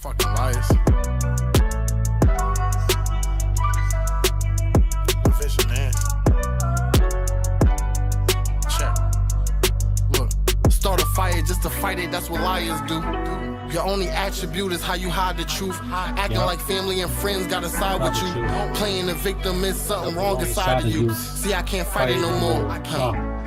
Fucking liars. Official man. Check. Look. Start a fire just to fight it, that's what liars do. Your only attribute is how you hide the truth. Acting like family and friends gotta side with you. Playing the victim is something wrong inside of you. See, I can't fight it no more.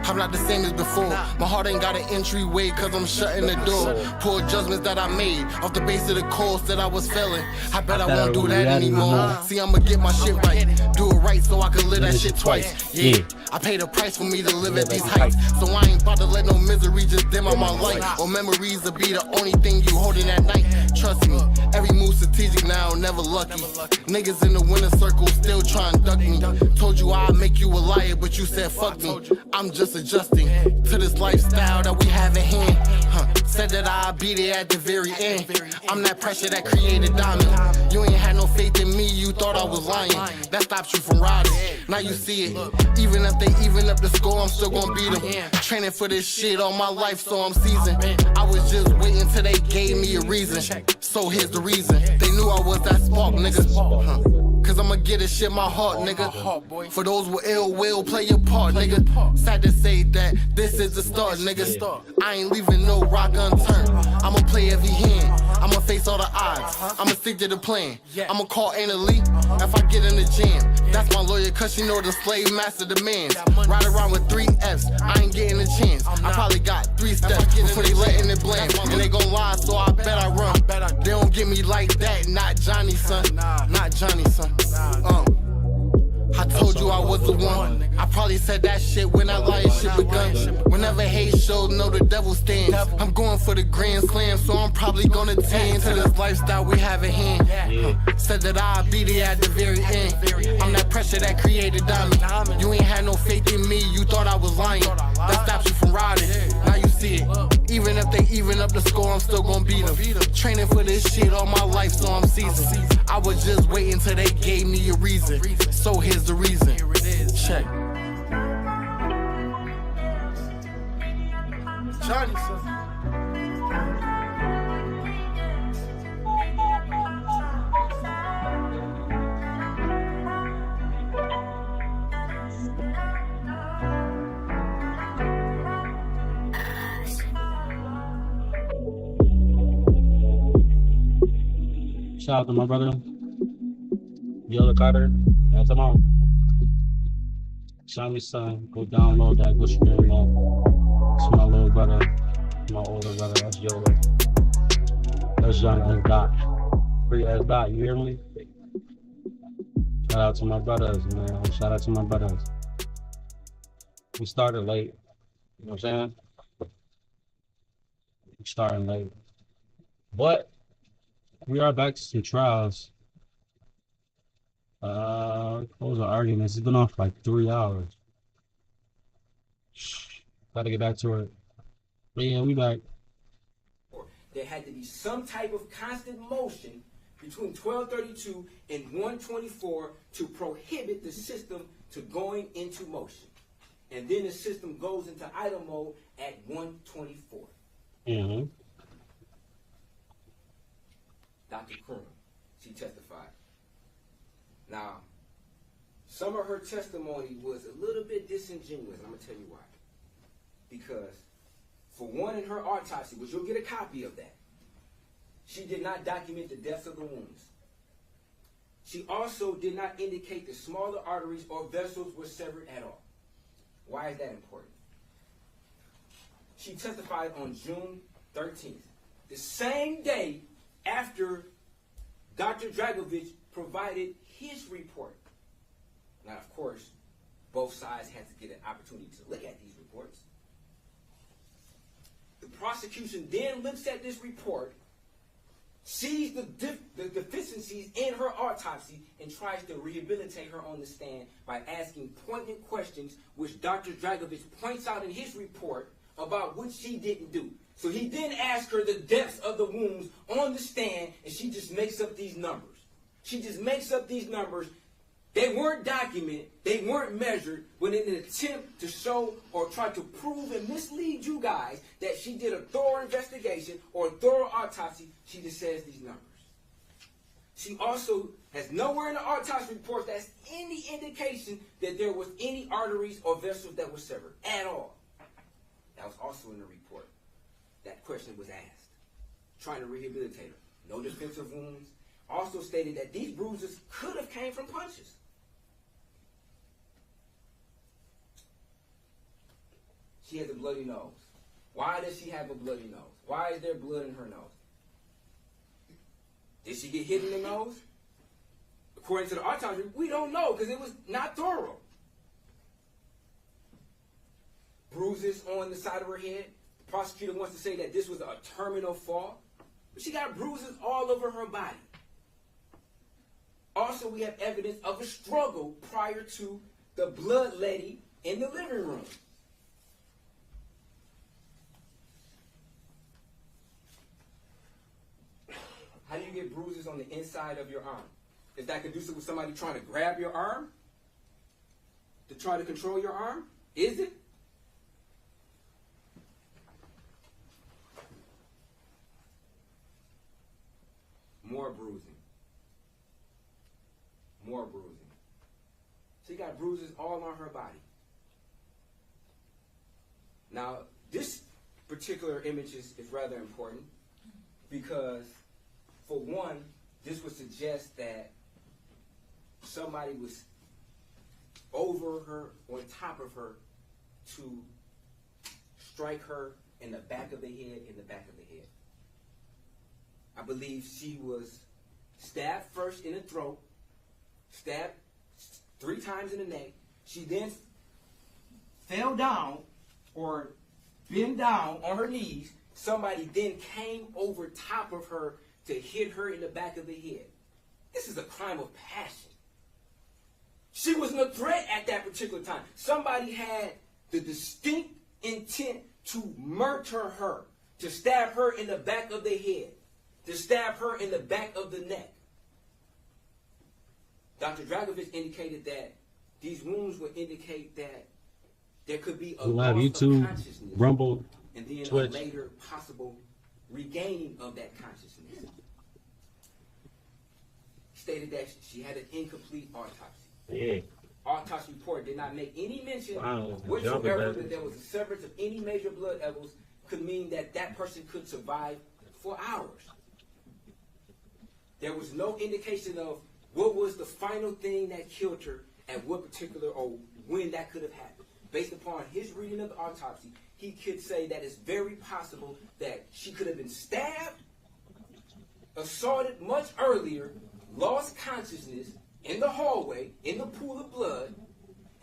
I'm not the same as before. My heart ain't got an entryway cause I'm shutting the door. Poor judgments that I made off the base of the course that I was failing. I bet I won't do that anymore. See, I'ma get my shit right. Do it right so I can live that shit twice. Yeah, I paid a price for me to live at these heights. So I ain't about to let no misery just dim out my light. Or memories will be the only thing you holding at night. Trust me, every move strategic now, never lucky. Niggas in the winner circle still trying to duck me. Told you I'd make you a liar, but you said fuck me. I'm just adjusting to this lifestyle that we have at hand. Said that I'd be there at the very end. I'm that pressure that created diamond. You ain't had no faith in me, you thought I was lying. That stops you from riding. Now you see it. Even if they even up the score, I'm still gonna beat them. Training for this shit all my life, so I'm seasoned. I was just waiting till they gave me a reason. So here's the reason. They knew I was that spark, nigga. Cause I'ma get this shit my heart, nigga. For those with ill will, play your part, nigga. Sad to say that this is the start, nigga. I ain't leaving no rock unturned. I'ma play every hand. I'ma face all the odds. I'ma stick to the plan. I'ma call Anna Lee if I get in the jam. That's my lawyer cause she know the slave master demands. Ride around with 3 F's, I ain't getting a chance. I probably got 3 steps before they letting it blame. And they gon' lie, so I bet I run. They don't get me like that, not Johnny, son. Not Johnny, son. I told you I was the one. I probably said that shit when that lying shit begun. Whenever hate shows, know the devil stands. I'm going for the grand slam, so I'm probably gonna tend to this lifestyle we have at hand. Said that I'd be there at the very end. I'm that pressure that created diamond. You ain't had no faith in me, you thought I was lying. That stops you from riding. Now you see it. Even if they even up the score, I'm still gonna beat them. Training for this shit all my life, so I'm seasoned. I was just waiting till they gave me a reason. So here's the reason. Check. Johnny, son. Shout out to my brother, Yellow Carter. That's him on. Shiny son, go download that, go stream that. It's my little brother, my older brother, that's Yola. That's Young S. Dot. Free S. Dot, you hear me? Shout out to my brothers, man. Shout out to my brothers. We started late, you know what I'm saying? We starting late. But we are back to some trials. Those are arguments. It's been on for like 3 hours. Gotta get back to it. But yeah, we back. There had to be some type of constant motion between 1232 and 124 to prohibit the system to going into motion. And then the system goes into idle mode at 124. Mm-hmm. Dr. Krum, she testified. Now, some of her testimony was a little bit disingenuous, and I'm going to tell you why. Because, for one, in her autopsy, which you'll get a copy of that, she did not document the depths of the wounds. She also did not indicate the smaller arteries or vessels were severed at all. Why is that important? She testified on June 13th, the same day after Dr. Dragovich provided his report. Now, of course, both sides had to get an opportunity to look at these reports. The prosecution then looks at this report, sees the deficiencies in her autopsy, and tries to rehabilitate her on the stand by asking poignant questions, which Dr. Dragovich points out in his report about what she didn't do. So he then asks her the depths of the wounds on the stand, and she just makes up these numbers. She just makes up these numbers. They weren't documented, they weren't measured, but in an attempt to show or try to prove and mislead you guys that she did a thorough investigation or a thorough autopsy, she just says these numbers. She also has nowhere in the autopsy report that's any indication that there was any arteries or vessels that were severed at all. That was also in the report. That question was asked. Trying to rehabilitate her. No defensive wounds. Also stated that these bruises could have came from punches. She has a bloody nose. Why does she have a bloody nose? Why is there blood in her nose? Did she get hit in the nose? According to the autopsy, we don't know because it was not thorough. Bruises on the side of her head. The prosecutor wants to say that this was a terminal fall, but she got bruises all over her body. Also, we have evidence of a struggle prior to the bloodletting in the living room. How do you get bruises on the inside of your arm? Is that conducive with somebody trying to grab your arm? To try to control your arm? Is it? More bruising. More bruising. She got bruises all on her body. Now, this particular image is rather important because, for one, this would suggest that somebody was over her, on top of her, to strike her in the back of the head, I believe she was stabbed first in the throat, stabbed 3 times in the neck. She then fell down or bent down on her knees. Somebody then came over top of her to hit her in the back of the head. This is a crime of passion. She wasn't a threat at that particular time. Somebody had the distinct intent to murder her, to stab her in the back of the head, to stab her in the back of the neck. Dr. Dragovich indicated that these wounds would indicate that there could be a loss YouTube, of consciousness, Rumble, and then Twitch. a later possible regaining of that consciousness. Stated that she had an incomplete autopsy. Yeah. Autopsy report did not make any mention Wow, whatsoever that there was a severance of any major blood levels, could mean that that person could survive for hours. There was no indication of what was the final thing that killed her at what particular or when that could have happened. Based upon his reading of the autopsy, he could say that it's very possible that she could have been stabbed, assaulted much earlier, lost consciousness in the hallway, in the pool of blood,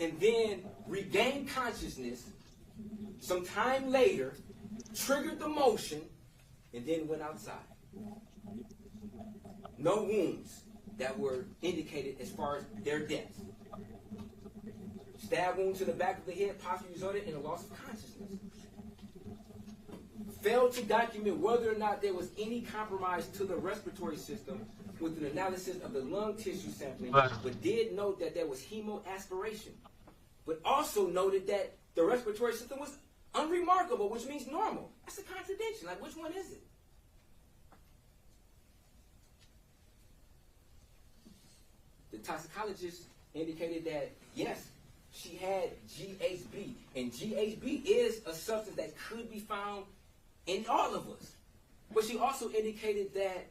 and then regained consciousness some time later, triggered the motion, and then went outside. No wounds that were indicated as far as their deaths. Stab wound to the back of the head possibly resulted in a loss of consciousness. Failed to document whether or not there was any compromise to the respiratory system with an analysis of the lung tissue sampling, but did note that there was hemoaspiration. But also noted that the respiratory system was unremarkable, which means normal. That's a contradiction. Like, which one is it? The toxicologist indicated that, yes, she had GHB. And GHB is a substance that could be found in all of us. But she also indicated that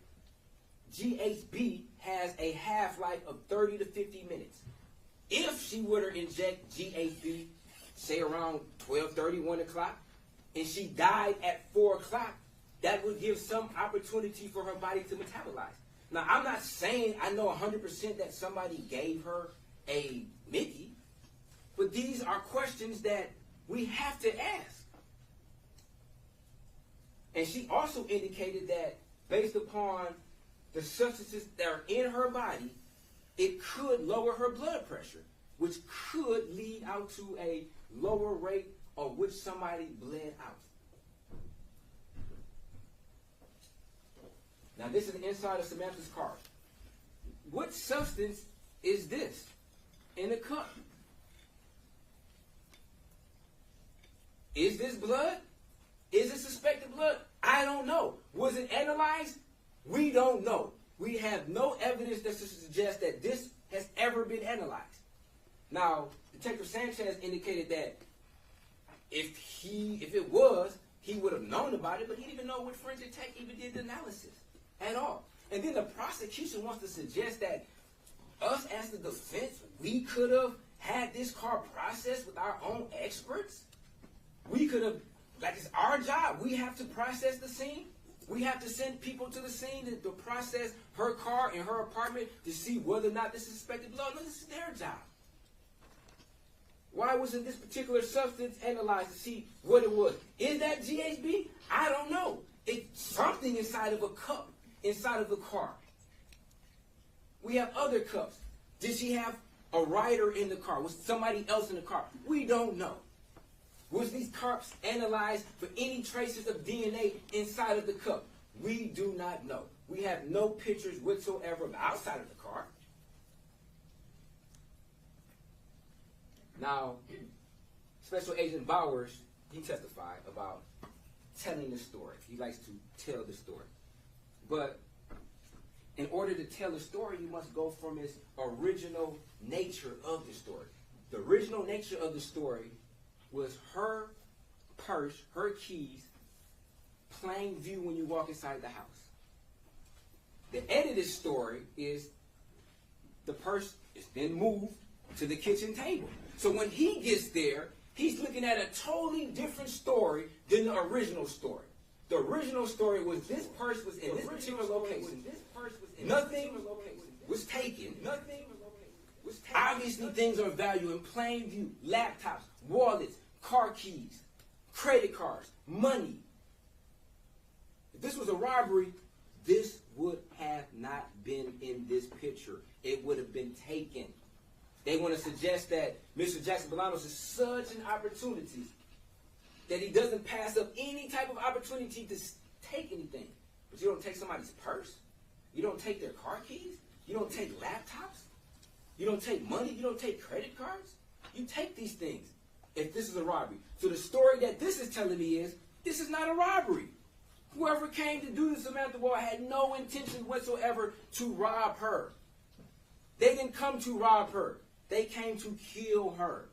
GHB has a half-life of 30 to 50 minutes. If she were to inject GHB, say around 12:30, 1 o'clock, and she died at 4 o'clock, that would give some opportunity for her body to metabolize. Now, I'm not saying I know 100% that somebody gave her a Mickey, but these are questions that we have to ask. And she also indicated that based upon the substances that are in her body, it could lower her blood pressure, which could lead out to a lower rate of which somebody bled out. Now, this is the inside of Samantha's car. What substance is this in the cup? Is this blood? Is it suspected blood? I don't know. Was it analyzed? We don't know. We have no evidence that suggests that this has ever been analyzed. Now, Detective Sanchez indicated that if it was, he would have known about it, but he didn't even know what forensic tech even did the analysis at all. And then the prosecution wants to suggest that us as the defense, we could have had this car processed with our own experts. We could have, like it's our job. We have to process the scene. We have to send people to the scene to process her car in her apartment to see whether or not this is suspected blood. No, this is their job. Why wasn't this particular substance analyzed to see what it was? Is that GHB? I don't know. It's something inside of a cup, inside of the car. We have other cups. Did she have a rider in the car? Was somebody else in the car? We don't know. Was these cups analyzed for any traces of DNA inside of the cup? We do not know. We have no pictures whatsoever of outside of the car. Now, Special Agent Bowers, he testified about telling the story. He likes to tell the story. But in order to tell a story, you must go from its original nature of the story. The original nature of the story was her purse, her keys, plain view when you walk inside the house. The edited story is the purse is then moved to the kitchen table. So when he gets there, he's looking at a totally different story than the original story. The original story was this purse was in this particular location. Nothing was taken. Obviously, things are of value in plain view. Laptops, wallets, car keys, credit cards, money. If this was a robbery, this would have not been in this picture. It would have been taken. They want to suggest that Mr. Jackson Bolanos is such an opportunity that he doesn't pass up any type of opportunity to take anything. But you don't take somebody's purse. You don't take their car keys. You don't take laptops. You don't take money. You don't take credit cards. You take these things if this is a robbery. So the story that this is telling me is this is not a robbery. Whoever came to do this, Samantha Woll, had no intention whatsoever to rob her. They didn't come to rob her. They came to kill her.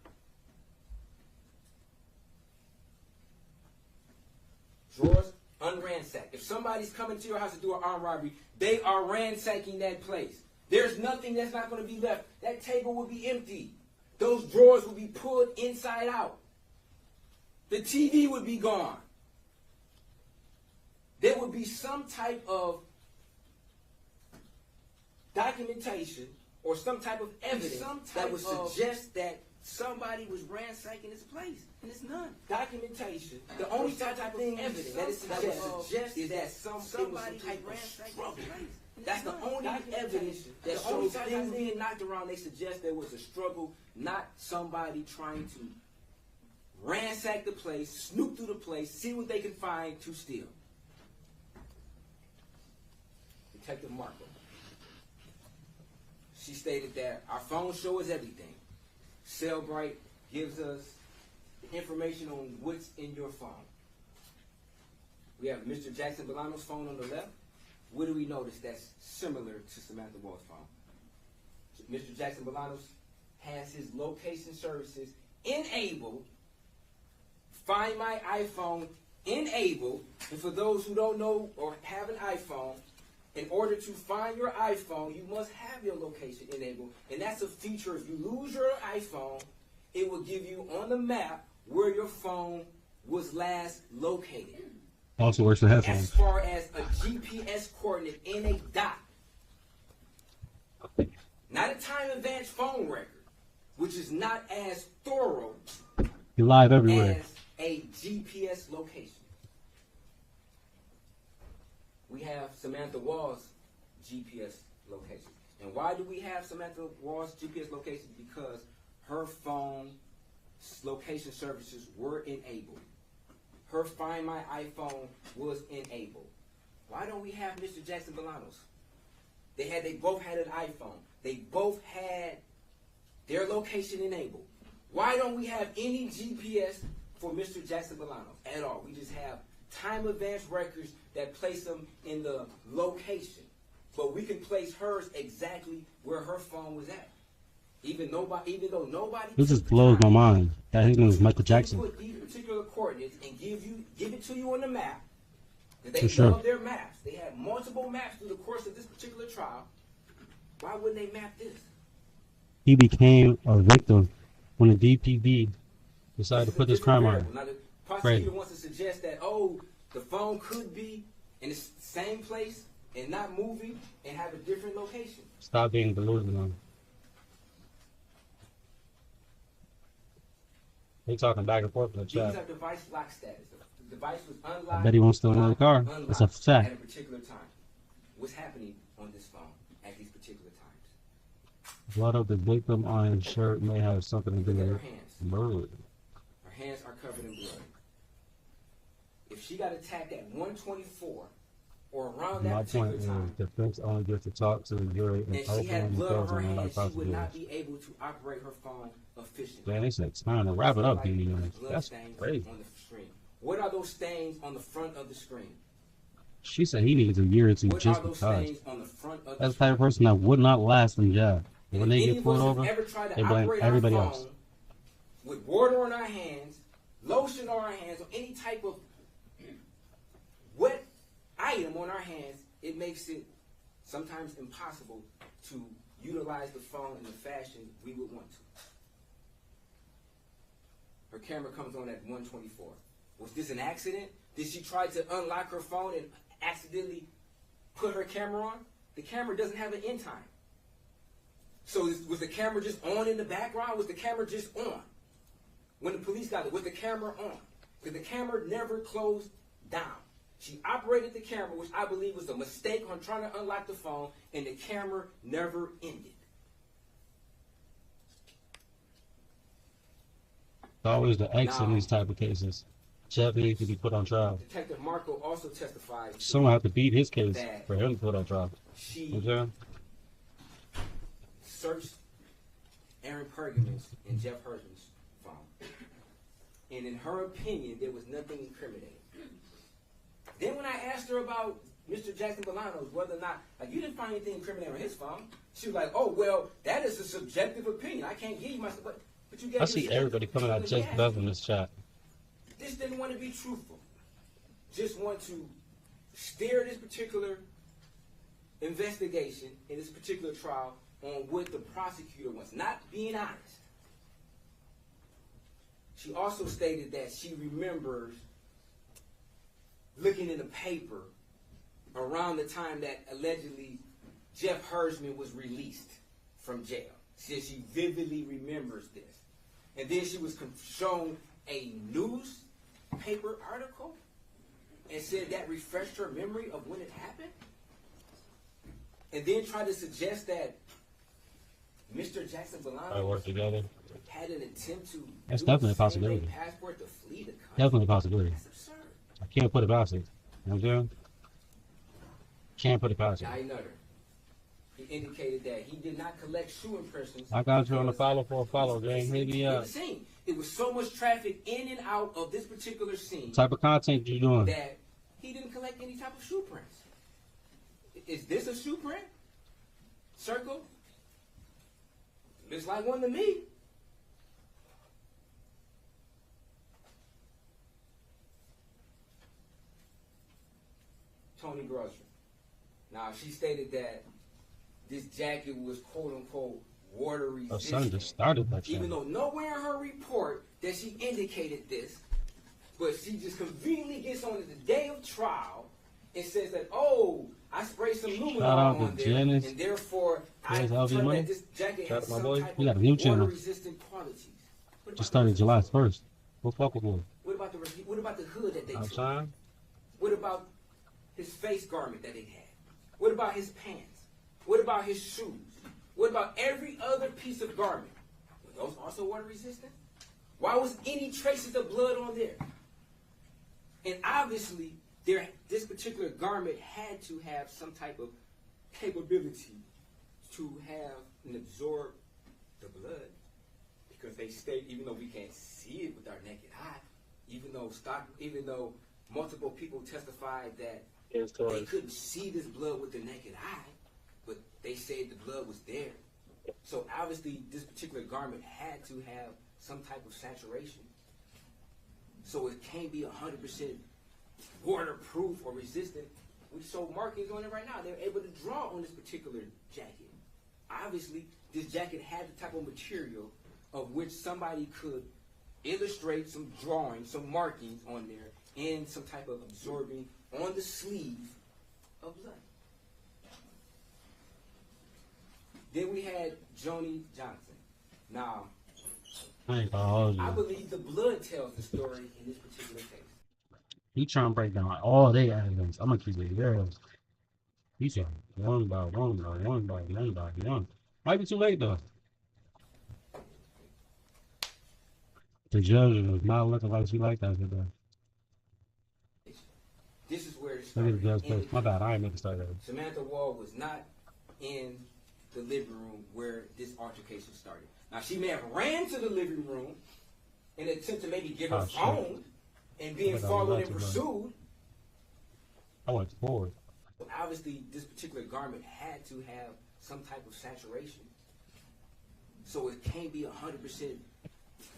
Drawers unransacked. If somebody's coming to your house to do an armed robbery, they are ransacking that place. There's nothing that's not going to be left. That table will be empty. Those drawers will be pulled inside out. The TV would be gone. There would be some type of documentation or some type of evidence that would suggest that somebody was ransacking this place. And it's none. Documentation. The only type of evidence that it suggests is that somebody was ransacking this place. That's the only evidence that shows things being knocked around. They suggest there was a struggle, not somebody trying to ransack the place, snoop through the place, see what they can find to steal. Detective Marco. She stated that our phones show us everything. Cellbrite gives us information on what's in your phone. We have Mr. Jackson Bolanos' phone on the left. What do we notice that's similar to Samantha Woll's phone? Mr. Jackson Bolanos has his location services enabled. Find My iPhone enabled. And for those who don't know or have an iPhone, in order to find your iPhone, you must have your location enabled. And that's a feature. If you lose your iPhone, it will give you on the map where your phone was last located. Also works for headphones. As far as a GPS coordinate in a dot. Not a time-advanced phone record, which is not as thorough You're live everywhere. as a GPS location. We have Samantha Woll's GPS location. And why do we have Samantha Woll's GPS location? Because her phone location services were enabled. Her Find My iPhone was enabled. Why don't we have Mr. Jackson Bolanos? They both had an iPhone. They both had their location enabled. Why don't we have any GPS for Mr. Jackson Bolanos at all? We just have time-advanced records that place them in the location. but we can place hers exactly where her phone was at. Even though nobody. This just blows my mind. That his name is Michael Jackson. Put these particular coordinates and give it to you on the map. They For sure. love their maps. They had multiple maps through the course of this particular trial. Why wouldn't they map this? He became a victim when the DPD decided to put this crime on him. Now the prosecutor wants to suggest that, the phone could be in the same place and not moving and have a different location. Stop being delusional. They talking back and forth in the These chat. are device lock status. The device was unlocked. I bet he wants to steal another car. It's a fact. At a particular time. What's happening on this phone at these particular times? Blood of the victim on his shirt may have something to do Look at her with hands. murder. Her hands are covered in blood. If she got attacked at 1:24 or around My that point particular is, time, defense only gets to talk to the jury and and she had openly blood on tells her them hands, like she would not prosecutors. be able to operate her phone efficiently. Man, they said it's time to wrap it up, Like DD. blood That's stains crazy. on the screen. What are those stains on the front of the screen? She said he needs a year or two What just are those because. stains on the front of the That's the type of person that would not last in jail. And When they if get any of pulled us have over, ever tried to they blame operate our everybody phone else. with water on our hands, lotion on our hands, or any type of wet item on our hands, it makes it sometimes impossible to utilize the phone in the fashion we would want to. Her camera comes on at 1:24. Was this an accident? Did she try to unlock her phone and accidentally put her camera on? The camera doesn't have an end time. So was the camera just on in the background? Was the camera just on? When the police got it, was the camera on? Because the camera never closed down. She operated the camera, which I believe was a mistake on trying to unlock the phone, and the camera never ended. It's always the X in these type of cases. Jeff needs to be put on trial. Detective Marco also testified Someone have to beat his case for him to put on trial. she You know what I'm searched Aaron Pergamon's and Jeff Hirschman's phone. And in her opinion, there was nothing incriminating. Then when I asked her about Mr. Jackson Bolanos, whether or not, like, you didn't find anything incriminating on his phone, she was like, oh, well, that is a subjective opinion. I can't give you my, but you gave I me see a everybody coming out just opinion. better in this chat. Just didn't want to be truthful. Just want to steer this particular investigation in this particular trial on what the prosecutor wants, not being honest. She also stated that she remembers looking in the paper around the time that allegedly Jeff Hirschman was released from jail. She vividly remembers this. And then she was shown a newspaper article and said that refreshed her memory of when it happened. And then tried to suggest that Mr. Jackson I work Bolanos together. had an attempt to That's do definitely a same-day possibility. passport to flee the country. Definitely a possibility. That's absurd. I can't put it past it. You know what I'm saying? Can't put it past it. Now another. He indicated that he did not collect shoe impressions. I got you on the because follow for a follow, gang. Hit me up. It was so much traffic in and out of this particular scene What type of content you doing? that he didn't collect any type of shoe prints. Is this a shoe print? Circle? Looks like one to me. Tony Grocery. Now, she stated that this jacket was quote unquote water Her resistant. son just started that Even shit. though nowhere in her report that she indicated this, but she just conveniently gets on the day of trial and says that, oh, I sprayed some Shout luminol out to on there, Janice. and therefore I Janice LV determined Money. that this jacket Shout has out my some boy. type He got a of new channel. water-resistant qualities. What Just about started the- July 1st. We'll fuck with him. What about the hood that they took? Outside? What about his face garment that they had? What about his pants? What about his shoes? What about every other piece of garment? Were those also water resistant? Why was any traces of blood on there? And obviously, this particular garment had to have some type of capability to have and absorb the blood, because they state, even though we can't see it with our naked eye, even though multiple people testified that they couldn't see this blood with the naked eye, but they said the blood was there. So obviously this particular garment had to have some type of saturation. So it can't be 100% waterproof or resistant. We show markings on it right now. They're able to draw on this particular jacket. Obviously, this jacket had the type of material of which somebody could illustrate some drawings, some markings on there, and some type of absorbing on the sleeve of blood. Then we had Joni Johnson. Now, I believe the blood tells the story in this particular case. He trying to break down all their evidence. I'm gonna keep it there. He's saying one by one by one by one by one. Might be too late though. The judge was not looking like she liked that today. This is where it Look at started. the judge face. My bad, I ain't meant to start that. Samantha Woll was not in the living room where this altercation started. Now, she may have ran to the living room in an attempt to maybe get her phone and being followed and pursued. I went forward. Obviously, this particular garment had to have some type of saturation. So it can't be 100%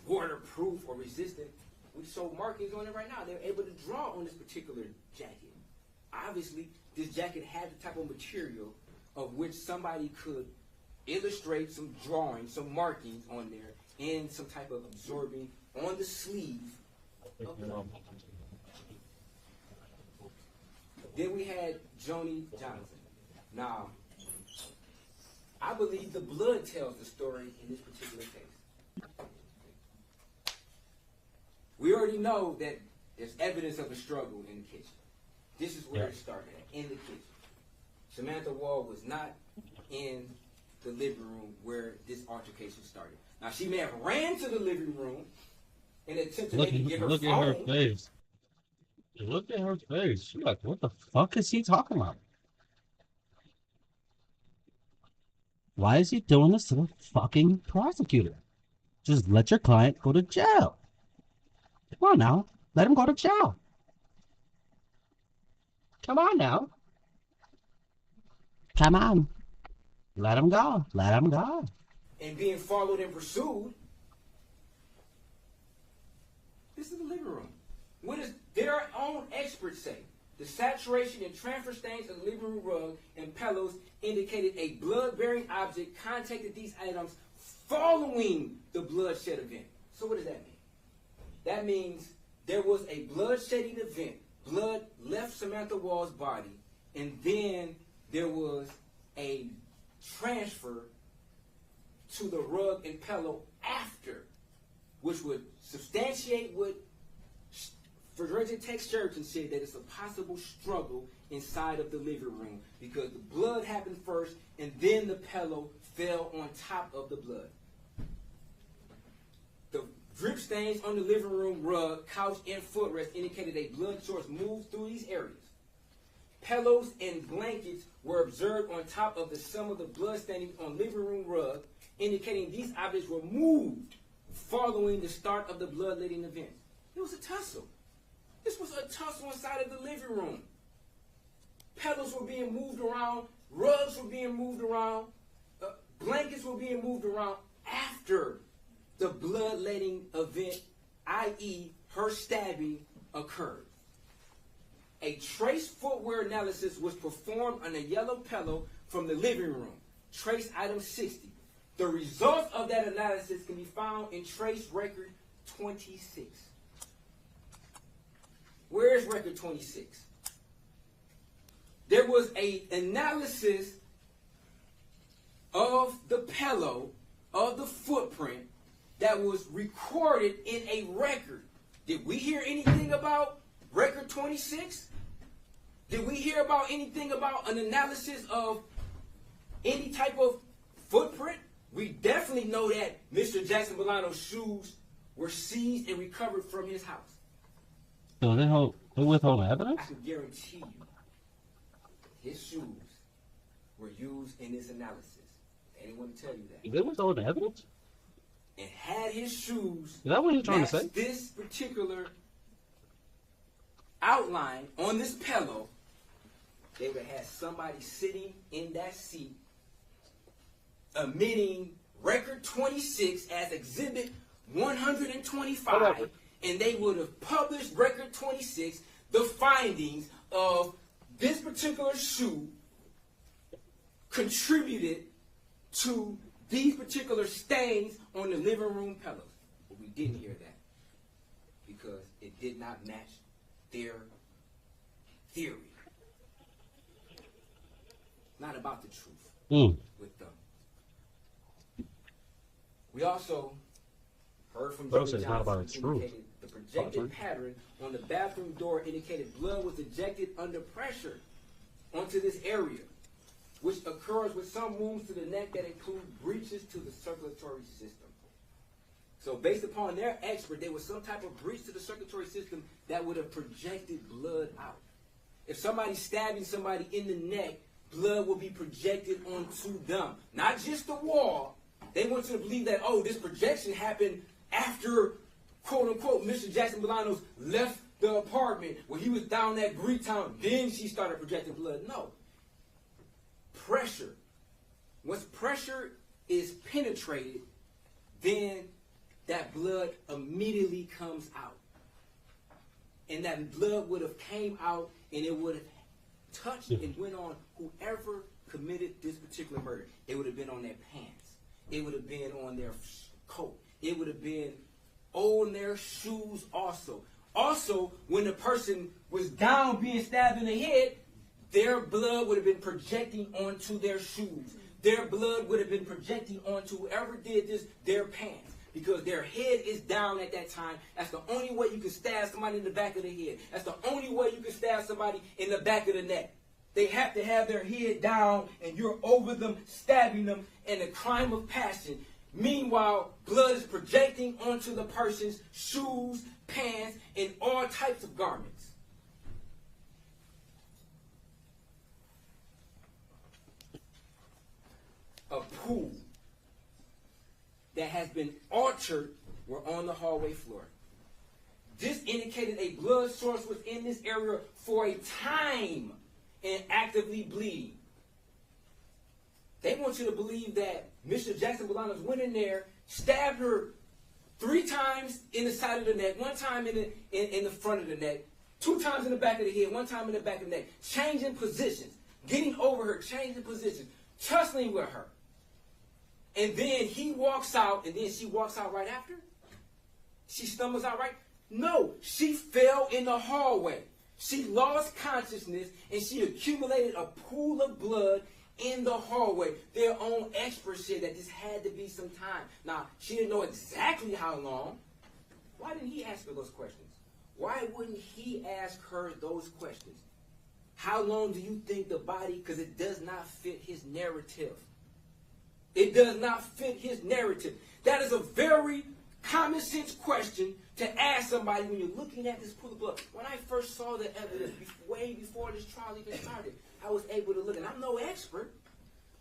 waterproof or resistant. We show markings on it right now. They're able to draw on this particular jacket. Obviously, this jacket had the type of material of which somebody could illustrate some drawings, some markings on there, and some type of absorbing on the sleeve of blood. Then we had Joni Johnson. Now, I believe the blood tells the story in this particular case. We already know that there's evidence of a struggle in the kitchen. This is where it started, in the kitchen. Samantha Woll was not in the living room where this altercation started. Now, she may have ran to the living room in an attempt to maybe get her phone. Look at her face. Look at her face. She's like, what the fuck is he talking about? Why is he doing this to the fucking prosecutor? Just let your client go to jail. Come on now. Let him go to jail. Come on now. Come on. Let him go. Let him go. And being followed and pursued. This is the living room. What does their own experts say? The saturation and transfer stains of the living room rug and pillows indicated a blood-bearing object contacted these items following the bloodshed event. So what does that mean? That means there was a blood-shedding event. Blood left Samantha Woll's body, and then there was a transfer to the rug and pillow after, which would substantiate what Virginia Tech Surgeon said, that it's a possible struggle inside of the living room because the blood happened first and then the pillow fell on top of the blood. The drip stains on the living room rug, couch, and footrest indicated a blood source moved through these areas. Pillows and blankets were observed on top of some of the blood stains on living room rug, indicating these objects were moved following the start of the bloodletting event. It was a tussle. This was a tussle inside of the living room. Pillows were being moved around, rugs were being moved around, blankets were being moved around after the bloodletting event, i.e. her stabbing, occurred. A trace footwear analysis was performed on a yellow pillow from the living room, trace item 60. The result of that analysis can be found in trace record 26. Where is record 26? There was an analysis of the pillow, of the footprint, that was recorded in a record. Did we hear anything about record 26? Did we hear about anything about an analysis of any type of footprint? We definitely know that Mr. Jackson Bolano's shoes were seized and recovered from his house. So they withhold evidence? I can guarantee you his shoes were used in this analysis. Anyone tell you that? They withhold evidence? And had his shoes Is that what you're trying to say? this particular outline on this pillow, they would have had somebody sitting in that seat emitting record 26 as exhibit 125, and they would have published record 26, the findings of this particular shoe contributed to these particular stains on the living room pillows. But we didn't hear that because it did not match their theory. Not about the truth with them. We also heard from Jimmy Johnson who indicated the projected pattern on the bathroom door indicated blood was ejected under pressure onto this area, which occurs with some wounds to the neck that include breaches to the circulatory system. So based upon their expert, there was some type of breach to the circulatory system that would have projected blood out. If somebody's stabbing somebody in the neck, blood will be projected onto them. Not just the wall. They want you to believe that, oh, this projection happened after, quote unquote, Mr. Jackson Bolanos left the apartment when he was down at Greektown. Then she started projecting blood. No. Pressure. Once pressure is penetrated, then that blood immediately comes out. And that blood would have came out and it would have touched and went on whoever committed this particular murder. It would have been on their pants. It would have been on their coat. It would have been on their shoes also. Also, when the person was down being stabbed in the head, their blood would have been projecting onto their shoes. Their blood would have been projecting onto whoever did this, their pants. Because their head is down at that time. That's the only way you can stab somebody in the back of the head. That's the only way you can stab somebody in the back of the neck. They have to have their head down and you're over them, stabbing them in a crime of passion. Meanwhile, blood is projecting onto the person's shoes, pants, and all types of garments. A pool that has been altered were on the hallway floor. This indicated a blood source was in this area for a time and actively bleeding. They want you to believe that Mr. Jackson Bolanos went in there, stabbed her 3 times in the side of the neck, 1 time in the front of the neck, 2 times in the back of the head, 1 time in the back of the neck, changing positions, getting over her, changing positions, tussling with her. And then he walks out, and then she walks out right after? She stumbles out right? No, she fell in the hallway. She lost consciousness, and she accumulated a pool of blood in the hallway. Their own experts said that this had to be some time. Now, she didn't know exactly how long. Why didn't he ask her those questions? Why wouldn't he ask her those questions? How long do you think the body, because it does not fit his narrative. It does not fit his narrative. That is a very common sense question to ask somebody when you're looking at this pool of blood. When I first saw the evidence, way before this trial even started, I was able to look, and I'm no expert,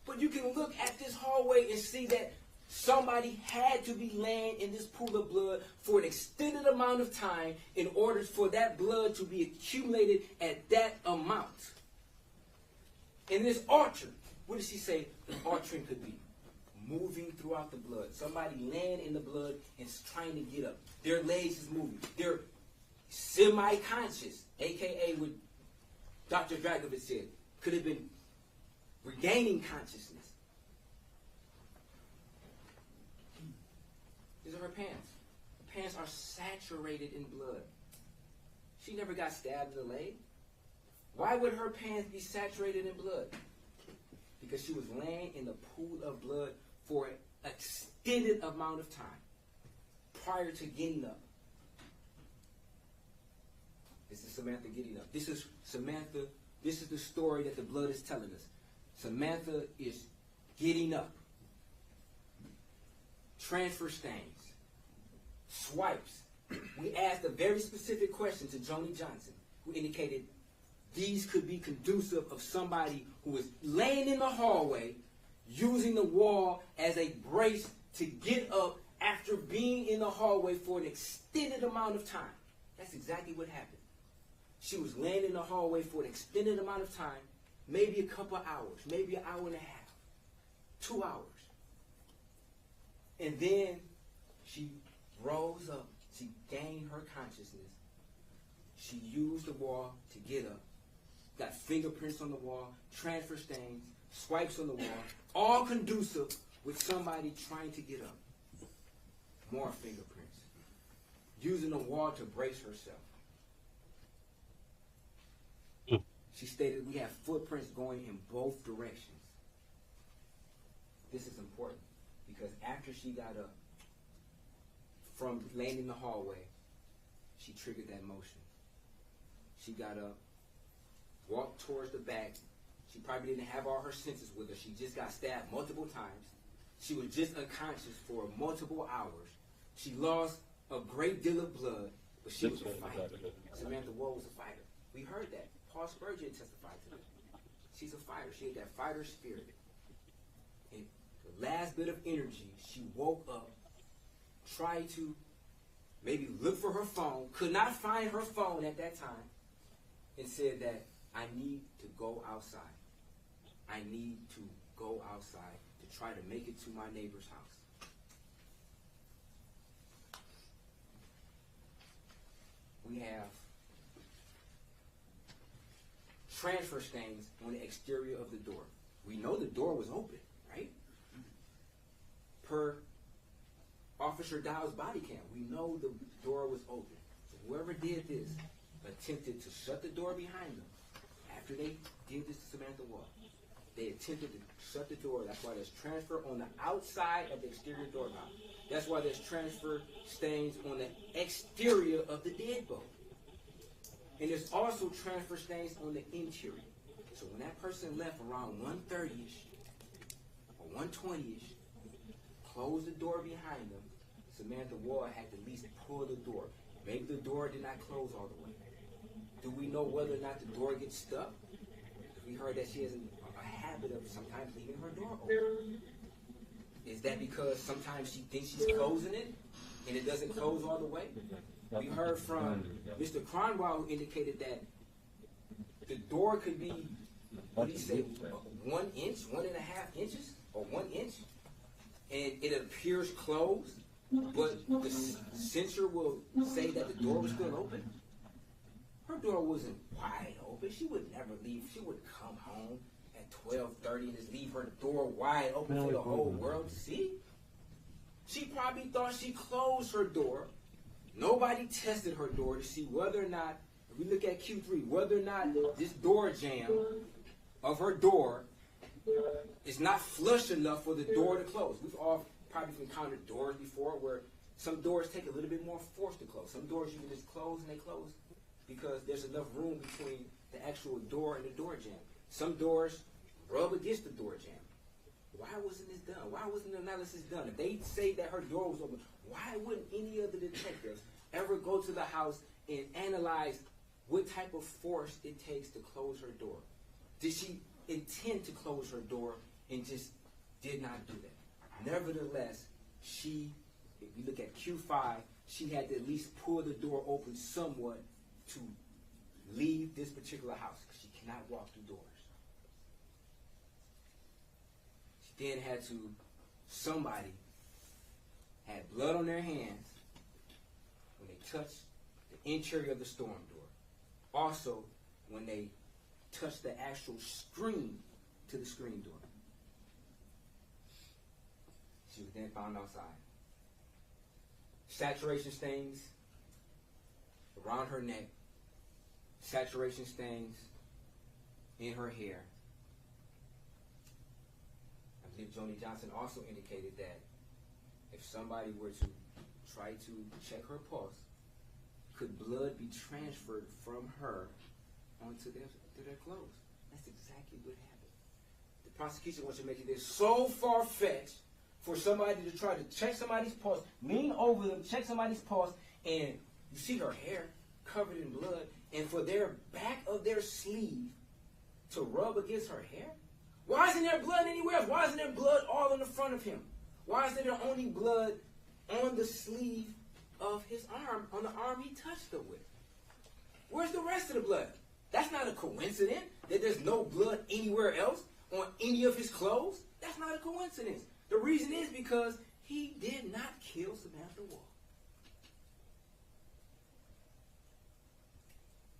but you can look at this hallway and see that somebody had to be laying in this pool of blood for an extended amount of time in order for that blood to be accumulated at that amount. And this archer, what does she say an archering could be? Moving throughout the blood. Somebody laying in the blood and trying to get up. Their legs is moving. They're semi-conscious, a.k.a. what Dr. Dragovich said. Could have been regaining consciousness. These are her pants. Her pants are saturated in blood. She never got stabbed in the leg. Why would her pants be saturated in blood? Because she was laying in the pool of blood for an extended amount of time prior to getting up. This is Samantha getting up. This is Samantha. This is the story that the blood is telling us. Samantha is getting up. Transfer stains. Swipes. We asked a very specific question to Joni Johnson, who indicated these could be conducive of somebody who is laying in the hallway using the wall as a brace to get up after being in the hallway for an extended amount of time. That's exactly what happened. She was laying in the hallway for an extended amount of time, maybe a couple hours, maybe an hour and a half, 2 hours. And then she rose up. She gained her consciousness. She used the wall to get up. Got fingerprints on the wall, transfer stains, swipes on the wall, all conducive with somebody trying to get up. More fingerprints. Using the wall to brace herself. She stated we have footprints going in both directions. This is important because after she got up from laying in the hallway, she triggered that motion. She got up, walked towards the back. She probably didn't have all her senses with her. She just got stabbed multiple times. She was just unconscious for multiple hours. She lost a great deal of blood, but she was a fighter. Samantha Woll was a fighter. We heard that. Paul Spurgeon testified to that. She's a fighter. She had that fighter spirit. And the last bit of energy, she woke up, tried to maybe look for her phone, could not find her phone at that time, and said that I need to go outside. I need to go outside to try to make it to my neighbor's house. We have transfer stains on the exterior of the door. We know the door was open, right? Per Officer Dow's body cam, we know the door was open. So whoever did this attempted to shut the door behind them. After they did this to Samantha Woll, they attempted to shut the door. That's why there's transfer on the outside of the exterior doorknob. That's why there's transfer stains on the exterior of the deadbolt. And there's also transfer stains on the interior. So when that person left around 1:30-ish or 1:20-ish, closed the door behind them, Samantha Woll had to at least pull the door. Maybe the door did not close all the way. Do we know whether or not the door gets stuck? We heard that she has a habit of sometimes leaving her door open. Is that because sometimes she thinks she's closing it and it doesn't close all the way? We heard from Mr. Cronwell who indicated that the door could be, what did he say, 1 inch, 1.5 inches, or 1 inch, and it appears closed, but the sensor will say that the door was still open. Her door wasn't wide open. She would never leave. She would come home at 12:30 and just leave her door wide open for the whole world to see. She probably thought she closed her door. Nobody tested her door to see whether or not, if we look at Q3, whether or not this door jamb of her door is not flush enough for the door to close. We've all probably encountered doors before where some doors take a little bit more force to close. Some doors you can just close and they close because there's enough room between the actual door and the door jamb. Some doors rub against the door jamb. Why wasn't this done? Why wasn't the analysis done? If they say that her door was open, why wouldn't any of the detectives ever go to the house and analyze what type of force it takes to close her door? Did she intend to close her door and just did not do that? Nevertheless, if we look at Q5, she had to at least pull the door open somewhat to leave this particular house because she cannot walk through doors. She then had to, somebody had blood on their hands when they touched the interior of the storm door. Also, when they touched the actual screen to the screen door. She was then found outside. Saturation stains around her neck. Saturation stains in her hair. I believe Joni Johnson also indicated that if somebody were to try to check her pulse, could blood be transferred from her onto their clothes? That's exactly what happened. The prosecution wants to make it so far-fetched for somebody to try to check somebody's pulse, lean over them, check somebody's pulse, and you see her hair covered in blood, and for their back of their sleeve to rub against her hair? Why isn't there blood anywhere else? Why isn't there blood all in the front of him? Why isn't there only blood on the sleeve of his arm, on the arm he touched her with? Where's the rest of the blood? That's not a coincidence that there's no blood anywhere else on any of his clothes. That's not a coincidence. The reason is because he did not kill Samantha Woll.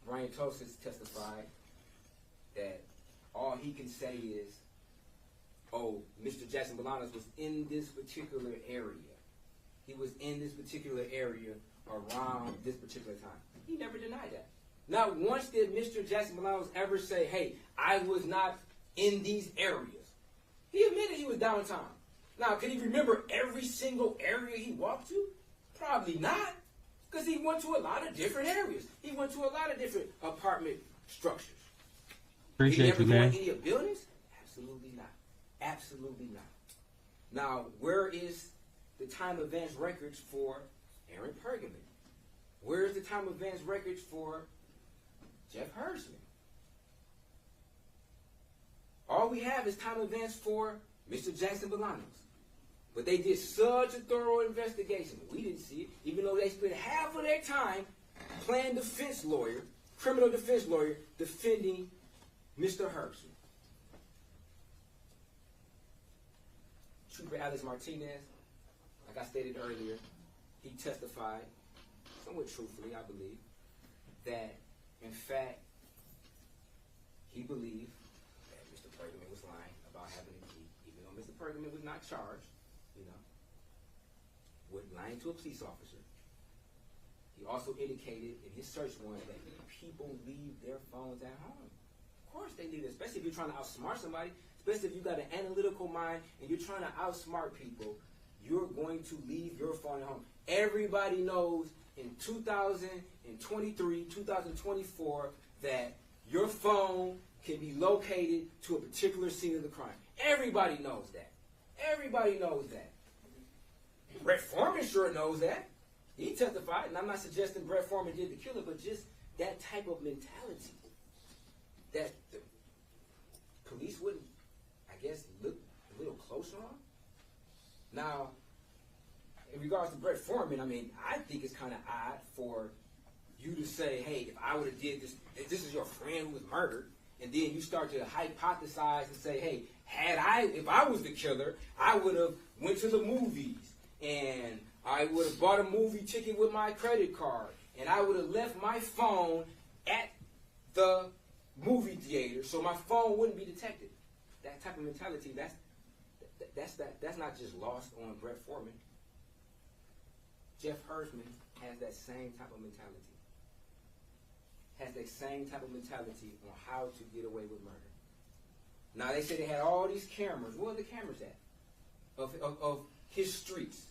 Brian Tosis testified that all he can say is, oh, Mr. Jackson Bolanos was in this particular area. He was in this particular area around this particular time. He never denied that. Not once did Mr. Jackson Bolanos ever say, hey, I was not in these areas. He admitted he was downtown. Now, can he remember every single area he walked to? Probably not, because he went to a lot of different areas. He went to a lot of different apartment structures. Appreciate you, man. Did he ever go in any buildings? Absolutely not. Absolutely not. Now, where is the time advance records for Aaron Pergamon? Where is the time advance records for Jeff Hersman? All we have is time advance for Mr. Jackson Bolanos. But they did such a thorough investigation. We didn't see it, even though they spent half of their time playing defense lawyer, criminal defense lawyer, defending Mr. Hersman. Trooper Alex Martinez, like I stated earlier, he testified, somewhat truthfully, I believe, that in fact, he believed that Mr. Pergamon was lying about having a key, even though Mr. Pergamon was not charged, with lying to a police officer. He also indicated in his search warrant that people leave their phones at home. Of course they leave it, especially if you're trying to outsmart somebody, especially if you've got an analytical mind and you're trying to outsmart people, you're going to leave your phone at home. Everybody knows in 2023, 2024, that your phone can be located to a particular scene of the crime. Everybody knows that. Everybody knows that. Brett Foreman sure knows that. He testified, and I'm not suggesting Brett Foreman did the killing, but just that type of mentality that the police wouldn't, I guess, look a little closer on. Now, in regards to Brett Foreman, I mean, I think it's kind of odd for you to say, hey, if I would have did this, if this is your friend who was murdered, and then you start to hypothesize and say, hey, if I was the killer, I would have went to the movies, and I would have bought a movie ticket with my credit card, and I would have left my phone at the movie theater so my phone wouldn't be detected. That type of mentality, that's not just lost on Brett Foreman. Jeff Hersman has that same type of mentality. Has that same type of mentality on how to get away with murder. Now they say they had all these cameras. Where are the cameras at? Of his streets.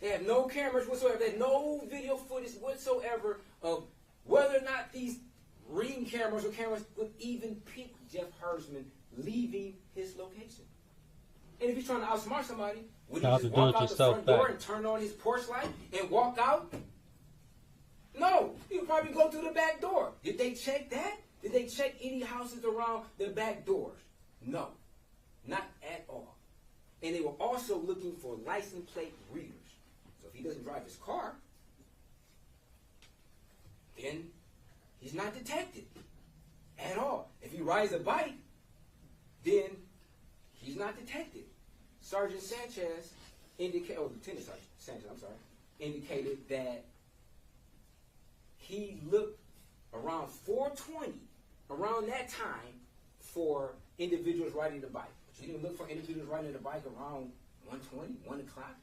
They had no cameras whatsoever. They had no video footage whatsoever of whether or not these Ring cameras or cameras would even pick Jeff Hersman leaving his location. And if he's trying to outsmart somebody, would he just walk out the front door and turn on his porch light and walk out? No, he would probably go through the back door. Did they check that? Did they check any houses around the back doors? No, not at all. And they were also looking for license plate readers. So if he doesn't drive his car, then he's not detected at all. If he rides a bike, then he's not detected. Sergeant Sanchez indicated, Lieutenant Sergeant Sanchez, indicated that he looked around 4:20, around that time, for individuals riding the bike. But you didn't look for individuals riding the bike around 1:20, 1 o'clock.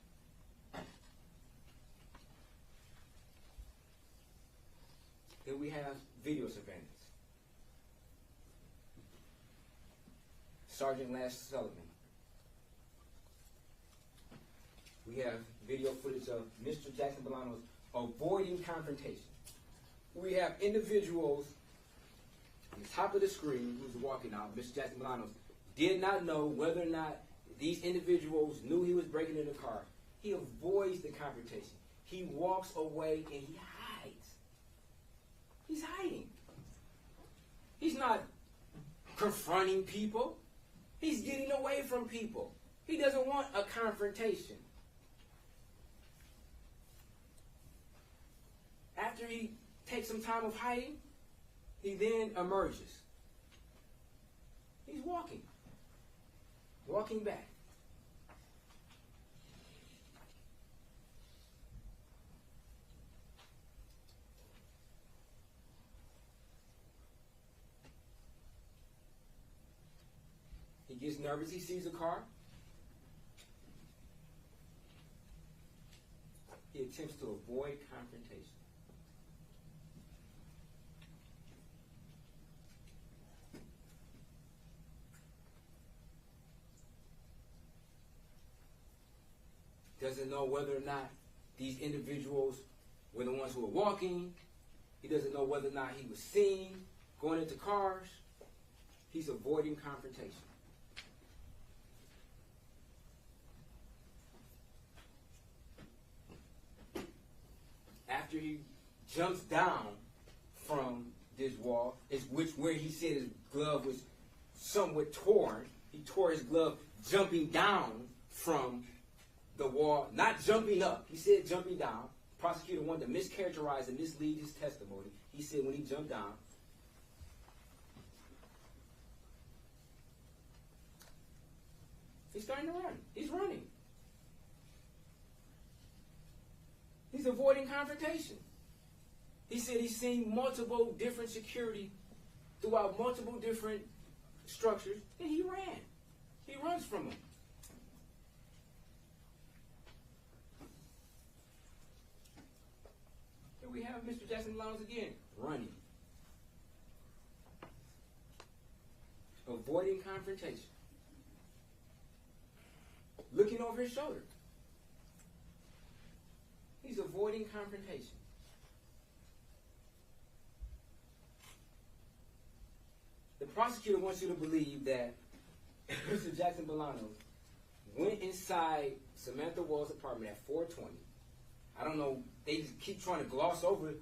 Then we have video surveillance. Sergeant Lash Sullivan. We have video footage of Mr. Jackson Bolanos avoiding confrontation. We have individuals on the top of the screen who's walking out. Mr. Jackson Bolanos did not know whether or not these individuals knew he was breaking in the car. He avoids the confrontation. He walks away and he hides. He's hiding. He's not confronting people. He's getting away from people. He doesn't want a confrontation. After he takes some time of hiding, He then emerges. He's walking back. He gets nervous. He sees a car. He attempts to avoid confrontation. Doesn't know whether or not these individuals were the ones who were walking. He doesn't know whether or not he was seen going into cars. He's avoiding confrontation. After he jumps down from this wall, where he said his glove was somewhat torn. He tore his glove jumping down from the wall, not jumping up. He said jumping down. The prosecutor wanted to mischaracterize and mislead his testimony. He said when he jumped down, he's starting to run. He's running. He's avoiding confrontation. He said he's seen multiple different security throughout multiple different structures, and he ran. He runs from them. Here we have Mr. Jackson Lowndes again, running. Avoiding confrontation. Looking over his shoulder. He's avoiding confrontation. The prosecutor wants you to believe that Mr. Jackson Bolanos went inside Samantha Woll's apartment at 4:20. I don't know, they just keep trying to gloss over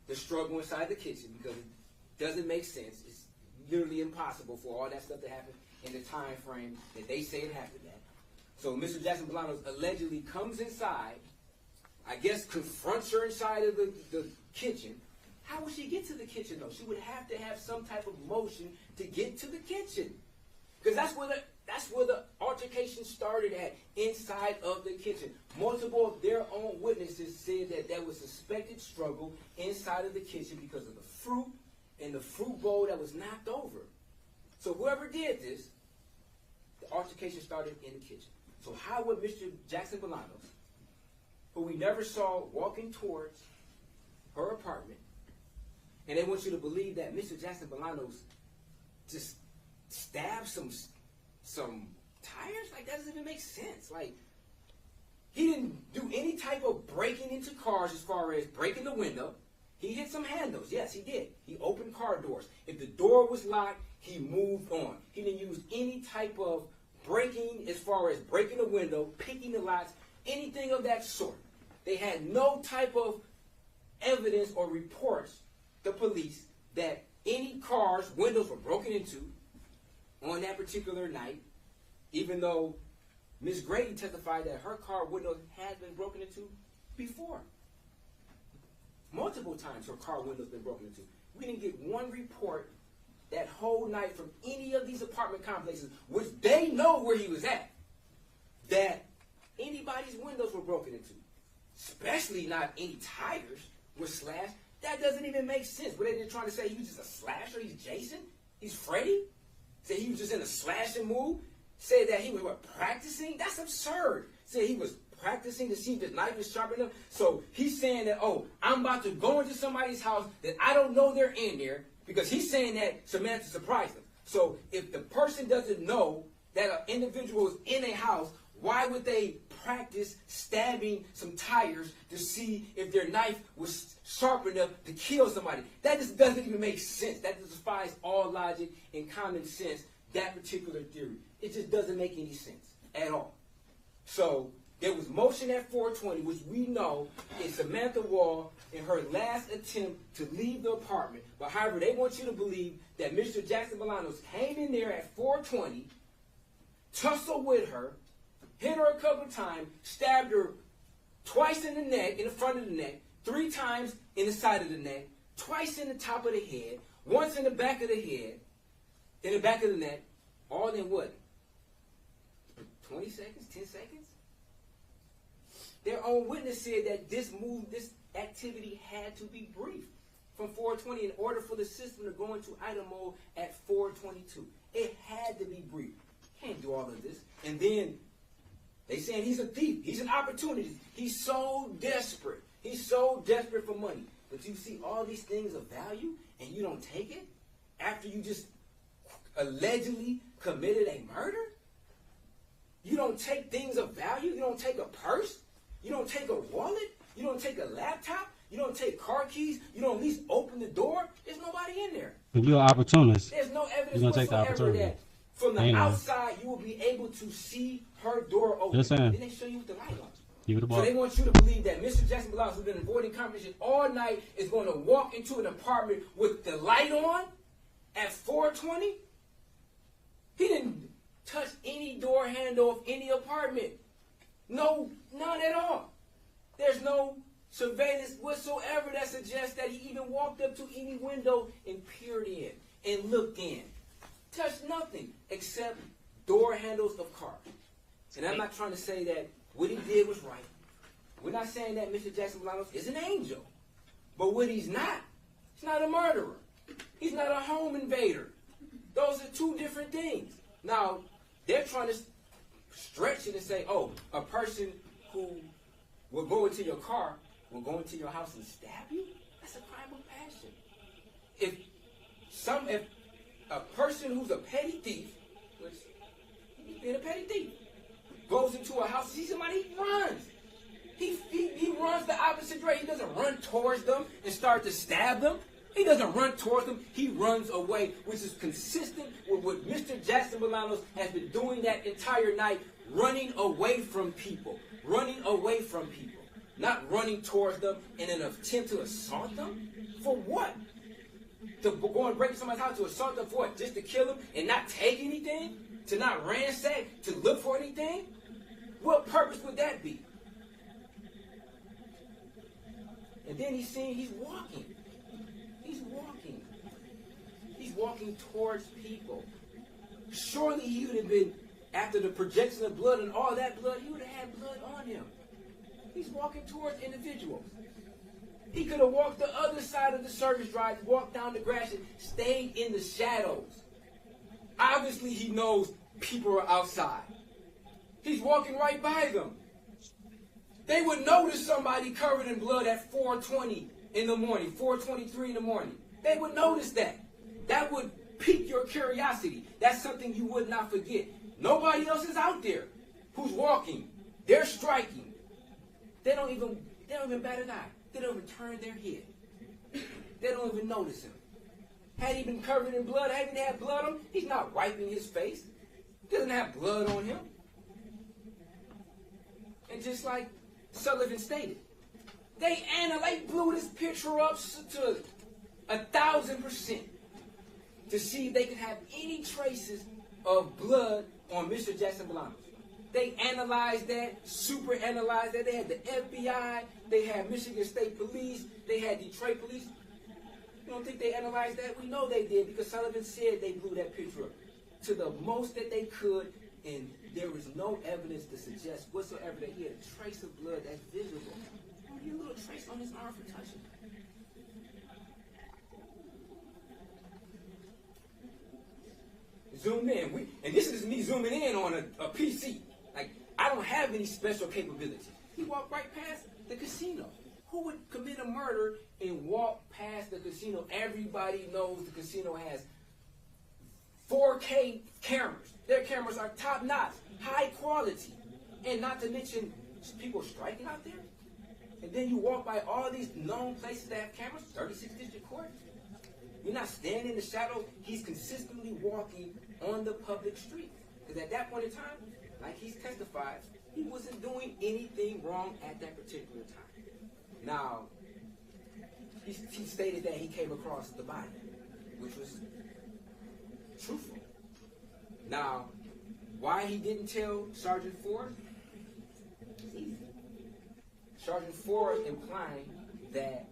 the struggle inside the kitchen because it doesn't make sense. It's literally impossible for all that stuff to happen in the time frame that they say it happened at. So Mr. Jackson Bolanos allegedly comes inside, I guess confronts her inside of the kitchen. How would she get to the kitchen, though? She would have to have some type of motion to get to the kitchen. Because that's where the altercation started at, inside of the kitchen. Multiple of their own witnesses said that there was suspected struggle inside of the kitchen because of the fruit and the fruit bowl that was knocked over. So whoever did this, the altercation started in the kitchen. So how would Mr. Jackson Bolanos, who we never saw walking towards her apartment, and they want you to believe that Mr. Jackson Bolanos just stabbed some tires? Like, that doesn't even make sense. Like, he didn't do any type of breaking into cars as far as breaking the window. He hit some handles. Yes, he did. He opened car doors. If the door was locked, he moved on. He didn't use any type of breaking as far as breaking the window, picking the locks, anything of that sort. They had no type of evidence or reports, the police, that any cars' windows were broken into on that particular night, even though Ms. Grady testified that her car window had been broken into before. Multiple times her car window's been broken into. We didn't get one report that whole night from any of these apartment complexes, which they know where he was at, that anybody's windows were broken into. Especially not any tires were slashed. That doesn't even make sense. Were they just trying to say he was just a slasher? He's Jason? He's Freddy? Say he was just in a slashing mood? Say that he was practicing? That's absurd. Say he was practicing to see if his knife is sharp enough. So he's saying that, oh, I'm about to go into somebody's house that I don't know they're in there, because he's saying that Samantha surprised him. So if the person doesn't know that an individual is in a house, why would they practice stabbing some tires to see if their knife was sharp enough to kill somebody? That just doesn't even make sense. That just defies all logic and common sense, that particular theory. It just doesn't make any sense at all. So there was motion at 4:20, which we know is Samantha Woll in her last attempt to leave the apartment. But however, they want you to believe that Mr. Jackson Bolanos came in there at 4:20, tussled with her, hit her a couple of times, stabbed her twice in the neck, in the front of the neck, 3 times in the side of the neck, twice in the top of the head, once in the back of the head, in the back of the neck, all in what? 20 seconds, 10 seconds? Their own witness said that this activity had to be brief from 420 in order for the system to go into idle mode at 422. It had to be brief. Can't do all of this. And then they saying he's a thief. He's an opportunity. He's so desperate. He's so desperate for money. But you see all these things of value and you don't take it after you just allegedly committed a murder? You don't take things of value? You don't take a purse? You don't take a wallet? You don't take a laptop? You don't take car keys? You don't at least open the door? There's nobody in there. You're an opportunist. There's no evidence You're gonna take the whatsoever opportunity. that from the outside you will be able to see her door open. Just saying. Then they show you with the light on. Give it a So ball. they want you to believe that Mr. Jackson Blount, who's been avoiding conversation all night, is going to walk into an apartment with the light on at 420? He didn't touch any door handle of any apartment. No, none at all. There's no surveillance whatsoever that suggests that he even walked up to any window and peered in and looked in. Touched nothing except door handles of cars. And I'm not trying to say that what he did was right. We're not saying that Mr. Jackson Bolanos is an angel. But what he's not a murderer. He's not a home invader. Those are two different things. Now, they're trying to stretch it and say, oh, a person who will go into your car, will go into your house and stab you? That's a crime of passion. If a person who's a petty thief, which he's being a petty thief, goes into a house, sees somebody, he runs. He runs the opposite direction. He doesn't run towards them and start to stab them. He doesn't run towards them. He runs away, which is consistent with what Mr. Jackson Bolanos has been doing that entire night, running away from people. Running away from people. Not running towards them in an attempt to assault them? For what? To go and break somebody's house, to assault them for what? Just to kill them and not take anything? To not ransack? To look for anything? What purpose would that be? And then he's walking. He's walking. He's walking towards people. Surely he would have been, after the projection of blood and all that blood, he would have had blood on him. He's walking towards individuals. He could have walked the other side of the service drive, walked down the grass and stayed in the shadows. Obviously he knows people are outside. He's walking right by them. They would notice somebody covered in blood at 4:20 in the morning, 4:23 in the morning. They would notice that. That would pique your curiosity. That's something you would not forget. Nobody else is out there who's walking. They're striking. They don't even bat an eye. They don't even turn their head. They don't even notice him. Had he been covered in blood, had he had blood on him, he's not wiping his face. He doesn't have blood on him. And just like Sullivan stated, they blew this picture up to 1,000% to see if they could have any traces of blood on Mr. Jackson Bolanos. They analyzed that, super analyzed that. They had the FBI, they had Michigan State Police, they had Detroit Police. You don't think they analyzed that? We know they did because Sullivan said they blew that picture up to the most that they could, and there was no evidence to suggest whatsoever that he had a trace of blood that's visible. Only a little trace on his arm for touching. Zoom in. And this is me zooming in on a PC. Like, I don't have any special capabilities. He walked right past the casino. Who would commit a murder and walk past the casino? Everybody knows the casino has 4K cameras. Their cameras are top notch, high quality. And not to mention people striking out there. And then you walk by all these known places that have cameras, 36th District Court. You're not standing in the shadow. He's consistently walking on the public street. Because at that point in time, like he's testified, he wasn't doing anything wrong at that particular time. Now, he stated that he came across the body, which was truthful. Now, why he didn't tell Sergeant Ford? It's easy. Sergeant Ford implying that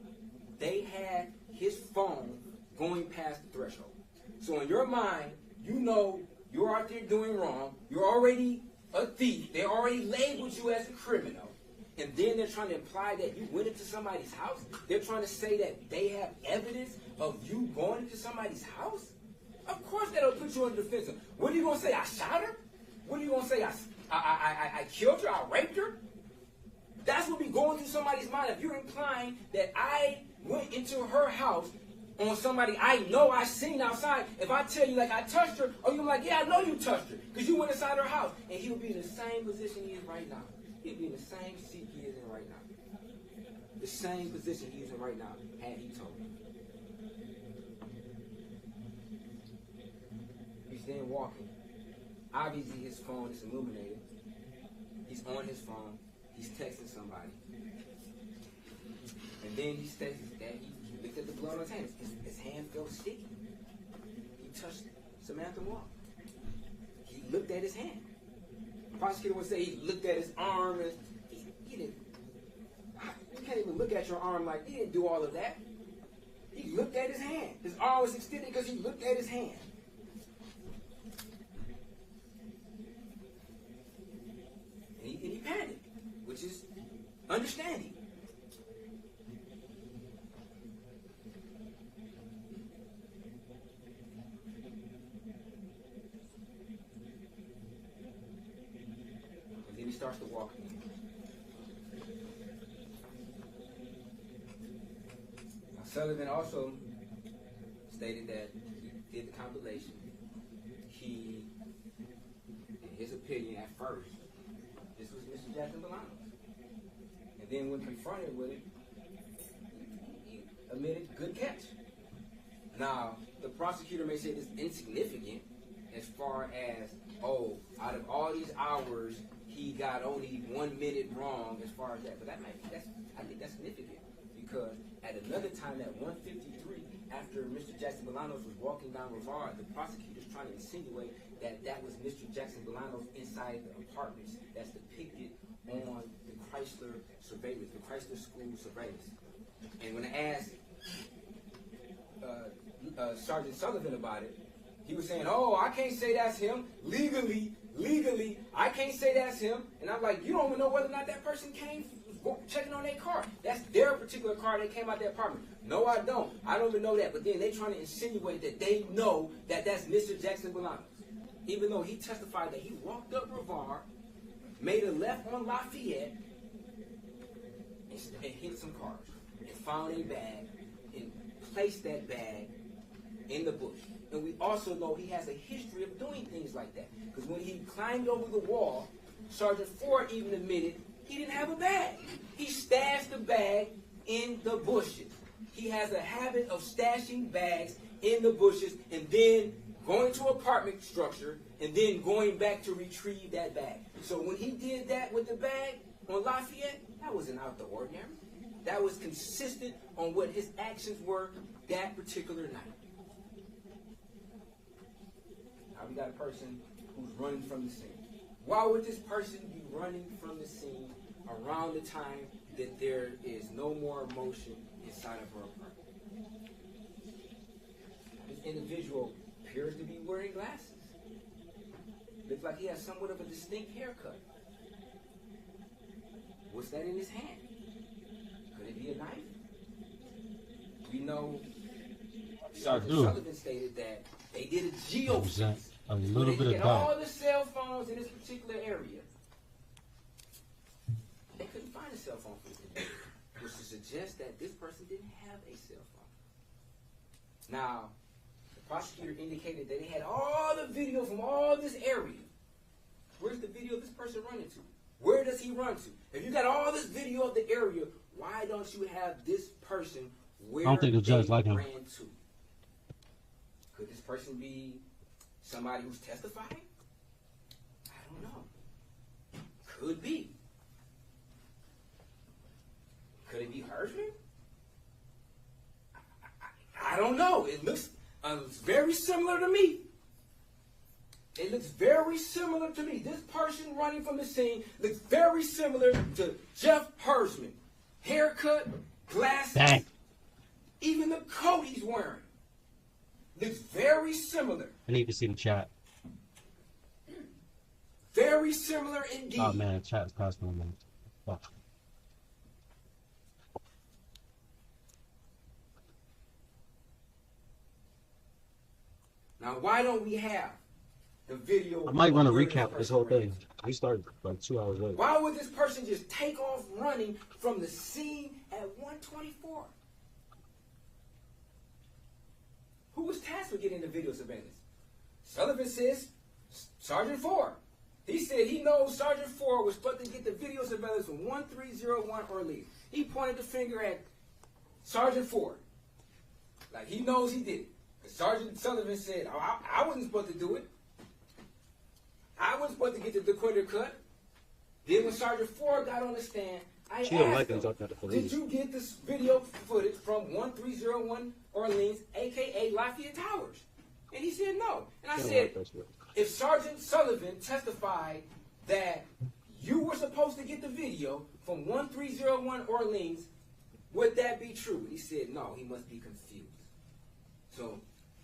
they had his phone going past the threshold. So in your mind, you know you're out there doing wrong. You're already a thief. They already labeled you as a criminal. And then they're trying to imply that you went into somebody's house. They're trying to say that they have evidence of you going into somebody's house. Of course that'll put you on the defensive. What are you going to say? I shot her? What are you going to say? I killed her? I raped her? That's what be going through somebody's mind. If you're implying that I went into her house on somebody I know I seen outside, if I tell you like I touched her, or you're like, yeah, I know you touched her because you went inside her house, and he would be in the same position he is right now. He'd be in the same seat he is in right now. The same position he is in right now, had he told me. He's then walking. Obviously his phone is illuminated. He's on his phone. He's texting somebody. And then he says that he looked at the blood on his hand. His hand felt sticky. He touched Samantha Woll. He looked at his hand. The prosecutor would say he looked at his arm. And he didn't. You can't even look at your arm like he didn't do all of that. He looked at his hand. His arm was extended because he looked at his hand. And he panicked, which is understanding. And then he starts to walk again. Now, Sullivan also stated that he did the compilation. He, in his opinion at first, this was Mr. Jackson Bolanos. And then when confronted with it, he admitted good catch. Now, the prosecutor may say this insignificant as far as, oh, out of all these hours, he got only 1 minute wrong as far as that. But I think that's significant because at another time at 1:53, after Mr. Jackson Bolanos was walking down Rivard, the prosecutor's trying to insinuate that that was Mr. Jackson Bolanos inside the apartments that's depicted on the Chrysler surveillance, the Chrysler school surveillance. And when I asked Sergeant Sullivan about it, he was saying, oh, I can't say that's him. Legally, I can't say that's him. And I'm like, you don't even know whether or not that person came checking on their car. That's their particular car that came out their apartment. No, I don't. I don't even know that. But then they trying to insinuate that they know that that's Mr. Jackson Bolanos. Even though he testified that he walked up Rivard, made a left on Lafayette, and hit some cars, and found a bag, and placed that bag in the bush. And we also know he has a history of doing things like that. Because when he climbed over the wall, Sergeant Ford even admitted he didn't have a bag. He stashed the bag in the bushes. He has a habit of stashing bags in the bushes and then going to an apartment structure and then going back to retrieve that bag. So when he did that with the bag on Lafayette, that wasn't out the ordinary. That was consistent on what his actions were that particular night. Now we got a person who's running from the scene. Why would this person be running from the scene around the time that there is no more motion inside of her apartment? This individual appears to be wearing glasses. Looks like he has somewhat of a distinct haircut. What's that in his hand? Could it be a knife? We know Sergeant Sullivan stated that they did a geofence. A little bit of that. All the cell phones in this particular area. They couldn't find a cell phone for this individual, which would suggest that this person didn't have a cell phone. Now, the prosecutor indicated that they had all the video from all this area. Where's the video of this person running to? Where does he run to? If you got all this video of the area, why don't you have this person where I don't think the judge like him. ran to? Could this person be somebody who's testifying? I don't know. Could be. Could it be Hersman? I don't know. It looks very similar to me. It looks very similar to me. This person running from the scene looks very similar to Jeff Hersman. Haircut, glasses. Dang. Even the coat he's wearing looks very similar. I need to see the chat. Very similar indeed. Oh man, chat's passing on me. Fuck. Now, why don't we have the video? I might run a of where recap of this whole person thing. We started like 2 hours later. Why would this person just take off running from the scene at 124? Who was tasked with getting the video surveillance? Sullivan says Sergeant Ford. He said he knows Sergeant Ford was supposed to get the video surveillance from 1301 early. He pointed the finger at Sergeant Ford. Like he knows he did it. Sergeant Sullivan said, oh, I wasn't supposed to do it. I wasn't supposed to get the Dequator cut. Then when Sergeant Ford got on the stand, I asked him, did you get this video footage from 1301 Orleans, a.k.a. Lafayette Towers? And he said no. And I said, if Sergeant Sullivan testified that you were supposed to get the video from 1301 Orleans, would that be true? He said no, he must be confused. So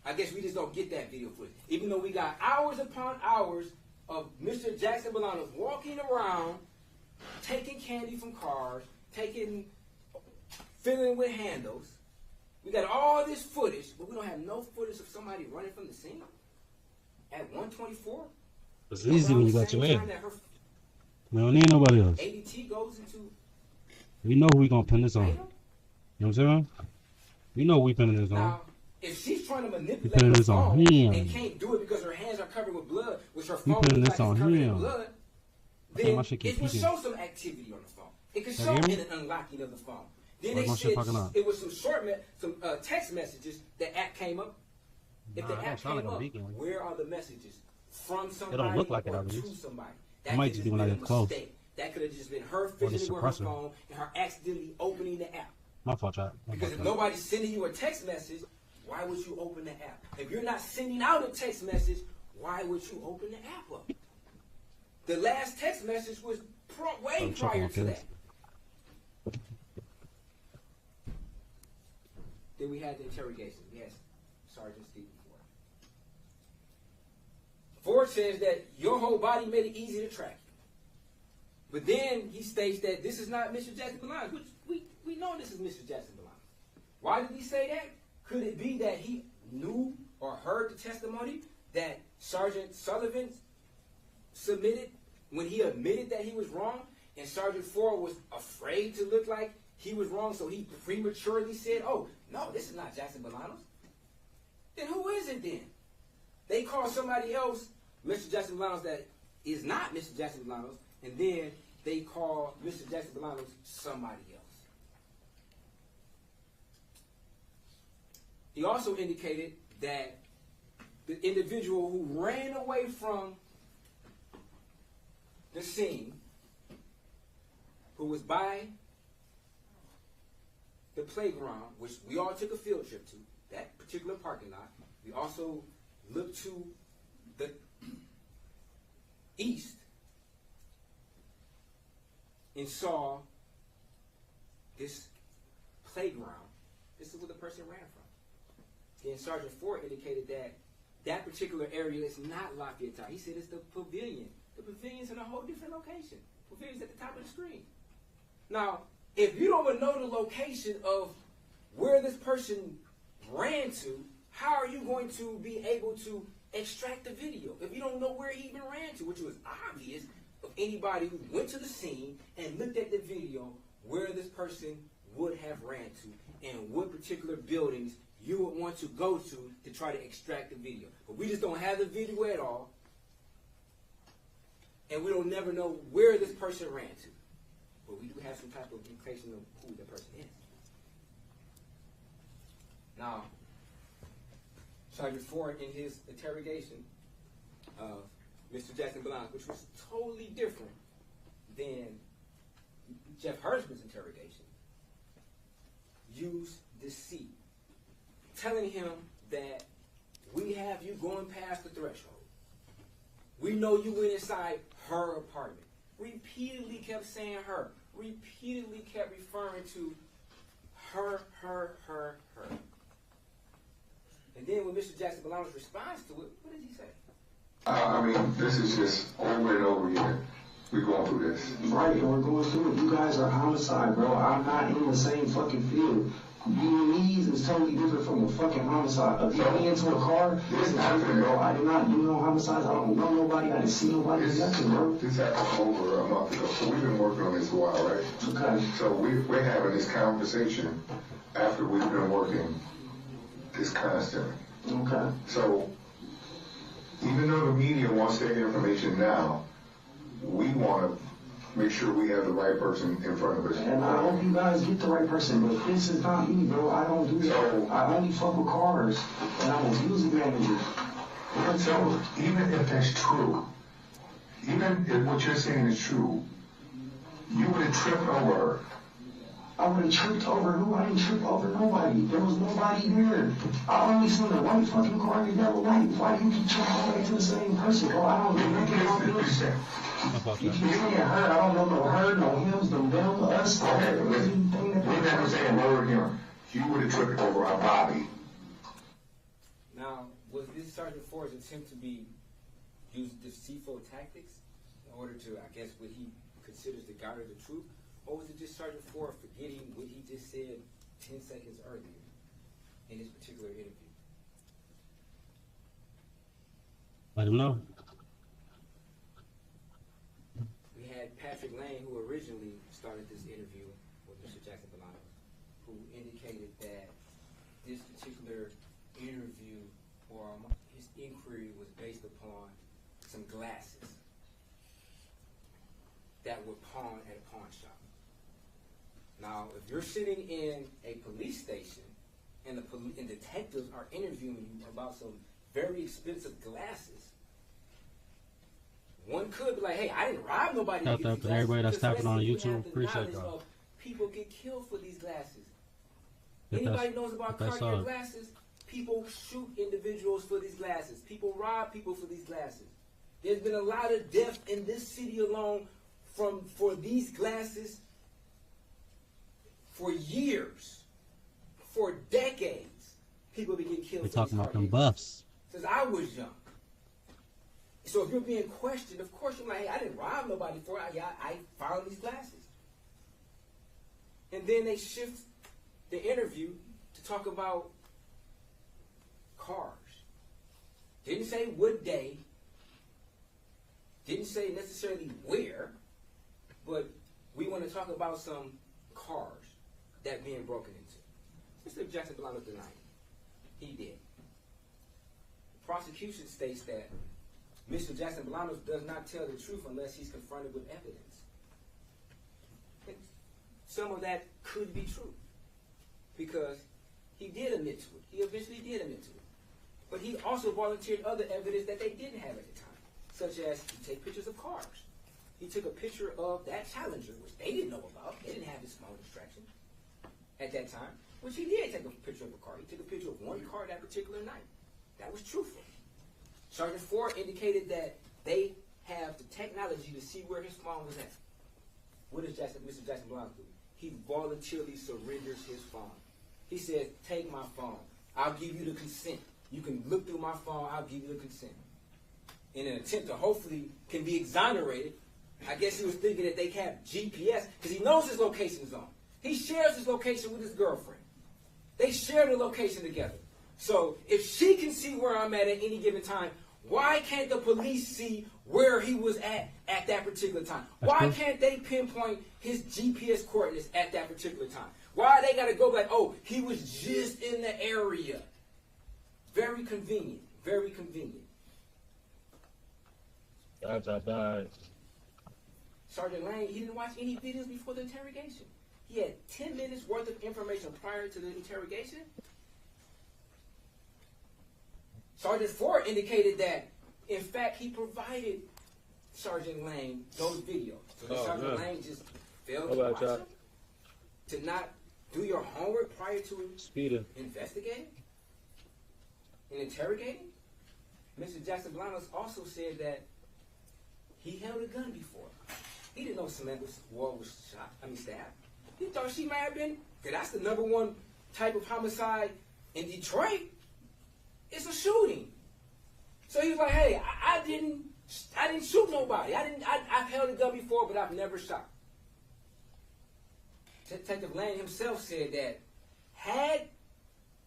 I guess we just don't get that video footage. Even though we got hours upon hours of Mr. Jackson Bolanos walking around, taking candy from cars, filling with handles. We got all this footage, but we don't have no footage of somebody running from the scene at 124. It's easy when you got your man. We don't need nobody else. ADT goes into. We know who we gonna pin this on. You know what I'm saying? We know who we pinning this on. Now, if she's trying to manipulate her phone and can't do it because her hands are covered with blood, which her phone looks like it's covered in blood, then it will show some activity on the phone. It could show an unlocking of the phone. Then they said it was some text messages. The app came up. If the app came up, where are the messages from somebody don't look like or it to somebody? That might just be when I get close. That could have just been her fidgeting with her phone and her accidentally opening the app. My fault, chat. Because if nobody's sending you a text message, why would you open the app? If you're not sending out a text message, why would you open the app up? The last text message was way prior to that. Then we had the interrogation. We had Sergeant Stephen Ford. Ford says that your whole body made it easy to track you. But then he states that this is not Mr. Jackson Bolanos, which we know this is Mr. Jackson Bolanos. Why did he say that? Could it be that he knew or heard the testimony that Sergeant Sullivan submitted when he admitted that he was wrong, and Sergeant Ford was afraid to look like he was wrong, so he prematurely said, oh, no, this is not Jackson Bolanos. Then who is it then? They call somebody else Mr. Jackson Bolanos that is not Mr. Jackson Bolanos, and then they call Mr. Jackson Bolanos somebody else. He also indicated that the individual who ran away from the scene, who was by the playground, which we all took a field trip to, that particular parking lot. We also looked to the east and saw this playground. This is where the person ran from. Then Sergeant Ford indicated that that particular area is not Lafayette Tower. He said it's the pavilion. The pavilion's in a whole different location. The pavilion's at the top of the screen. Now, if you don't even know the location of where this person ran to, how are you going to be able to extract the video if you don't know where he even ran to, which was obvious of anybody who went to the scene and looked at the video where this person would have ran to and what particular buildings you would want to go to try to extract the video. But we just don't have the video at all, and we don't never know where this person ran to. But we do have some type of indication of who the person is. Now, Sergeant Ford, in his interrogation of Mr. Jackson Bolanos, which was totally different than Jeff Hersman's interrogation, used deceit, telling him that we have you going past the threshold. We know you went inside her apartment. Repeatedly kept saying her. Repeatedly kept referring to her. And then when Mr. Jackson Bolanos responds to it, what does he say? I mean, this is just over and over again. We're going through this. Right, and we're going through it. You guys are homicide, bro. I'm not in the same fucking field. Being knees is totally different from a fucking homicide. Getting into a car, this is different, bro. I did not do no homicides. I don't know nobody. I didn't see nobody. Nothing, bro. This happened over a month ago, so we've been working on this a while, right? Okay. So we're having this conversation after we've been working this constantly. Okay. So even though the media wants their information now, we want to make sure we have the right person in front of us. And I hope you guys get the right person, but this is not me, bro. I don't do that. I only fuck with cars, and I'm a music manager. So even if that's true, even if what you're saying is true, you would have tripped over her. I would have tripped over who? I didn't trip over nobody. There was nobody there. I only seen the white fucking car in the yellow light. Why do you keep trying to go back to the same person, bro? I don't do nothing on this. You keep saying her. I don't know no her, no hims, no them, us. Okay, listen. We're never saying word here. You would have tripped over our Bobby. Now, was this Sergeant Ford's attempt to use deceitful tactics in order to, I guess, what he considers to garner the truth? Or was it just Sergeant Ford forgetting what he just said 10 seconds earlier in this particular interview? Let him know. We had Patrick Lane, who originally started this interview with Mr. Jackson Bolanos, who indicated that this particular interview or his inquiry was based upon some glasses that were pawned at a pawn shop. Now, if you're sitting in a police station and and detectives are interviewing you about some very expensive glasses, one could be like, hey, I didn't rob nobody. Shout out to everybody that's tapping on YouTube. Appreciate y'all. People get killed for these glasses. If Anybody knows about that's Cartier all. glasses? People shoot individuals for these glasses. People rob people for these glasses. There's been a lot of death in this city alone for these glasses for years, for decades. People be getting killed. We're for talking these about them Cartier buffs. since I was young. So if you're being questioned, of course you're like, hey, I didn't rob nobody for it. I found these glasses. And then they shift the interview to talk about cars. Didn't say what day. Didn't say necessarily where. But we want to talk about some cars that being broken into. Mr. Jackson Bolanos denied it. He did. The prosecution states that Mr. Jackson Bolanos does not tell the truth unless he's confronted with evidence. And some of that could be true because he did admit to it. He eventually did admit to it. But he also volunteered other evidence that they didn't have at the time, such as he take pictures of cars. He took a picture of that Challenger, which they didn't know about. They didn't have this small distraction at that time, which he did take a picture of a car. He took a picture of one car that particular night. That was truthful. Sergeant Ford indicated that they have the technology to see where his phone was at. What does Mr. Jackson Bolanos do? He voluntarily surrenders his phone. He says, take my phone. I'll give you the consent. You can look through my phone. I'll give you the consent. In an attempt to hopefully can be exonerated, I guess he was thinking that they have GPS because he knows his location zone. He shares his location with his girlfriend. They share the location together. So if she can see where I'm at any given time, why can't the police see where he was at that particular time? Why can't they pinpoint his GPS coordinates at that particular time? Why they got to go like, oh, he was just in the area? Very convenient. Very convenient. That's bad. Sergeant Lane, he didn't watch any videos before the interrogation. He had 10 minutes worth of information prior to the interrogation. Sergeant Ford indicated that, in fact, he provided Sergeant Lane those videos. So Sergeant Lane just failed to watch them, to not do your homework prior to investigating and interrogating. Mr. Jackson Bolanos also said that he held a gun before. He didn't know Samantha Woll was stabbed. He thought she might have been, because that's the number one type of homicide in Detroit. It's a shooting. So he was like, hey, I didn't shoot nobody. I've held a gun before, but I've never shot. Detective Lane himself said that had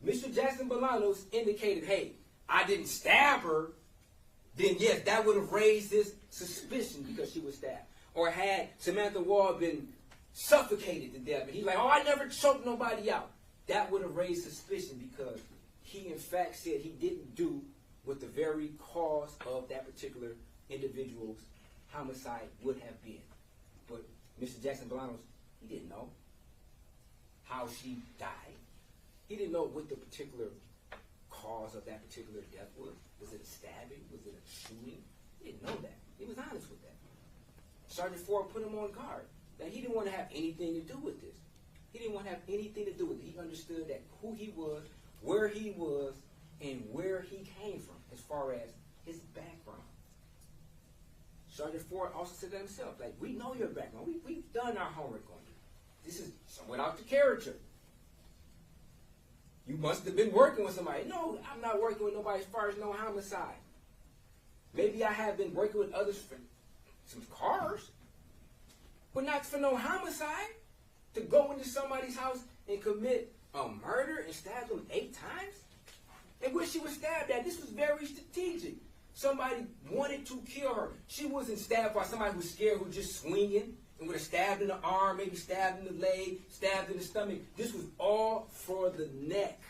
Mr. Jackson Bolanos indicated, hey, I didn't stab her, then yes, that would have raised his suspicion because she was stabbed. Or had Samantha Woll been suffocated to death, and he's like, oh, I never choked nobody out. That would have raised suspicion because he, in fact, said he didn't do what the very cause of that particular individual's homicide would have been. But Mr. Jackson Bolanos, he didn't know how she died. He didn't know what the particular cause of that particular death was. Was it a stabbing? Was it a shooting? He didn't know that. He was honest with that. Sergeant Ford put him on guard. That he didn't want to have anything to do with this. He didn't want to have anything to do with it. He understood that who he was, where he was, and where he came from as far as his background. Sergeant Ford also said that himself. Like, we know your background. We've done our homework on you. This is somewhat out the character. You must have been working with somebody. No, I'm not working with nobody as far as no homicide. Maybe I have been working with others for some cars, but not for no homicide. To go into somebody's house and commit a murder and stab them 8 times? And where she was stabbed at, this was very strategic. Somebody wanted to kill her. She wasn't stabbed by somebody who was scared, who was just swinging and would have stabbed in the arm, maybe stabbed in the leg, stabbed in the stomach. This was all for the neck.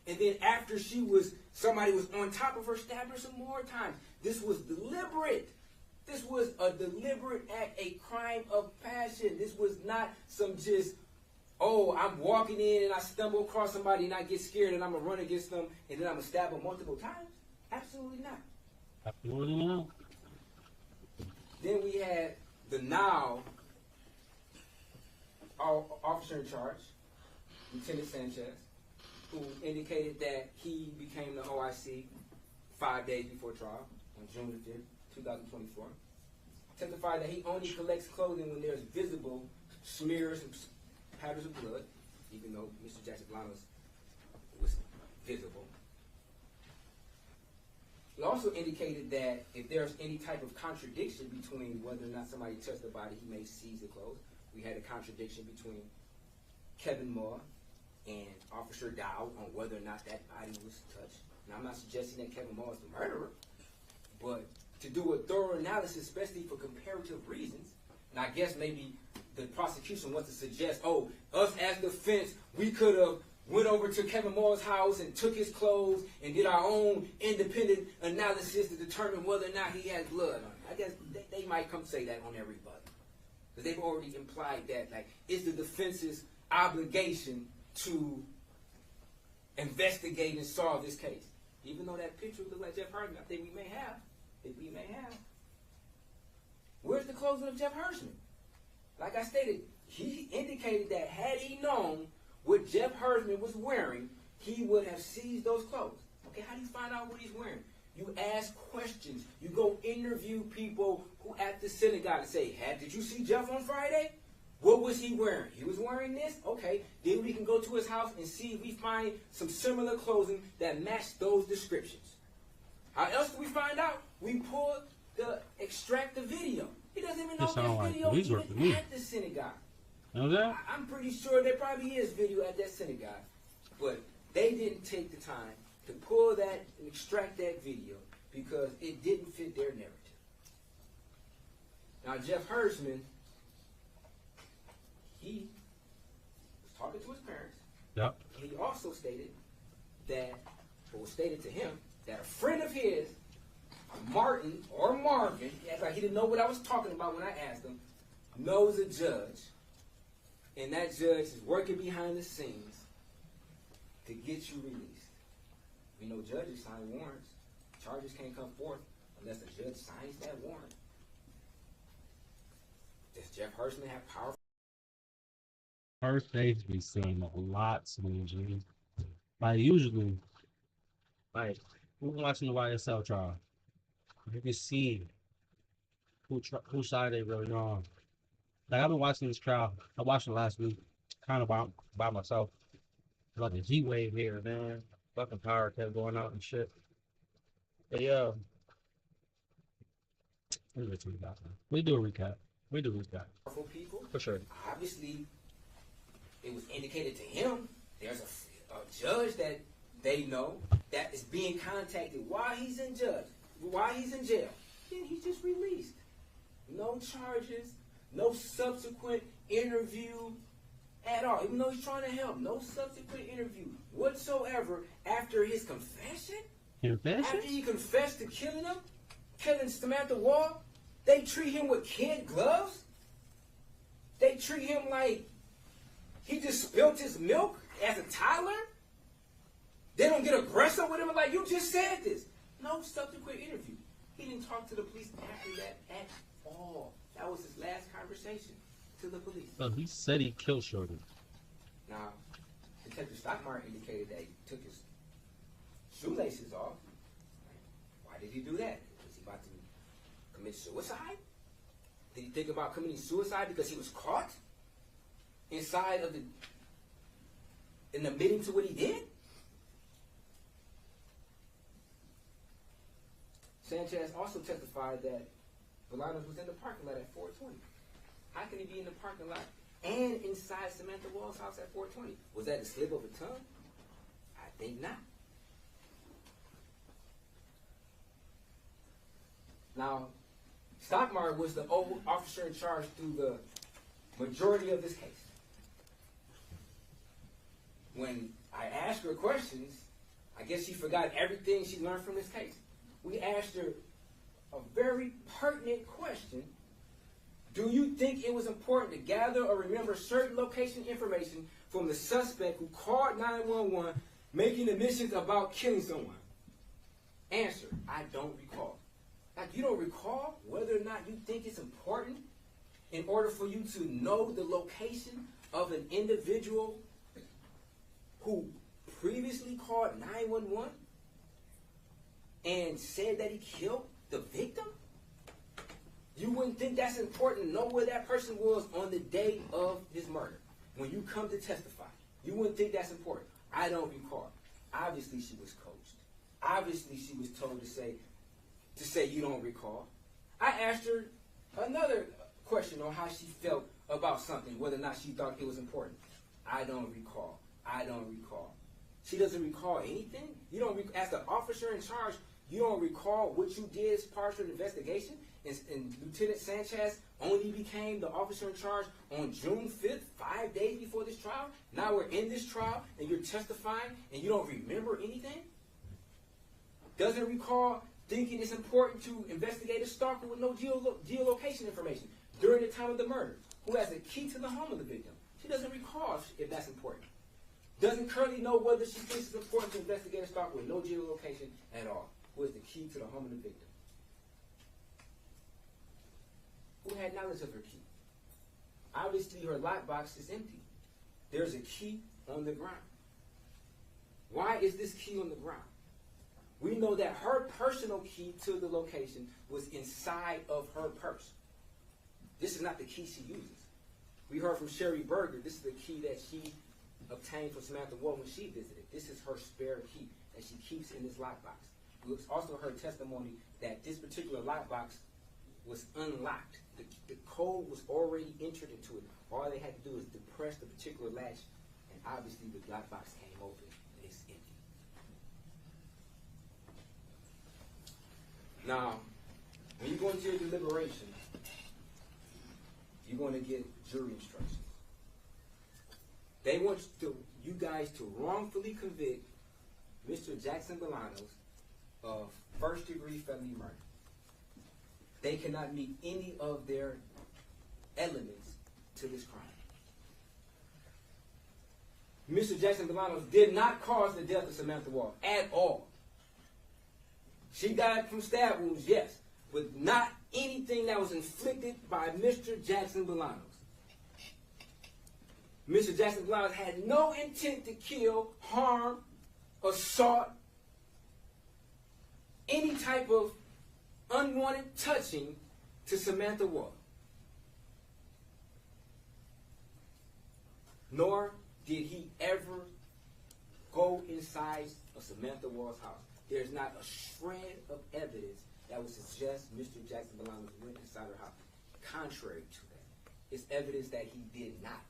And then after somebody was on top of her, stabbed her some more times. This was deliberate. This was a deliberate act, a crime of passion. This was not some just, oh, I'm walking in and I stumble across somebody and I get scared and I'm going to run against them and then I'm going to stab them multiple times. Absolutely not. Absolutely not. Then we had the now officer in charge, Lieutenant Sanchez, who indicated that he became the OIC 5 days before trial on June the 5th, 2024. Testified that he only collects clothing when there's visible smears and patterns of blood, even though Mr. Jackson Bolanos was visible. He also indicated that if there's any type of contradiction between whether or not somebody touched the body, he may seize the clothes. We had a contradiction between Kevin Moore and Officer Dow on whether or not that body was touched. Now, I'm not suggesting that Kevin Moore is the murderer, but to do a thorough analysis, especially for comparative reasons, and I guess maybe the prosecution wants to suggest, oh, us as defense, we could have went over to Kevin Moore's house and took his clothes and did our own independent analysis to determine whether or not he had blood on him. I guess they might come say that on everybody. Because they've already implied that, like, it's the defense's obligation to investigate and solve this case. Even though that picture looked like Jeff Hirschman, I think we may have. Where's the clothing of Jeff Hirschman? Like I stated, he indicated that had he known what Jeff Hirschman was wearing, he would have seized those clothes. Okay, how do you find out what he's wearing? You ask questions. You go interview people who at the synagogue say, did you see Jeff on Friday? What was he wearing? He was wearing this? Okay, then we can go to his house and see if we find some similar clothing that match those descriptions. How else do we find out? We extract the video. He doesn't even know if there's video even at the synagogue. Know that? I'm pretty sure there probably is video at that synagogue. But they didn't take the time to pull that and extract that video because it didn't fit their narrative. Now, Jeff Hirschman, he was talking to his parents. Yep. He also stated that, or was stated to him, that a friend of his, Martin or Marvin, he acted like he didn't know what I was talking about when I asked him, knows a judge, and that judge is working behind the scenes to get you released. We know judges sign warrants. Charges can't come forth unless a judge signs that warrant. Does Jeff Hirschman have power? First days we seen a lot of G. Like usually, like we're watching the YSL trial. You can see who side they really on. Like I've been watching this trial. I watched it last week. kind of by myself. Like a heat wave here, man. Fucking power kept going out and shit. But yeah, we do a recap. We do a recap. Powerful people. For sure. Obviously, it was indicated to him. There's a judge that they know that is being contacted while he's in jail. Then he's just released. No charges, no subsequent interview at all. Even though he's trying to help, no subsequent interview whatsoever after his confession. After he confessed to killing Samantha Woll, they treat him with kid gloves. They treat him like he just spilt his milk as a toddler. They don't get aggressive with him like, you just said this. No subsequent interview. He didn't talk to the police after that at all. That was his last conversation to the police. So he said he killed Shorty. Now, Detective Stockmar indicated that he took his shoelaces off. Why did he do that? Was he about to commit suicide? Did he think about committing suicide because he was caught inside of in admitting to what he did? Sanchez also testified that Bolanos was in the parking lot at 420. How can he be in the parking lot and inside Samantha Woll's house at 420? Was that a slip of a tongue? I think not. Now, Stockmar was the old officer in charge through the majority of this case. When I asked her questions, I guess she forgot everything she learned from this case. We asked her a very pertinent question. Do you think it was important to gather or remember certain location information from the suspect who called 911 making admissions about killing someone? Answer, I don't recall. Like, you don't recall whether or not you think it's important in order for you to know the location of an individual who previously called 911 and said that he killed the victim? You wouldn't think that's important to know where that person was on the day of his murder. When you come to testify, you wouldn't think that's important. I don't recall. Obviously, she was coached. Obviously, she was told to say you don't recall. I asked her another question on how she felt about something, whether or not she thought it was important. I don't recall. I don't recall. She doesn't recall anything? You don't, as the officer in charge, you don't recall what you did as part of the investigation? And Lieutenant Sanchez only became the officer in charge on June 5th, 5 days before this trial? Now we're in this trial, and you're testifying, and you don't remember anything? Doesn't recall thinking it's important to investigate a stalker with no geolocation information during the time of the murder, who has a key to the home of the victim. She doesn't recall if that's important. Doesn't currently know whether she thinks it's important to investigate a stalker with no geolocation at all, who has the key to the home of the victim. Who had knowledge of her key? Obviously, her lockbox is empty. There's a key on the ground. Why is this key on the ground? We know that her personal key to the location was inside of her purse. This is not the key she uses. We heard from Sherry Berger, this is the key that she obtained from Samantha Woll when she visited. This is her spare key that she keeps in this lockbox. We also heard testimony that this particular lockbox was unlocked. The code was already entered into it. All they had to do is depress the particular latch, and obviously the lockbox came open and it's empty. Now, when you go into your deliberation, you're going to get jury instructions. They want you guys to wrongfully convict Mr. Jackson Bolanos of first-degree felony murder. They cannot meet any of their elements to this crime. Mr. Jackson Bolanos did not cause the death of Samantha Woll at all. She died from stab wounds, yes, but not anything that was inflicted by Mr. Jackson Bolanos. Mr. Jackson Bolanos had no intent to kill, harm, assault, any type of unwanted touching to Samantha Woll. nor did he ever go inside of Samantha Wall's house. There's not a shred of evidence that would suggest Mr. Jackson Bolanos went inside her house. Contrary to that, it's evidence that he did not,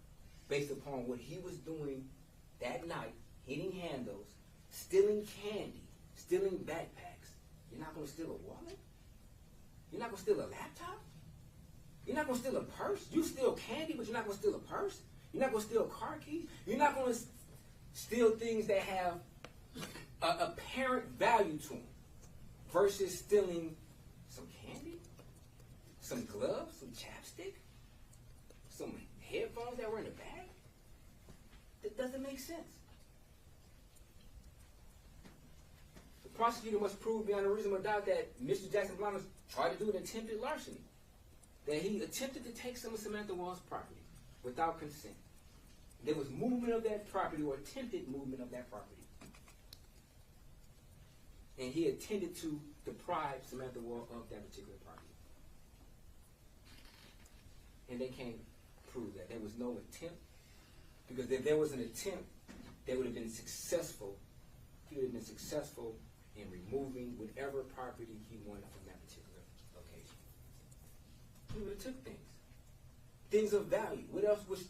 based upon what he was doing that night, hitting handles, stealing candy, stealing backpacks. You're not going to steal a wallet? You're not going to steal a laptop? You're not going to steal a purse? You steal candy, but you're not going to steal a purse? You're not going to steal car keys? You're not going to steal things that have a apparent value to them versus stealing some candy, some gloves, some chapstick, some headphones that were in the bag? That doesn't make sense. The prosecutor must prove beyond a reasonable doubt that Mr. Jackson Bolanos tried to do an attempted larceny, that he attempted to take some of Samantha Wall's property without consent. There was movement of that property or attempted movement of that property. And he intended to deprive Samantha Wall of that particular property. And they can't prove that. There was no attempt. Because if there was an attempt, they would have been successful. He would have been successful in removing whatever property he wanted from that particular location. He would have took things. Things of value. What else was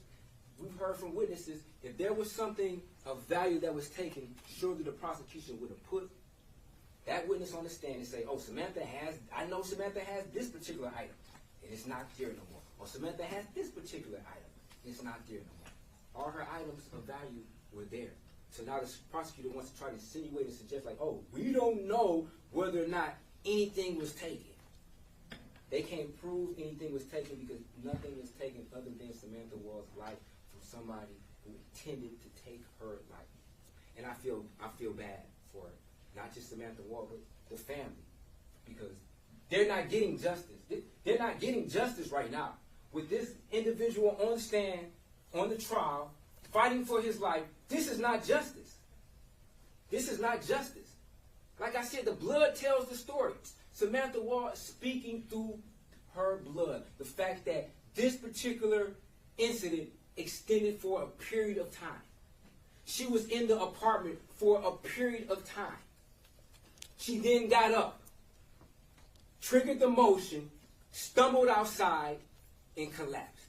we've heard from witnesses? If there was something of value that was taken, surely the prosecution would have put that witness on the stand and say, oh, I know Samantha has this particular item, and it's not there no more. Or Samantha has this particular item, and it's not there no more. All her items of value were there. So now the prosecutor wants to try to insinuate and suggest, like, oh, we don't know whether or not anything was taken. They can't prove anything was taken because nothing was taken other than Samantha Wall's life from somebody who intended to take her life. And I feel bad for not just Samantha Wall, but the family, because they're not getting justice. They're not getting justice right now. With this individual on the stand, on the trial, fighting for his life, this is not justice. This is not justice. Like I said, the blood tells the story. Samantha Wall is speaking through her blood. The fact that this particular incident extended for a period of time. She was in the apartment for a period of time. She then got up, triggered the motion, stumbled outside, and collapsed.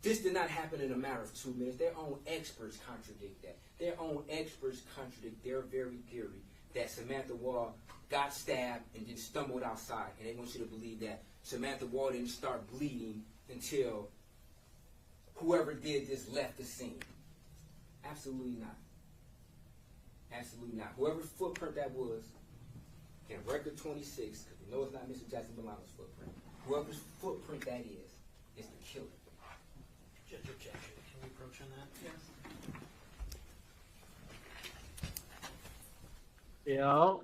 This did not happen in a matter of 2 minutes. Their own experts contradict that. Their own experts contradict their very theory that Samantha Wall got stabbed and then stumbled outside. And they want you to believe that Samantha Wall didn't start bleeding until whoever did this left the scene. Absolutely not. Absolutely not. Whoever's footprint that was in record 26, because we know it's not Mr. Jackson Bolanos' footprint. Whoever's footprint that is the killer. Judge objection. Can we approach on that? Yeah.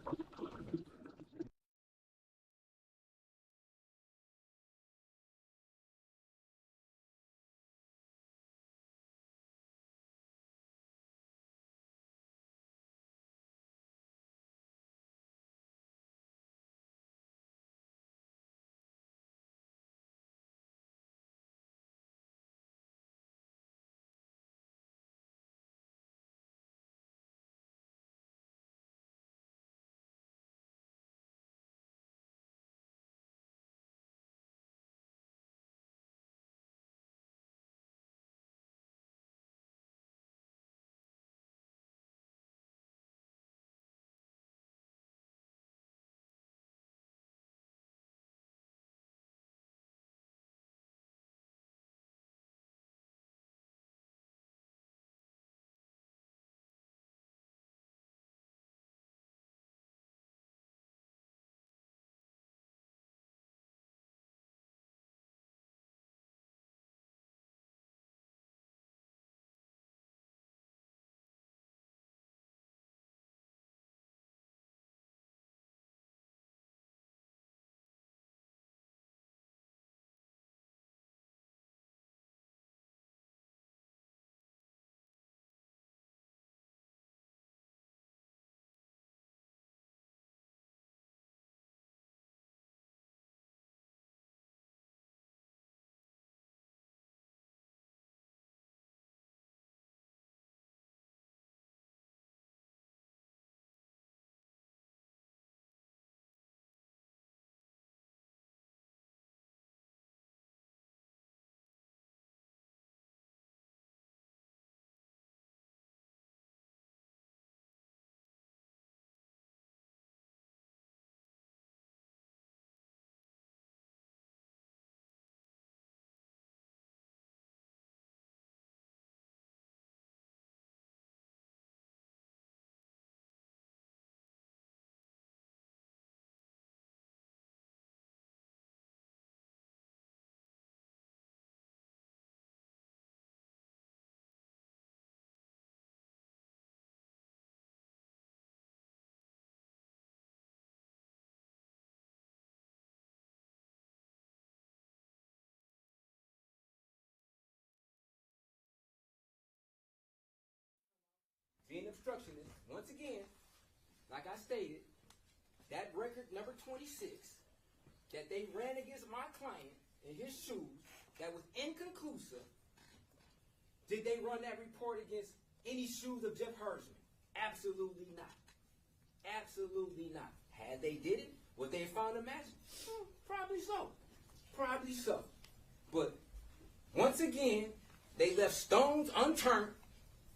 obstructionist, once again, like I stated, that record number 26 that they ran against my client in his shoes that was inconclusive, did they run that report against any shoes of Jeff Hersman? Absolutely not. Absolutely not. Had they did it, would they have found a match? Probably so. Probably so. But once again, they left stones unturned,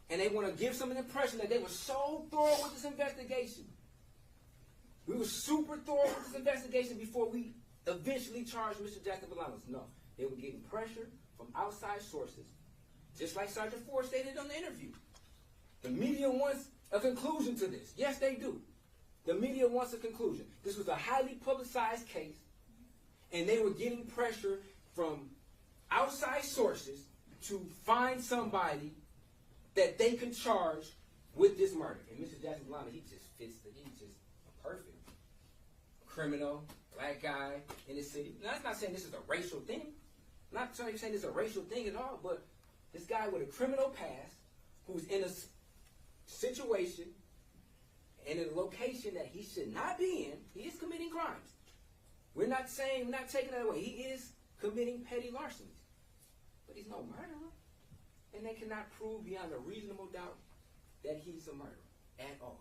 and they want to give some impression that they were so thorough with this investigation. We were super thorough with this investigation before we eventually charged Mr. Jackson Bolanos. No, they were getting pressure from outside sources, just like Sergeant Ford stated on the interview. The media wants a conclusion to this. Yes, they do. The media wants a conclusion. This was a highly publicized case, and they were getting pressure from outside sources to find somebody that they can charge with this murder. And Mr. Jackson Bolanos, he just fits the, he's just perfect. Criminal, black guy in the city. Now, that's not saying this is a racial thing. I'm not saying this is a racial thing at all, but this guy with a criminal past who's in a situation and in a location that he should not be in, he is committing crimes. We're not taking that away. He is committing petty larcenies. But he's no murderer. And they cannot prove beyond a reasonable doubt that he's a murderer at all.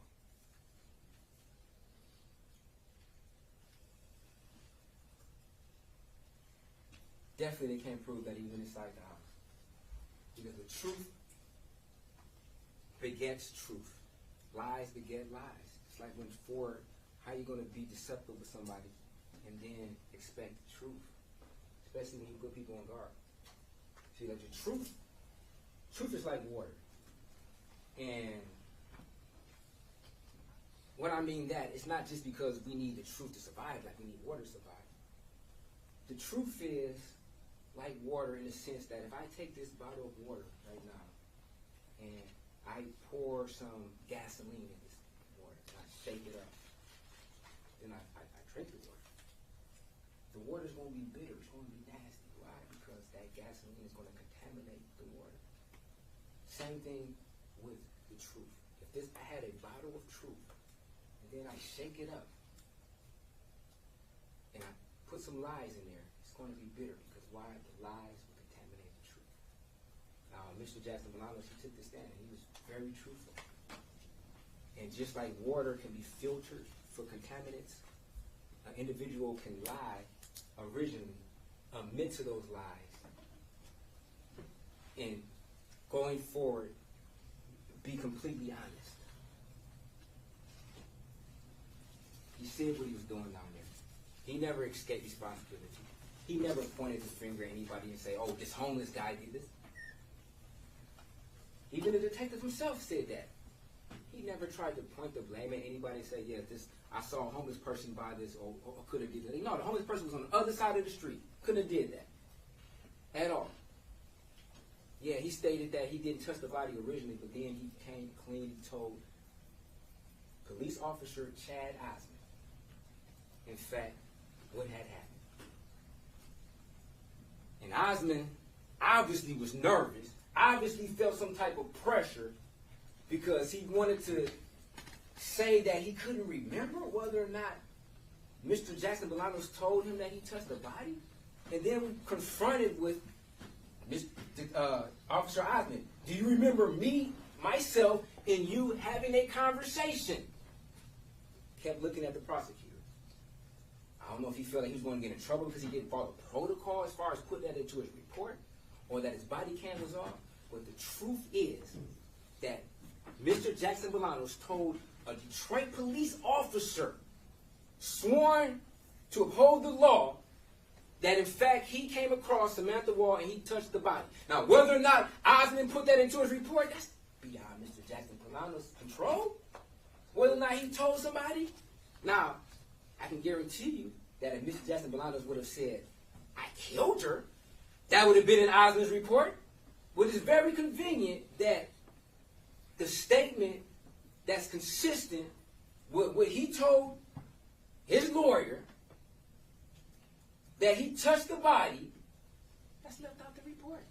Definitely they can't prove that he went inside the house. Because the truth begets truth. Lies beget lies. It's like when Ford, how you going to be deceptive with somebody and then expect truth? Especially when you put people on guard. See, like the truth is like water. And what I mean that, it's not just because we need the truth to survive, like we need water to survive. The truth is like water in the sense that if I take this bottle of water right now and I pour some gasoline in this water and I shake it up, then I drink the water. The water's going to be bitter. It's going to be nasty. Why? Because that gasoline is going to contaminate the water. Same thing with the truth. If I had a bottle of truth and then I shake it up and I put some lies in there, it's going to be bitter. Because why? The lies will contaminate the truth. Now, Mr. Jackson Bolanos, he took this stand and he was very truthful. And just like water can be filtered for contaminants, an individual can lie originally, admit to those lies, and going forward, be completely honest. He said what he was doing down there. He never escaped responsibility. He never pointed his finger at anybody and say, oh, this homeless guy did this. Even the detective himself said that. He never tried to point the blame at anybody and say, yeah, I saw a homeless person buy this or could have did that. No, the homeless person was on the other side of the street. Couldn't have did that. At all. Yeah, he stated that he didn't touch the body originally, but then he came clean. He told police officer Chad Osmond, in fact, what had happened. And Osmond obviously was nervous, obviously felt some type of pressure because he wanted to say that he couldn't remember whether or not Mr. Jackson Bolanos told him that he touched the body. And then confronted with Officer Osmond, do you remember me, myself, and you having a conversation? Kept looking at the prosecutor. I don't know if he felt like he was going to get in trouble because he didn't follow protocol as far as putting that into his report or that his body cam was off. But the truth is that Mr. Jackson Bolanos told a Detroit police officer sworn to uphold the law that in fact he came across Samantha Woll and he touched the body. Now whether or not Osmond put that into his report, that's beyond Mr. Jackson Bolanos' control. Whether or not he told somebody. Now, I can guarantee you that if Mr. Jackson Bolanos would have said, I killed her, that would have been in Osmond's report. But it's very convenient that the statement that's consistent with what he told his lawyer, that he touched the body, that's left out the report.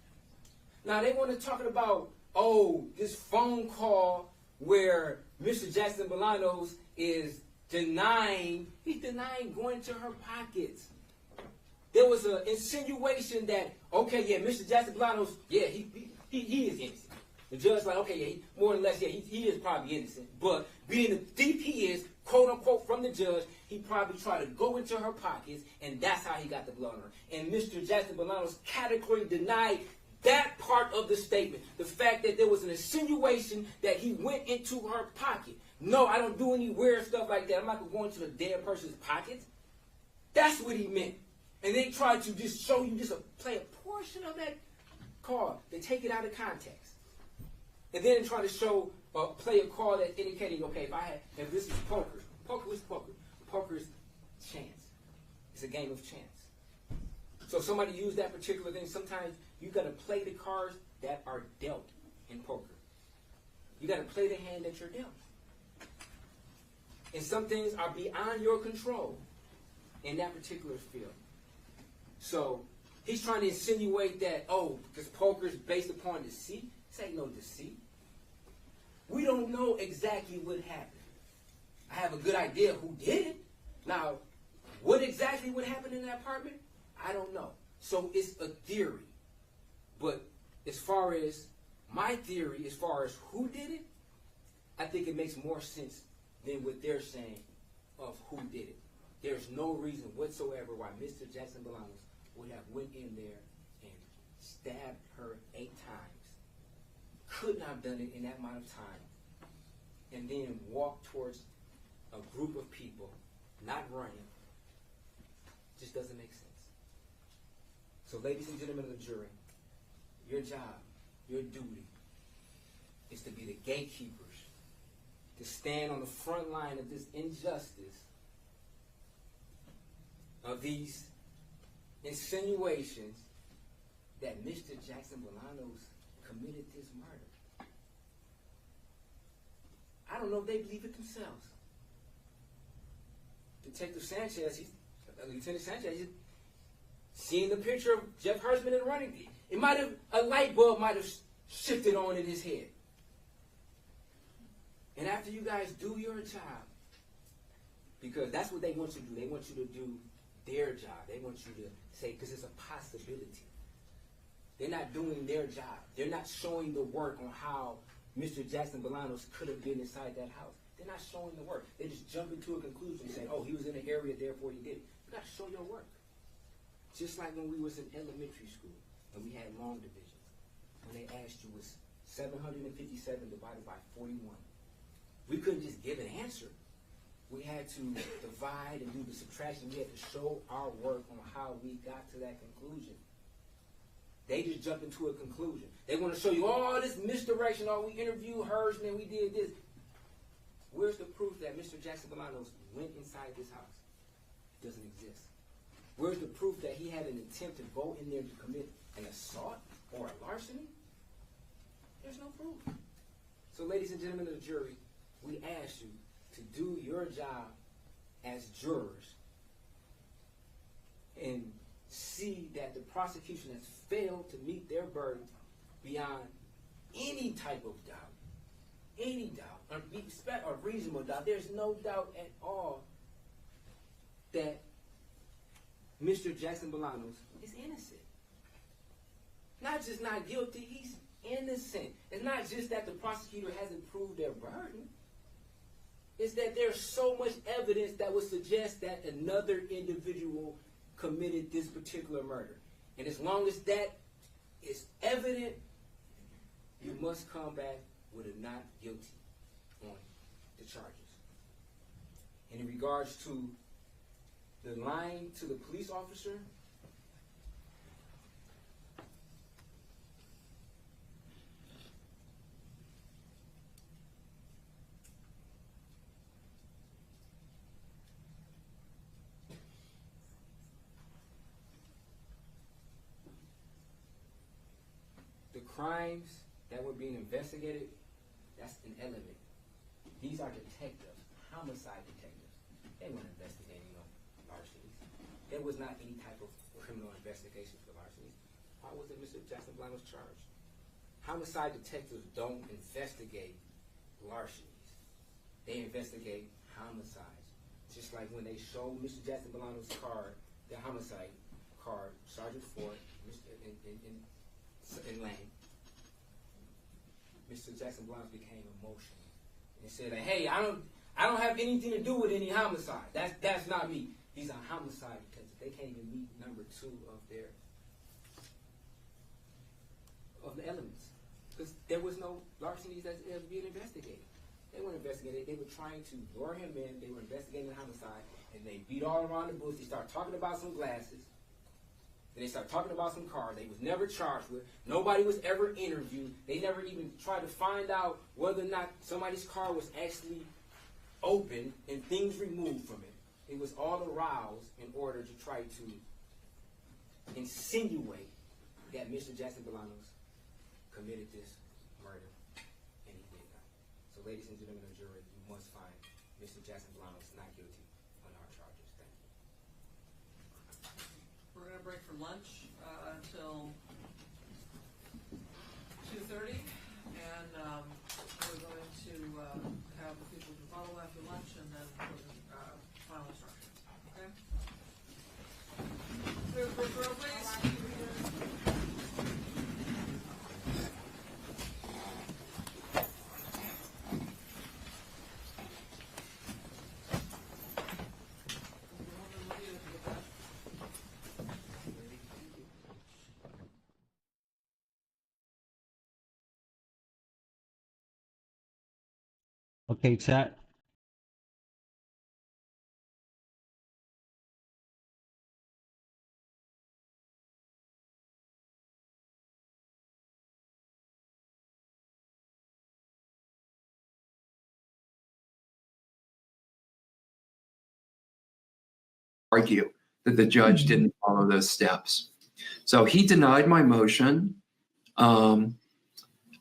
Now they want to talk about, oh, this phone call where Mr. Jackson Bolanos is denying going to her pockets. There was an insinuation that, okay, yeah, Mr. Jackson Bolanos, yeah, he is innocent. The judge like, okay, yeah, more or less, yeah, he is probably innocent. But being the thief he is, quote unquote, from the judge, he probably tried to go into her pockets, and that's how he got the blood on her. And Mr. Jackson Bolanos categorically denied that part of the statement. The fact that there was an insinuation that he went into her pocket. No, I don't do any weird stuff like that. I'm not going to go into the dead person's pockets. That's what he meant. And they tried to just show you, just play a portion of that card. They take it out of context. And then try to show, play a card that indicating, okay, if this is poker, what's poker? Poker's chance. It's a game of chance. So if somebody used that particular thing, sometimes you got to play the cards that are dealt in poker. You got to play the hand that you're dealt. And some things are beyond your control in that particular field. So he's trying to insinuate that, because poker is based upon deceit. This ain't no deceit. We don't know exactly what happened. I have a good idea who did it. Now, what exactly would happen in that apartment, I don't know. So it's a theory. But as far as my theory, as far as who did it, I think it makes more sense than what they're saying of who did it. There's no reason whatsoever why Mr. Jackson Bolanos would have went in there and stabbed her 8 times. Could not have done it in that amount of time. And then walked towards a group of people, not running. Just doesn't make sense. So ladies and gentlemen of the jury, your job, your duty is to be the gatekeepers, to stand on the front line of this injustice, of these insinuations that Mr. Jackson Bolanos committed this murder. I don't know if they believe it themselves. Detective Sanchez, Lieutenant Sanchez, he's seeing the picture of Jeff Hersman and running. It might have, a light bulb might have shifted on in his head. And after you guys do your job, because that's what they want you to do. They want you to do their job. They want you to say, because it's a possibility. They're not doing their job. They're not showing the work on how Mr. Jackson Bolanos could have been inside that house. They're not showing the work. They just jump into a conclusion saying, he was in the area, therefore he did it. You got to show your work. Just like when we was in elementary school and we had long divisions. When they asked you, was 757 divided by 41? We couldn't just give an answer. We had to divide and do the subtraction. We had to show our work on how we got to that conclusion. They just jumped into a conclusion. They want to show you all this misdirection. We interviewed hers and then we did this. Where's the proof that Mr. Jackson Bolanos went inside this house? It doesn't exist. Where's the proof that he had an attempt to go in there to commit an assault or a larceny? There's no proof. So, ladies and gentlemen of the jury, we ask you to do your job as jurors and see that the prosecution has failed to meet their burden beyond any type of doubt. Any doubt, or reasonable doubt. There's no doubt at all that Mr. Jackson Bolanos is innocent. Not just not guilty, he's innocent. It's not just that the prosecutor hasn't proved their burden. It's that there's so much evidence that would suggest that another individual committed this particular murder. And as long as that is evident, you must come back with a not guilty on the charges. And in regards to the lying to the police officer, the crimes that were being investigated, that's an element. These are detectives, homicide detectives. They weren't investigating larcenies. There was not any type of criminal investigation for larcenies. Why was it Mr. Jackson Bolanos charged? Homicide detectives don't investigate larcenies. They investigate homicides. Just like when they showed Mr. Jackson Bolano's card, the homicide card, Sergeant Ford, and Lane, Mr. Jackson Bolano became emotional and said, "Hey, I don't have anything to do with any homicide. That's not me." These are homicide detectives. They can't even meet number 2 of the elements, because there was no larcenies that's ever being investigated. They weren't investigating. They were trying to lure him in. They were investigating the homicide, and they beat all around the bush. They started talking about some glasses. Then they started talking about some cars they was never charged with. Nobody was ever interviewed. They never even tried to find out whether or not somebody's car was actually open and things removed from it. It was all aroused in order to try to insinuate that Mr. Jackson Bolanos committed this murder, and he did not. So, ladies and gentlemen of the jury, you must find Mr. Jackson Bolanos not guilty on our charges. Thank you. We're going to break for lunch until 2:30, and we're going to have the people rebuttal after lunch, and then final instructions. Okay? Clear the first row, please. Okay, chat. Argue that the judge didn't follow those steps. So he denied my motion.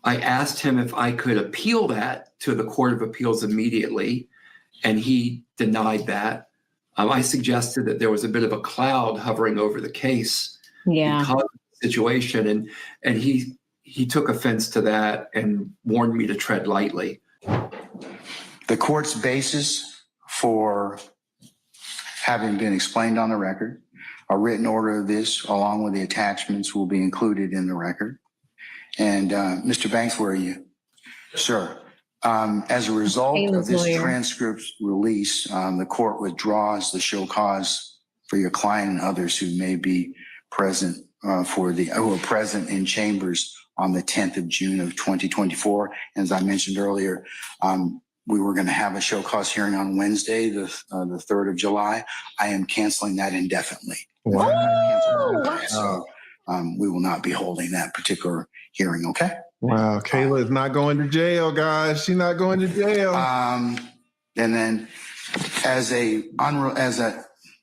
I asked him if I could appeal that to the Court of Appeals immediately, and he denied that. I suggested that there was a bit of a cloud hovering over the case because of the situation, and he took offense to that and warned me to tread lightly. The court's basis for having been explained on the record, a written order of this, along with the attachments, will be included in the record. And Mr. Banks, where are you? Sir, as a result of this transcript release, the court withdraws the show cause for your client and others who may be present who are present in chambers on the 10th of June of 2024. As I mentioned earlier, we were going to have a show cause hearing on Wednesday, the 3rd of July. I am canceling that indefinitely. Wow. So we will not be holding that particular hearing, okay? Wow, Kayla is not going to jail, guys. She's not going to jail. And then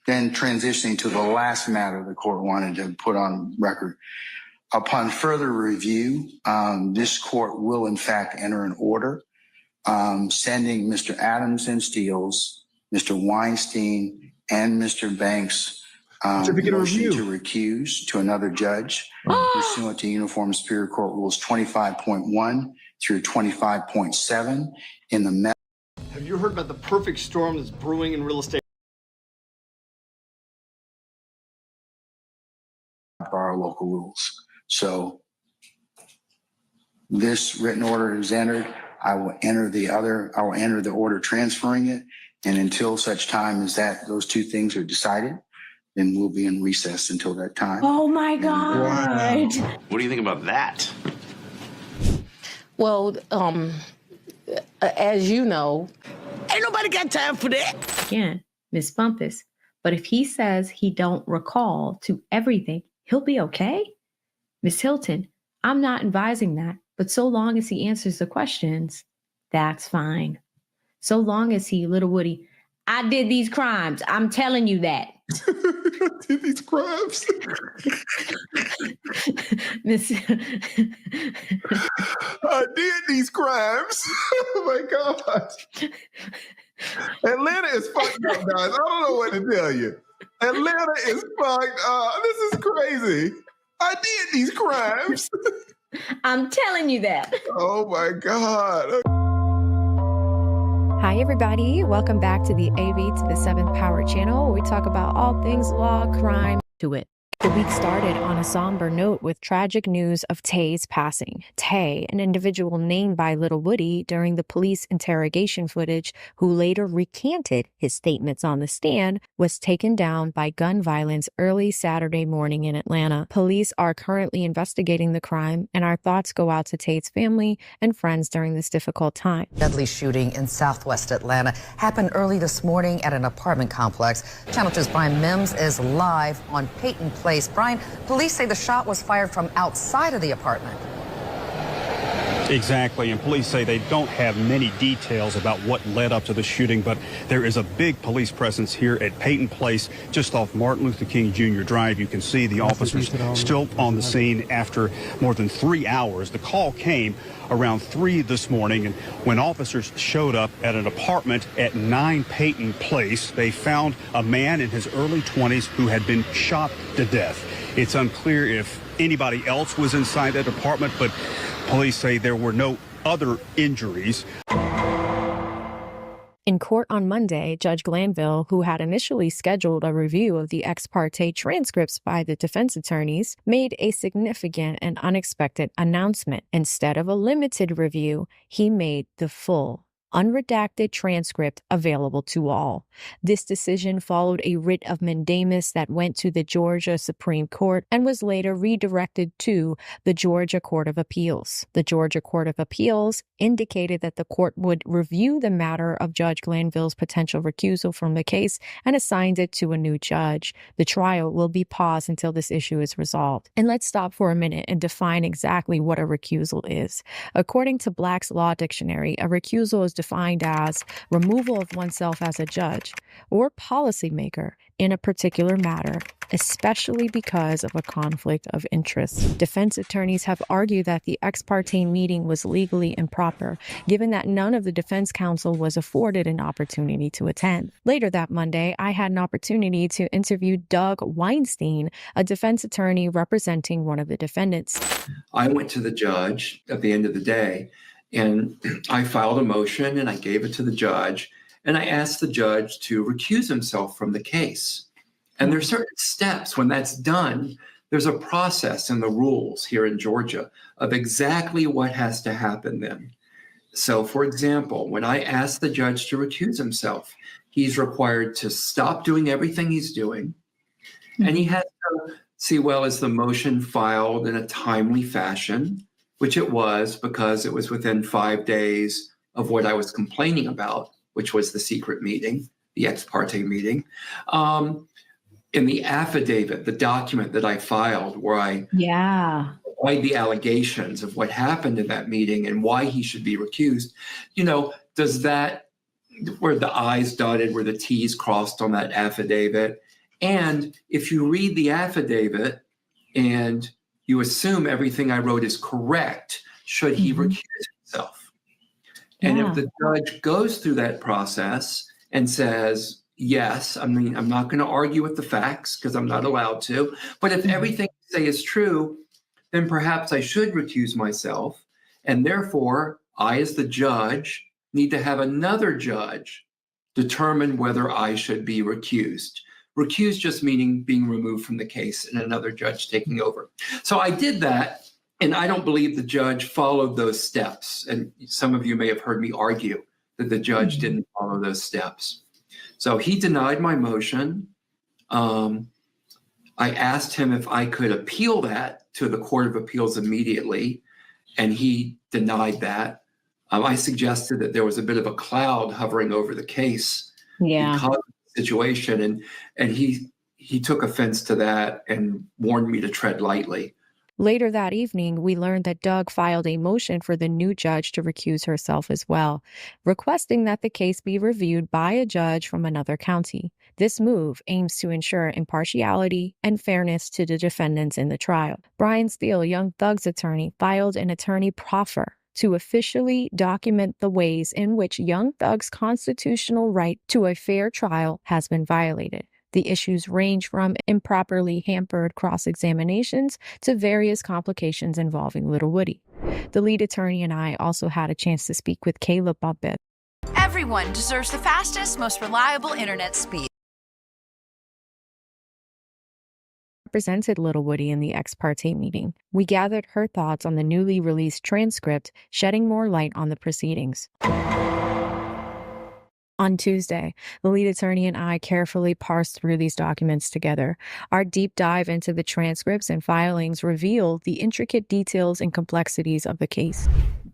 then transitioning to the last matter the court wanted to put on record. Upon further review, this court will in fact enter an order sending Mr. Adams and Steele, Mr. Weinstein, and Mr. Banks motion to recuse to another judge pursuant to Uniform Superior Court Rules 25.1 through 25.7 in the Have you heard about the perfect storm that's brewing in real estate? Our local rules. So this written order is entered. I will enter the order transferring it. And until such time as those two things are decided, then we'll be in recess until that time. Oh my God. Wow. What do you think about that? Well, as you know, ain't nobody got time for that. Again, Miss Bumpus. But if he says he don't recall to everything, he'll be okay. Miss Hilton, I'm not advising that, but so long as he answers the questions, that's fine. So long as he, little Woody, I did these crimes. I'm telling you that. Did these crimes? Miss I did these crimes. Oh my God. Atlanta is fucked up, guys. I don't know what to tell you. Atlanta is fucked up. This is crazy. I did these crimes. I'm telling you that. Oh my God. Hi, everybody. Welcome back to the AV to the 7th Power channel, where we talk about all things law, crime, to it. The week started on a somber note with tragic news of Tay's passing. Tay, an individual named by Little Woody during the police interrogation footage, who later recanted his statements on the stand, was taken down by gun violence early Saturday morning in Atlanta. Police are currently investigating the crime, and our thoughts go out to Tay's family and friends during this difficult time. Deadly shooting in southwest Atlanta happened early this morning at an apartment complex. Channel 2's Brian Mims is live on Peyton Place. Brian, police say the shot was fired from outside of the apartment. Exactly, and police say they don't have many details about what led up to the shooting, but there is a big police presence here at Peyton Place, just off Martin Luther King Jr. Drive. You can see the officers still on the scene after more than 3 hours. The call came around 3 this morning, and when officers showed up at an apartment at 9 Peyton Place, they found a man in his early 20s who had been shot to death. It's unclear if anybody else was inside that apartment, but police say there were no other injuries. In court on Monday, Judge Glanville, who had initially scheduled a review of the ex parte transcripts by the defense attorneys, made a significant and unexpected announcement. Instead of a limited review, he made the full, unredacted transcript available to all. This decision followed a writ of mandamus that went to the Georgia Supreme Court and was later redirected to the Georgia Court of Appeals. The Georgia Court of Appeals indicated that the court would review the matter of Judge Glanville's potential recusal from the case and assigned it to a new judge. The trial will be paused until this issue is resolved. And let's stop for a minute and define exactly what a recusal is. According to Black's Law Dictionary, a recusal is defined as removal of oneself as a judge or policymaker in a particular matter, especially because of a conflict of interest. Defense attorneys have argued that the ex parte meeting was legally improper, given that none of the defense counsel was afforded an opportunity to attend. Later that Monday, I had an opportunity to interview Doug Weinstein, a defense attorney representing one of the defendants. I went to the judge at the end of the day, and I filed a motion and I gave it to the judge, and I asked the judge to recuse himself from the case. And there are certain steps when that's done. There's a process in the rules here in Georgia of exactly what has to happen then. So, for example, when I asked the judge to recuse himself, he's required to stop doing everything he's doing, and he has to see, well, is the motion filed in a timely fashion, which it was because it was within 5 days of what I was complaining about, which was the secret meeting, the ex parte meeting. In the affidavit, the document that I filed where I provide the allegations of what happened in that meeting and why he should be recused, does that, were the I's dotted, were the T's crossed on that affidavit? And if you read the affidavit and you assume everything I wrote is correct, should he recuse himself? And if the judge goes through that process and says, yes, I'm not going to argue with the facts because I'm not allowed to, but if everything you say is true, then perhaps I should recuse myself. And therefore, I, as the judge, need to have another judge determine whether I should be recused. Recused just meaning being removed from the case and another judge taking over. So I did that, and I don't believe the judge followed those steps. And some of you may have heard me argue that the judge didn't follow those steps. So he denied my motion. I asked him if I could appeal that to the Court of Appeals immediately, and he denied that. I suggested that there was a bit of a cloud hovering over the case because of the situation, and he took offense to that and warned me to tread lightly. Later that evening, we learned that Doug filed a motion for the new judge to recuse herself as well, requesting that the case be reviewed by a judge from another county. This move aims to ensure impartiality and fairness to the defendants in the trial. Brian Steele, Young Thug's attorney, filed an attorney proffer to officially document the ways in which Young Thug's constitutional right to a fair trial has been violated. The issues range from improperly hampered cross-examinations to various complications involving Little Woody. The lead attorney and I also had a chance to speak with Caleb Bumpet. Everyone deserves the fastest, most reliable internet speed. Represented Little Woody in the ex parte meeting. We gathered her thoughts on the newly released transcript, shedding more light on the proceedings. On Tuesday, the lead attorney and I carefully parsed through these documents together. Our deep dive into the transcripts and filings revealed the intricate details and complexities of the case.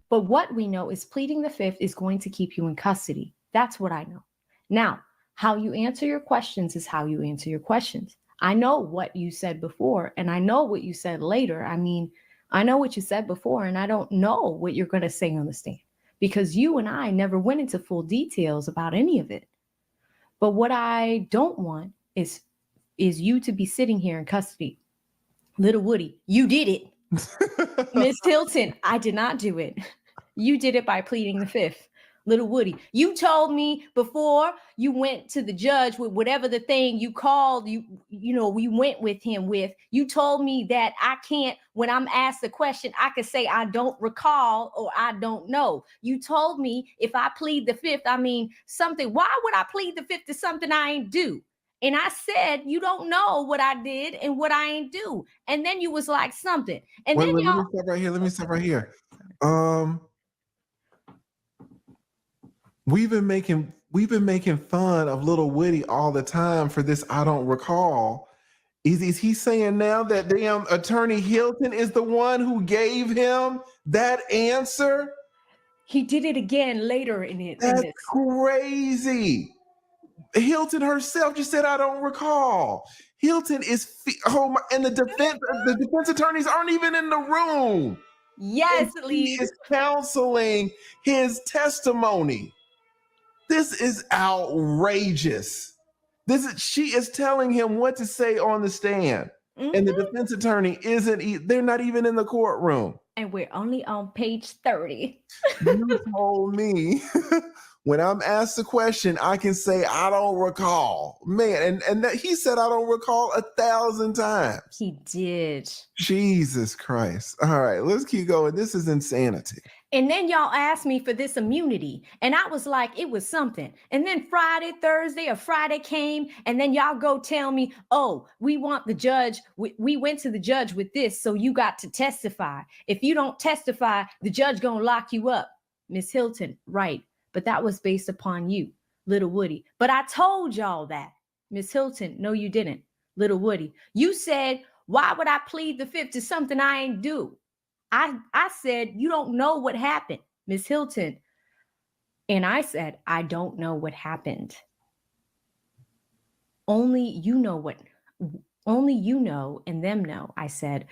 But what we know is pleading the fifth is going to keep you in custody. That's what I know. Now, how you answer your questions is how you answer your questions. I know what you said before, and I know what you said later. I mean, I know what you said before, and I don't know what you're going to say on the stand, because you and I never went into full details about any of it. But what I don't want is you to be sitting here in custody. Little Woody, you did it. Miss Hilton, I did not do it. You did it by pleading the fifth. Little Woody, you told me before you went to the judge with whatever the thing you called, we went with him with, you told me that I can't, when I'm asked a question, I could say I don't recall or I don't know. You told me if I plead the fifth, I mean something. Why would I plead the fifth to something I ain't do? And I said, you don't know what I did and what I ain't do. And then you was like something. And Wait, then let y'all. me stop right here. Let me stop right here. We've been making fun of Little Woody all the time for this. I don't recall. Is he saying now that damn Attorney Hilton is the one who gave him that answer? He did it again later in it. That's crazy. Hilton herself just said, "I don't recall." Hilton is and the defense attorneys aren't even in the room. Yes, he is counseling his testimony. This is outrageous. She is telling him what to say on the stand, and the defense attorney they're not even in the courtroom. And we're only on page 30. You told me when I'm asked a question, I can say, I don't recall. Man, and that he said, I don't recall 1,000 times. He did. Jesus Christ. All right, let's keep going. This is insanity. And then y'all asked me for this immunity. And I was like, it was something. And then Thursday or Friday came. And then y'all go tell me, oh, we want the judge. We went to the judge with this. So you got to testify. If you don't testify, the judge gonna lock you up. Miss Hilton, right. But that was based upon you, Little Woody. But I told y'all that. Miss Hilton, no, you didn't. Little Woody, you said, why would I plead the fifth to something I ain't do? I said, you don't know what happened, Miss Hilton. And I said, I don't know what happened. Only you know and them know, I said.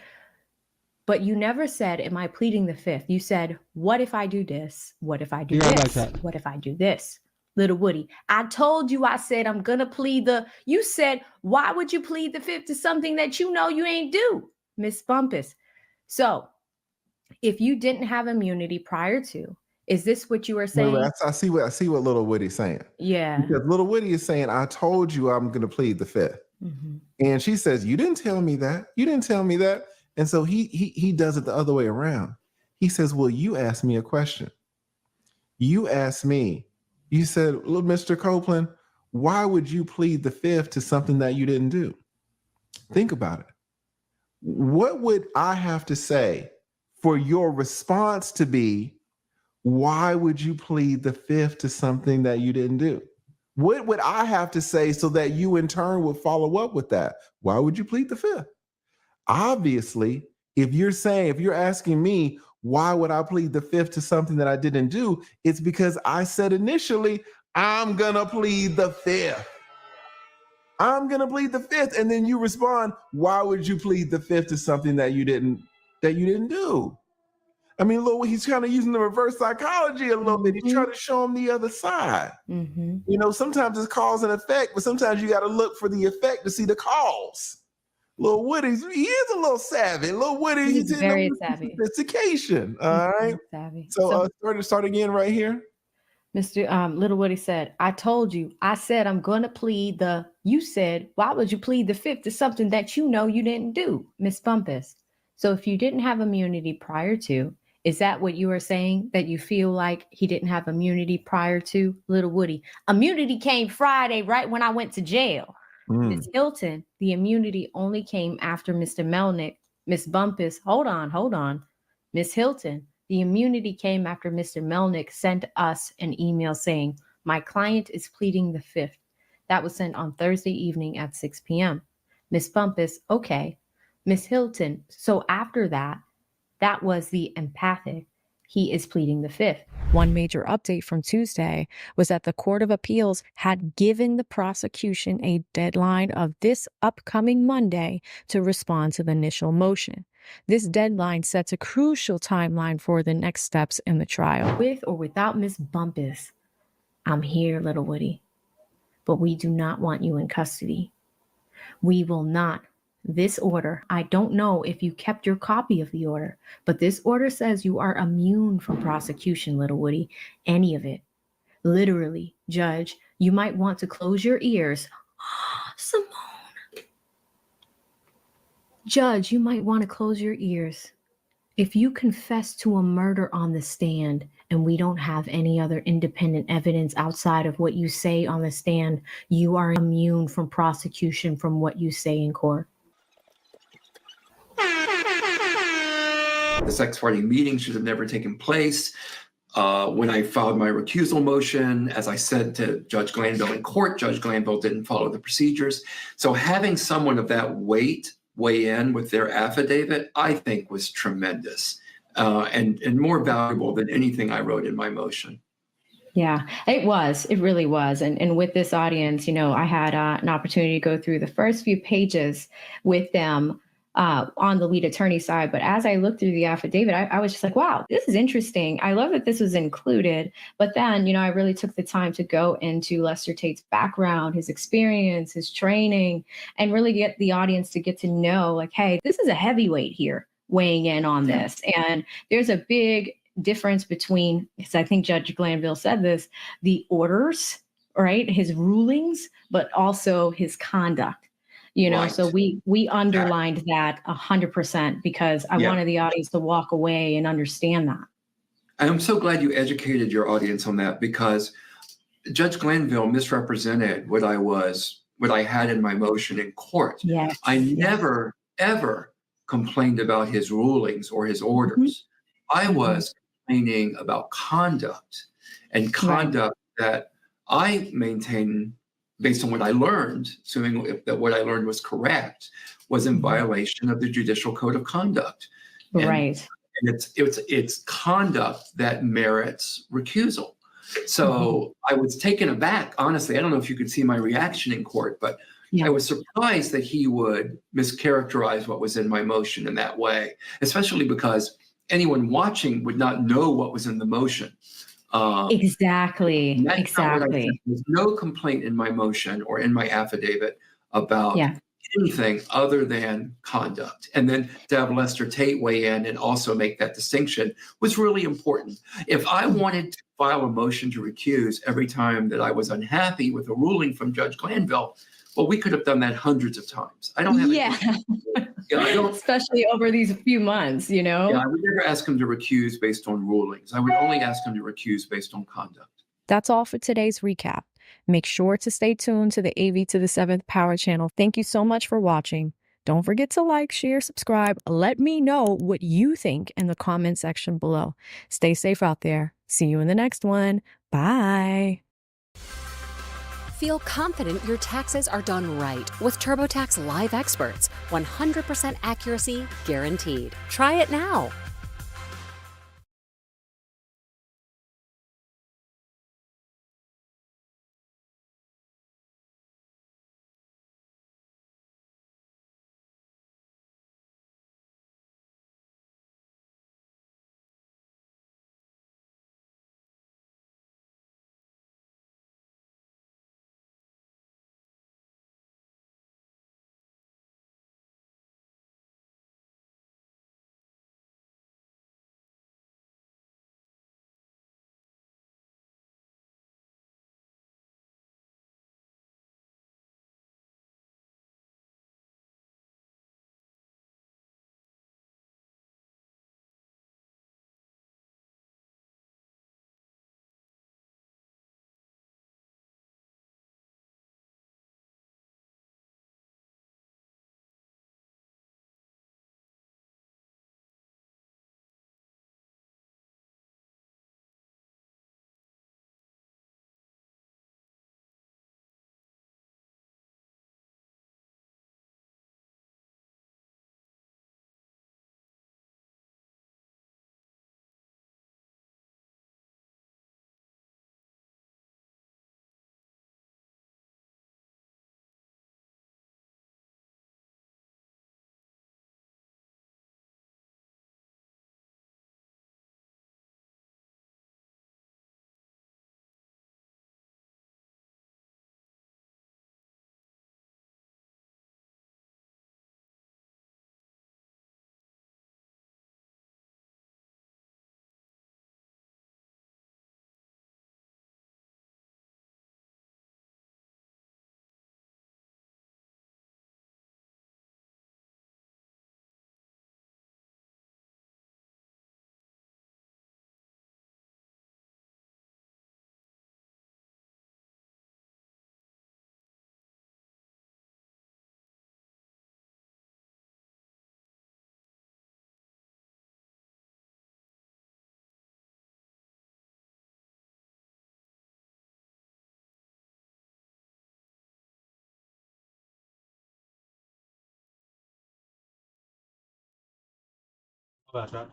But you never said, am I pleading the fifth? You said, what if I do this? What if I do this? What if I do this? Little Woody, I told you, I said, I'm going to plead you said, why would you plead the fifth to something that you know you ain't do? Miss Bumpus. So if you didn't have immunity prior to, is this what you are saying? Wait, I see what Little Woody's saying. Yeah. Because Little Woody is saying, I told you I'm going to plead the fifth. Mm-hmm. And she says, you didn't tell me that. You didn't tell me that. And so he does it the other way around. He says, well, you asked me a question. You asked me, you said, well, Mr. Copeland, why would you plead the fifth to something that you didn't do? Think about it. What would I have to say for your response to be, why would you plead the fifth to something that you didn't do? What would I have to say so that you in turn would follow up with that? Why would you plead the fifth? Obviously, if you're asking me, why would I plead the fifth to something that I didn't do? It's because I said initially, I'm going to plead the fifth. I'm going to plead the fifth. And then you respond, why would you plead the fifth to something that you didn't do? I mean, he's kind of using the reverse psychology a little bit. He's trying to show him the other side. Mm-hmm. You know, sometimes it's cause and effect, but sometimes you got to look for the effect to see the cause. Little Woody, he is a little savvy. Little Woody, he's very savvy. Sophistication. All right. Savvy. So start again right here. Mr. Little Woody said, I told you, I said, I'm going to plead you said, why would you plead the fifth to something that you know you didn't do, Miss Bumpus? So if you didn't have immunity prior to, Is that what you are saying? That you feel like he didn't have immunity prior to? Little Woody, immunity came Friday, right when I went to jail. Miss Hilton, the immunity only came after Mr. Melnick. Miss Bumpus, hold on. Miss Hilton, the immunity came after Mr. Melnick sent us an email saying, my client is pleading the fifth. That was sent on Thursday evening at 6 p.m. Miss Bumpus, okay. Miss Hilton, so after that, that was the empathic. He is pleading the fifth. One major update from Tuesday was that the Court of Appeals had given the prosecution a deadline of this upcoming Monday to respond to the initial motion. This deadline sets a crucial timeline for the next steps in the trial. With or without Miss Bumpus, I'm here, little Woody. But we do not want you in custody. We will not. This order, I don't know if you kept your copy of the order, but this order says you are immune from prosecution, little Woody. Any of it. Literally, Judge, you might want to close your ears. Simone. Judge, you might want to close your ears. If you confess to a murder on the stand and we don't have any other independent evidence outside of what you say on the stand, you are immune from prosecution from what you say in court. This ex parte meeting should have never taken place. When I filed my recusal motion, as I said to Judge Glanville in court, Judge Glanville didn't follow the procedures. So having someone of that weight weigh in with their affidavit, I think was tremendous and more valuable than anything I wrote in my motion. Yeah, it was. It really was. And with this audience, I had an opportunity to go through the first few pages with them on the lead attorney side. But as I looked through the affidavit, I was just like, wow, this is interesting. I love that this was included. But then, I really took the time to go into Lester Tate's background, his experience, his training, and really get the audience to get to know, like, hey, this is a heavyweight here weighing in on this. And there's a big difference between, because I think Judge Glanville said this, the orders, right? His rulings, but also his conduct. Right. So we underlined that 100% because I wanted the audience to walk away and understand that. I'm so glad you educated your audience on that, because Judge Glanville misrepresented what I had in my motion in court. Yes. I never, ever complained about his rulings or his orders. I was complaining about conduct and conduct that I maintain based on what I learned, assuming that what I learned was correct, was in violation of the Judicial Code of Conduct. Right. And it's conduct that merits recusal. So I was taken aback, honestly. I don't know if you could see my reaction in court, but I was surprised that he would mischaracterize what was in my motion in that way, especially because anyone watching would not know what was in the motion. Exactly. There's no complaint in my motion or in my affidavit about anything other than conduct. And then to have Lester Tate weigh in and also make that distinction was really important. If I wanted to file a motion to recuse every time that I was unhappy with a ruling from Judge Glanville, well, we could have done that hundreds of times. I don't have especially over these few months, Yeah, I would never ask him to recuse based on rulings. I would only ask him to recuse based on conduct. That's all for today's recap. Make sure to stay tuned to the AV to the 7th Power channel. Thank you so much for watching. Don't forget to like, share, subscribe. Let me know what you think in the comment section below. Stay safe out there. See you in the next one. Bye. Feel confident your taxes are done right with TurboTax Live Experts. 100% accuracy guaranteed. Try it now. Flash out.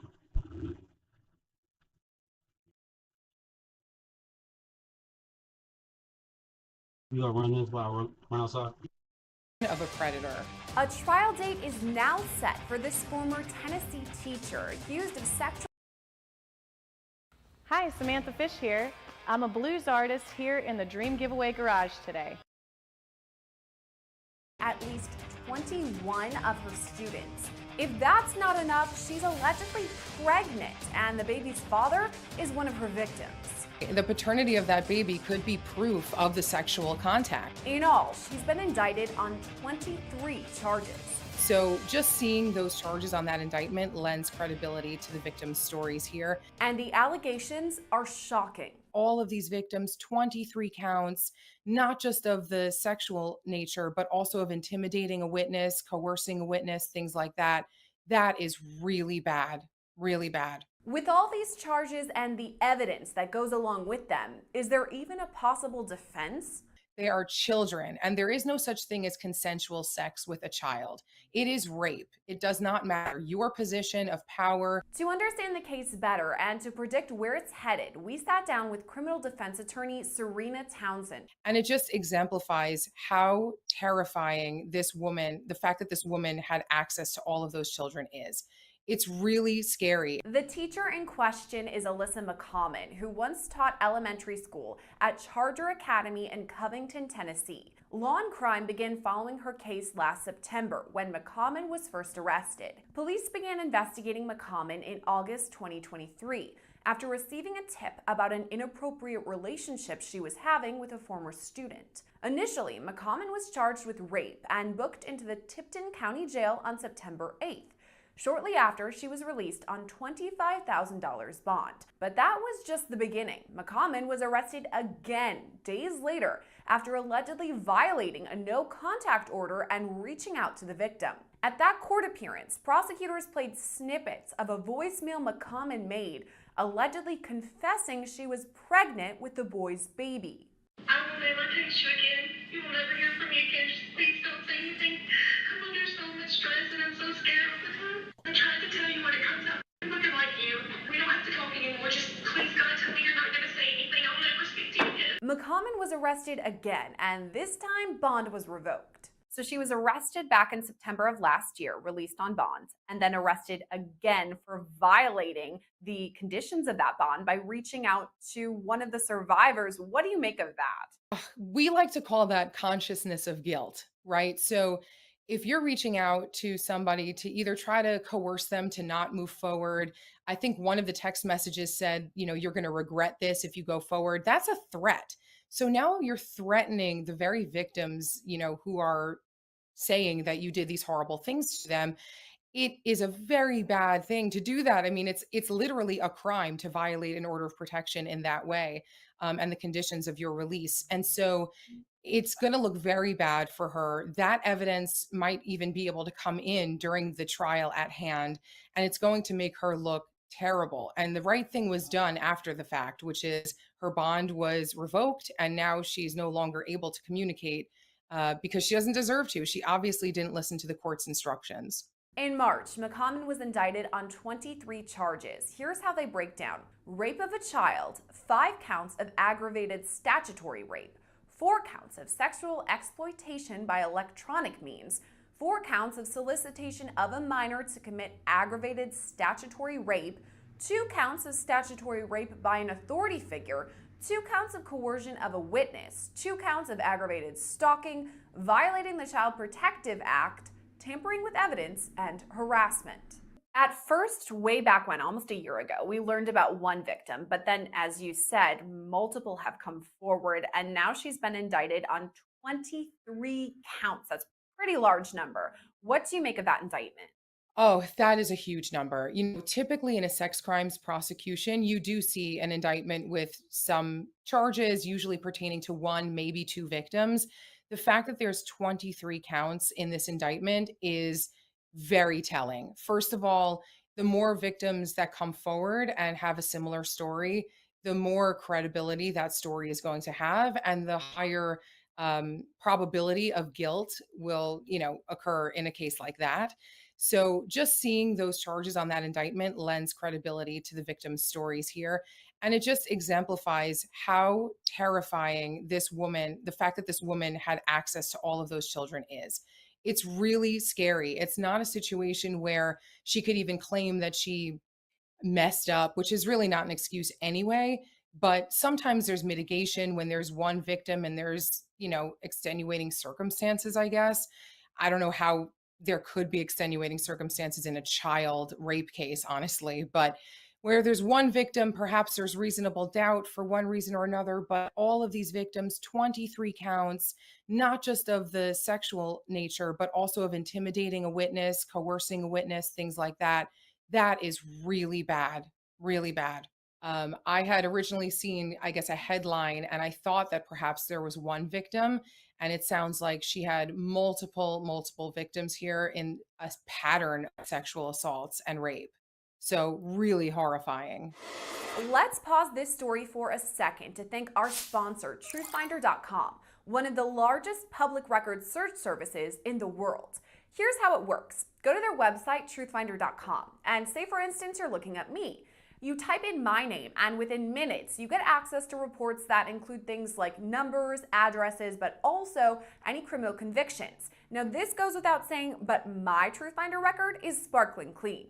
You gonna run this while I run outside? Of a predator. A trial date is now set for this former Tennessee teacher accused of sexual. Hi, Samantha Fish here. I'm a blues artist here in the Dream Giveaway Garage today. At least 21 of her students. If that's not enough, she's allegedly pregnant, and the baby's father is one of her victims. The paternity of that baby could be proof of the sexual contact. In all, she's been indicted on 23 charges. So just seeing those charges on that indictment lends credibility to the victims' stories here. And the allegations are shocking. All of these victims, 23 counts, not just of the sexual nature, but also of intimidating a witness, coercing a witness, things like that. That is really bad, really bad. With all these charges and the evidence that goes along with them, is there even a possible defense? They are children, and there is no such thing as consensual sex with a child. It is rape. It does not matter your position of power. To understand the case better and to predict where it's headed, we sat down with criminal defense attorney Serena Townsend. And it just exemplifies how terrifying this woman, the fact that this woman had access to all of those children is. It's really scary. The teacher in question is Alyssa McCommon, who once taught elementary school at Charter Academy in Covington, Tennessee. Law and Crime began following her case last September when McCommon was first arrested. Police began investigating McCommon in August 2023 after receiving a tip about an inappropriate relationship she was having with a former student. Initially, McCommon was charged with rape and booked into the Tipton County Jail on September 8th. Shortly after, she was released on $25,000 bond. But that was just the beginning. McCommon was arrested again days later after allegedly violating a no-contact order and reaching out to the victim. At that court appearance, prosecutors played snippets of a voicemail McCommon made, allegedly confessing she was pregnant with the boy's baby. I will never text you again. You will never hear from me again. Just please don't say anything. I'm under so much stress and I'm so scared all the time. I'm trying to tell you when it comes out. I'm looking like you. We don't have to talk anymore. Just please, God, tell me you're not going to say anything. I'll never speak to you again. McCommon was arrested again, and this time bond was revoked. So she was arrested back in September of last year, released on bond, and then arrested again for violating the conditions of that bond by reaching out to one of the survivors. What do you make of that? We like to call that consciousness of guilt, right? So if you're reaching out to somebody to either try to coerce them to not move forward, I think one of the text messages said, you're going to regret this if you go forward. That's a threat. So now you're threatening the very victims, who are saying that you did these horrible things to them. It is a very bad thing to do that. I mean, it's literally a crime to violate an order of protection in that way, and the conditions of your release. And so it's going to look very bad for her. That evidence might even be able to come in during the trial at hand, and it's going to make her look terrible. And the right thing was done after the fact, which is her bond was revoked, and now she's no longer able to communicate because she doesn't deserve to. She obviously didn't listen to the court's instructions. In March, McCommon was indicted on 23 charges. Here's how they break down. Rape of a child, 5 counts of aggravated statutory rape, 4 counts of sexual exploitation by electronic means, 4 counts of solicitation of a minor to commit aggravated statutory rape, 2 counts of statutory rape by an authority figure, 2 counts of coercion of a witness, 2 counts of aggravated stalking, violating the Child Protective Act, tampering with evidence, and harassment. At first, way back when, almost a year ago, we learned about one victim, but then, as you said, multiple have come forward, and now she's been indicted on 23 counts. That's a pretty large number. What do you make of that indictment? Oh, that is a huge number. Typically in a sex crimes prosecution, you do see an indictment with some charges, usually pertaining to 1, maybe 2 victims. The fact that there's 23 counts in this indictment is very telling. First of all, the more victims that come forward and have a similar story, the more credibility that story is going to have, and the higher probability of guilt will, occur in a case like that. So just seeing those charges on that indictment lends credibility to the victim's stories here. And it just exemplifies how terrifying this woman, the fact that this woman had access to all of those children is. It's really scary. It's not a situation where she could even claim that she messed up, which is really not an excuse anyway. But sometimes there's mitigation when there's one victim and there's, extenuating circumstances, I guess. I don't know how there could be extenuating circumstances in a child rape case, honestly, but where there's one victim, perhaps there's reasonable doubt for one reason or another, but all of these victims, 23 counts, not just of the sexual nature, but also of intimidating a witness, coercing a witness, things like that. That is really bad, really bad. I had originally seen, I guess, a headline, and I thought that perhaps there was one victim, and it sounds like she had multiple victims here in a pattern of sexual assaults and rape. So really horrifying. Let's pause this story for a second to thank our sponsor, truthfinder.com, one of the largest public record search services in the world. Here's how it works. Go to their website, truthfinder.com, and say, for instance, you're looking at me. You type in my name, and within minutes, you get access to reports that include things like numbers, addresses, but also any criminal convictions. Now, this goes without saying, but my Truthfinder record is sparkling clean.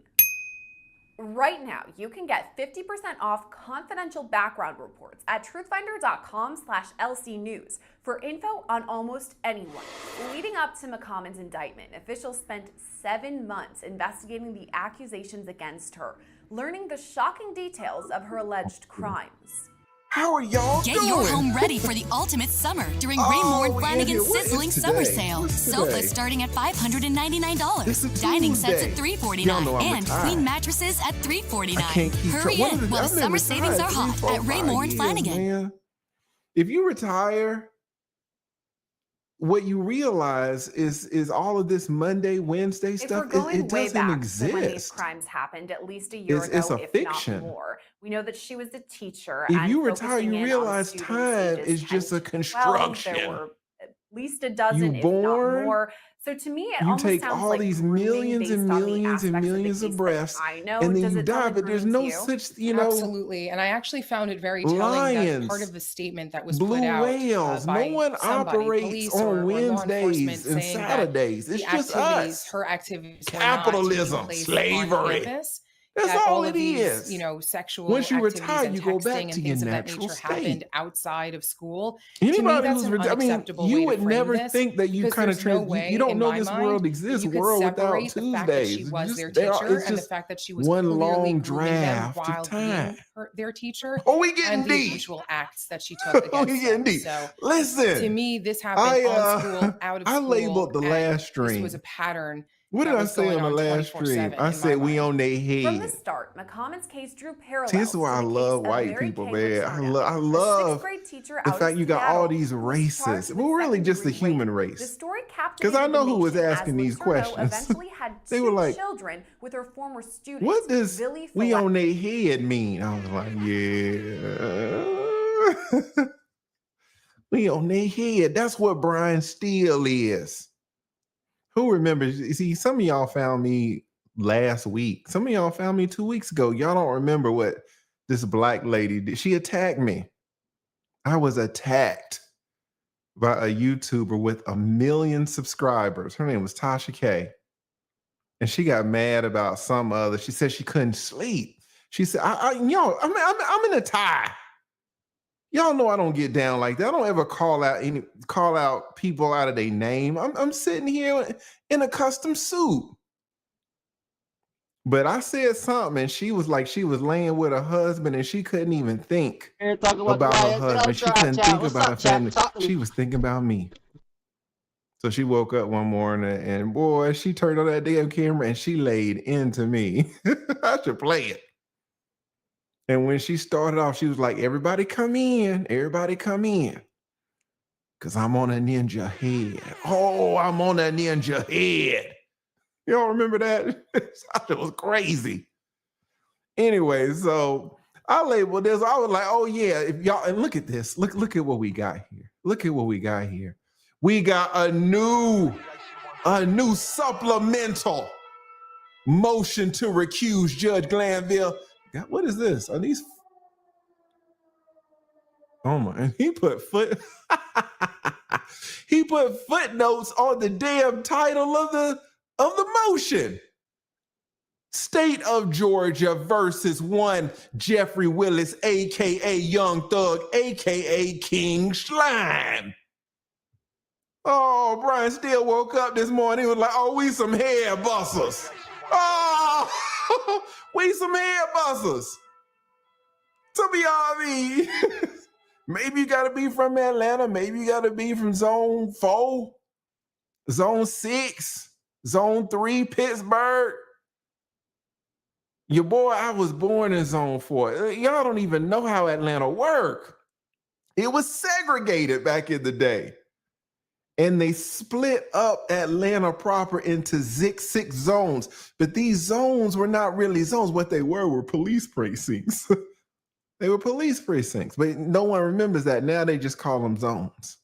Right now, you can get 50% off confidential background reports at truthfinder.com/LCnews for info on almost anyone. Leading up to McCommon's indictment, officials spent 7 months investigating the accusations against her, learning the shocking details of her alleged crimes. How are y'all Get doing? your home ready for the ultimate summer during Raymore and Flanigan's sizzling summer sale. Sofas starting at $599. Dining sets at $349. And queen mattresses at $349. Hurry in while the summer savings are hot at Raymore and Flanigan. Man. If you retire, what you realize is all of this Monday, Wednesday stuff, it doesn't exist. When these crimes happened at least a year ago, It's a if fiction. not more. We know that she was a teacher. If and you retire, focusing you in on realize students time ages is just 10 a to 12. construction. There were at least a dozen, if not born, more. So to me, it you almost take sounds all like these grooming millions and based on the millions and aspects of the millions of case that breasts, I know. and then Does you it sound die, like but there's grooming no to you? such, Absolutely. And I actually found it very telling that part of the statement that was blue put out whales. by No one somebody, operates police on or law Wednesdays enforcement, and saying Saturdays. that It's the just activities, us. her activities, Capitalism, were not taking place slavery. on campus. That's That all all it of these, is. sexual Once you activities retire, and you go back texting to and your things of that natural nature state. happened outside of school. To me, Anybody that's who's an retired, unacceptable you way to would frame never this, think that you because kind of there's no way you don't in know my this mind world that exists. you could World without separate the fact that she Tuesdays. was their It's teacher and the just fact that she was one clearly long grooming them draft of while time. being their teacher, Oh, we getting and the deep. eventual acts that she took against We getting them. deep. So Listen, to me, this happened on school, out of I school, labeled the and last this stream. was a pattern. What did that I was say going on the on last stream? 24/7 I in said my we mind. on their From the head. start, McCommon's case drew parallels See, this is why I to the love case of white Mary people, Kay man. I Letourneau, love a sixth-grade teacher the out fact of you got all Seattle these who was charged races. with Well, really just the second-degree human rape. race. The story Because I captivated know the who was nation asking as these Letourneau questions. eventually had They two were like, children with her former student, what does Billy we Phillips. on their head mean? I was like, yeah. We on their head. That's what Brian Steele is. Who remembers? You see, some of y'all found me last week. Some of y'all found me 2 weeks ago. Y'all don't remember what this black lady did. She attacked me. I was attacked by a YouTuber with 1 million subscribers. Her name was Tasha K. And she got mad about some other. She said she couldn't sleep. She said, I'm in a tie. Y'all know I don't get down like that. I don't ever call out people out of their name. I'm sitting here in a custom suit. But I said something, and she was like, she was laying with her husband, and she couldn't even think about her husband. She couldn't think about her family. She was thinking about me. So she woke up one morning, and boy, she turned on that damn camera, and she laid into me. I should play it. And when she started off, she was like, everybody come in. Everybody come in. Because I'm on a ninja head. Oh, I'm on a ninja head. Y'all remember that? It was crazy. Anyway, so I labeled this. I was like, oh, yeah. If y'all, and look at this. Look at what we got here. Look at what we got here. We got a new supplemental motion to recuse Judge Glanville. God, what is this? Are these? Oh my! And he put footnotes on the damn title of the motion. State of Georgia versus one Jeffrey Willis, aka Young Thug, aka King Slime. Oh, Brian still woke up this morning. He was like, oh, we some hair busters. Oh, we some hair busters. To be honest, maybe you got to be from Atlanta. Maybe you got to be from Zone 4, Zone 6, Zone 3, Pittsburgh. Your boy, I was born in Zone 4. Y'all don't even know how Atlanta worked. It was segregated back in the day. And they split up Atlanta proper into six zones. But these zones were not really zones. What they were police precincts. They were police precincts. But no one remembers that. Now they just call them zones.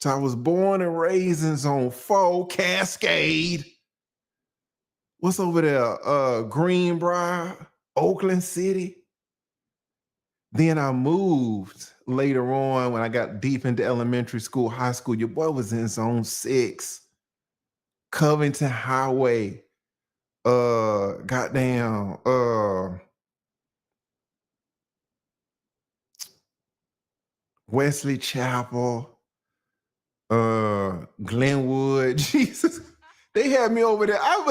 So I was born and raised in Zone 4, Cascade. What's over there? Greenbrier, Oakland City. Then I moved later on when I got deep into elementary school, high school. Your boy was in Zone 6, Covington Highway, Wesley Chapel, Glenwood. Jesus, they had me over there. I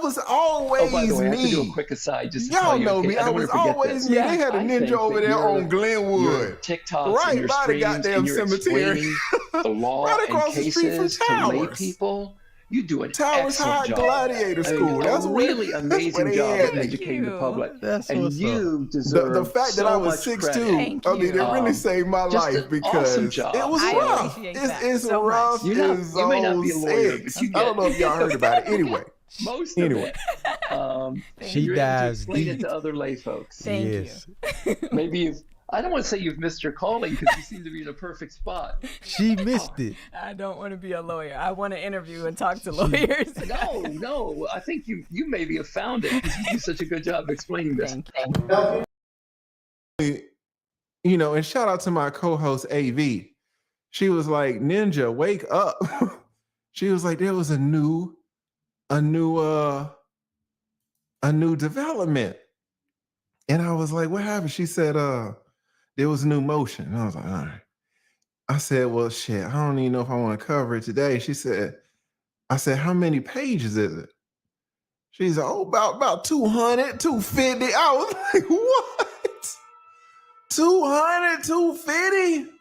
was always me. Oh, by the way, I have to do a quick aside. Just to Y'all tell you, know me. I was always me. They had a ninja over there on Glenwood. TikToks right and your by the streams, goddamn and you're cemetery. The law right across and the street from cases to lay Towers. people. You do an Towers excellent High job. Gladiator School. That's a really amazing job of educating the public. That's and what's you deserve the fact that I was 6'2", I mean, it really saved my life because awesome it was rough. It's so rough. You may not be a lawyer, but you I don't know if y'all heard about it. Anyway. Most of it. She you're able to dives explain deep. it to other lay folks. Thank you. Maybe you've. I don't want to say you've missed your calling because you seem to be in a perfect spot. She missed it. I don't want to be a lawyer. I want to interview and talk to lawyers. No. I think you maybe have found it because you do such a good job explaining this. You know, and shout out to my co-host AV. She was like, Ninja, wake up. She was like, there was a new development. And I was like, what happened? She said, there was a new motion. And I was like, all right. I said, well, shit, I don't even know if I want to cover it today. I said, how many pages is it? She's like, oh, about 200, 250. I was like, what? 200, 250?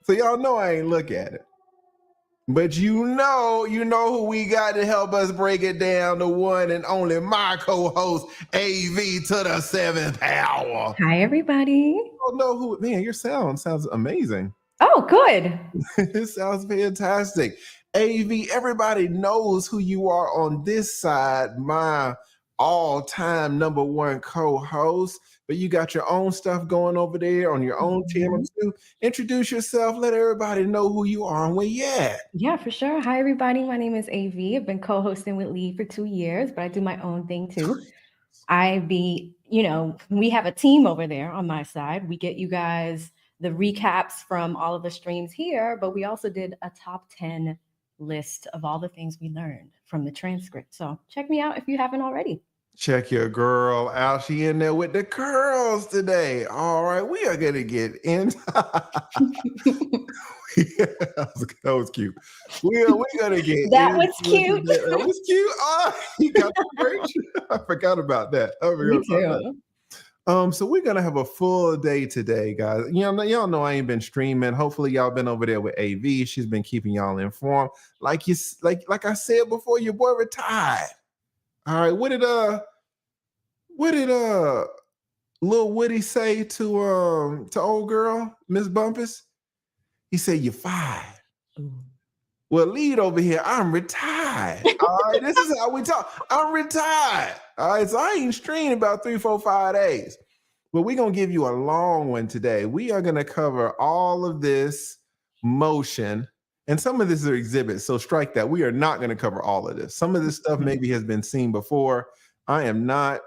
So y'all know I ain't look at it. But you know who we got to help us break it down, the one and only my co-host, AV to the 7th power. Hi, everybody. I don't know who, man, your sounds amazing. Oh, good. It sounds fantastic. AV, everybody knows who you are on this side, my all-time number one co-host. But you got your own stuff going over there on your own channel too. Introduce yourself. Let everybody know who you are and where you at. Yeah, for sure. Hi, everybody. My name is AV. I've been co-hosting with Lee for 2 years, but I do my own thing too. We have a team over there on my side. We get you guys the recaps from all of the streams here, but we also did a top 10 list of all the things we learned from the transcript. So check me out if you haven't already. Check your girl out. She in there with the curls today. All right, we are going to get in. That was cute. We're going to get that was cute. That was cute. Oh, you got the break. I forgot about that. Me too. So we're going to have a full day today, guys. Y'all know I ain't been streaming. Hopefully y'all been over there with AV. She's been keeping y'all informed. Like I said before, your boy retired. All right, what did Lil Woody say to old girl, Miss Bumpus? He said, "You're fired." Well, lead over here. I'm retired. All right, this is how we talk. I'm retired. All right, so I ain't streaming about 3, 4, 5 days. But we're gonna give you a long one today. We are gonna cover all of this motion. And some of this are exhibits, so strike that. We are not going to cover all of this. Some of this stuff maybe has been seen before. I am not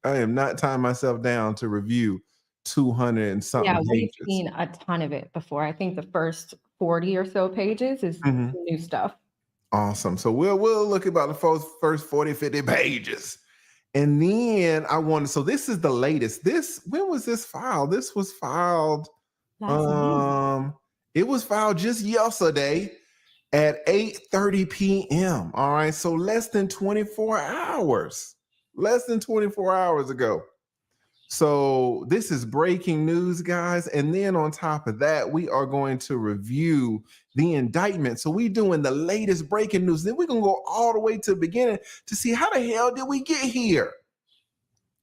tying myself down to review 200 and something Yeah, we've pages. seen a ton of it before. I think the first 40 or so pages is new stuff. Awesome. So we'll look about the first 40, 50 pages. And then so this is the latest. When was this filed? This was filed it was filed just yesterday at 8:30 p.m. All right. So less than 24 hours. Less than 24 hours ago. So this is breaking news, guys. And then on top of that, we are going to review the indictment. So we're doing the latest breaking news. Then we're going to go all the way to the beginning to see how the hell did we get here?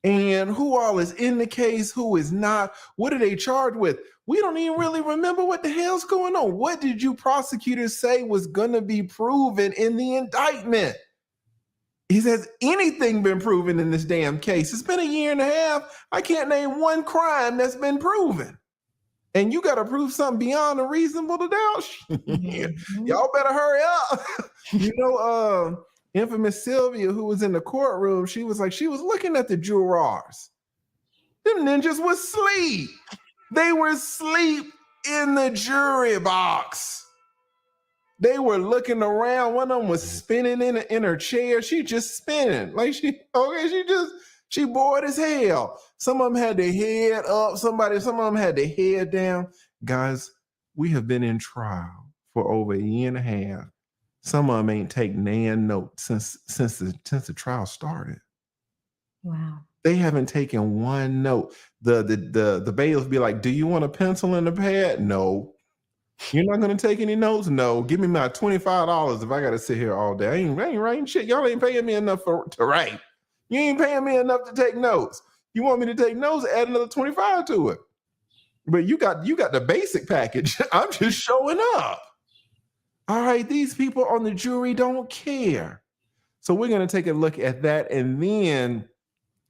And who all is in the case, who is not? What are they charged with? We don't even really remember what the hell's going on. What did you prosecutors say was going to be proven in the indictment? Has anything been proven in this damn case? It's been a year and a half. I can't name one crime that's been proven. And you got to prove something beyond a reasonable doubt. Y'all better hurry up. Infamous Sylvia, who was in the courtroom, she was looking at the jurors. Them ninjas was asleep. They were asleep in the jury box. They were looking around. One of them was spinning in her chair. She just spinning. She bored as hell. Some of them had their head up. Some of them had their head down. Guys, we have been in trial for over a year and a half. Some of them ain't taken nan note since the trial started. Wow. They haven't taken one note. The bailiffs be like, do you want a pencil and a pad? No. You're not going to take any notes? No. Give me my $25 if I got to sit here all day. I ain't writing shit. Y'all ain't paying me enough to write. You ain't paying me enough to take notes. You want me to take notes? Add another 25 to it. But you got the basic package. I'm just showing up. All right, these people on the jury don't care. So we're going to take a look at that. And then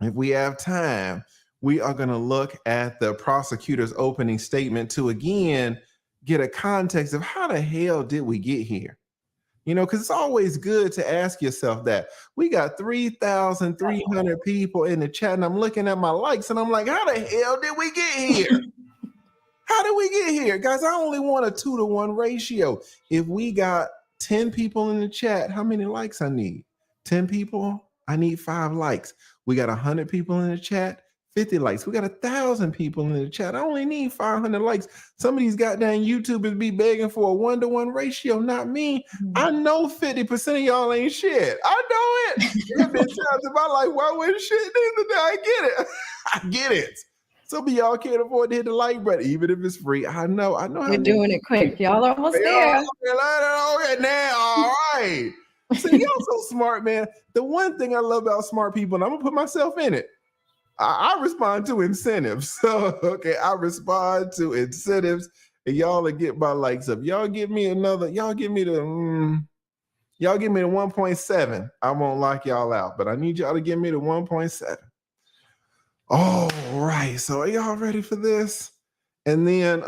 if we have time, we are going to look at the prosecutor's opening statement to, again, get a context of how the hell did we get here? Because it's always good to ask yourself that. We got 3,300 people in the chat, and I'm looking at my likes, and I'm like, how the hell did we get here? How did we get here? Guys, I only want a 2-to-1 ratio. If we got 10 people in the chat, how many likes I need? 10 people, I need 5 likes. We got 100 people in the chat, 50 likes. We got 1,000 people in the chat. I only need 500 likes. Some of these goddamn YouTubers be begging for a 1-to-1 ratio, not me. I know 50% of y'all ain't shit. I know it. There have been times in my life where I wasn't shit neither. I get it. I get it. Some of y'all can't afford to hit the like button, even if it's free. I know. You're doing it quick. Y'all are almost there. Okay, now, all right. So y'all so smart, man. The one thing I love about smart people, and I'm gonna put myself in it, I respond to incentives. So, okay, I respond to incentives, and y'all will get my likes up. Y'all give me the 1.7. I won't lock y'all out, but I need y'all to give me the 1.7. All right, so are y'all ready for this? And then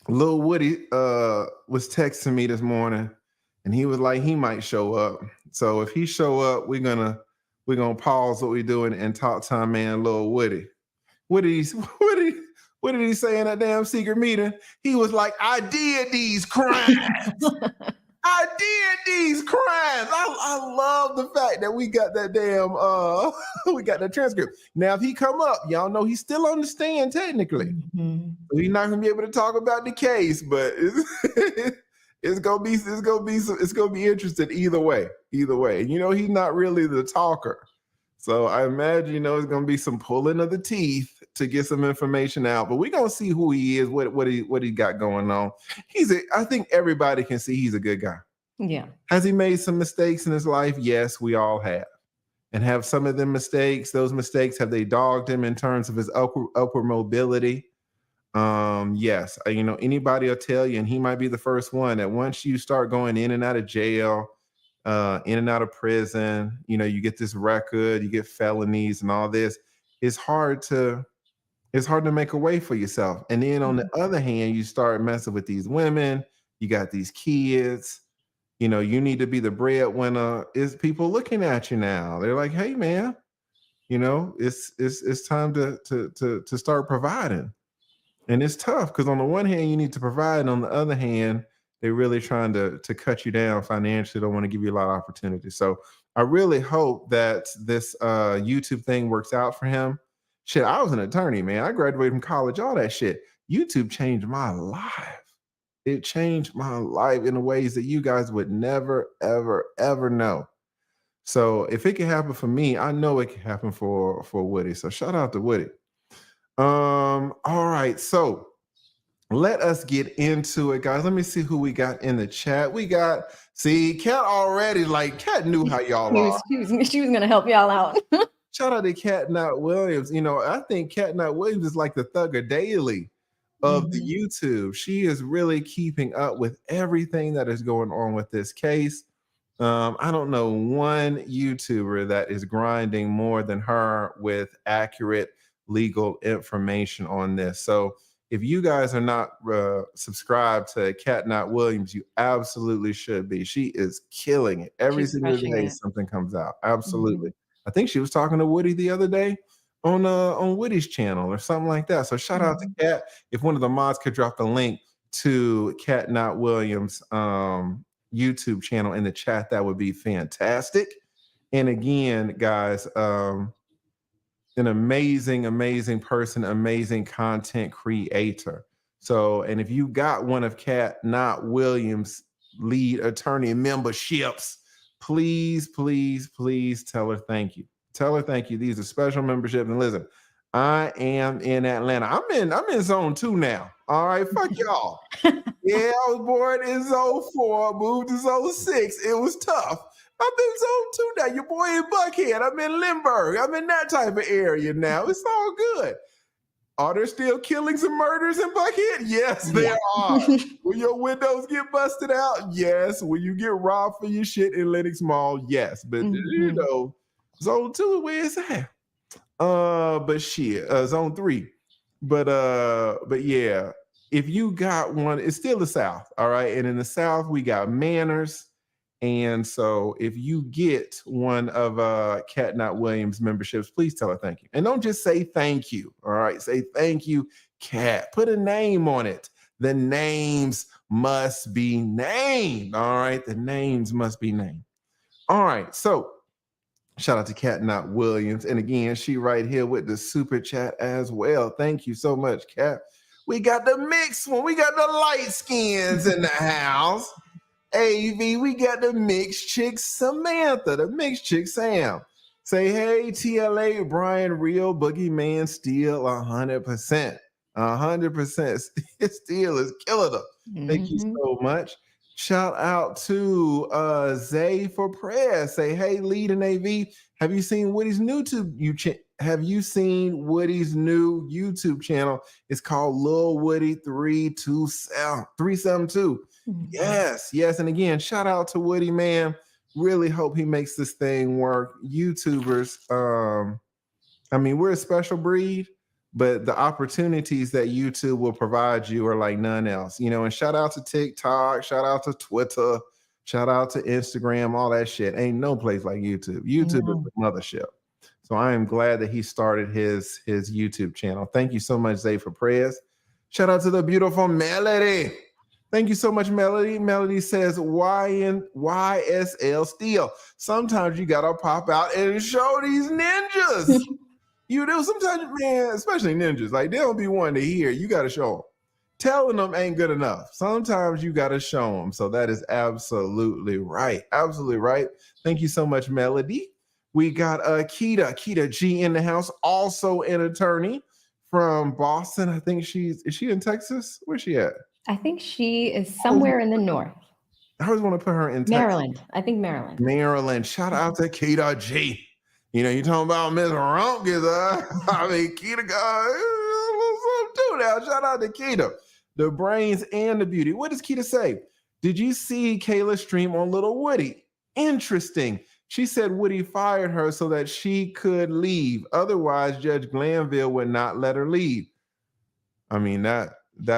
Lil Woody was texting me this morning, and he was like, he might show up. So if he show up, we're gonna pause what we're doing and talk to our man Lil Woody. What did he say in that damn secret meeting? He was like, I did these crimes. I did these crimes. I love the fact that we got that damn we got that transcript. Now, if he come up, y'all know he's still on the stand technically. So he's not gonna be able to talk about the case, but it's gonna be interesting either way. Either way. He's not really the talker. So I imagine, it's gonna be some pulling of the teeth to get some information out, but we're gonna see who he is, what he got going on. I think everybody can see he's a good guy. Yeah. Has he made some mistakes in his life? Yes, we all have. And have some of them mistakes, those mistakes, have they dogged him in terms of his upward mobility? Yes. Anybody will tell you, and he might be the first one, that once you start going in and out of jail, in and out of prison, you get this record, you get felonies and all this. It's hard to It's hard to make a way for yourself. And then on the other hand, you start messing with these women. You got these kids. You know, you need to be the breadwinner. Is people looking at you now? They're like, hey, man, you know, it's time to start providing. And it's tough because on the one hand, you need to provide. And on the other hand, they're really trying to cut you down financially. Don't want to give you a lot of opportunities. So I really hope that this YouTube thing works out for him. Shit, I was an attorney, man. I graduated from college, all that shit. YouTube changed my life. It changed my life in ways that you guys would never, ever, ever know. So if it can happen for me, I know it can happen for Woody. So shout out to Woody. All right. So let us get into it, guys. Let me see who we got in the chat. We got, Kat already, like, Kat knew how y'all are. She was going to help y'all out. Shout out to Kat Knott Williams. You know, I think Kat Knott Williams is like the Thugger Daily of the YouTube. She is really keeping up with everything that is going on with this case. I don't know one YouTuber that is grinding more than her with accurate legal information on this. So if you guys are not subscribed to Kat Knott Williams, you absolutely should be. She is killing it. Every single day something comes out. Absolutely. I think she was talking to Woody the other day on Woody's channel or something like that. So shout out to Kat. If one of the mods could drop the link to Kat Knott Williams' YouTube channel in the chat, that would be fantastic. And again, guys, an amazing, amazing person, amazing content creator. So, and if you got one of Kat Knott Williams' lead attorney memberships, please, please, please tell her thank you. Tell her thank you. These are special memberships. And listen, I am in Atlanta. I'm in zone 2 now. All right, fuck y'all. Yeah, I was born in zone 4, moved to zone 6. It was tough. I'm in zone 2 now. Your boy in Buckhead. I'm in Lindbergh. I'm in that type of area now. It's all good. Are there still killings and murders in Buckhead? Yes, there are. Will your windows get busted out? Yes. Will you get robbed for your shit in Lenox Mall? Yes. But you know, zone 2, where is that? But shit, zone 3. But yeah, if you got one, it's still the South, all right? And in the South, we got manners. And so if you get one of Kat Knott Williams memberships, please tell her thank you. And don't just say thank you, all right? Say thank you, Kat. Put a name on it. The names must be named, all right? The names must be named. All right, so shout out to Kat Knott Williams. And again, she right here with the super chat as well. Thank you so much, Kat. We got the mixed one. We got the light skins in the house. AV, we got the mixed chick Samantha, the mixed chick Sam. Say, hey, TLA, Brian, real boogeyman, still 100%. 100%. Still is killing them. Thank you so much. Shout out to Zay for prayer. Say, hey, Lead and AV, have you seen Woody's new YouTube channel? It's called Lil Woody 372. Yes. And again, shout out to Woody, man. Really hope he makes this thing work. YouTubers, I mean, we're a special breed, but the opportunities that YouTube will provide you are like none else, you know. And shout out to TikTok, shout out to Twitter, shout out to Instagram, all that shit. Ain't no place like YouTube. YouTube is the mothership. So I am glad that he started his YouTube channel. Thank you so much, Zay, for prayers. Shout out to the beautiful Melody. Thank you so much, Melody. Melody says, YSL Steel. Sometimes you gotta pop out and show these ninjas. You do sometimes, man, especially ninjas. Like, they don't be wanting to hear. You gotta show them. Telling them ain't good enough. Sometimes you gotta show them. So that is absolutely right. Absolutely right. Thank you so much, Melody. We got Keita G in the house, also an attorney from Boston. I think is she in Texas? Where's she at? I think she is somewhere in the north. I always want to put her in Maryland. Texas. I think Maryland. Maryland. Shout out to Keita G. You know, you talking about Miss Rumpkins, I mean, Keita got a little something too now. Shout out to Keita. The brains and the beauty. What does Keita say? Did you see Kayla stream on Little Woody? Interesting. She said Woody fired her so that she could leave. Otherwise, Judge Glanville would not let her leave. I mean, that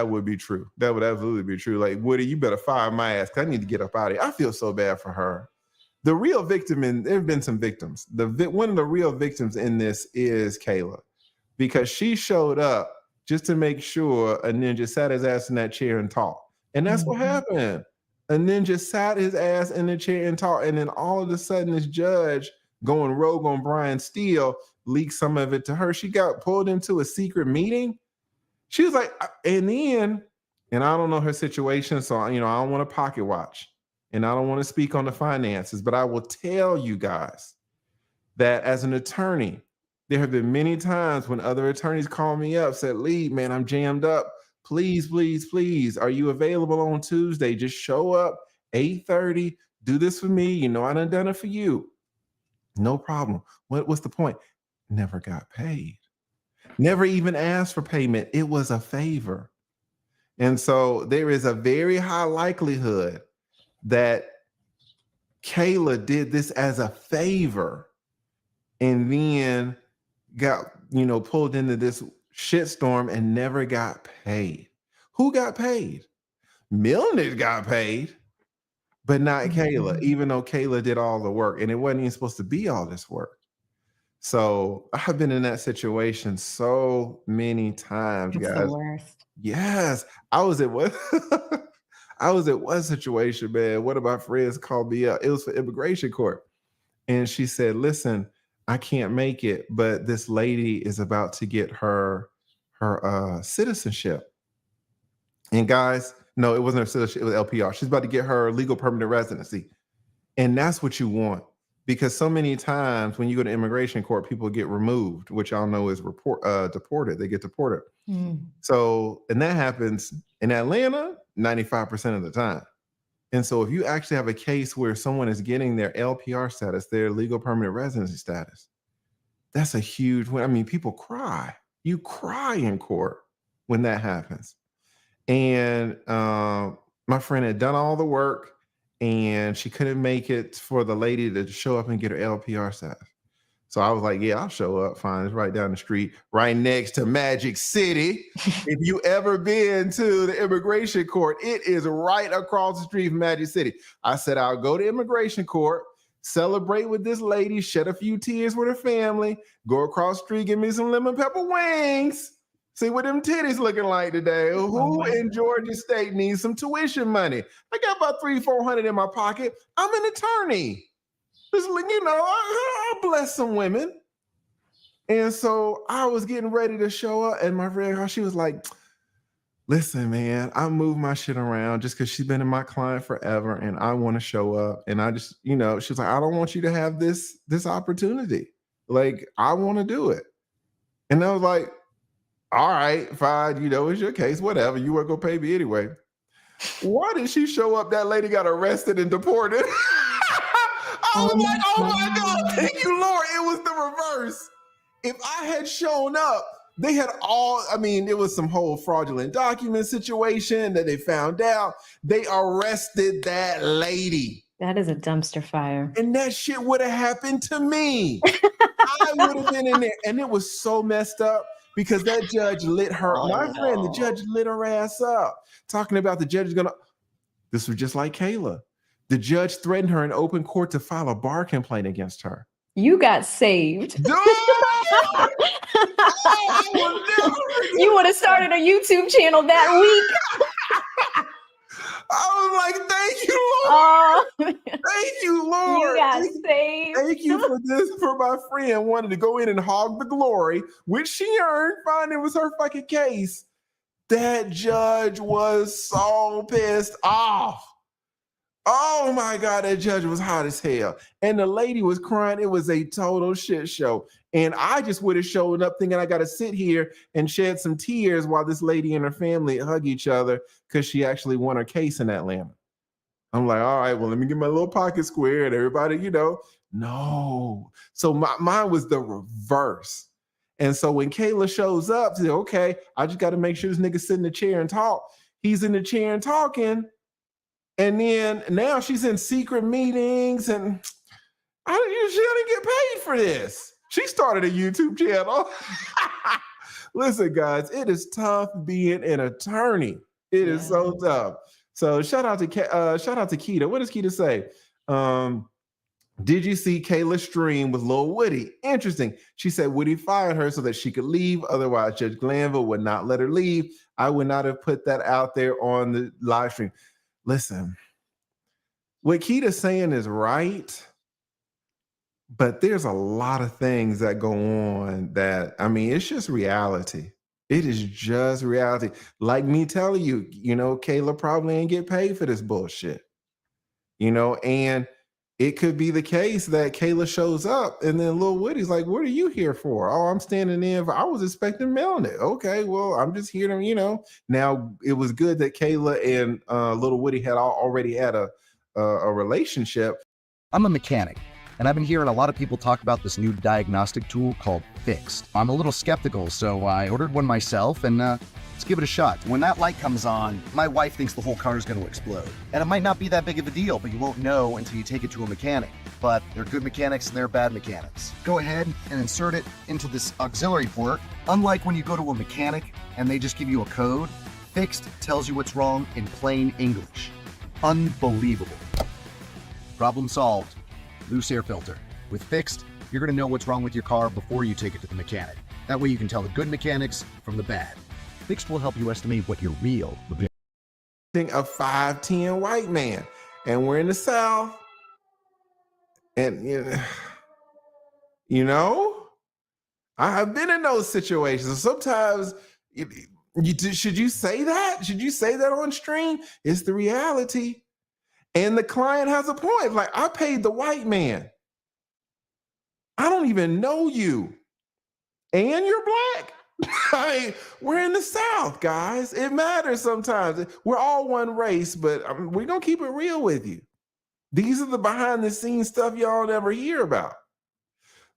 would be true. That would absolutely be true. Like, Woody, you better fire my ass because I need to get up out of here. I feel so bad for her. The real victim, and there have been some victims. One of the real victims in this is Kayla, because she showed up just to make sure a ninja sat his ass in that chair and talked. And that's what happened. A ninja sat his ass in the chair and talked. And then all of a sudden, this judge going rogue on Brian Steele leaked some of it to her. She got pulled into a secret meeting. She was like, and then, and I don't know her situation, so I don't want to pocket watch, and I don't want to speak on the finances, but I will tell you guys that as an attorney, there have been many times when other attorneys call me up, said, Lee, man, I'm jammed up. Please, please, please, are you available on Tuesday? Just show up 8:30. Do this for me. I done it for you. No problem. What's the point? Never got paid. Never even asked for payment. It was a favor. And so there is a very high likelihood that Kayla did this as a favor and then got, pulled into this shitstorm and never got paid. Who got paid? Milner got paid, but not Kayla, even though Kayla did all the work, and it wasn't even supposed to be all this work. So I've been in that situation so many times, It's guys. the worst. Yes. I was at one situation, man. One of my friends called me up. It was for immigration court. And she said, listen, I can't make it, but this lady is about to get her citizenship. And guys, no, it wasn't her citizenship, it was LPR. She's about to get her legal permanent residency. And that's what you want. Because so many times when you go to immigration court, people get removed, which y'all know is deported. They get deported. So, and that happens in Atlanta 95% of the time. And so if you actually have a case where someone is getting their LPR status, their legal permanent residency status, that's a huge win. I mean, people cry. You cry in court when that happens. And my friend had done all the work, and she couldn't make it for the lady to show up and get her LPR status. So I was like, yeah, I'll show up. Fine. It's right down the street, right next to Magic City. If you ever been to the immigration court, it is right across the street from Magic City. I said, I'll go to immigration court, celebrate with this lady, shed a few tears with her family, go across the street, give me some lemon pepper wings. See what them titties looking like today. Who in Georgia State needs some tuition money? I got about $300-400 in my pocket. I'm an attorney. Just, I bless some women. And so I was getting ready to show up, and my friend, she was like, listen, man, I moved my shit around just because she's been in my client forever, and I want to show up. And I just, she was like, I don't want you to have this opportunity. Like, I want to do it. And I was like, all right, fine, it's your case, whatever. You weren't gonna pay me anyway. Why did she show up? That lady got arrested and deported. I was like, oh my God, thank you, Lord. It was the reverse. If I had shown up, they had it was some whole fraudulent document situation that they found out. They arrested that lady. That is a dumpster fire. And that shit would have happened to me. I would have been in there. And it was so messed up. Because that judge lit her, the judge lit her ass up, talking about the judge is gonna. This was just like Kayla. The judge threatened her in open court to file a bar complaint against her. You got saved. You would have started a YouTube channel that week. I was like, thank you, Lord. Thank you, Lord. You got saved. Thank you for this, for my friend wanted to go in and hog the glory, which she earned. Fine, it was her fucking case. That judge was so pissed off. Oh my God, that judge was hot as hell. And the lady was crying. It was a total shit show. And I just would have showed up thinking I got to sit here and shed some tears while this lady and her family hug each other because she actually won her case in Atlanta. I'm like, all right, well, let me get my little pocket square and everybody, no. So mine was the reverse. And so when Kayla shows up, say, okay, I just got to make sure this nigga sit in the chair and talk. He's in the chair and talking. And then now she's in secret meetings, and She didn't get paid for this. She started a YouTube channel. Listen, guys, it is tough being an attorney. It is so tough. So shout out to Keita. What does Keita say? Did you see Kayla's stream with Lil Woody? Interesting. She said Woody fired her so that she could leave. Otherwise, Judge Glanville would not let her leave. I would not have put that out there on the live stream. Listen, what Keita's saying is right. But there's a lot of things that go on that, I mean, it's just reality. It is just reality. Like me telling you, Kayla probably ain't get paid for this bullshit. And it could be the case that Kayla shows up and then Lil Woody's like, what are you here for? Oh, I'm standing in I was expecting Melanie. Okay, well, I'm just here to, Now, it was good that Kayla and Lil Woody had already had a relationship. I'm a mechanic. And I've been hearing a lot of people talk about this new diagnostic tool called Fixed. I'm a little skeptical, so I ordered one myself, and let's give it a shot. When that light comes on, my wife thinks the whole car is going to explode. And it might not be that big of a deal, but you won't know until you take it to a mechanic. But there are good mechanics and there are bad mechanics. Go ahead and insert it into this auxiliary port. Unlike when you go to a mechanic and they just give you a code, Fixed tells you what's wrong in plain English. Unbelievable. Problem solved. Loose air filter. With Fixed, you're going to know what's wrong with your car before you take it to the mechanic. That way you can tell the good mechanics from the bad. Fixed will help you estimate what your real repair. A 5'10" white man, and we're in the South, and I've been in those situations. Sometimes, should you say that? Should you say that on stream? It's the reality. And the client has a point. Like, I paid the white man. I don't even know you. And you're black. We're in the South, guys. It matters sometimes. We're all one race, but we're going to keep it real with you. These are the behind the scenes stuff y'all never hear about.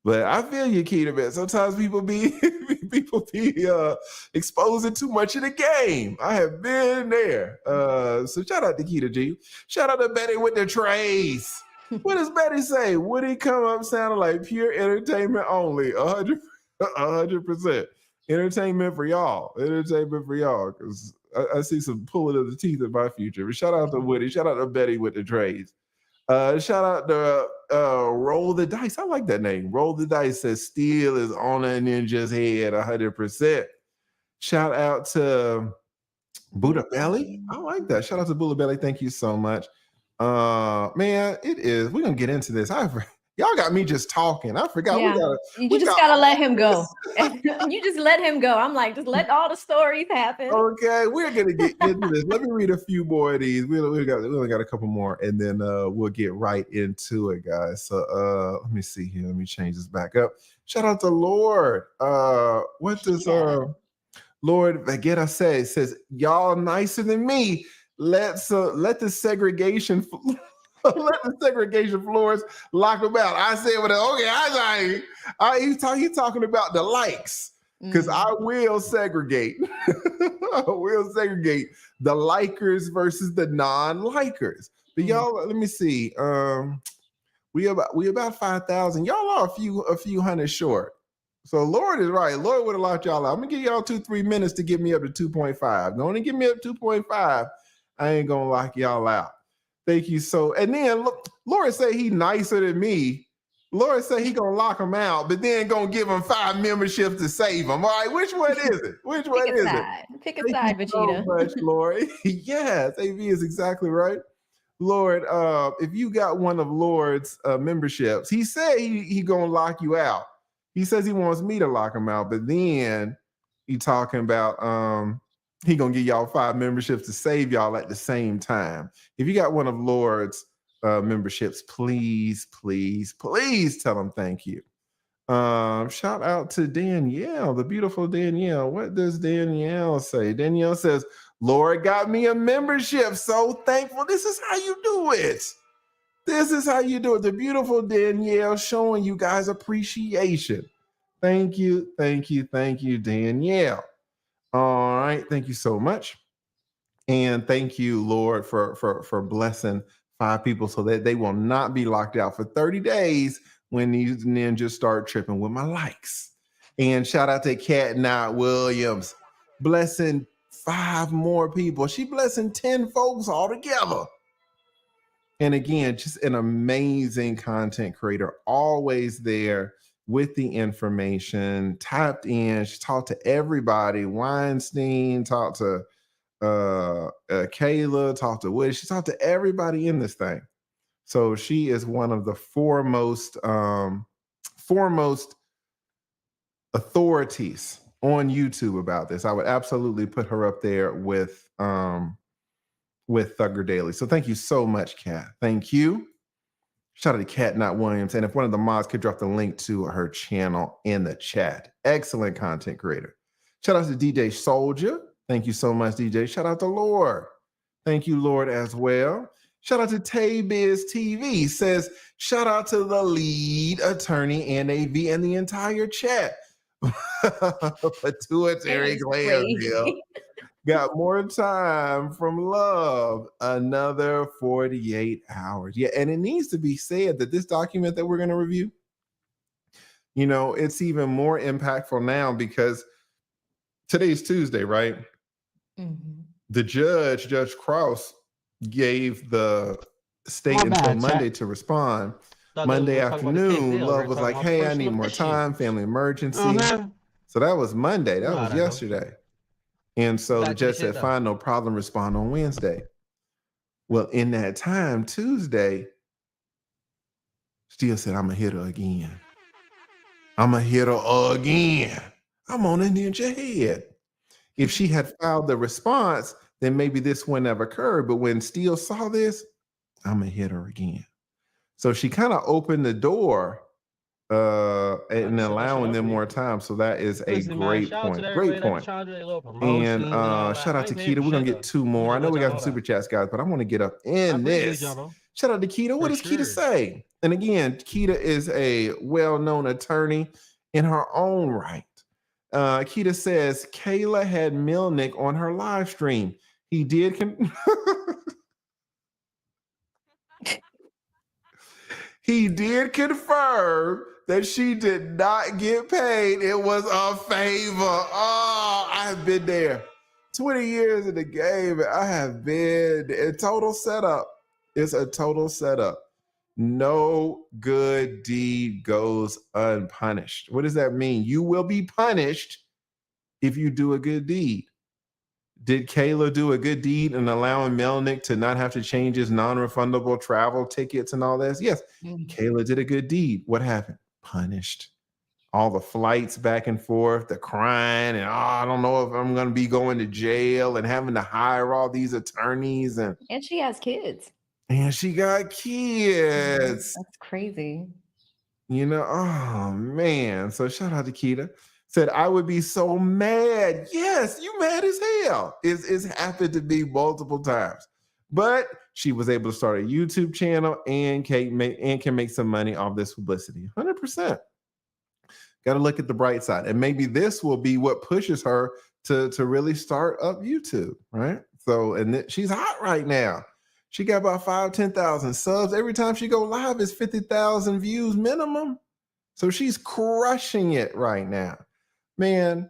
But I feel you, Keita, man. Sometimes people be exposing too much of the game. I have been there. So shout out to Keita G. Shout out to Betty with the trays. What does Betty say? Would he come up sounding like pure entertainment only? 100%. Entertainment for y'all. Entertainment for y'all. Because I see some pulling of the teeth in my future. But shout out to Woody. Shout out to Betty with the trays. Shout out to Roll the Dice. I like that name. Roll the Dice says steel is on a ninja's head 100%. Shout out to Buddha Belly. I like that. Shout out to Buddha Belly. Thank you so much. Man, it is. We're going to get into this. Y'all got me just talking. I forgot. Yeah. You just gotta let him go. You just let him go. I'm like, just let all the stories happen. Okay, we're gonna get into this. Let me read a few more of these. We only got a couple more, and then we'll get right into it, guys. So let me see here. Let me change this back up. Shout out to Lord. What does Lord Vegeta say? It says, y'all nicer than me. Let the segregation. Let the segregation floors lock them out. I said, he's talking about the likes, because I will segregate. I will segregate the likers versus the non-likers. But y'all, let me see. We about 5,000. Y'all are a few hundred short. So Lord is right. Lord would have locked y'all out. I'm gonna give y'all 2-3 minutes to get me up to 2.5. Don't only give me up 2.5. I ain't gonna lock y'all out. Thank you. And then Lord say he nicer than me. Lord say he gonna lock him out, but then gonna give him 5 memberships to save him. All right, which one is it? Which one is it? Pick a side, Vegeta. So much, Lord. Yes, AV is exactly right. Lord, if you got one of Lord's memberships, he said he gonna lock you out. He says he wants me to lock him out, but then he talking about he gonna give y'all 5 memberships to save y'all at the same time. If you got one of Lord's memberships, please tell him thank you. Shout out to Danielle, the beautiful Danielle. What does Danielle say? Danielle says, Lord got me a membership. So thankful. This is how you do it. This is how you do it. The beautiful Danielle showing you guys appreciation. Thank you, Danielle. All right, thank you so much. And thank you, Lord, for blessing 5 people so that they will not be locked out for 30 days when these ninjas start tripping with my likes. And shout out to Cat Knott Williams, blessing 5 more people. She blessing 10 folks altogether. And again, just an amazing content creator, always there with the information, tapped in. She talked to everybody. Weinstein, talked to Kayla, talked to Woody. She talked to everybody in this thing. So she is one of the foremost authorities on YouTube about this. I would absolutely put her up there with Thugger Daily. So thank you so much, Kat. Thank you. Shout out to Cat Knott Williams. And if one of the mods could drop the link to her channel in the chat. Excellent content creator. Shout out to DJ Soldier. Thank you so much, DJ. Shout out to Lord. Thank you, Lord, as well. Shout out to Taybiz TV. Says, shout out to the lead attorney and AV and the entire chat. Pituitary gland deal. Got more time from love. Another 48 hours. Yeah, and it needs to be said that this document that we're going to review, you know, it's even more impactful now because today's Tuesday, right? Mm-hmm. The Judge Krause, gave the state until Monday to respond. Monday afternoon, Love was like, hey, I need more time, family emergency. So that was Monday. That was yesterday. And so the judge said, fine, no problem, respond on Wednesday. Well, in that time, Tuesday, Steele said, I'm going to hit her again. I'm going to hit her again. I'm on a ninja head. If she had filed the response, then maybe this wouldn't have occurred. But when Steele saw this, I'm going to hit her again. So she kind of opened the door and allowing them more time. So that is a great point. Great point. And shout out to Keita. We're going to get 2 more. I know we got some super chats, guys, but I want to get up in this. Shout out to Keita. What does Keita say? And again, Keita is a well-known attorney in her own right. Keita says, Kayla had Milnick on her live stream. He did he did confirm that she did not get paid. It was a favor. Oh, I have been there. 20 years in the game. I have been a total setup. It's a total setup. No good deed goes unpunished. What does that mean? You will be punished if you do a good deed. Did Kayla do a good deed in allowing Melnick to not have to change his non-refundable travel tickets and all this? Yes, Kayla did a good deed. What happened? Punished. All the flights back and forth, the crying, and I don't know if I'm going to be going to jail and having to hire all these attorneys. And she has kids. And she got kids. That's crazy. You know, oh man. So shout out to Keita. Said, I would be so mad. Yes, you mad as hell. It's happened to me multiple times. But she was able to start a YouTube channel and can make some money off this publicity. 100%. Got to look at the bright side. And maybe this will be what pushes her to really start up YouTube, right? So, and she's hot right now. She got about 5,000-10,000 subs. Every time she go live, it's 50,000 views minimum. So she's crushing it right now. Man,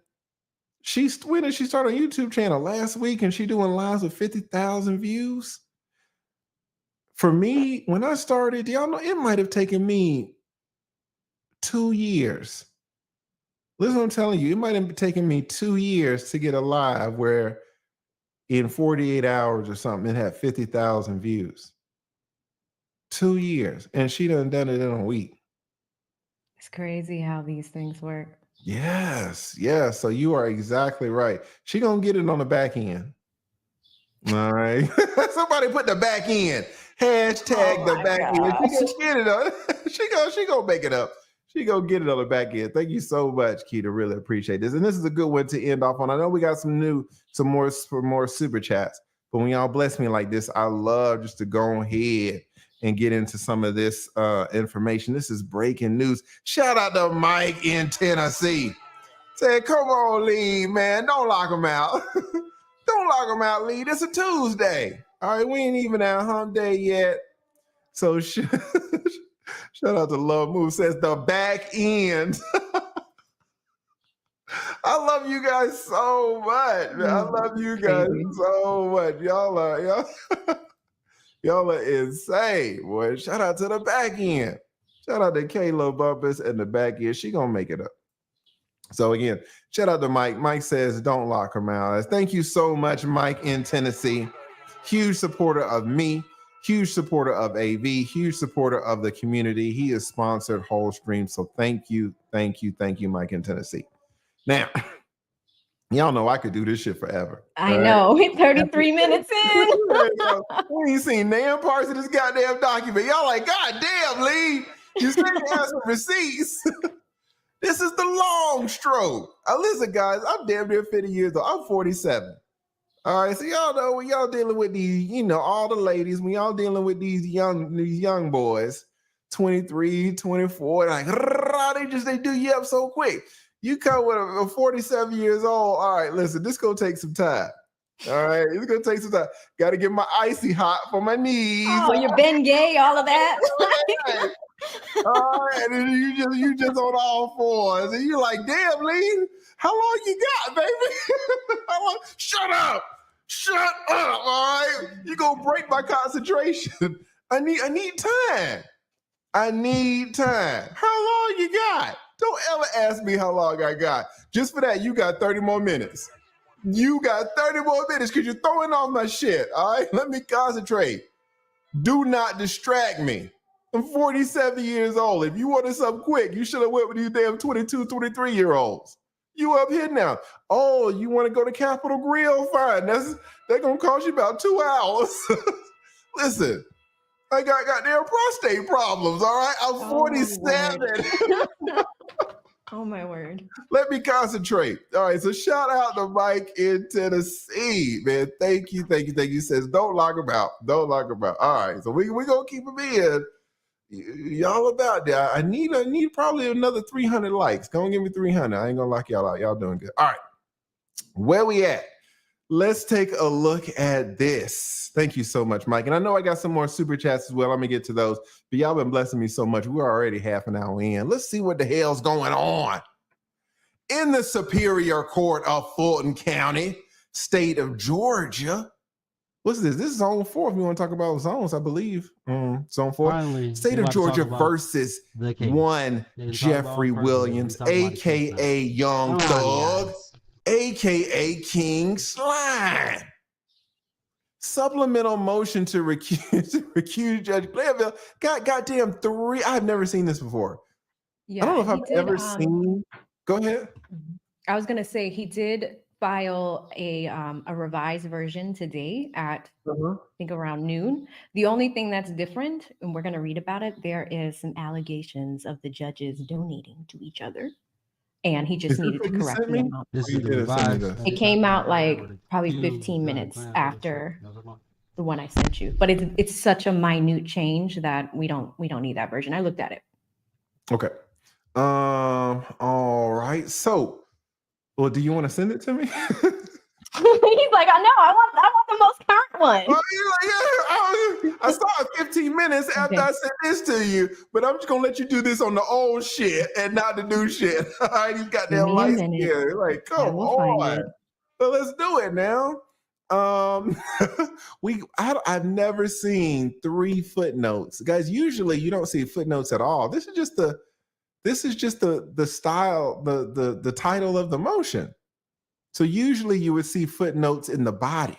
when did she start a YouTube channel? Last week, and she doing lives with 50,000 views. For me, when I started, y'all know it might have taken me 2 years. Listen what I'm telling you. It might have taken me 2 years to get a live where in 48 hours or something, it had 50,000 views. 2 years. And she done it in a week. It's crazy how these things work. Yes. So you are exactly right. She gonna get it on the back end. All right. Somebody put the back end. Hashtag the back end. She gonna get it on. She gonna make it up. She gonna get it on the back end. Thank you so much, Keita. Really appreciate this. And this is a good one to end off on. I know we got some more super chats, but when y'all bless me like this, I love just to go ahead and get into some of this information. This is breaking news. Shout out to Mike in Tennessee. Said, come on, Lee, man. Don't lock him out. Don't lock him out, Lee. It's a Tuesday. All right, we ain't even at hump day yet. So shout out to Love Move says the back end. I love you guys so much. Man. I love you guys so much. Y'all are insane, boy. Shout out to the back end. Shout out to Kayla Bumpus and the back end. She gonna make it up. So again, shout out to Mike. Mike says, don't lock her mouth. Thank you so much, Mike in Tennessee. Huge supporter of me, huge supporter of AV, huge supporter of the community. He is sponsored whole stream. So thank you, Mike in Tennessee. Now, y'all know I could do this shit forever. I know. 33 minutes in. We ain't seen damn parts of this goddamn document. Y'all like, God damn, Lee. You said you had some receipts. This is the long stroke. Listen, guys, I'm damn near 50 years old. I'm 47. All right, so y'all know when y'all dealing with these, all the ladies, when y'all dealing with these young boys, 23, 24, like they do you up so quick. You come with a 47 years old. All right, listen, this gonna take some time. All right, it's gonna take some time. Got to get my icy hot for my knees. Oh, you're Ben Gay, all of that. All right, and you just on all fours, and you're like, damn, Lee, how long you got, baby? How long? Shut up. All right, you gonna break my concentration. I need time. I need time. How long you got? Don't ever ask me how long I got. Just for that, you got 30 more minutes. You got 30 more minutes because you're throwing off my shit. All right, let me concentrate. Do not distract me. I'm 47 years old. If you wanted something quick, you should have went with these damn 22, 23-year-olds. You up here now. Oh, you want to go to Capitol Grill? Fine. They're going to cost you about 2 hours. Listen, I got goddamn prostate problems, all right? I'm 47. Oh, my word. Let me concentrate. All right, so shout out to Mike in Tennessee, man. Thank you. Says, don't lock him out. Don't lock him out. All right, so we going to keep him in. Y'all about that. I need probably another 300 likes. Go and give me 300. I ain't gonna lock y'all out. Y'all doing good. All right, where we at? Let's take a look at this. Thank you so much, Mike. And I know I got some more super chats as well. I'm gonna get to those. But y'all been blessing me so much. We're already half an hour in. Let's see what the hell's going on in the Superior Court of Fulton County, state of Georgia. What's this? This is zone 4. If you want to talk about zones, I believe. Zone 4. Finally, State of Georgia versus one Jeffrey Williams, a.k.a. Young Thug, a.k.a. King Slime. Supplemental motion to recuse Judge Glanville. Got goddamn 3. I've never seen this before. Yeah, I don't know if I've ever seen. Go ahead. I was going to say he did file a revised version today at I think around noon. The only thing that's different, and we're going to read about it, there is some allegations of the judges donating to each other, and he just needed to correct the amount. It came out like probably 15 minutes after the one I sent you, but it's such a minute change that we don't need that version. I looked at it. Okay. All right. So, well, do you want to send it to me? He's like, I know. I want the most current one. Well, I saw it 15 minutes after I sent this to you, but I'm just gonna let you do this on the old shit and not the new shit. All right, he's got that lights here. Like, come on. So let's do it now. I've never seen 3 footnotes, guys. Usually you don't see footnotes at all. This is just the style, the title of the motion. So usually you would see footnotes in the body,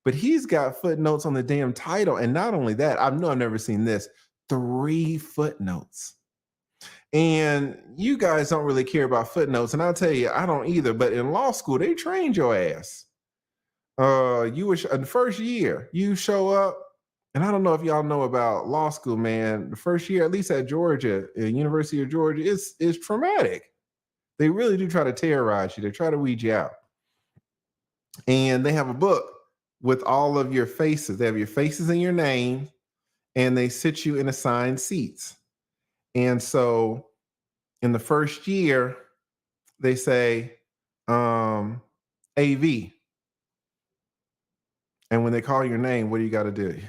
but he's got footnotes on the damn title. And not only that, I've never seen this, 3 footnotes. And you guys don't really care about footnotes. And I'll tell you, I don't either, but in law school, they trained your ass. You were in the first year, you show up, and I don't know if y'all know about law school, man. The first year, at least at Georgia, University of Georgia, is traumatic. They really do try to terrorize you. They try to weed you out. And they have a book with all of your faces. They have your faces and your name, and they sit you in assigned seats. And so in the first year, they say AV. And when they call your name, what do you got to do?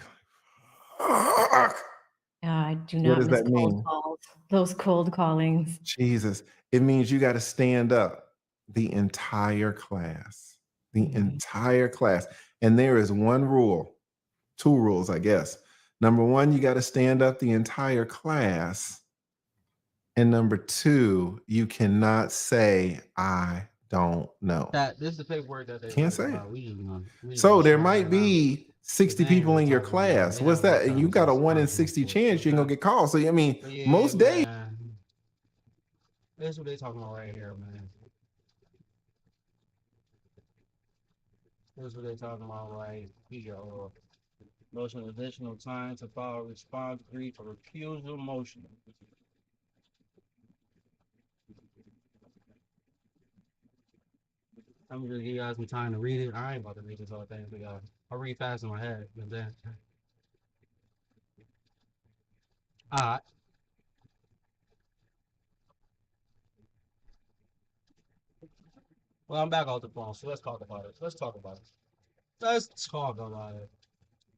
I do What not does miss that cold mean? calls. Those cold callings. Jesus. It means you got to stand up the entire class. The entire class. And there is one rule, two rules, I guess. Number one, you got to stand up the entire class. And number two, you cannot say, I don't know. This is the paperwork that they Can't talking say it. about. We So there showing might right now. be 60 people in your class. What's that? And you got a 1 in 60 chance you're going to get called. So, I mean, Yeah, most days. man. That's what they talking about right here, man. That's what they talking about right here. Motion additional time to file a response brief or recusal motion. I'm gonna give you guys some time to read it. I ain't about to read this whole thing, but I'll read fast in my head, and then. Alright. Well, I'm back off the phone, so let's talk about it. Let's talk about it.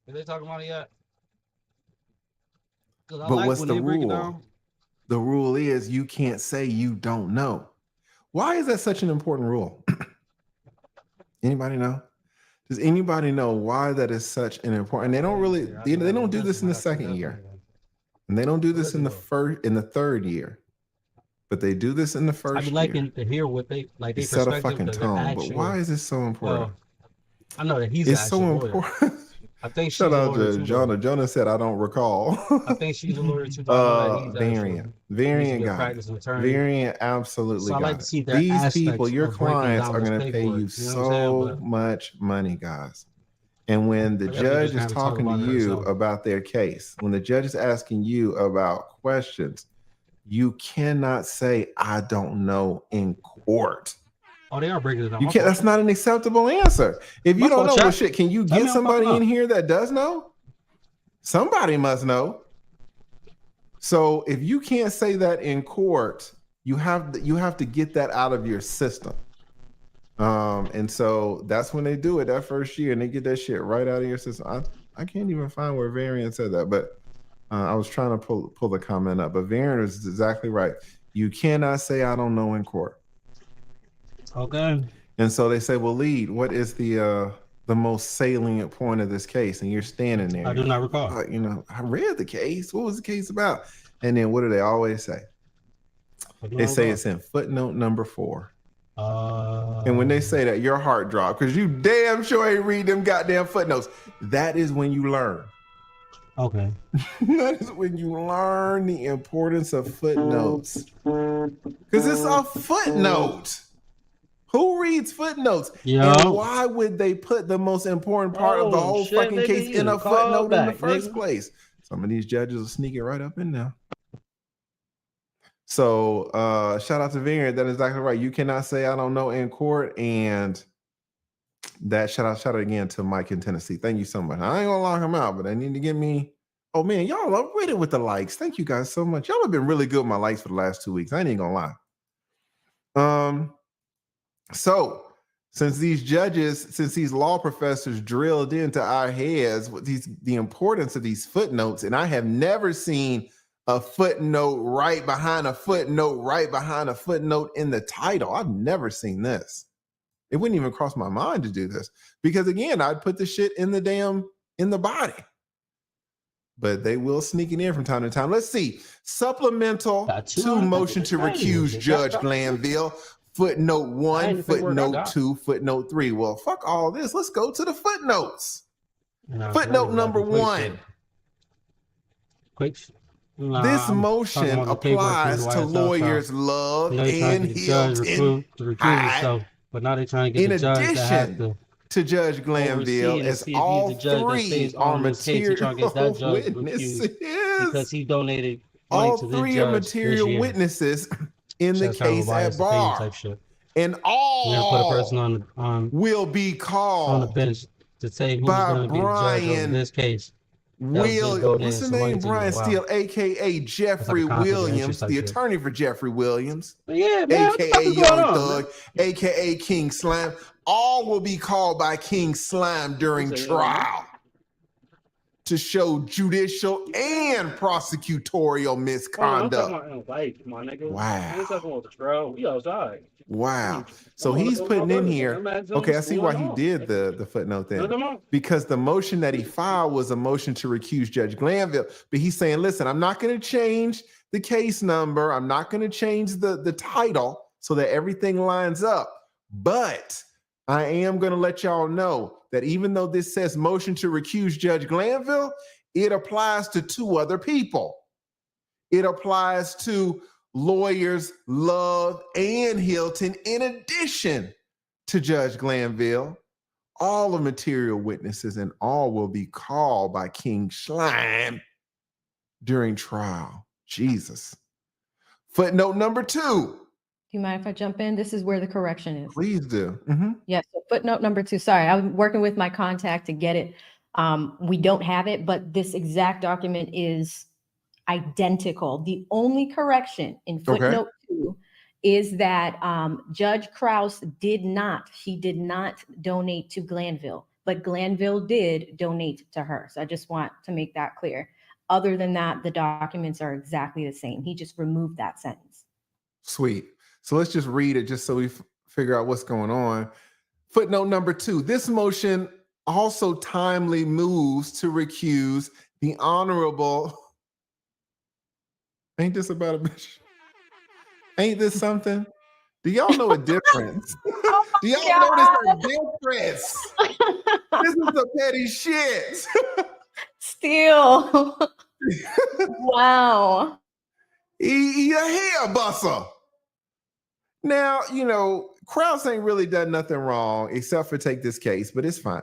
Are they talking about it yet? But what's the rule? The rule is you can't say you don't know. Why is that such an important rule? Anybody know? Does anybody know why that is such an important? And they don't really, they don't do this in the second year, and they don't do this in the third year, but they do this in the first year. I'd be liking to hear what they like. They set a fucking tone. But why is this so important? I know that he's it's so important. I think shout out to Jonah. Jonah said, "I don't recall." I think she's a lawyer too. Variant got it. Variant absolutely so I like got to see it. These people, your of breaking clients, down are this going to pay paperwork, you know so much money, guys. And when the I guess we judge just is haven't talked talking to about it you ourselves. about their case, when the judge is asking you about questions, you cannot say, "I don't know" in court. Oh, they are breaking it down. You can't. That's not an acceptable answer. If you don't know, well, shit, can you get somebody in here that does know? Somebody must know. So if you can't say that in court, you have to get that out of your system. And so that's when they do it that first year, and they get that shit right out of your system. I can't even find where Varian said that, but I was trying to pull the comment up. But Varian is exactly right. You cannot say "I don't know" in court. Okay. And so they say, "Well, lead, what is the most salient point of this case?" And you're standing there. I do not recall. I read the case. What was the case about? And then what do they always say? They say it's in footnote number 4. And when they say that, your heart drops because you damn sure ain't read them goddamn footnotes. That is when you learn. Okay. That is when you learn the importance of footnotes. Because it's a footnote. Who reads footnotes? Yeah. And why would they put the most important part of the whole fucking case in a footnote in the first place? Some of these judges will sneak it right up in there. So shout out to Variant. That is exactly right. You cannot say "I don't know" in court. And that shout out again to Mike in Tennessee. Thank you so much. I ain't gonna lock him out, but I need to get me. Oh man, y'all are with it with the likes. Thank you guys so much. Y'all have been really good with my likes for the last 2 weeks. I ain't gonna lie. So since these law professors drilled into our heads with the importance of these footnotes, and I have never seen a footnote right behind a footnote right behind a footnote in the title. I've never seen this. It wouldn't even cross my mind to do this because, again, I'd put the shit in the body. But they will sneak it in from time to time. Let's see. Supplemental to motion to recuse Judge Glanville. Footnote 1, footnote 2, footnote 3. Well, fuck all this. Let's go to the footnotes. Footnote number 1. This motion applies to lawyers Love and Hilton. But now they're trying to get the judge that has to Judge Glanville, as all 3 are material witnesses. Because he donated all 3 are material witnesses in the case at bar, and all put a person on will be called on the bench to say who's going to be the judge in this case. What's the name? Brian Steele, aka Jeffrey Williams, the attorney for Jeffrey Williams, aka Young Thug, aka King Slime. All will be called by King Slime during trial to show judicial and prosecutorial Oh, I'm misconduct. talking about in life, my nigga. Wow. I ain't talking about the trial. We outside. Wow. So I'm on he's the my putting in brothers, here. man. I'm at Okay, I see why school he and did the footnote Look then. him up. Because the motion that he filed was a motion to recuse Judge Glanville. But he's saying, listen, I'm not going to change the case number. I'm not going to change the title so that everything lines up. But I am going to let y'all know that even though this says motion to recuse Judge Glanville, it applies to two other people. It applies to lawyers Love and Hilton in addition to Judge Glanville. All the material witnesses and all will be called by King Schleim during trial. Jesus. Footnote number 2. Do you mind if I jump in? This is where the correction is. Please do. Yes, so footnote number 2. Sorry, I'm working with my contact to get it. We don't have it, but this exact document is identical. The only correction in footnote 2 is that Judge Krause did not donate to Glanville, but Glanville did donate to her. So I just want to make that clear. Other than that, the documents are exactly the same. He just removed that sentence. Sweet. So let's just read it just so we figure out what's going on. Footnote number 2. This motion also timely moves to recuse the Honorable. Ain't this about a bitch? Ain't this something? Do y'all know a difference? Do y'all notice a difference? This is the petty shit. Still. Wow. He a hair busser. Now, you know, Krause ain't really done nothing wrong except for take this case, but it's fine.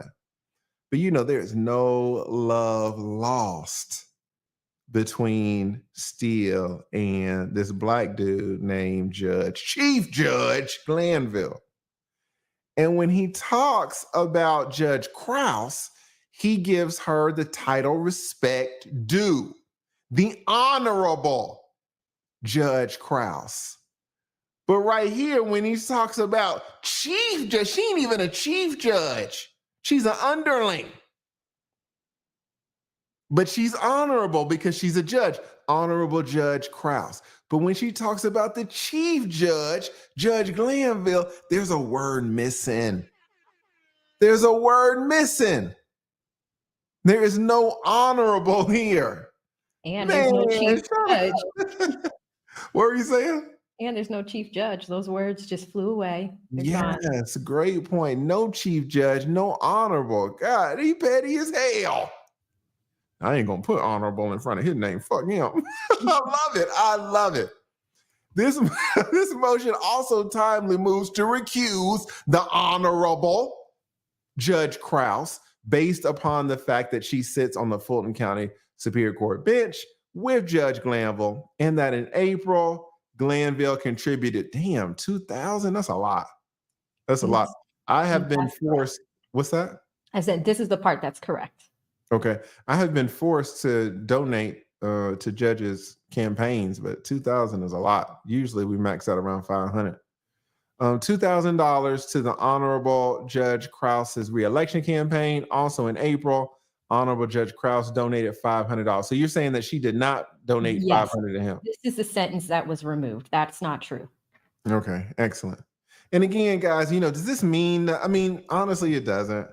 But you know, there's no love lost between Steele and this black dude named Chief Judge Glanville. And when he talks about Judge Krause, he gives her the title respect due. The Honorable Judge Krause. But right here, when he talks about Chief Judge, she ain't even a Chief Judge. She's an underling. But she's honorable because she's a judge, Honorable Judge Krause. But when she talks about the Chief Judge, Judge Glanville, there's a word missing. There's a word missing. There is no honorable here. And there's no chief judge. What were you saying? And there's no chief judge. Those words just flew away. They're gone. Yes, great point. No chief judge, no honorable. God, he petty as hell. I ain't gonna put honorable in front of his name. Fuck him. I love it. I love it. This motion also timely moves to recuse the Honorable Judge Krause based upon the fact that she sits on the Fulton County Superior Court bench with Judge Glanville, and that in April, Glanville contributed, damn, $2,000. That's a lot. That's a lot. I have been forced. What's that? I said, this is the part that's correct. Okay. I have been forced to donate to judges' campaigns, but $2,000 is a lot. Usually we max out around $500. $2,000 to the Honorable Judge Krause's reelection campaign. Also in April, Honorable Judge Krause donated $500. So you're saying that she did not donate $500 to him? This is the sentence that was removed. That's not true. Okay, excellent. And again, guys, you know, does this mean, I mean, honestly, it doesn't.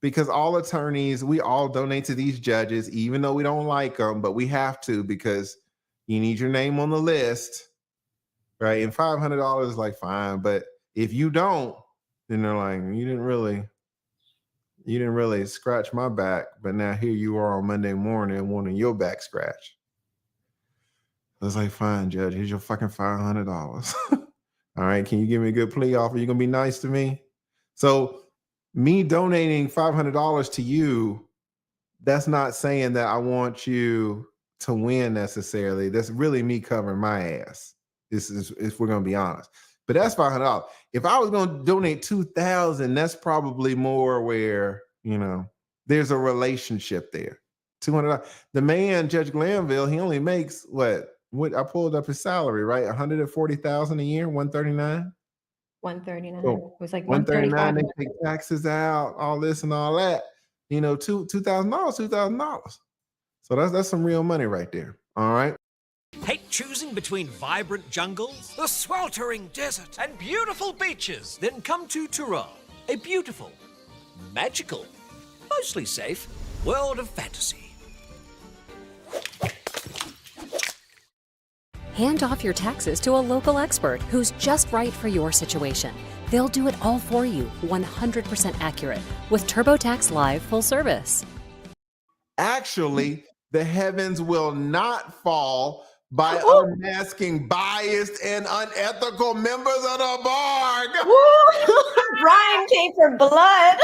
Because all attorneys, we all donate to these judges, even though we don't like them, but we have to because you need your name on the list, right? And $500 is like, fine. But if you don't, then they're like, you didn't really scratch my back, but now here you are on Monday morning wanting your back scratched. I was like, fine, judge, here's your fucking $500. All right, can you give me a good plea offer? You gonna be nice to me? So me donating $500 to you, that's not saying that I want you to win necessarily. That's really me covering my ass. This is, if we're gonna be honest. But that's $500. If I was gonna donate $2,000, that's probably more where, you know, there's a relationship there. $200. The man, Judge Glanville, he only makes what I pulled up his salary, right? $140,000 a year, $139. 139. Cool. It was like 139. 135. They take taxes out, all this and all that. You know, $2,000, $2,000. So that's some real money right there. All right. Hate choosing between vibrant jungles, the sweltering desert, and beautiful beaches? Then come to Tura, a beautiful, magical, mostly safe world of fantasy. Hand off your taxes to a local expert who's just right for your situation. They'll do it all for you, 100% accurate, with TurboTax Live full service. Actually, the heavens will not fall by unmasking biased and unethical members of the bar. Brian came for blood.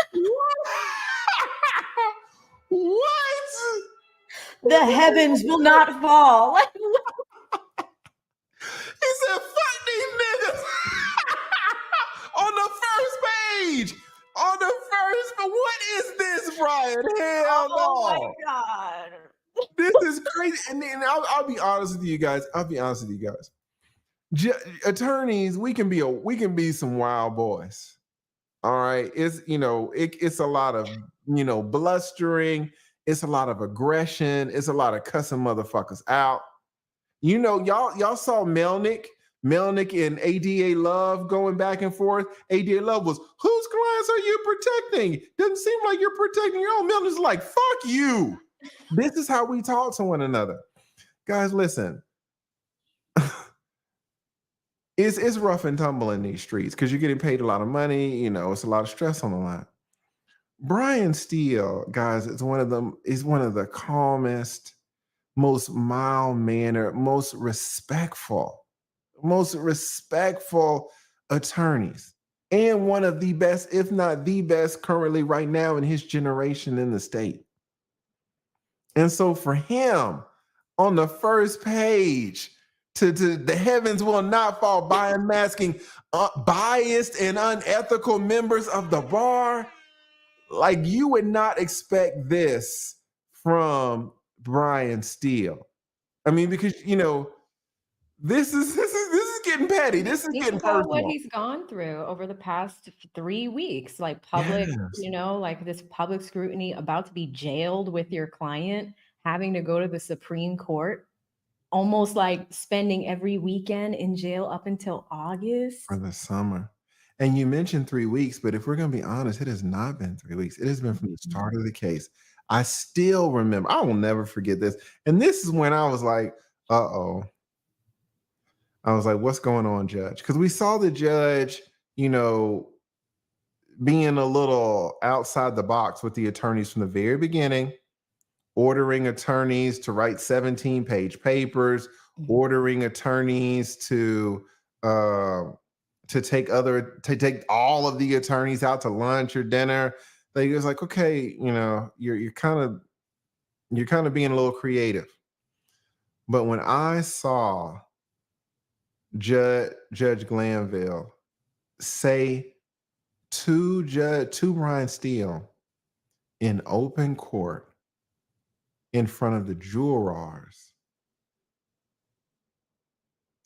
What? The heavens will not fall. He said, fuck these niggas. On the first page. On the first, but what is this, Brian? Hell no. Oh my God. This is crazy. And then I'll be honest with you guys. Attorneys, we can be some wild boys. All right. It's a lot of, blustering. It's a lot of aggression. It's a lot of cussing motherfuckers out. Y'all saw Melnick and ADA Love going back and forth. ADA Love was, whose clients are you protecting? Doesn't seem like you're protecting your own. Melnick's like, fuck you. This is how we talk to one another. Guys, listen. It's rough and tumble in these streets because you're getting paid a lot of money. It's a lot of stress on the line. Brian Steele, guys, is one of the calmest, most mild-mannered, most respectful attorneys, and one of the best, if not the best, currently right now in his generation in the state. And so for him, on the first page, to the heavens will not fall by unmasking biased and unethical members of the bar, like you would not expect this from Brian Steele. I mean, because this is getting petty. This is getting personal. What he's gone through over the past 3 weeks, like public, Yes. like this public scrutiny, about to be jailed with your client, having to go to the Supreme Court, almost like spending every weekend in jail up until August. For the summer. And you mentioned 3 weeks, but if we're going to be honest, it has not been 3 weeks. It has been from the start of the case. I still remember, I will never forget this. And this is when I was like, uh-oh. I was like, what's going on, Judge? Because we saw the judge, being a little outside the box with the attorneys from the very beginning, ordering attorneys to write 17-page papers, ordering attorneys to take all of the attorneys out to lunch or dinner. They was like, okay, you're kind of being a little creative. But when I saw Judge Glanville say to Brian Steele in open court in front of the jurors,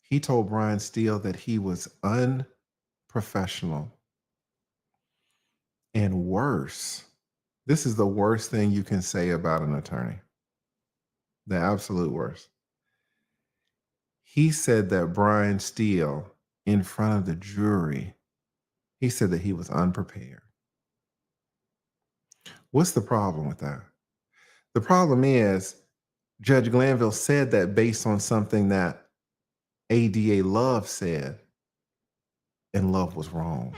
he told Brian Steele that he was unprofessional and worse. This is the worst thing you can say about an attorney. The absolute worst. He said that Brian Steele, in front of the jury, he said that he was unprepared. What's the problem with that? The problem is Judge Glanville said that based on something that ADA Love said, and Love was wrong.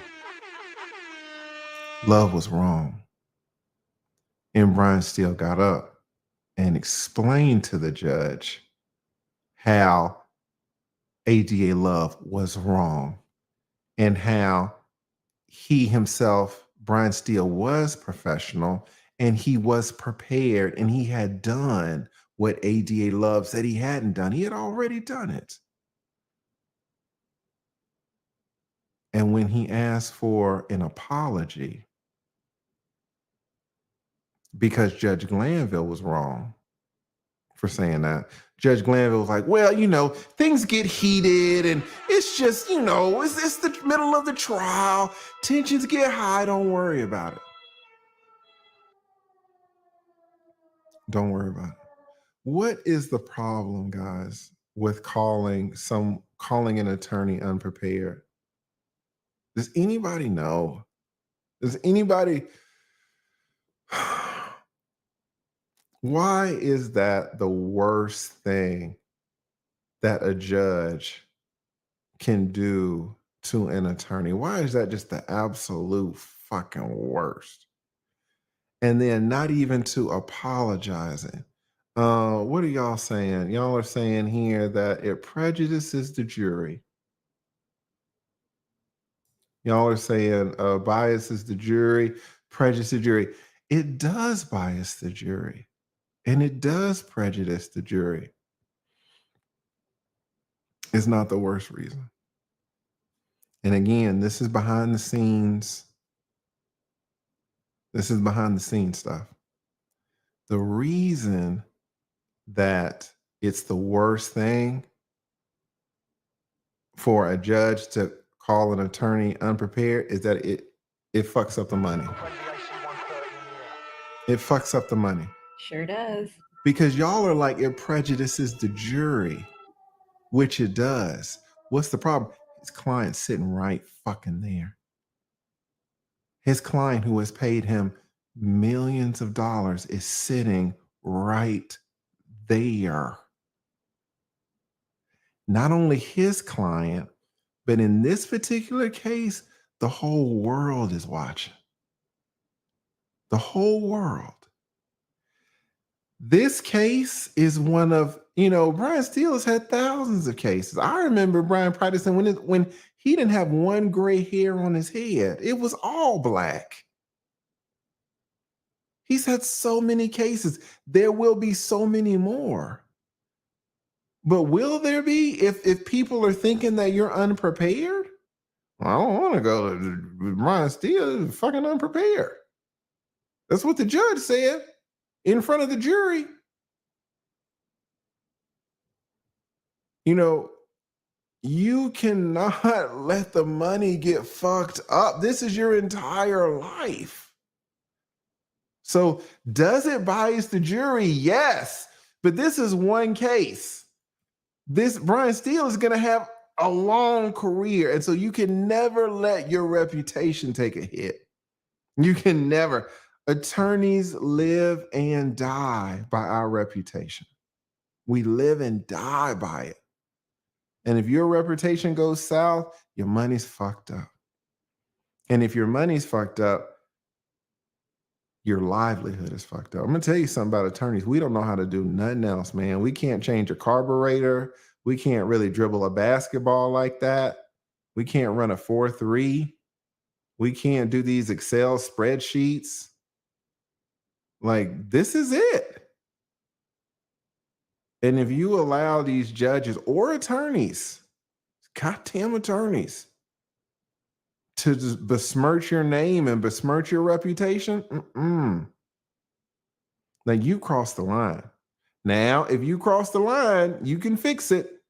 Love was wrong. And Brian Steele got up and explained to the judge how ADA Love was wrong and how he himself, Brian Steele, was professional and he was prepared and he had done what ADA Love said he hadn't done. He had already done it. And when he asked for an apology because Judge Glanville was wrong for saying that, Judge Glanville was like, well, things get heated and it's just, it's the middle of the trial. Tensions get high. Don't worry about it. Don't worry about it. What is the problem, guys, with calling an attorney unprepared? Does anybody know? Does anybody? Why is that the worst thing that a judge can do to an attorney? Why is that just the absolute fucking worst? And then not even to apologizing. What are y'all saying? Y'all are saying here that it prejudices the jury. Y'all are saying biases the jury, prejudice the jury. It does bias the jury, and it does prejudice the jury. It's not the worst reason. And again, this is behind the scenes. This is behind the scenes stuff. The reason that it's the worst thing for a judge to call an attorney unprepared is that it fucks up the money. It fucks up the money. Sure does. Because y'all are like, it prejudices the jury, which it does. What's the problem? His client's sitting right fucking there. His client, who has paid him millions of dollars, is sitting right there. Not only his client, but in this particular case, the whole world is watching. The whole world. This case is one of, Brian Steele has had thousands of cases. I remember Brian practicing when he didn't have one gray hair on his head. It was all black. He's had so many cases. There will be so many more. But will there be if people are thinking that you're unprepared? I don't want to go to Brian Steele, fucking unprepared. That's what the judge said in front of the jury. You cannot let the money get fucked up. This is your entire life. So does it bias the jury? Yes. But this is one case. This Brian Steele is going to have a long career. And so you can never let your reputation take a hit. You can never. Attorneys live and die by our reputation. We live and die by it. And if your reputation goes south, your money's fucked up. And if your money's fucked up, your livelihood is fucked up. I'm going to tell you something about attorneys. We don't know how to do nothing else, man. We can't change a carburetor. We can't really dribble a basketball like that. We can't run a 4-3. We can't do these Excel spreadsheets. Like, this is it. And if you allow these judges or attorneys, goddamn attorneys, to just besmirch your name and besmirch your reputation, like, you cross the line. Now, if you cross the line, you can fix it.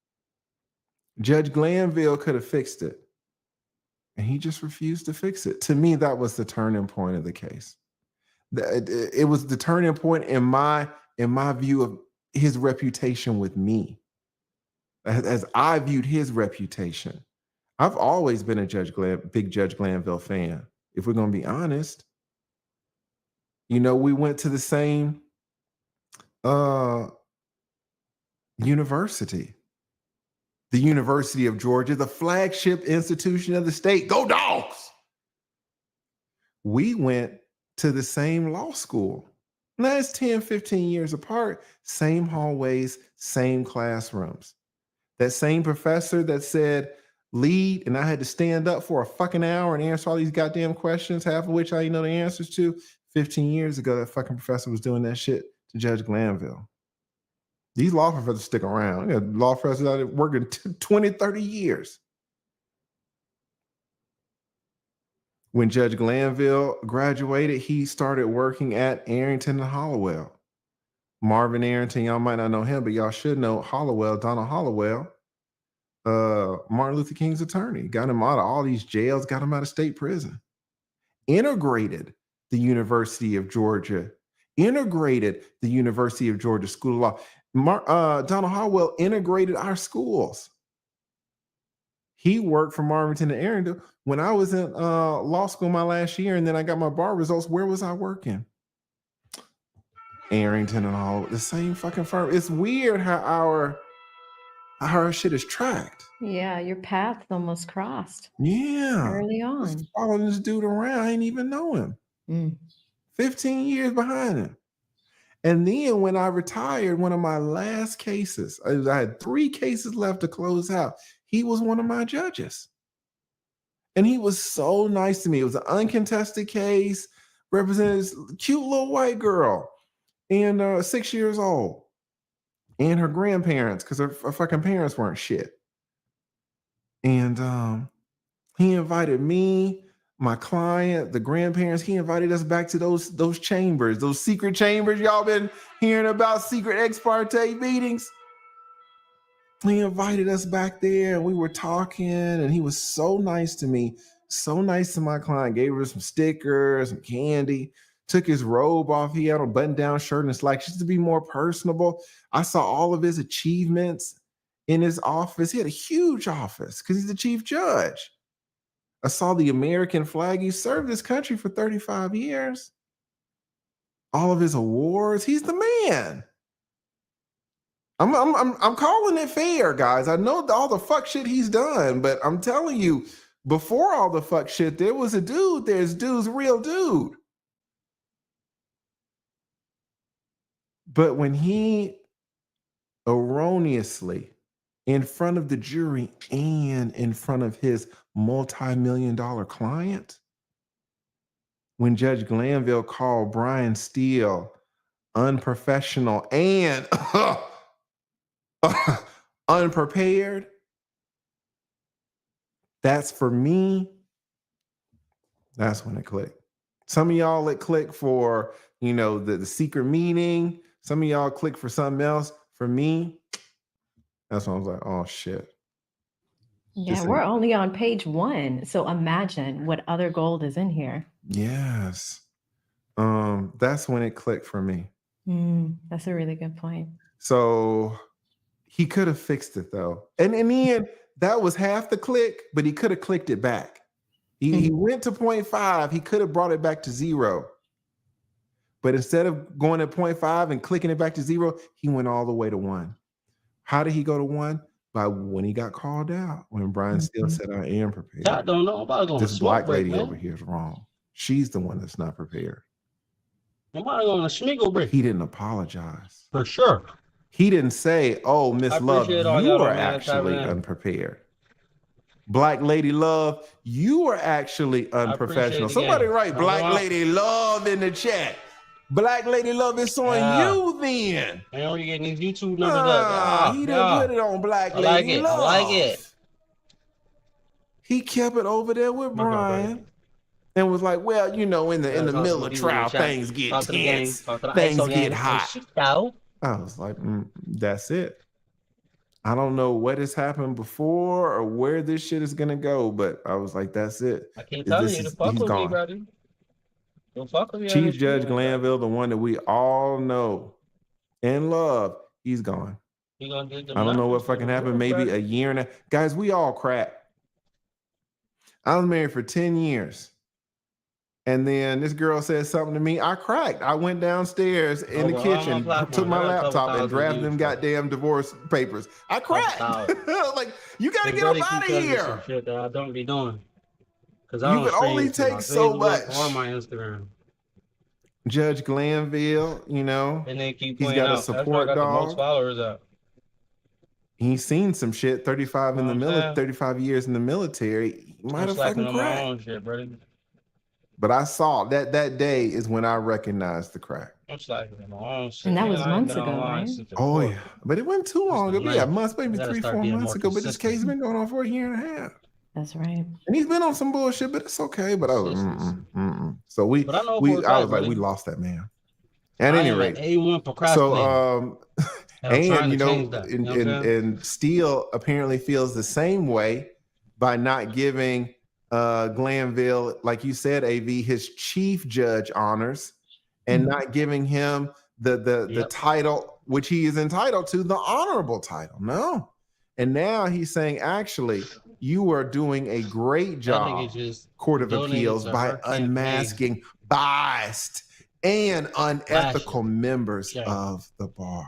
Judge Glanville could have fixed it. And he just refused to fix it. To me, that was the turning point of the case. It was the turning point in my view of his reputation with me. As I viewed his reputation. I've always been a big Judge Glanville fan. If we're going to be honest, we went to the same university. The University of Georgia, the flagship institution of the state. Go Dogs! We went to the same law school. Now it's 10, 15 years apart, same hallways, same classrooms. That same professor that said, lead, and I had to stand up for a fucking hour and answer all these goddamn questions, half of which I didn't know the answers to. 15 years ago, that fucking professor was doing that shit to Judge Glanville. These law professors stick around. You got law professors out there working 20, 30 years. When Judge Glanville graduated, he started working at Arrington and Hollowell. Marvin Arrington, y'all might not know him, but y'all should know Hollowell, Donald Hollowell, Martin Luther King's attorney. Got him out of all these jails, got him out of state prison. Integrated the University of Georgia. Integrated the University of Georgia School of Law. Donald Hallwell integrated our schools. He worked for Marvington and Arundel. When I was in law school my last year, and then I got my bar results, where was I working? Arrington and all the same fucking firm. It's weird how our shit is tracked. Yeah, your paths almost crossed. Yeah. Early on. Just following this dude around. I ain't even know him. 15 years behind him. And then when I retired, one of my last cases, I had 3 cases left to close out. He was one of my judges. And he was so nice to me. It was an uncontested case, represented this cute little white girl, and 6 years old. And her grandparents, because her fucking parents weren't shit. And he invited me, my client, the grandparents. He invited us back to those chambers, those secret chambers. Y'all been hearing about secret ex parte meetings. He invited us back there, and we were talking, and he was so nice to me, so nice to my client. Gave her some stickers, some candy. Took his robe off. He had a button-down shirt and slacks just to be more personable. I saw all of his achievements in his office. He had a huge office because he's the chief judge. I saw the American flag. He served his country for 35 years. All of his awards. He's the man. I'm calling it fair, guys. I know all the fuck shit he's done, but I'm telling you, before all the fuck shit, there was a dude. There's dude's real dude. But when he erroneously, in front of the jury and in front of his multi-million-dollar client, when Judge Glanville called Brian Steele unprofessional and unprepared, that's for me, that's when it clicked. Some of y'all it clicked for, the secret meeting. Some of y'all click for something else. For me, that's when I was like, oh shit. Yeah, we're only on page 1. So imagine what other gold is in here. Yes. That's when it clicked for me. That's a really good point. So he could have fixed it though. And in the end, that was half the click, but he could have clicked it back. He went to 0.5. He could have brought it back to 0. But instead of going at 0.5 and clicking it back to 0, he went all the way to 1. How did he go to 1? By when he got called out, when Brian Steele said, I am prepared. I don't know about going this black lady over here is wrong. She's the one that's not prepared. Nobody going to sniggle break. He didn't apologize. For sure. He didn't say, oh, Miss Love, you are actually unprepared. Black Lady Love, you are actually unprofessional. Somebody write Black Lady Love in the chat. Black Lady Love, it's on you then. I already getting these YouTube numbers. He didn't put it on Black Lady Love. I like it. He kept it over there with Brian and was like, well, in the middle of trial, things get tense. Things get hot. I was like, that's it. I don't know what has happened before or where this shit is going to go, but I was like, that's it. I can't tell you to fuck with me, brother. Chief Judge Glanville, the one that we all know and love, he's gone. I don't know what fucking happened. Maybe a year and a guys, we all crack. I was married for 10 years. And then this girl said something to me. I cracked. I went downstairs in the kitchen, took my laptop and drafted them goddamn divorce papers. I cracked. Like, you got to get up out of here. Shit that I don't be doing. You can only take so much. On my Instagram. Judge Glanville, and they keep he's got a support dog. The most followers up. He's seen some shit. 35 in the military, 35 years in the military. He might have fucking cracked. But I saw that day is when I recognized the crack. I'm slacking in my own shit. And that was months ago, right? Oh yeah, but it wasn't too long ago. Yeah, months, maybe 3-4 months ago. But this case has been going on for a year and a half. That's right. And he's been on some bullshit, but it's okay. But I was So I was like, we lost that man. At any rate, so and and Steele apparently feels the same way by not giving Glanville, like you said, AV, his chief judge honors, and not giving him the title which he is entitled to, the honorable title. No. And now he's saying, actually, you are doing a great job, Court of Appeals, by unmasking biased and unethical members of the bar.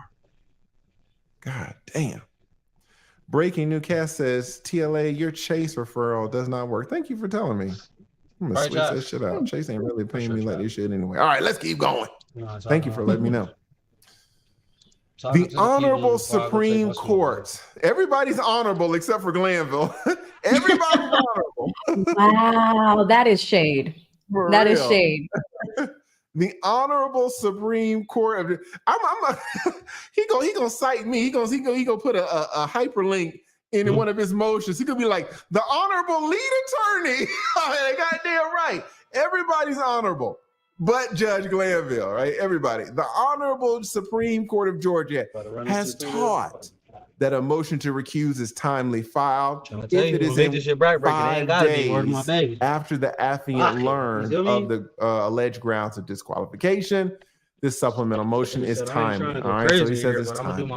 God damn. Breaking newscast says, TLA, your Chase referral does not work. Thank you for telling me. I'm gonna switch that shit out. Chase ain't really paying me like this shit anyway. All right, let's keep going. Thank you for letting me know. The Honorable Supreme Court. Everybody's honorable except for Glanville. Everybody's honorable. Wow, that is shade. For That is real. shade. The Honorable Supreme Court of he gonna cite me. He gonna put a hyperlink in one of his motions. He could be like, the Honorable Lead Attorney. Goddamn right. Everybody's honorable, but Judge Glanville, right? Everybody. The Honorable Supreme Court of Georgia has taught that a motion to recuse is timely filed if it is in 5 days after the affiant learned of the alleged grounds of disqualification. This supplemental motion is timely. All right, so he says it's timely.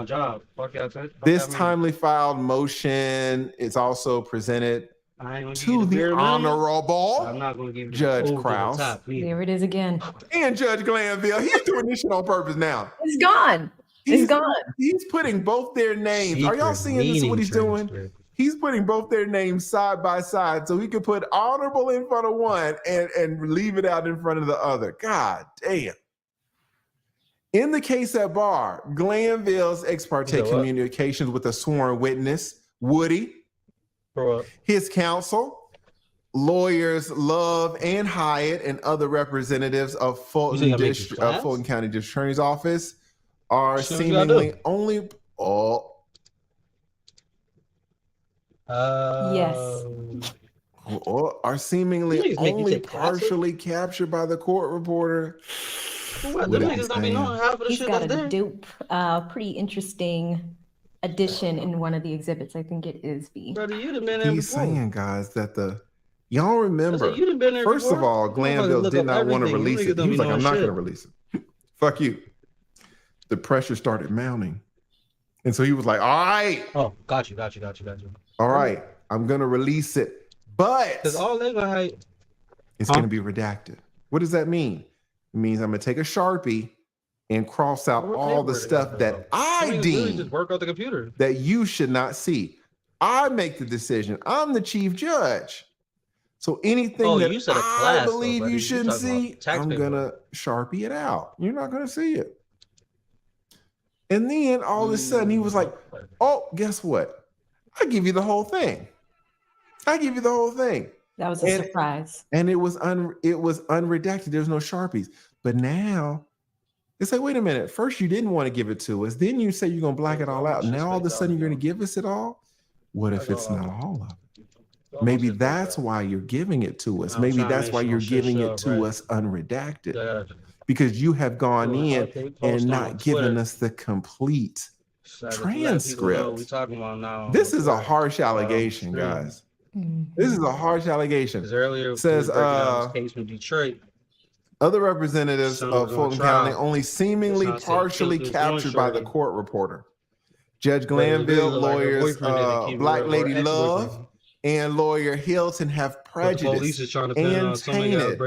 This timely filed motion is also presented to the Honorable Judge Krause. There it is again. And Judge Glanville. He's doing this shit on purpose now. It's gone. It's gone. He's putting both their names. Are y'all seeing this? What he's doing? He's putting both their names side by side so he could put honorable in front of one and leave it out in front of the other. God damn. In the case at bar, Glanville's ex parte communications with a sworn witness, Woody, his counsel, lawyers Love and Hyatt, and other representatives of Fulton County District Attorney's Office are seemingly only are seemingly only partially captured by the court reporter. He's got a dupe, pretty interesting addition in one of the exhibits. I think it is B. He's saying, guys, that y'all remember, first of all, Glanville did not want to release it. He was like, I'm not going to release it. Fuck you. The pressure started mounting. And so he was like, all right. Oh, got you. All right, I'm going to release it. But it's going to be redacted. What does that mean? It means I'm going to take a Sharpie and cross out all the stuff that I deem that you should not see. I make the decision. I'm the chief judge. So anything that I believe you shouldn't see, I'm going to Sharpie it out. You're not going to see it. And then all of a sudden he was like, oh, guess what? I give you the whole thing. That was a surprise. And it was unredacted. There's no Sharpies. But now it's like, wait a minute. First you didn't want to give it to us. Then you say you're going to black it all out. Now all of a sudden you're going to give us it all? What if it's not all of it? Maybe that's why you're giving it to us. Maybe that's why you're giving it to us unredacted. Because you have gone in and not given us the complete transcript. This is a harsh allegation, guys. This is a harsh allegation. It says case from Detroit. Other representatives of Fulton County only seemingly partially captured by the court reporter. Judge Glanville, lawyers Black Lady Love, and lawyer Hilton have prejudiced and tainted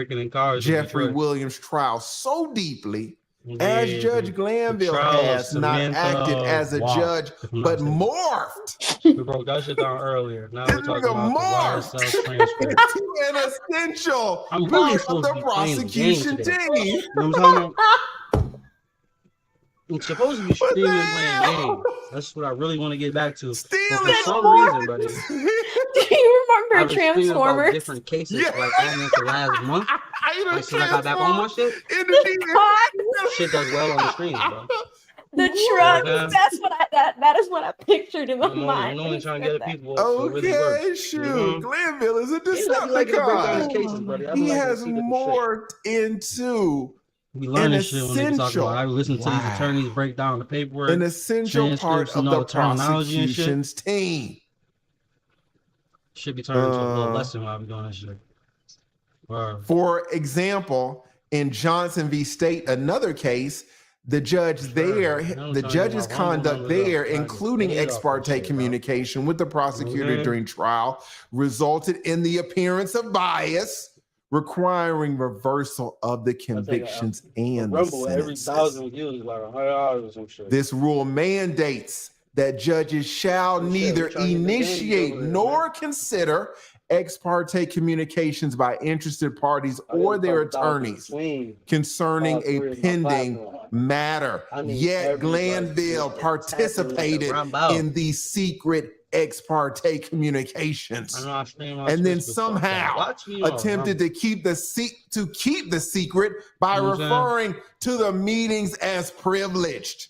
Jeffrey Williams' trial so deeply as Judge Glanville has not acted as a judge, but morphed. We broke that shit down earlier. Now we're talking about the YSL transcript. An essential part of the prosecution team. You know what I'm talking about? It's supposed to be streaming playing games. That's what I really want to get back to. But for some reason, buddy. Do you remember Transformers? Different cases like almost the last month. Like since I got back on my shit. Shit does well on the screen, bro. The truck. That is what I pictured in my mind. I'm only trying to get people. Okay, shoot. Glanville is a Decepticon. He has morphed into we learn this shit when they talk about. I listen to these attorneys break down the paperwork. An essential part of the prosecution's team. Should be turned into a little lesson while I'm doing this shit. For example, in Johnson v. State, another case, The judge's conduct there, including ex parte communication with the prosecutor during trial, resulted in the appearance of bias, requiring reversal of the convictions and the sentences. This rule mandates that judges shall neither initiate nor consider ex parte communications by interested parties or their attorneys concerning a pending matter. Yet Glanville participated in these secret ex parte communications, and then somehow attempted to keep the secret by referring to the meetings as privileged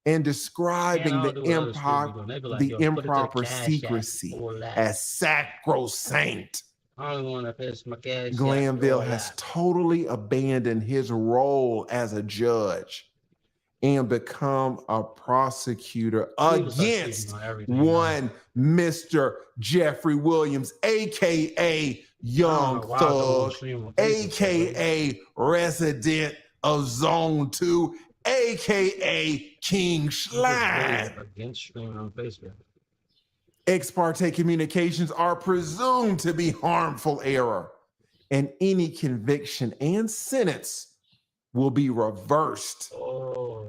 and describing the improper secrecy as sacrosanct. Glanville has totally abandoned his role as a judge and become a prosecutor against one Mr. Jeffrey Williams, aka Young Thug, aka resident of Zone 2, aka King Slime. Ex parte communications are presumed to be harmful error, and any conviction and sentence will be reversed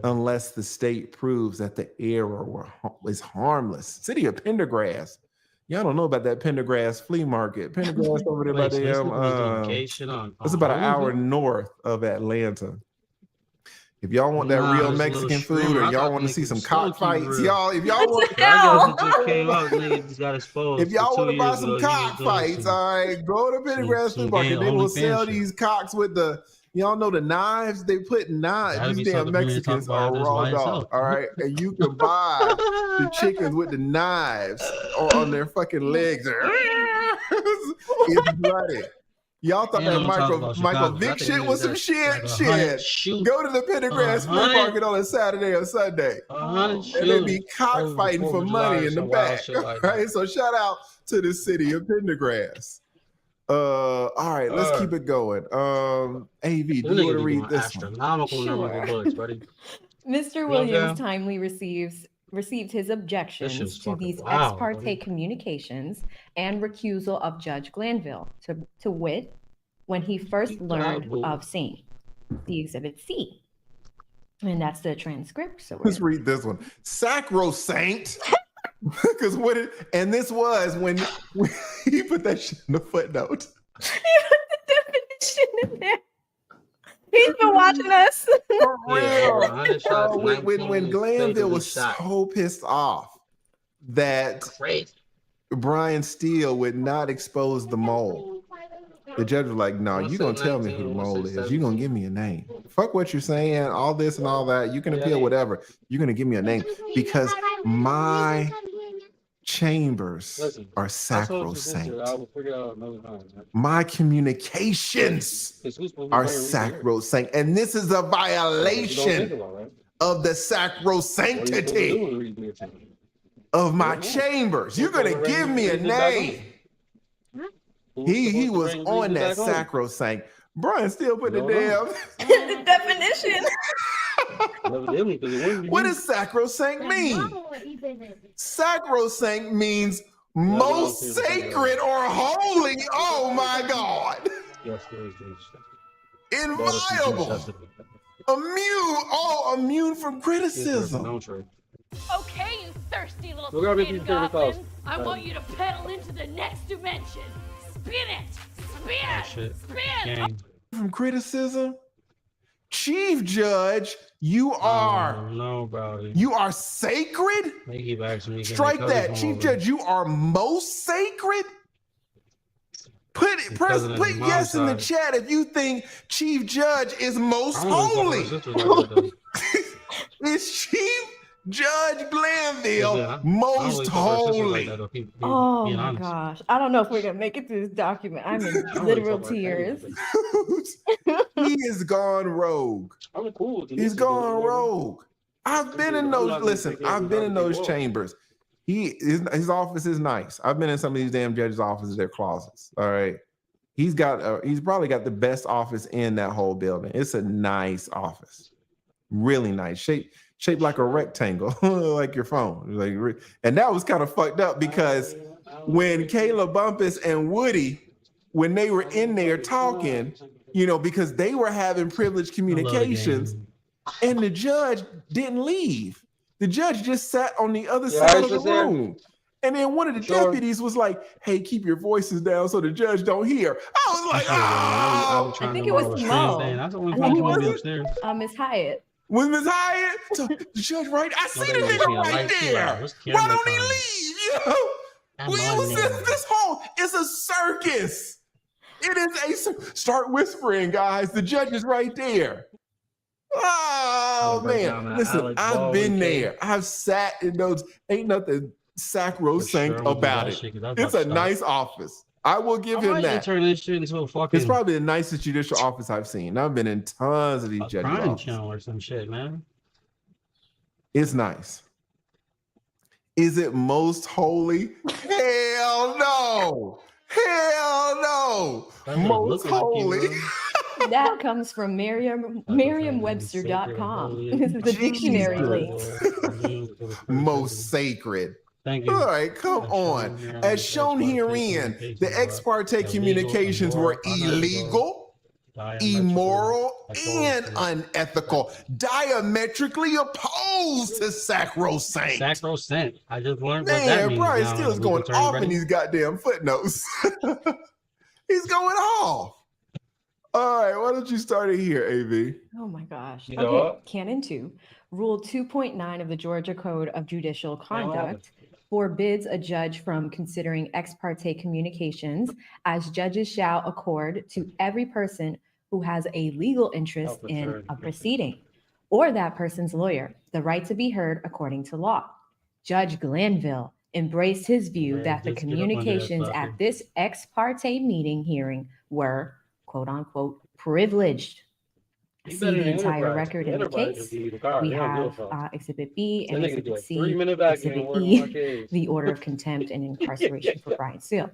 unless the state proves that the error is harmless. City of Pendergrass. Y'all don't know about that Pendergrass flea market. Pendergrass over there by the it's about an hour north of Atlanta. If y'all want that real Mexican food, or y'all want to see some cockfights, if y'all want to buy some cockfights, all right, go to Pendergrass Flea Market. They will sell these cocks with the, y'all know the knives they put in knives. These damn Mexicans are raw dog, all right, and you can buy the chickens with the knives on their fucking legs. It's bloody. Y'all thought that Michael Vick shit was some shit. Shit. Go to the Pendergrass Flea Market on a Saturday or Sunday. And they be cockfighting for money in the back. Right? So shout out to the city of Pendergrass. All right, let's keep it going. AV, do you want to read this one? Sure. Mr. Williams timely received his objections to these ex parte communications and recusal of Judge Glanville, to wit, when he first learned of SAINT, the Exhibit C. And that's the transcript. So let's read this one. Sacrosanct. Because this was when he put that shit in the footnote. He put the definition in there. He's been watching us. For real. When Glanville was so pissed off that Brian Steele would not expose the mole, the judge was like, no, you're going to tell me who the mole is. You're going to give me a name. Fuck what you're saying, all this and all that. You can appeal whatever. You're going to give me a name because my chambers are sacrosanct. My communications are sacrosanct. And this is a violation of the sacrosanctity of my chambers. You're going to give me a name. He was on that sacrosanct. Brian still put the damn the definition. What does sacrosanct mean? Sacrosanct means most sacred or holy. Oh my God. Inviolable. Immune from criticism. Okay, you thirsty little skin goblin. I want you to pedal into the next dimension. Spin it. Spin. From criticism? Chief Judge, you are sacred? Strike that. Chief Judge, you are most sacred? Put yes in the chat if you think Chief Judge is most holy. Is Chief Judge Glanville most holy? Oh my gosh. I don't know if we're going to make it through this document. I'm in literal tears. He is gone rogue. He's gone rogue. I've been in those chambers. His office is nice. I've been in some of these damn judges' offices, their closets. All right. He's probably got the best office in that whole building. It's a nice office. really nice, shaped like a rectangle, like your phone. And that was kind of fucked up because when Kayla Bumpus and Woody, when they were in there talking, because they were having privileged communications, and the judge didn't leave. The judge just sat on the other side of the room. And then one of the deputies was like, "Hey, keep your voices down so the judge don't hear." I was like, "Oh!" I think it was Mo. I think it was Miss Hyatt. Was Miss Hyatt? So the judge, right? I see the nigga right there. Why don't he leave? This whole, it's a circus. It is start whispering, guys. The judge is right there. Oh man, listen, I've been there. I've sat in those. Ain't nothing sacrosanct about it. It's a nice office. I will give him that. Turn this shit into a fucking. It's probably the nicest judicial office I've seen. I've been in tons of these judges' offices. Channel or some shit, man. It's nice. Is it most holy? Hell no. Hell no. Most holy. That comes from Merriam-Webster.com. This is the dictionary link. Most sacred. Thank you. All right, come on. As shown herein, the ex parte communications were illegal, immoral, and unethical, diametrically opposed to sacrosanct. Sacrosanct. I just learned what that means. Brian Steele's going off in these goddamn footnotes. He's going off. All right, why don't you start it here, AV? Oh my gosh. Okay, Canon 2, Rule 2.9 of the Georgia Code of Judicial Conduct forbids a judge from considering ex parte communications, as judges shall accord to every person who has a legal interest in a proceeding, or that person's lawyer, the right to be heard according to law. Judge Glanville embraced his view that the communications at this ex parte meeting hearing were, quote unquote, privileged. See the entire record in the case. We have Exhibit B and Exhibit C, Exhibit E, the order of contempt and incarceration for Brian Steele.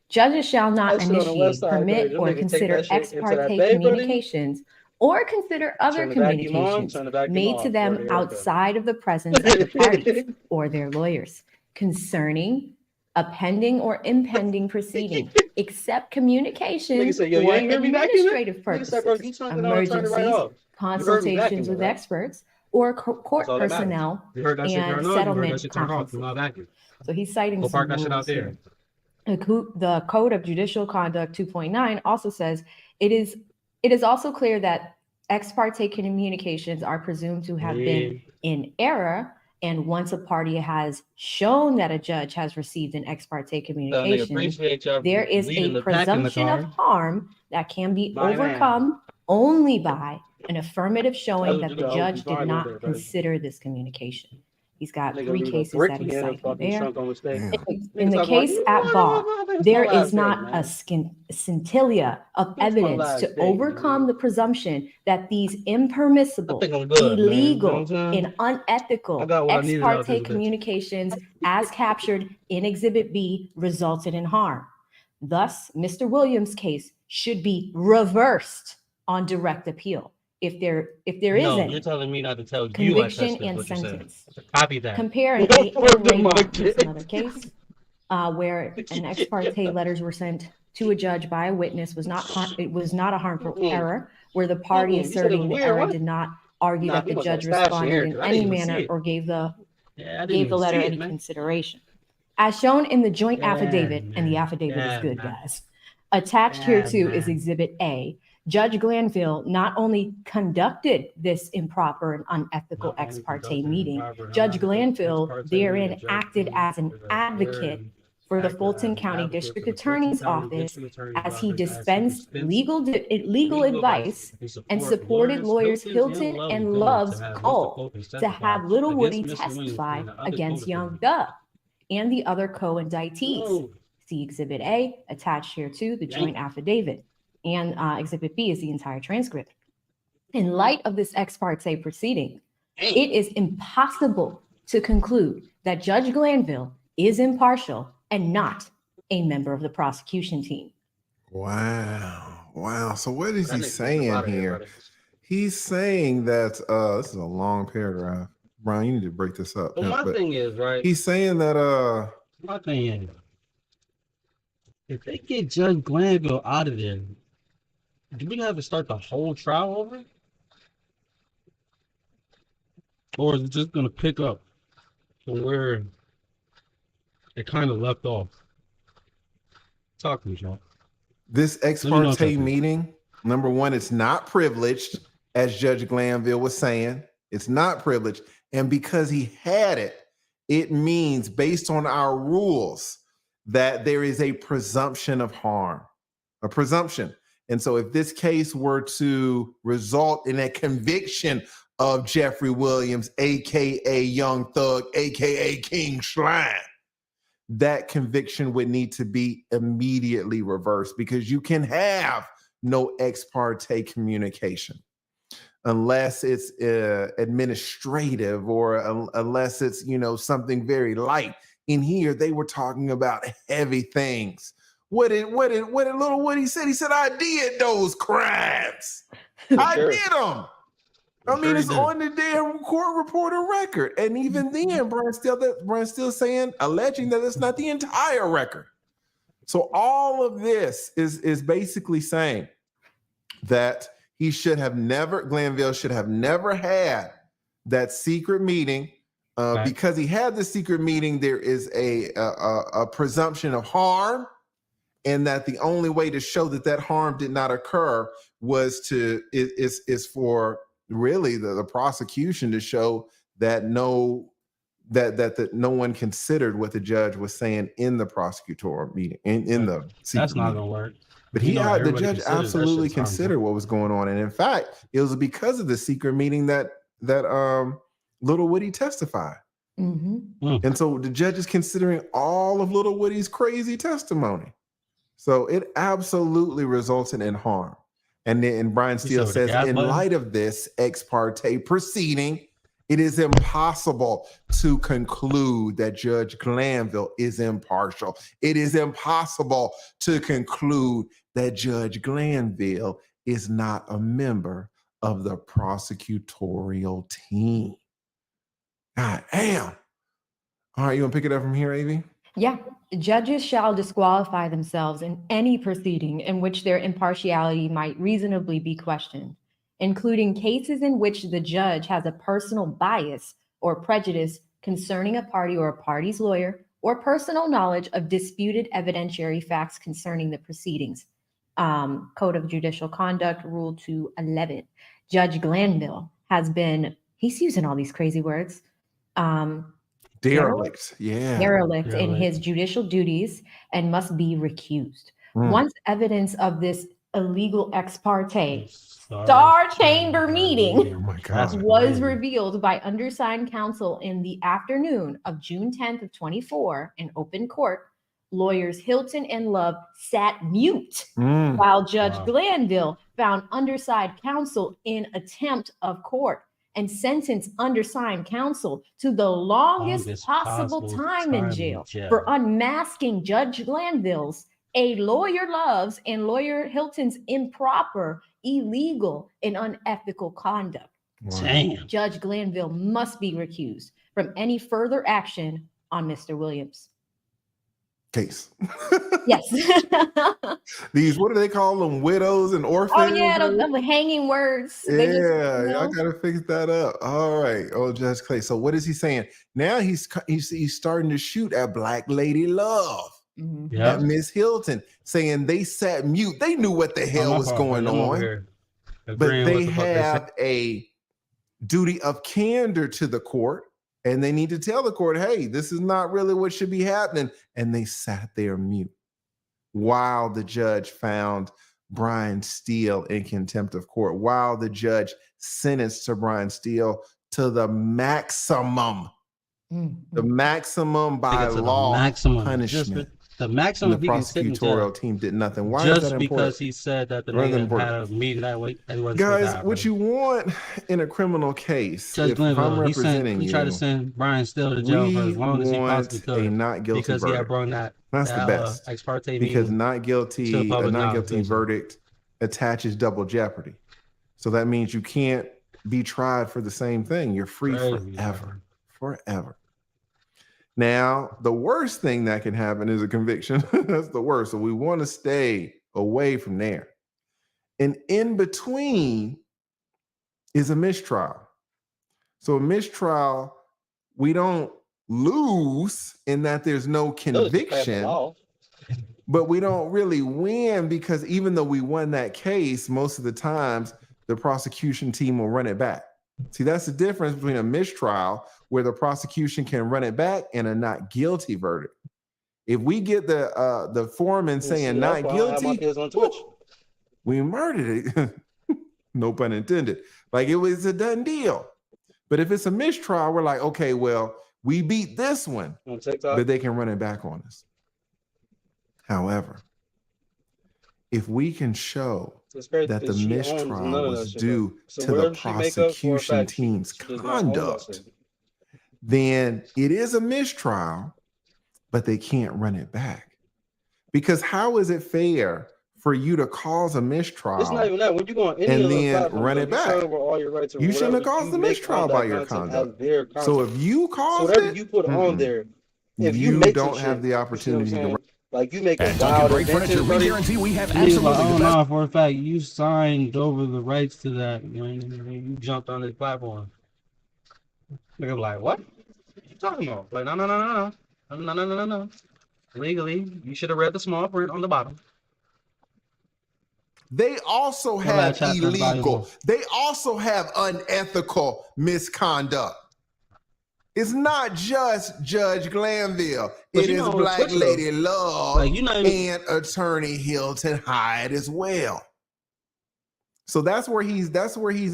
Judges shall not initiate, permit, or consider ex parte communications or consider other communications made to them outside of the presence of the parties or their lawyers concerning a pending or impending proceeding, except communications for administrative purposes, emergencies, consultations with experts, or court personnel, and settlement conferences. So he's citing some rules here. The Code of Judicial Conduct 2.9 also says it is also clear that ex parte communications are presumed to have been in error. And once a party has shown that a judge has received an ex parte communication, there is a presumption of harm that can be overcome only by an affirmative showing that the judge did not consider this communication. He's got 3 cases that he's citing there. In the case at bar, there is not a scintilla of evidence to overcome the presumption that these impermissible, illegal, and unethical ex parte communications, as captured in Exhibit B, resulted in harm. Thus, Mr. Williams' case should be reversed on direct appeal. If there isn't, you're telling me not to tell conviction and sentence. Copy that. Compare another case where an ex parte letters were sent to a judge by a witness was not a harmful error, where the party asserting the error did not argue that the judge responded in any manner or gave the letter any consideration. As shown in the joint affidavit, and the affidavit is good, guys. Attached here too is Exhibit A. Judge Glanville not only conducted this improper and unethical ex parte meeting, Judge Glanville therein acted as an advocate for the Fulton County District Attorney's Office as he dispensed legal advice and supported lawyers Hilton and Love's goal to have Little Woody testify against Young Dub and the other co-indictees. See Exhibit A, attached here too, the joint affidavit. And Exhibit B is the entire transcript. In light of this ex parte proceeding, it is impossible to conclude that Judge Glanville is impartial and not a member of the prosecution team. Wow. So what is he saying here? He's saying that this is a long paragraph. Brian, you need to break this up. But my thing is, right? He's saying that my thing is, if they get Judge Glanville out of there, do we have to start the whole trial over? Or is it just gonna pick up from where it kind of left off? Talk to me, John. this ex parte meeting, number one, it's not privileged, as Judge Glanville was saying. It's not privileged. And because he had it, it means, based on our rules, that there is a presumption of harm, a presumption. And so if this case were to result in a conviction of Jeffrey Williams, AKA Young Thug, AKA King Slime, that conviction would need to be immediately reversed, because you can have no ex parte communication unless it's administrative, or unless it's, something very light. In here, they were talking about heavy things. What did Little Woody said? He said, "I did those crimes. I did them." I mean, it's on the damn court reporter record. And even then, Brian's still saying, alleging that it's not the entire record. So all of this is basically saying that Glanville should have never had that secret meeting. Because he had the secret meeting, there is a presumption of harm, and that the only way to show that harm did not occur was for really the prosecution to show that no one considered what the judge was saying in the prosecutorial meeting, in the secret That's not meeting. gonna work. But the judge absolutely considered what was going on, and in fact, it was because of the secret meeting that Little Woody testified. And so the judge is considering all of Little Woody's crazy testimony. So it absolutely resulted in harm. And Brian Steele says, in light of this ex parte proceeding, it is impossible to conclude that Judge Glanville is impartial. It is impossible to conclude that Judge Glanville is not a member of the prosecutorial team. God damn. All right, you want to pick it up from here, AV? Yeah. Judges shall disqualify themselves in any proceeding in which their impartiality might reasonably be questioned, including cases in which the judge has a personal bias or prejudice concerning a party or a party's lawyer, or personal knowledge of disputed evidentiary facts concerning the proceedings. Code of Judicial Conduct, Rule 211. Judge Glanville he's using all these crazy words. Derelict in his judicial duties and must be recused. Once evidence of this illegal ex parte Star Chamber meeting was revealed by undersigned counsel in the afternoon of June 10th of 24 in open court, lawyers Hilton and Love sat mute while Judge Glanville found undersigned counsel in contempt of court and sentenced undersigned counsel to the longest possible time in jail for unmasking Judge Glanville's, a lawyer Love's, and lawyer Hilton's improper, illegal, and unethical conduct. Damn. Judge Glanville must be recused from any further action on Mr. Williams' case. Yes. These, what do they call them? Widows and orphans? Oh, yeah, the hanging words. Yeah, I gotta fix that up. All right. Oh, Judge Clay. So what is he saying? Now he's starting to shoot at Black Lady Love. At Miss Hilton, saying they sat mute. They knew what the hell was going on. But they have a duty of candor to the court. And they need to tell the court, hey, this is not really what should be happening. And they sat there mute while the judge found Brian Steele in contempt of court, while the judge sentenced to Brian Steele to the maximum, the maximum by law punishment. The maximum, and the prosecutorial team did nothing. Why just is that important? Because he said that the nigga had a meeting that week. Guys, what you want in a criminal case, Judge if I'm representing he tried to send Brian Steele to jail for as long as he possibly could. A not guilty because verdict. He had brought That's the best. Ex parte because not guilty, a not guilty knowledge. verdict attaches double jeopardy. So that means you can't be tried for the same thing. You're free Crazy, forever. Forever. Now, the worst thing that can happen is a conviction. That's the worst. So we want to stay away from there. And in between is a mistrial. So a mistrial, we don't lose in that there's no conviction, but we don't really win because even though we won that case, most of the times the prosecution team will run it back. See, that's the difference between a mistrial where the prosecution can run it back and a not guilty verdict. If we get the foreman saying not guilty, we murdered it. No pun intended. Like it was a done deal. But if it's a mistrial, we're like, okay, well, we beat this one, but they can run it back on us. However, if we can show that the mistrial was due to the prosecution team's conduct, then it is a mistrial, but they can't run it back. Because how is it fair for you to cause a mistrial It's not even that. When you go on any and other then platform, run it back? all your rights or You shouldn't have whatever, caused the you make mistrial by your content conduct. as their content. So if you caused so whatever it, you put on there, if you you make don't some have shit, the opportunity you know what I'm to. saying? Like you make a At Duncan wild Brake Furniture, adventure, we buddy. guarantee we have And he's absolutely like, I the don't best. know for a fact you signed over the rights to that. You know, you jumped on this platform. Nigga like, what? What you talking about? Like, no. Legally, you should have read the small print on the bottom. They also have illegal. They also have unethical misconduct. It's not just Judge Glanville. It is Black Lady Love and Attorney Hilton Hyde as well. So that's where he's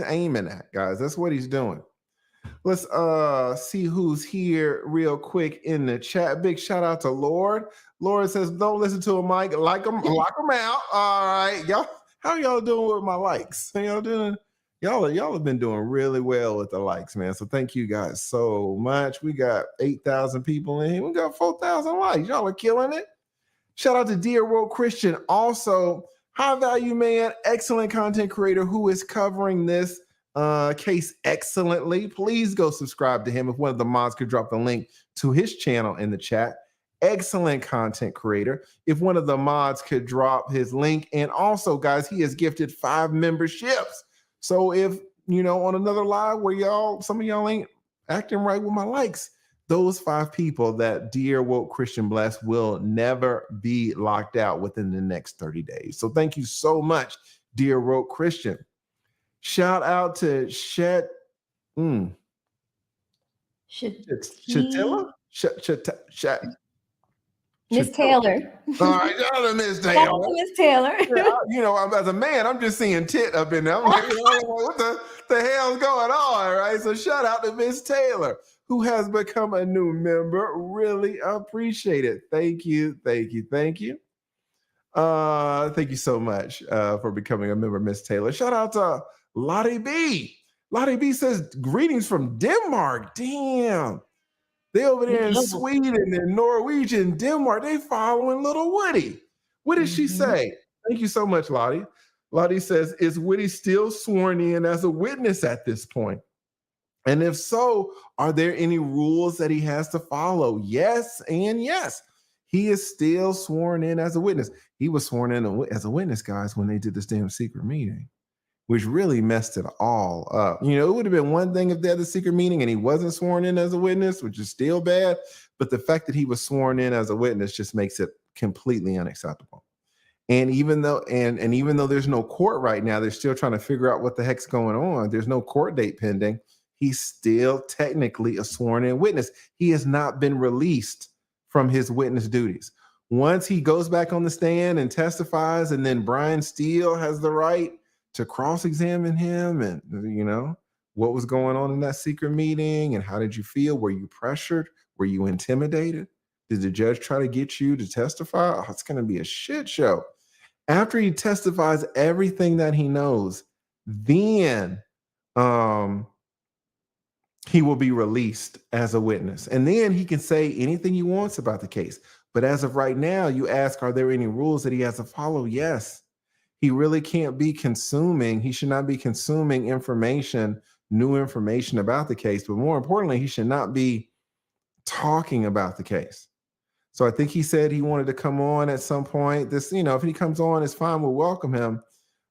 aiming at, guys. That's what he's doing. Let's see who's here real quick in the chat. Big shout out to Lord. Lord says, don't listen to him, Mike. Like him out. All right. Y'all, how y'all doing with my likes? How y'all doing? Y'all have been doing really well with the likes, man. So thank you guys so much. We got 8,000 people in here. We got 4,000 likes. Y'all are killing it. Shout out to Dear World Christian. Also, high value man, excellent content creator who is covering this case excellently. Please go subscribe to him. If one of the mods could drop the link to his channel in the chat. Excellent content creator. If one of the mods could drop his link. And also, guys, he has gifted 5 memberships. So if, on another live where some of y'all ain't acting right with my likes, those 5 people that Dear Woke Christian Bless will never be locked out within the next 30 days. So thank you so much, Dear Woke Christian. Shout out to Chatilla? Miss Taylor. All right, shout out to Miss Taylor. Miss Taylor. As a man, I'm just seeing tit up in there. I'm like, what the hell's going on, right? So shout out to Miss Taylor, who has become a new member. Really appreciate it. Thank you. Thank you so much for becoming a member, Miss Taylor. Shout out to Lottie B. Lottie B says, greetings from Denmark. Damn. They over there in Sweden and Norwegian, Denmark. They following little Woody. What did she say? Thank you so much, Lottie. Lottie says, is Woody still sworn in as a witness at this point? And if so, are there any rules that he has to follow? Yes and yes. He is still sworn in as a witness. He was sworn in as a witness, guys, when they did this damn secret meeting, which really messed it all up. It would have been one thing if they had the secret meeting and he wasn't sworn in as a witness, which is still bad. But the fact that he was sworn in as a witness just makes it completely unacceptable. And even though there's no court right now, they're still trying to figure out what the heck's going on. There's no court date pending. He's still technically a sworn in witness. He has not been released from his witness duties. Once he goes back on the stand and testifies, and then Brian Steele has the right to cross-examine him and, what was going on in that secret meeting and how did you feel? Were you pressured? Were you intimidated? Did the judge try to get you to testify? Oh, it's going to be a shit show. After he testifies everything that he knows, then he will be released as a witness. And then he can say anything he wants about the case. But as of right now, you ask, are there any rules that he has to follow? Yes. he really can't be consuming. He should not be consuming information, new information about the case. But more importantly, he should not be talking about the case. So I think he said he wanted to come on at some point. This, if he comes on, it's fine. We'll welcome him.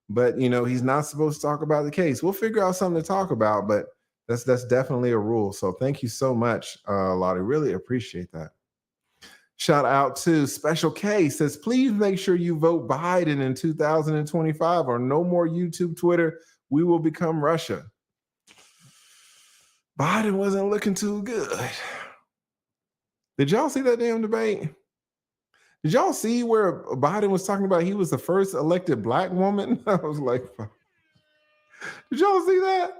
But, he's not supposed to talk about the case. We'll figure out something to talk about, but that's definitely a rule. So thank you so much, Lottie. Really appreciate that. Shout out to Special K, says, please make sure you vote Biden in 2025 or no more YouTube, Twitter. We will become Russia. Biden wasn't looking too good. Did y'all see that damn debate? Did y'all see where Biden was talking about he was the first elected black woman? I was like, did y'all see that?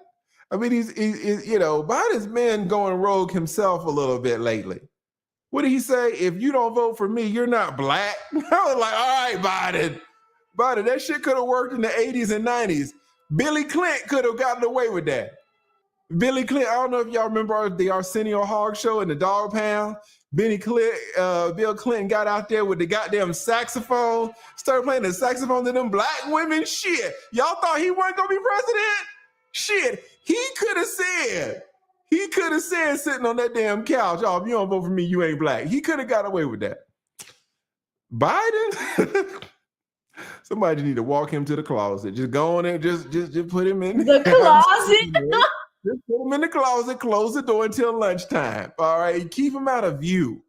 I mean, he's Biden's been going rogue himself a little bit lately. What did he say? If you don't vote for me, you're not black. I was like, all right, Biden, that shit could have worked in the 80s and 90s. Billy Clinton could have gotten away with that. Billy Clinton, I don't know if y'all remember the Arsenio Hogg show and the Dog Pound. Bill Clinton got out there with the goddamn saxophone, started playing the saxophone to them black women. Shit, y'all thought he wasn't gonna be president? Shit, he could have said sitting on that damn couch, oh, if you don't vote for me, you ain't black. He could have got away with that. Biden, somebody need to walk him to the closet. Just go in there, just put him in the closet. Just put him in the closet, close the door until lunchtime. All right, keep him out of view.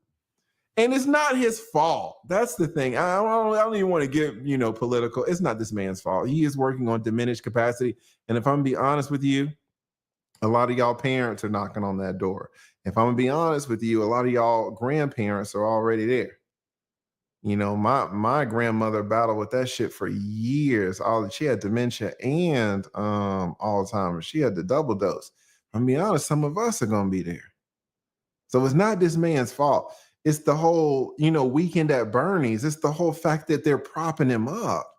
And it's not his fault. That's the thing. I don't even want to get political. It's not this man's fault. He is working on diminished capacity. And if I'm gonna be honest with you, a lot of y'all parents are knocking on that door. If I'm gonna be honest with you, a lot of y'all grandparents are already there. My grandmother battled with that shit for years. She had dementia and Alzheimer's. She had the double dose. I'm be honest, some of us are gonna be there. So it's not this man's fault. It's the whole, weekend at Bernie's. It's the whole fact that they're propping him up.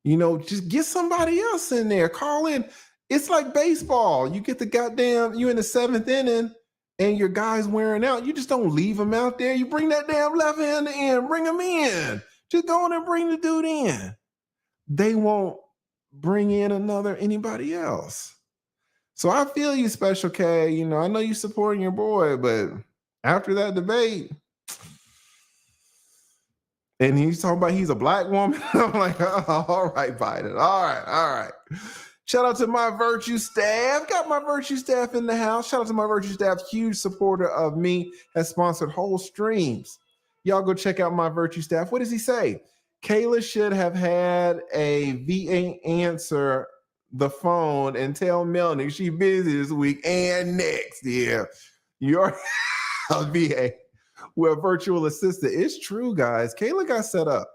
Just get somebody else in there. Call in. It's like baseball. You get you in the 7th inning and your guy's wearing out. You just don't leave him out there. You bring that damn left hand in, bring him in. Just go in and bring the dude in. They won't bring in anybody else. So I feel you, Special K. I know you supporting your boy, but after that debate, and he's talking about he's a black woman. I'm like, oh, all right, Biden. All right. Shout out to my Virtue staff. Got my Virtue staff in the house. Shout out to my Virtue staff. Huge supporter of me. Has sponsored whole streams. Y'all go check out my Virtue staff. What does he say? Kayla should have had a VA answer the phone and tell Melanie she busy this week and next. Yeah. You're a VA. We're a virtual assistant. It's true, guys. Kayla got set up.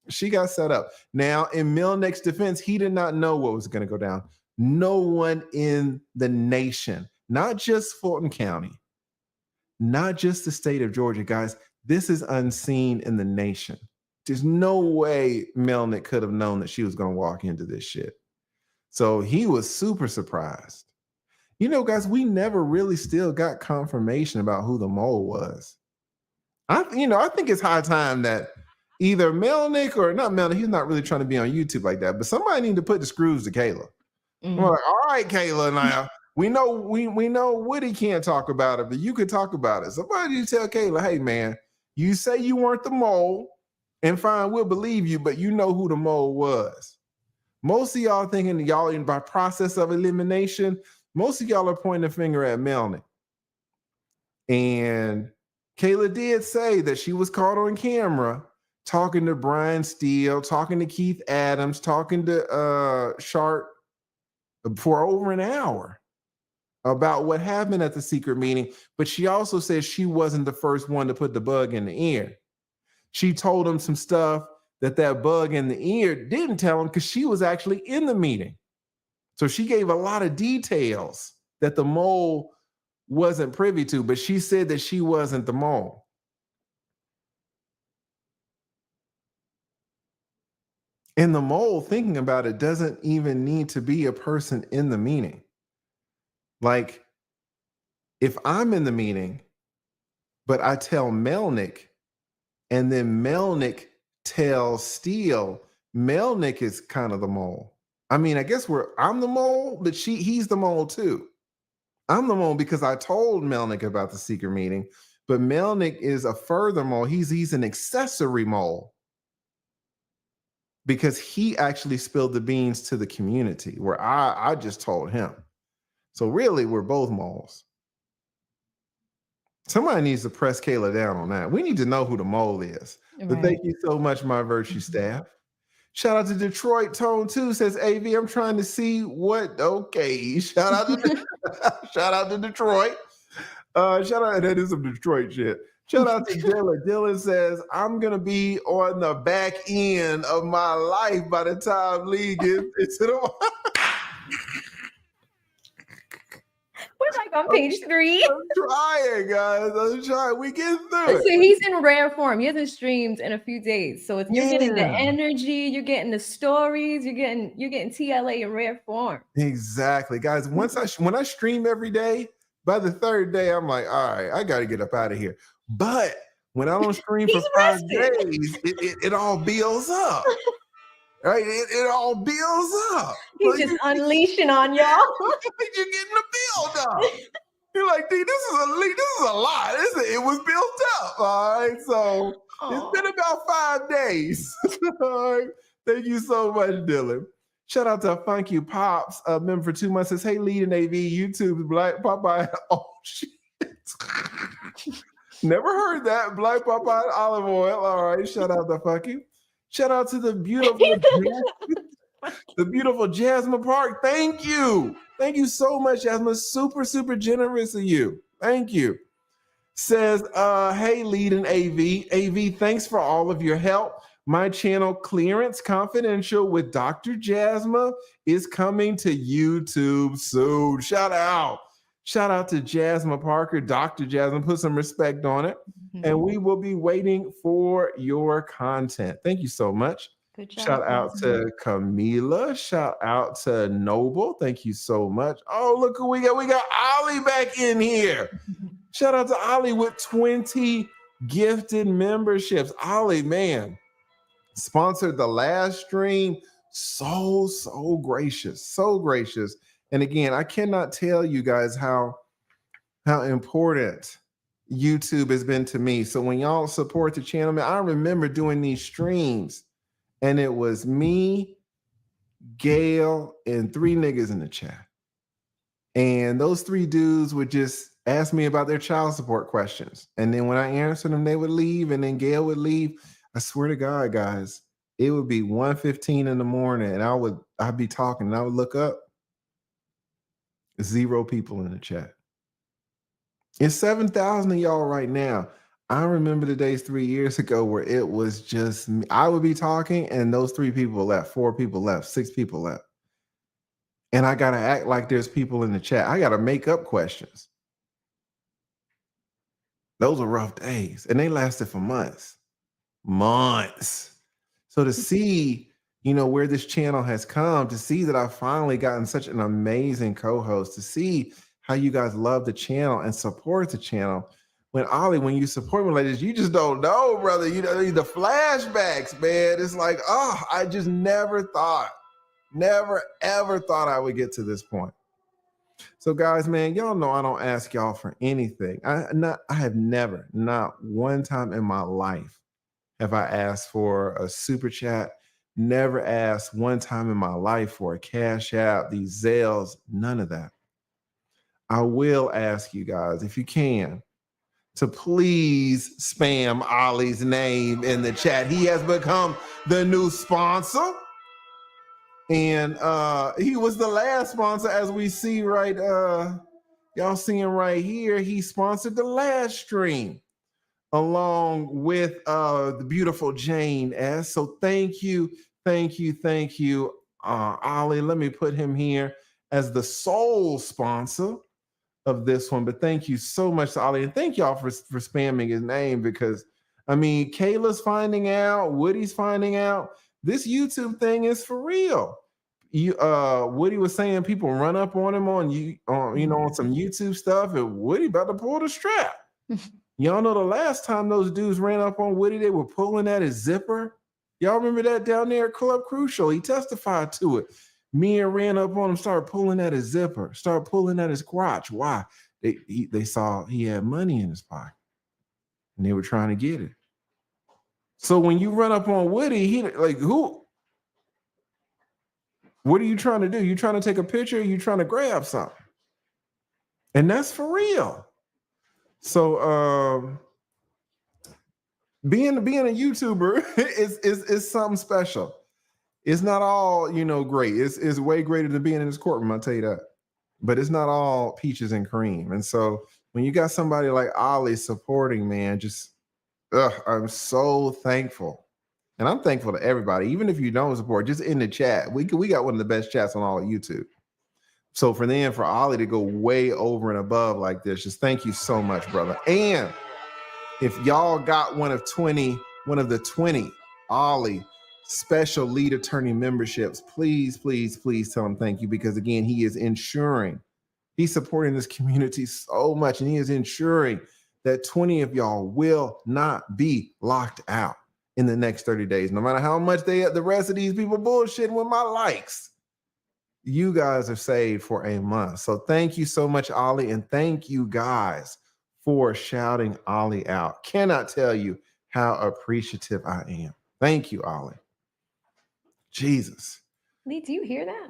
She got set up. Now, in Melnick's defense, he did not know what was going to go down. No one in the nation, not just Fulton County, not just the state of Georgia, guys. This is unseen in the nation. There's no way Melnick could have known that she was going to walk into this shit. So he was super surprised. Guys, we never really still got confirmation about who the mole was. I think it's high time that either Melnick or not Melnick, he's not really trying to be on YouTube like that, but somebody need to put the screws to Kayla. Mm-hmm. We're like, all right, Kayla, now we know Woody can't talk about it, but you could talk about it. Somebody need to tell Kayla, hey man, you say you weren't the mole, and fine, we'll believe you, but you know who the mole was. Most of y'all thinking y'all by process of elimination, most of y'all are pointing the finger at Melnick. And Kayla did say that she was caught on camera talking to Brian Steele, talking to Keith Adams, talking to Sharp for over an hour about what happened at the secret meeting. But she also said she wasn't the first one to put the bug in the ear. She told him some stuff that bug in the ear didn't tell him because she was actually in the meeting. So she gave a lot of details that the mole wasn't privy to, but she said that she wasn't the mole. And the mole, thinking about it, doesn't even need to be a person in the meeting. Like, if I'm in the meeting, but I tell Melnick, and then Melnick tells Steele, Melnick is kind of the mole. I mean, I guess I'm the mole, but he's the mole too. I'm the mole because I told Melnick about the secret meeting, but Melnick is a further mole. He's an accessory mole because he actually spilled the beans to the community where I just told him. So really, we're both moles. Somebody needs to press Kayla down on that. We need to know who the mole is. Right. But thank you so much, my virtue staff. Shout out to Detroit. Tone 2 says, AV, I'm trying to see what. Okay. Shout out to shout out to Detroit. Shout out, that is some Detroit shit. Shout out to Dylan. Dylan says, I'm going to be on the back end of my life by the time Lee gets into the. We're like on page 3. I'm trying, guys. I'm trying. We get through it. So he's in rare form. He hasn't streamed in a few days. So if you're getting the energy, you're getting the stories, you're getting TLA in rare form. Exactly, guys. When I stream every day, by the third day, I'm like, all right, I got to get up out of here. But when I don't stream for 5 days, it all builds up. Right? It all builds up. He's just unleashing on y'all. You're getting the build up. You're like, dude, this is a lot. It was built up. All right. So It's been about 5 days. All right. Thank you so much, Dylan. Shout out to Funky Pops, member for 2 months. Says, hey, leading AV, YouTube, Black Popeye. Oh, shit. Never heard that. Black Popeye olive oil. All right. Shout out to Funky. Shout out to the beautiful Jasmine Park. Thank you. Thank you so much, Jasmine. Super, super generous of you. Thank you. Says, hey, leading AV. AV, thanks for all of your help. My channel, Clearance Confidential with Dr. Jasmine, is coming to YouTube soon. Shout out. Shout out to Jasmine Parker, Dr. Jasmine. Put some respect on it. Mm-hmm. And we will be waiting for your content. Thank you so much. Good job. Shout out to Camila. Shout out to Noble. Thank you so much. Oh, look who we got. We got Ollie back in here. Shout out to Ollie with 20 gifted memberships. Ollie, man, sponsored the last stream. So gracious. So gracious. And again, I cannot tell you guys how important YouTube has been to me. So when y'all support the channel, man, I remember doing these streams and it was me, Gail, and 3 niggas in the chat. And those 3 dudes would just ask me about their child support questions. And then when I answered them, they would leave and then Gail would leave. I swear to God, guys, it would be 1:15 in the morning and I'd be talking and I would look up. 0 people in the chat. It's 7,000 of y'all right now. I remember the days 3 years ago where it was just me. I would be talking and those 3 people left, 4 people left, 6 people left. And I got to act like there's people in the chat. I got to make up questions. Those were rough days and they lasted for months. So to see, where this channel has come, to see that I've finally gotten such an amazing co-host, to see how you guys love the channel and support the channel. When you support me like this, you just don't know, brother. The flashbacks, man. It's like, I just never ever thought I would get to this point. So guys, man, y'all know I don't ask y'all for anything. I have never, not one time in my life have I asked for a super chat. Never asked one time in my life for a cash app, these Zelles, none of that. I will ask you guys, if you can, to please spam Ollie's name in the chat. He has become the new sponsor. And he was the last sponsor, as we see right, y'all seeing right here. He sponsored the last stream along with the beautiful Jane S. So thank you, Ollie. Let me put him here as the sole sponsor of this one. But thank you so much to Ollie. And thank y'all for spamming his name because, Kayla's finding out, Woody's finding out. This YouTube thing is for real. Woody was saying people run up on him on some YouTube stuff, and Woody about to pull the strap. Y'all know the last time those dudes ran up on Woody, they were pulling at his zipper. Y'all remember that down there at Club Crucial? He testified to it. Men ran up on him, started pulling at his zipper, started pulling at his crotch. Why? They saw he had money in his pocket, and they were trying to get it. So when you run up on Woody, he like, who? What are you trying to do? You trying to take a picture? Or you trying to grab something? And that's for real. So being a YouTuber is something special. It's not all, great. It's way greater than being in this courtroom, I'll tell you that. But it's not all peaches and cream. And so when you got somebody like Ollie supporting, man, I'm so thankful. And I'm thankful to everybody, even if you don't support, just in the chat. We got one of the best chats on all of YouTube. So for Ollie to go way over and above like this, just thank you so much, brother. And if y'all got one of the 20 Ollie special lead attorney memberships, please, please, please tell him thank you, because again, he is ensuring, he's supporting this community so much, and he is ensuring that 20 of y'all will not be locked out in the next 30 days. No matter how much the rest of these people bullshitting with my likes, you guys are saved for a month. So thank you so much, Ollie, and thank you guys for shouting Ollie out. Cannot tell you how appreciative I am. Thank you, Ollie. Jesus. Lee, do you hear that?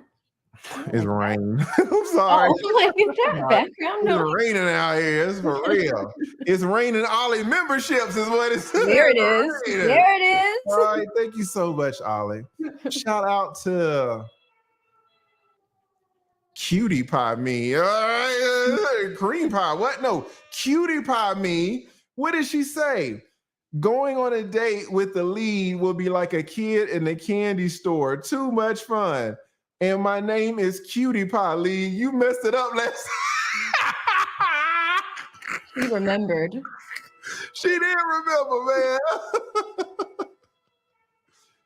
It's raining. I'm sorry. Oh, like is that background noise? It's raining out here. It's for real. It's raining Ollie memberships is what it's. There it is. There it is. All right. Thank you so much, Ollie. Shout out to Cutie Pie Me. All right. Cream pie. What? No. Cutie Pie Me. What did she say? Going on a date with the lead will be like a kid in the candy store. Too much fun. And my name is Cutie Pie Lee. You messed it up last. She remembered. She didn't remember, man.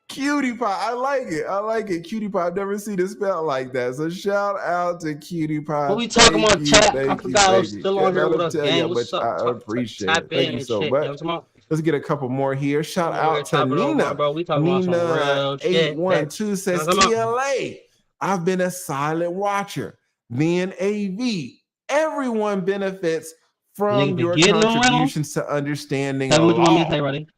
Cutie Pie. I like it. I like it. Cutie Pie. I've never seen it spelled like that. So shout out to Cutie Pie. What we talking about, chat? I forgot I was still on here with us, gang. gang. What's up? I appreciate it. Thank you so shit, much. Let's get a couple more here. Shout out to Nina. Nina 812 says, TLA. I've been a silent watcher. Then AV. Everyone benefits from your contributions to understanding the law.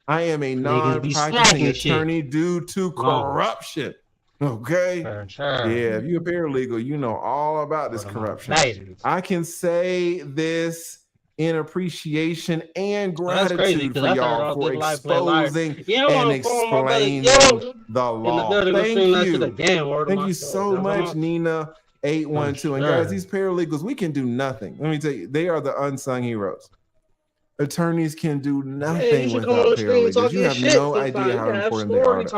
I am a non-practicing attorney due to corruption. Okay? Yeah, if you're a paralegal, you know all about this corruption. I can say this in appreciation and gratitude for y'all for exposing and explaining the law. Thank you. Thank you so much, Nina 812. And guys, these paralegals, we can do nothing. Let me tell you, they are the unsung heroes. Attorneys can do nothing without paralegals. You have no idea how important they are to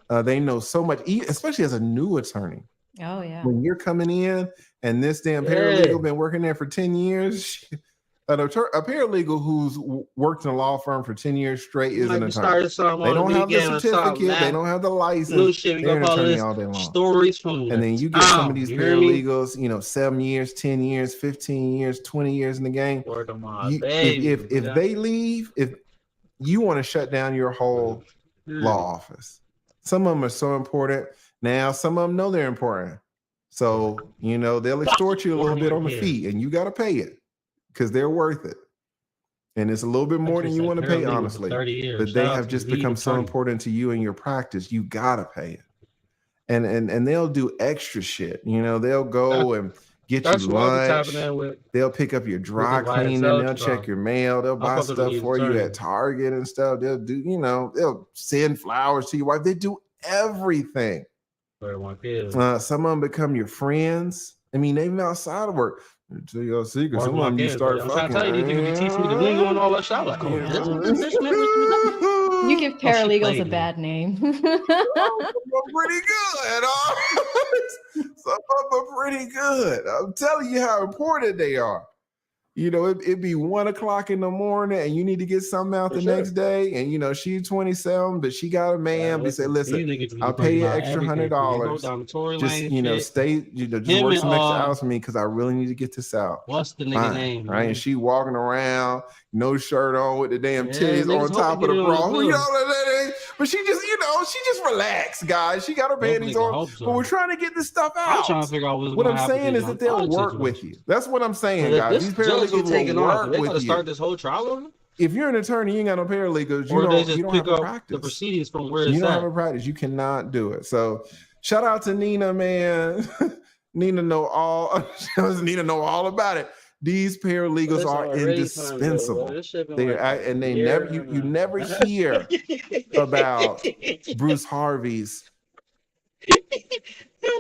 us. They know so much, especially as a new attorney. Oh, yeah. When you're coming in and this damn paralegal been working there for 10 years, a paralegal who's worked in a law firm for 10 years straight is an attorney. They don't have the certificate. They don't have the license. They're an attorney all day long. Stories from and then you get some of these paralegals, 7 years, 10 years, 15 years, 20 years in the game. If they leave, if you want to shut down your whole law office. Some of them are so important. Now, some of them know they're important. So, they'll extort you a little bit on the fee, and you got to pay it. Because they're worth it. And it's a little bit more than you want to pay, honestly. But they have just become so important to you and your practice, you gotta pay it. And they'll do extra shit. They'll go and get you lunch. They'll pick up your dry cleaning, they'll check your mail, they'll buy stuff for you at Target and stuff. They'll do, they'll send flowers to your wife. They do everything. Some of them become your friends. I mean, even outside of work. To your secret, some of them you start fucking. You teach me the lingo and all that shit. Like, you give paralegals a bad name. Some of them are pretty good. Some of them are pretty good. I'm telling you how important they are. It'd be 1 o'clock in the morning and you need to get something out the next day. And, she's 27, but she got a man. We say, listen, I'll pay you extra $100. Just, stay, just work some extra hours for me because I really need to get this out. What's the nigga name? Right. And she walking around, no shirt on with the damn titties on top of the bra. But she just relaxed, guys. She got her panties on, but we're trying to get this stuff out. I'm trying to figure out what's what going I'm to saying is that they'll work with you. That's what I'm saying, guys. These paralegals will work they with you. Start this whole trial over? If you're an attorney, you ain't got no paralegals. Or You don't have to practice the proceedings from where it's you don't at. have a practice. You cannot do it. So shout out to Nina, man. Nina know all about it. These paralegals are indispensable. You never hear about Bruce Harvey's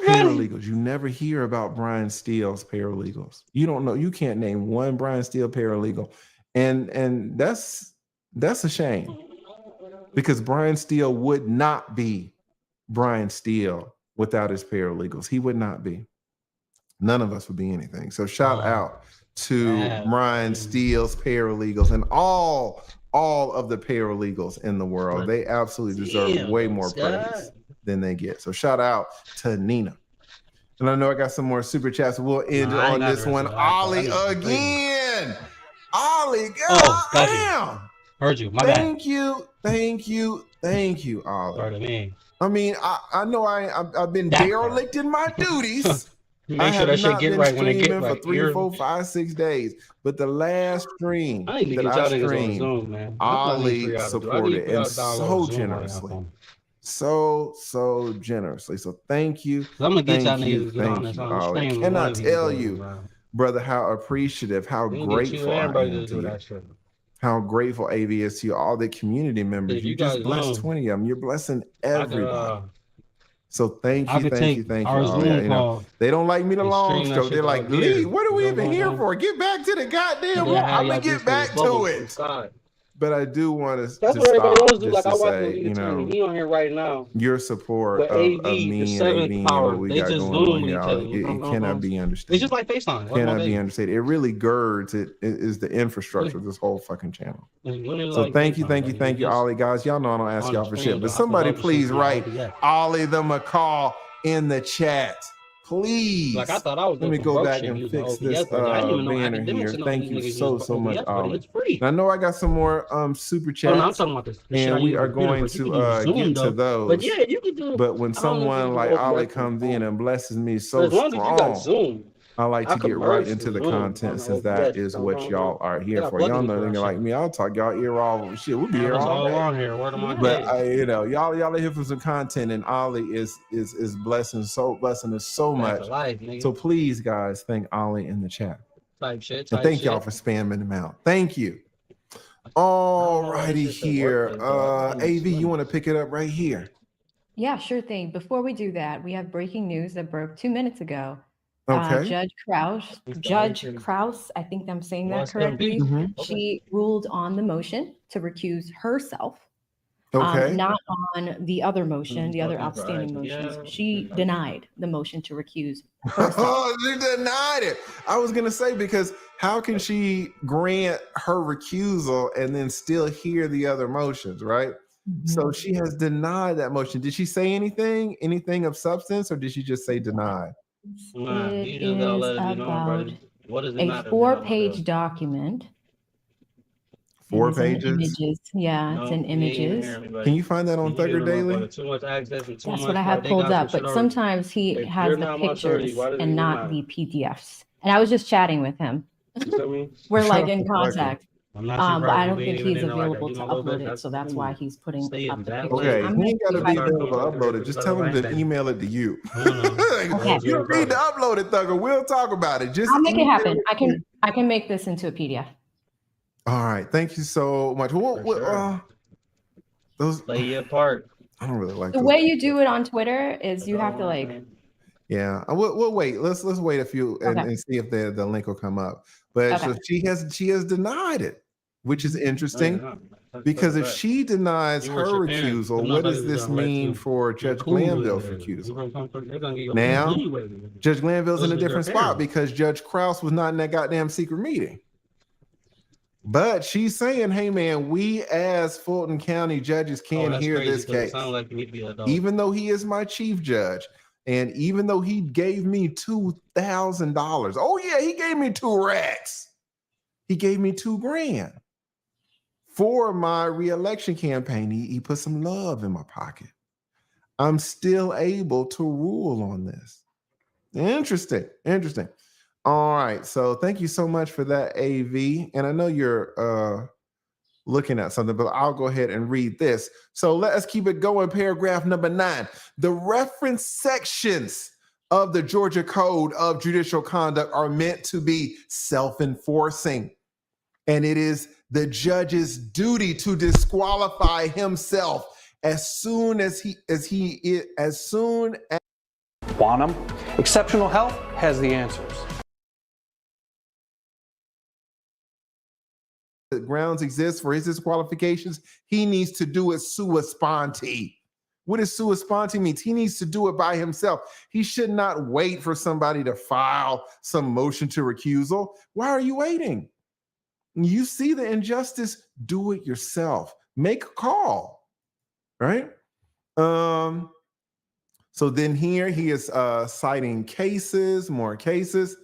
paralegals. You never hear about Brian Steele's paralegals. You don't know. You can't name one Brian Steele paralegal, and that's a shame, because Brian Steele would not be Brian Steele without his paralegals. He would not be. None of us would be anything. So shout out to Brian Steele's paralegals and all of the paralegals in the world. They absolutely deserve way more praise than they get. So shout out to Nina. And I know I got some more super chats. We'll end on this one. Ollie again. Ollie, damn. Heard you. My bad. Thank you, Ollie. Sorry to me. I mean, I know I've been derelict in my duties. Make sure that shit get right when it get right. For 3, 4, 5, 6 days. But the last stream that I streamed, Ollie supported and so generously. So generously. So thank you. I'm gonna get y'all niggas thank you, Ollie. I cannot tell you, brother, how appreciative, how grateful I am to you. How grateful AV is to you, all the community members. You just blessed 20 of them. You're blessing everybody. So thank you. Ollie. They don't like me to long stroke. They're like, Lee, what are we even here for? Get back to the goddamn wall. I'm gonna get back to it. But I do want to that's just what everybody else stop do. just Like to I say, you know, he on here right now. your support With of AV, me the and AV and power, what we they got just going zoom on each here, other. it cannot be understated. It's just like FaceTime. It cannot be understated. It really girds it is the infrastructure of this whole fucking channel. So thank you, Ollie, guys. Y'all know I don't ask y'all for shit, but somebody please write Ollie the McCall in the chat. Please. Like I thought I was. Let me go back and fix this banner here. Thank you so much, Ollie. And I know I got some more super chats. I'm talking about this. And we are going to get to those. But yeah, you can do. But when someone like Ollie comes in and blesses me so strong, I like to get right into the content, since that is what y'all are here for. Y'all know they're like me. I'll talk y'all ear off. Shit, we'll be here all day. On here. Word of my but y'all are here for some content, and Ollie is blessing us so much. So please, guys, thank Ollie in the chat. And thank y'all for spamming him out. Thank you. All righty here. AV, you want to pick it up right here? Yeah, sure thing. Before we do that, we have breaking news that broke 2 minutes ago. Okay. Judge Krause, I think I'm saying that correctly. She ruled on the motion to recuse herself, not on the other motion, the other outstanding motions. She denied the motion to recuse herself. Oh, she denied it. I was going to say, because how can she grant her recusal and then still hear the other motions, right? So she has denied that motion. Did she say anything of substance, or did she just say denied? It is about a 4-page document. 4 pages? Images. Yeah, it's in images. Can you find that on Thugger Daily? That's what I have pulled up, but sometimes he has the pictures and not the PDFs. And I was just chatting with him. We're like in contact. But I don't think he's available to upload it, so that's why he's putting up the picture. Okay, he ain't got to be available to upload it. Just tell him to email it to you. Okay. You don't need to upload it, Thugger. We'll talk about it. Just I'll make it happen. I can make this into a PDF. All right, thank you so much. Those play your part. I don't really like the way you do it on Twitter is you have to like. Yeah, we'll wait. Let's wait a few and see if the link will come up. But so she has denied it, which is interesting, because if she denies her recusal, what does this mean for Judge Glanville's recusal? Now, Judge Glanville's in a different spot because Judge Krause was not in that goddamn secret meeting. But she's saying, hey, man, we as Fulton County judges can't hear this case. Even though he is my chief judge, and even though he gave me $2,000. Oh, yeah, he gave me 2 racks. He gave me $2,000 for my reelection campaign. He put some love in my pocket. I'm still able to rule on this. Interesting. All right. So thank you so much for that, AV. And I know you're looking at something, but I'll go ahead and read this. So let us keep it going. Paragraph number 9. The reference sections of the Georgia Code of Judicial Conduct are meant to be self-enforcing. And it is the judge's duty to disqualify himself as soon as Quantum. Exceptional Health has the answers. The grounds exist for his disqualifications. He needs to do it sua sponte. What does sua sponte means? He needs to do it by himself. He should not wait for somebody to file some motion to recusal. Why are you waiting? You see the injustice, do it yourself. Make a call, right? So then here he is citing cases, more cases.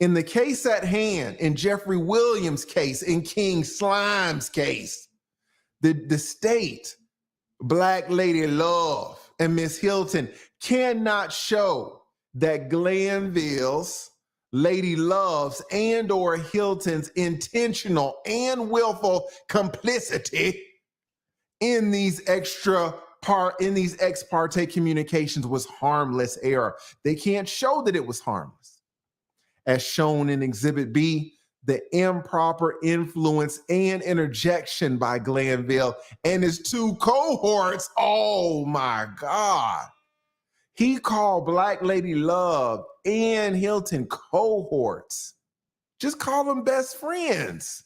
In the case at hand, in Jeffrey Williams' case, in King Slime's case, the state, Black Lady Love and Miss Hilton cannot show that Glanville's, Lady Love's, and or Hilton's intentional and willful complicity in these ex parte communications was harmless error. They can't show that it was harmless. As shown in Exhibit B, the improper influence and interjection by Glanville and his 2 cohorts. Oh my God. He called Black Lady Love and Hilton cohorts. Just call them best friends.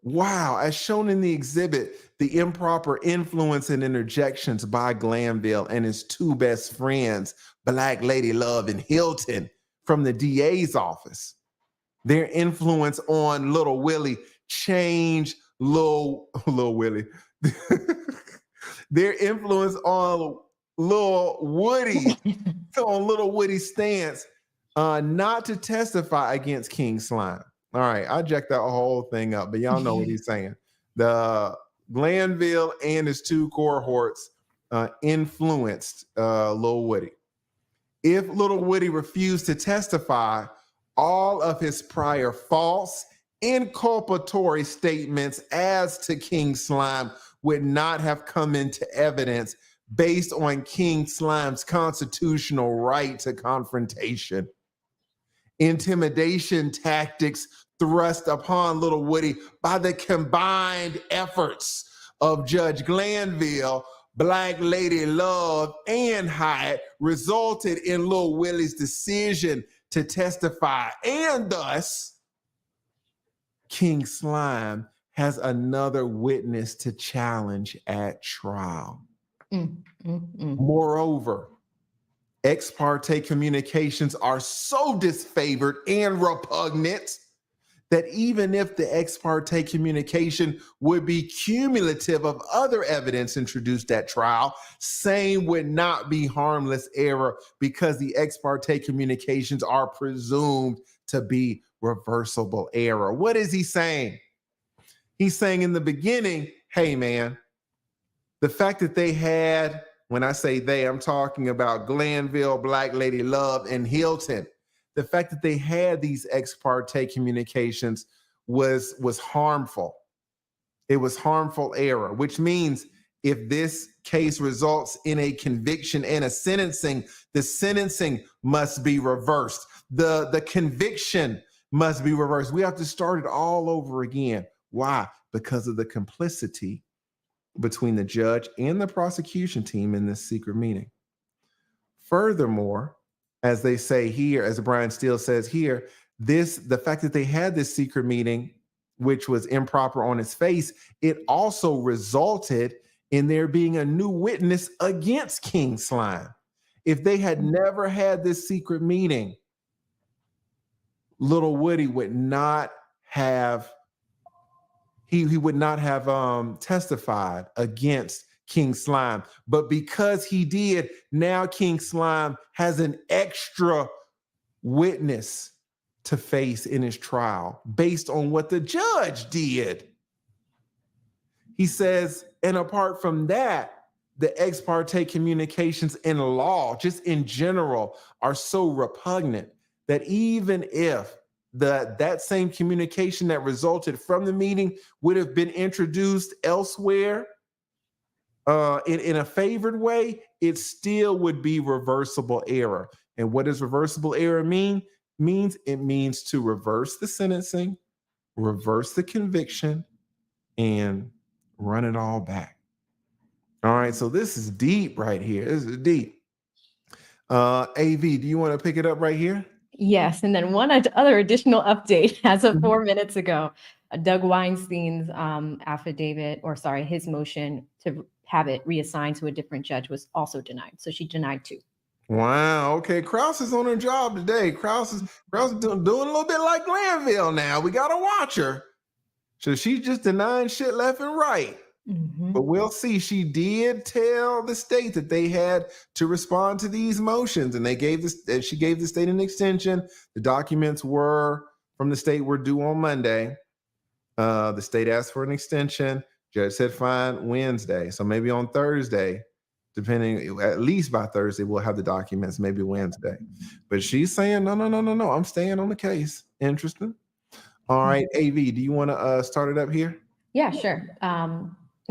Wow. As shown in the exhibit, the improper influence and interjections by Glanville and his 2 best friends, Black Lady Love and Hilton, from the DA's office. Their influence on Little Willie changed Little Willie. Their influence on Little Woody, on Little Woody's stance, not to testify against King Slime. All right, I jacked that whole thing up, but y'all know what he's saying. The Glanville and his 2 cohorts influenced Little Woody. If Little Woody refused to testify, all of his prior false, inculpatory statements as to King Slime would not have come into evidence based on King Slime's constitutional right to confrontation. Intimidation tactics thrust upon Little Woody by the combined efforts of Judge Glanville, Black Lady Love, and Hyatt resulted in Lil Willie's decision to testify, and thus King Slime has another witness to challenge at trial. Moreover, ex parte communications are so disfavored and repugnant that even if the ex parte communication would be cumulative of other evidence introduced at trial, same would not be harmless error because the ex parte communications are presumed to be reversible error. What is he saying? He's saying in the beginning, hey man, the fact that they had, when I say they, I'm talking about Glanville, Black Lady Love, and Hilton. The fact that they had these ex parte communications was harmful. It was harmful error, which means if this case results in a conviction and a sentencing, the sentencing must be reversed. The conviction must be reversed. We have to start it all over again. Why? Because of the complicity between the judge and the prosecution team in this secret meeting. Furthermore, as they say here, as Brian Steele says here, the fact that they had this secret meeting, which was improper on its face, it also resulted in there being a new witness against King Slime. If they had never had this secret meeting, Little Woody would not have, he would not have testified against King Slime. But because he did, now King Slime has an extra witness to face in his trial based on what the judge did. He says, and apart from that, the ex parte communications in law, just in general, are so repugnant that even if that same communication that resulted from the meeting would have been introduced elsewhere in a favored way, it still would be reversible error. And what does reversible error mean? It means to reverse the sentencing, reverse the conviction, and run it all back. All right, so this is deep right here. This is deep. AV, do you want to pick it up right here? Yes, and then one other additional update as of 4 minutes ago, Doug Weinstein's his motion to have it reassigned to a different judge was also denied. So she denied too. Wow. Okay, Krause is on her job today. Krause is doing a little bit like Glanville now. We gotta watch her. So she's just denying shit left and right. But we'll see. She did tell the state that they had to respond to these motions, and she gave the state an extension. The documents from the state were due on Monday. The state asked for an extension. Judge said fine Wednesday. So maybe on Thursday, depending, at least by Thursday, we'll have the documents, maybe Wednesday. But she's saying, no, I'm staying on the case. Interesting. All right, AV, do you want to start it up here? Yeah, sure.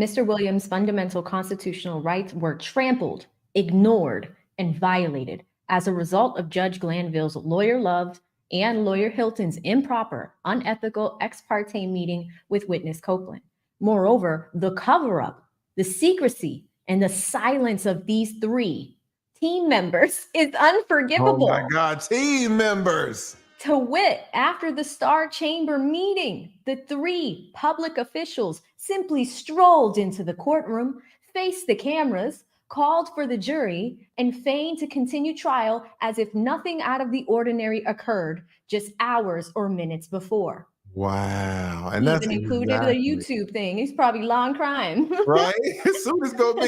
Mr. Williams' fundamental constitutional rights were trampled, ignored, and violated as a result of Judge Glanville's lawyer Love and lawyer Hilton's improper, unethical ex parte meeting with witness Copeland. Moreover, the cover-up, the secrecy, and the silence of these three team members is unforgivable. Oh my God, team members. To wit, after the Star Chamber meeting, the three public officials simply strolled into the courtroom, faced the cameras, called for the jury, and feigned to continue trial as if nothing out of the ordinary occurred just hours or minutes before. Wow. And He that's even included a YouTube thing. He's probably long crime. Right? Soon it's gonna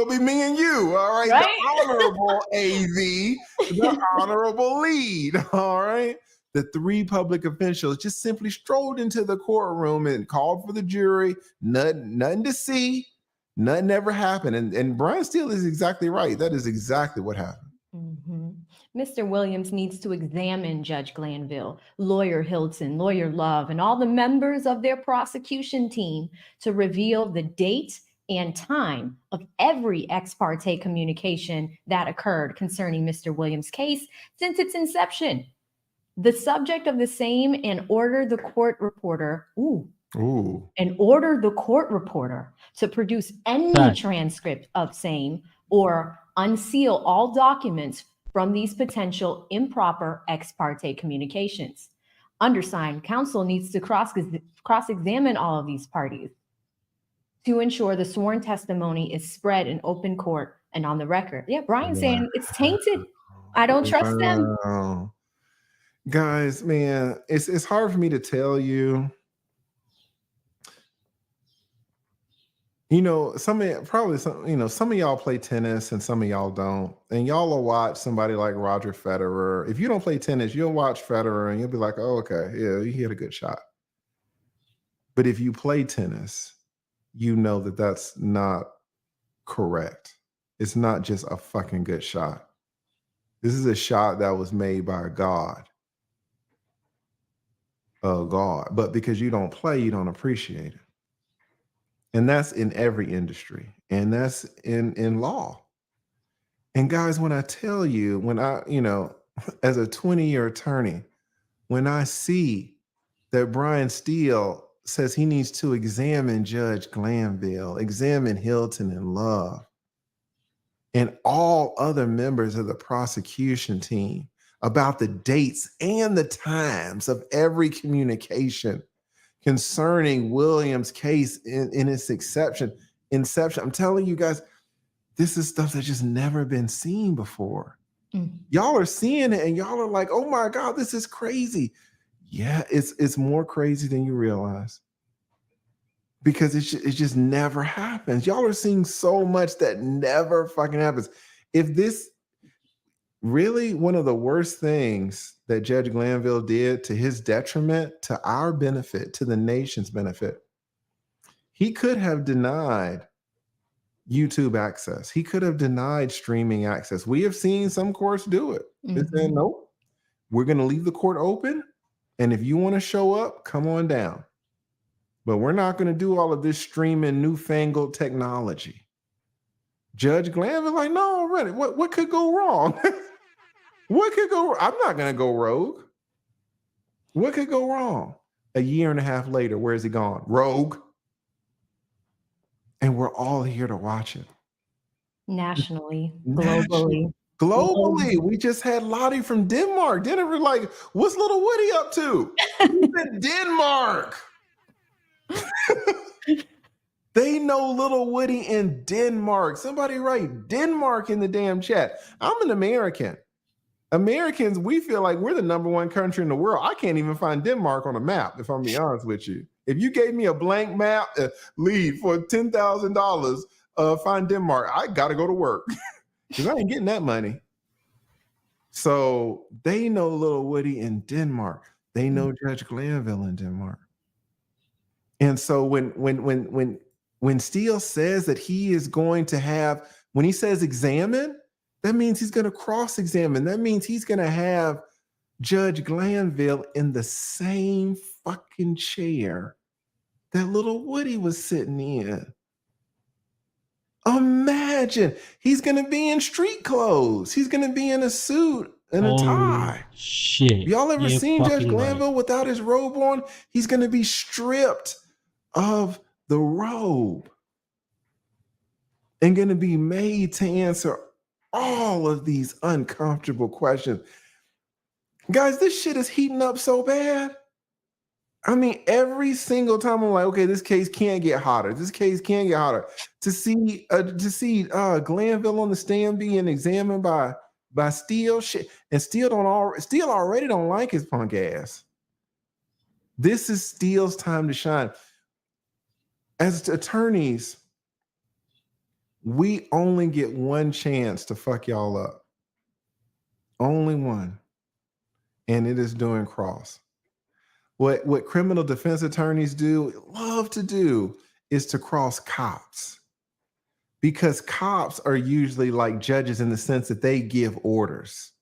be me and you. All right. Right? The honorable AV, the honorable lead. All right. The three public officials just simply strolled into the courtroom and called for the jury. Nothing to see. Nothing ever happened. And Brian Steele is exactly right. That is exactly what happened. Mr. Williams needs to examine Judge Glanville, lawyer Hilton, lawyer Love, and all the members of their prosecution team to reveal the date and time of every ex parte communication that occurred concerning Mr. Williams' case since its inception. The subject of the same, and order the court reporter to produce any transcript of same or unseal all documents from these potential improper ex parte communications. Undersigned, counsel needs to cross-examine all of these parties to ensure the sworn testimony is spread in open court and on the record. Yeah, Brian's saying it's tainted. I don't trust them. Guys, man, it's hard for me to tell you. You know, some of y'all play tennis and some of y'all don't. And y'all will watch somebody like Roger Federer. If you don't play tennis, you'll watch Federer and you'll be like, oh, okay, yeah, he hit a good shot. But if you play tennis, you know that that's not correct. It's not just a fucking good shot. This is a shot that was made by God. But because you don't play, you don't appreciate it. And that's in every industry. And that's in law. And guys, when I tell you, as a 20-year attorney, when I see that Brian Steele says he needs to examine Judge Glanville, examine Hilton and Love, and all other members of the prosecution team about the dates and the times of every communication concerning Williams' case in its inception. I'm telling you guys, this is stuff that's just never been seen before. Y'all are seeing it and y'all are like, oh my God, this is crazy. Yeah, it's more crazy than you realize. Because it just never happens. Y'all are seeing so much that never fucking happens. If this really one of the worst things that Judge Glanville did to his detriment, to our benefit, to the nation's benefit, He could have denied YouTube access. He could have denied streaming access. We have seen some courts do it. They said, nope, we're going to leave the court open. And if you want to show up, come on down. But we're not going to do all of this streaming newfangled technology. Judge Glanville, like, no, already. What could go wrong? What could go wrong? I'm not going to go rogue. What could go wrong? A year and a half later, where's he gone? Rogue. And we're all here to watch it. Nationally, globally. Globally. We just had Lottie from Denmark. Then we're like, what's little Woody up to? He's in Denmark. They know little Woody in Denmark. Somebody write Denmark in the damn chat. I'm an American. Americans, we feel like we're the #1 country in the world. I can't even find Denmark on a map, if I'm being honest with you. If you gave me a blank map, lead for $10,000, find Denmark, I got to go to work because I ain't getting that money. So they know little Woody in Denmark. They know Judge Glanville in Denmark. And so when Steele says that he is going to have, when he says examine, that means he's going to cross-examine. That means he's going to have Judge Glanville in the same fucking chair that little Woody was sitting in. Imagine, he's going to be in street clothes. He's going to be in a suit and a tie. Shit. Y'all ever You're seen Judge fucking Glanville right. without his robe on? He's going to be stripped of the robe and going to be made to answer all of these uncomfortable questions. Guys, this shit is heating up so bad. I mean, every single time I'm like, okay, this case can't get hotter. This case can't get hotter. To see Glanville on the stand being examined by Steele, shit, and Steele already don't like his punk ass. This is Steele's time to shine. As attorneys, we only get one chance to fuck y'all up. Only one. And it is doing cross. What criminal defense attorneys love to do is to cross cops. Because cops are usually like judges in the sense that they give orders.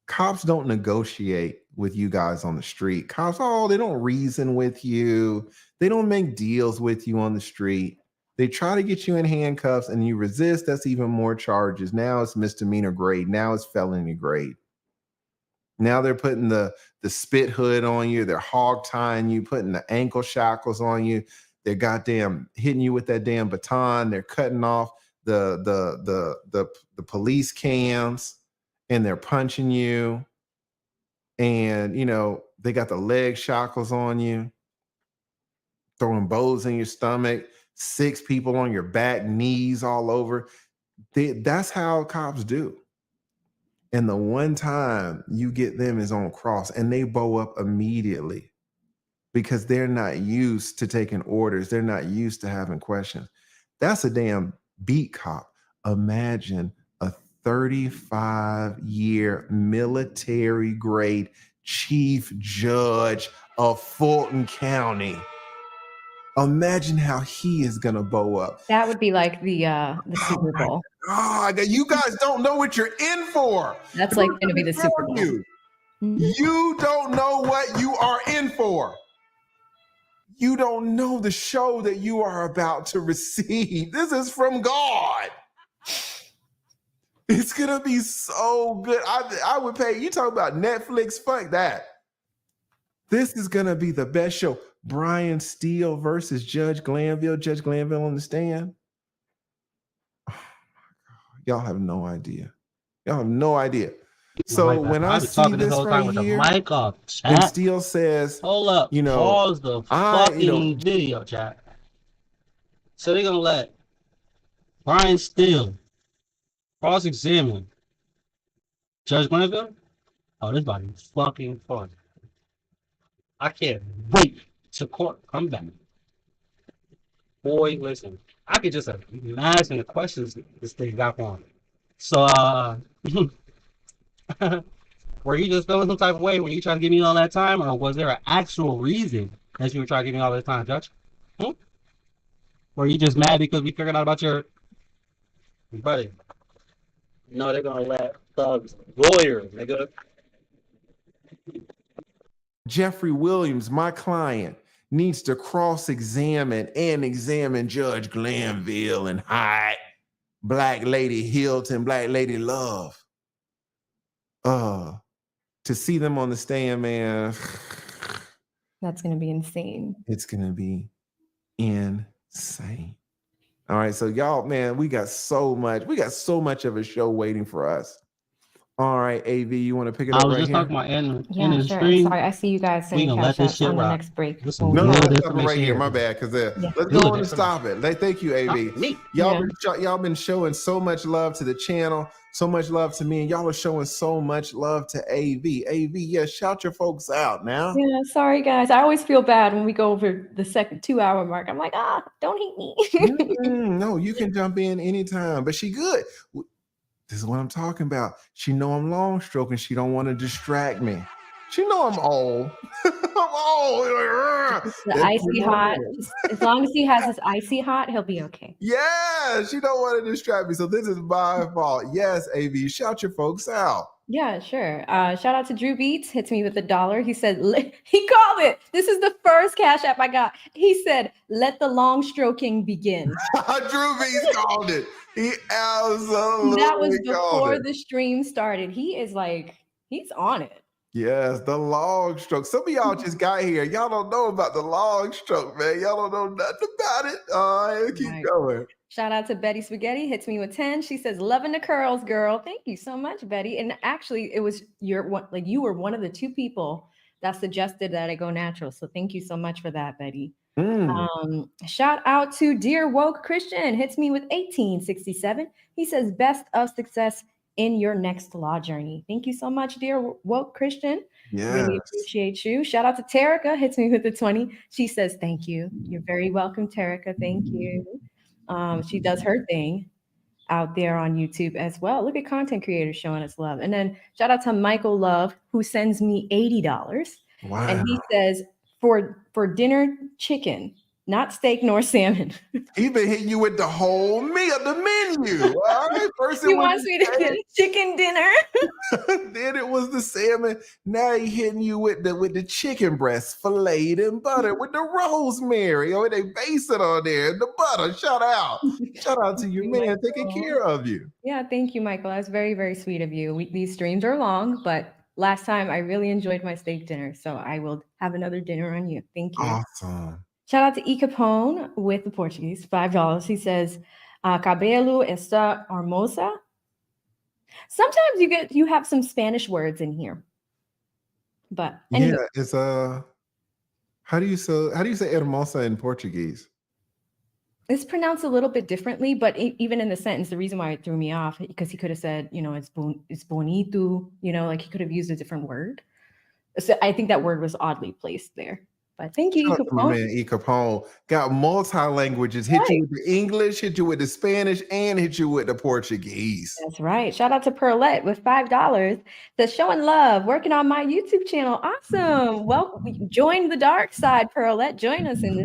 Cops don't negotiate with you guys on the street. Cops, they don't reason with you. They don't make deals with you on the street. They try to get you in handcuffs and you resist. That's even more charges. Now it's misdemeanor grade. Now it's felony grade. Now they're putting the spit hood on you. They're hog tying you, putting the ankle shackles on you. They're goddamn hitting you with that damn baton. They're cutting off the police cams and they're punching you. And, they got the leg shackles on you, throwing bows in your stomach, 6 people on your back, knees all over. That's how cops do. And the one time you get them is on cross, and they bow up immediately because they're not used to taking orders. They're not used to having questions. That's a damn beat cop. Imagine a 35-year military grade chief judge of Fulton County. Imagine how he is going to bow up. That would be like the Super Bowl. Oh, you guys don't know what you're in for. That's like going to be the Super Bowl. You don't know what you are in for. You don't know the show that you are about to receive. This is from God. It's going to be so good. I would pay. You talk about Netflix, fuck that. This is going to be the best show. Brian Steele versus Judge Glanville. Judge Glanville on the stand. Oh my God. Y'all have no idea. Y'all have no idea. So when I see this right here, and Steele says, hold up, pause the fucking video, chat. So they're gonna let Brian Steele cross-examine Judge Glanville? Oh, this about to be fucking fun. I can't wait to court come back. Boy, listen, I could just imagine the questions this thing got on. So, were you just feeling some type of way when you tried to give me all that time, or was there an actual reason that you were trying to give me all that time, Judge? Or you just mad because we figured out about your buddy? No, they're gonna let thugs lawyer, nigga. Jeffrey Williams, my client, needs to cross-examine and examine Judge Glanville and Hyde, Black Lady Hilton, Black Lady Love. To see them on the stand, man, That's gonna be insane. it's gonna be insane. All right, so y'all, man, we got so much of a show waiting for us. All right, AV, you want to pick it up I was right just here? talking about ending Yeah, the sure. stream. I'm sorry. I see you guys We saying gonna let cash this apps shit on the rock. next break. There's some No, good let's stop it information right here. here. My bad, because Yeah. let's Good go on and information. stop it. Thank you, AV. Me. Y'all been showing so much love to the channel, so much love to me, and y'all are showing so much love to AV. AV, yeah, shout your folks out now. Yeah, sorry guys. I always feel bad when we go over the second 2-hour mark. I'm like, don't hate me. No, you can jump in anytime, but she good. This is what I'm talking about. She know I'm long stroking. She don't want to distract me. She know I'm old. I'm old. The icy hot. As long as he has his icy hot, he'll be okay. Yeah, she don't want to distract me. So this is my fault. Yes, AV, shout your folks out. Yeah, sure. Shout out to Drew Beats. Hits me with $1. He said, he called it. This is the first cash app I got. He said, let the long stroking begin. Drew Beats called it. He absolutely That was called before it. the stream started. He is like, he's on it. Yes, the long stroke. Some of y'all just got here. Y'all don't know about the long stroke, man. Y'all don't know nothing about it. All right, keep going. Shout out to Betty Spaghetti. Hits me with 10. She says, loving the curls, girl. Thank you so much, Betty. And actually, it was you were one of the 2 people that suggested that I go natural. So thank you so much for that, Betty. Shout out to Dear Woke Christian. Hits me with 1867. He says, best of success in your next law journey. Thank you so much, Dear Woke Christian. Really Yes. appreciate you. Shout out to Terica. Hits me with the 20. She says, thank you. You're very welcome, Terica. Thank you. She does her thing out there on YouTube as well. Look at content creators showing us love. And then shout out to Michael Love, who sends me $80. Wow. And he says, for dinner, chicken, not steak nor salmon. He been hitting you with the whole meal, the menu. All right, first He wants me to get chicken dinner. Then it was the salmon. Now he hitting you with the chicken breast filleted in butter with the rosemary. Oh, they base it on there. The butter. Shout out to you, man, taking care of you. Yeah, thank you, Michael. That's very, very sweet of you. These streams are long, but last time I really enjoyed my steak dinner. So I will have another dinner on you. Thank you. Awesome. Shout out to E. Capone with the Portuguese, $5. He says, cabelo está hermosa. Sometimes you have some Spanish words in here. But anyway. Yeah, it's how do you say hermosa in Portuguese? It's pronounced a little bit differently, but even in the sentence, the reason why it threw me off, because he could have said, it's bonito, like he could have used a different word. So I think that word was oddly placed there. But thank you, Shout out to my man E. Capone. Got multi-languages. Hit you with the English, hit you with the Spanish, and hit you with the Portuguese. That's right. Shout out to Pearlette with $5. That's showing love, working on my YouTube channel. Awesome. Well, join the dark side, Pearlette. Join us in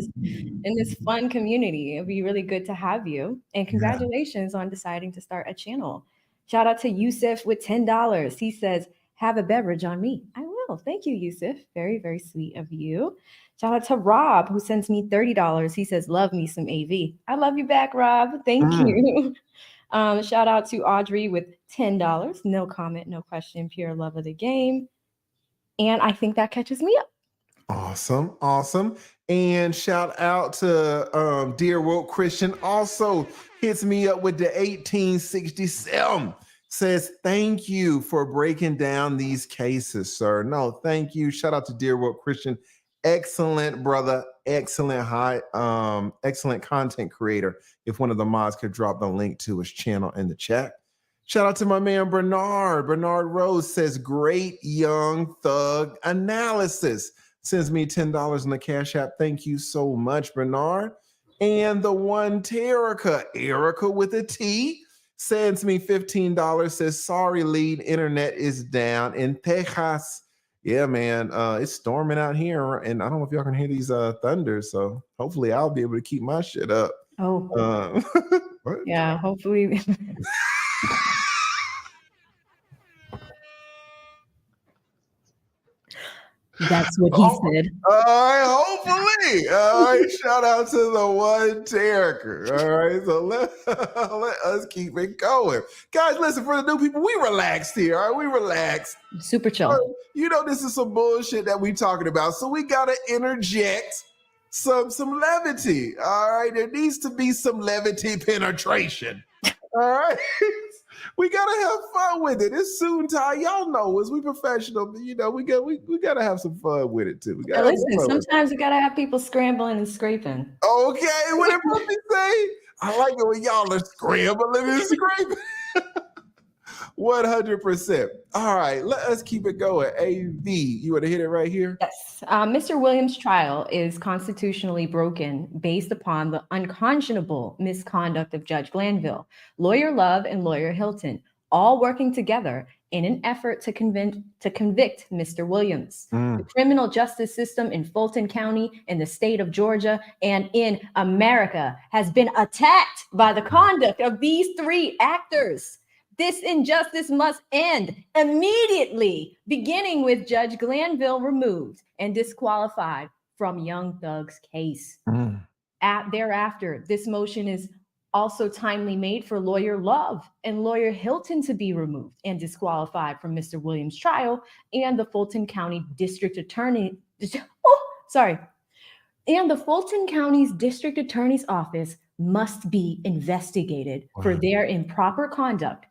this fun community. It'd be really good to have you. And congratulations on deciding to start a channel. Shout out to Yusuf with $10. He says, have a beverage on me. I will. Thank you, Yusuf. Very, very sweet of you. Shout out to Rob, who sends me $30. He says, love me some AV. I love you back, Rob. Thank you. Shout out to Audrey with $10. No comment, no question, pure love of the game. And I think that catches me up. Awesome. And shout out to Dear Woke Christian. Also hits me up with the 1867. Says, thank you for breaking down these cases, sir. No, thank you. Shout out to Dear Woke Christian. Excellent brother, excellent content creator. If one of the mods could drop the link to his channel in the chat. Shout out to my man Bernard. Bernard Rose says, great young thug analysis. Sends me $10 in the Cash App. Thank you so much, Bernard. And the one Erica with a T, sends me $15. Says, sorry, lead internet is down in Texas. Yeah, man, it's storming out here, and I don't know if y'all can hear these thunders, so hopefully I'll be able to keep my shit up. Oh. What? Yeah, hopefully. That's what he said. All right, hopefully. All right, shout out to the one Terriker. All right, so let us keep it going. Guys, listen, for the new people, we relaxed here. All right, we relaxed. Super chill. You know, this is some bullshit that we talking about, so we got to interject some levity. All right, there needs to be some levity penetration. All right. We gotta have fun with it. It's soon time. Y'all know us. We professional. You know, we gotta have some fun with it too. We gotta Listen, sometimes you gotta have people scrambling and scraping. Okay, what did Buffy say? I like it when y'all are scrambling and scraping. 100%. All right, let us keep it going. AV, you want to hit it right here? Yes. Mr. Williams' trial is constitutionally broken based upon the unconscionable misconduct of Judge Glanville, Lawyer Love, and Lawyer Hilton, all working together in an effort to convict Mr. Williams. The criminal justice system in Fulton County, in the state of Georgia, and in America has been attacked by the conduct of these three actors. This injustice must end immediately, beginning with Judge Glanville removed and disqualified from Young Thug's case. Thereafter, this motion is also timely made for Lawyer Love and Lawyer Hilton to be removed and disqualified from Mr. Williams' trial, and the Fulton County District Attorney, and the Fulton County's District Attorney's Office must be investigated for their improper conduct,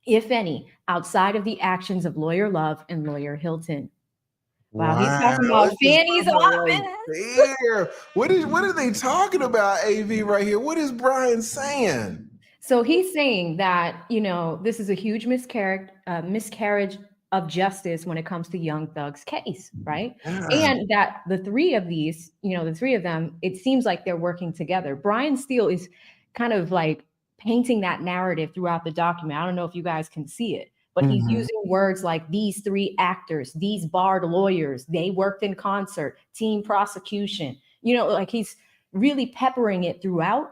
if any, outside of the actions of Lawyer Love and Lawyer Hilton. Wow, he's talking about Fanny's office. What are they talking about, AV, right here? What is Brian saying? So he's saying that, you know, this is a huge miscarriage of justice when it comes to Young Thug's case, right? Yeah. And that the three of these, you know, the three of them, it seems like they're working together. Brian Steele is kind of like painting that narrative throughout the document. I don't know if you guys can see it, but he's using words like these three actors, these barred lawyers, they worked in concert, team prosecution, you know, like he's really peppering it throughout.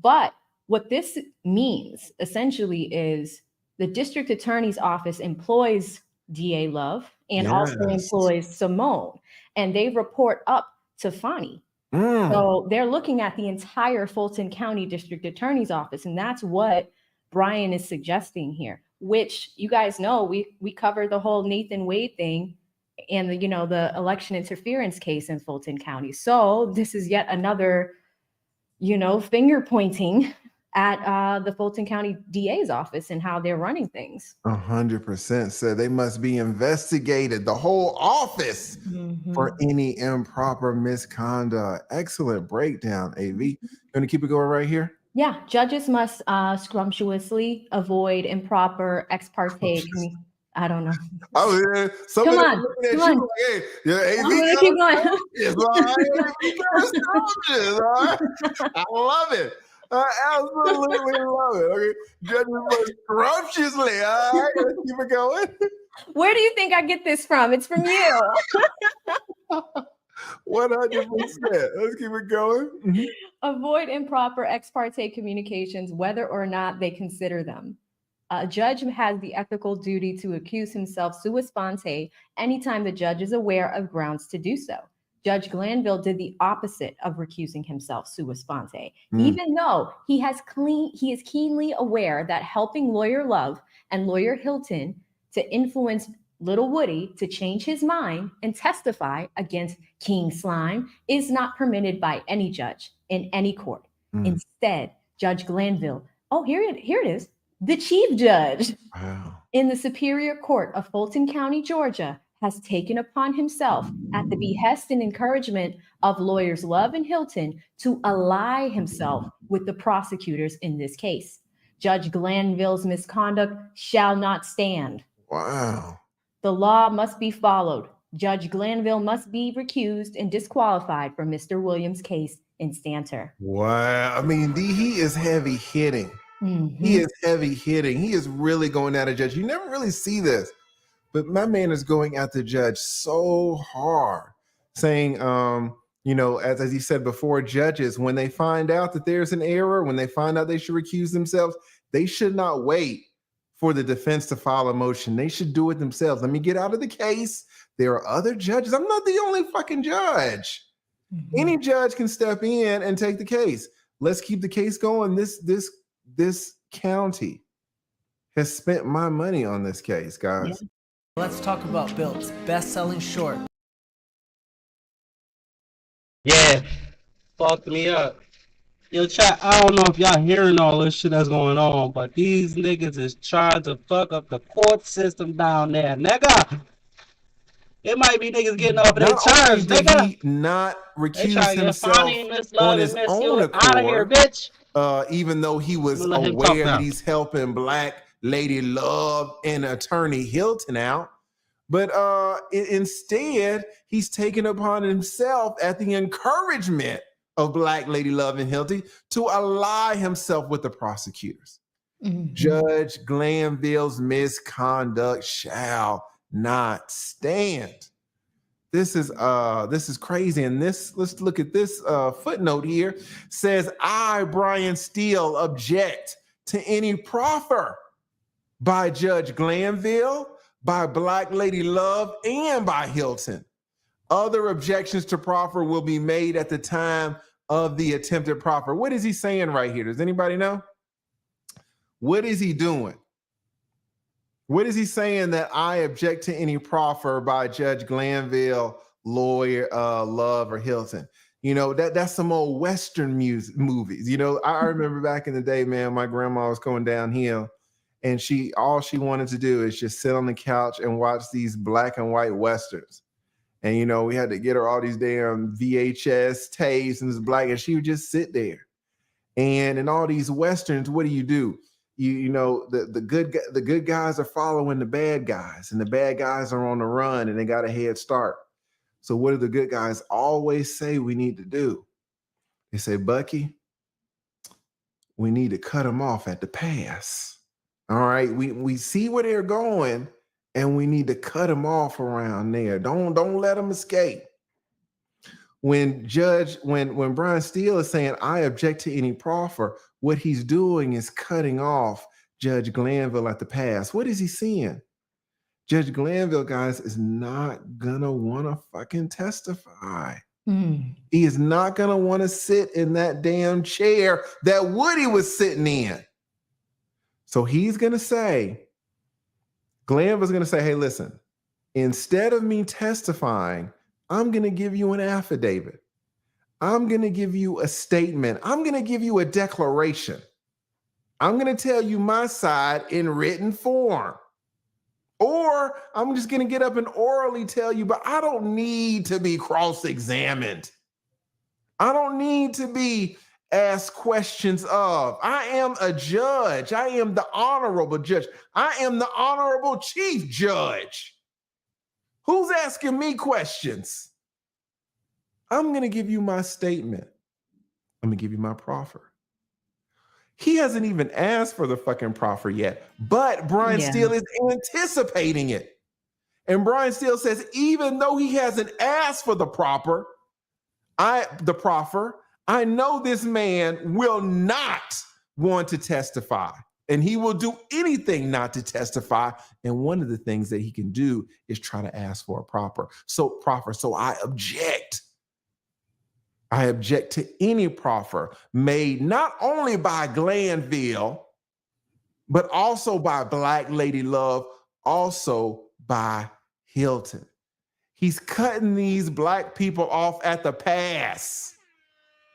But what this means essentially is the district attorney's office employs DA Love and also employs Simone, and they report up to Fanny. So they're looking at the entire Fulton County District Attorney's Office, and that's what Brian is suggesting here, which you guys know we covered the whole Nathan Wade thing and the election interference case in Fulton County. So this is yet another, finger pointing at the Fulton County DA's office and how they're running things. 100% said they must be investigated, the whole office, for any improper misconduct. Excellent breakdown, AV. You want to keep it going right here? Yeah, judges must scrumptiously avoid improper ex parte. I don't know. Oh, yeah. Come on. Hey, yeah, AV, keep going. It's all right. I love it. I absolutely love it. Okay, judges must scrumptiously. All right, let's keep it going. Where do you think I get this from? It's from you. 100%. Let's keep it going. Avoid improper ex parte communications, whether or not they consider them. A judge has the ethical duty to accuse himself sua sponte anytime the judge is aware of grounds to do so. Judge Glanville did the opposite of recusing himself sua sponte, even though he is keenly aware that helping Lawyer Love and Lawyer Hilton to influence Little Woody to change his mind and testify against King Slime is not permitted by any judge in any court. Instead, Judge Glanville, here it is, the chief judge in the Superior Court of Fulton County, Georgia, has taken upon himself, at the behest and encouragement of Lawyers Love and Hilton, to ally himself with the prosecutors in this case. Judge Glanville's misconduct shall not stand. Wow. The law must be followed. Judge Glanville must be recused and disqualified from Mr. Williams' case in Stanter. Wow. I mean, he is heavy hitting. He is heavy hitting. He is really going at a judge. You never really see this, but my man is going at the judge so hard, saying, as he said before, judges, when they find out that there's an error, when they find out they should recuse themselves, they should not wait for the defense to file a motion. They should do it themselves. Let me get out of the case. There are other judges. I'm not the only fucking judge. Mm-hmm. Any judge can step in and take the case. Let's keep the case going. This county has spent my money on this case, guys. Yeah. Let's talk about Bill's best-selling short. Yeah, fucked me up. Yo, chat, I don't know if y'all hearing all this shit that's going on, but these niggas is trying to fuck up the court system down there, nigga. It might be niggas getting off of their charge, nigga. He not recuse himself on his own accord, out of here, bitch. Even though he was aware that he's helping Black Lady Love and attorney Hilton out. But instead, he's taken upon himself at the encouragement of Black Lady Love and Hilton to ally himself with the prosecutors. Mm-hmm. Judge Glanville's misconduct shall not stand. This is crazy. And let's look at this footnote here. Says, I, Brian Steele, object to any proffer by Judge Glanville, by Black Lady Love, and by Hilton. Other objections to proffer will be made at the time of the attempted proffer. What is he saying right here? Does anybody know? What is he doing? What is he saying that I object to any proffer by Judge Glanville, lawyer, Love, or Hilton? That's some old Western movies. I remember back in the day, man, my grandma was going downhill. And all she wanted to do is just sit on the couch and watch these black and white Westerns. And, we had to get her all these damn VHS tapes and this black, and she would just sit there. And in all these Westerns, what do? The good guys are following the bad guys, and the bad guys are on the run and they got a head start. So what do the good guys always say we need to do? They say, Bucky, we need to cut them off at the pass. All right, we see where they're going, and we need to cut them off around there. Don't let them escape. When Brian Steele is saying I object to any proffer, what he's doing is cutting off Judge Glanville at the pass. What is he saying? Judge Glanville, guys, is not gonna want to fucking testify. He is not gonna want to sit in that damn chair that Woody was sitting in. So he's going to say, Glanville's going to say, hey, listen, instead of me testifying, I'm going to give you an affidavit. I'm going to give you a statement. I'm going to give you a declaration. I'm going to tell you my side in written form. Or I'm just going to get up and orally tell you, but I don't need to be cross-examined. I don't need to be ask questions of. I am a judge. I am the honorable judge. I am the honorable chief judge. Who's asking me questions? I'm going to give you my statement. I'm going to give you my proffer. He hasn't even asked for the fucking proffer yet, but Brian Steele is anticipating it. And Brian Steele says, even though he hasn't asked for the proffer, I know this man will not want to testify, and he will do anything not to testify. And one of the things that he can do is try to ask for a proffer. So I object. I object to any proffer made not only by Glanville, but also by Black Lady Love, also by Hilton. He's cutting these Black people off at the pass.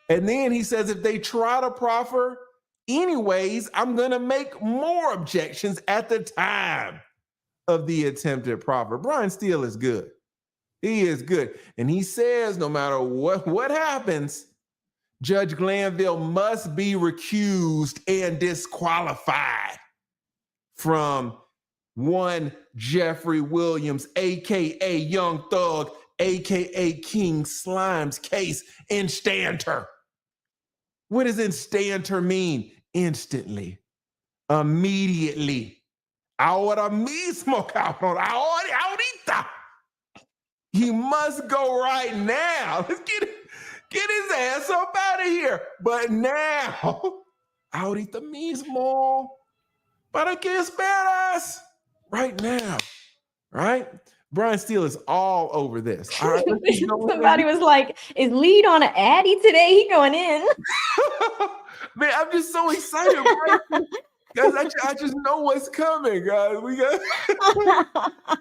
And then he says, if they try to proffer anyways, I'm going to make more objections at the time of the attempted proffer. Brian Steele is good. He is good. And he says no matter what happens, Judge Glanville must be recused and disqualified from one Jeffrey Williams, a.k.a. Young Thug, a.k.a. King Slime's case instanter. What does instanter mean? Instantly, immediately. Ahora mismo, cabrón. Ahorita. He must go right now. Let's get it. Get his ass up out of here. But now, ahorita mismo, ¿para qué esperas? Right now, right? Brian Steele is all over this. All right, Somebody was like, is Lead on an Addy today? He going in. Man, I'm just so excited, right? Guys, I just know what's coming, guys. We got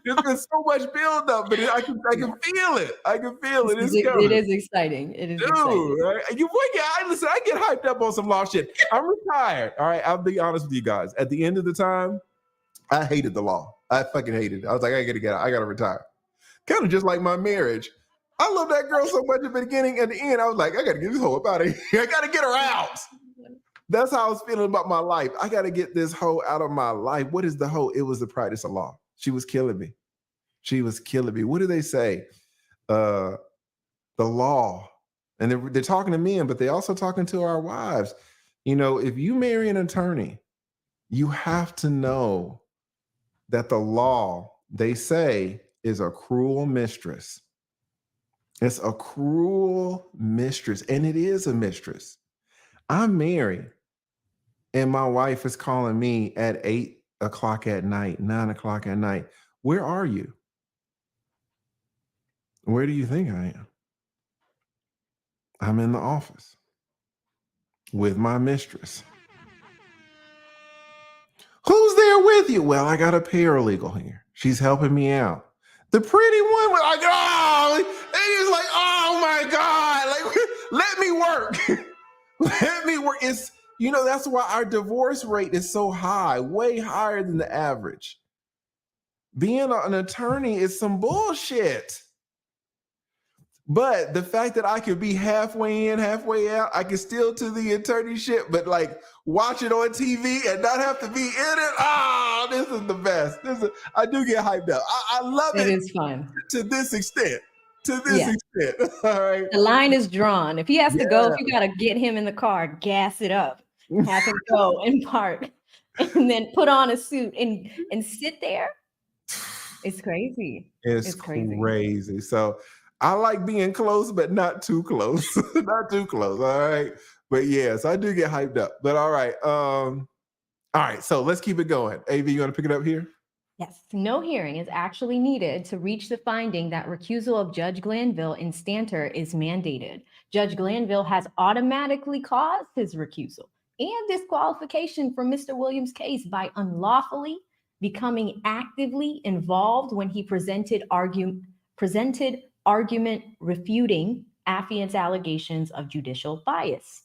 there's been so much build up, but I can feel it. I can feel it. It's coming. It is exciting. It is Dude, exciting. right? Listen, I get hyped up on some law shit. I'm retired. All right, I'll be honest with you guys. At the end of the time, I hated the law. I fucking hated it. I was like, I gotta get out. I gotta retire. Kind of just like my marriage. I love that girl so much at the beginning. At the end, I was like, I gotta get this hoe up out of here. I gotta get her out. That's how I was feeling about my life. I got to get this hoe out of my life. What is the hoe? It was the practice of law. She was killing me. She was killing me. What do they say? The law. And they're talking to men, but they're also talking to our wives. You know, if you marry an attorney, you have to know that the law, they say, is a cruel mistress. It's a cruel mistress. And it is a mistress. I'm married. And my wife is calling me at 8 o'clock at night, 9 o'clock at night. Where are you? Where do you think I am? I'm in the office with my mistress. Who's there with you? Well, I got a paralegal here. She's helping me out. The pretty one was like, oh, and he was like, oh my God, like, let me work. Let me work. It's, you know, that's why our divorce rate is so high, way higher than the average. Being an attorney is some bullshit. But the fact that I could be halfway in, halfway out, I can still do the attorney shit, but like watch it on TV and not have to be in it. Oh, this is the best. I do get hyped up. I love it. It is fun. To this extent. To this extent. All right. The line is drawn. If he has to go, if you got to get him in the car, gas it up. Have him go and park, and then put on a suit and sit there. It's crazy. It's crazy. So I like being close, but not too close. Not too close. All right. But yes, I do get hyped up. But all right. All right. So let's keep it going. AV, you want to pick it up here? Yes, no hearing is actually needed to reach the finding that recusal of Judge Glanville in Stanter is mandated. Judge Glanville has automatically caused his recusal and disqualification from Mr. Williams' case by unlawfully becoming actively involved when he presented argument refuting affiant's allegations of judicial bias.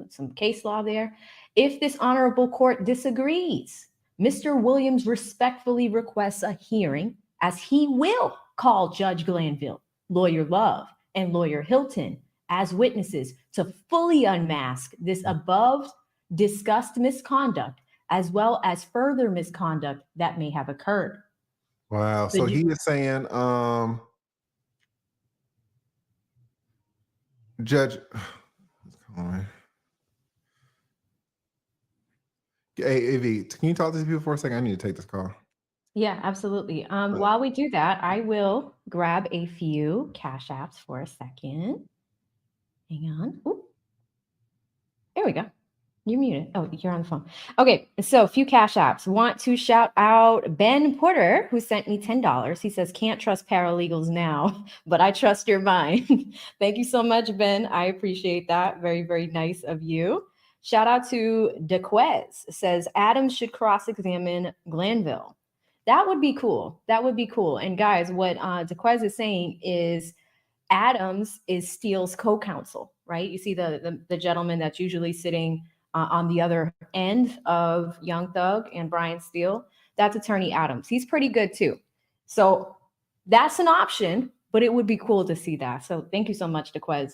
Some case law there. If this honorable court disagrees, Mr. Williams respectfully requests a hearing, as he will call Judge Glanville, Lawyer Love, and Lawyer Hilton as witnesses to fully unmask this above discussed misconduct, as well as further misconduct that may have occurred. Wow. So he is saying, Judge, hey, AV, can you talk to these people for a second? I need to take this call. Yeah, absolutely. While we do that, I will grab a few Cash Apps for a second. Hang on. Ooh. There we go. You're muted. Oh, you're on the phone. Okay, so a few Cash Apps. Want to shout out Ben Porter, who sent me $10. He says, can't trust paralegals now, but I trust your mind. Thank you so much, Ben. I appreciate that. Very, very nice of you. Shout out to DeQuez. Says, Adams should cross-examine Glanville. That would be cool. That would be cool. And guys, what DeQuez is saying is Adams is Steele's co-counsel, right? You see the gentleman that's usually sitting on the other end of Young Thug and Brian Steele. That's Attorney Adams. He's pretty good too. So that's an option, but it would be cool to see that. So thank you so much, DeQuez.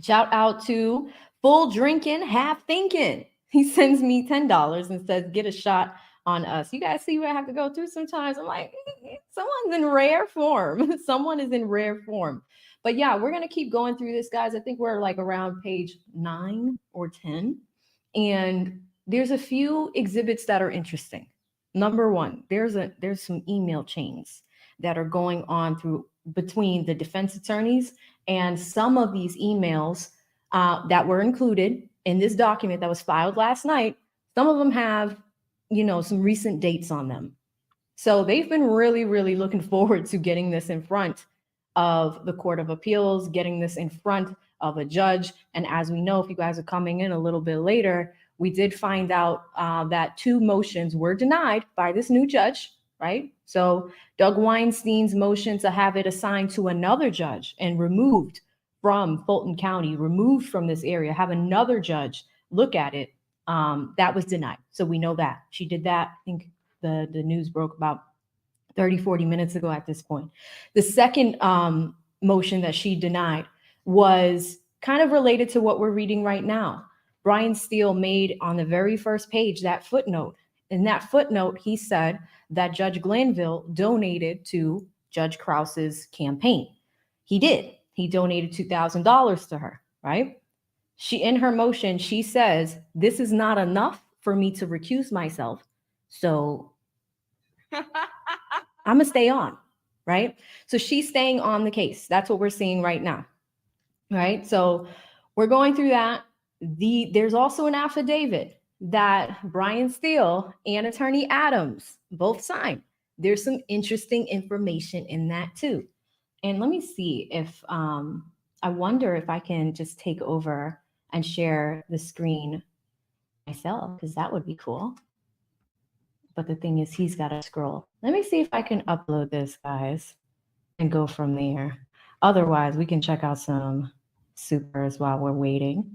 Shout out to Full Drinking, Half Thinking. He sends me $10 and says, get a shot on us. You guys see what I have to go through sometimes. I'm like, someone's in rare form. Someone is in rare form. But yeah, we're going to keep going through this, guys. I think we're like around page 9 or 10. And there's a few exhibits that are interesting. Number one, there's some email chains that are going on through between the defense attorneys, and some of these emails that were included in this document that was filed last night, some of them have, some recent dates on them. So they've been really, really looking forward to getting this in front of the Court of Appeals, getting this in front of a judge. And as we know, if you guys are coming in a little bit later, we did find out that 2 motions were denied by this new judge, right? So Doug Weinstein's motion to have it assigned to another judge and removed from Fulton County, removed from this area, have another judge look at it, that was denied. So we know that. She did that. I think the news broke about 30, 40 minutes ago at this point. The second motion that she denied was kind of related to what we're reading right now. Brian Steele made on the very first page that footnote. In that footnote, he said that Judge Glanville donated to Judge Krause's campaign. He did. He donated $2,000 to her, right? In her motion, she says, this is not enough for me to recuse myself. So I'm gonna stay on, right? So she's staying on the case. That's what we're seeing right now, right? So we're going through that. There's also an affidavit that Brian Steele and Attorney Adams both signed. There's some interesting information in that too. And let me see if, I wonder if I can just take over and share the screen myself, because that would be cool. But the thing is, he's got to scroll. Let me see if I can upload this, guys, and go from there. Otherwise, we can check out some supers while we're waiting.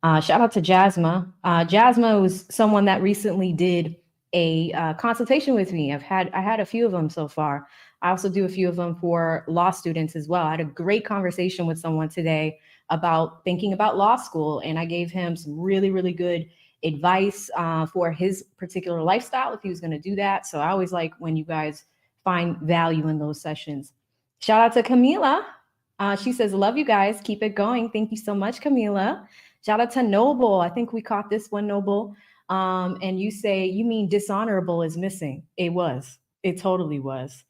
Shout out to Jasma. Jasma was someone that recently did a consultation with me. I had a few of them so far. I also do a few of them for law students as well. I had a great conversation with someone today about thinking about law school, and I gave him some really, really good advice for his particular lifestyle if he was going to do that. So I always like when you guys find value in those sessions. Shout out to Camila. She says, love you guys. Keep it going. Thank you so much, Camila. Shout out to Noble. I think we caught this one, Noble. And you say, you mean dishonorable is missing. It was. It totally was.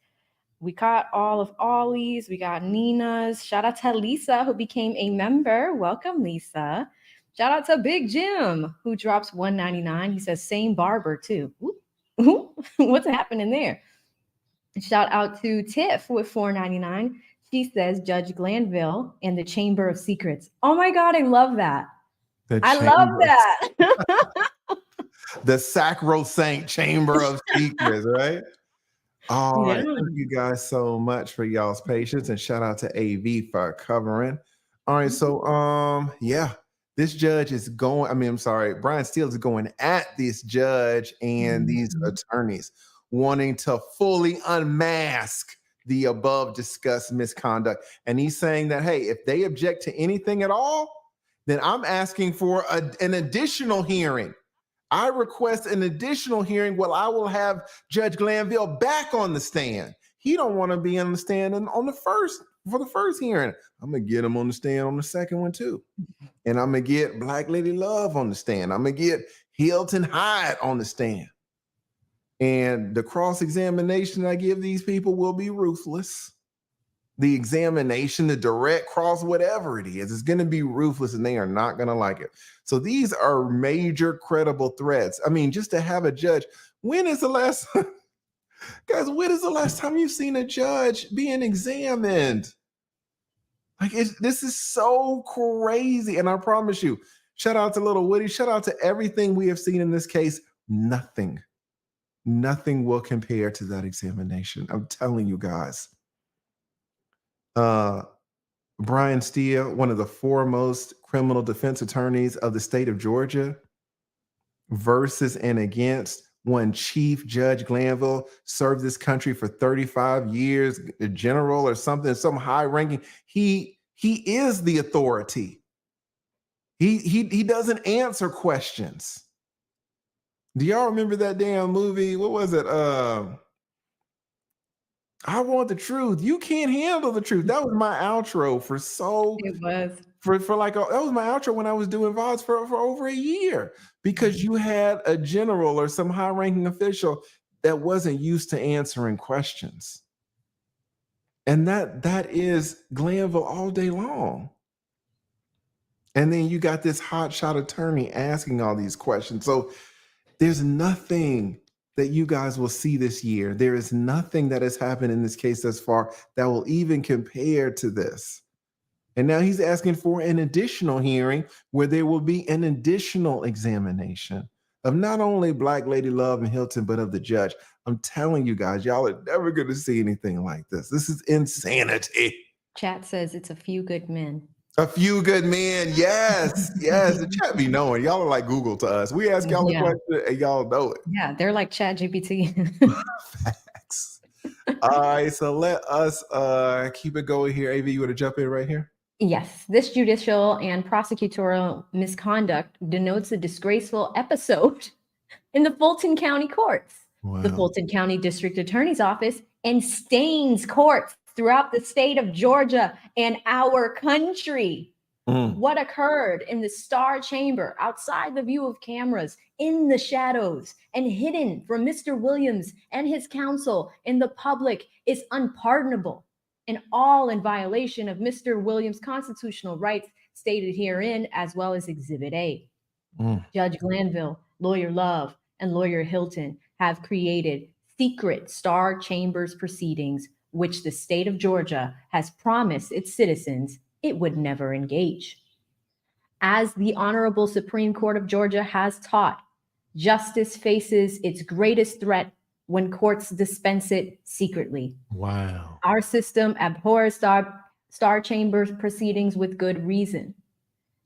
We caught all of Ollie's. We got Nina's. Shout out to Lisa, who became a member. Welcome, Lisa. Shout out to Big Jim, who drops $1.99. He says, same barber, too. What's happening there? Shout out to Tiff with $4.99. She says, Judge Glanville and the Chamber of Secrets. Oh, my God, I love that. I love that. The sacrosanct Chamber of Secrets, right? All right. Yeah. Thank you guys so much for y'all's patience, and shout out to AV for covering. All right. So, yeah, this judge is going, Brian Steele is going at this judge and these attorneys, wanting to fully unmask the above discussed misconduct. And he's saying that, hey, if they object to anything at all, then I'm asking for an additional hearing. I request an additional hearing. Well, I will have Judge Glanville back on the stand. He don't want to be on the stand for the first hearing. I'm gonna get him on the stand on the second one too. And I'm gonna get Black Lady Love on the stand. I'm gonna get Hilton Hyde on the stand. And the cross-examination I give these people will be ruthless. The examination, the direct cross, whatever it is going to be ruthless, and they are not going to like it. So these are major credible threats. I mean, just to have a judge, when is the last time you've seen a judge being examined? Like, this is so crazy. And I promise you, shout out to Little Woody, shout out to everything we have seen in this case. Nothing will compare to that examination. I'm telling you guys. Brian Steele, one of the foremost criminal defense attorneys of the state of Georgia, versus and against one Chief Judge Glanville, served this country for 35 years, a general or something, some high ranking. He is the authority. He doesn't answer questions. Do y'all remember that damn movie? What was it? I Want the Truth. You Can't Handle the Truth. That was my outro for that was my outro when I was doing VODs for over a year, because you had a general or some high-ranking official that wasn't used to answering questions. And that is Glanville all day long. And then you got this hotshot attorney asking all these questions. So there's nothing that you guys will see this year. There is nothing that has happened in this case thus far that will even compare to this. And now he's asking for an additional hearing where there will be an additional examination of not only Black Lady Love and Hilton, but of the judge. I'm telling you guys, y'all are never going to see anything like this. This is insanity. Chat says it's a few good men. A few good men. Yes. Yes. The chat be knowing. Y'all are like Google to us. We ask y'all the question and y'all know it. Yeah, they're like Chat GPT. Facts. All right. So let us keep it going here. AV, you want to jump in right here? Yes, this judicial and prosecutorial misconduct denotes a disgraceful episode in the Fulton County courts. Wow. The Fulton County District Attorney's Office and stains courts throughout the state of Georgia and our country. What occurred in the Star Chamber outside the view of cameras, in the shadows, and hidden from Mr. Williams and his counsel in the public is unpardonable, and all in violation of Mr. Williams' constitutional rights stated herein, as well as Exhibit A. Judge Glanville, Lawyer Love, and Lawyer Hilton have created secret Star Chambers proceedings, which the state of Georgia has promised its citizens it would never engage. As the Honorable Supreme Court of Georgia has taught, justice faces its greatest threat when courts dispense it secretly. Wow. Our system abhors Star Chambers proceedings with good reason.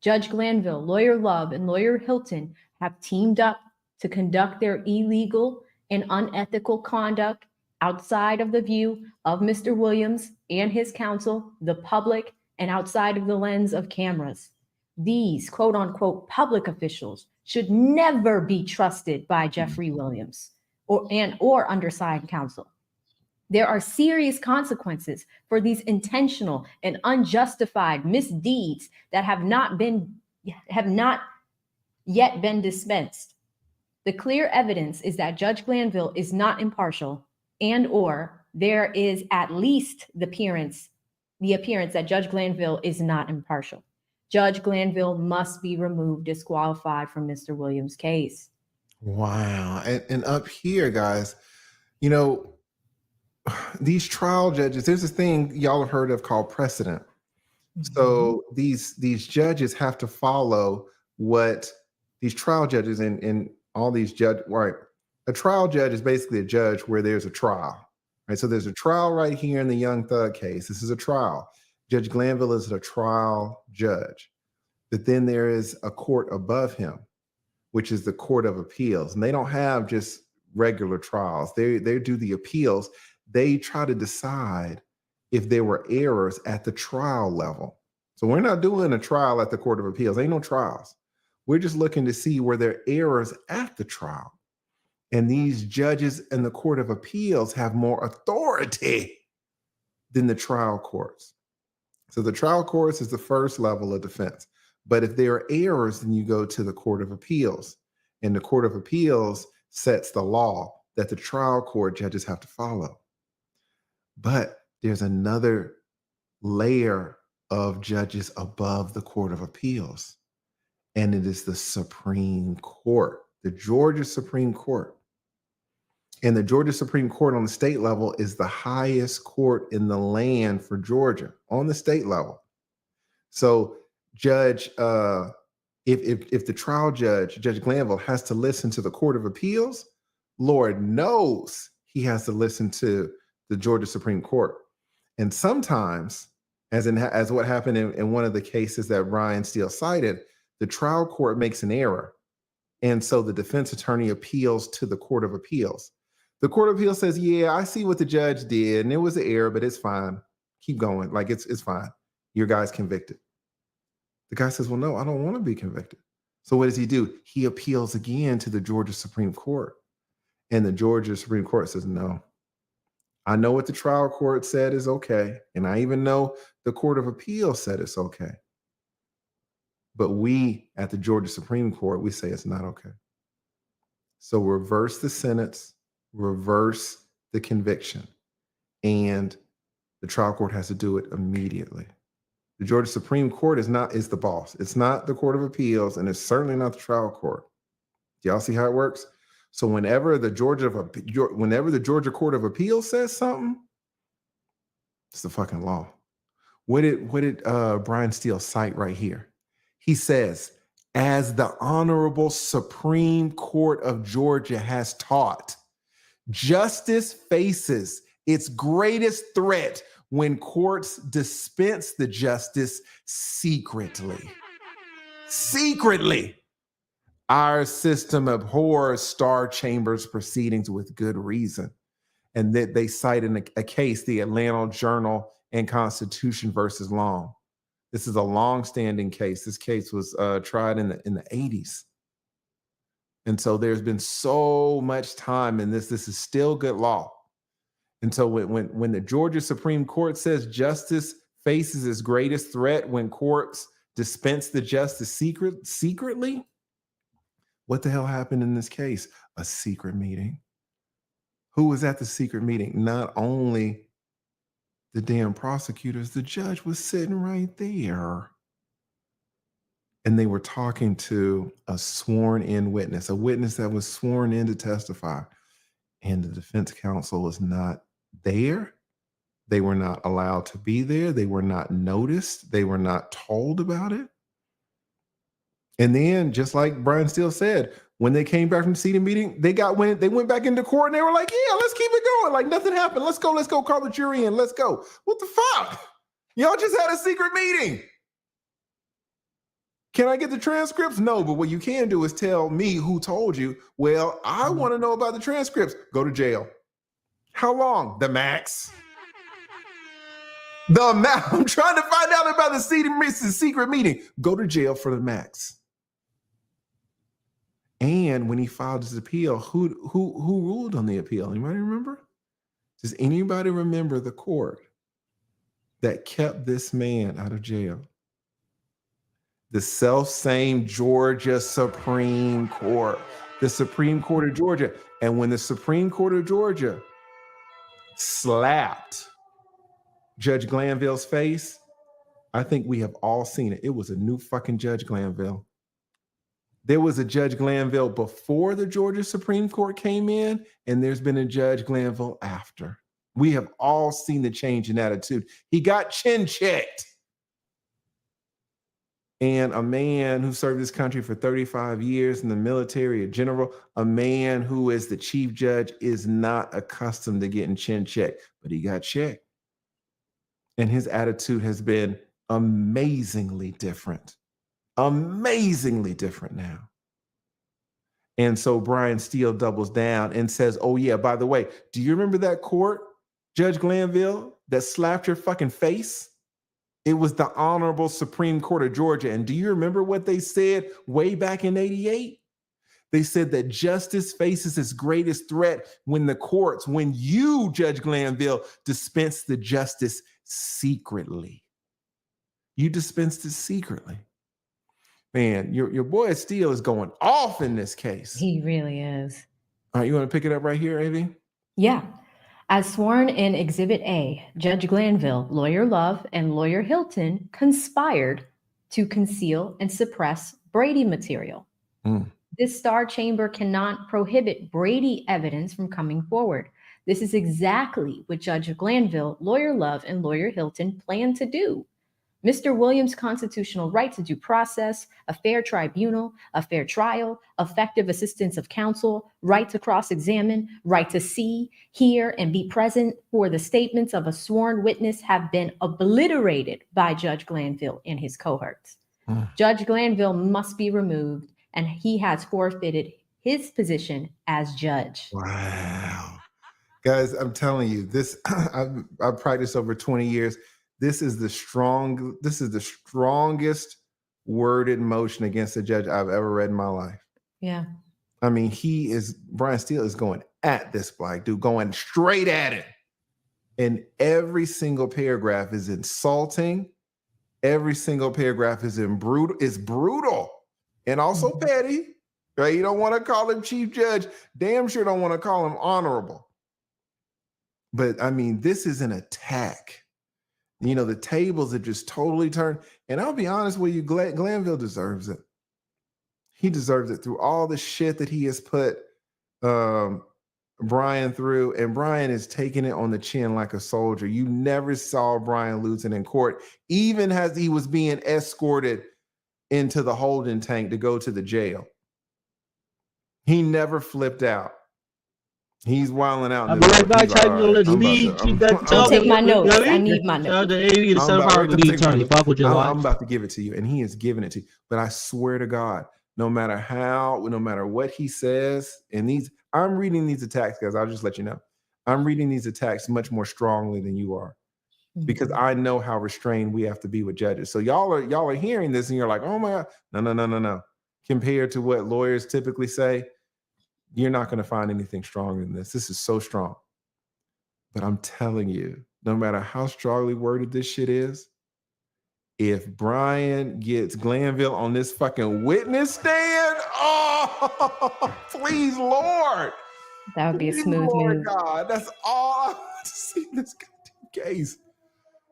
Judge Glanville, Lawyer Love, and Lawyer Hilton have teamed up to conduct their illegal and unethical conduct outside of the view of Mr. Williams and his counsel, the public, and outside of the lens of cameras. These quote unquote public officials should never be trusted by Jeffrey Williams or undersigned counsel. There are serious consequences for these intentional and unjustified misdeeds that have not yet been dispensed. The clear evidence is that Judge Glanville is not impartial, and or there is at least the appearance that Judge Glanville is not impartial. Judge Glanville must be removed, disqualified from Mr. Williams' case. Wow. And up here, guys, you know, these trial judges, there's this thing y'all have heard of called precedent. So these judges have to follow what these trial judges and all these right? A trial judge is basically a judge where there's a trial, right? So there's a trial right here in the Young Thug case. This is a trial. Judge Glanville is a trial judge. But then there is a court above him, which is the Court of Appeals. And they don't have just regular trials. They do the appeals. They try to decide if there were errors at the trial level. So we're not doing a trial at the Court of Appeals. Ain't no trials. We're just looking to see were there errors at the trial. And these judges in the Court of Appeals have more authority than the trial courts. So the trial courts is the first level of defense. But if there are errors, then you go to the Court of Appeals. And the Court of Appeals sets the law that the trial court judges have to follow. But there's another layer of judges above the Court of Appeals. And it is the Supreme Court, the Georgia Supreme Court. And the Georgia Supreme Court on the state level is the highest court in the land for Georgia on the state level. So if the trial judge, Judge Glanville, has to listen to the Court of Appeals, Lord knows he has to listen to the Georgia Supreme Court. And sometimes, as what happened in one of the cases that Ryan Steele cited, the trial court makes an error. And so the defense attorney appeals to the Court of Appeals. The Court of Appeals says, yeah, I see what the judge did, and it was an error, but it's fine. Keep going. Like, it's fine. Your guy's convicted. The guy says, well, no, I don't want to be convicted. So what does he do? He appeals again to the Georgia Supreme Court. And the Georgia Supreme Court says, no. I know what the trial court said is okay. And I even know the Court of Appeals said it's okay. But we at the Georgia Supreme Court, we say it's not okay. So reverse the sentence, reverse the conviction. And The trial court has to do it immediately. The Georgia Supreme Court is the boss. It's not the Court of Appeals, and it's certainly not the trial court. Do y'all see how it works? So whenever the Georgia Court of Appeals says something, it's the fucking law. What did Brian Steele cite right here? He says, as the Honorable Supreme Court of Georgia has taught, justice faces its greatest threat when courts dispense the justice secretly. Secretly. Our system abhors Star Chamber's proceedings with good reason. And that they cite in a case, the Atlanta Journal and Constitution versus Long. This is a long-standing case. This case was tried in the 80s. And so there's been so much time in this. This is still good law. And so when the Georgia Supreme Court says justice faces its greatest threat when courts dispense the justice secretly, what the hell happened in this case? A secret meeting. Who was at the secret meeting? Not only the damn prosecutors, the judge was sitting right there. And they were talking to a sworn-in witness, a witness that was sworn in to testify. And the defense counsel was not there. They were not allowed to be there. They were not noticed. They were not told about it. And then, just like Brian Steele said, when they came back from the seating meeting, they went back into court and they were like, yeah, let's keep it going. Like nothing happened. Let's go, call the jury in. Let's go. What the fuck? Y'all just had a secret meeting. Can I get the transcripts? No, but what you can do is tell me who told you. Well, I want to know about the transcripts. Go to jail. How long? The max. I'm trying to find out about the secret meeting. Go to jail for the max. And when he filed his appeal, who ruled on the appeal? Anybody remember? Does anybody remember the court that kept this man out of jail? The self-same Georgia Supreme Court. The Supreme Court of Georgia. And when the Supreme Court of Georgia slapped Judge Glanville's face, I think we have all seen it. It was a new fucking Judge Glanville. There was a Judge Glanville before the Georgia Supreme Court came in, and there's been a Judge Glanville after. We have all seen the change in attitude. He got chin checked. And a man who served this country for 35 years in the military, a general, a man who is the chief judge, is not accustomed to getting chin checked, but he got checked. And his attitude has been amazingly different. Amazingly different now. And so Brian Steele doubles down and says, oh yeah, by the way, do you remember that court, Judge Glanville, that slapped your fucking face? It was the Honorable Supreme Court of Georgia. And do you remember what they said way back in 88? They said that justice faces its greatest threat when you, Judge Glanville, dispense the justice secretly. You dispensed it secretly. Man, your boy Steele is going off in this case. He really is. All right, you want to pick it up right here, Avi? Yeah. As sworn in Exhibit A, Judge Glanville, Lawyer Love, and Lawyer Hilton conspired to conceal and suppress Brady material. This Star Chamber cannot prohibit Brady evidence from coming forward. This is exactly what Judge Glanville, Lawyer Love, and Lawyer Hilton plan to do. Mr. Williams' constitutional right to due process, a fair tribunal, a fair trial, effective assistance of counsel, right to cross-examine, right to see, hear, and be present for the statements of a sworn witness have been obliterated by Judge Glanville and his cohorts. Judge Glanville must be removed, and he has forfeited his position as judge. Wow. Guys, I'm telling you, this I've practiced over 20 years. This is the strongest worded motion against a judge I've ever read in my life. Yeah. I mean, Brian Steele is going at this black dude, going straight at it. And every single paragraph is insulting. Every single paragraph is brutal and also petty. Right? You don't want to call him chief judge. Damn sure don't want to call him honorable. But I mean, this is an attack You know, the tables have just totally turned. And I'll be honest with you, Glanville deserves it. He deserves it through all the shit that he has put Brian through. And Brian is taking it on the chin like a soldier. You never saw Brian losing in court, even as he was being escorted into the holding tank to go to the jail. He never flipped out. He's wilding out. I'll be right back. Don't take my notes. I need my notes. I'm about to give it to you, and he is giving it to you. But I swear to God, no matter what he says, and I'm reading these attacks, guys. I'll just let you know. I'm reading these attacks much more strongly than you are, because I know how restrained we have to be with judges. So y'all are hearing this, and you're like, oh my God, no. Compared to what lawyers typically say, you're not going to find anything stronger than this. This is so strong. But I'm telling you, no matter how strongly worded this shit is, if Brian gets Glanville on this fucking witness stand, oh, please, Lord. That would be a smooth move. God, that's all I want to see in this goddamn case.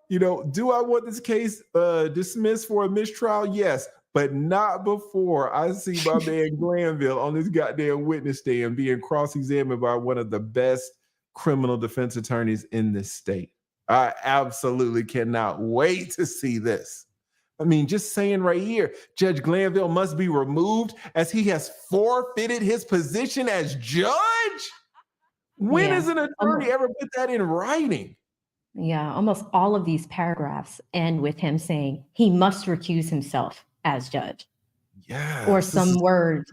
You know, do I want this case dismissed for a mistrial? Yes. But not before I see my man Glanville on this goddamn witness stand being cross-examined by one of the best criminal defense attorneys in this state. I absolutely cannot wait to see this. I mean, just saying right here, Judge Glanville must be removed as he has forfeited his position as judge. When has an attorney ever put that in writing? Yeah, almost all of these paragraphs end with him saying he must recuse himself as judge. Yeah. Or some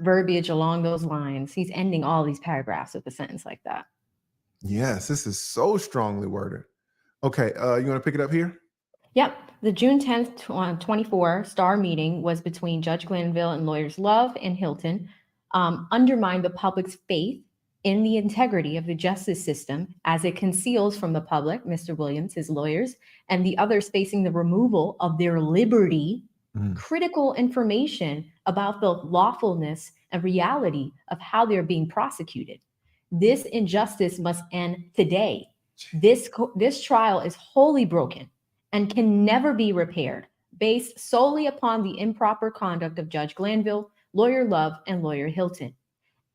verbiage along those lines. He's ending all these paragraphs with a sentence like that. Yes, this is so strongly worded. Okay, you want to pick it up here? Yep. The June 10th, 24 STAR meeting was between Judge Glanville and lawyers Love and Hilton, undermined the public's faith in the integrity of the justice system as it conceals from the public, Mr. Williams, his lawyers, and the others facing the removal of their liberty, critical information about the lawfulness and reality of how they're being prosecuted. This injustice must end today. This trial is wholly broken and can never be repaired based solely upon the improper conduct of Judge Glanville, lawyer Love, and lawyer Hilton.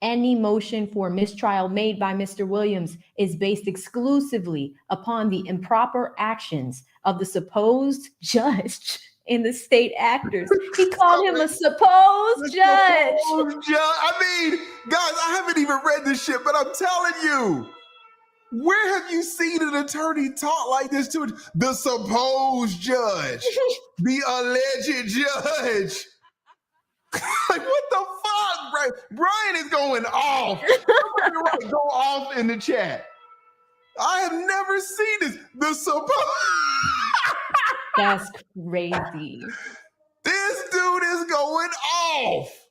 Any motion for mistrial made by Mr. Williams is based exclusively upon the improper actions of the supposed judge and the state actors. He called him a supposed judge. I mean, guys, I haven't even read this shit, but I'm telling you, where have you seen an attorney talk like this to the supposed judge, the alleged judge? Like, what the fuck, Brian? Brian is going off. Somebody go off in the chat. I have never seen this. The supposed. That's crazy. This dude is going off.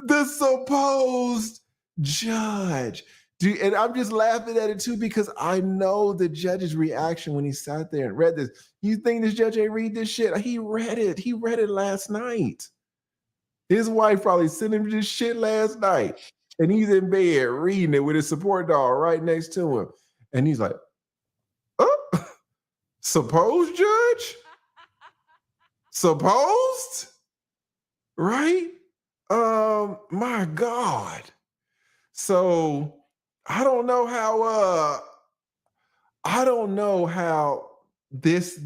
The supposed judge. And I'm just laughing at it too, because I know the judge's reaction when he sat there and read this. You think this judge ain't read this shit? He read it. He read it last night. His wife probably sent him this shit last night. And he's in bed reading it with his support dog right next to him. And he's like, oh, supposed judge? Supposed? Right? My God. So I don't know how this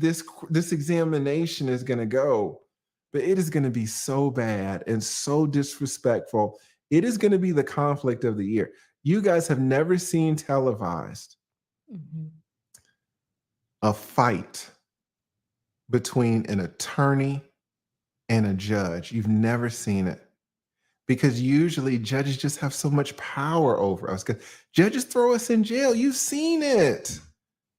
examination is going to go, but it is going to be so bad and so disrespectful. It is going to be the conflict of the year. You guys have never seen televised a fight between an attorney and a judge. You've never seen it. Because usually judges just have so much power over us. Judges throw us in jail. You've seen it.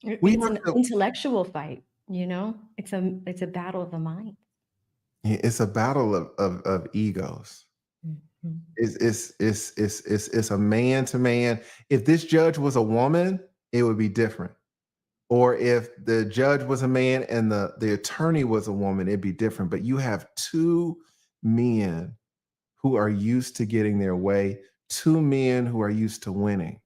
It's an intellectual fight, you know? It's a battle of the mind. It's a battle of egos. It's a man to man. If this judge was a woman, it would be different. Or if the judge was a man and the attorney was a woman, it'd be different. But you have two men who are used to getting their way, two men who are used to winning.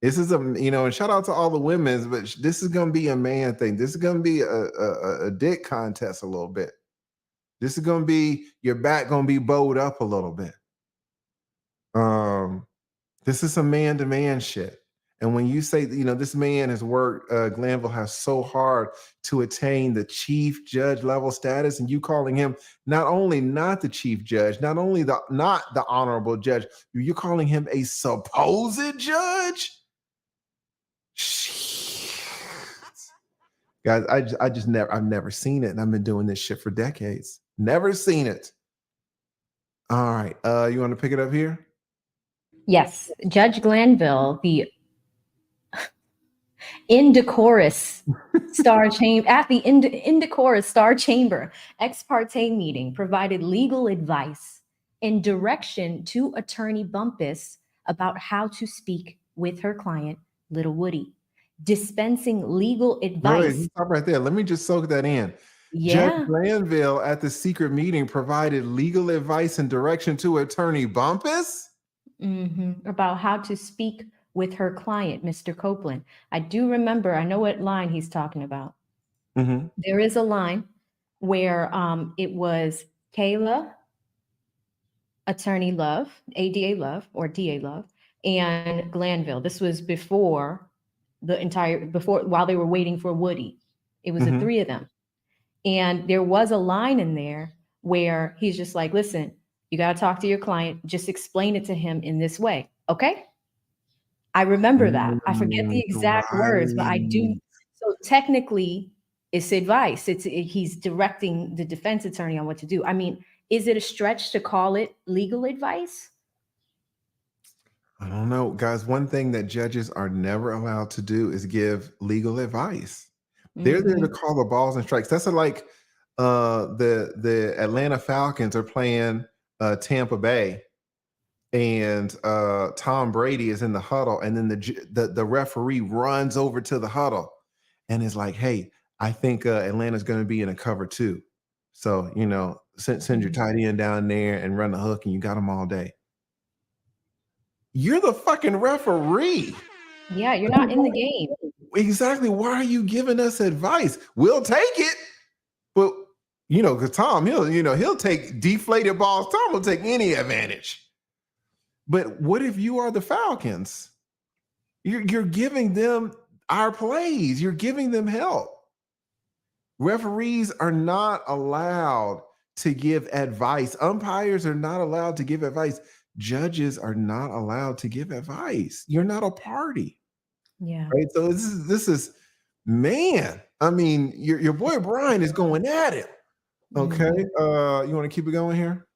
This is and shout out to all the women's, but this is gonna be a man thing. This is gonna be a dick contest a little bit. This is gonna be your back gonna be bowed up a little bit. This is some man-to-man shit. And when you say, this man has worked, Glanville has so hard to attain the chief judge level status, and you calling him not only not the chief judge, not only not the honorable judge, you're calling him a supposed judge? Shit. Guys, I've never seen it, and I've been doing this shit for decades. Never seen it. All right, you want to pick it up here? Yes, Judge Glanville, the indecorous at the indecorous Star Chamber ex parte meeting, provided legal advice and direction to Attorney Bumpus about how to speak with her client, Little Woody, dispensing legal advice. Wait, stop right there. Let me just soak that in. Yeah. Judge Glanville at the secret meeting provided legal advice and direction to Attorney Bumpus? About how to speak with her client, Mr. Copeland. I know what line he's talking about. There is a line where it was Kayla, Attorney Love, ADA Love, or DA Love, and Glanville. This was while they were waiting for Woody. It was the three of them. And there was a line in there where he's just like, listen, you got to talk to your client. Just explain it to him in this way. Okay. I remember that. I forget the exact words, but I do. So technically it's advice. He's directing the defense attorney on what to do. I mean, is it a stretch to call it legal advice? I don't know, guys. One thing that judges are never allowed to do is give legal advice. They're there to call the balls and strikes. That's like the Atlanta Falcons are playing Tampa Bay, and Tom Brady is in the huddle, and then the referee runs over to the huddle and is like, hey, I think Atlanta's going to be in a cover 2. So, send your tight end down there and run the hook, and you got them all day. You're the fucking referee. Yeah, you're not in the game. Exactly. Why are you giving us advice? We'll take it. But, because Tom, he'll take deflated balls. Tom will take any advantage. But what if you are the Falcons? You're giving them our plays. You're giving them help. Referees are not allowed to give advice. Umpires are not allowed to give advice. Judges are not allowed to give advice. You're not a party. Yeah. Right. So this is man. I mean, your boy Brian is going at it. Okay. You want to keep it going here?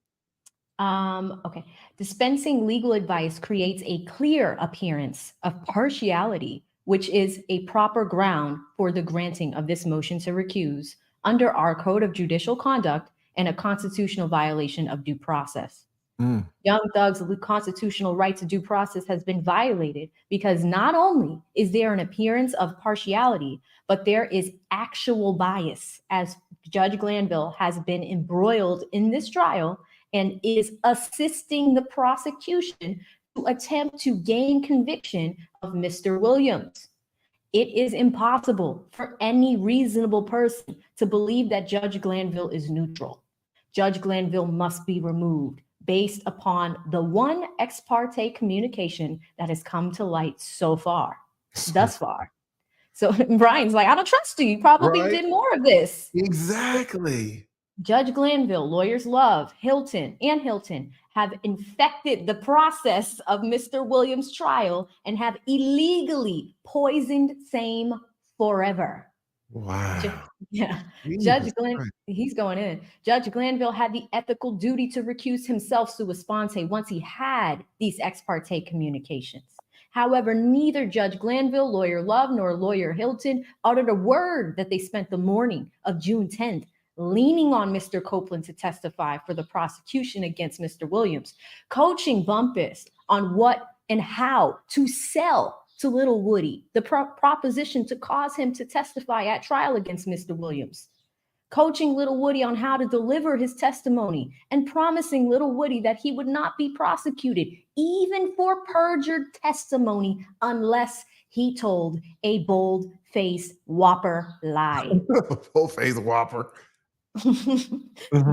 Okay. Dispensing legal advice creates a clear appearance of partiality, which is a proper ground for the granting of this motion to recuse under our Code of Judicial Conduct and a constitutional violation of due process. Young Thug's constitutional right to due process has been violated because not only is there an appearance of partiality, but there is actual bias, as Judge Glanville has been embroiled in this trial and is assisting the prosecution to attempt to gain conviction of Mr. Williams. It is impossible for any reasonable person to believe that Judge Glanville is neutral. Judge Glanville must be removed based upon the one ex parte communication that has come to light thus far. So Brian's like, I don't trust you. You probably did more of this. Exactly. Judge Glanville, lawyers Love, Hilton have infected the process of Mr. Williams' trial and have illegally poisoned same forever. Wow. He's going in. Judge Glanville had the ethical duty to recuse himself sua sponte once he had these ex parte communications. However, neither Judge Glanville, lawyer Love, nor lawyer Hilton uttered a word that they spent the morning of June 10th leaning on Mr. Copeland to testify for the prosecution against Mr. Williams, coaching Bumpus on what and how to sell to Little Woody the proposition to cause him to testify at trial against Mr. Williams, coaching little Woody on how to deliver his testimony, and promising little Woody that he would not be prosecuted, even for perjured testimony, unless he told a bold-faced whopper lie. Bold-faced whopper.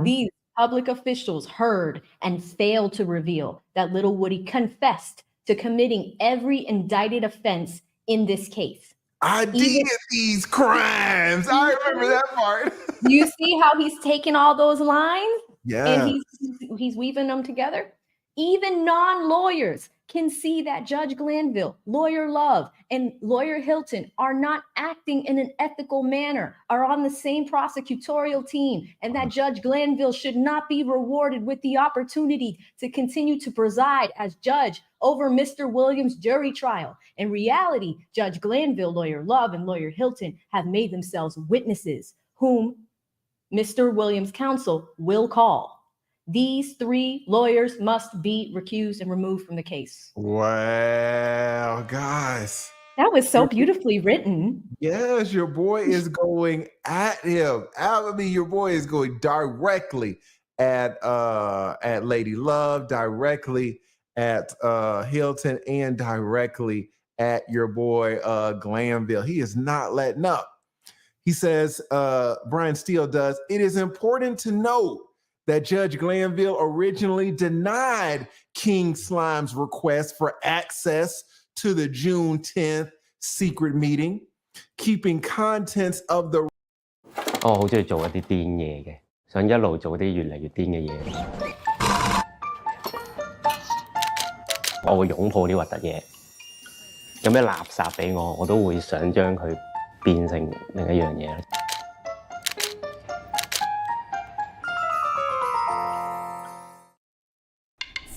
These public officials heard and failed to reveal that little Woody confessed to committing every indicted offense in this case. I did these crimes. I remember that part. You see how he's taking all those lines? Yeah. And he's weaving them together. Even non-lawyers can see that Judge Glanville, Lawyer Love, and Lawyer Hilton are not acting in an ethical manner, are on the same prosecutorial team, and that Judge Glanville should not be rewarded with the opportunity to continue to preside as judge over Mr. Williams' jury trial. In reality, Judge Glanville, Lawyer Love, and Lawyer Hilton have made themselves witnesses whom Mr. Williams' counsel will call. These 3 lawyers must be recused and removed from the case. Wow, guys. That was so beautifully written. Yes, your boy is going at him. I mean, your boy is going directly at Lady Love, directly at Hilton, and directly at your boy Glanville. He is not letting up. He says, Brian Steele does, it is important to note that Judge Glanville originally denied King Slime's request for access to the June 10th secret meeting, keeping contents of the... 我好中意做一啲癲嘢嘅，想一路做啲越嚟越癲嘅嘢。我會擁抱啲核突嘢，有咩垃圾俾我，我都會想將佢變成另一樣嘢。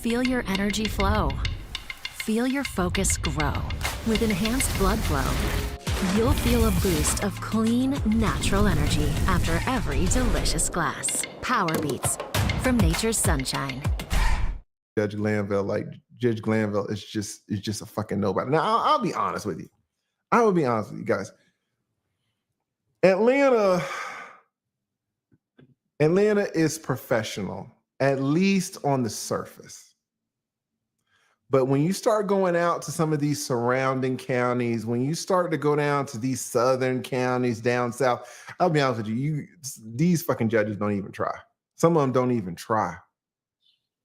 Feel your energy flow. Feel your focus grow. With enhanced blood flow, you'll feel a boost of clean, natural energy after every delicious glass. Power Beats from nature's sunshine. Judge Glanville is just a fucking nobody. Now, I'll be honest with you. I will be honest with you guys. Atlanta is professional, at least on the surface. But when you start going out to some of these surrounding counties, when you start to go down to these southern counties down south, I'll be honest with you, these fucking judges don't even try. Some of them don't even try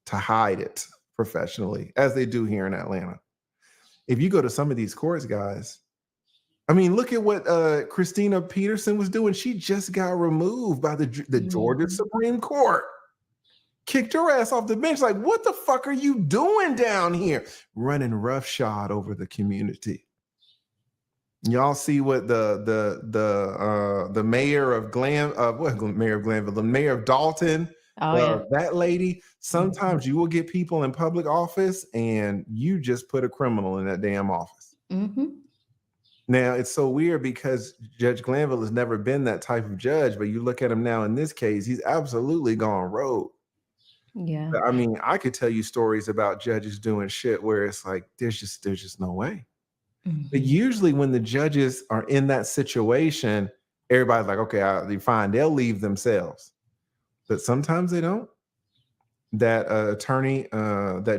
to hide it professionally, as they do here in Atlanta. If you go to some of these courts, guys, I mean, look at what Christina Peterson was doing. She just got removed by the Georgia Supreme Court. Kicked her ass off the bench. Like, what the fuck are you doing down here? Running roughshod over the community. Y'all see what the mayor of the mayor of Dalton, that lady. Sometimes you will get people in public office and you just put a criminal in that damn office. Now, it's so weird because Judge Glanville has never been that type of judge, but you look at him now in this case, he's absolutely gone rogue. Yeah. I mean, I could tell you stories about judges doing shit where it's like, there's just no way. But usually when the judges are in that situation, everybody's like, okay, fine, they'll leave themselves. But sometimes they don't. That attorney,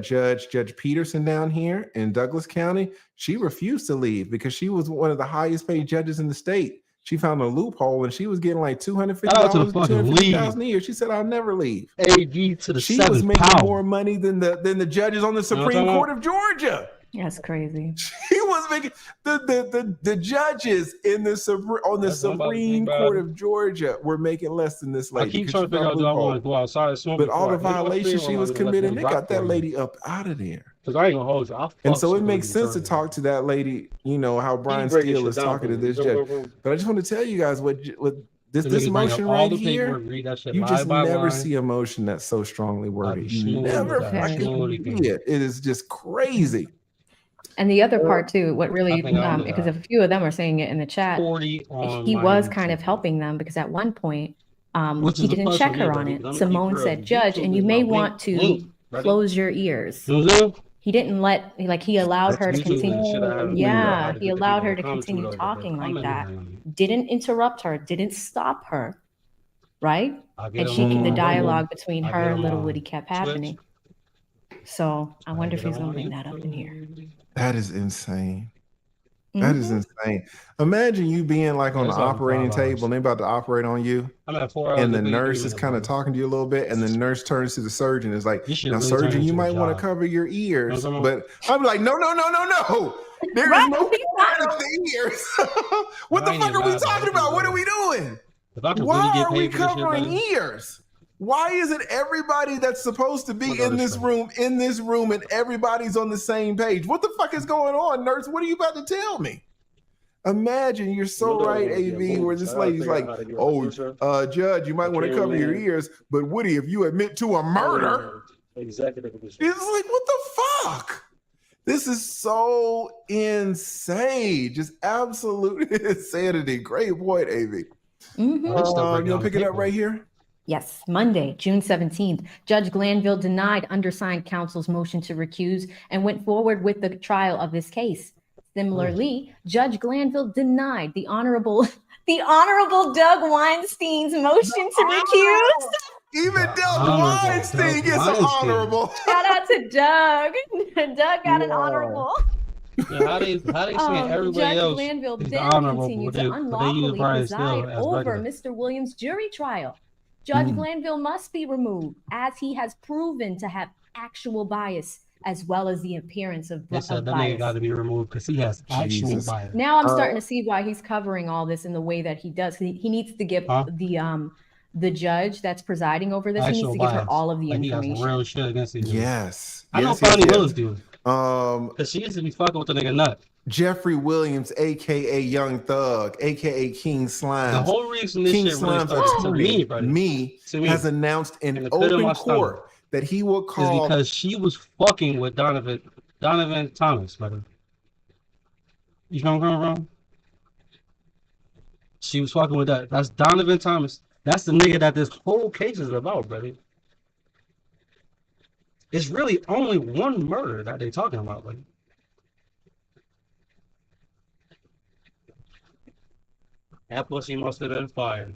Judge Peterson down here in Douglas County, she refused to leave because she was one of the highest paid judges in the state. She found a loophole and she was getting like $250,000, $250,000 a year. She said, "I'll never leave." AG to the she was making power. more money than the judges on the Supreme Court of Georgia. That's crazy. She was making the judges in the Supreme Court of Georgia were making less than this lady. I keep trying to figure out, do I want to go outside and smoke? But all the violations she was committing, they got that lady up out of there. Because I ain't gonna hold you. And so it makes sense to talk to that lady, you know, how Brian Steele is talking to this judge. But I just want to tell you guys what this motion right here, you just never see a motion that's so strongly worded. You never fucking see it. It is just crazy. And the other part too, what really, because a few of them are saying it in the chat, he was kind of helping them because at one point, he didn't check her on it. Simone said, "Judge, and you may want to close your ears." He didn't he allowed her to continue. Yeah, he allowed her to continue talking like that. Didn't interrupt her, didn't stop her. right? And the dialogue between her and Little Woody kept happening. So I wonder if he's gonna bring that up in here. That is insane. That is insane. Imagine you being like on the operating table and they're about to operate on you. And the nurse is kind of talking to you a little bit, and the nurse turns to the surgeon and is like, now, surgeon, you might want to cover your ears. But I'm like, no. There is no part of the ears. What the fuck are we talking about? What are we doing? Why are we covering ears? Why isn't everybody that's supposed to be in this room and everybody's on the same page? What the fuck is going on, nurse? What are you about to tell me? Imagine, you're so right, AV, where this lady's like, judge, you might want to cover your ears, but Woody, if you admit to a murder, it's like, what the fuck? This is so insane. Just absolute insanity. Great point, AV. You'll pick it up right here? Yes, Monday, June 17th, Judge Glanville denied undersigned counsel's motion to recuse and went forward with the trial of this case. Similarly, Judge Glanville denied the Honorable Doug Weinstein's motion to recuse. Even Doug Weinstein gets an honorable. Shout out to Doug. Doug got an honorable. How they saying everybody Judge else Glanville is then honorable, continued but to they unlawfully preside over regular. Mr. Williams' jury trial. Judge Glanville must be removed, as he has proven to have actual bias as well as the appearance of bias. That nigga got to be removed because he has actual bias. Now I'm starting to see why he's covering all this in the way that he does. He needs to give the judge that's presiding over this, he needs to give her all of the information. He has real shit against him. Yes. I know Bonnie Willis do. Because she used to be fucking with the nigga nut. Jeffrey Williams, aka Young Thug, aka King Slime. The whole reason this shit really started to me has announced in open court that he will call is because she was fucking with Donovan Thomas, brother. You know where I'm coming from? She was fucking with that. That's Donovan Thomas. That's the nigga that this whole case is about, brother. It's really only one murder that they talking about, like. That pussy must have been fired.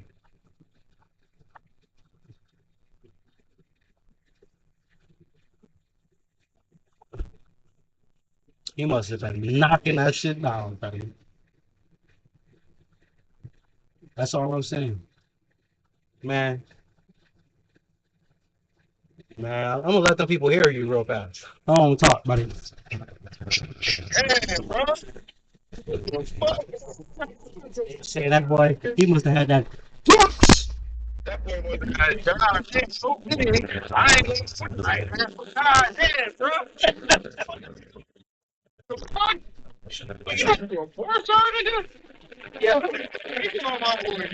He must have been knocking that shit down, buddy. That's all I'm saying. Man, I'm gonna let the people hear you real fast. I don't talk, buddy. Hey, bro. Say that boy, he must have had that. That boy must have had God. So big. I ain't God damn, bro. The fuck? You have to do a 4-star, nigga? Yeah. You know my boy.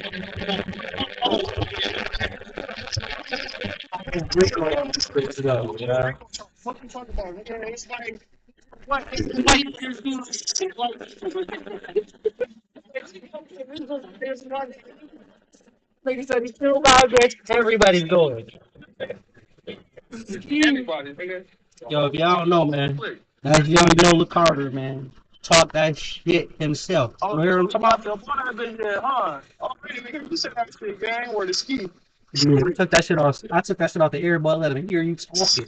Yeah. What you talking about, nigga? It's like, what? Why you just do this shit like Nigga said he's still alive, bitch. Everybody's going. Everybody, nigga. Yo, if y'all don't know, man, that's young Yola Carter, man. Talk that shit himself. Oh, you hear him talking about? Your boy been there, huh? Already, nigga, you said that shit, gang, or the ski. Yeah, I took that shit off the earbud, let him hear you talking.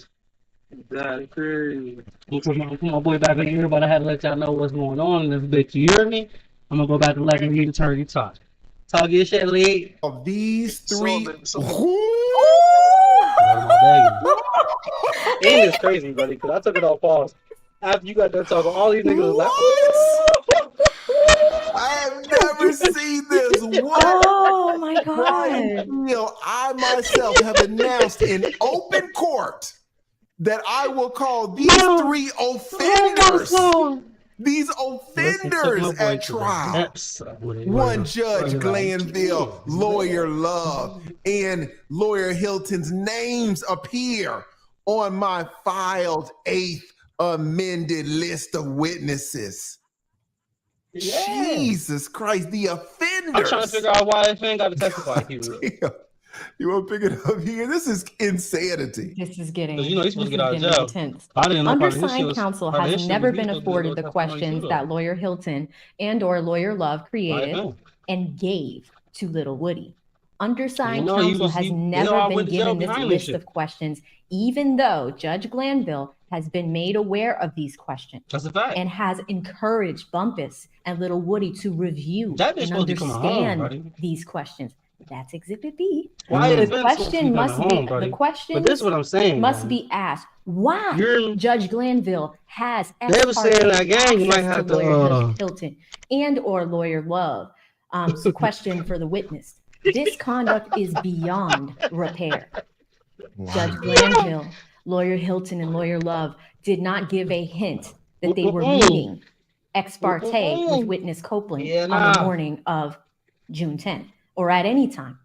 That's crazy. Put my boy back in the earbud. I had to let y'all know what's going on in this bitch. You hear me? I'm gonna go back and let him hear the turn you talk. Talk your shit, Lee. Of these three. And it's crazy, buddy, because I took it off pause. After you got done talking, all these niggas was like, I have never seen this. What? Oh my God. I myself have announced in open court that I will call these three offenders. These offenders at trial. One Judge Glanville, Lawyer Love, and Lawyer Hilton's names appear on my filed 8th amended list of witnesses. Yeah. Jesus Christ, the offenders. I'm trying to figure out why this man got to testify here. You want to pick it up here? This is insanity. This is getting, he's supposed to get out of jail. Intense. Undersigned counsel has never been afforded the questions that Lawyer Hilton and or Lawyer Love created and gave to Little Woody. undersigned he counsel was- has he- they never all been went to jail given this behind this list shit. of questions, even though Judge Glanville has been made aware of these questions. That's a fact. And has encouraged Bumpus and Little Woody to review That bitch and supposed to be coming home, understand buddy. these questions. That's Exhibit B. Why The is Ben supposed to be question coming must home, be buddy? the question. But this is what I'm saying, must man. be asked. Why Judge Glanville has They were saying that gang, you might access have to to, lawyer Hilton and or lawyer Love. Question for the witness. This conduct is beyond repair. Judge Glanville, lawyer Hilton, and lawyer Love did not give a hint that they were meeting ex parte with witness Copeland on the morning of June 10th or at any time.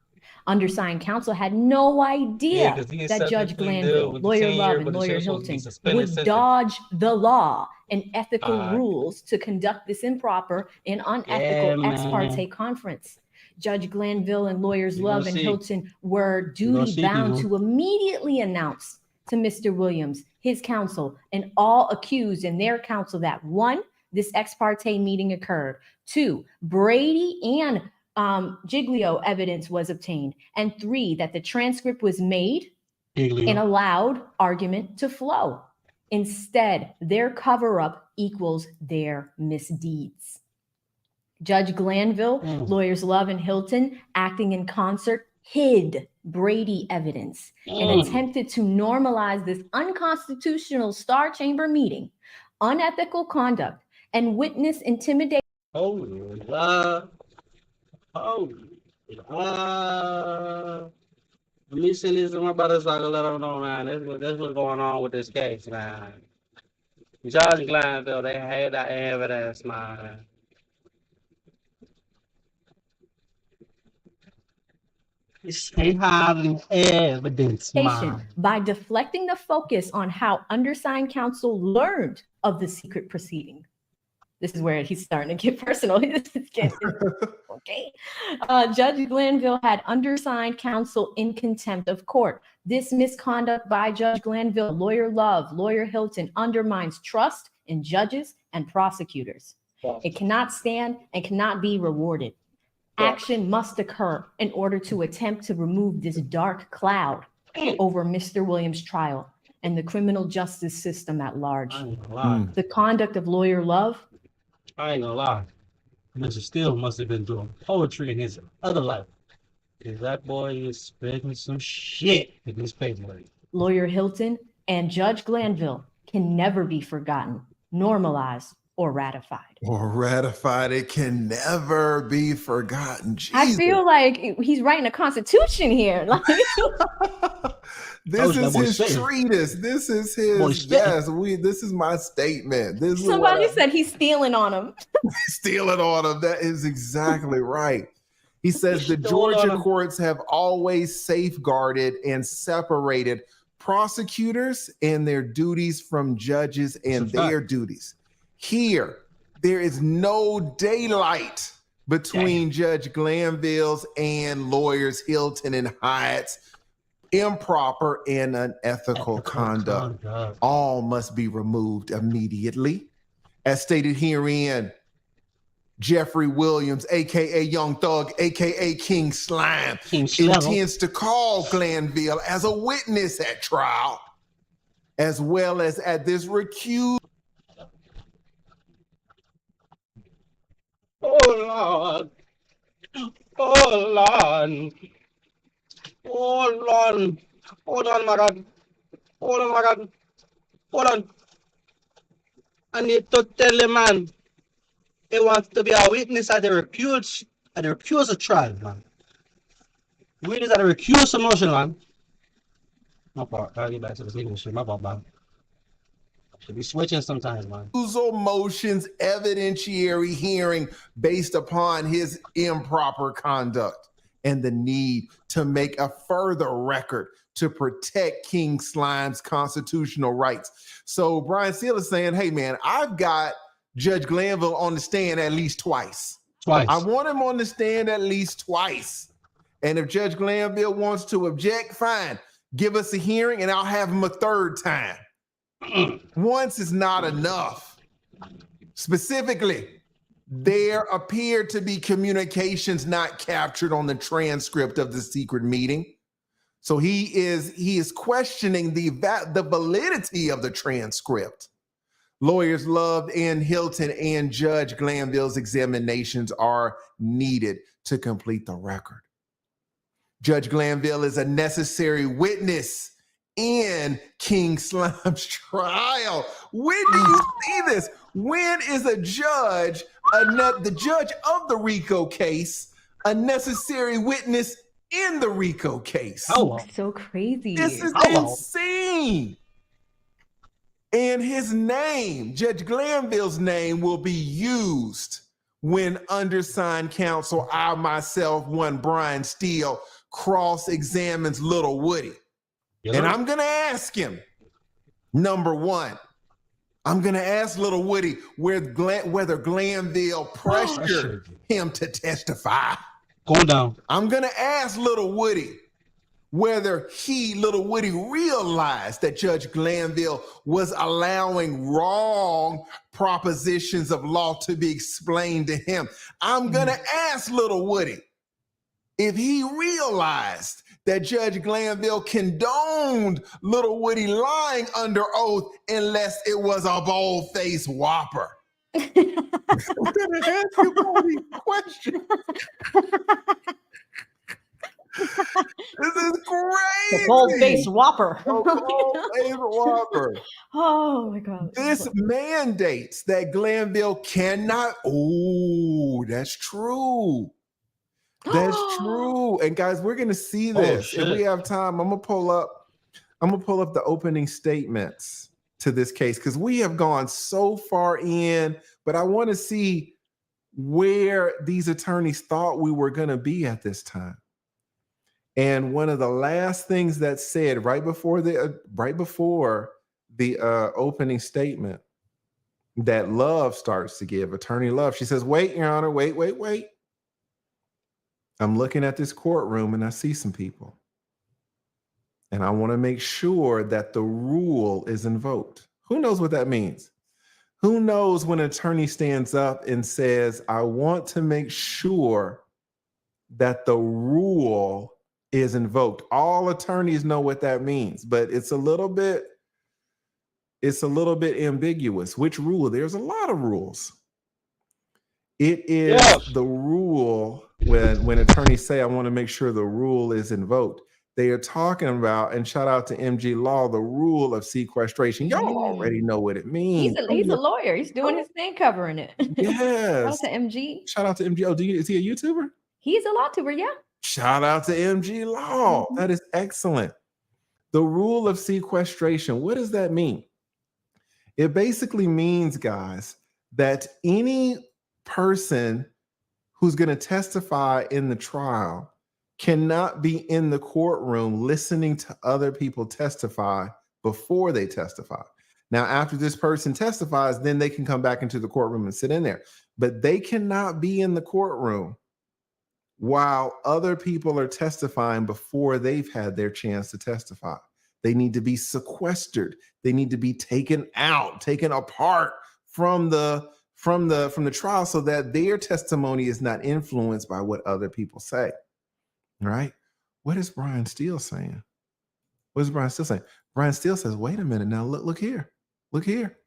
Undersigned counsel had no idea that Judge Glanville, lawyer Love, and lawyer Hilton would dodge the law and ethical rules to conduct this improper and unethical ex parte conference. Judge Glanville and lawyers Love and Hilton were duty bound to immediately announce to Mr. Williams, his counsel, and all accused and their counsel that 1, this ex parte meeting occurred. 2, Brady and Giglio evidence was obtained. And 3, that the transcript was made and allowed argument to flow. Instead, their cover-up equals their misdeeds. Judge Glanville, lawyers Love and Hilton, acting in concert, hid Brady evidence and attempted to normalize this unconstitutional Star Chamber meeting, unethical conduct, and witness intimidation. Let me send this to my brother so I can let them know, man. That's what's going on with this case, man. Judge Glanville, they had that evidence, man. They have the evidence, man. By deflecting the focus on how undersigned counsel learned of the secret proceeding. This is where he's starting to get personal. Okay. Judge Glanville had undersigned counsel in contempt of court. This misconduct by Judge Glanville, lawyer Love, lawyer Hilton undermines trust in judges and prosecutors. It cannot stand and cannot be rewarded. Action must occur in order to attempt to remove this dark cloud over Mr. Williams' trial and the criminal justice system at large. The conduct of lawyer Love. I ain't gonna lie. Mr. Steele must have been doing poetry in his other life. Because that boy is spitting some shit in his paper. Lawyer Hilton and Judge Glanville can never be forgotten, normalized, or ratified. It can never be forgotten. Jesus. I feel like he's writing a constitution here. This is his treatise. This is his. This is my statement. This Somebody said he's stealing on him. Stealing on him. That is exactly right. He says the Georgia courts have always safeguarded and separated prosecutors and their duties from judges and their duties. Here, there is no daylight between Judge Glanville's and lawyers Hilton and Hyatt's improper and unethical conduct. All must be removed immediately. As stated herein, Jeffrey Williams, aka Young Thug, aka King Slime, intends to call Glanville as a witness at trial, as well as at this recusal. Oh Lord. Oh Lord. Oh Lord. Hold on, my God. Hold on, my God. Hold on. I need to tell the man he wants to be a witness at the recusal trial, man. Witness at the recusal motion, man. My fault. I'll get back to this English shit. My fault, man. Should be switching sometimes, man. Recusal motions evidentiary hearing based upon his improper conduct and the need to make a further record to protect King Slime's constitutional rights. So Brian Steele is saying, hey man, I've got Judge Glanville on the stand at least twice. I want him on the stand at least twice. And if Judge Glanville wants to object, fine. Give us a hearing and I'll have him a third time. Once is not enough. Specifically, There appeared to be communications not captured on the transcript of the secret meeting. So he is questioning the validity of the transcript. Lawyers Love and Hilton and Judge Glanville's examinations are needed to complete the record. Judge Glanville is a necessary witness in King Slime's trial. When do you see this? When is a judge, the judge of the RICO case, a necessary witness in the RICO case? Hello. So crazy. This is insane. And his name, Judge Glanville's name, will be used when undersigned counsel, I myself, one Brian Steele, cross-examines Little Woody. And I'm going to ask him, number one, I'm going to ask Little Woody whether Glanville pressured him to testify. Go down. I'm going to ask Little Woody whether Little Woody, realized that Judge Glanville was allowing wrong propositions of law to be explained to him. I'm going to ask Little Woody if he realized that Judge Glanville condoned Little Woody lying under oath unless it was a bold-faced whopper. I'm going to ask you all these questions. This is crazy. The bold-faced whopper. The bold-faced whopper. Oh my God. This mandates that Glanville cannot. Oh, that's true. That's true. And guys, we're gonna see this. If we have time, I'm gonna pull up the opening statements to this case because we have gone so far in, but I want to see where these attorneys thought we were gonna be at this time. And one of the last things that's said right before the opening statement that Love starts to give, Attorney Love, she says, "Wait, Your Honor, wait. I'm looking at this courtroom and I see some people. And I want to make sure that the rule is invoked." Who knows what that means? Who knows when an attorney stands up and says, "I want to make sure that the rule is invoked"? All attorneys know what that means, but it's a little bit ambiguous. Which rule? There's a lot of rules. It is the rule when attorneys say, "I want to make sure the rule is invoked." They are talking about, and shout out to MG Law, the rule of sequestration. Y'all already know what it means. He's a lawyer. He's doing his thing covering it. Yes. Shout out to MG. Shout out to MG. Oh, is he a YouTuber? He's a law tuber, yeah. Shout out to MG Law. That is excellent. The rule of sequestration. What does that mean? It basically means, guys, that any person who's going to testify in the trial cannot be in the courtroom listening to other people testify before they testify. Now, after this person testifies, then they can come back into the courtroom and sit in there. But they cannot be in the courtroom while other people are testifying before they've had their chance to testify. They need to be sequestered. They need to be taken apart from the trial so that their testimony is not influenced by what other people say. Right? What is Brian Steele saying? What is Brian Steele saying? Brian Steele says, "Wait a minute now, look here. Look here.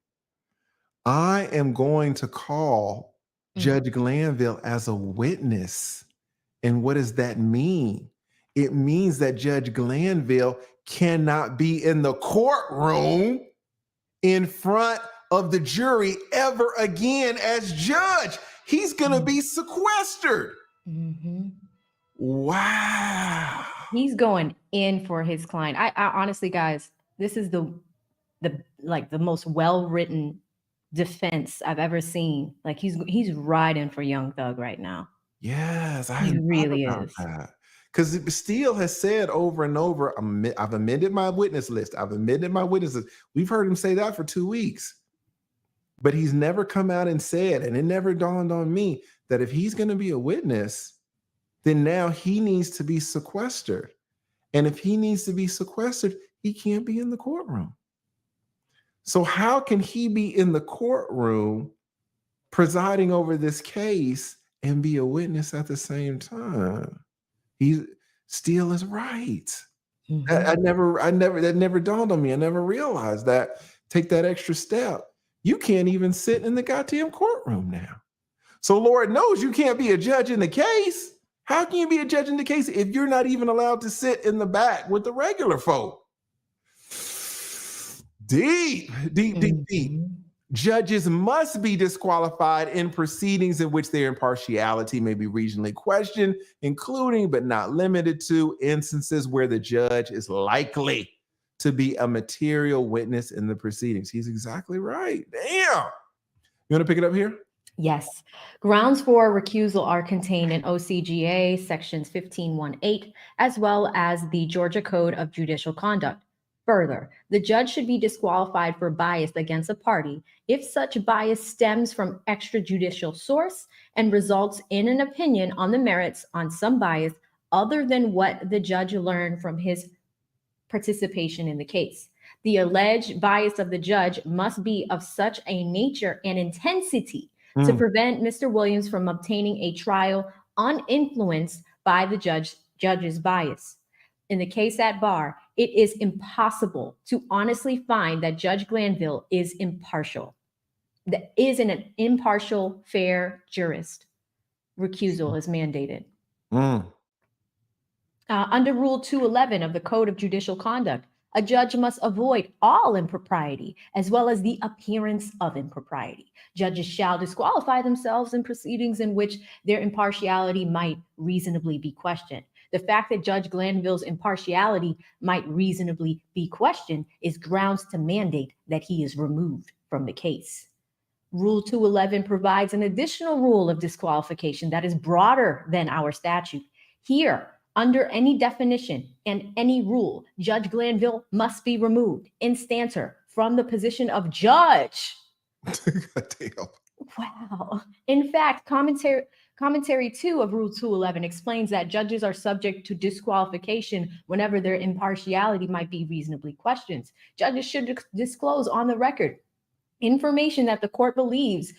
I am going to call Judge Glanville as a witness." And what does that mean? It means that Judge Glanville cannot be in the courtroom in front of the jury ever again as judge. He's going to be sequestered. Wow. He's going in for his client. I honestly, guys, this is the most well-written defense I've ever seen. Like he's riding for Young Thug right now. Yes, he really is. Because Steele has said over and over, "I've amended my witness list. I've amended my witnesses." We've heard him say that for 2 weeks. But he's never come out and said, and it never dawned on me, that if he's going to be a witness, then now he needs to be sequestered. And if he needs to be sequestered, he can't be in the courtroom. So how can he be in the courtroom presiding over this case and be a witness at the same time. He Steele is right. That never dawned on me. I never realized that. Take that extra step. You can't even sit in the goddamn courtroom now. So Lord knows you can't be a judge in the case. How can you be a judge in the case if you're not even allowed to sit in the back with the regular folk? Deep. Judges must be disqualified in proceedings in which their impartiality may be reasonably questioned, including but not limited to instances where the judge is likely to be a material witness in the proceedings. He's exactly right. Damn. You want to pick it up here? Yes. Grounds for recusal are contained in OCGA sections 1518, as well as the Georgia Code of Judicial Conduct. Further, the judge should be disqualified for bias against a party if such bias stems from extrajudicial source and results in an opinion on the merits on some bias other than what the judge learned from his participation in the case. The alleged bias of the judge must be of such a nature and intensity to prevent Mr. Williams from obtaining a trial uninfluenced by the judge's bias. In the case at bar, it is impossible to honestly find that Judge Glanville is impartial. That is an impartial, fair jurist. Recusal is mandated. Under Rule 211 of the Code of Judicial Conduct, a judge must avoid all impropriety as well as the appearance of impropriety. Judges shall disqualify themselves in proceedings in which their impartiality might reasonably be questioned. The fact that Judge Glanville's impartiality might reasonably be questioned is grounds to mandate that he is removed from the case. Rule 211 provides an additional rule of disqualification that is broader than our statute. Here, under any definition and any rule, Judge Glanville must be removed instanter from the position of judge. Damn. Wow. In fact, Commentary 2 of Rule 211 explains that judges are subject to disqualification whenever their impartiality might be reasonably questioned. Judges should disclose on the record information that the court believes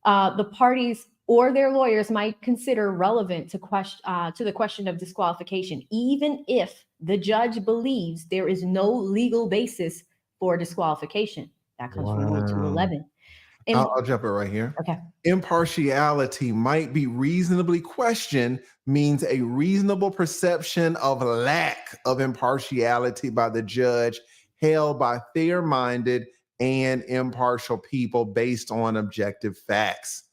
the parties or their lawyers might consider relevant to the question of disqualification, even if the judge believes there is no legal basis for disqualification. That comes from Rule 211. I'll jump in right here. Okay. Impartiality might be reasonably questioned means a reasonable perception of lack of impartiality by the judge held by fair-minded and impartial people based on objective facts.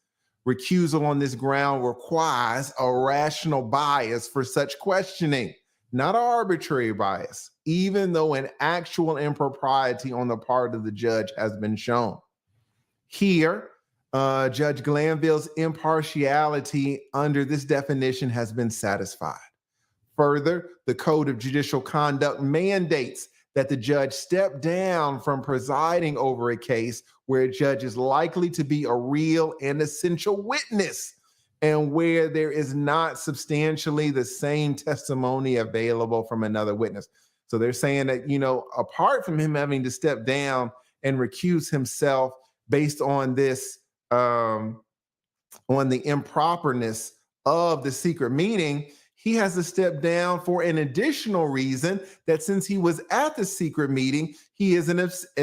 Recusal on this ground requires a rational bias for such questioning, not an arbitrary bias, even though an actual impropriety on the part of the judge has been shown. Here, Judge Glanville's impartiality under this definition has been satisfied. Further, the Code of Judicial Conduct mandates that the judge step down from presiding over a case where a judge is likely to be a real and essential witness and where there is not substantially the same testimony available from another witness. So they're saying that, apart from him having to step down and recuse himself based on this, on the improperness of the secret meeting, he has to step down for an additional reason that since he was at the secret meeting, he is an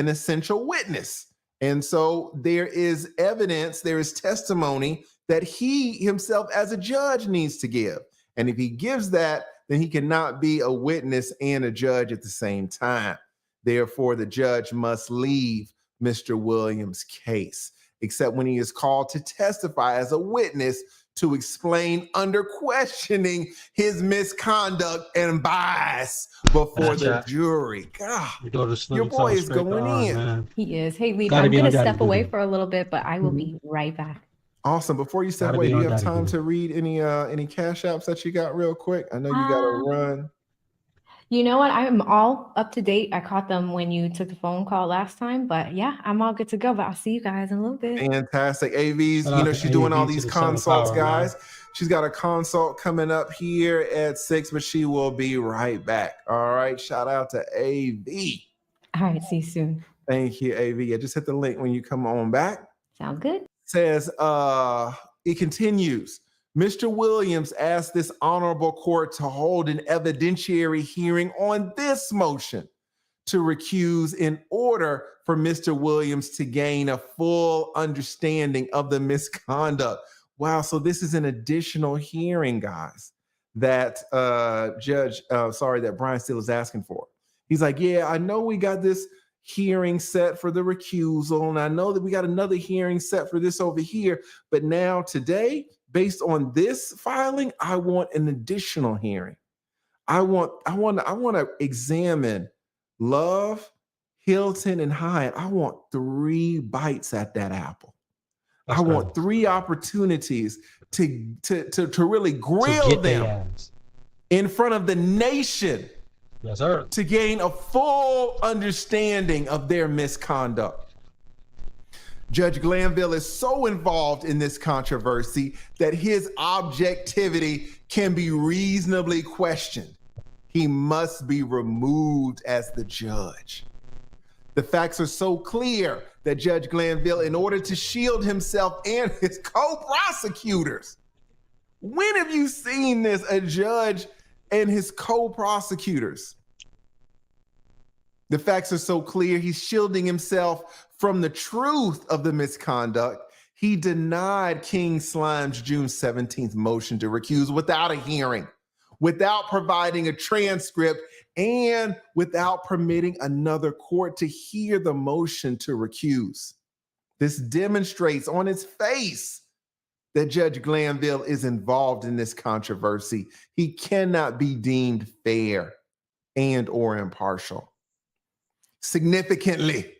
essential witness. And so there is evidence, there is testimony that he himself as a judge needs to give. And if he gives that, then he cannot be a witness and a judge at the same time. Therefore, the judge must leave Mr. Williams' case, except when he is called to testify as a witness to explain under questioning his misconduct and bias before the jury. God, your boy is going in. Man. He is. Hey, Lee, I'm going to step away for a little bit, but I will be right back. Awesome. Before you step away, do you have time to read any cash apps that you got real quick? I know you got to run. You know what? I'm all up to date. I caught them when you took the phone call last time, but yeah, I'm all good to go. But I'll see you guys in a little bit. Fantastic. AV's, she's doing all these consults, guys. Man. She's got a consult coming up here at 6, but she will be right back. All right. Shout out to AV. All right. See you soon. Thank you, AV. Yeah, just hit the link when you come on back. Sounds good. says, it continues. Mr. Williams asked this honorable court to hold an evidentiary hearing on this motion to recuse in order for Mr. Williams to gain a full understanding of the misconduct. Wow, so this is an additional hearing, guys, that that Brian Steele is asking for. He's like, yeah, I know we got this hearing set for the recusal, and I know that we got another hearing set for this over here, but now today, based on this filing, I want an additional hearing. I want to examine Love, Hilton, and Hyatt. I want 3 bites at that apple. I want 3 opportunities to really grill them in front of the nation. Yes, sir. To gain a full understanding of their misconduct. Judge Glanville is so involved in this controversy that his objectivity can be reasonably questioned. He must be removed as the judge. The facts are so clear that Judge Glanville, in order to shield himself and his co-prosecutors, when have you seen this, a judge and his co-prosecutors? The facts are so clear, he's shielding himself from the truth of the misconduct. He denied King Slime's June 17th motion to recuse without a hearing, without providing a transcript, and without permitting another court to hear the motion to recuse. This demonstrates on its face that Judge Glanville is involved in this controversy. He cannot be deemed fair and or impartial. Significantly,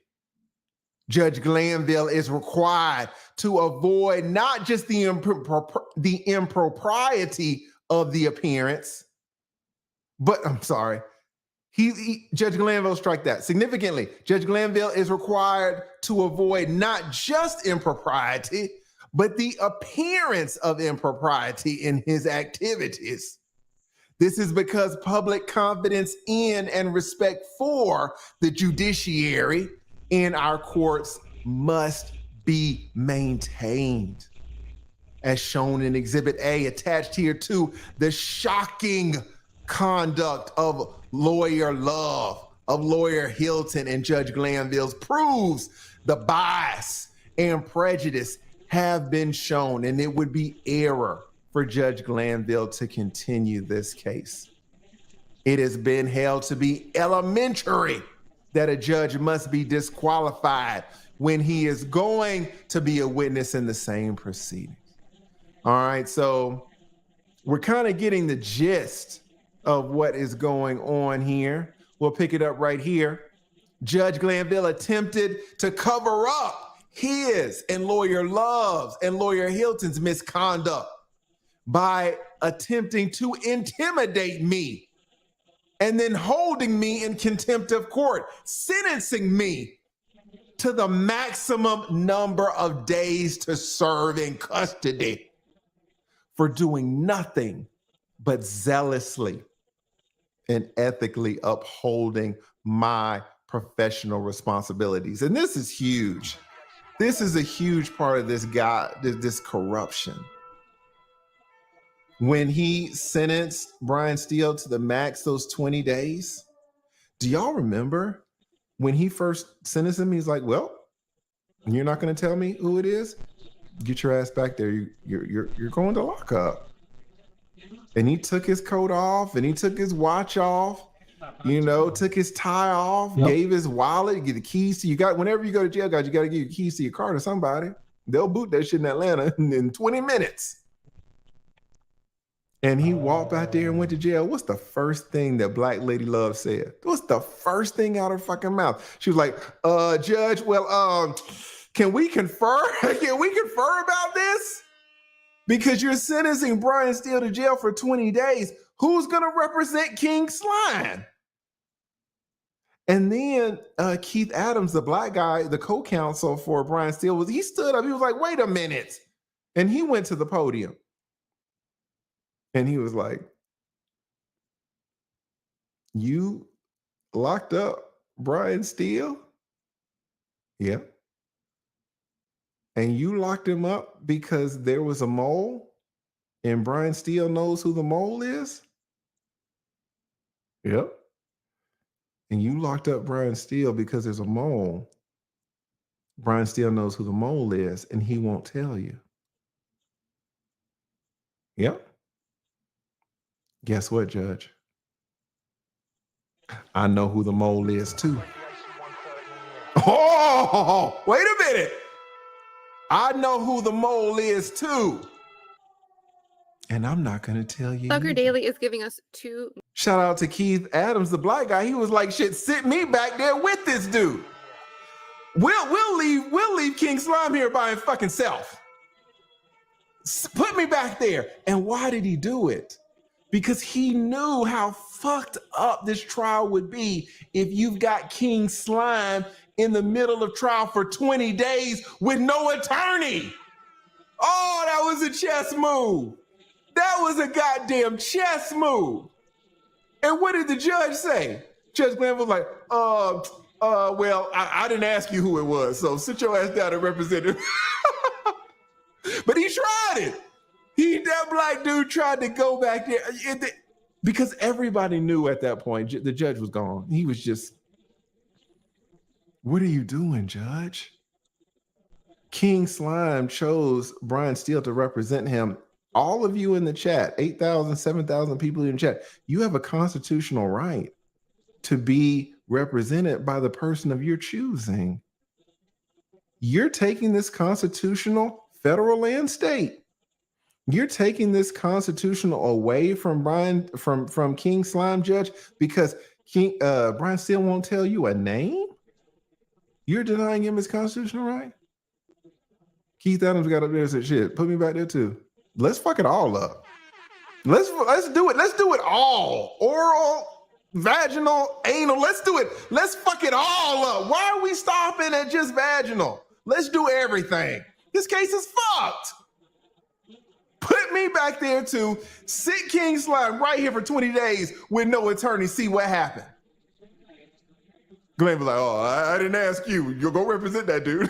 Judge Glanville is required to avoid not just the impropriety of the appearance, but I'm sorry, Judge Glanville, strike that. Significantly, Judge Glanville is required to avoid not just impropriety, but the appearance of impropriety in his activities. This is because public confidence in and respect for the judiciary in our courts must be maintained. As shown in Exhibit A, attached here to the shocking conduct of Lawyer Love, of Lawyer Hilton, and Judge Glanville's proves the bias and prejudice have been shown, and it would be error for Judge Glanville to continue this case. It has been held to be elementary that a judge must be disqualified when he is going to be a witness in the same proceedings. All right, so we're kind of getting the gist of what is going on here. We'll pick it up right here. Judge Glanville attempted to cover up his and Lawyer Love's and Lawyer Hilton's misconduct by attempting to intimidate me and then holding me in contempt of court, sentencing me to the maximum number of days to serve in custody for doing nothing but zealously and ethically upholding my professional responsibilities. And this is huge. This is a huge part of this corruption. When he sentenced Brian Steele to the max, those 20 days, do y'all remember when he first sentenced him? He's like, well, you're not going to tell me who it is? Get your ass back there. You're going to lockup. And he took his coat off and he took his watch off, took his tie off, gave his wallet, get the keys to you. Whenever you go to jail, guys, you got to give your keys to your car to somebody. They'll boot that shit in Atlanta in 20 minutes. And he walked out there and went to jail. What's the first thing that Black Lady Love said? What's the first thing out of her fucking mouth? She was like, Judge, well, can we confer? Can we confer about this? Because you're sentencing Brian Steele to jail for 20 days. Who's going to represent King Slime? And then Keith Adams, the black guy, the co-counsel for Brian Steele, he stood up. He was like, wait a minute. And he went to the podium. And he was like, you locked up Brian Steele? Yeah. And you locked him up because there was a mole? And Brian Steele knows who the mole is? Yep. And you locked up Brian Steele because there's a mole. Brian Steele knows who the mole is, and he won't tell you. Yep. Guess what, Judge? I know who the mole is too. Oh, wait a minute. I know who the mole is too. And I'm not going to tell you. Tucker Daly is giving us 2. Shout out to Keith Adams, the black guy. He was like, shit, sit me back there with this dude. We'll leave King Slime here by his fucking self. Put me back there. And why did he do it? Because he knew how fucked up this trial would be if you've got King Slime in the middle of trial for 20 days with no attorney. Oh, that was a chess move. That was a goddamn chess move. And what did the judge say? Judge Glenn was like, well, I didn't ask you who it was, so sit your ass down and represent him. But he tried it. That black dude tried to go back there because everybody knew at that point the judge was gone. He was just, what are you doing, Judge? King Slime chose Brian Steele to represent him. All of you in the chat, 8,000, 7,000 people in the chat, you have a constitutional right to be represented by the person of your choosing. You're taking this constitutional federal and state. You're taking this constitutional away from from King Slime, Judge, because Brian Steele won't tell you a name? You're denying him his constitutional right? Keith Adams got up there and said, shit, put me back there too. Let's fuck it all up. Let's do it. Let's do it all. Oral, vaginal, anal. Let's do it. Let's fuck it all up. Why are we stopping at just vaginal? Let's do everything. This case is fucked. Put me back there too. Sit King Slime right here for 20 days with no attorney. See what happened. Glenn was like, oh, I didn't ask you. You'll go represent that dude.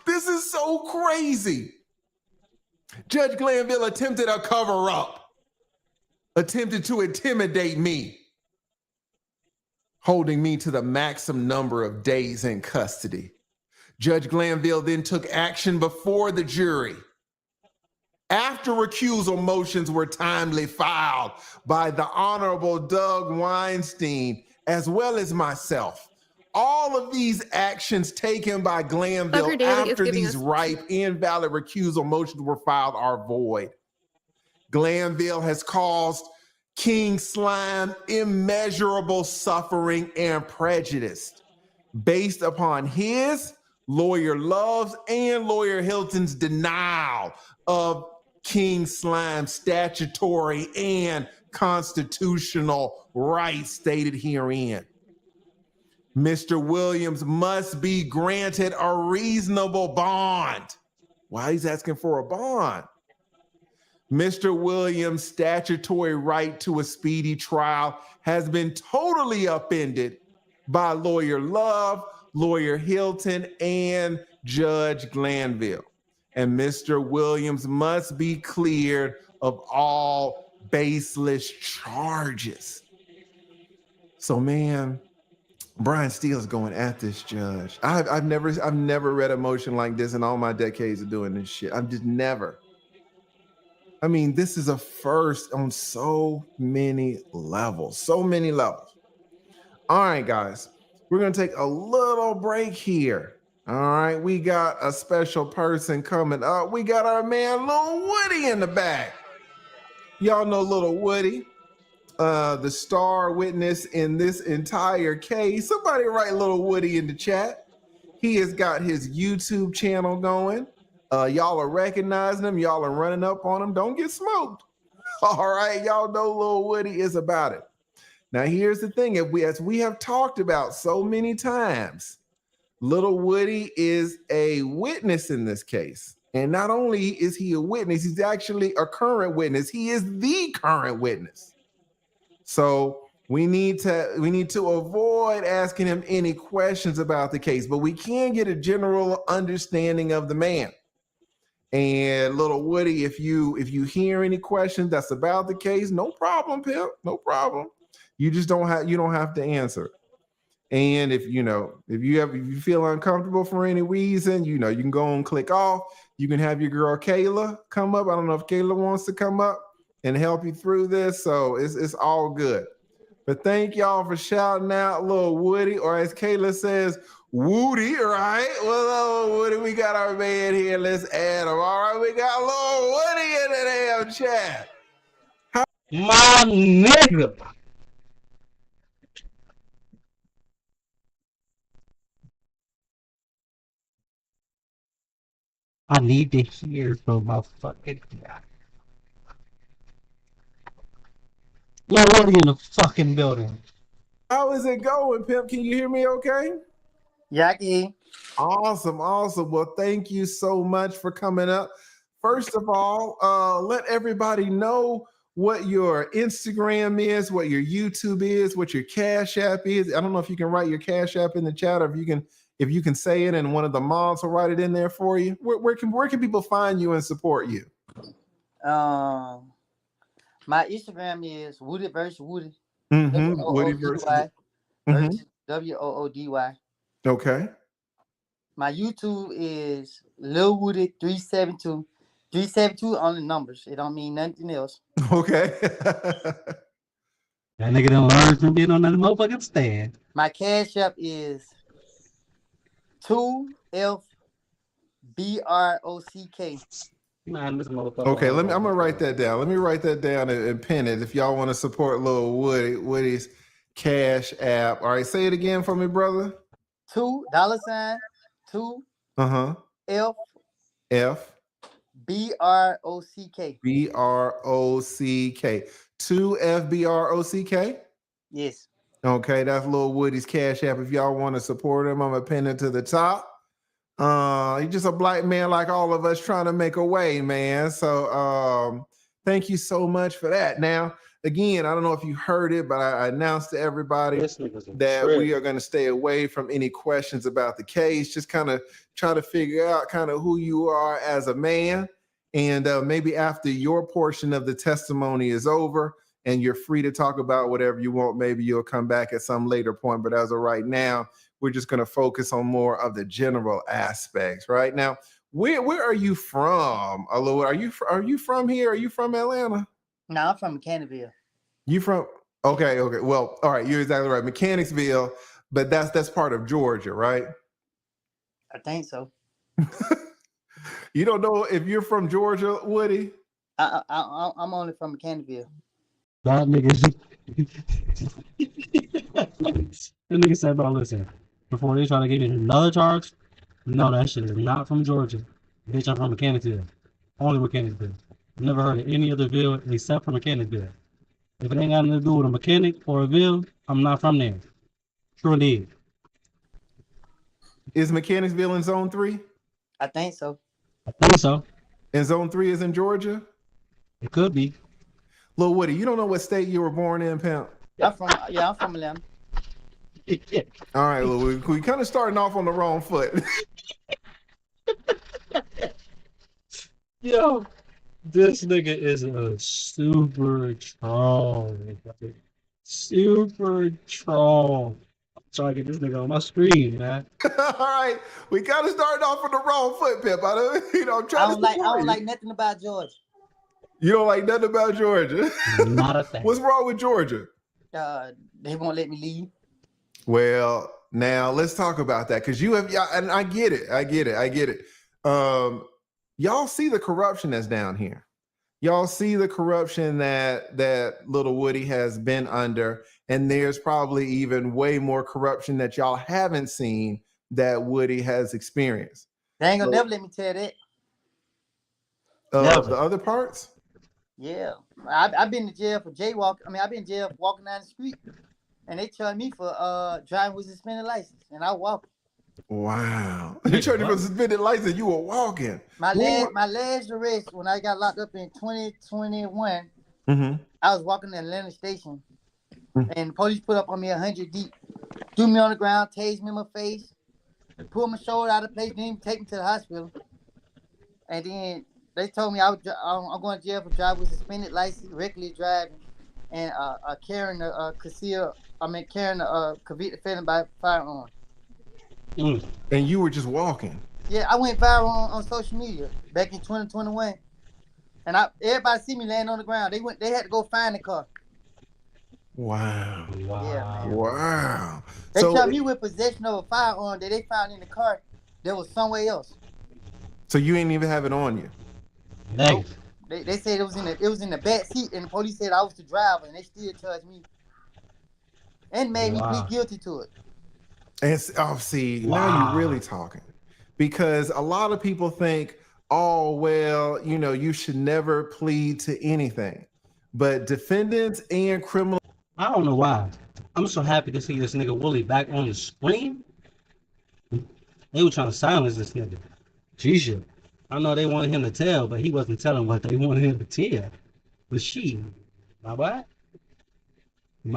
This is so crazy. Judge Glanville attempted a cover up, attempted to intimidate me, holding me to the maximum number of days in custody. Judge Glanville then took action before the jury. After recusal motions were timely filed by the Honorable Doug Weinstein, as well as myself. All of these actions taken by Glanville after these ripe, invalid recusal motions were filed are void. Glanville has caused King Slime immeasurable suffering and prejudice based upon his, Lawyer Love's, and Lawyer Hilton's denial of King Slime's statutory and constitutional rights stated herein. Mr. Williams must be granted a reasonable bond. Why he's asking for a bond? Mr. Williams' statutory right to a speedy trial has been totally upended by Lawyer Love, Lawyer Hilton, and Judge Glanville. And Mr. Williams must be cleared of all baseless charges. So, man, Brian Steele is going at this judge. I've never read a motion like this in all my decades of doing this shit. I've just never. I mean, this is a first on so many levels. So many levels. All right, guys, we're gonna take a little break here. All right, we got a special person coming up. We got our man Lil Woody in the back. Y'all know Lil Woody, the star witness in this entire case. Somebody write Lil Woody in the chat. He has got his YouTube channel going. Y'all are recognizing him. Y'all are running up on him. Don't get smoked. All right, y'all know Lil Woody is about it. Now, here's the thing. As we have talked about so many times, Lil Woody is a witness in this case. And not only is he a witness, he's actually a current witness. He is the current witness. So We need to avoid asking him any questions about the case, but we can get a general understanding of the man. And little Woody, if you hear any questions that's about the case, no problem, Pimp, no problem. You don't have to answer. And if you feel uncomfortable for any reason, you can go and click off. You can have your girl Kayla come up. I don't know if Kayla wants to come up and help you through this. So it's all good. But thank y'all for shouting out little Woody, or as Kayla says, Woody, right? Well, Woody, we got our man here. Let's add him. All right, we got little Woody in the damn chat. My nigga. I need to hear from my fucking guy. Little Woody in the fucking building. How is it going, Pimp? Can you hear me okay? Yeah, I can. Awesome. Well, thank you so much for coming up. First of all, let everybody know what your Instagram is, what your YouTube is, what your Cash App is. I don't know if you can write your Cash App in the chat, or if you can say it and one of the mods will write it in there for you. Where can people find you and support you? My Instagram is Woody vs. Woody. Woody versus Woody. Okay. My YouTube is Lil Woody 372. 372 on the numbers. It don't mean nothing else. Okay. That nigga done learned from being on that motherfucking stand. My Cash App is 2FBROCK. Okay, I'm gonna write that down. Let me write that down and pin it if y'all want to support little Woody's Cash App. All right, say it again for me, brother. $2 2 F BROCK. BROCK. 2FBROCK? Yes. Okay, that's Lil Woody's Cash App. If y'all want to support him, I'm gonna pin it to the top. He's just a black man like all of us trying to make a way, man. So thank you so much for that. Now, again, I don't know if you heard it, but I announced to everybody that we are going to stay away from any questions about the case. Just kind of try to figure out kind of who you are as a man. And maybe after your portion of the testimony is over and you're free to talk about whatever you want, maybe you'll come back at some later point. But as of right now, we're just going to focus on more of the general aspects. Right now, where are you from? Alo, are you from here? Are you from Atlanta? No, I'm from Mechanicsville. You from? Okay. Well, all right. You're exactly right. Mechanicsville, but that's part of Georgia, right? I think so. You don't know if you're from Georgia, Woody? I'm only from Mechanicsville. That nigga. That nigga said, bro, listen, before they try to give me another charge, no, that shit is not from Georgia. Bitch, I'm from Mechanicsville. Only Mechanicsville. Never heard of any other ville except for Mechanicsville. If it ain't got nothing to do with a mechanic or a ville, I'm not from there. True indeed. Is Mechanicsville in Zone 3? I think so. I think so. And Zone 3 is in Georgia? It could be. Lil Woody, you don't know what state you were born in, Pimp? I'm from Atlanta. All right, Lil Woody, we kind of starting off on the wrong foot. Yo, this nigga is a super troll. Super troll. I'm trying to get this nigga on my screen, man. All right, we kind of started off on the wrong foot, Pimp. I'm trying I don't like nothing about Georgia. You don't like nothing about Georgia? Not a thing. What's wrong with Georgia? They won't let me leave. Well, now let's talk about that because you have, and I get it. Y'all see the corruption that's down here. Y'all see the corruption that little Woody has been under, and there's probably even way more corruption that y'all haven't seen that Woody has experienced. They ain't gonna never let me tell that. The other parts? Yeah, I've been to jail for jaywalking. I mean, I've been in jail for walking down the street, and they charged me for driving with suspended license, and I walked. Wow, you charged me for suspended license. You were walking. My last arrest when I got locked up in 2021. Mm-hmm. I was walking to Atlanta Station And the police put up on me 100 deep, threw me on the ground, tased me in my face, pulled my shoulder out of place, didn't even take me to the hospital. And then they told me I'm going to jail for driving with suspended license, reckless driving, and carrying a convicted felon by firearm. And you were just walking. Yeah, I went viral on social media back in 2021, and everybody see me laying on the ground. They had to go find the car. Wow. Yeah, man. Wow. They shot me with possession of a firearm that they found in the car that was somewhere else. So you ain't even have it on you. Nope. They said it was in the back seat, and the police said I was the driver, and they still charged me and made me plead guilty to it. And now you're really talking, because a lot of people think, oh well, you should never plead to anything, but defendants and criminal. I don't know why. I'm so happy to see this nigga Wooly back on the screen. They were trying to silence this nigga. Jesus. I know they wanted him to tell, but he wasn't telling what they wanted him to tell. But my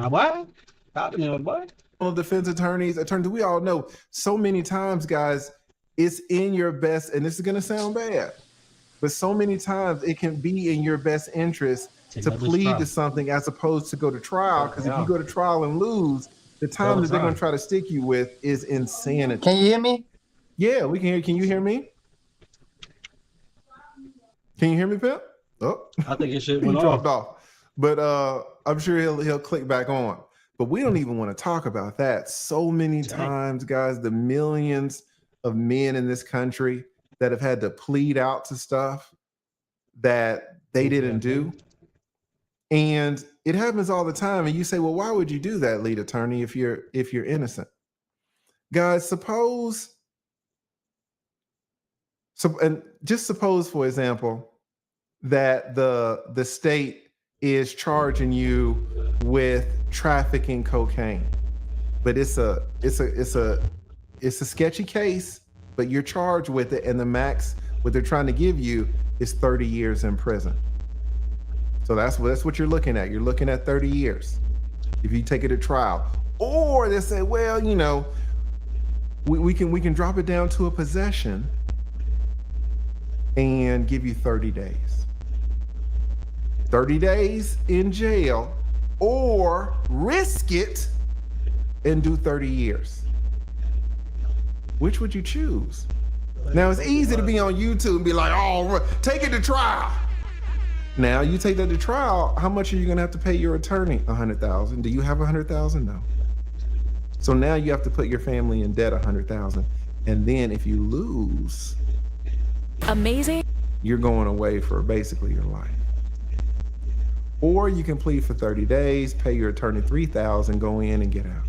boy? Talk to me, my boy. Defense attorneys, we all know so many times, guys, it's in your best, and this is going to sound bad, but so many times it can be in your best interest to plead to something as opposed to go to trial, because if you go to trial and lose, the time that they're going to try to stick you with is insanity. Can you hear me? Yeah, we can hear. Can you hear me? Can you hear me, Pimp? Oh, I think it should he dropped off. But I'm sure he'll click back on. But we don't even want to talk about that. So many times, guys, the millions of men in this country that have had to plead out to stuff that they didn't do. And it happens all the time. And you say, well, why would you do that, lead attorney, if you're innocent? Guys, suppose, for example, that the state is charging you with trafficking cocaine, but it's a sketchy case, but you're charged with it, and the max what they're trying to give you is 30 years in prison. So that's what you're looking at. You're looking at 30 years if you take it to trial. Or they say, well, we can drop it down to a possession and give you 30 days. 30 days in jail, or risk it and do 30 years. Which would you choose? Now, it's easy to be on YouTube and be like, oh, take it to trial. Now, you take that to trial, how much are you gonna have to pay your attorney? $100,000. Do you have $100,000? No. So now you have to put your family in debt $100,000. And then if you lose, amazing, you're going away for basically your life. Or you can plead for 30 days, pay your attorney $3,000, go in and get out.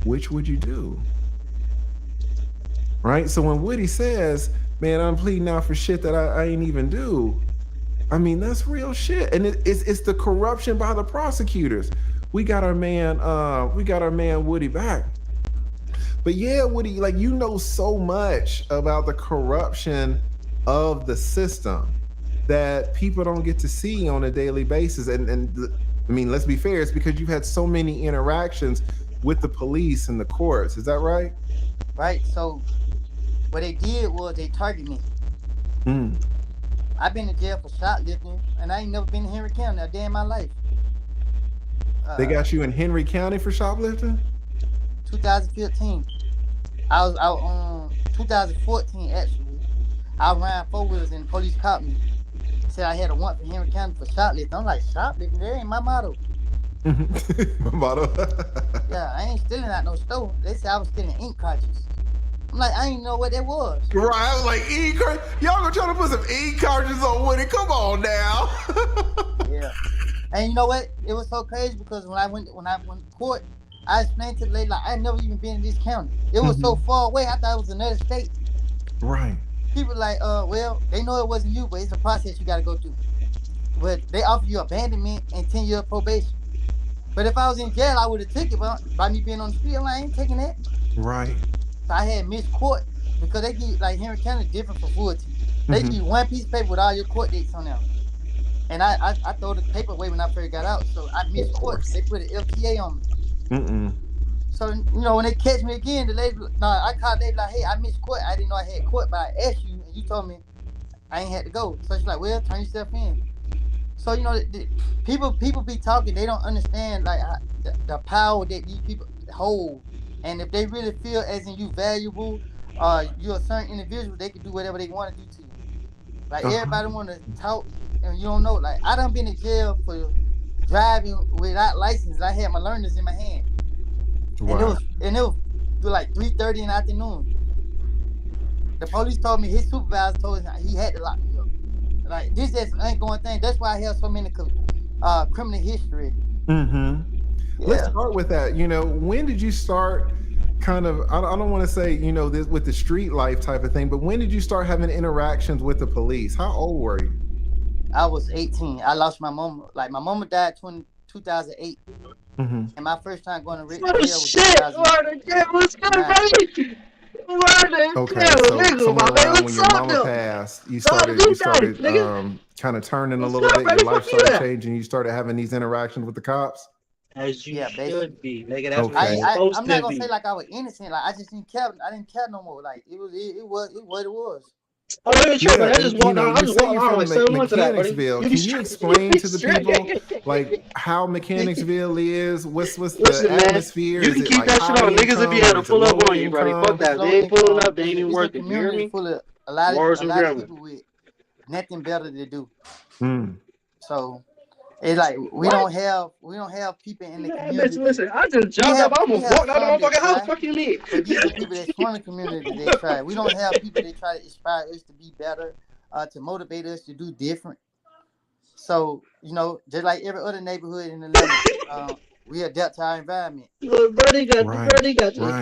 Which would you do? Right? So when Woody says, man, I'm pleading out for shit that I ain't even do, I mean, that's real shit. And it's the corruption by the prosecutors. We got our man Woody back. But yeah, Woody, you know so much about the corruption of the system that people don't get to see on a daily basis. And I mean, let's be fair, it's because you've had so many interactions with the police and the courts. Is that right? Right. So what they did was they targeted me. I've been in jail for shoplifting, and I ain't never been in Henry County a day in my life. They got you in Henry County for shoplifting? 2015. I was out 2014 actually. I ran 4-wheelers and the police caught me. Said I had a warrant for Henry County for shoplifting. I'm like, shoplifting? That ain't my motto. My motto? Yeah, I ain't stealing out no store. They said I was stealing ink cartridges. I'm like, I didn't know what that was. Right, I was like, ink cartridges? Y'all gonna try to put some ink cartridges on Woody? Come on now. Yeah. And you know what? It was so crazy because when I went to court, I explained to the lady, like, I never even been in this county. It was so far away, I thought it was another state. Right. People like, well, they know it wasn't you, but it's a process you gotta go through. But they offer you abandonment and 10-year probation. But if I was in jail, I would have took it, but by me being on the street, I ain't taking that. Right. So I had missed court because they give, like, Henry County different for full. They give you one piece of paper with all your court dates on them. And I throw the paper away when I first got out, so I missed court. So they put an LTA on me. So when they catch me again, the lady, I called. They like, hey, I missed court. I didn't know I had court, but I asked you, and you told me I ain't had to go. So she's like, well, turn yourself in. So people be talking. They don't understand like the power that these people hold, and if they really feel as in you valuable, you're a certain individual, they can do whatever they want to do to you. Like everybody want to talk, and you don't know. Like I done been in jail for driving without license. I had my learners in my hand, and it was like 3:30 in the afternoon. The police told me his supervisor told him he had to lock me up. Like this just ain't going thing. That's why I have so many criminal history. Let's start with that. When did you start kind of, I don't want to say, this with the street life type of thing, but when did you start having interactions with the police? How old were you? I was 18. I lost my mom. Like my mama died 2008. And my first time going to jail was 2009. Okay, so somewhere around when your mama passed, you started kind of turning a little bit. Your life started changing. You started having these interactions with the cops. As you should be, nigga. That's what you're supposed I'm not gonna say like I was innocent. Like I just didn't care. I didn't care no more. Like it was what it was. Oh, I just you're walking from Mechanicsville. Can you explain to the people like how Mechanicsville is? What's the atmosphere? You can keep that shit on. Niggas if you had to pull up on you, buddy. Fuck that. They ain't pulling up. They ain't even worth it. You hear me? Full of a lot of people with nothing better to do. So it's like we don't have people in the community. Listen, I just jumped up. I almost walked out of the motherfucking house. Fuck you mean? But these are people that's from the community that try. We don't have people that try to inspire us to be better, to motivate us to do different. So just like every other neighborhood in the we adapt to our environment. Right.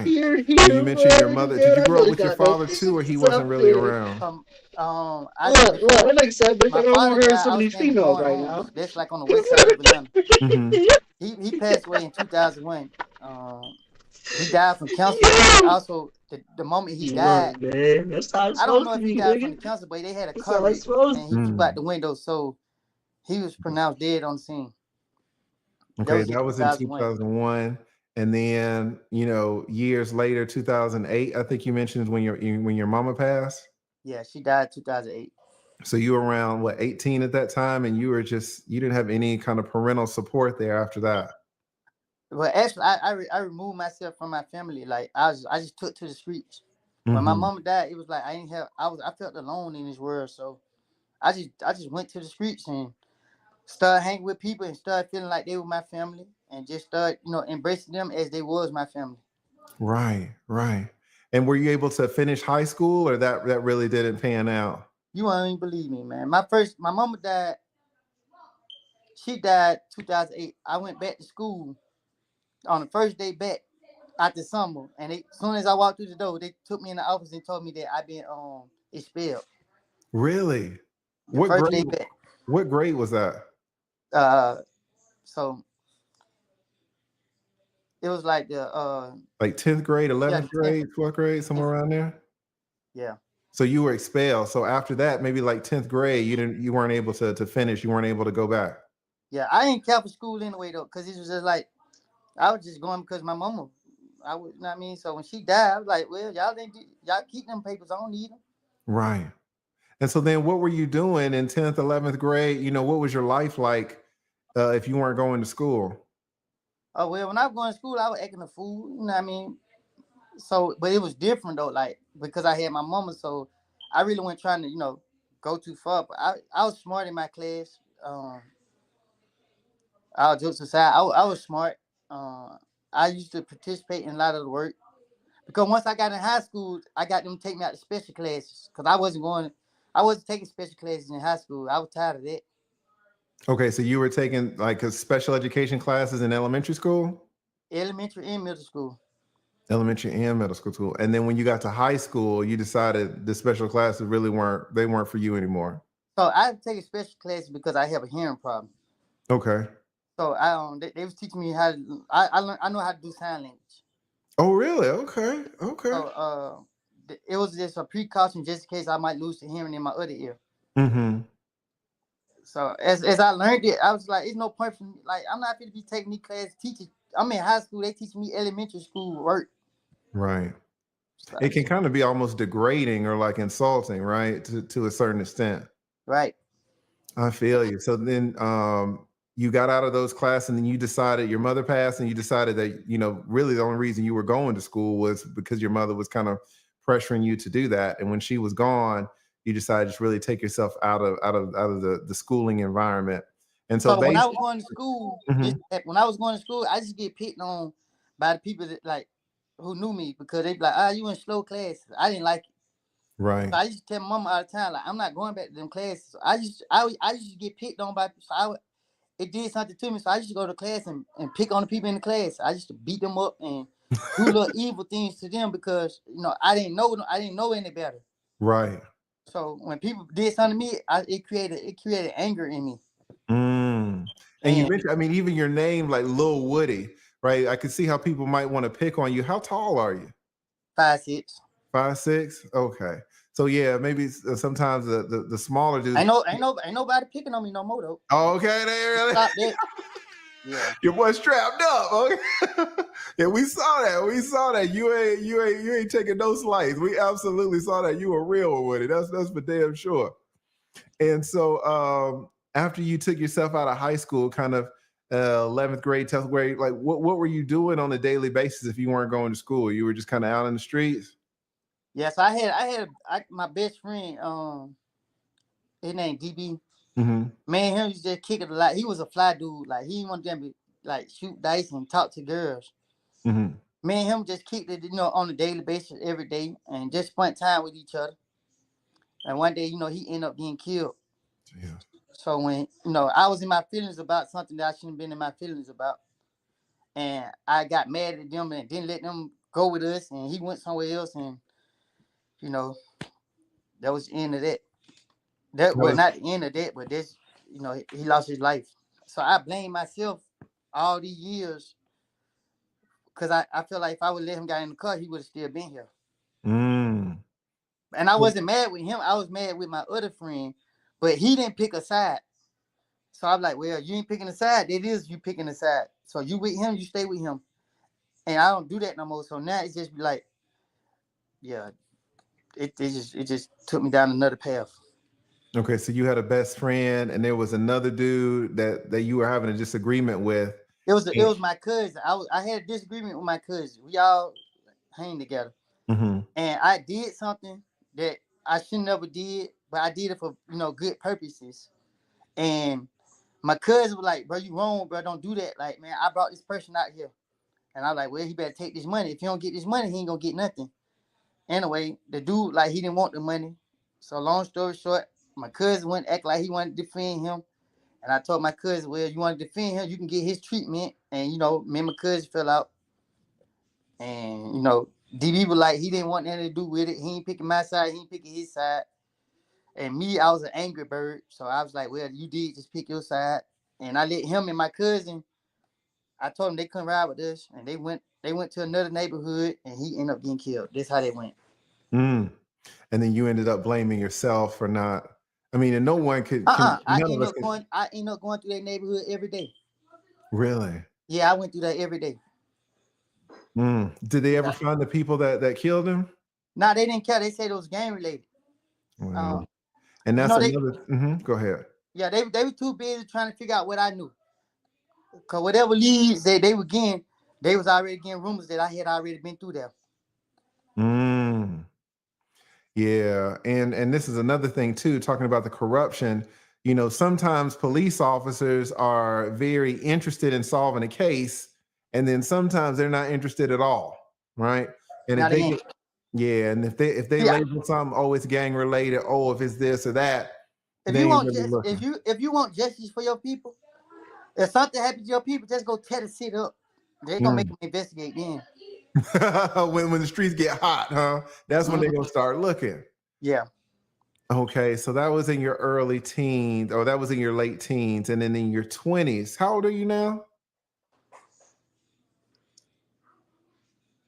You mentioned your mother. Did you grow up with your father too, or he wasn't really around? Look, like I said, but I don't want to hear some of these females right now. That's like on the west side of Atlanta. He passed away in 2001. He died from cancer. Also, the moment he died, I don't know if he died from the cancer, but they had a coverage and he flew out the window, so he was pronounced dead on the scene. Okay, that was in 2001. And then, years later, 2008, I think you mentioned when your mama passed. Yeah, she died 2008. So you were around 18 at that time, and you didn't have any kind of parental support there after that. Well, actually, I removed myself from my family. Like I just took to the streets. When my mama died, it was like I felt alone in this world. So I just went to the streets and started hanging with people and started feeling like they were my family and just started, embracing them as they was my family. Right. And were you able to finish high school, or that really didn't pan out? You won't even believe me, man. My mama died. She died 2008. I went back to school on the first day back after summer, and as soon as I walked through the door, they took me in the office and told me that I'd been expelled. Really? What grade was that? So it was like the like 10th grade, 11th grade, 12th grade, somewhere around there. Yeah. So you were expelled. So after that, maybe like 10th grade, you weren't able to finish. You weren't able to go back. Yeah, I ain't care for school anyway though, because it was just like I was just going because my mama. So when she died, I was like, well, y'all keep them papers. I don't need them. Right. And so then what were you doing in 10th, 11th grade? What was your life like if you weren't going to school? Oh, well, when I was going to school, I was acting a fool. You know what I mean? So, but it was different though, like, because I had my mama, so I really wasn't trying to, go too far. But I was smart in my class. I'll jokes aside, I was smart. I used to participate in a lot of the work. Because once I got in high school, I got them to take me out to special classes. Because I wasn't taking special classes in high school. I was tired of that. Okay, so you were taking like special education classes in elementary school? Elementary and middle school. Elementary and middle school. And then when you got to high school, you decided the special classes really weren't for you anymore. So I taking special classes because I have a hearing problem. Okay. So they was teaching me how to, I know how to do sign language. Oh, really? Okay. So it was just a precaution just in case I might lose the hearing in my other ear. So as I learned it, I was like, it's no point for me. Like, I'm not going to be taking these classes, teaching. I'm in high school. They teach me elementary school work. Right. So, It can kind of be almost degrading or like insulting, right? To a certain extent. right. I feel you. So then you got out of those classes and then you decided your mother passed and you decided that, really the only reason you were going to school was because your mother was kind of pressuring you to do that. And when she was gone, you decided to just really take yourself out of the schooling environment. And so So when I basically, was going to school, Mhm. when I was going to school, I just get picked on by the people that like who knew me because they be like, you in slow classes. I didn't like it. Right. So I used to tell my mama all the time, like, I'm not going back to them classes. So I used to get picked on by people. So it did something to me. So I used to go to class and pick on the people in the class. I used to beat them up and do little evil things to them because I didn't know any better. Right. So when people did something to me, it created anger in me. Mm. And you mentioned, I mean, even your name, like Lil Woody, right? I could see how people might want to pick on you. How tall are you? 5'6". 5'6". Okay. So yeah, maybe sometimes the smaller dudes. Ain't nobody picking on me no more though. Oh, okay, they really. Stop that. Yeah. Your boy strapped up. Okay. Yeah, we saw that. We saw that. You ain't taking no slides. We absolutely saw that. You were real with it. That's for damn sure. And so after you took yourself out of high school, kind of 11th grade, 10th grade, like what were you doing on a daily basis if you weren't going to school? You were just kind of out in the streets? Yes, I had my best friend, his name DB. Mm-hmm. Man, him used to just kick it a lot. He was a fly dude. Like, he didn't want them to like shoot dice and talk to girls. Mm-hmm. Me and him just kicked it, on a daily basis every day and just spent time with each other. And one day, he ended up getting killed. Yeah. So when, I was in my feelings about something that I shouldn't have been in my feelings about. And I got mad at them and didn't let them go with us. And he went somewhere else. And, that was the end of that. Not the end of that, but this, he lost his life. So I blame myself all these years because I feel like if I would let him get in the car, he would have still been here. Mm. And I wasn't mad with him. I was mad with my other friend, but he didn't pick a side. So I'm like, well, you ain't picking a side. It is you picking a side. So you with him, you stay with him. And I don't do that no more. So now it's just like, yeah, it just took me down another path. Okay, so you had a best friend, and there was another dude that you were having a disagreement with. It was my cousin. I had a disagreement with my cousin. We all hang together, Mm-hmm. and I did something that I should never did, but I did it for good purposes. And my cousin was like, "Bro, you wrong, bro. Don't do that. Like, man, I brought this person out here," and I was like, "Well, he better take this money. If he don't get this money, he ain't gonna get nothing." Anyway, the dude he didn't want the money. So long story short, my cousin went act like he wanted to defend him. And I told my cousin, well, you want to defend him, you can get his treatment. And, me and my cousin fell out. And, DB was like, he didn't want nothing to do with it. He ain't picking my side. He ain't picking his side. And me, I was an angry bird. So I was like, well, you did just pick your side. And I let him and my cousin, I told them they couldn't ride with us. And they went to another neighborhood and he ended up getting killed. That's how they went. Mm. And then you ended up blaming yourself for not. I mean, and no one could. I ended up going through that neighborhood every day. Really? Yeah, I went through that every day. Mm. Did they ever find the people that killed him? No, they didn't care. They said it was gang related. Wow. And that's another. Go ahead. Yeah, they were too busy trying to figure out what I knew. Cause whatever leads they were getting, they was already getting rumors that I had already been through there. Mm. Yeah, and this is another thing too, talking about the corruption. Sometimes police officers are very interested in solving a case, and then sometimes they're not interested at all, right? And if they label something, oh, it's gang related, oh, if it's this or that, if you want justice for your people, if something happens to your people, just go tear the shit up. They're gonna make them investigate then. when the streets get hot, huh? That's when they're gonna start looking. Yeah. Okay, so that was in your early teens, or that was in your late teens, and then in your 20s. How old are you now?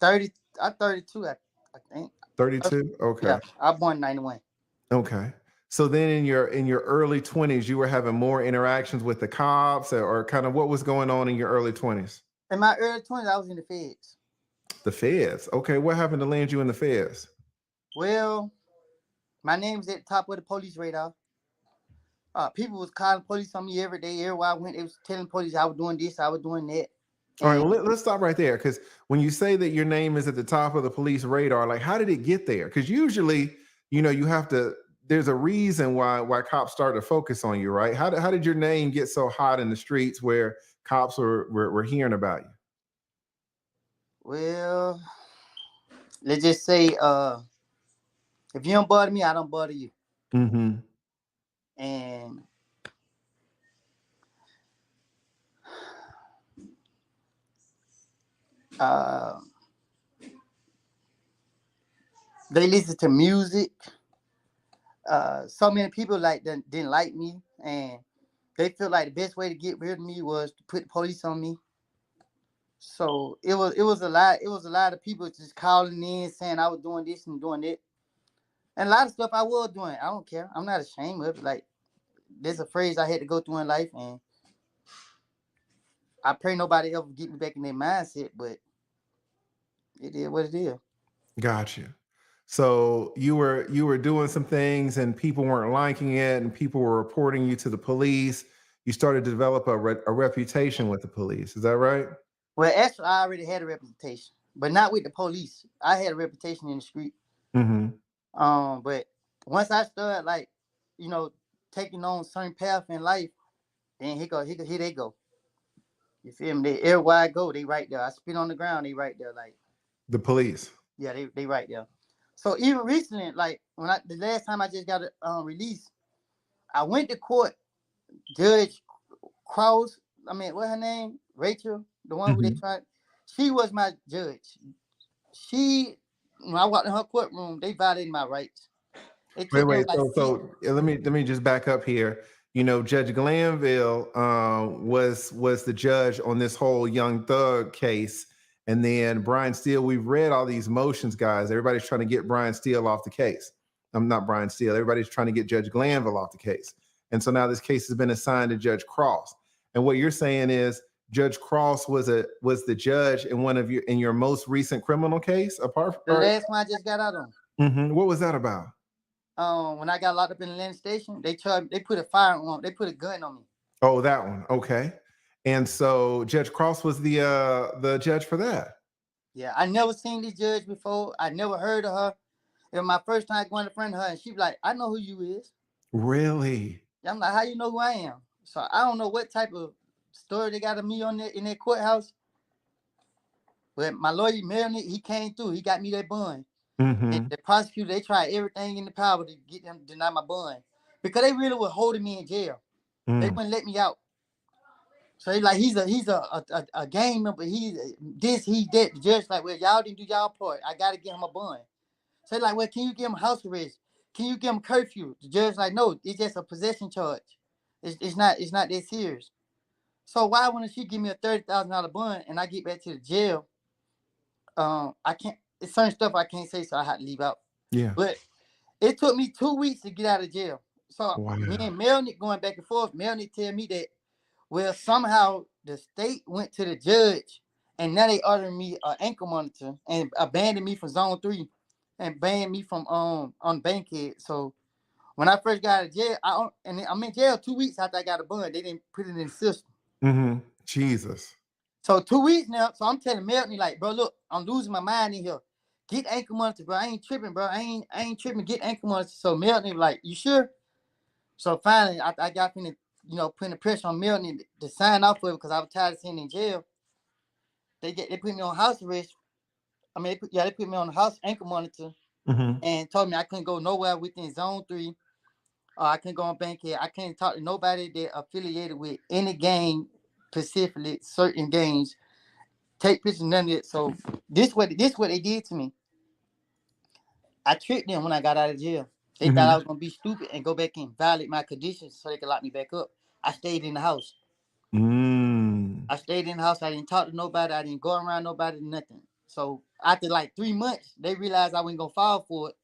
30. I'm 32, I think. 32. Okay. Yeah, I was born in 91. Okay. So then in your early 20s, you were having more interactions with the cops, or kind of what was going on in your early 20s? In my early 20s, I was in the feds. The feds. Okay, what happened to land you in the feds? Well, my name was at the top of the police radar. People was calling police on me every day. Everywhere I went, they was telling police I was doing this, I was doing that. All right, well, let's stop right there, because when you say that your name is at the top of the police radar, like, how did it get there? Because usually, you have to. There's a reason why cops start to focus on you, right? How did your name get so hot in the streets where cops were hearing about you? Well, let's just say, if you don't bother me, I don't bother you. Mm-hmm. And they listen to music. So many people didn't like me, and they feel like the best way to get rid of me was to put the police on me. So it was a lot of people just calling in saying I was doing this and doing that, and a lot of stuff I was doing. I don't care. I'm not ashamed of it. Like, there's a phrase I had to go through in life, and I pray nobody ever get me back in their mindset. But it is what it is. Gotcha. So you were doing some things and people weren't liking it, and people were reporting you to the police. You started to develop a reputation with the police. Is that right? Well, actually, I already had a reputation, but not with the police. I had a reputation in the street. Mm-hmm. But once I started, taking on certain path in life, then here they go. You feel me? Everywhere I go, they right there. I spit on the ground, they right there. Like, The police. yeah, they right there. So even recently, like the last time I just got released, I went to court. Judge Cross, what her name? Rachel, the one who they tried. She was my judge. When I walked in her courtroom, they violated my rights. It took Wait. them So let me just back up here. Judge Glanville was the judge on this whole Young Thug case, and then Brian Steele. We've read all these motions, guys. Everybody's trying to get Brian Steele off the case. I'm not Brian Steele. Everybody's trying to get Judge Glanville off the case, and so now this case has been assigned to Judge Cross. And what you're saying is Judge Cross was the judge in your most recent criminal case. Apart from the last one I just got out on. Mm-hmm. What was that about? When I got locked up in the land station, they put a firearm, they put a gun on me. Oh, that one. Okay. And so Judge Cross was the judge for that. Yeah, I never seen this judge before. I never heard of her. It was my first time going to front of her, and she was like, "I know who you is." Really? I'm like, "How you know who I am?" So I don't know what type of story they got of me on in that courthouse. But my lawyer, Melanie, he came through. He got me that bond. Mm-hmm. And the prosecutor, they tried everything in the power to get them to deny my bond, because they really were holding me in jail. They wouldn't let me out. So they like, he's a gang member. He's this, he's that. The judge like, well, y'all didn't do y'all part. I gotta get him a bond. So they like, well, can you give him house arrest? Can you give him curfew? The judge like, no, it's just a possession charge. It's not that serious. So why wouldn't she give me a $30,000 bond and I get back to the jail? I can't. It's certain stuff I can't say, so I had to leave out. Yeah. But it took me 2 weeks to get out of jail. So me and Melanie going back and forth. Melanie tell me that, well, somehow the state went to the judge and now they ordered me an ankle monitor and abandoned me from zone 3 and banned me from on Bankhead. So when I first got out of jail, I'm in jail 2 weeks after I got a bond. They didn't put it in the system. Mm-hmm. Jesus. So 2 weeks now. So I'm telling Melanie, like, bro, look, I'm losing my mind in here. Get ankle monitor, bro. I ain't tripping, bro. I ain't tripping. Get ankle monitor. So Melanie was like, you sure? So finally, I got putting the pressure on Melanie to sign off for it because I was tired of sitting in jail. They put me on house arrest. They put me on the house ankle monitor and told me I couldn't go nowhere within zone 3. I couldn't go on Bankhead. I couldn't talk to nobody that affiliated with any gang, specifically certain gangs. Take pictures, none of it. So this what they did to me. I tricked them when I got out of jail. They thought I was gonna be stupid and go back and violate my conditions so they could lock me back up. I stayed in the house. I stayed in the house. I didn't talk to nobody. I didn't go around nobody, nothing. So after like 3 months, they realized I wasn't gonna fall for it.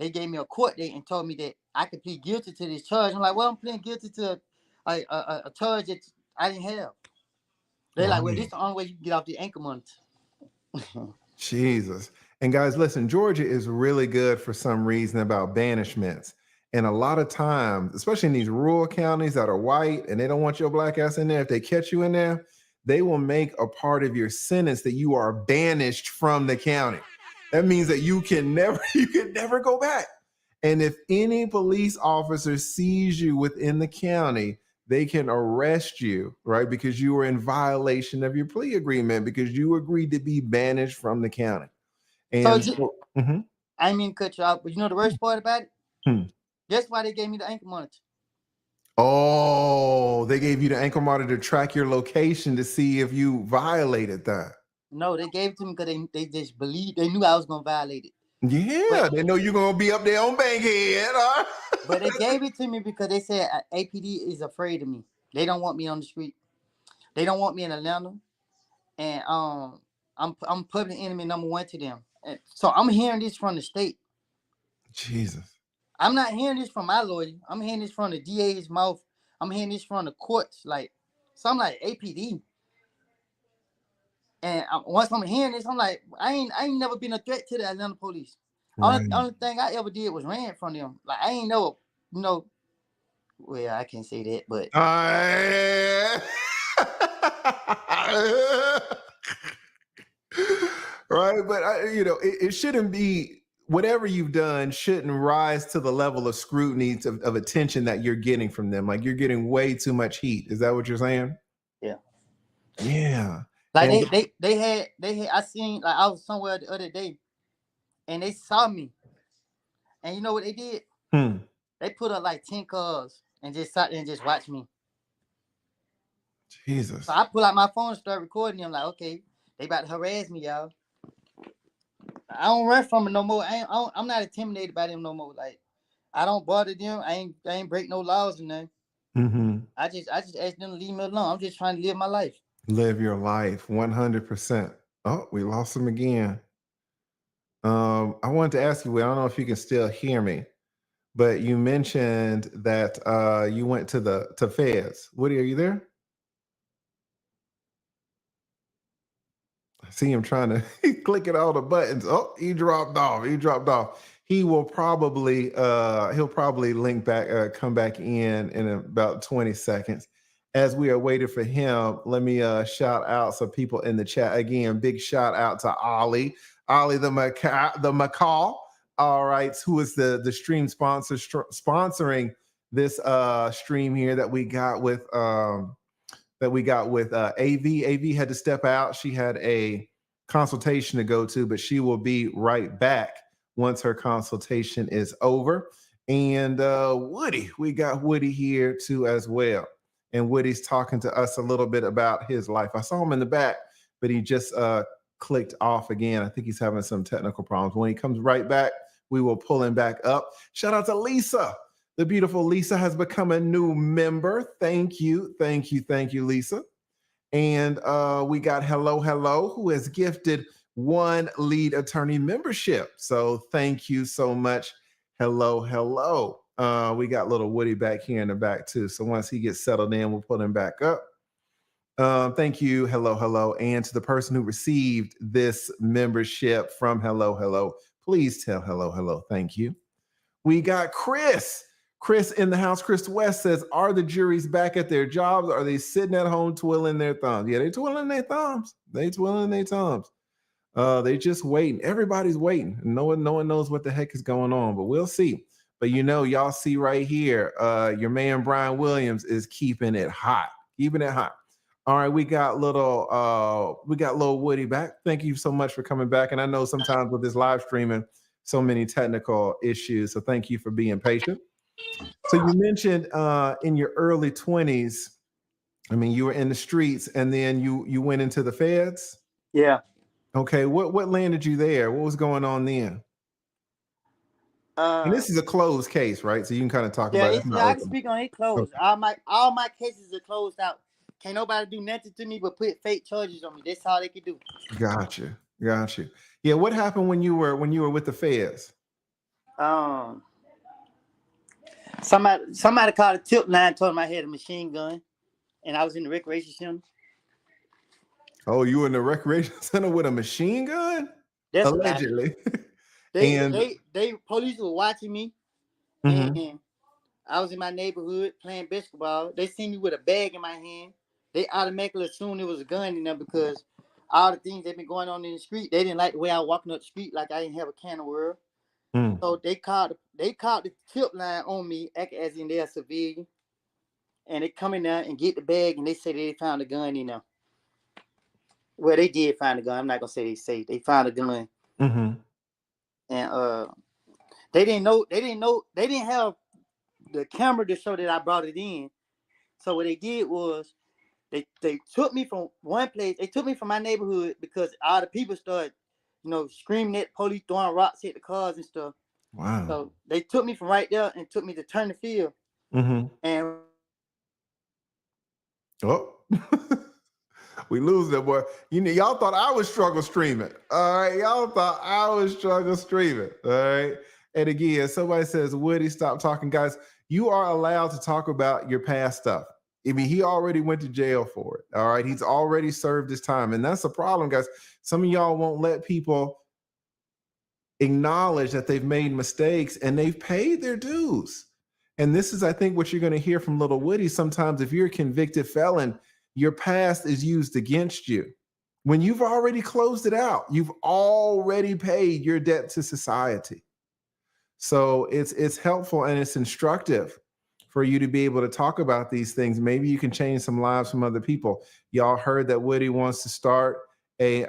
they gave me a court date and told me that I could plead guilty to this charge. I'm like, well, I'm pleading guilty to a charge that I didn't have. They're like, well, this is the only way you can get off the ankle monitor. Jesus. And guys, listen, Georgia is really good for some reason about banishments. And a lot of times, especially in these rural counties that are white and they don't want your black ass in there, if they catch you in there, they will make a part of your sentence that you are banished from the county. That means that you can never go back. And if any police officer sees you within the county, they can arrest you, right? Because you were in violation of your plea agreement because you agreed to be banished from the county. And I mean, cut you off, but you know the worst part about it? Guess why they gave me the ankle monitor? Oh, they gave you the ankle monitor to track your location to see if you violated that. No, they gave it to me because they just believed, they knew I was going to violate it. Yeah, they know you're going to be up there on Bankhead. Huh? But they gave it to me because they said APD is afraid of me. They don't want me on the street. They don't want me in Atlanta. And I'm public enemy number one to them. And so I'm hearing this from the state. Jesus. I'm not hearing this from my lawyer. I'm hearing this from the DA's mouth. I'm hearing this from the courts. Like, so I'm like, APD. And once I'm hearing this, I'm like, I ain't never been a threat to the Atlanta police. Right. Only thing I ever did was ran from them. Like, I ain't never, well, I can't say that, but. Right, but it shouldn't be. Whatever you've done shouldn't rise to the level of scrutiny of attention that you're getting from them. Like you're getting way too much heat. Is that what you're saying? Yeah. Yeah. Like they had I seen, like I was somewhere the other day and they saw me. And you know what they did? They put up like 10 cars and just sat there and just watched me. Jesus. So I pull out my phone and start recording them like, okay, they about to harass me, y'all. I don't run from it no more. I'm not intimidated by them no more. Like, I don't bother them. I ain't break no laws or nothing. I just ask them to leave me alone. I'm just trying to live my life. Live your life 100%. Oh, we lost him again. I wanted to ask you, I don't know if you can still hear me, but you mentioned that you went to Feds. Woody, are you there? I see him trying to clicking all the buttons. Oh, he dropped off. He will probably he'll probably link back, come back in about 20 seconds. As we are waiting for him, let me shout out some people in the chat. Again, big shout out to Ollie the Macaw. All right, who is the stream sponsor sponsoring this stream here that we got with AV. AV had to step out. She had a consultation to go to, but she will be right back once her consultation is over. And Woody, we got Woody here too as well. And Woody's talking to us a little bit about his life. I saw him in the back, but he just clicked off again. I think he's having some technical problems. When he comes right back, we will pull him back up. Shout out to Lisa. The beautiful Lisa has become a new member. Thank you, Lisa. And we got Hello, who has gifted 1 lead attorney membership. So thank you so much, Hello. We got little Woody back here in the back too. So once he gets settled in, we'll put him back up. Thank you, Hello. And to the person who received this membership from Hello, please tell Hello, thank you. We got Chris in the house. Chris West says, are the juries back at their jobs? Or are they sitting at home twiddling their thumbs? Yeah, they twiddling their thumbs. They just waiting. Everybody's waiting. No one knows what the heck is going on, but we'll see. But y'all see right here, your man Brian Williams is keeping it hot. All right, we got little Woody back. Thank you so much for coming back. And I know sometimes with this live streaming, so many technical issues. So thank you for being patient. So you mentioned in your early 20s, I mean, you were in the streets and then you went into the feds? Yeah. Okay, what landed you there? What was going on then? And this is a closed case, right? So you can kind of talk about it. Yeah, I can speak on it closed. Okay. All my cases are closed out. Can't nobody do nothing to me but put fake charges on me. That's all they can do. Got you. Yeah, what happened when you were with the feds? Somebody called a tip line, told them I had a machine gun, and I was in the recreation center. Oh, you in the recreation center with a machine gun? That's Allegedly. They police were watching me, and I was in my neighborhood playing basketball. They seen me with a bag in my hand. They automatically assumed it was a gun in there because all the things that been going on in the street, they didn't like the way I was walking up the street, like I didn't have a can of world. So they called the tip line on me, as in they're a civilian, and they come in there and get the bag, and they say they found a gun in there. Well, they did find a gun. I'm not gonna say they found a gun, and they didn't have the camera to show that I brought it in. So what they did was they took me from one place. They took me from my neighborhood because all the people started, screaming at the police, throwing rocks at the cars and stuff. Wow. So they took me from right there and took me to Turner Field. And we lose that boy. Y'all thought I was struggle streaming. All right. Y'all thought I was struggle streaming. All right. And again, somebody says, Woody, stop talking. Guys, you are allowed to talk about your past stuff. I mean, he already went to jail for it. All right. He's already served his time. And that's the problem, guys. Some of y'all won't let people acknowledge that they've made mistakes and they've paid their dues. And this is, I think, what you're going to hear from Little Woody. Sometimes if you're a convicted felon, your past is used against you. When you've already closed it out, you've already paid your debt to society. So it's helpful and it's instructive for you to be able to talk about these things. Maybe you can change some lives from other people. Y'all heard that Woody wants to start a,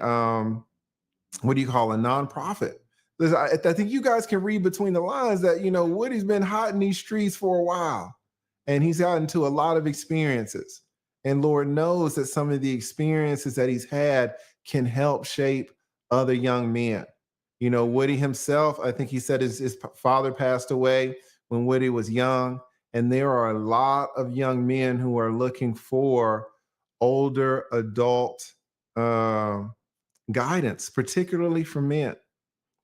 what do you call a nonprofit? I think you guys can read between the lines that, Woody's been hot in these streets for a while and he's gotten into a lot of experiences. And Lord knows that some of the experiences that he's had can help shape other young men. Woody himself, I think he said his father passed away when Woody was young. And there are a lot of young men who are looking for older adult guidance, particularly for men.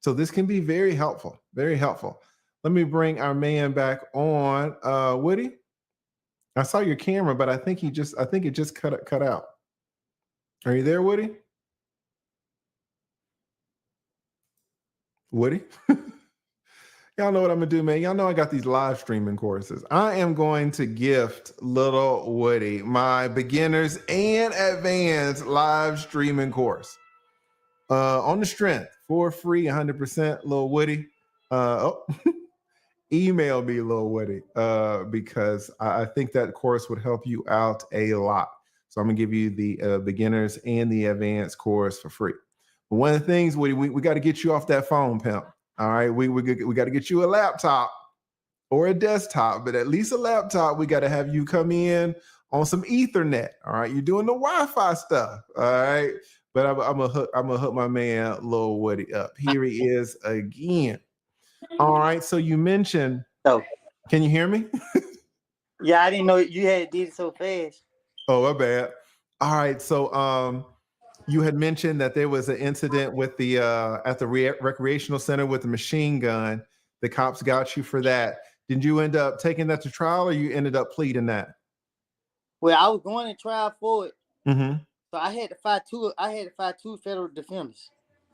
So this can be very helpful, very helpful. Let me bring our man back on. Woody, I saw your camera, but I think it just cut out. Are you there, Woody? Woody? Y'all know what I'm gonna do, man. Y'all know I got these live streaming courses. I am going to gift Little Woody my beginners and advanced live streaming course on the strength for free, 100%. Little Woody, email me, Little Woody, because I think that course would help you out a lot. So I'm gonna give you the beginners and the advanced course for free. But one of the things, Woody, we got to get you off that phone, pimp. All right, we got to get you a laptop or a desktop, but at least a laptop. We got to have you come in on some Ethernet. All right, you're doing the Wi-Fi stuff. All right, but I'm gonna hook my man Lil Woody up. Here he is again. All right, so you mentioned. Oh, can you hear me? Yeah, I didn't know you had did it so fast. Oh, my bad. All right, so you had mentioned that there was an incident with the at the recreational center with the machine gun. The cops got you for that. Did you end up taking that to trial, or you ended up pleading that? Well, I was going to trial for it, so I had to fight two. I had to fight two federal defenders.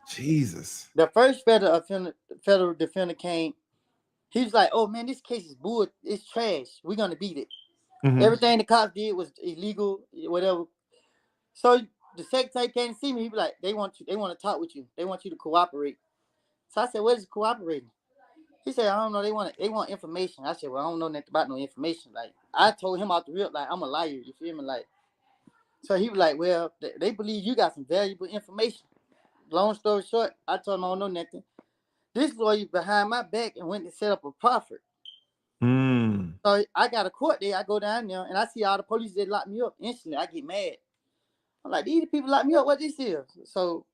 Jesus. The first federal defender came. He was like, "Oh man, this case is bull. It's trash. We're gonna beat it. Everything the cops did was illegal, whatever." So the secretary came to see me. He was like, they want to talk with you. They want you to cooperate. So I said, what is cooperating? He said, I don't know. They want information. I said, well, I don't know nothing about no information. Like, I told him out the rip, like, I'm a liar. You feel me? Like, so he was like, well, they believe you got some valuable information. Long story short, I told him I don't know nothing. This lawyer behind my back and went to set up a profit. So I got a court there. I go down there and I see all the police that lock me up. Instantly, I get mad. I'm like, these people lock me up. What this is? So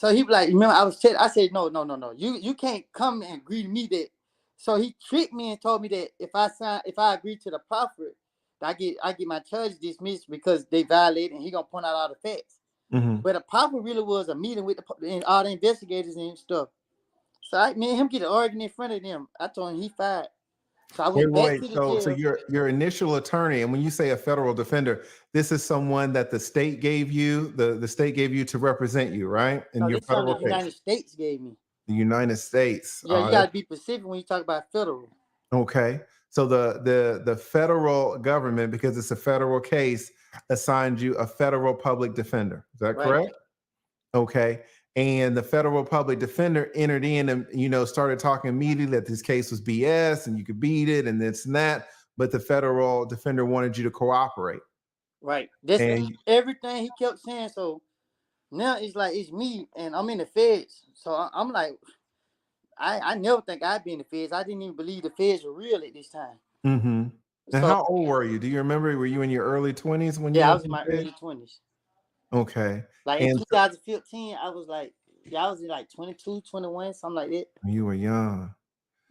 he was like, remember, I said, no. You can't come and agree to me that. So he tricked me and told me that if I agree to the proffer, I get my charge dismissed because they violated, and he gonna point out all the facts. But the proffer really was a meeting with all the investigators and stuff. So me and him get an argument in front of them. I told him he fired. So I Wait, went back wait. to the So jail. your initial attorney, and when you say a federal defender, this is someone that the state gave you, the state gave you to represent you, right? In No, your this is something federal the United case. States gave me. The United States. Yeah, you gotta be specific when you talk about federal. Okay. So the federal government, because it's a federal case, assigned you a federal public defender. Is that Right. correct? Okay. And the federal public defender entered in and started talking immediately that this case was BS and you could beat it and this and that. But the federal defender wanted you to cooperate. Right. That's And everything he kept saying. So now it's like it's me and I'm in the feds. So I'm like, I never think I'd be in the feds. I didn't even believe the feds were real at this time. and So how old were you? Do you remember? Were you in your early 20s when you yeah, I went was to in the my Fed? early 20s. Okay. Like in And 2015, I was like, I was in like 22, 21, something like that. you were young.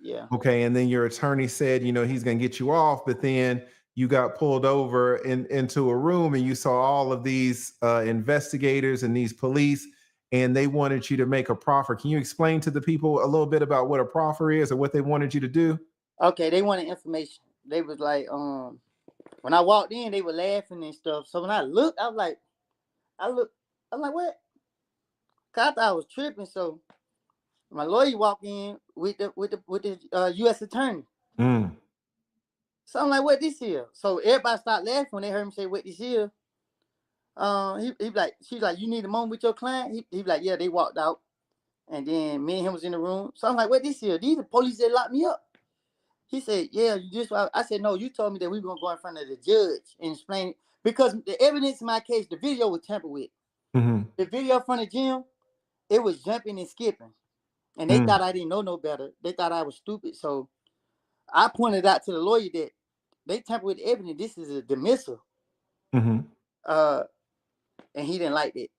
Yeah. Okay. And then your attorney said, he's going to get you off, but then you got pulled over into a room and you saw all of these investigators and these police, and they wanted you to make a proffer. Can you explain to the people a little bit about what a proffer is or what they wanted you to do? Okay, they wanted information. They was like, when I walked in, they were laughing and stuff. So when I looked, I'm like, what? 'Cause I thought I was tripping. So my lawyer walked in with the U.S. attorney. So I'm like, what this here? So everybody started laughing when they heard me say, what this here? He like, she's like, you need a moment with your client? He like, yeah, they walked out. And then me and him was in the room. So I'm like, what this here? These are the police that locked me up. He said, yeah, you just, I said, no, you told me that we were going to go in front of the judge and explain it. Because the evidence in my case, the video was tampered with. The video in front of Jim, it was jumping and skipping. And they thought I didn't know no better. They thought I was stupid. So I pointed out to the lawyer that they tampered with the evidence. This is a dismissal. And he didn't like it.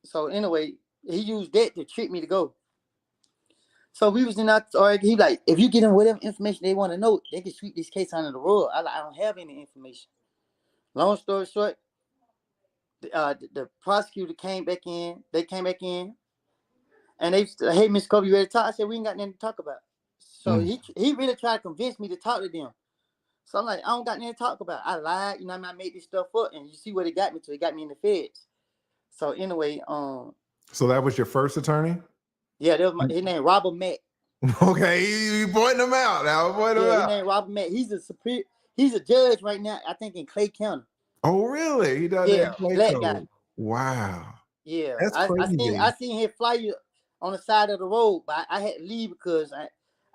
So anyway, he used that to trick me to go. So we was in that argument. He like, if you get them whatever information they want to know, they can sweep this case under the rug. I don't have any information. Long story short, the prosecutor came back in. They came back in, and they said, hey, Miss Kobe, you ready to talk? I said, we ain't got nothing to talk about. So he really tried to convince me to talk to them. So I'm like, I don't got nothing to talk about. I lied, I made this stuff up, and you see what it got me to. It got me in the feds. So anyway, So that was your first attorney? Yeah, that was his name, Robert Mack. Okay, you pointing him out now. His name Robert Mack. He's a judge right now, I think, in Clay County. Oh, really? He does that in Clay black County. guy. Wow. Yeah, That's crazy. I seen his flyer on the side of the road, but I had to leave because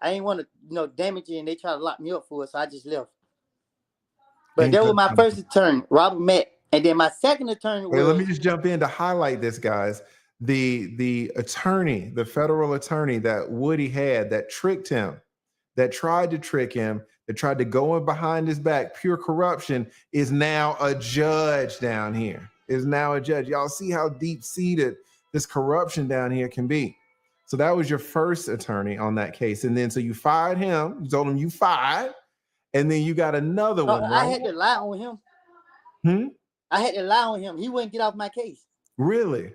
I didn't want to damage it, and they tried to lock me up for it, so I just left. But that was my first attorney, Robert Mack, and then my second attorney was. Wait, let me just jump in to highlight this, guys. The attorney, the federal attorney that Woody had that tricked him, that tried to trick him, that tried to go in behind his back, pure corruption, is now a judge down here. Is now a judge. Y'all see how deep-seated this corruption down here can be. So that was your first attorney on that case. And then so you fired him, you told him you fired, and then you got another one, right? I had to lie on him. I had to lie on him. He wouldn't get off my case. Really?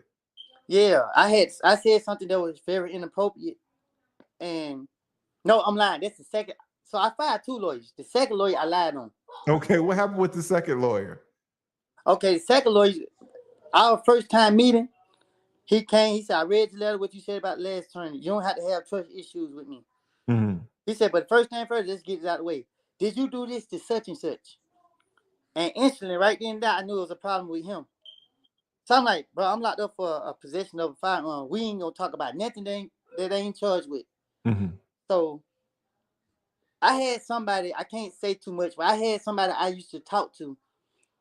Yeah, I said something that was very inappropriate. And no, I'm lying. That's the second. So I fired two lawyers. The second lawyer I lied on. Okay, what happened with the second lawyer? Okay, the second lawyer, our first time meeting, he came, he said, I read the letter, what you said about last attorney. You don't have to have trust issues with me. He said, but first thing first, let's get it out of the way. Did you do this to such and such? And instantly, right then and there, I knew it was a problem with him. So I'm like, bro, I'm locked up for a possession of a firearm. We ain't gonna talk about nothing that they ain't charged with. So I had somebody, I can't say too much, but I had somebody I used to talk to,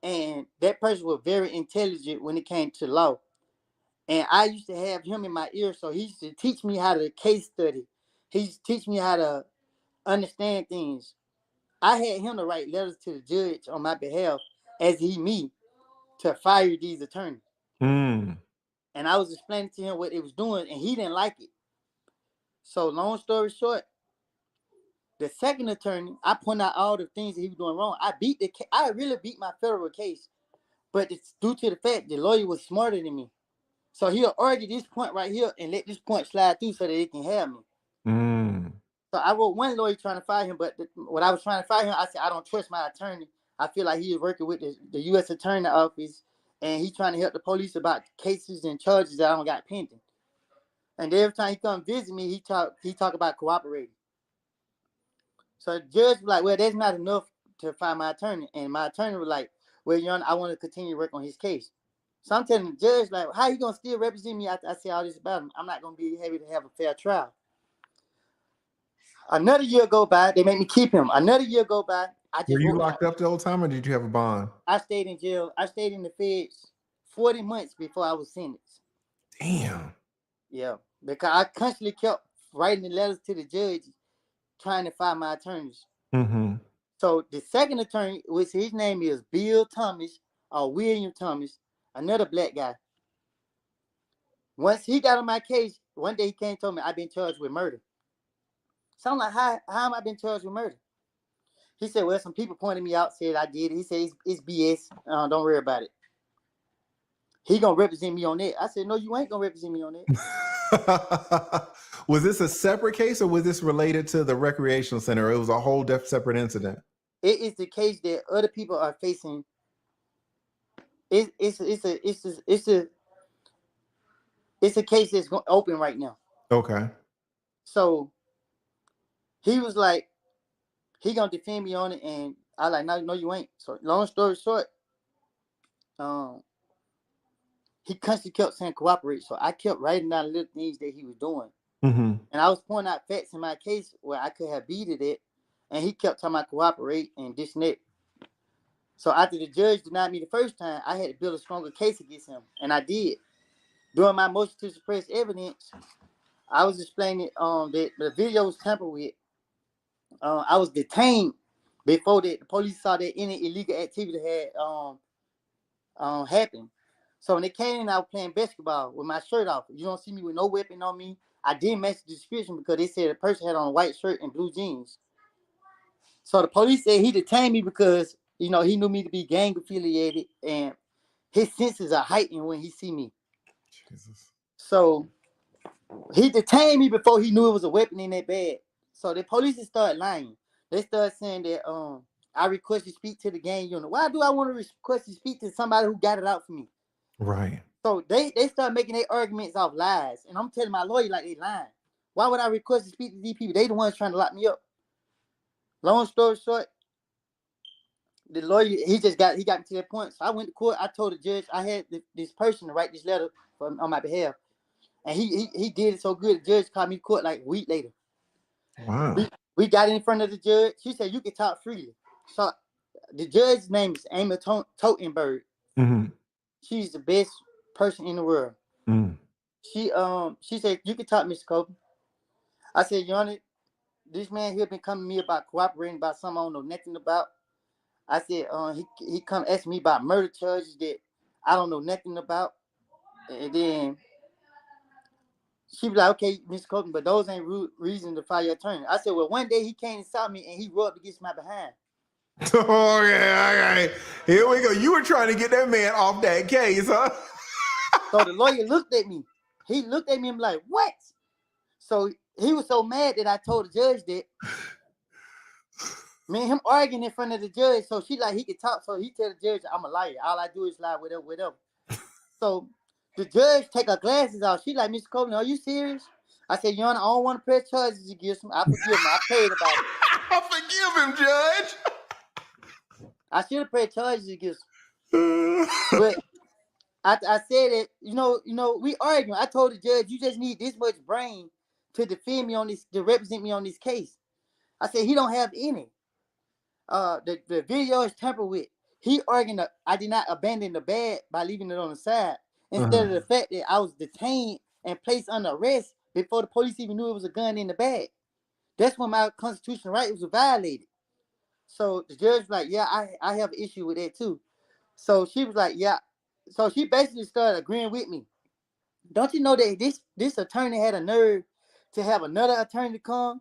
and that person was very intelligent when it came to law. And I used to have him in my ear, so he used to teach me how to case study. He used to teach me how to understand things. I had him to write letters to the judge on my behalf as me to fire these attorneys. And I was explaining to him what it was doing, and he didn't like it. So long story short, the second attorney, I pointed out all the things that he was doing wrong. I really beat my federal case, but it's due to the fact the lawyer was smarter than me. So he'll argue this point right here and let this point slide through so that they can have me. Mm. So I wrote one lawyer trying to fire him, but when I was trying to fire him, I said, I don't trust my attorney. I feel like he is working with the U.S. Attorney Office, and he's trying to help the police about cases and charges that I don't got pending. And every time he come visit me, he talk about cooperating. So the judge was like, well, that's not enough to find my attorney. And my attorney was like, well, Your Honor, I want to continue to work on his case. So I'm telling the judge, like, how you going to still represent me after I say all this about him? I'm not going to be able to have a fair trial. Another year go by, they make me keep him. Another year go by. Were you locked up the whole time, or did you have a bond? I stayed in jail. I stayed in the feds 40 months before I was sentenced. Damn. Yeah, because I constantly kept writing the letters to the judge trying to find my attorneys. Mm-hmm. So the second attorney, which his name is Bill Thomas or William Thomas, another black guy. Once he got on my case, one day he came and told me I've been charged with murder. So I'm like, how am I been charged with murder? He said, well, some people pointed me out, said I did it. He said, it's BS. Don't worry about it. He gonna represent me on that. I said, no, you ain't gonna represent me on that. Was this a separate case, or was this related to the recreational center? It was a whole separate incident. It is the case that other people are facing. It's a case that's open right now. Okay. So he was like, he gonna defend me on it, and I like, no, you ain't. So long story short, he constantly kept saying cooperate. So I kept writing down little things that he was doing. Mm-hmm. And I was pointing out facts in my case where I could have beated it, and he kept talking about cooperate and this and that. So after the judge denied me the first time, I had to build a stronger case against him, and I did. During my motion to suppress evidence, I was explaining that the video was tampered with. I was detained before the police saw that any illegal activity had happened. So when they came in, I was playing basketball with my shirt off. You don't see me with no weapon on me. I didn't match the description because they said the person had on a white shirt and blue jeans. So the police said he detained me because, he knew me to be gang affiliated, and his senses are heightened when he see me. Jesus. So he detained me before he knew it was a weapon in that bag. So the police started lying. They started saying that I requested to speak to the gang unit. Why do I want to request to speak to somebody who got it out for me? Right. So they start making their arguments off lies. And I'm telling my lawyer like they lying. Why would I request to speak to these people? They the ones trying to lock me up. Long story short, the lawyer, he got me to that point. So I went to court. I told the judge I had this person to write this letter on my behalf. And he did it so good, the judge called me to court like a week later. Wow. We got in front of the judge. She said, you can talk freely. So the judge's name is Amy Totenberg. Mm-hmm. She's the best person in the world. Mm. She said, you can talk, Mr. Copeland. I said, Your Honor, this man here been coming to me about cooperating about something I don't know nothing about. I said, he come ask me about murder charges that I don't know nothing about. And then she was like, okay, Mr. Copeland, but those ain't reason to fire your attorney. I said, well, one day he came and saw me and he rubbed against my behind. Oh, yeah, okay. Here we go. You were trying to get that man off that case, huh? So the lawyer looked at me. He looked at me and like, what? So he was so mad that I told the judge that. Me and him arguing in front of the judge. So she like, he could talk. So he tell the judge, I'm a liar. All I do is lie, whatever. So the judge take her glasses off. She like, Mr. Copeland, are you serious? I said, Your Honor, I don't want to press charges against him. I forgive him. I prayed about it. I forgive him, Judge. I should have pressed charges against him. But I said that, we arguing. I told the judge, you just need this much brain to defend me on this, to represent me on this case. I said, he don't have any. The video is tampered with. He arguing that I did not abandon the bag by leaving it on the side. Instead of the fact that I was detained and placed under arrest before the police even knew it was a gun in the bag. That's when my constitutional rights was violated. So the judge was like, yeah, I have an issue with that too. So she was like, yeah. So she basically started agreeing with me. Don't you know that this attorney had a nerve to have another attorney come?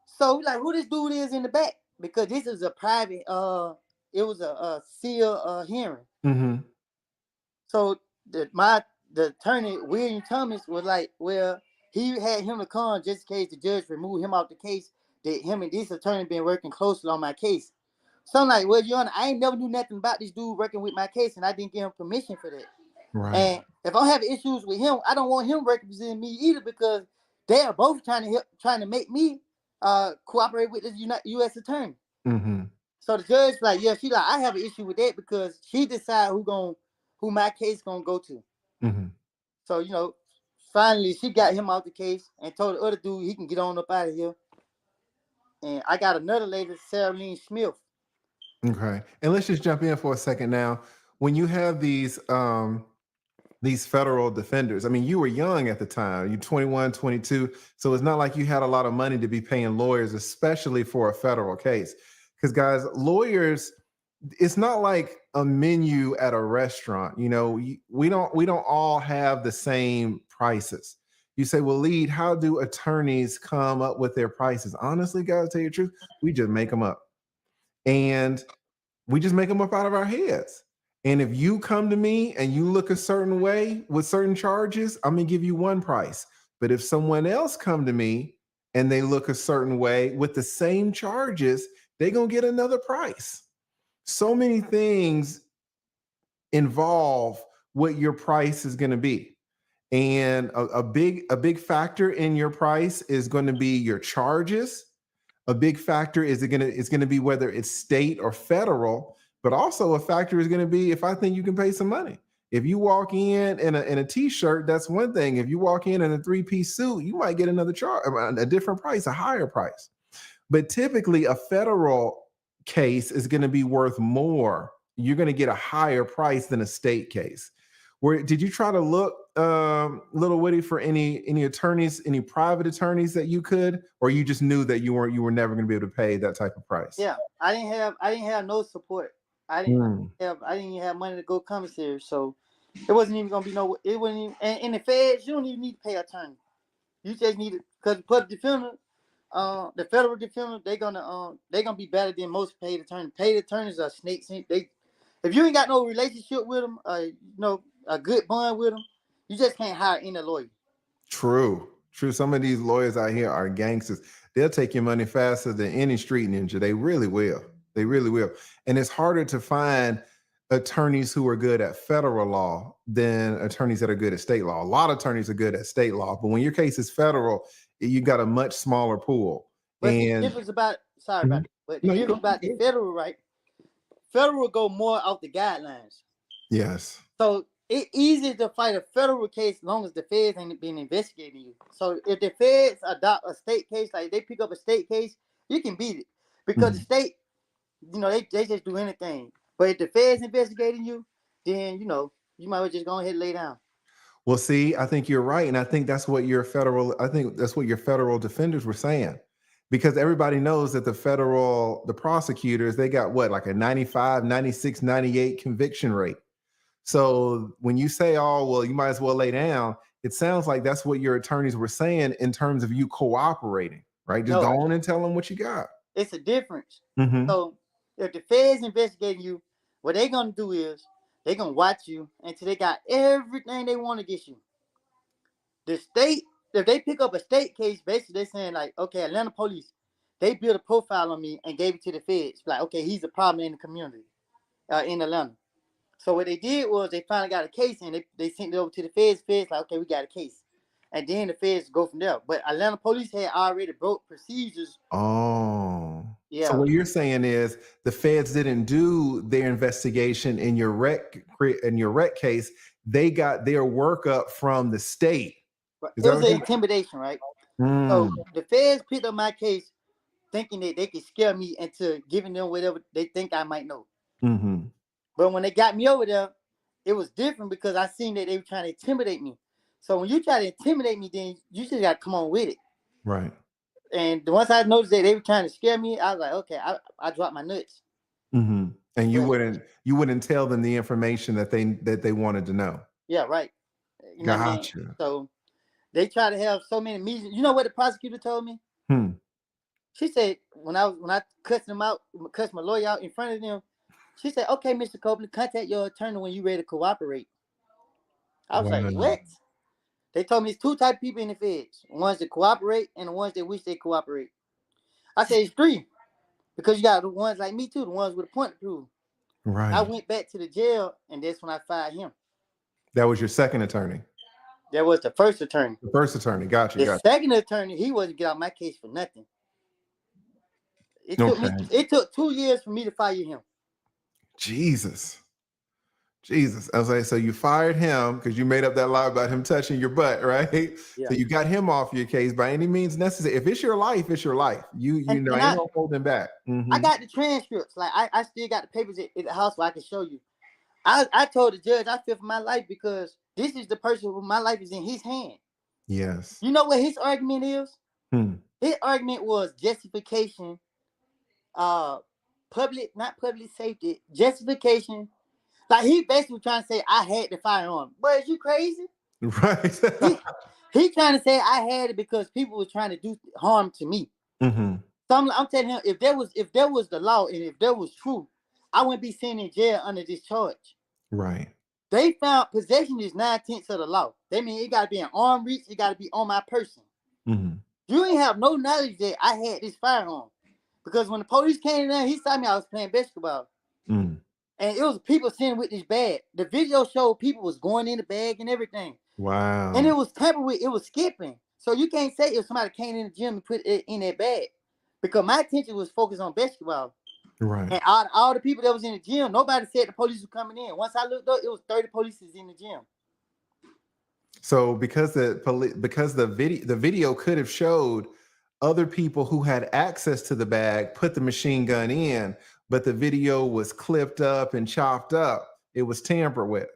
So like, who this dude is in the back? Because this is a private, it was a sealed hearing. Mm-hmm. So the attorney, William Thomas, was like, well, he had him to come just in case the judge removed him out the case. That him and this attorney been working closely on my case. So I'm like, well, Your Honor, I ain't never knew nothing about this dude working with my case, and I didn't give him permission for that. Right. And if I'm having issues with him, I don't want him representing me either, because they are both trying to make me cooperate with this U.S. attorney. Mm-hmm. So the judge like, yeah, she like, I have an issue with that because she decide who my case gonna go to. Mm-hmm. So finally she got him out the case and told the other dude he can get on up out of here. And I got another lady, Sarah Lynn Smith. Okay. And let's just jump in for a second now. When you have these federal defenders, I mean, you were young at the time, you're 21, 22. So it's not like you had a lot of money to be paying lawyers, especially for a federal case. Because guys, lawyers, it's not like a menu at a restaurant. We don't all have the same prices. You say, well, Lead, how do attorneys come up with their prices? Honestly, guys, tell you the truth, we just make them up. And we just make them up out of our heads. And if you come to me and you look a certain way with certain charges, I'm going to give you one price. But if someone else come to me and they look a certain way with the same charges, they're going to get another price. So many things involve what your price is going to be. And a big factor in your price is going to be your charges. A big factor is going to be whether it's state or federal, but also a factor is going to be if I think you can pay some money. If you walk in a t-shirt, that's one thing. If you walk in a 3-piece suit, you might get another charge, a different price, a higher price. But typically a federal case is going to be worth more. You're going to get a higher price than a state case. Did you try to look, Little Woody, for any attorneys, any private attorneys that you could, or you just knew that you were never going to be able to pay that type of price? Yeah, I didn't have no support. I didn't even have money to go commissary, so it wasn't even gonna be no. It wasn't even. And in the feds, you don't even need to pay attorney. You just need it because the public defender, the federal defender, they're gonna be better than most paid attorneys. Paid attorneys are snakes. If you ain't got no relationship with them, a good bond with them, you just can't hire any lawyer. True. Some of these lawyers out here are gangsters. They'll take your money faster than any street ninja. They really will. And it's harder to find attorneys who are good at federal law than attorneys that are good at state law. A lot of attorneys are good at state law, but when your case is federal, you got a much smaller pool. But the difference about the federal, right? Federal go more off the guidelines. Yes. So it's easy to fight a federal case as long as the feds ain't been investigating you. So if the feds adopt a state case, like they pick up a state case, you can beat it because the state, they just do anything. But if the feds investigating you, then you might as well just go ahead and lay down. Well, see, I think you're right, and I think that's what your federal defenders were saying, because everybody knows that the prosecutors, they got like a 95, 96, 98 conviction rate. So when you say, oh, well, you might as well lay down, it sounds like that's what your attorneys were saying in terms of you cooperating, right? Just go on and tell them what you got. It's a difference. Mm-hmm. So if the feds investigating you, what they're going to do is they're going to watch you until they got everything they want against you. The state, if they pick up a state case, basically they're saying like, okay, Atlanta police, they built a profile on me and gave it to the feds. Like, okay, he's a problem in the community in Atlanta. So what they did was they finally got a case and they sent it over to the feds. Feds like, okay, we got a case. And then the feds go from there. But Atlanta police had already broke procedures. Oh. Yeah. So what you're saying is the feds didn't do their investigation in your wreck case. They got their workup from the state. It was an intimidation, right? So the feds picked up my case thinking that they could scare me into giving them whatever they think I might know. Mm-hmm. But when they got me over there, it was different because I seen that they were trying to intimidate me. So when you try to intimidate me, then you just got to come on with it. Right. And once I noticed that they were trying to scare me, I was like, okay, I dropped my nuts. Mm-hmm. And you wouldn't tell them the information that they wanted to know. Yeah, right. You know gotcha. What I mean? So they try to have so many meetings. You know what the prosecutor told me? She said when I cussed my lawyer out in front of them, she said, okay, Mr. Copeland, contact your attorney when you're ready to cooperate. I was like, what? They told me it's two type of people in the feds: ones that cooperate and the ones that wish they cooperate. I said it's three, because you got the ones like me too, the ones with a point to prove. Right. I went back to the jail, and that's when I fired him. That was your second attorney. That was the first attorney. The first attorney. Got you. The second attorney, he wasn't get out my case for nothing. It took 2 years for me to fire him. Jesus. I was like, so you fired him because you made up that lie about him touching your butt, right? Yeah. So you got him off your case by any means necessary. If it's your life, it's your life. You know, ain't no holding back. I got the transcripts. Like I still got the papers at the house where I can show you. I told the judge I fear for my life because this is the person who my life is in his hand. Yes. You know what his argument is? His argument was justification, not public safety, justification. Like he basically trying to say I had the firearm. But is you crazy? Right. he trying to say I had it because people were trying to do harm to me. Mm-hmm. So I'm telling him, if there was the law and if there was truth, I wouldn't be sitting in jail under this charge. Right. They found possession is 9/10 of the law. They mean it got to be an arm reach. It got to be on my person. Mm-hmm. You ain't have no knowledge that I had this firearm, because when the police came in, he saw me. I was playing basketball, and it was people sitting with this bag. The video showed people was going in the bag and everything. Wow. And it was tampered with. It was skipping. So you can't say if somebody came in the gym and put it in that bag, because my attention was focused on basketball. Right. And all the people that was in the gym, nobody said the police were coming in. Once I looked up, it was 30 police in the gym. So because the video could have showed other people who had access to the bag put the machine gun in, but the video was clipped up and chopped up. It was tampered with.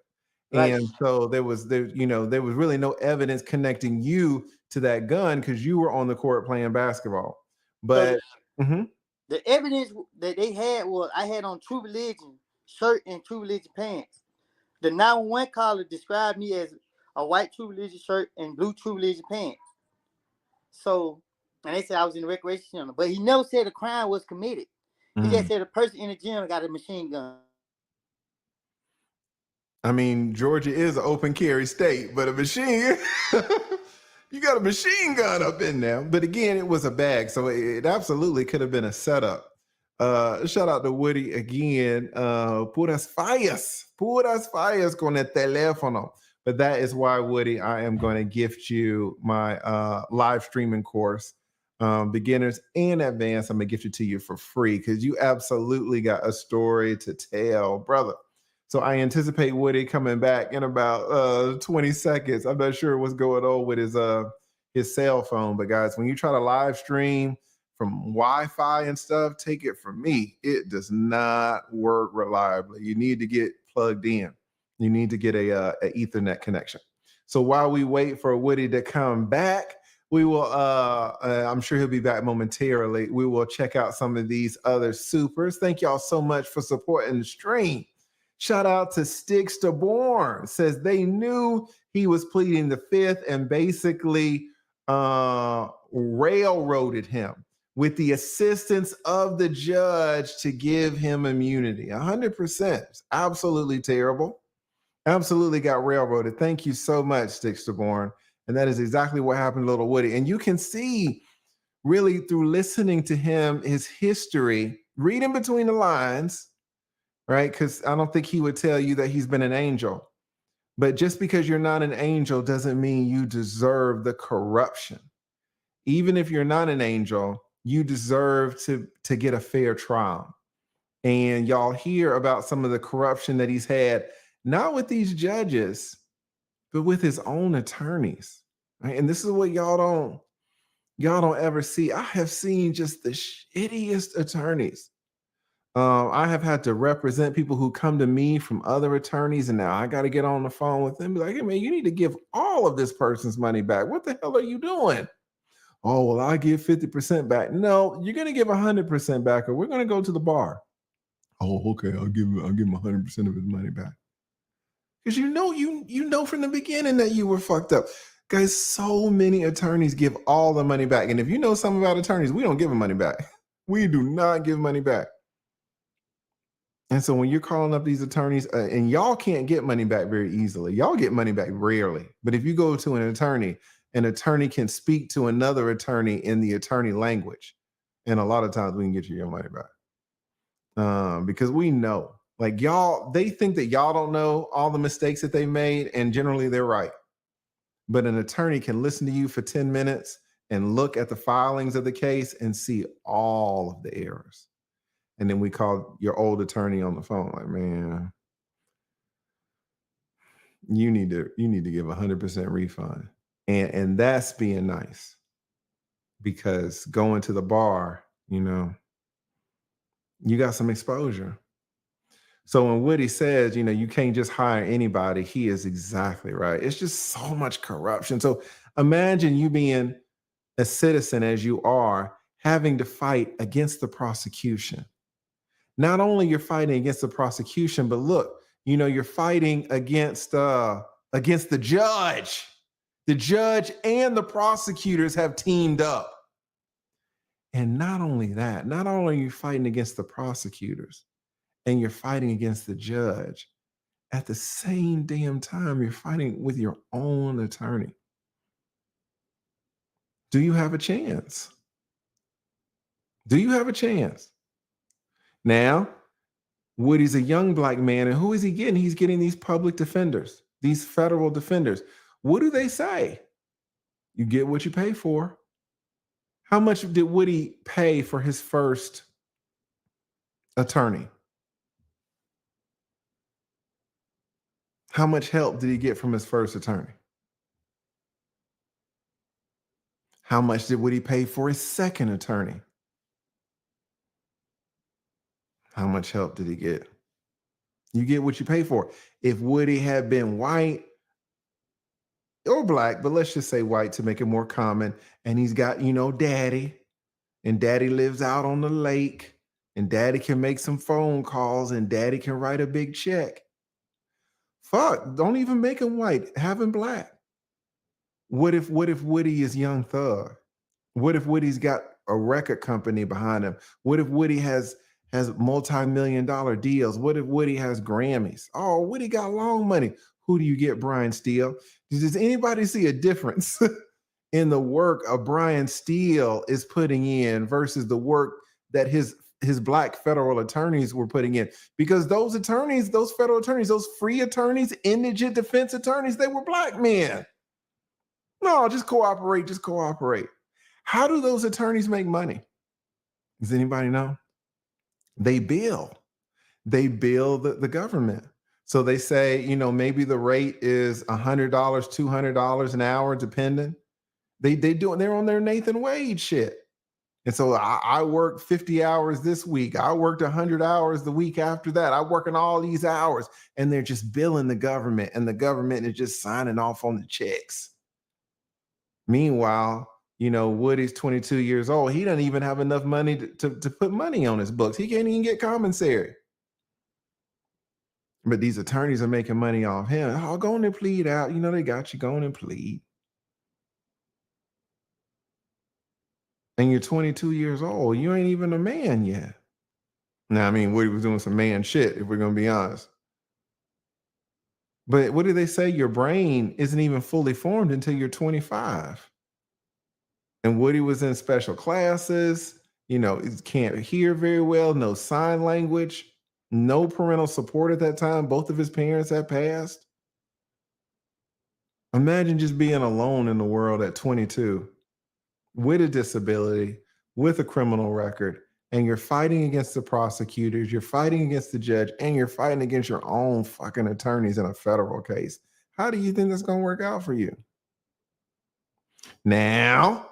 Right. And so there was really no evidence connecting you to that gun because you were on the court playing basketball. But the evidence that they had was I had on True Religion shirt and True Religion pants. The 911 caller described me as a white True Religion shirt and blue True Religion pants. So, and they said I was in the recreation center, but he never said a crime was committed. He just said a person in the gym got a machine gun. I mean, Georgia is an open carry state, but a machine, you got a machine gun up in there. But again, it was a bag, so it absolutely could have been a setup. Shout out to Woody again. Puras fallas con el teléfono. But that is why, Woody, I am going to gift you my live streaming course, beginners and advanced. I'm going to gift it to you for free because you absolutely got a story to tell, brother. So I anticipate Woody coming back in about 20 seconds. I'm not sure what's going on with his cell phone, but guys, when you try to live stream from Wi-Fi and stuff, take it from me, it does not work reliably. You need to get plugged in. You need to get a Ethernet connection. So while we wait for Woody to come back, we will, I'm sure he'll be back momentarily. We will check out some of these other supers. Thank y'all so much for supporting the stream. Shout out to Sticks to Born, says they knew he was pleading the fifth and basically railroaded him with the assistance of the judge to give him immunity. 100%. It's absolutely terrible. Absolutely got railroaded. Thank you so much, Sticks to Born. And that is exactly what happened to Little Woody. And you can see really through listening to him, his history, reading between the lines, right? Because I don't think he would tell you that he's been an angel. But just because you're not an angel doesn't mean you deserve the corruption. Even if you're not an angel, you deserve to get a fair trial. And y'all hear about some of the corruption that he's had, not with these judges, but with his own attorneys. Right? And this is what y'all don't ever see. I have seen just the shittiest attorneys. I have had to represent people who come to me from other attorneys, and now I got to get on the phone with them and be like, hey, man, you need to give all of this person's money back. What the hell are you doing? Oh, well, I give 50% back. No, you're going to give 100% back, or we're going to go to the bar. Oh, okay, I'll give him 100% of his money back. Because you know from the beginning that you were fucked up. Guys, so many attorneys give all the money back. And if you know something about attorneys, we don't give them money back. We do not give money back. And so when you're calling up these attorneys, and y'all can't get money back very easily. Y'all get money back rarely. But if you go to an attorney can speak to another attorney in the attorney language. And a lot of times we can get you your money back. Because we know, like y'all, they think that y'all don't know all the mistakes that they made, and generally they're right. But an attorney can listen to you for 10 minutes and look at the filings of the case and see all of the errors. And then we call your old attorney on the phone, like, man, you need to give 100% refund. And that's being nice, because going to the bar, you got some exposure. So when Woody says, you can't just hire anybody, he is exactly right. It's just so much corruption. So imagine you being a citizen as you are, having to fight against the prosecution. Not only you're fighting against the prosecution, but look, you're fighting against the judge. The judge and the prosecutors have teamed up. And not only that, not only are you fighting against the prosecutors and you're fighting against the judge, at the same damn time, you're fighting with your own attorney. Do you have a chance? Do you have a chance? Now, Woody's a young Black man, and who is he getting? He's getting these public defenders, these federal defenders. What do they say? You get what you pay for. How much did Woody pay for his first attorney? How much help did he get from his first attorney? How much did Woody pay for his second attorney? How much help did he get? You get what you pay for. If Woody had been white or Black, but let's just say white to make it more common, and he's got, daddy, and daddy lives out on the lake, and daddy can make some phone calls, and daddy can write a big check. Fuck, don't even make him white, have him Black. What if Woody is Young Thug? What if Woody's got a record company behind him? What if Woody has multi-million-dollar deals? What if Woody has Grammys? Oh, Woody got long money. Who do you get, Brian Steele? Does anybody see a difference in the work of Brian Steele is putting in versus the work that his Black federal attorneys were putting in? Because those attorneys, those federal attorneys, those free attorneys, indigent defense attorneys, they were Black men. No, just cooperate, just cooperate. How do those attorneys make money? Does anybody know? They bill the government. So they say, maybe the rate is $100, $200 an hour, depending. They're on their Nathan Wade shit. And so I worked 50 hours this week. I worked 100 hours the week after that. I work in all these hours, and they're just billing the government, and the government is just signing off on the checks. Meanwhile, Woody's 22 years old. He doesn't even have enough money to put money on his books. He can't even get commissary. But these attorneys are making money off him. Oh, go on and plead out. They got you. Go on and plead. And you're 22 years old. You ain't even a man yet. Now, Woody was doing some man shit, if we're going to be honest. But what do they say? Your brain isn't even fully formed until you're 25. And Woody was in special classes, he can't hear very well, no sign language, no parental support at that time. Both of his parents had passed. Imagine just being alone in the world at 22 with a disability, with a criminal record, and you're fighting against the prosecutors, you're fighting against the judge, and you're fighting against your own fucking attorneys in a federal case. How do you think that's going to work out for you? Now,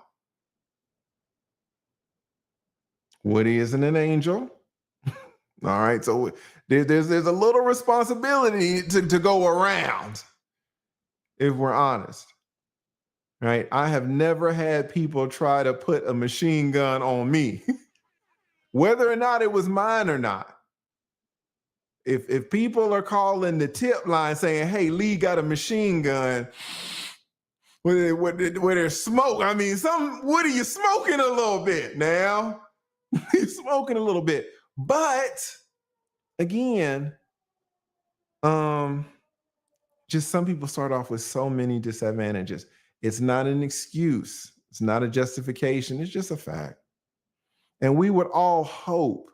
Woody isn't an angel. All right, so there's a little responsibility to go around, if we're honest. Right? I have never had people try to put a machine gun on me, whether or not it was mine or not. If people are calling the tip line saying, "Hey, Lee got a machine gun," where there's smoke, Woody, you're smoking a little bit now. You're smoking a little bit. But again, just some people start off with so many disadvantages. It's not an excuse. It's not a justification. It's just a fact. And we would all hope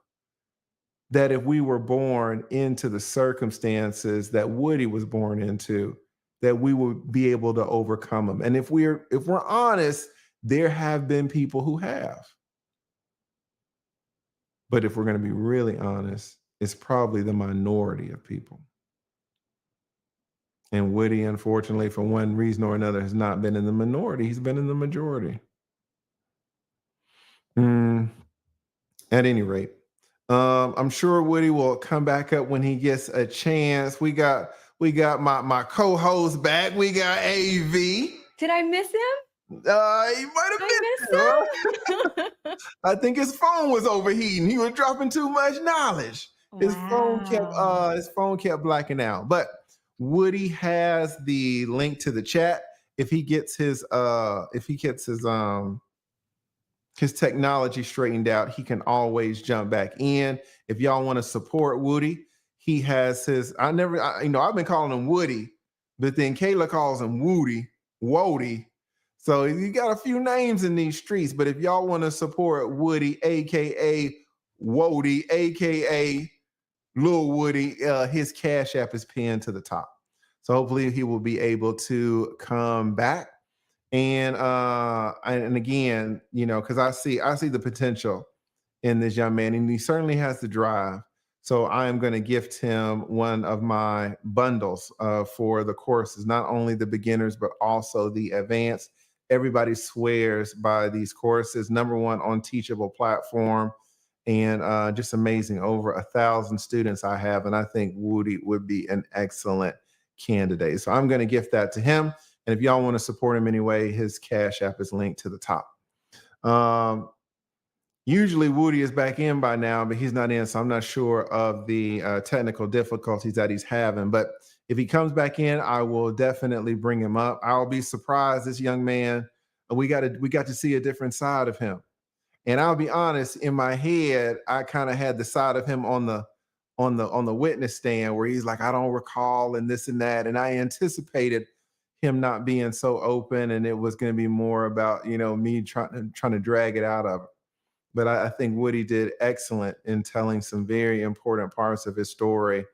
that if we were born into the circumstances that Woody was born into, that we would be able to overcome them. And if we're honest, there have been people who have. But if we're going to be really honest, it's probably the minority of people. And Woody, unfortunately, for one reason or another, has not been in the minority. He's been in the majority. At any rate, I'm sure Woody will come back up when he gets a chance. We got my co-host back. We got AV. Did I miss him? You might have missed him. I think his phone was overheating. He was dropping too much knowledge. His phone kept blacking out. But Woody has the link to the chat. If he gets his technology straightened out, he can always jump back in. If y'all want to support Woody, he has his. I've been calling him Woody, but then Kayla calls him Woody. So you got a few names in these streets. But if y'all want to support Woody, aka Woody, aka Lil Woody, his Cash App is pinned to the top. So hopefully he will be able to come back. And again, because I see the potential in this young man, and he certainly has the drive. So I am going to gift him one of my bundles for the courses, not only the beginners, but also the advanced. Everybody swears by these courses. #1 on Teachable platform, and just amazing. Over 1,000 students I have, and I think Woody would be an excellent candidate. So I'm going to gift that to him. And if y'all want to support him anyway, his Cash App is linked to the top. Usually Woody is back in by now, but he's not in, so I'm not sure of the technical difficulties that he's having. But if he comes back in, I will definitely bring him up. I'll be surprised. This young man, we got to see a different side of him. And I'll be honest, in my head, I kind of had the side of him on the witness stand where he's like, I don't recall, and this and that. And I anticipated him not being so open, and it was going to be more about, me trying to drag it out of him. But I think Woody did excellent in telling some very important parts of his story.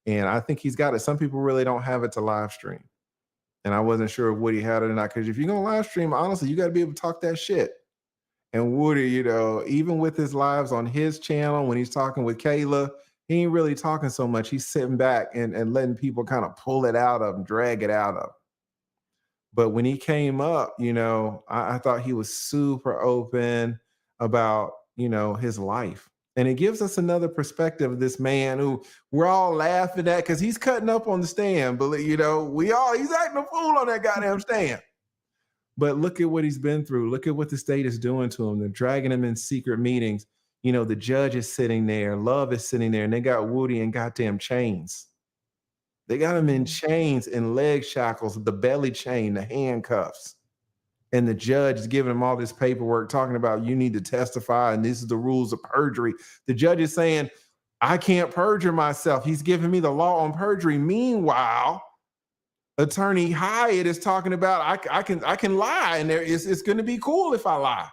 And I think he's got it. Some people really don't have it to live stream. And I wasn't sure if Woody had it or not, because if you're going to live stream, honestly, you got to be able to talk that shit. And Woody, even with his lives on his channel, when he's talking with Kayla, he ain't really talking so much. He's sitting back and letting people kind of pull it out of him, drag it out of him. But when he came up, I thought he was super open about, his life. And it gives us another perspective of this man who we're all laughing at because he's cutting up on the stand. But, he's acting a fool on that goddamn stand. But look at what he's been through. Look at what the state is doing to him. They're dragging him in secret meetings. The judge is sitting there. Love is sitting there. And they got Woody in goddamn chains. They got him in chains and leg shackles, the belly chain, the handcuffs. And the judge is giving him all this paperwork talking about you need to testify and these are the rules of perjury. The judge is saying, I can't perjure myself. He's giving me the law on perjury. Meanwhile, Attorney Hyatt is talking about I can lie and it's going to be cool if I lie.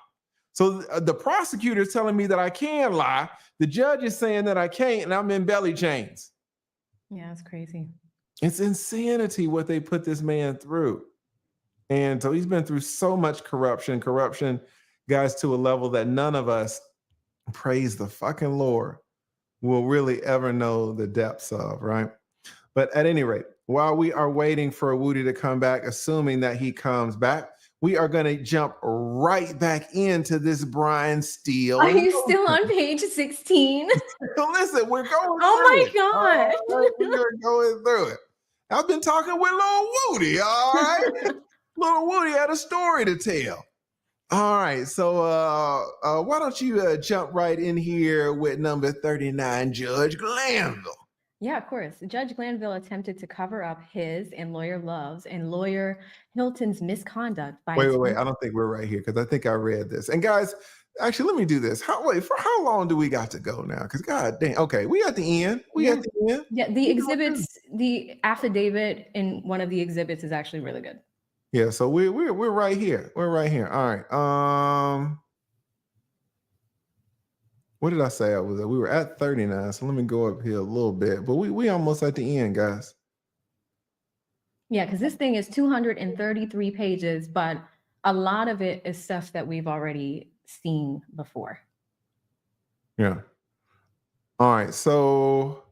So the prosecutor is telling me that I can lie. The judge is saying that I can't, and I'm in belly chains. Yeah, it's crazy. It's insanity what they put this man through. And so he's been through so much corruption, guys, to a level that none of us, praise the fucking Lord, will really ever know the depths of, right? But at any rate, while we are waiting for Woody to come back, assuming that he comes back, we are going to jump right back into this Brian Steele. Are you still on page 16? Listen, we're going my God. We're going through it. I've been talking with Lil Woody, all right? Lil Woody had a story to tell. All right, so why don't you jump right in here with number 39, Judge Glanville. Yeah, of course. Judge Glanville attempted to cover up his and lawyer Love's and lawyer Hilton's misconduct by... Wait. I don't think we're right here because I think I read this. And guys, Actually, let me do this. For how long do we got to go now? Because God damn. Okay, we at the end. We at the end. Yeah, the exhibits, the affidavit in one of the exhibits is actually really good. Yeah, so we're right here. We're right here. All right. What did I say I was at? We were at 39. So let me go up here a little bit. But we almost at the end, guys. Yeah, because this thing is 233 pages, but a lot of it is stuff that we've already seen before. Yeah. All right. So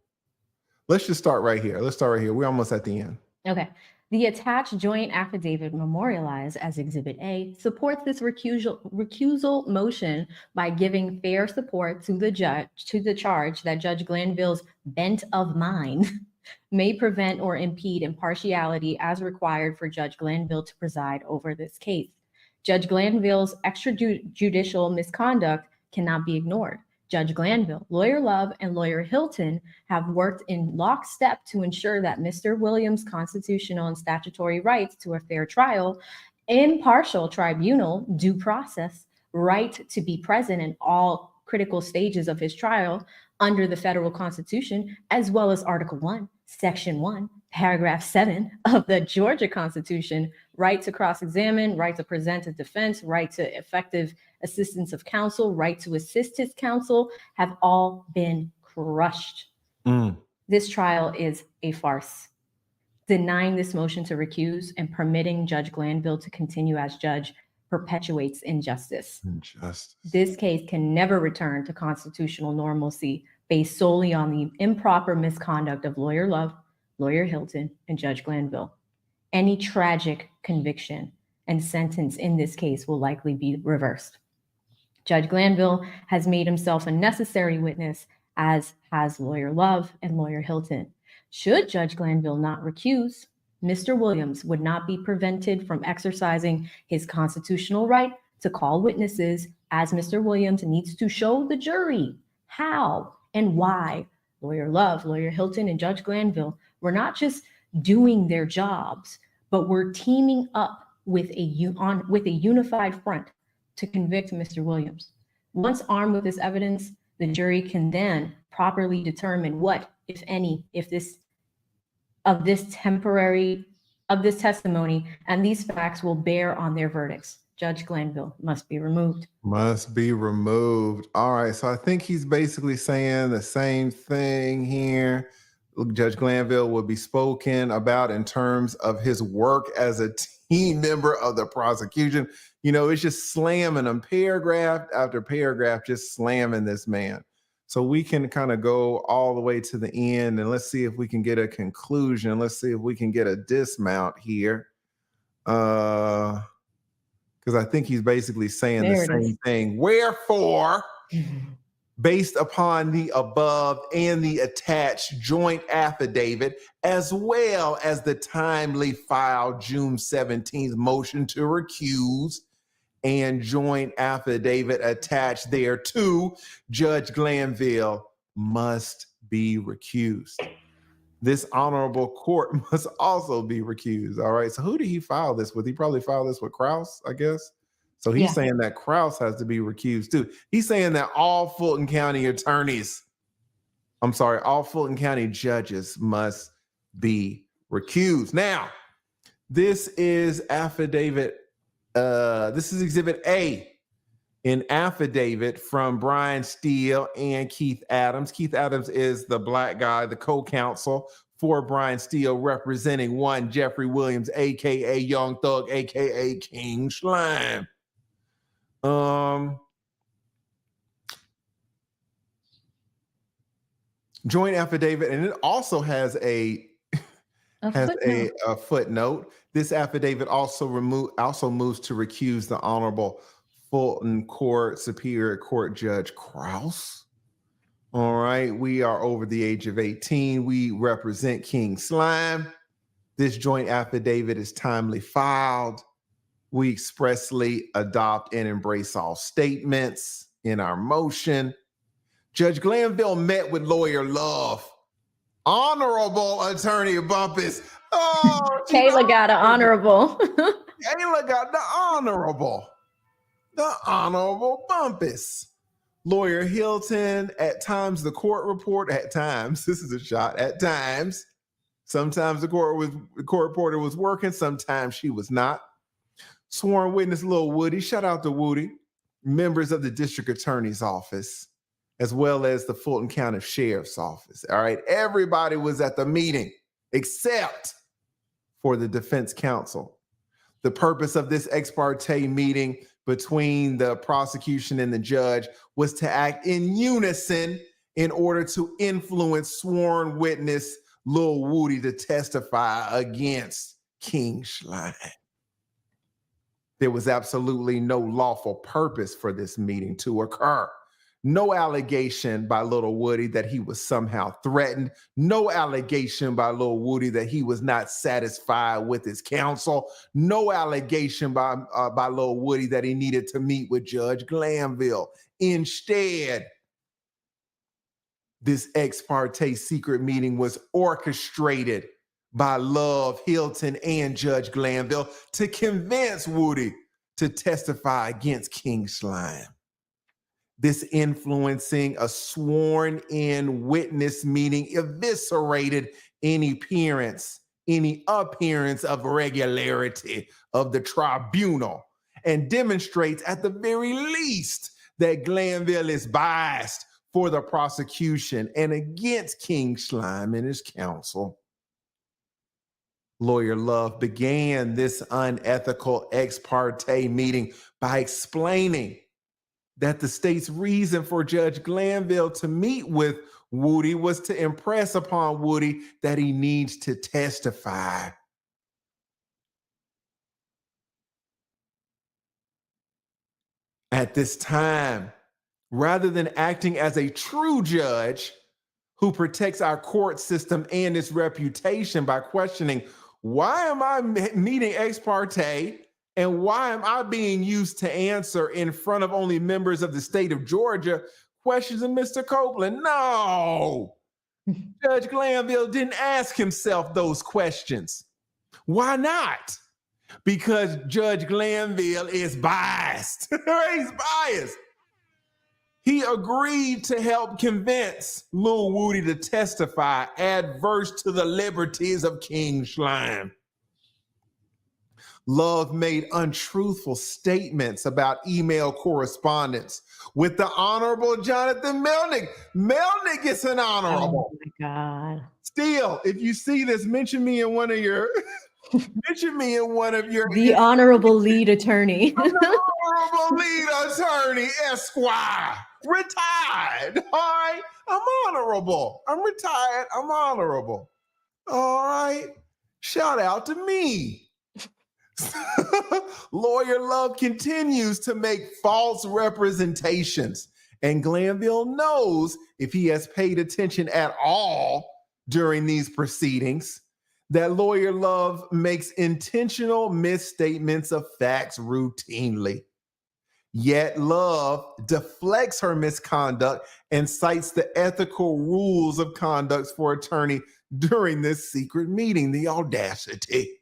let's just start right here. Let's start right here. We're almost at the end. Okay. The attached joint affidavit memorialized as Exhibit A supports this recusal motion by giving fair support to the charge that Judge Glanville's bent of mind may prevent or impede impartiality as required for Judge Glanville to preside over this case. Judge Glanville's extrajudicial misconduct cannot be ignored. Judge Glanville, Lawyer Love, and Lawyer Hilton have worked in lockstep to ensure that Mr. Williams' constitutional and statutory rights to a fair trial, impartial tribunal, due process, right to be present in all critical stages of his trial under the federal constitution, as well as Article 1, Section 1, Paragraph 7 of the Georgia Constitution, right to cross-examine, right to present a defense, right to effective assistance of counsel, right to assist his counsel, have all been crushed. This trial is a farce. Denying this motion to recuse and permitting Judge Glanville to continue as judge perpetuates injustice. This case can never return to constitutional normalcy based solely on the improper misconduct of Lawyer Love, Lawyer Hilton, and Judge Glanville. Any tragic conviction and sentence in this case will likely be reversed. Judge Glanville has made himself a necessary witness, as has Lawyer Love and Lawyer Hilton. Should Judge Glanville not recuse, Mr. Williams would not be prevented from exercising his constitutional right to call witnesses, as Mr. Williams needs to show the jury how and why Lawyer Love, Lawyer Hilton, and Judge Glanville were not just doing their jobs, but were teaming up with a unified front to convict Mr. Williams. Once armed with this evidence, the jury can then properly determine what, if any, of this testimony and these facts will bear on their verdicts. Judge Glanville must be removed. Must be removed. All right. So I think he's basically saying the same thing here. Judge Glanville will be spoken about in terms of his work as a team member of the prosecution. You know, it's just slamming him paragraph after paragraph, just slamming this man. So we can kind of go all the way to the end and let's see if we can get a conclusion. Let's see if we can get a dismount here. Because I think he's basically saying the same thing. Wherefore, based upon the above and the attached joint affidavit, as well as the timely filed June 17th motion to recuse and joint affidavit attached thereto, Judge Glanville must be recused. This honorable court must also be recused. All right. So who did he file this with? He probably filed this with Krause, I guess. So he's saying that Krause has to be recused too. He's saying that all Fulton County judges must be recused. Now, this is affidavit. This is Exhibit A, an affidavit from Brian Steele and Keith Adams. Keith Adams is the black guy, the co-counsel for Brian Steele, representing one Jeffrey Williams, aka Young Thug, aka King Slime. Joint affidavit, and it also has a footnote. This affidavit also moves to recuse the Honorable Fulton Court Superior Court Judge Krause. All right, we are over the age of 18. We represent King Slime. This joint affidavit is timely filed. We expressly adopt and embrace all statements in our motion. Judge Glanville met with Lawyer Love. Honorable Attorney Bumpus. Oh, Kayla got an honorable. Kayla got the honorable. the Honorable Bumpus. Lawyer Hilton, at times the court report, at times, this is a shot, at times, sometimes the court reporter was working, sometimes she was not. Sworn witness Lil Woody, shout out to Woody, members of the district attorney's office, as well as the Fulton County Sheriff's Office. All right, everybody was at the meeting except for the defense counsel. The purpose of this ex parte meeting between the prosecution and the judge was to act in unison in order to influence sworn witness Lil Woody to testify against King Schlein. There was absolutely no lawful purpose for this meeting to occur. No allegation by Little Woody that he was somehow threatened. No allegation by Little Woody that he was not satisfied with his counsel. No allegation by Little Woody that he needed to meet with Judge Glanville. Instead, this ex parte secret meeting was orchestrated by Love Hilton and Judge Glanville to convince Woody to testify against King Schlein. This influencing a sworn-in witness meeting eviscerated any appearance of regularity of the tribunal and demonstrates at the very least that Glanville is biased for the prosecution and against King Schlein and his counsel. Lawyer Love began this unethical ex parte meeting by explaining that the state's reason for Judge Glanville to meet with Woody was to impress upon Woody that he needs to testify. At this time, rather than acting as a true judge who protects our court system and its reputation by questioning, why am I meeting ex parte? And why am I being used to answer in front of only members of the state of Georgia questions of Mr. Copeland? No. Judge Glanville didn't ask himself those questions. Why not? Because Judge Glanville is biased. He's biased. He agreed to help convince Lil Woody to testify adverse to the liberties of King Schlein. Love made untruthful statements about email correspondence with the Honorable Jonathan Melnick. Melnick is an honorable. Oh my God. Still, if you see this, mention me in one of your the honorable lead attorney. The honorable lead attorney, Esquire. Retired. All right. I'm honorable. I'm retired. I'm honorable. All right. Shout out to me. Lawyer Love continues to make false representations, and Glanville knows, if he has paid attention at all during these proceedings, that Lawyer Love makes intentional misstatements of facts routinely. Yet Love deflects her misconduct and cites the ethical rules of conduct for attorney during this secret meeting. The audacity.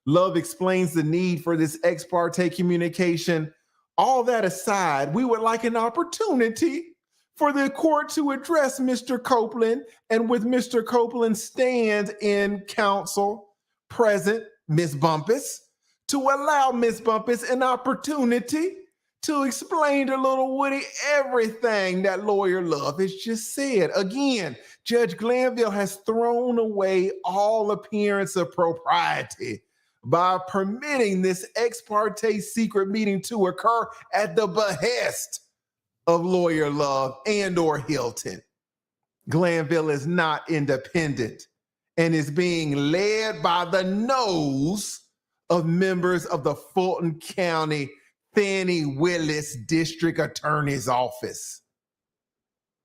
Love explains the need for this ex parte communication. All that aside, we would like an opportunity for the court to address Mr. Copeland, and with Mr. Copeland's stand-in counsel present, Ms. Bumpus, to allow Ms. Bumpus an opportunity to explain to Little Woody everything that Lawyer Love has just said. Again, Judge Glanville has thrown away all appearance of propriety by permitting this ex parte secret meeting to occur at the behest of Lawyer Love and or Hilton. Glanville is not independent and is being led by the nose of members of the Fulton County Fannie Willis District Attorney's Office.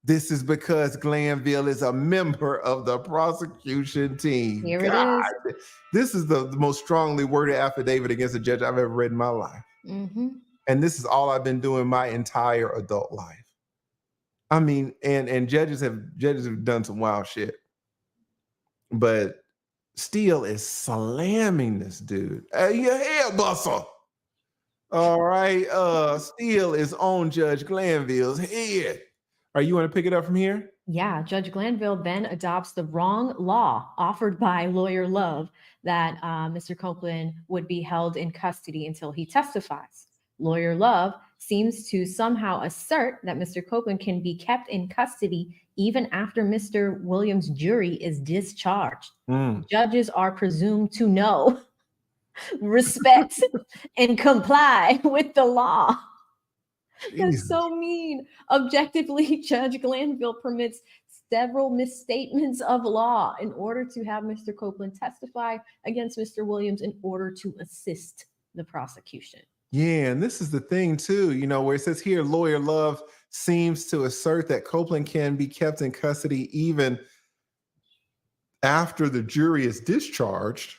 This is because Glanville is a member of the prosecution team. Here it is. This is the most strongly worded affidavit against a judge I've ever read in my life. Mm-hmm. And this is all I've been doing my entire adult life. I mean, and judges have done some wild shit. But Steele is slamming this dude. Hey, you hair bustle. All right. Steele is on Judge Glanville's head. Are you want to pick it up from here? Yeah, Judge Glanville then adopts the wrong law offered by Lawyer Love that Mr. Copeland would be held in custody until he testifies. Lawyer Love seems to somehow assert that Mr. Copeland can be kept in custody even after Mr. Williams' jury is discharged. Judges are presumed to know, respect, and comply with the law. That's so mean. Objectively, Judge Glanville permits several misstatements of law in order to have Mr. Copeland testify against Mr. Williams in order to assist the prosecution. Yeah, and this is the thing too, you know, where it says here, Lawyer Love seems to assert that Copeland can be kept in custody even after the jury is discharged.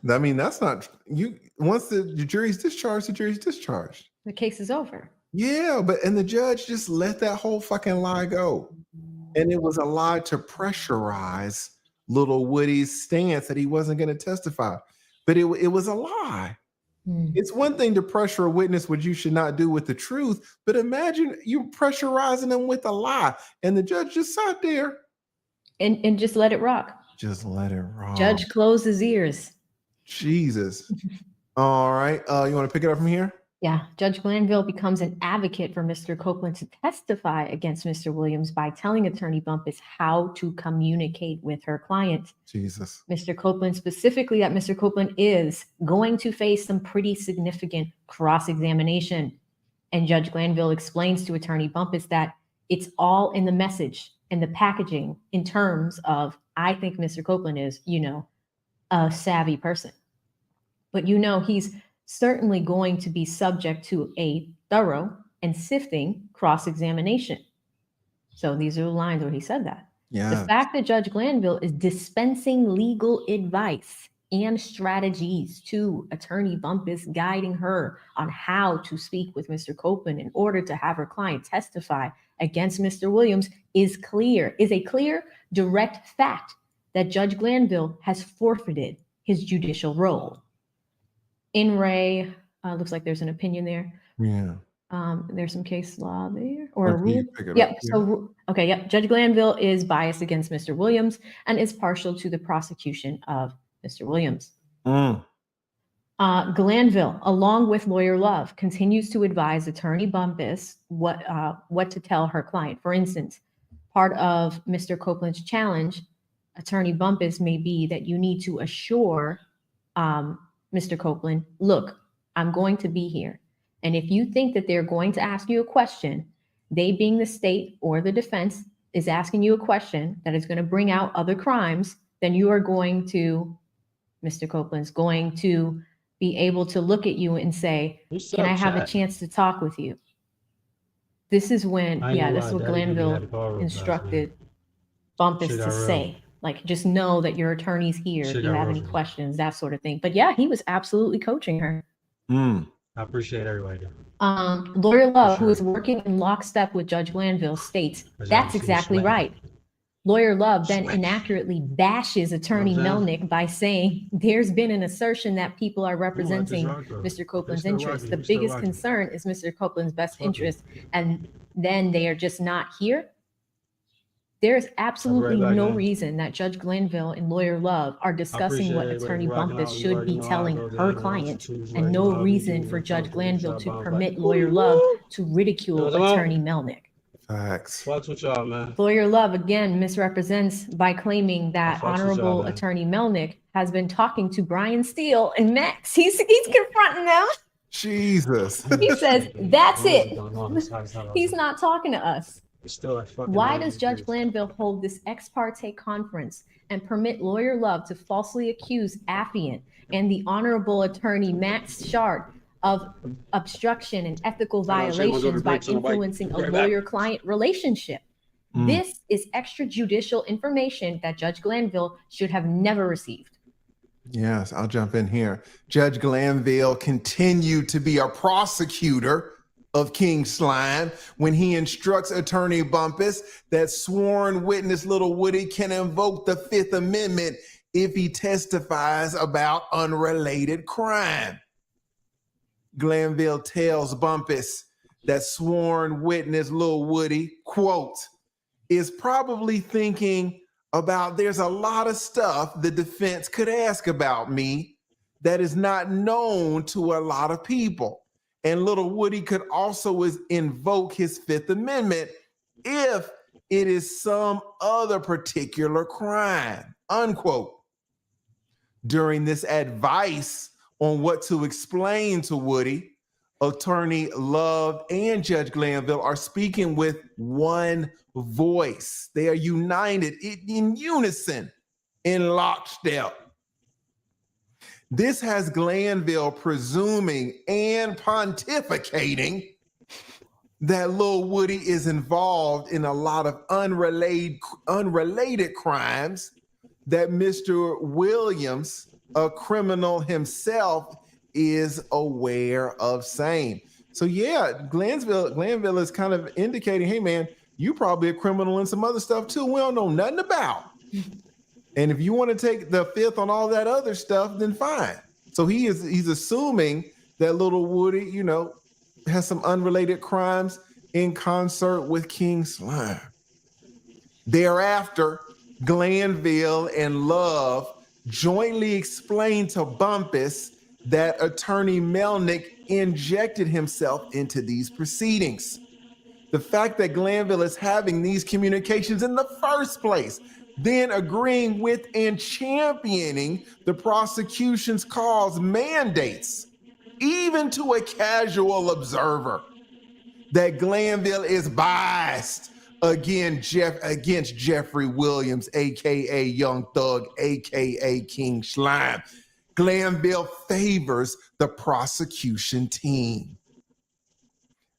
I mean, that's not you. Once the jury's discharged, the jury's discharged. The case is over. Yeah, and the judge just let that whole fucking lie go. And it was a lie to pressurize little Woody's stance that he wasn't going to testify. But it was a lie. It's one thing to pressure a witness, which you should not do with the truth, but imagine you pressurizing them with a lie. And the judge just sat there. And just let it rock. Just let it rock. Judge closed his ears. Jesus. All right. You want to pick it up from here? Yeah. Judge Glanville becomes an advocate for Mr. Copeland to testify against Mr. Williams by telling Attorney Bumpus how to communicate with her client. Jesus. Mr. Copeland, specifically that Mr. Copeland is going to face some pretty significant cross-examination. And Judge Glanville explains to Attorney Bumpus that it's all in the message and the packaging in terms of, I think Mr. Copeland is, a savvy person. But he's certainly going to be subject to a thorough and sifting cross-examination. So these are the lines where he said that. Yeah. The fact that Judge Glanville is dispensing legal advice and strategies to Attorney Bumpus, guiding her on how to speak with Mr. Copeland in order to have her client testify against Mr. Williams is a clear, direct fact that Judge Glanville has forfeited his judicial role. In Ray, looks like there's an opinion there. Yeah. There's some case law there or a Okay, rule. you pick it Yep. up here. So, okay. Yep. Judge Glanville is biased against Mr. Williams and is partial to the prosecution of Mr. Williams. Glanville, along with Lawyer Love, continues to advise Attorney Bumpus what to tell her client. For instance, part of Mr. Copeland's challenge, Attorney Bumpus, may be that you need to assure Mr. Copeland, look, I'm going to be here. And if you think that they're going to ask you a question, they being the state or the defense is asking you a question that is going to bring out other crimes, then you are going to, Mr. Copeland's going to be able to look at you and say, can I have a chance to talk with you? This is when, this is what Glanville instructed Bumpus to say. Like, just know that your attorney's here if you have any questions, that sort of thing. But yeah, he was absolutely coaching her. I appreciate everybody. Lawyer Love, who is working in lockstep with Judge Glanville, states, that's exactly right. Lawyer Love then inaccurately bashes Attorney Melnick by saying there's been an assertion that people are representing Mr. Copeland's interest. The biggest concern is Mr. Copeland's best interest, and then they are just not here. There's absolutely no reason that Judge Glanville and Lawyer Love are discussing what Attorney Bumpus should be telling her client, and no reason for Judge Glanville to permit Lawyer Love to ridicule Attorney Melnick. Facts. What's with y'all, man? Lawyer Love again misrepresents by claiming that Honorable Attorney Melnick has been talking to Brian Steele and Max. He's confronting them. Jesus. He says, that's it. He's not talking to us. Why does Judge Glanville hold this ex parte conference and permit Lawyer Love to falsely accuse Affiant and the Honorable Attorney Max Shard of obstruction and ethical violations by influencing a lawyer-client relationship? This is extrajudicial information that Judge Glanville should have never received. Yes, I'll jump in here. Judge Glanville continued to be a prosecutor of King Slime when he instructs Attorney Bumpus that sworn witness Little Woody can invoke the Fifth Amendment if he testifies about unrelated crime. Glanville tells Bumpus that sworn witness Lil Woody, quote, is probably thinking about there's a lot of stuff the defense could ask about me that is not known to a lot of people. And Little Woody could also invoke his Fifth Amendment if it is some other particular crime, unquote. During this advice on what to explain to Woody, Attorney Love and Judge Glanville are speaking with one voice. They are united in unison, in lockstep. This has Glanville presuming and pontificating that Lil Woody is involved in a lot of unrelated crimes that Mr. Williams, a criminal himself, is aware of same. So yeah, Glanville is kind of indicating, hey man, you probably a criminal and some other stuff too we don't know nothing about. And if you want to take the fifth on all that other stuff, then fine. So he's assuming that Little Woody, you know, has some unrelated crimes in concert with King Slime. Thereafter, Glanville and Love jointly explained to Bumpus that Attorney Melnick injected himself into these proceedings. The fact that Glanville is having these communications in the first place, then agreeing with and championing the prosecution's cause mandates, even to a casual observer, that Glanville is biased against Jeffrey Williams, aka Young Thug, aka King Slime. Glanville favors the prosecution team.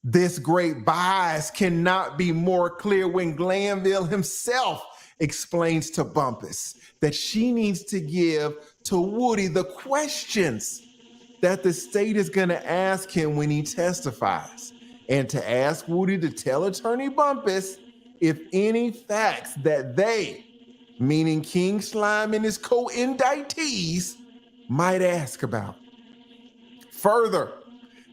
This great bias cannot be more clear when Glanville himself explains to Bumpus that she needs to give to Woody the questions that the state is going to ask him when he testifies, and to ask Woody to tell Attorney Bumpus if any facts that they, meaning King Slime and his co-indictees, might ask about. Further,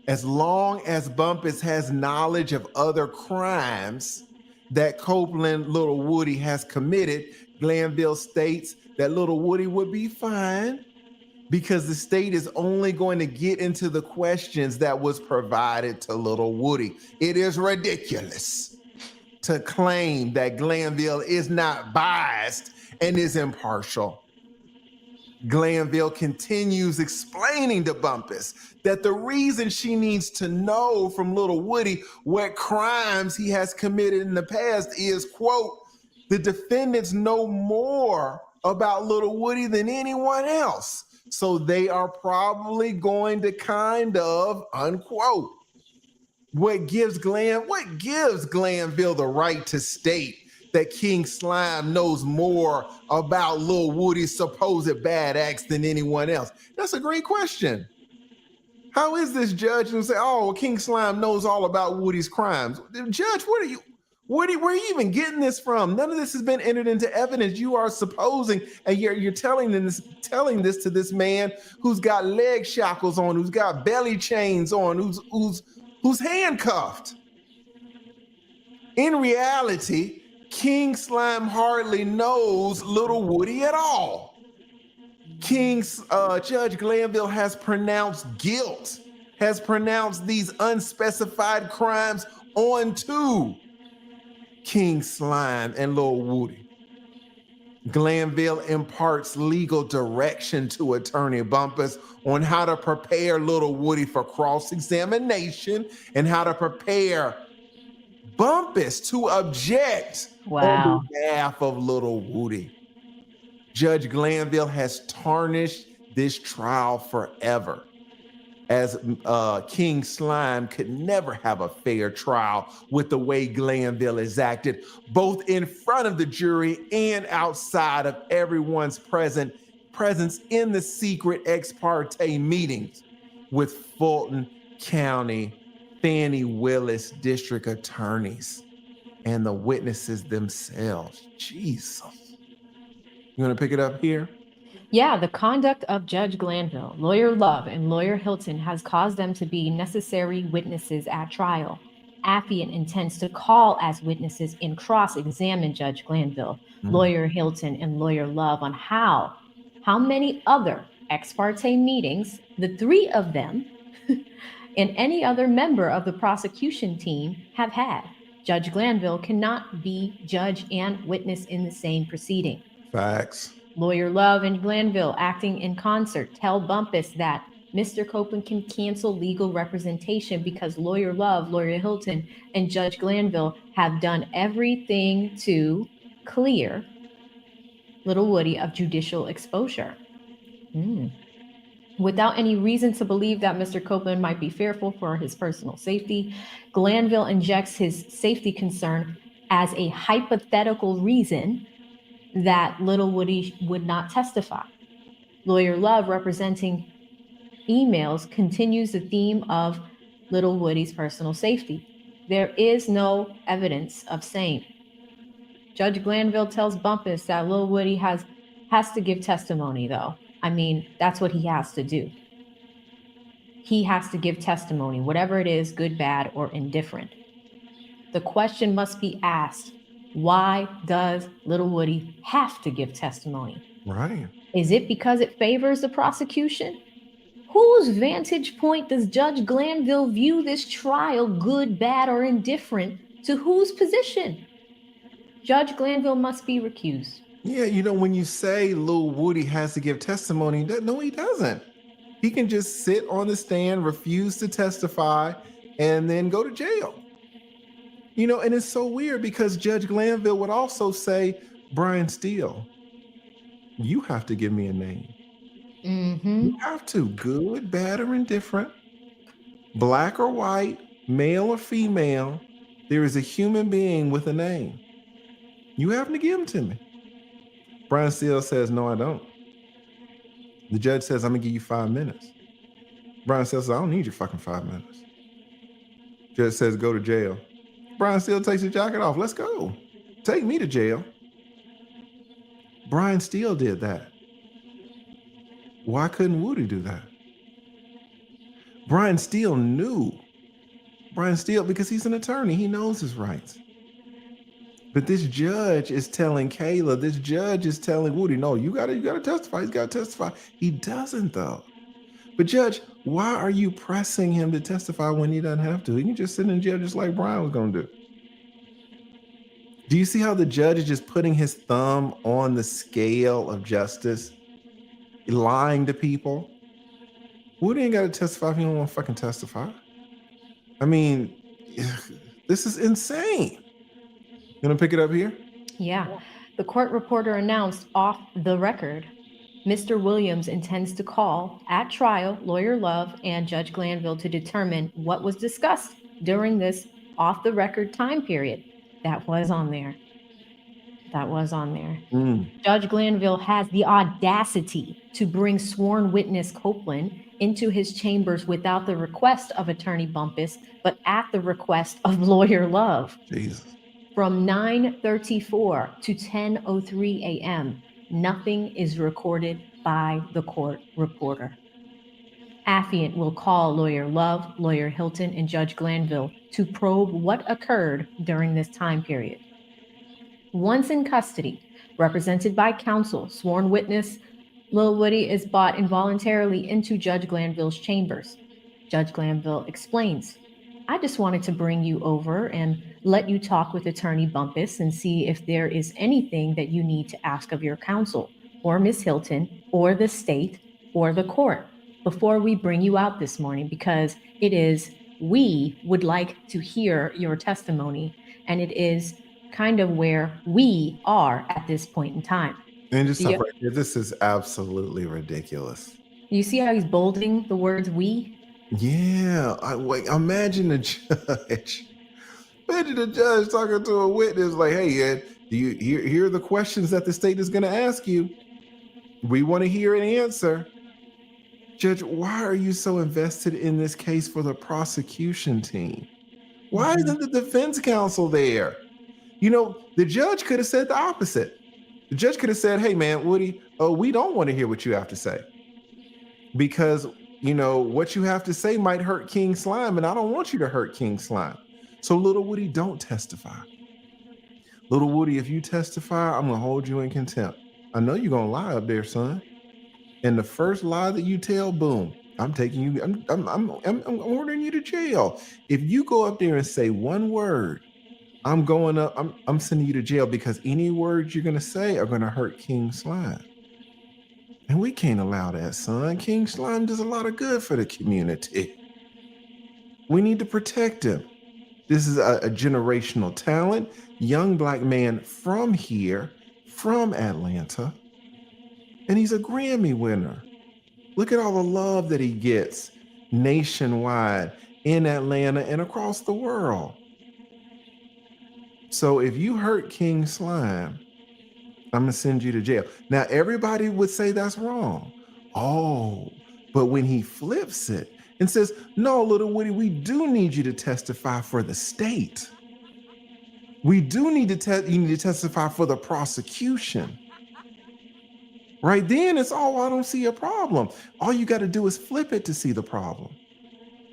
as long as Bumpus has knowledge of other crimes that Copeland Little Woody has committed, Glanville states that Little Woody would be fine because the state is only going to get into the questions that was provided to Little Woody. It is ridiculous to claim that Glanville is not biased and is impartial. Glanville continues explaining to Bumpus that the reason she needs to know from Little Woody what crimes he has committed in the past is, quote, the defendants know more about Little Woody than anyone else, so they are probably going to kind of, unquote. What gives Glanville the right to state that King Slime knows more about Lil Woody's supposed bad acts than anyone else? That's a great question. How is this judge who say, oh, King Slime knows all about Woody's crimes? Judge, where are you even getting this from? None of this has been entered into evidence. You are supposing, and you're telling this to this man who's got leg shackles on, who's got belly chains on, who's handcuffed. In reality, King Slime hardly knows Little Woody at all. Judge Glanville has pronounced guilt, has pronounced these unspecified crimes onto King Slime and Lil Woody. Glanville imparts legal direction to Attorney Bumpus on how to prepare Little Woody for cross-examination and how to prepare Bumpus to object on behalf of Little Woody. Judge Glanville has tarnished this trial forever, as King Slime could never have a fair trial with the way Glanville has acted, both in front of the jury and outside of everyone's presence in the secret ex parte meetings with Fulton County Fannie Willis district attorneys and the witnesses themselves. Jesus. You want to pick it up here? Yeah, the conduct of Judge Glanville, Lawyer Love, and Lawyer Hilton has caused them to be necessary witnesses at trial. Affiant intends to call as witnesses and cross-examine Judge Glanville, Lawyer Hilton, and Lawyer Love on how many other ex parte meetings the three of them and any other member of the prosecution team have had. Judge Glanville cannot be judge and witness in the same proceeding. Facts. Lawyer Love and Glanville, acting in concert, tell Bumpus that Mr. Copeland can cancel legal representation because Lawyer Love, Lawyer Hilton, and Judge Glanville have done everything to clear Little Woody of judicial exposure. Without any reason to believe that Mr. Copeland might be fearful for his personal safety, Glanville injects his safety concern as a hypothetical reason that Little Woody would not testify. Lawyer Love, representing emails, continues the theme of Little Woody's personal safety. There is no evidence of same. Judge Glanville tells Bumpus that Little Woody has to give testimony, though. I mean, that's what he has to do. He has to give testimony, whatever it is, good, bad, or indifferent. The question must be asked, why does Little Woody have to give testimony? Right. Is it because it favors the prosecution? Whose vantage point does Judge Glanville view this trial, good, bad, or indifferent, to whose position? Judge Glanville must be recused. Yeah, you know, when you say Lil Woody has to give testimony, no, he doesn't. He can just sit on the stand, refuse to testify, and then go to jail. You know, and it's so weird because Judge Glanville would also say, Brian Steele, you have to give me a name. You have to, good, bad, or indifferent, black or white, male or female, there is a human being with a name. You have to give him to me. Brian Steele says, no, I don't. The judge says, I'm gonna give you 5 minutes. Brian Steele says, I don't need your fucking 5 minutes. Judge says, go to jail. Brian Steele takes his jacket off. Let's go. Take me to jail. Brian Steele did that. Why couldn't Woody do that? Brian Steele knew. Brian Steele, because he's an attorney, he knows his rights. But this judge is telling Kayla, this judge is telling Woody, no, you gotta testify. He's gotta testify. He doesn't though. But Judge, why are you pressing him to testify when he doesn't have to? He can just sit in jail just like Brian was gonna do. Do you see how the judge is just putting his thumb on the scale of justice? Lying to people? Woody ain't gotta testify if he don't want to fucking testify. I mean, this is insane. You gonna pick it up here? Yeah. The court reporter announced off the record, Mr. Williams intends to call at trial Lawyer Love and Judge Glanville to determine what was discussed during this off the record time period. That was on there. That was on there. Judge Glanville has the audacity to bring sworn witness Copeland into his chambers without the request of Attorney Bumpus, but at the request of Lawyer Love. Jesus. From 9:34 to 10:03 a.m., nothing is recorded by the court reporter. Affiant will call Lawyer Love, Lawyer Hilton, and Judge Glanville to probe what occurred during this time period. Once in custody, represented by counsel, sworn witness Lil Woody is brought involuntarily into Judge Glanville's chambers. Judge Glanville explains, I just wanted to bring you over and let you talk with Attorney Bumpus and see if there is anything that you need to ask of your counsel or Miss Hilton or the state or the court before we bring you out this morning, because we would like to hear your testimony, and it is kind of where we are at this point in time. And just stop right here. This is absolutely ridiculous. You see how he's bolding the words we? Yeah. Imagine the judge. Imagine the judge talking to a witness like, hey, Ed, do you here are the questions that the state is going to ask you. We want to hear an answer. Judge, why are you so invested in this case for the prosecution team? Why isn't the defense counsel there? You know, the judge could have said the opposite. The judge could have said, hey, man, Woody, we don't want to hear what you have to say. Because, you know, what you have to say might hurt King Slime, and I don't want you to hurt King Slime. So little Woody, don't testify. Little Woody, if you testify, I'm going to hold you in contempt. I know you're going to lie up there, son. And the first lie that you tell, boom, I'm taking you, I'm ordering you to jail. If you go up there and say one word, I'm sending you to jail, because any words you're going to say are going to hurt King Slime. And we can't allow that, son. King Slime does a lot of good for the community. We need to protect him. This is a generational talent, young Black man from here, from Atlanta. And he's a Grammy winner. Look at all the love that he gets nationwide, in Atlanta, and across the world. So if you hurt King Slime, I'm gonna send you to jail. Now, everybody would say that's wrong. Oh, but when he flips it and says, no, little Woody, we do need you to testify for the state. We do need to you need to testify for the prosecution. Right then, it's I don't see a problem. All you got to do is flip it to see the problem.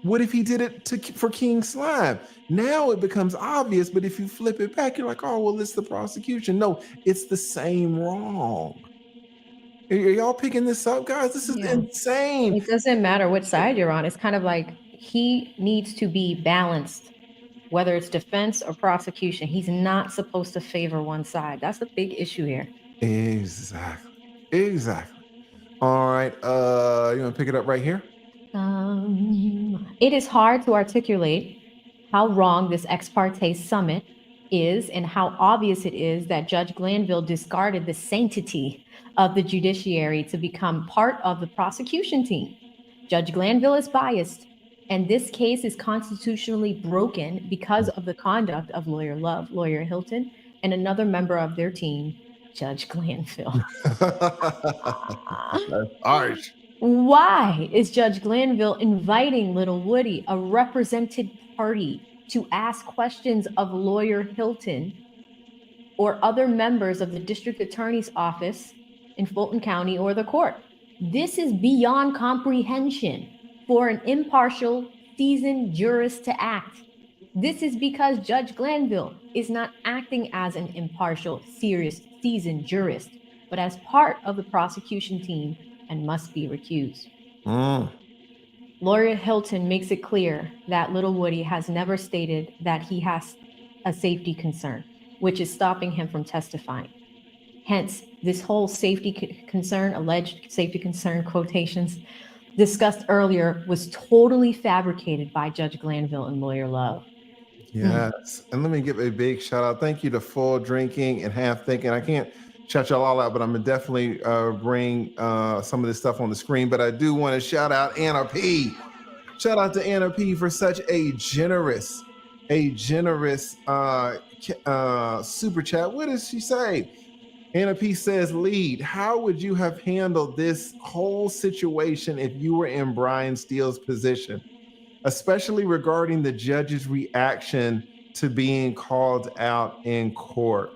What if he did it for King Slime? Now it becomes obvious, but if you flip it back, you're like, oh, well, it's the prosecution. No, it's the same wrong. Are y'all picking this up, guys? This is insane. It doesn't matter which side you're on. It's kind of like he needs to be balanced, whether it's defense or prosecution. He's not supposed to favor one side. That's a big issue here. Exactly. All right. You want to pick it up right here? It is hard to articulate how wrong this ex parte summit is and how obvious it is that Judge Glanville discarded the sanctity of the judiciary to become part of the prosecution team. Judge Glanville is biased, and this case is constitutionally broken because of the conduct of Lawyer Love, Lawyer Hilton, and another member of their team, Judge Glanville. Harsh. Why is Judge Glanville inviting Little Woody, a represented party, to ask questions of Lawyer Hilton or other members of the district attorney's office in Fulton County or the court? This is beyond comprehension for an impartial, seasoned jurist to act. This is because Judge Glanville is not acting as an impartial, serious, seasoned jurist, but as part of the prosecution team and must be recused. Lawyer Hilton makes it clear that Little Woody has never stated that he has a safety concern, which is stopping him from testifying. Hence, this whole safety concern, alleged safety concern quotations discussed earlier, was totally fabricated by Judge Glanville and Lawyer Love. Yes. And let me give a big shout out. Thank you to Full Drinking and Half Thinking. I can't shout y'all all out, but I'm gonna definitely bring some of this stuff on the screen. But I do want to shout out Anna P. Shout out to Anna P for such a generous super chat. What does she say? Anna P says, lead, how would you have handled this whole situation if you were in Brian Steele's position, especially regarding the judge's reaction to being called out in court?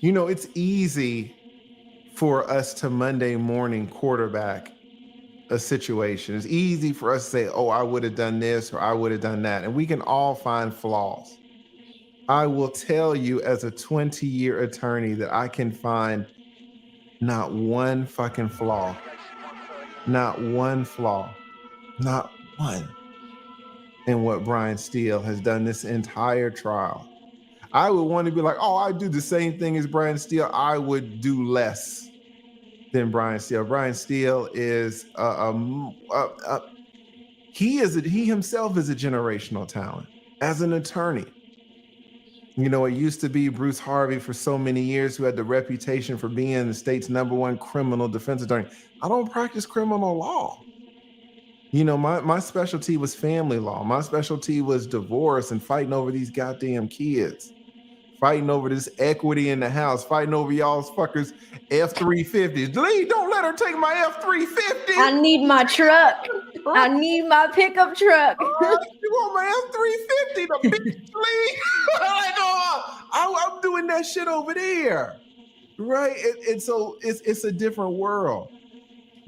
You know, it's easy for us to Monday morning quarterback a situation. It's easy for us to say, oh, I would have done this or I would have done that. And we can all find flaws. I will tell you as a 20-year attorney that I can find not one fucking flaw. Not one flaw. Not one in what Brian Steele has done this entire trial. I would want to be like, oh, I do the same thing as Brian Steele. I would do less than Brian Steele. Brian Steele is he himself is a generational talent as an attorney. You know, it used to be Bruce Harvey for so many years, who had the reputation for being the state's #1 criminal defense attorney. I don't practice criminal law. You know, my specialty was family law. My specialty was divorce and fighting over these goddamn kids. Fighting over this equity in the house, fighting over y'all's fuckers F-350s. Lee, don't let her take my F-350. I need my truck. I need my pickup truck. You want my F-350, the bitch, Lee? Like, I'm doing that shit over there, right? And so it's a different world.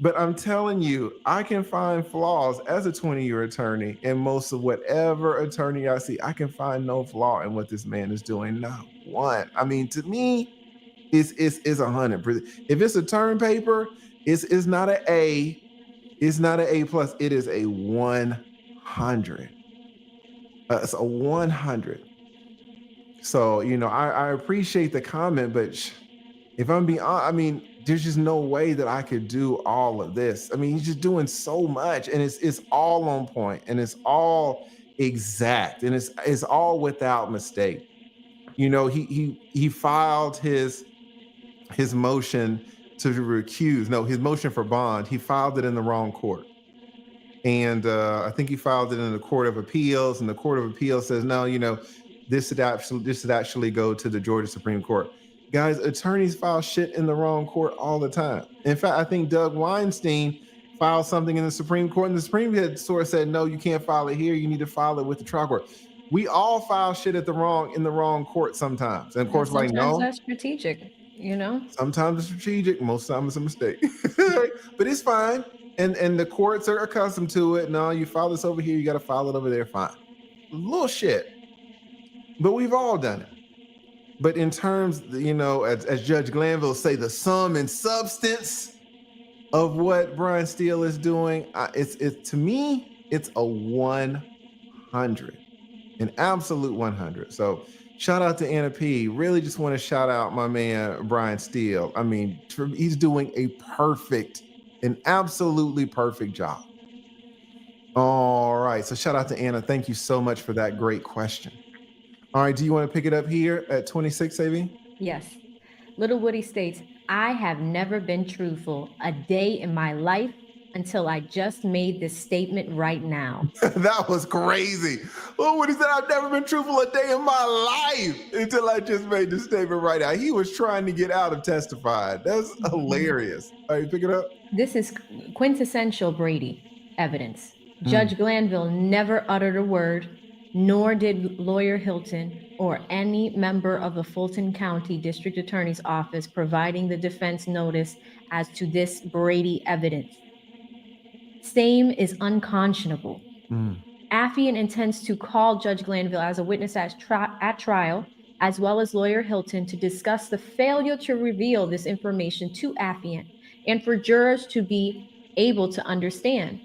But I'm telling you, I can find flaws as a 20-year attorney in most of whatever attorney I see. I can find no flaw in what this man is doing. Not one. I mean, to me, it's 100%. If it's a term paper, it's not an A. It's not an A plus. It is a 100. It's a 100. So, I appreciate the comment, but if I'm being honest, I mean, there's just no way that I could do all of this. I mean, he's just doing so much, and it's all on point, and it's all exact, and it's all without mistake. He filed his motion to recuse. No, his motion for bond. He filed it in the wrong court. And I think he filed it in the Court of Appeals, and the Court of Appeals says, no, this should actually go to the Georgia Supreme Court. Guys, attorneys file shit in the wrong court all the time. In fact, I think Doug Weinstein filed something in the Supreme Court, and the Supreme Court said, no, you can't file it here. You need to file it with the trial court. We all file shit in the wrong court sometimes. And of course, sometimes that's strategic, Sometimes it's strategic, most times it's a mistake. But it's fine. And the courts are accustomed to it. No, you file this over here, you got to file it over there. Fine. Little shit. But we've all done it. But in terms, as Judge Glanville say, the sum and substance of what Brian Steele is doing, to me, it's a 100, an absolute 100. So shout out to Anna P. Really just want to shout out my man, Brian Steele. I mean, he's doing an absolutely perfect job. All right. So shout out to Anna. Thank you so much for that great question. All right. Do you want to pick it up here at 26, AV? Yes. Little Woody states, I have never been truthful a day in my life until I just made this statement right now. That was crazy. Little Woody said, I've never been truthful a day in my life until I just made this statement right now. He was trying to get out of testifying. That's hilarious. All right, pick it up. This is quintessential Brady evidence. Judge Glanville never uttered a word, nor did Lawyer Hilton or any member of the Fulton County District Attorney's Office providing the defense notice as to this Brady evidence. Same is unconscionable. Affian intends to call Judge Glanville as a witness at trial, as well as Lawyer Hilton, to discuss the failure to reveal this information to Affian and for jurors to be able to understand.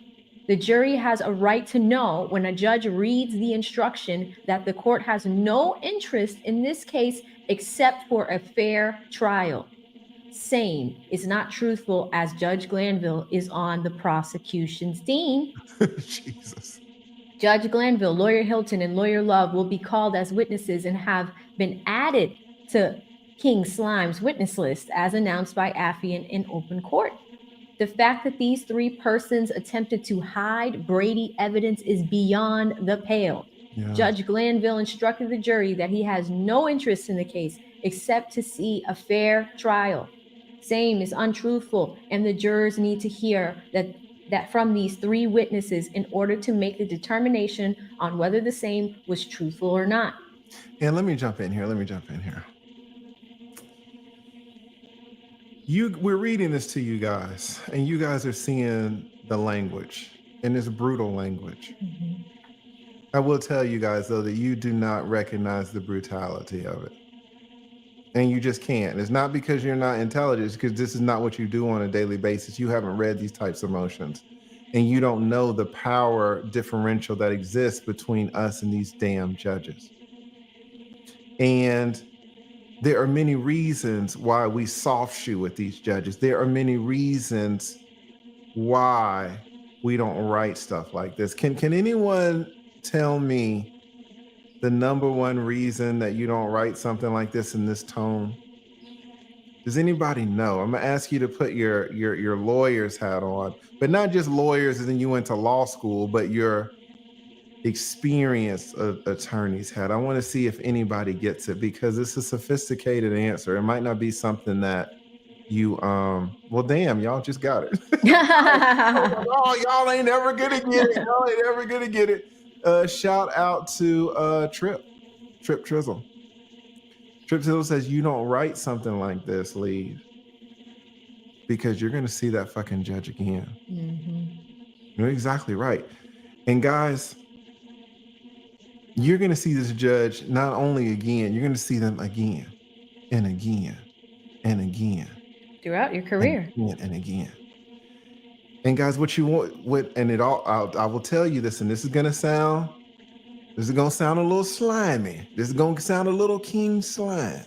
The jury has a right to know when a judge reads the instruction that the court has no interest in this case except for a fair trial. Same is not truthful as Judge Glanville is on the prosecution's team. Jesus. Judge Glanville, Lawyer Hilton, and Lawyer Love will be called as witnesses and have been added to King Slime's witness list as announced by Affian in open court. The fact that these three persons attempted to hide Brady evidence is beyond the pale. Yeah. Judge Glanville instructed the jury that he has no interest in the case except to see a fair trial. Same is untruthful, and the jurors need to hear that from these three witnesses in order to make the determination on whether the same was truthful or not. And let me jump in here. We're reading this to you guys, and you guys are seeing the language, and it's brutal language. Mm-hmm. I will tell you guys, though, that you do not recognize the brutality of it. And you just can't. It's not because you're not intelligent, it's because this is not what you do on a daily basis. You haven't read these types of motions, and you don't know the power differential that exists between us and these damn judges. And there are many reasons why we soft shoe with these judges. There are many reasons why we don't write stuff like this. Can anyone tell me the number one reason that you don't write something like this in this tone? Does anybody know? I'm gonna ask you to put your lawyer's hat on, but not just lawyers as in you went to law school, but your experienced attorney's hat. I want to see if anybody gets it, because it's a sophisticated answer. It might not be something that you well, damn, y'all just got it. Oh, y'all ain't ever gonna get it. Shout out to Trip Trizzle. Tripzilla says, you don't write something like this, leave. Because you're going to see that fucking judge again. You're exactly right. And guys, you're going to see this judge not only again, you're going to see them again and again and again. Throughout your career. And again and again. And guys, what you want, and it all, I will tell you this, and this is going to sound a little slimy. This is going to sound a little king slime.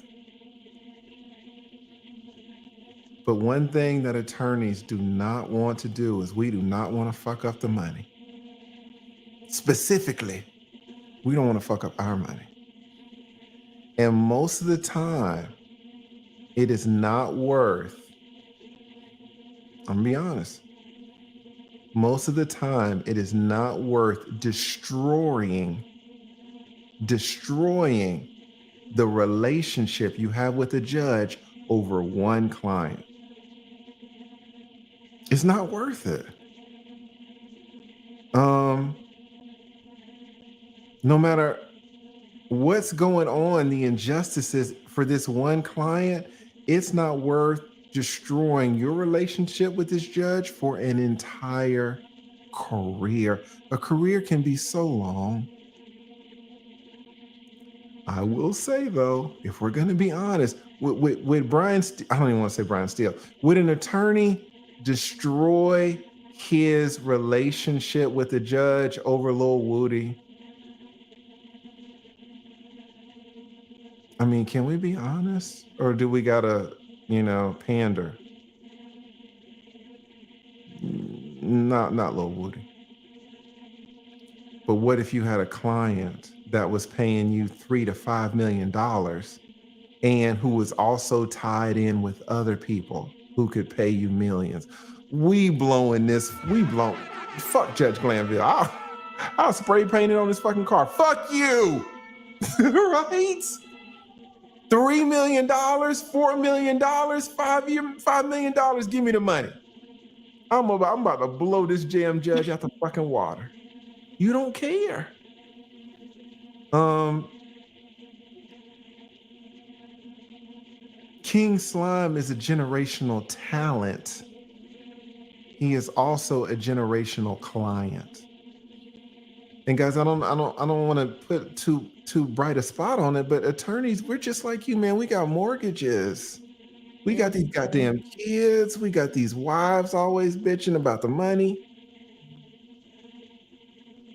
But one thing that attorneys do not want to do is we do not want to fuck up the money. Specifically, we don't want to fuck up our money. And most of the time, it is not worth, I'm gonna be honest, most of the time, it is not worth destroying the relationship you have with a judge over one client. It's not worth it. No matter what's going on, the injustices for this one client, it's not worth destroying your relationship with this judge for an entire career. A career can be so long. I will say though, if we're going to be honest, with Brian, I don't even want to say Brian Steele, would an attorney destroy his relationship with the judge over Lil Woody? I mean, can we be honest? Or do we gotta, pander? Not Lil Woody. But what if you had a client that was paying you $3 to $5 million and who was also tied in with other people who could pay you millions? Fuck Judge Glanville. I'll spray paint it on his fucking car. Fuck you. Right? $3 million, $4 million, $5 million, give me the money. I'm about to blow this jam judge out the fucking water. You don't care. King Slime is a generational talent. He is also a generational client. And guys, I don't want to put too bright a spot on it, but attorneys, we're just like you, man. We got mortgages. We got these goddamn kids. We got these wives always bitching about the money.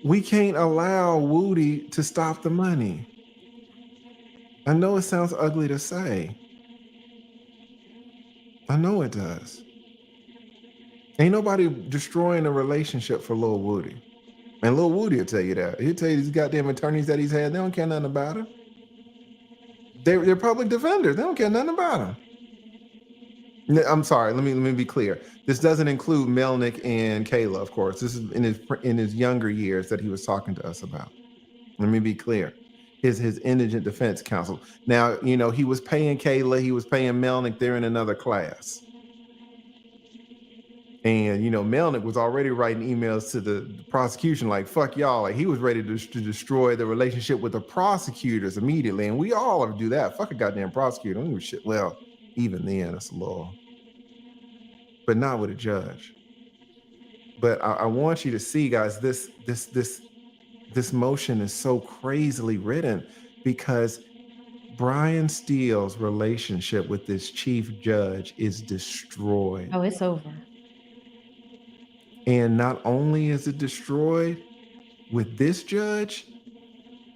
We can't allow Woody to stop the money. I know it sounds ugly to say. I know it does. Ain't nobody destroying a relationship for Lil Woody. And Lil Woody will tell you that. He'll tell you these goddamn attorneys that he's had, they don't care nothing about him. They're public defenders. They don't care nothing about him. I'm sorry, let me be clear. This doesn't include Melnick and Kayla, of course. This is in his younger years that he was talking to us about. Let me be clear. His indigent defense counsel. Now, he was paying Kayla, he was paying Melnick, they're in another class. And, Melnick was already writing emails to the prosecution like, fuck y'all. Like, he was ready to destroy the relationship with the prosecutors immediately. And we all have to do that. Fuck a goddamn prosecutor. I don't give a shit. Well, even then, it's a law. But not with a judge. But I want you to see, guys, this motion is so crazily written because Brian Steele's relationship with this chief judge is destroyed. Oh, it's over. And not only is it destroyed with this judge,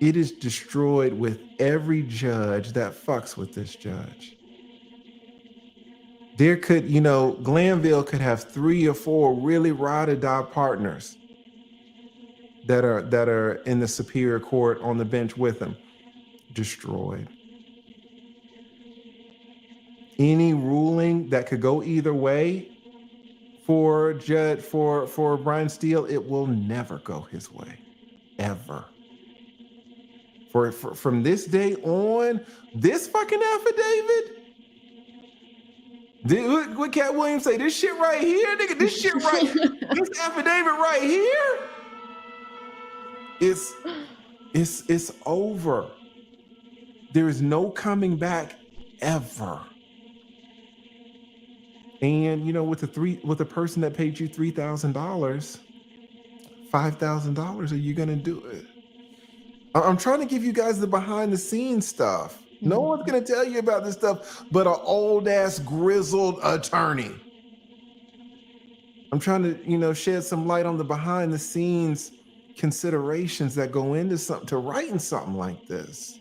it is destroyed with every judge that fucks with this judge. There could, Glanville could have 3 or 4 really ride or die partners that are in the Superior Court on the bench with him. Destroyed. Any ruling that could go either way for Brian Steele, it will never go his way, ever. From this day on, this fucking affidavit. What Cat Williams say? This shit right here, nigga. This shit right. This affidavit right here. It's over. There is no coming back ever. And you know, with the person that paid you $3,000, $5,000, are you gonna do it? I'm trying to give you guys the behind the scenes stuff. No one's gonna tell you about this stuff but an old ass grizzled attorney. I'm trying to, you know, shed some light on the behind the scenes considerations that go into something, to writing something like this.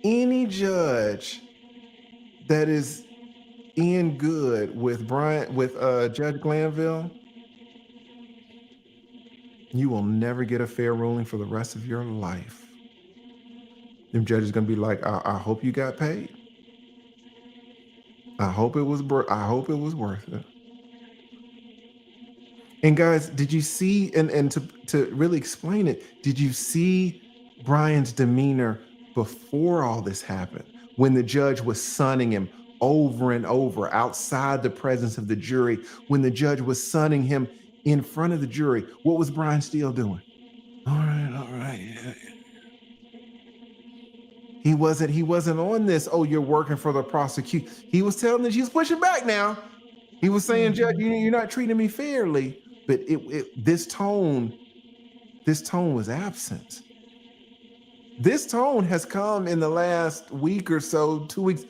Any judge that is in good with Judge Glanville, you will never get a fair ruling for the rest of your life. Them judges gonna be like, I hope you got paid. I hope it was worth it. And guys, did you see, and to really explain it, did you see Brian's demeanor before all this happened? When the judge was sunning him over and over outside the presence of the jury, when the judge was sunning him in front of the jury, what was Brian Steele doing? All right, yeah. He wasn't on this, oh, you're working for the prosecution. He was telling that he's pushing back now. He was saying, Judge, you're not treating me fairly. But this tone was absent. This tone has come in the last week or so, 2 weeks.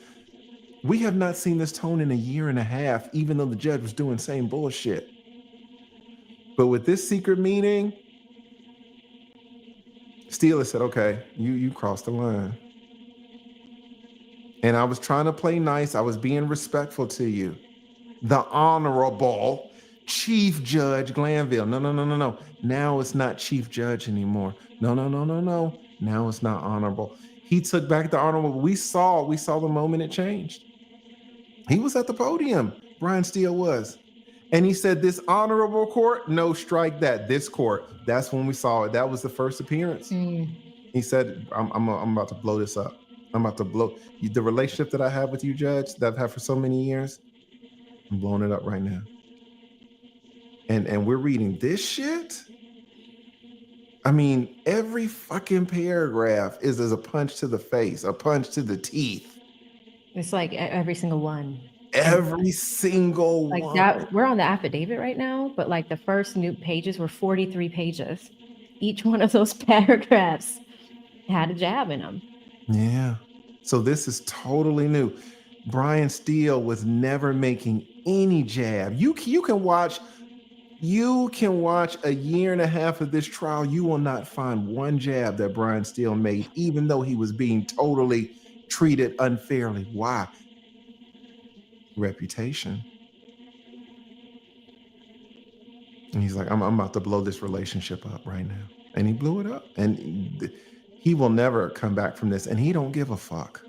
We have not seen this tone in a year and a half, even though the judge was doing same bullshit. But with this secret meeting, Steele said, okay, you crossed the line. And I was trying to play nice. I was being respectful to you. The Honorable Chief Judge Glanville. No. Now it's not Chief Judge anymore. No. Now it's not honorable. He took back the honorable. We saw the moment it changed. He was at the podium. Brian Steele was. And he said, this honorable court, no, strike that. This court. That's when we saw it. That was the first appearance. He said, I'm about to blow this up. I'm about to blow the relationship that I have with you, Judge, that I've had for so many years. I'm blowing it up right now. And we're reading this shit. I mean, every fucking paragraph is as a punch to the face, a punch to the teeth. It's like every single one. Every single like one. That. We're on the affidavit right now, but like the first new pages were 43 pages. Each one of those paragraphs had a jab in them. Yeah. So this is totally new. Brian Steele was never making any jab. You can watch a year and a half of this trial. You will not find one jab that Brian Steele made, even though he was being totally treated unfairly. Why? Reputation. And he's like, I'm about to blow this relationship up right now. And he blew it up. And he will never come back from this. And he don't give a fuck.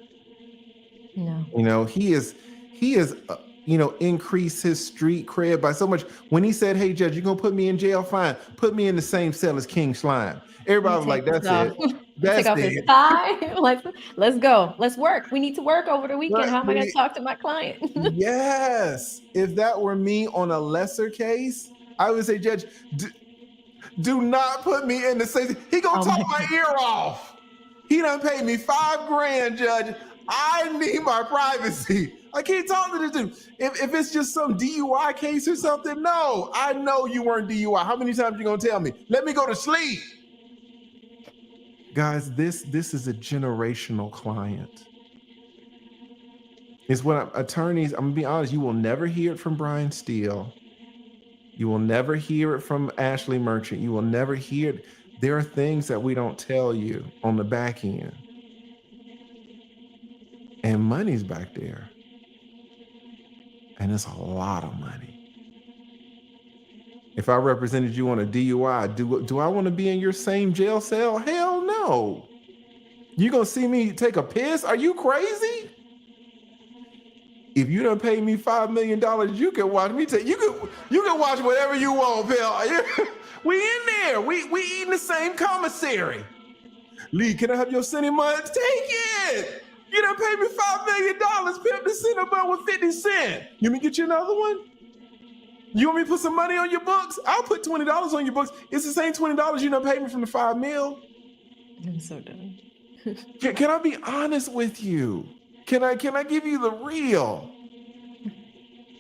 No. You know, he is increased his street cred by so much. When he said, hey, Judge, you're going to put me in jail? Fine. Put me in the same cell as King Slime. Everybody was like, that's it. That's take off his tie. Let's go. Let's work. We need to work over the weekend. How am I going to talk to my client? Yes. If that were me on a lesser case, I would say, Judge, do not put me in the same. He going to talk my ear off. He done paid me $5,000, Judge. I need my privacy. I can't talk to this dude. If it's just some DUI case or something, no, I know you weren't DUI. How many times you gonna tell me? Let me go to sleep. Guys, this is a generational client. It's what attorneys, I'm gonna be honest, you will never hear it from Brian Steele. You will never hear it from Ashley Merchant. You will never hear it. There are things that we don't tell you on the back end. And money's back there. And it's a lot of money. If I represented you on a DUI, do I want to be in your same jail cell? Hell no. You gonna see me take a piss? Are you crazy? If you done pay me $5 million, you can watch me take. You can watch whatever you want, pal. We in there. We eating the same commissary. Lee, can I have your city money? Take it. You done paid me $5 million. Pimp the center bun with 50 cents. You want me to get you another one? You want me to put some money on your books? I'll put $20 on your books. It's the same $20 you done paid me from the $5 million. I'm so done. Can I be honest with you? Can I give you the real?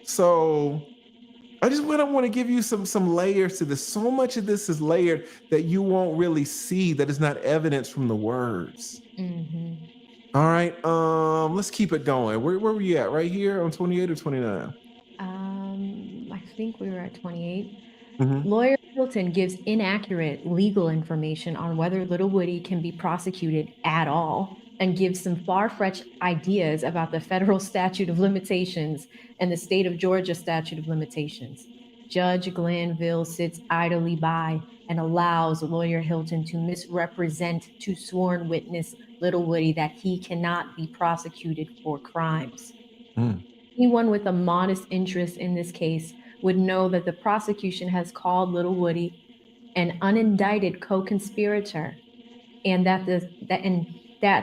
So I just want to give you some layers to this. So much of this is layered that you won't really see, that is not evidence from the words. All right, let's keep it going. Where were we at? Right here on 28 or 29? I think we were at 28. Mm-hmm. Lawyer Hilton gives inaccurate legal information on whether Little Woody can be prosecuted at all, and gives some far-fetched ideas about the federal statute of limitations and the state of Georgia statute of limitations. Judge Glanville sits idly by and allows Lawyer Hilton to misrepresent to sworn witness Little Woody that he cannot be prosecuted for crimes. Anyone with a modest interest in this case would know that the prosecution has called Little Woody an unindicted co-conspirator, and that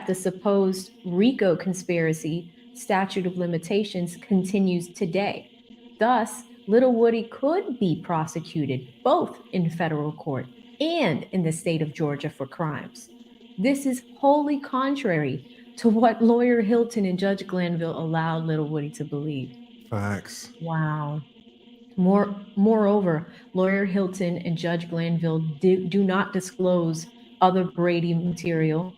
the supposed RICO conspiracy statute of limitations continues today. Thus, Little Woody could be prosecuted both in federal court and in the state of Georgia for crimes. This is wholly contrary to what Lawyer Hilton and Judge Glanville allowed Little Woody to believe. Facts. Wow. Moreover, Lawyer Hilton and Judge Glanville do not disclose other Brady material,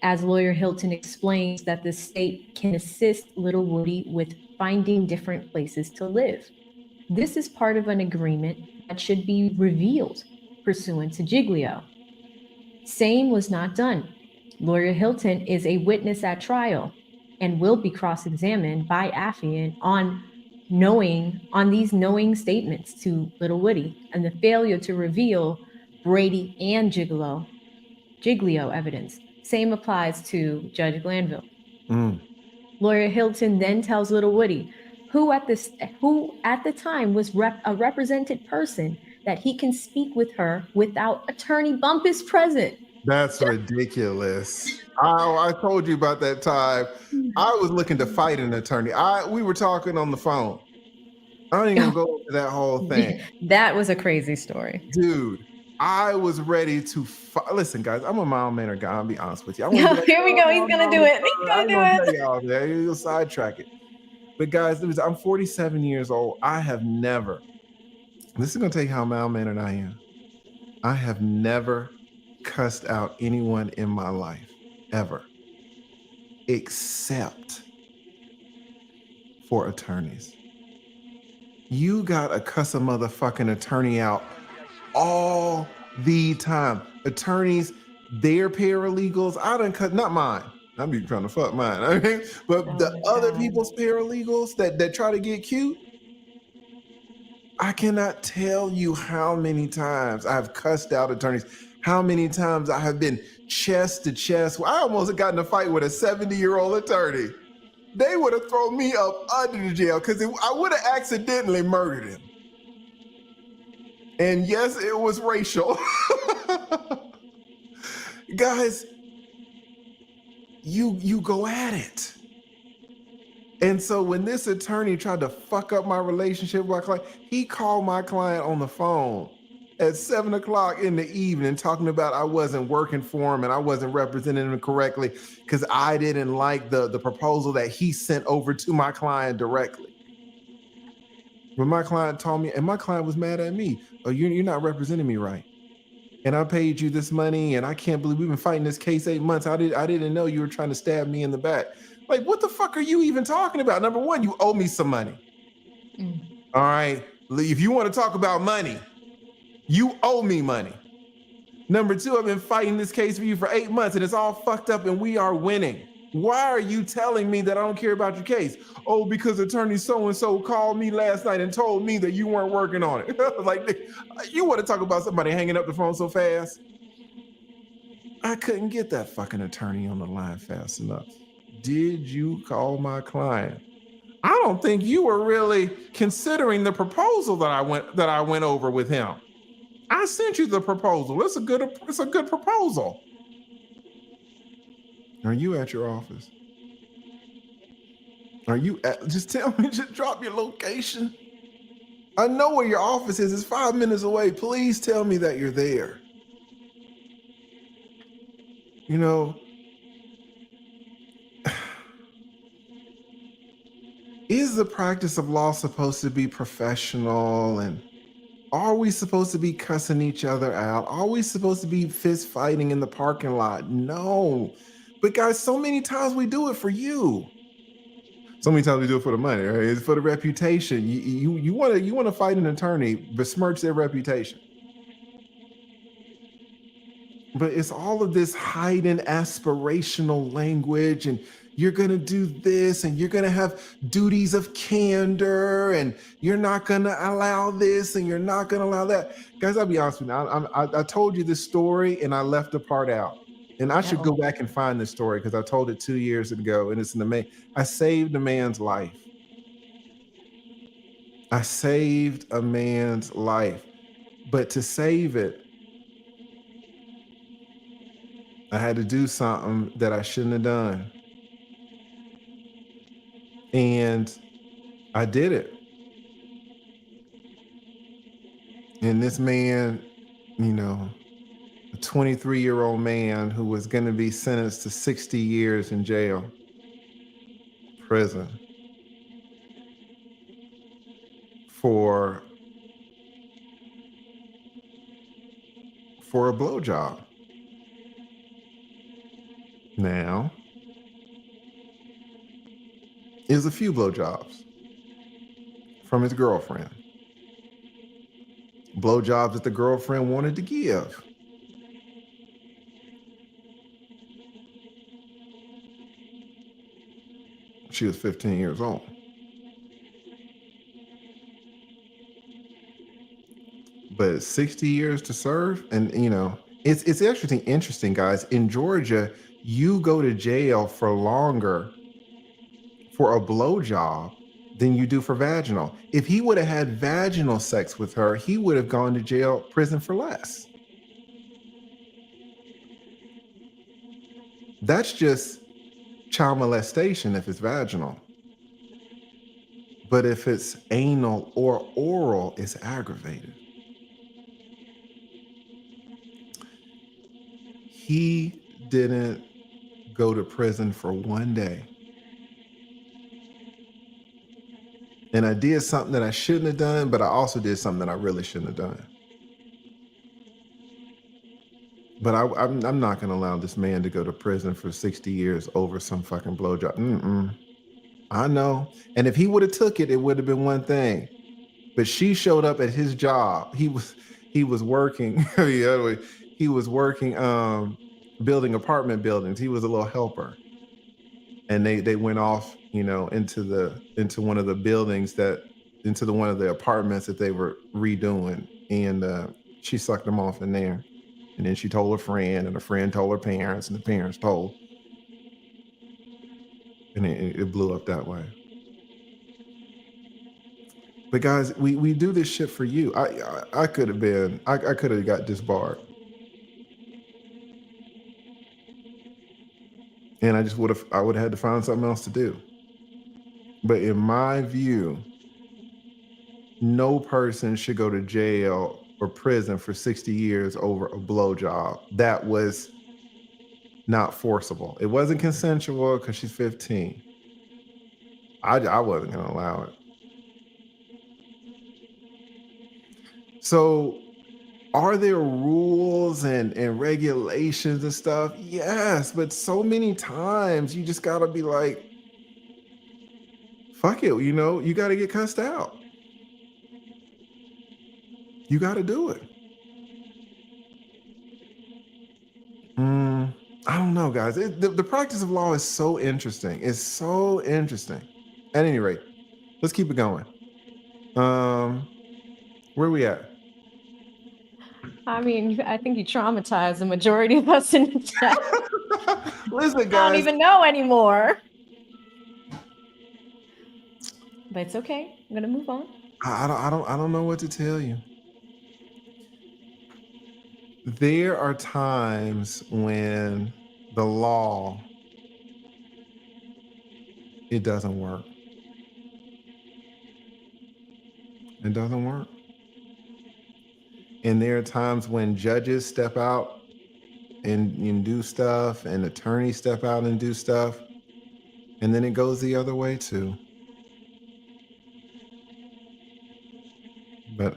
as Lawyer Hilton explains that the state can assist Little Woody with finding different places to live. This is part of an agreement that should be revealed pursuant to Giglio. Same was not done. Lawyer Hilton is a witness at trial and will be cross-examined by Affian on these knowing statements to Little Woody and the failure to reveal Brady and Giglio evidence. Same applies to Judge Glanville. Lawyer Hilton then tells Little Woody, who at the time was a represented person, that he can speak with her without Attorney Bumpus present. That's ridiculous. I told you about that time. I was looking to fight an attorney. We were talking on the phone. I ain't gonna go into that whole thing. That was a crazy story. Dude, I was ready to listen, guys, I'm a mild mannered guy, I'll be honest with you. Here we go. He's gonna do it. He's gonna do it. Y'all there. You'll sidetrack it. But guys, I'm 47 years old. I have never, this is gonna tell you how mild mannered I am. I have never cussed out anyone in my life, ever, except for attorneys. You gotta cuss a motherfucking attorney out all the time. Attorneys, their paralegals, I done cut, not mine. I'm be trying to fuck mine. I mean, but the other people's paralegals that try to get cute, I cannot tell you how many times I've cussed out attorneys, how many times I have been chest to chest. I almost got in a fight with a 70-year-old attorney. They would have thrown me up under the jail because I would have accidentally murdered him. And yes, it was racial. Guys, you go at it. And so when this attorney tried to fuck up my relationship with my client, he called my client on the phone at 7 o'clock in the evening talking about I wasn't working for him and I wasn't representing him correctly because I didn't like the proposal that he sent over to my client directly. When my client told me, and my client was mad at me, oh, you're not representing me right. And I paid you this money and I can't believe we've been fighting this case 8 months. I didn't know you were trying to stab me in the back. Like, what the fuck are you even talking about? Number one, you owe me some money. All right, if you want to talk about money, you owe me money. Number two, I've been fighting this case for you for 8 months and it's all fucked up and we are winning. Why are you telling me that I don't care about your case? Oh, because attorney so-and-so called me last night and told me that you weren't working on it. Like, you want to talk about somebody hanging up the phone so fast? I couldn't get that fucking attorney on the line fast enough. Did you call my client? I don't think you were really considering the proposal that I went over with him. I sent you the proposal. It's a good proposal. Are you at your office? Are you at, just tell me, just drop your location. I know where your office is. It's 5 minutes away. Please tell me that you're there. You know, is the practice of law supposed to be professional? And are we supposed to be cussing each other out? Are we supposed to be fist fighting in the parking lot? No. But guys, so many times we do it for you. So many times we do it for the money, right? It's for the reputation. You want to fight an attorney, besmirch their reputation. But it's all of this hidden aspirational language, and you're going to do this, and you're going to have duties of candor, and you're not going to allow this, and you're not going to allow that. Guys, I'll be honest with you. I told you this story, and I left a part out. And I should go back and find this story because I told it 2 years ago, and it's I saved a man's life. I saved a man's life. But to save it, I had to do something that I shouldn't have done. And I did it. And this man, you know, a 23-year-old man who was going to be sentenced to 60 years in jail, prison, for a blowjob. Now, is a few blowjobs from his girlfriend. Blowjobs that the girlfriend wanted to give. She was 15 years old. But 60 years to serve, and you know, it's actually interesting, guys. In Georgia, you go to jail for longer for a blowjob than you do for vaginal. If he would have had vaginal sex with her, he would have gone to prison for less. That's just child molestation if it's vaginal. But if it's anal or oral, it's aggravated. He didn't go to prison for 1 day. And I did something that I shouldn't have done, but I also did something that I really shouldn't have done. But I'm not going to allow this man to go to prison for 60 years over some fucking blowjob. I know. And if he would have took it, it would have been one thing. But she showed up at his job. He was working. He was working building apartment buildings. He was a little helper. And they went off, you know, into one of the buildings one of the apartments that they were redoing, and she sucked him off in there. And then she told her friend, and her friend told her parents, and the parents told, and it blew up that way. But guys, we do this shit for you. I could have got disbarred, and I would have had to find something else to do. But in my view, no person should go to jail or prison for 60 years over a blowjob that was not forcible. It wasn't consensual because she's 15. I wasn't going to allow it. So are there rules and regulations and stuff? Yes, but so many times you just got to be like, fuck it, you know, you got to get cussed out. You got to do it. I don't know, guys. The practice of law is so interesting. It's so interesting. At any rate, let's keep it going. Where are we at? I mean, I think you traumatized the majority of us in the chat. Listen, guys. I don't even know anymore. But it's okay. I'm gonna move on. I don't know what to tell you. There are times when the law, it doesn't work. It doesn't work. And there are times when judges step out and do stuff, and attorneys step out and do stuff, and then it goes the other way too. But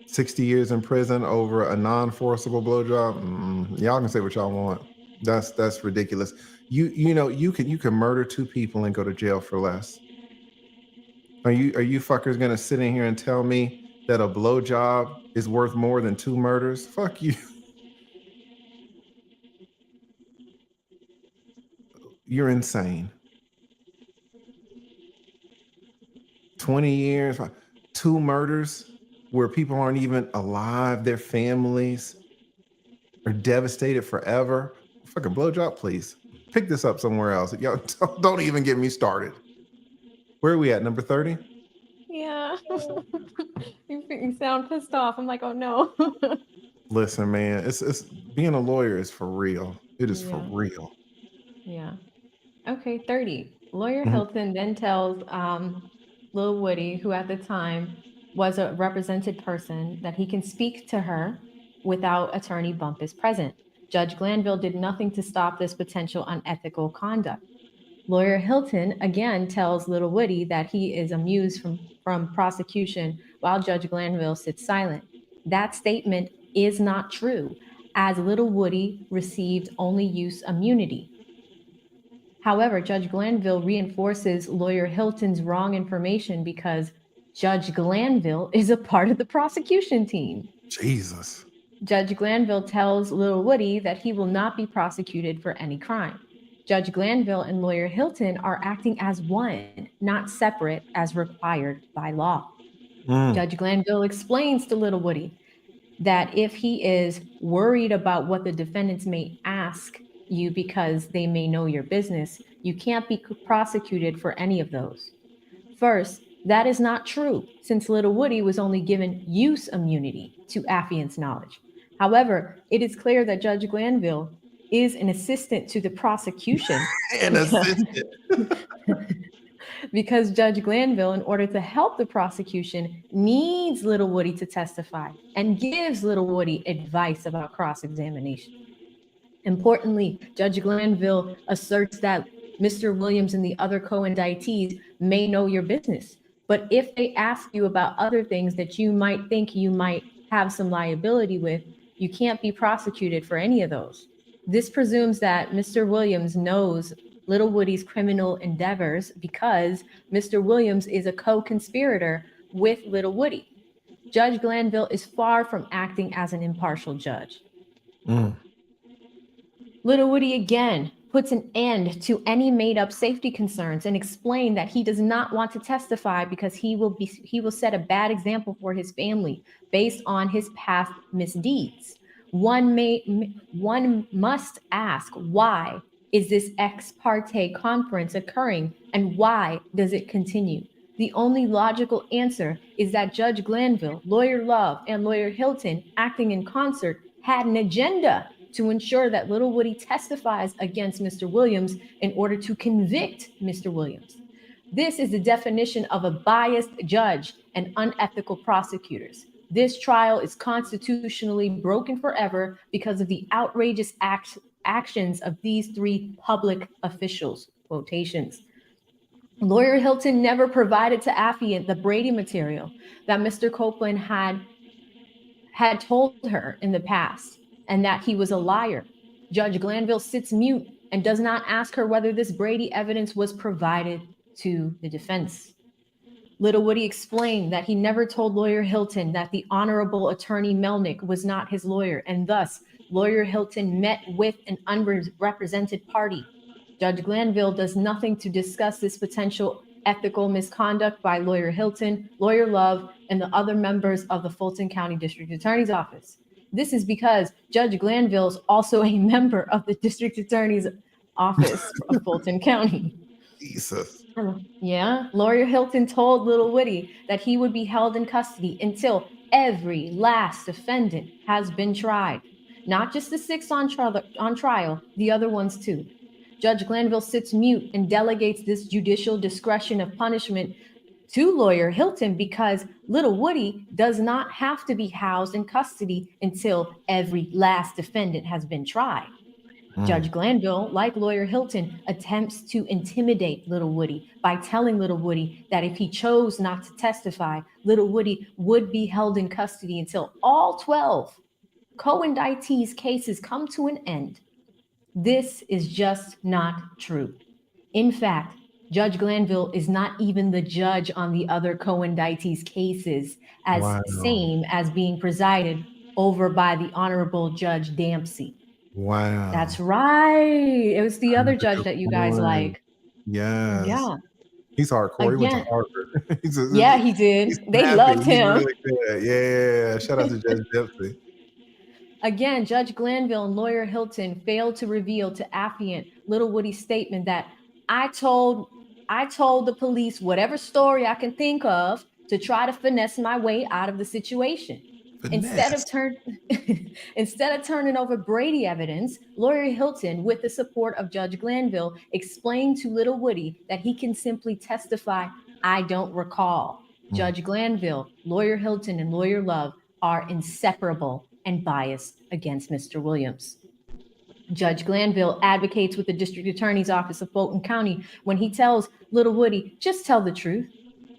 60 years in prison over a non-forcible blowjob. Y'all can say what y'all want. That's ridiculous. You know you can murder 2 people and go to jail for less. Are you fuckers gonna sit in here and tell me that a blowjob is worth more than 2 murders? Fuck you. You're insane. 20 years, 2 murders where people aren't even alive, their families are devastated forever. Fucking blowjob, please. Pick this up somewhere else. Y'all don't even get me started. Where are we at? Number 30? Yeah. You sound pissed off. I'm like, oh no. Listen, man, it's being a lawyer is for real. It is for Yeah. real. Yeah. Okay, 30. Lawyer Mhm. Hilton then tells Lil Woody, who at the time was a represented person, that he can speak to her without Attorney Bumpus present. Judge Glanville did nothing to stop this potential unethical conduct. Lawyer Hilton again tells Little Woody that he is amused from prosecution while Judge Glanville sits silent. That statement is not true, as Little Woody received only use immunity. However, Judge Glanville reinforces Lawyer Hilton's wrong information because Judge Glanville is a part of the prosecution team. Jesus. Judge Glanville tells Little Woody that he will not be prosecuted for any crime. Judge Glanville and Lawyer Hilton are acting as one, not separate as required by law. Judge Glanville explains to Little Woody that if he is worried about what the defendants may ask you because they may know your business, you can't be prosecuted for any of those. First, that is not true, since Little Woody was only given use immunity to affiance knowledge. However, it is clear that Judge Glanville is an assistant to the prosecution. An assistant. Because Judge Glanville, in order to help the prosecution, needs Little Woody to testify and gives Little Woody advice about cross-examination. Importantly, Judge Glanville asserts that Mr. Williams and the other co-indictees may know your business. But if they ask you about other things that you might think you might have some liability with, you can't be prosecuted for any of those. This presumes that Mr. Williams knows Little Woody's criminal endeavors because Mr. Williams is a co-conspirator with Little Woody. Judge Glanville is far from acting as an impartial judge. Little Woody again puts an end to any made-up safety concerns and explained that he does not want to testify because he will set a bad example for his family based on his past misdeeds. One must ask, why is this ex parte conference occurring and why does it continue? The only logical answer is that Judge Glanville, Lawyer Love, and Lawyer Hilton, acting in concert, had an agenda to ensure that Little Woody testifies against Mr. Williams in order to convict Mr. Williams. This is the definition of a biased judge and unethical prosecutors. This trial is constitutionally broken forever because of the outrageous actions of these 3 public officials, quotations. Lawyer Hilton never provided to affiant the Brady material that Mr. Copeland had told her in the past, and that he was a liar. Judge Glanville sits mute and does not ask her whether this Brady evidence was provided to the defense. Little Woody explained that he never told Lawyer Hilton that the Honorable Attorney Melnick was not his lawyer, and thus Lawyer Hilton met with an unrepresented party. Judge Glanville does nothing to discuss this potential ethical misconduct by Lawyer Hilton, Lawyer Love, and the other members of the Fulton County District Attorney's Office. This is because Judge Glanville is also a member of the District Attorney's Office of Fulton County. Jesus. Yeah, Lawyer Hilton told Little Woody that he would be held in custody until every last defendant has been tried. Not just the 6 on trial, the other ones too. Judge Glanville sits mute and delegates this judicial discretion of punishment to lawyer Hilton because little Woody does not have to be housed in custody until every last defendant has been tried. Judge Glanville, like lawyer Hilton, attempts to intimidate little Woody by telling little Woody that if he chose not to testify, little Woody would be held in custody until all 12 co-indictees' cases come to an end. This is just not true. In fact, Judge Glanville is not even the judge on the other co-indictees' cases, as same as being presided over by the Honorable Judge Dempsey. Wow. That's right. It was the other judge that you guys like. Yes. Yeah. He's hardcore. He went to Again. Harvard. Yeah, he did. They snappy. loved He's him. really good. Yeah. Shout out to Judge Dempsey. Again, Judge Glanville and lawyer Hilton failed to reveal to affiant little Woody's statement that I told the police whatever story I can think of to try to finesse my way out of the situation. Instead of turning over Brady evidence, lawyer Hilton, with the support of Judge Glanville, explained to little Woody that he can simply testify, I don't recall. Judge Glanville, lawyer Hilton, and lawyer Love are inseparable and biased against Mr. Williams. Judge Glanville advocates with the District Attorney's Office of Fulton County when he tells little Woody, just tell the truth.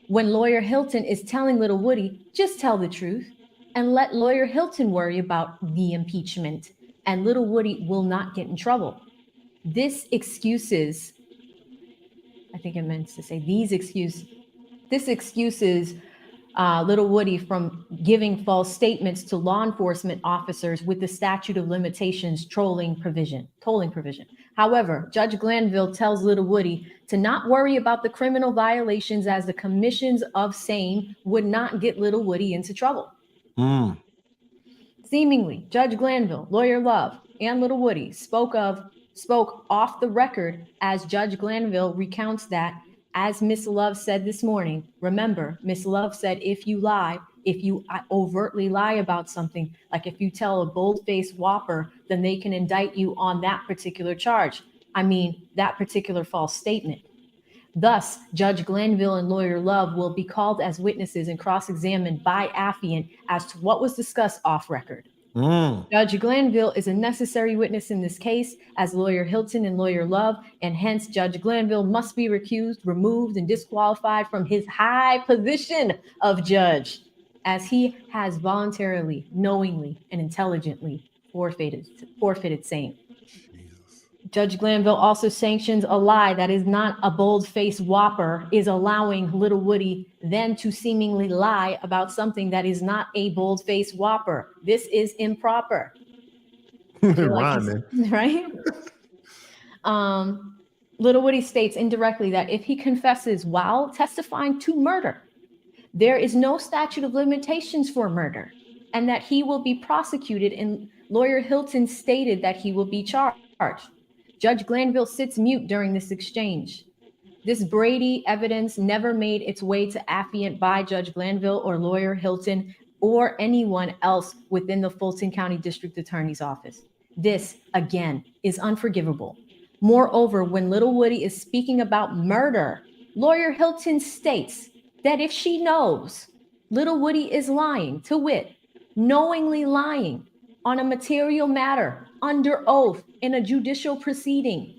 When lawyer Hilton is telling little Woody, just tell the truth. And let lawyer Hilton worry about the impeachment, and little Woody will not get in trouble. This excuses little Woody from giving false statements to law enforcement officers with the statute of limitations tolling provision. However, Judge Glanville tells little Woody to not worry about the criminal violations, as the commissions of same would not get little Woody into trouble. Seemingly, Judge Glanville, lawyer Love, and little Woody spoke off the record, as Judge Glanville recounts that, as Miss Love said this morning, remember, Miss Love said, if you overtly lie about something, like if you tell a bold-faced whopper, then they can indict you on that particular charge. I mean, that particular false statement. Thus, Judge Glanville and lawyer Love will be called as witnesses and cross-examined by affiant as to what was discussed off record. Judge Glanville is a necessary witness in this case, as lawyer Hilton and lawyer Love, and hence Judge Glanville must be recused, removed, and disqualified from his high position of judge, as he has voluntarily, knowingly, and intelligently forfeited same. Judge Glanville also sanctions a lie that is not a bold-faced whopper, is allowing little Woody then to seemingly lie about something that is not a bold-faced whopper. This is improper. Rhyming. Right? Little Woody states indirectly that if he confesses while testifying to murder, there is no statute of limitations for murder, and that he will be prosecuted, and lawyer Hilton stated that he will be charged. Judge Glanville sits mute during this exchange. This Brady evidence never made its way to affiant by Judge Glanville or lawyer Hilton or anyone else within the Fulton County District Attorney's Office. This, again, is unforgivable. Moreover, when little Woody is speaking about murder, lawyer Hilton states that if she knows little Woody is lying, to wit, knowingly lying on a material matter under oath in a judicial proceeding,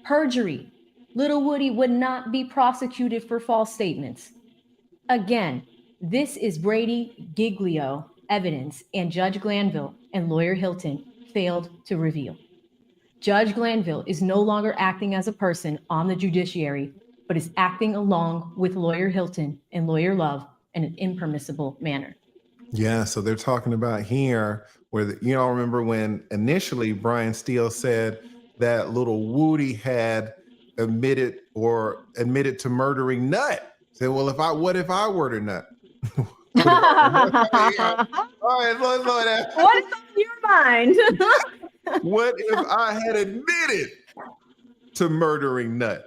perjury, little Woody would not be prosecuted for false statements. Again, this is Brady Giglio evidence, and Judge Glanville and lawyer Hilton failed to reveal. Judge Glanville is no longer acting as a person on the judiciary, but is acting along with lawyer Hilton and lawyer Love in an impermissible manner. Yeah, so they're talking about here where, you all remember when initially Brian Steele said that little Woody had admitted to murdering Nut. Said, well, what if I were to Nut? All right, what is on your mind? What if I had admitted to murdering Nut?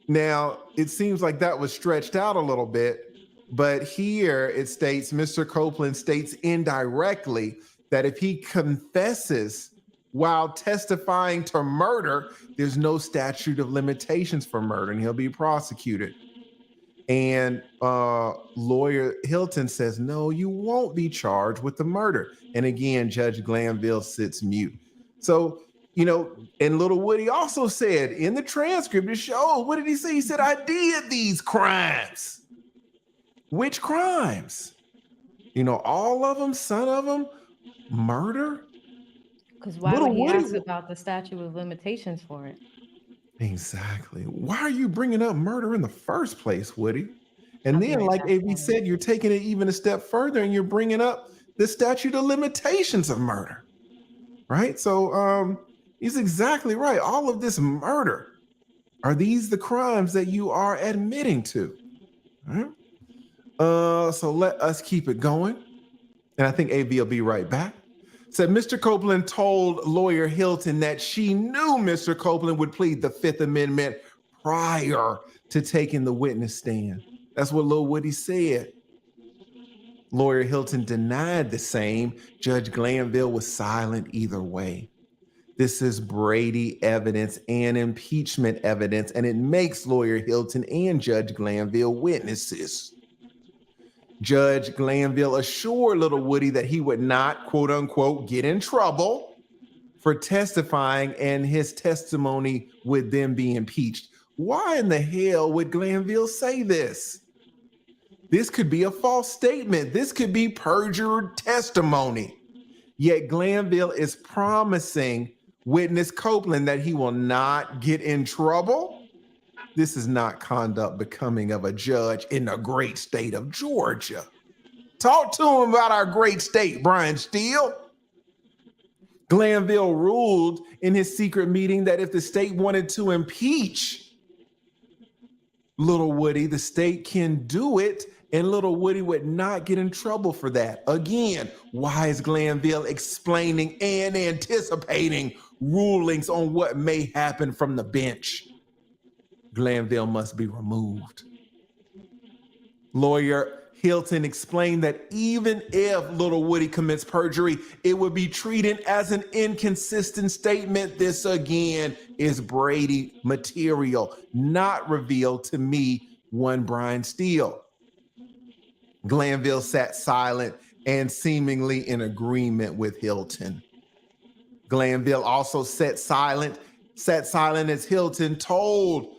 Now, it seems like that was stretched out a little bit. But here it states, Mr. Copeland states indirectly that if he confesses while testifying to murder, there's no statute of limitations for murder and he'll be prosecuted. And lawyer Hilton says, no, you won't be charged with the murder. And again, Judge Glanville sits mute. So, you know, and little Woody also said in the transcript, it shows, what did he say? He said, I did these crimes. Which crimes? You know, all of them, some of them, murder? Because why would he ask about the statute of limitations for it? Exactly. Why are you bringing up murder in the first place, Woody? And I'll be then, right like back, AV Kevin. said, you're taking it even a step further and you're bringing up the statute of limitations of murder, right? So he's exactly right. All of this murder, are these the crimes that you are admitting to? All right. So let us keep it going. And I think AV will be right back. Said Mr. Copeland told lawyer Hilton that she knew Mr. Copeland would plead the Fifth Amendment prior to taking the witness stand. That's what Lil Woody said. Lawyer Hilton denied the same. Judge Glanville was silent either way. This is Brady evidence and impeachment evidence, and it makes lawyer Hilton and Judge Glanville witnesses. Judge Glanville assured little Woody that he would not, quote unquote, get in trouble for testifying and his testimony would then be impeached. Why in the hell would Glanville say this? This could be a false statement. This could be perjured testimony. Yet Glanville is promising witness Copeland that he will not get in trouble. This is not conduct becoming of a judge in the great state of Georgia. Talk to him about our great state, Brian Steele. Glanville ruled in his secret meeting that if the state wanted to impeach little Woody, the state can do it, and little Woody would not get in trouble for that. Again, why is Glanville explaining and anticipating rulings on what may happen from the bench? Glanville must be removed. Lawyer Hilton explained that even if little Woody commits perjury, it would be treated as an inconsistent statement. This again is Brady material, not revealed to me, one Brian Steele. Glanville sat silent and seemingly in agreement with Hilton. Glanville also sat silent as Hilton told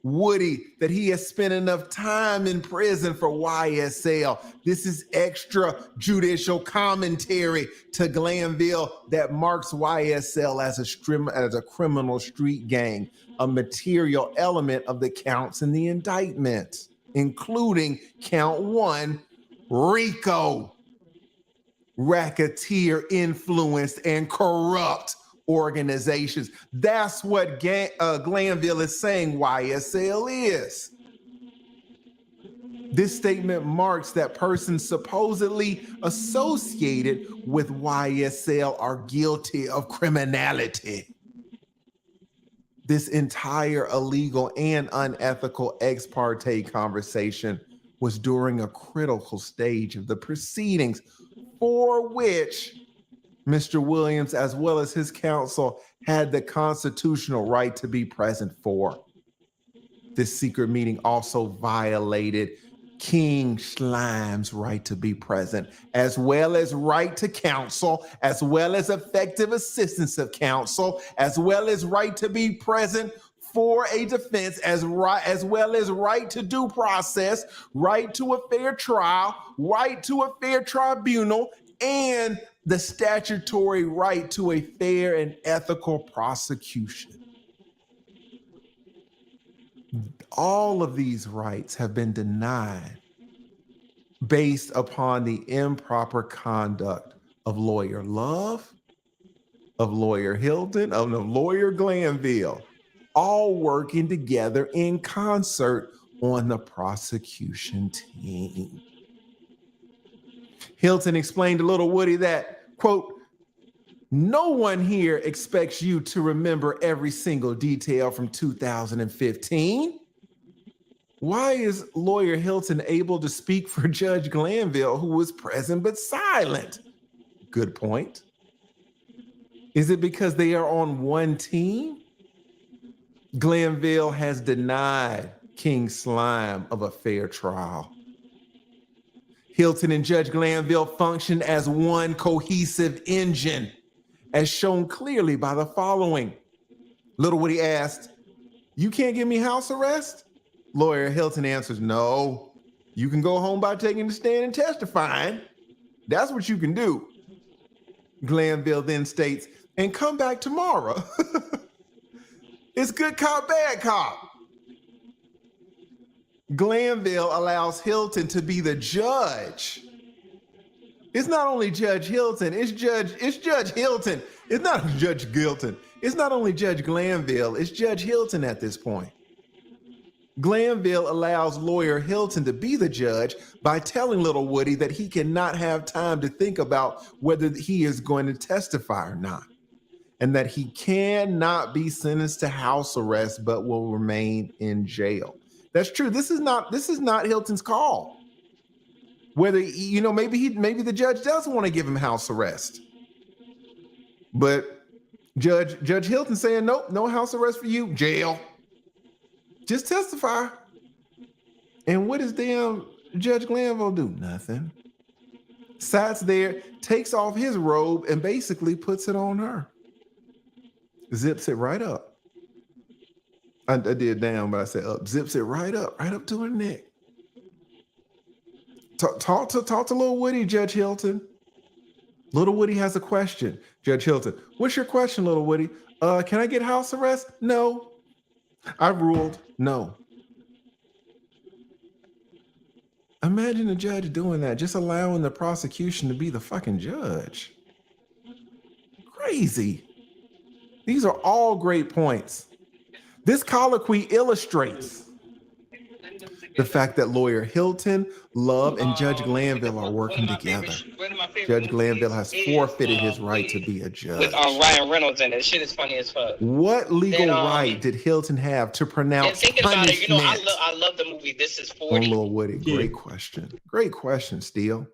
Woody that he has spent enough time in prison for YSL. This is extrajudicial commentary to Glanville that marks YSL as a criminal street gang, a material element of the counts in the indictment, including count 1, RICO, racketeer influenced and corrupt organizations. That's what Glanville is saying YSL is. This statement marks that persons supposedly associated with YSL are guilty of criminality. This entire illegal and unethical ex parte conversation was during a critical stage of the proceedings for which Mr. Williams, as well as his counsel, had the constitutional right to be present for. This secret meeting also violated King Schleim's right to be present, as well as right to counsel, as well as effective assistance of counsel, as well as right to be present for a defense, as well as right to due process, right to a fair trial, right to a fair tribunal, and the statutory right to a fair and ethical prosecution. All of these rights have been denied based upon the improper conduct of lawyer Love, of lawyer Hilton, of the lawyer Glanville, all working together in concert on the prosecution team. Hilton explained to little Woody that, quote, no one here expects you to remember every single detail from 2015. Why is lawyer Hilton able to speak for Judge Glanville, who was present but silent? Good point. Is it because they are on one team? Glanville has denied King Slime of a fair trial. Hilton and Judge Glanville function as one cohesive engine, as shown clearly by the following. Little Woody asked, "You can't give me house arrest?" Lawyer Hilton answers, "No, you can go home by taking the stand and testifying. That's what you can do." Glanville then states, "And come back tomorrow." It's good cop, bad cop. Glanville allows Hilton to be the judge. It's not only Judge Hilton, it's Judge Hilton. It's not Judge Gilton. It's not only Judge Glanville, it's Judge Hilton at this point. Glanville allows lawyer Hilton to be the judge by telling Little Woody that he cannot have time to think about whether he is going to testify or not, and that he cannot be sentenced to house arrest but will remain in jail. That's true. This is not Hilton's call. Whether, maybe the judge does want to give him house arrest. But Judge Hilton saying, "Nope, no house arrest for you, jail. Just testify." And what does damn Judge Glanville do? Nothing. Sats there, takes off his robe and basically puts it on her. Zips it right up. I did down, but I said up. Zips it right up to her neck. Talk to Little Woody, Judge Hilton. Little Woody has a question. Judge Hilton, "What's your question, Little Woody?" Can I get house arrest?" "No. I ruled no." Imagine the judge doing that, just allowing the prosecution to be the fucking judge. Crazy. These are all great points. This colloquy illustrates the fact that lawyer Hilton, Love, and Judge Glanville are working together. Judge Glanville has forfeited his right to be a judge. With Ryan Reynolds in it. Shit is funny as fuck. What legal right did Hilton have to pronounce punishment? About it, I love the movie This Is 40. On Lil Woody. Great question. Great question, Steele.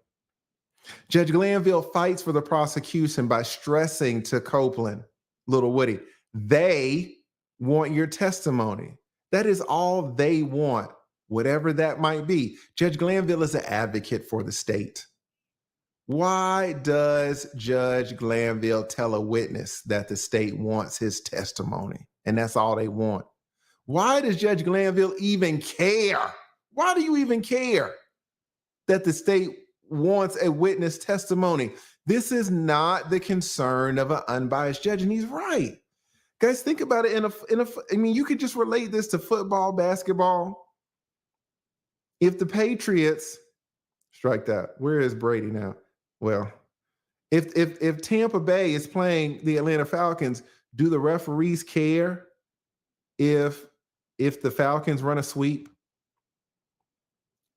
Judge Glanville fights for the prosecution by stressing to Copeland, Little Woody, they want your testimony. That is all they want, whatever that might be. Judge Glanville is an advocate for the state. Why does Judge Glanville tell a witness that the state wants his testimony and that's all they want? Why does Judge Glanville even care? Why do you even care that the state wants a witness testimony? This is not the concern of an unbiased judge, and he's right. Guys, think about it I mean, you could just relate this to football, basketball. If the Patriots, strike that. Where is Brady now? Well, if Tampa Bay is playing the Atlanta Falcons, do the referees care if the Falcons run a sweep?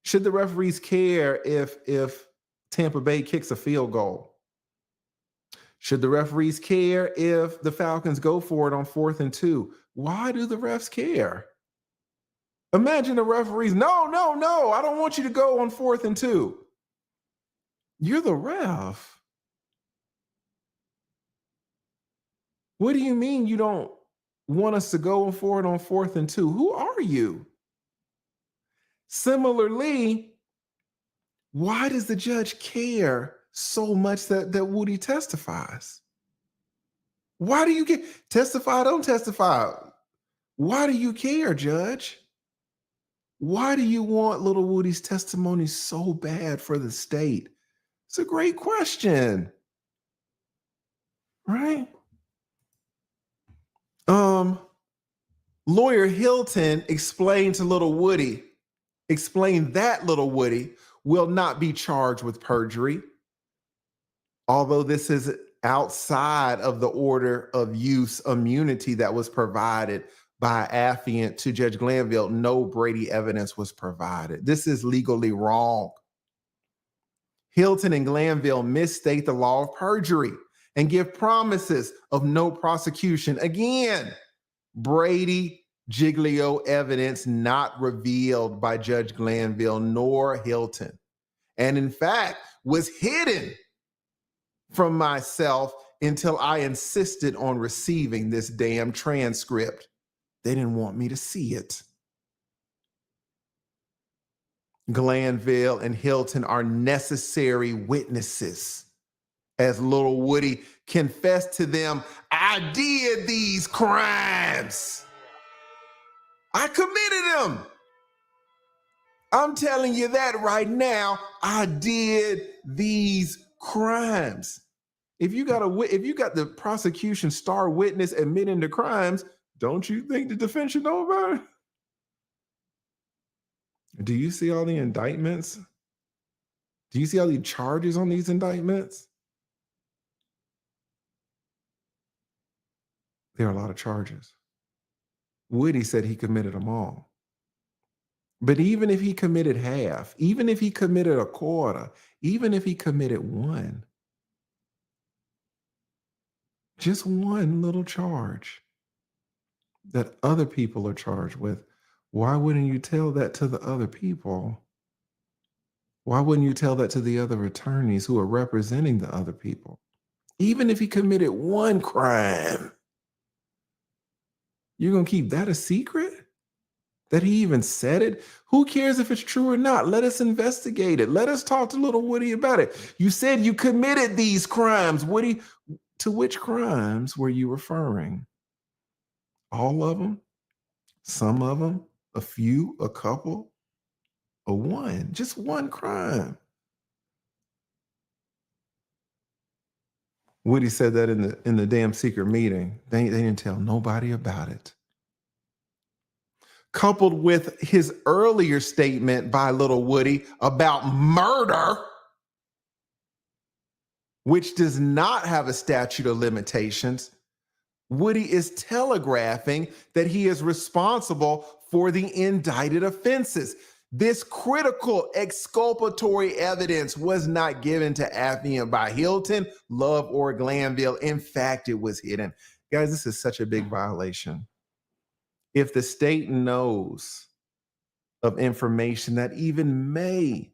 Should the referees care if Tampa Bay kicks a field goal? Should the referees care if the Falcons go for it on 4th and 2? Why do the refs care? Imagine the referees, no, I don't want you to go on 4th and 2. You're the ref. What do you mean you don't want us to go for it on 4th and 2? Who are you? Similarly, why does the judge care so much that Woody testifies? Why do you testify, don't testify? Why do you care, Judge? Why do you want little Woody's testimony so bad for the state? It's a great question, right? Lawyer Hilton explained that little Woody will not be charged with perjury, although this is outside of the order of use immunity that was provided by affiant to Judge Glanville. No Brady evidence was provided. This is legally wrong. Hilton and Glanville misstate the law of perjury and give promises of no prosecution. Again, Brady Giglio evidence not revealed by Judge Glanville nor Hilton, and in fact was hidden from myself until I insisted on receiving this damn transcript. They didn't want me to see it. Glanville and Hilton are necessary witnesses. As little Woody confessed to them, I did these crimes. I committed them. I'm telling you that right now. I did these crimes. If you got the prosecution star witness admitting the crimes, don't you think the defense should know about it? Do you see all the indictments? Do you see all the charges on these indictments? There are a lot of charges. Woody said he committed them all. But even if he committed half, even if he committed a quarter, even if he committed one, just one little charge that other people are charged with, why wouldn't you tell that to the other people? Why wouldn't you tell that to the other attorneys who are representing the other people? Even if he committed one crime, you're going to keep that a secret? That he even said it? Who cares if it's true or not? Let us investigate it. Let us talk to little Woody about it. You said you committed these crimes. Woody, to which crimes were you referring? All of them? Some of them? A few? A couple? Or one? Just one crime. Woody said that in the damn secret meeting. They didn't tell nobody about it. Coupled with his earlier statement by little Woody about murder, which does not have a statute of limitations, Woody is telegraphing that he is responsible for the indicted offenses. This critical exculpatory evidence was not given to Affiant by Hilton, Love, or Glanville. In fact, it was hidden. Guys, this is such a big violation. If the state knows of information that even may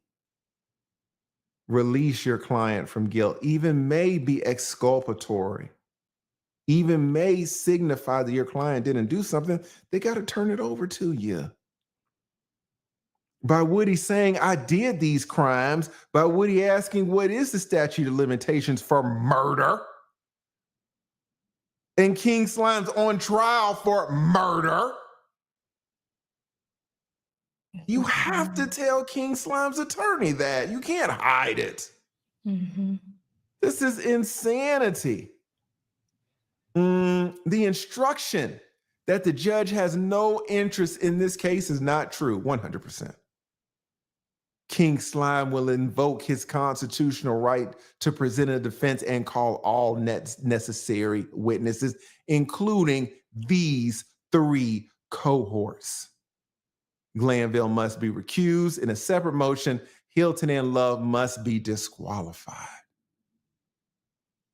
release your client from guilt, even may be exculpatory, even may signify that your client didn't do something, they got to turn it over to you. By Woody saying, I did these crimes, by Woody asking, what is the statute of limitations for murder? And King Slime's on trial for murder. You have to tell King Slime's attorney that. You can't hide it. Mm-hmm. This is insanity. The instruction that the judge has no interest in this case is not true, 100%. King Slime will invoke his constitutional right to present a defense and call all necessary witnesses, including these 3 cohorts. Glanville must be recused in a separate motion. Hilton and Love must be disqualified.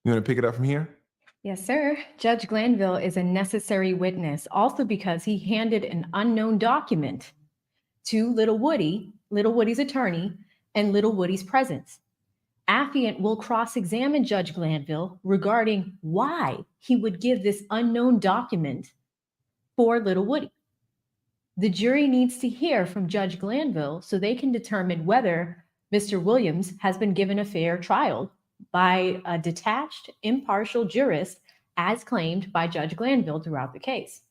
You want to pick it up from here? Yes, sir. Judge Glanville is a necessary witness, also because he handed an unknown document to Little Woody's attorney, and Little Woody's presence. Affiant will cross-examine Judge Glanville regarding why he would give this unknown document for Little Woody. The jury needs to hear from Judge Glanville so they can determine whether Mr. Williams has been given a fair trial by a detached, impartial jurist as claimed by Judge Glanville throughout the case.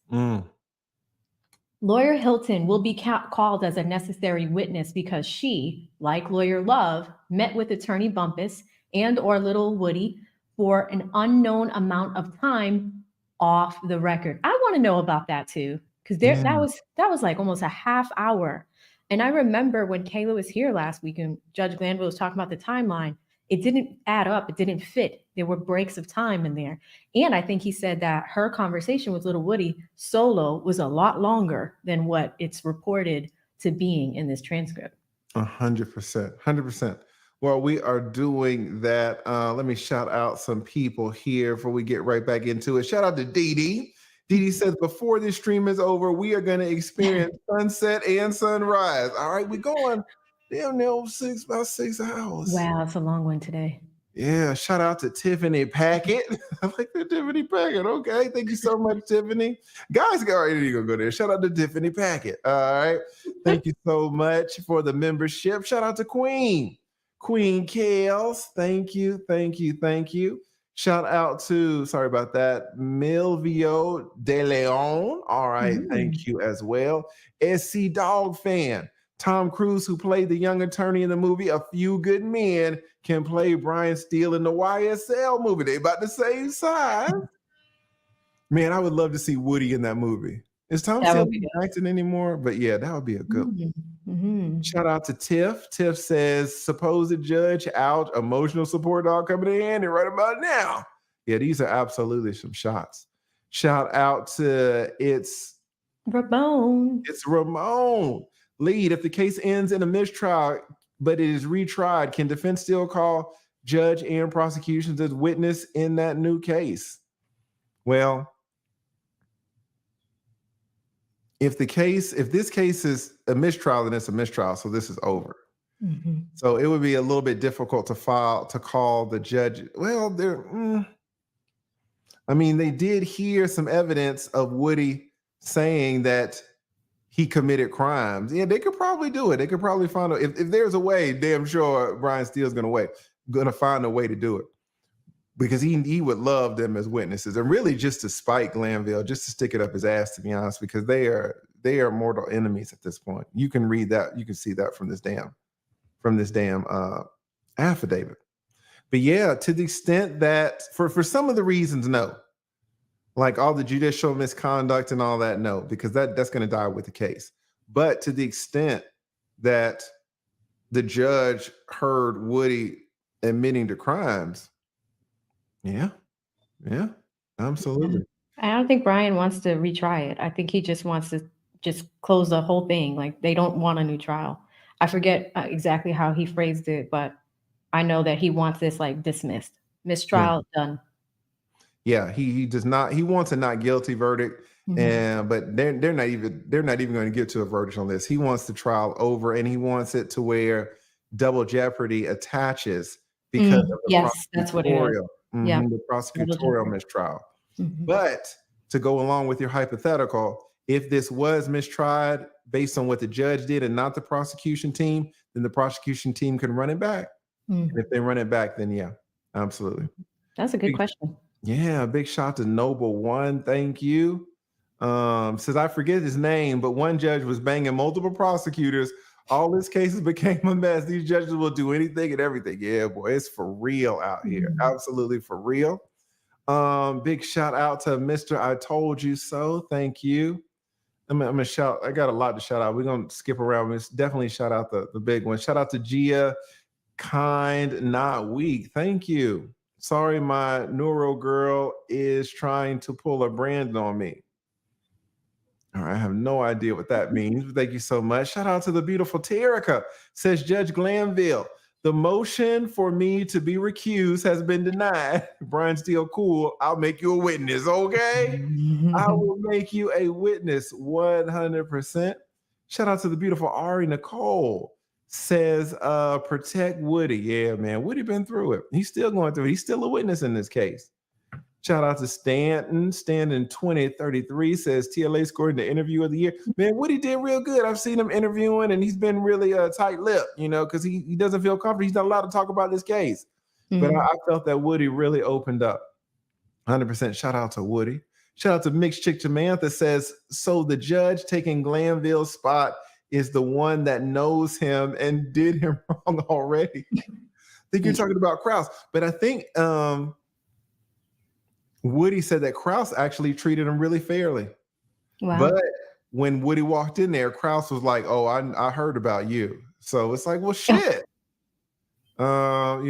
Lawyer Hilton will be called as a necessary witness because she, like Lawyer Love, met with Attorney Bumpus and or Little Woody for an unknown amount of time off the record. I want to know about that too, because that was like almost a half hour. And I remember when Kayla was here last week and Judge Glanville was talking about the timeline, it didn't add up. It didn't fit. There were breaks of time in there. And I think he said that her conversation with Little Woody solo was a lot longer than what it's reported to being in this transcript. 100%. 100%. Well, we are doing that. Let me shout out some people here before we get right back into it. Shout out to Dee Dee. Dee Dee says, before this stream is over, we are going to experience sunset and sunrise. All right, we're going. Damn, about 6 hours. Wow, it's a long one today. Yeah, shout out to Tiffany Packett. I like the Tiffany Packett. Okay, thank you so much, Tiffany. Guys, all right, you gonna go there. Shout out to Tiffany Packett. All right, thank you so much for the membership. Shout out to Queen Kales. Thank you, thank you, thank you. Shout out to, sorry about that, Milvio De Leon. All right, thank you as well. SC Dog Fan. Tom Cruise, who played the young attorney in the movie A Few Good Men, can play Brian Steele in the YSL movie. They about the same size. Man, I would love to see Woody in that movie. Is Tom Steele acting anymore? But yeah, that would be a good one. Shout out to Tiff. Tiff says, supposed judge out, emotional support dog coming in and right about now. Yeah, these are absolutely some shots. Shout out to Ramon. It's Ramon. Lead, if the case ends in a mistrial, but it is retried, can defense still call judge and prosecution as witness in that new case? Well, if this case is a mistrial, then it's a mistrial, so this is over. So it would be a little bit difficult to call the judge. Well, they did hear some evidence of Woody saying that he committed crimes. Yeah, they could probably do it. They could probably find a, if there's a way, damn sure Brian Steele's gonna find a way to do it, because he would love them as witnesses, and really just to spite Glanville, just to stick it up his ass, to be honest, because they are mortal enemies at this point. You can read that, you can see that from this damn affidavit. But yeah, to the extent that for some of the reasons, no. Like all the judicial misconduct and all that, no, because that's going to die with the case. But to the extent that the judge heard Woody admitting to crimes, yeah, absolutely. I don't think Brian wants to retry it. I think he just wants to just close the whole thing. Like, they don't want a new trial. I forget exactly how he phrased it, but I know that he wants this dismissed. Mistrial, done. Yeah, he does not. He wants a not guilty verdict, but they're not even going to get to a verdict on this. He wants the trial over, and he wants it to where double jeopardy attaches because of the that's what it is. The prosecutorial mistrial. But to go along with your hypothetical, if this was mistried based on what the judge did and not the prosecution team, then the prosecution team can run it back. And if they run it back, then yeah, absolutely. That's a good question. Yeah, big shout to Noble One. Thank you. Says I forget his name, but one judge was banging multiple prosecutors. All his cases became a mess. These judges will do anything and everything. Yeah, boy, it's for real out here. Absolutely for real. Big shout out to Mr. I Told You So. Thank you. I'm gonna shout. I got a lot to shout out. We're gonna skip around. Let's definitely shout out the big one. Shout out to Gia, kind, not weak. Thank you. Sorry, my neuro girl is trying to pull a brand on me. All right, I have no idea what that means. Thank you so much. Shout out to the beautiful Terica. Says Judge Glanville, the motion for me to be recused has been denied. Brian Steele, cool. I'll make you a witness, okay? I will make you a witness 100%. Shout out to the beautiful Ari Nicole. Says, protect Woody. Yeah, man, Woody been through it. He's still going through it. He's still a witness in this case. Shout out to Stanton. Stanton 2033 says TLA scored the interview of the year. Man, Woody did real good. I've seen him interviewing, and he's been really tight-lipped, because he doesn't feel comfortable. He's not allowed to talk about this case. But I felt that Woody really opened up. 100% shout out to Woody. Shout out to Mixed Chick Samantha says, so the judge taking Glanville's spot is the one that knows him and did him wrong already. I think you're talking about Krause, but I think Woody said that Krause actually treated him really fairly. Wow. But when Woody walked in there, Krause was like, oh, I heard about you. So it's like, well, shit. Shout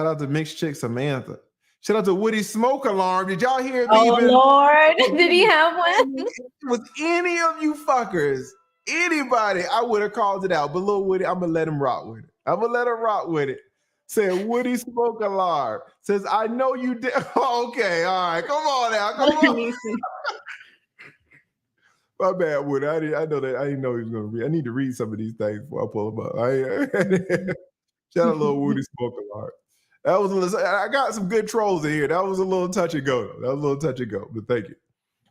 out to Mixed Chick Samantha. Shout out to Woody's smoke alarm. Did y'all hear me? Oh, Lord. Did he have one? With any of you fuckers, anybody, I would have called it out. But little Woody, I'm going to let him rock with it. Said Woody smoke alarm. Says, I know you did. Okay, all right. Come on now. Come on. My bad, Woody. I know that. I didn't know he was going to read. I need to read some of these things before I pull them up. Shout out Lil Woody Smoking Lark. That was a little, I got some good trolls in here. That was a little touch and go. Though. That was a little touch and go, but thank you.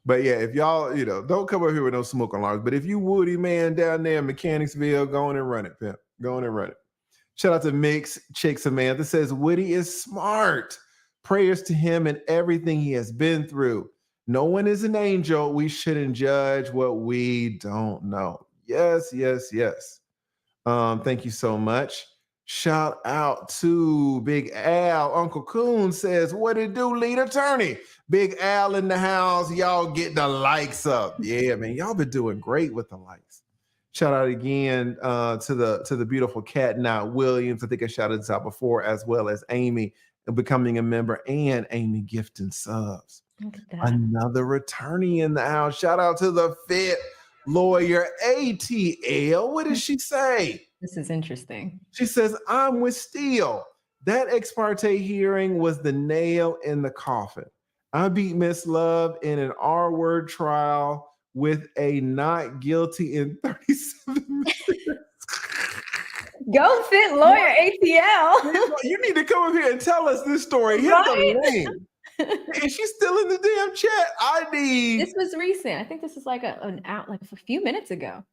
But yeah, if y'all, don't come up here with no smoking alarms. But if you Woody man down there in Mechanicsville, go on and run it, pimp. Go on and run it. Shout out to Mix Chick Samantha says, Woody is smart. Prayers to him and everything he has been through. No one is an angel. We shouldn't judge what we don't know. Yes, yes, yes. Thank you so much. Shout out to Big Al. Uncle Coon says, what it do, lead attorney? Big Al in the house. Y'all get the likes up. Yeah, man. Y'all been doing great with the likes. Shout out again to the beautiful Cat Not Williams. I think I shouted this out before, as well as Amy becoming a member and Amy gifting subs. Another attorney in the house. Shout out to the fit lawyer ATL. What does she say? This is interesting. She says, I'm with Steele. That ex parte hearing was the nail in the coffin. I beat Miss Love in an R-word trial with a not guilty in 37 minutes. Go fit lawyer ATL. You need to come up here and tell us this story. Hit the link. Is she still in the damn chat? This was recent. I think this is like a few minutes ago.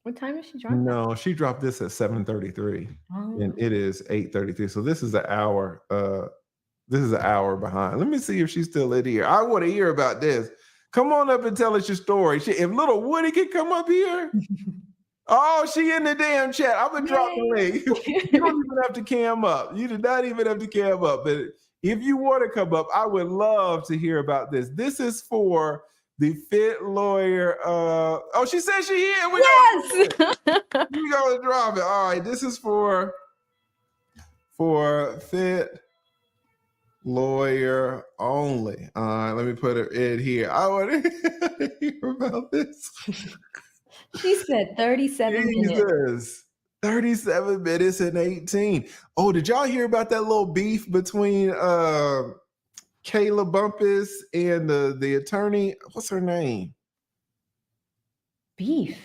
What time is she dropping? No, she dropped this at 7:33, and it is 8:33. So this is an hour. This is an hour behind. Let me see if she's still in here. I want to hear about this. Come on up and tell us your story. If little Woody can come up here. Oh, she in the damn chat. I'm gonna drop the link. You don't even have to cam up. You do not even have to cam up. But if you want to come up, I would love to hear about this. This is for the fit lawyer. Oh, she said she here. Yes. We gonna drop it. All right. This is for fit lawyer only. All right. Let me put it in here. I want to hear about this. She said 37 minutes. 37 minutes and 18. Oh, did y'all hear about that little beef between Kayla Bumpus and the attorney? What's her name? Beef.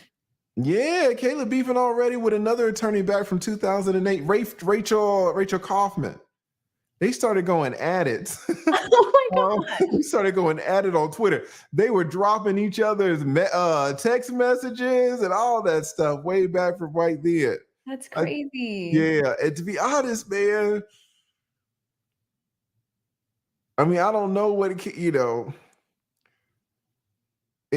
Yeah, Kayla beefing already with another attorney back from 2008, Rachel Kaufman. They started going at it. Oh my God. We started going at it on Twitter. They were dropping each other's text messages and all that stuff way back from right then. That's crazy. Yeah, and to be honest, man, I mean, I don't know what it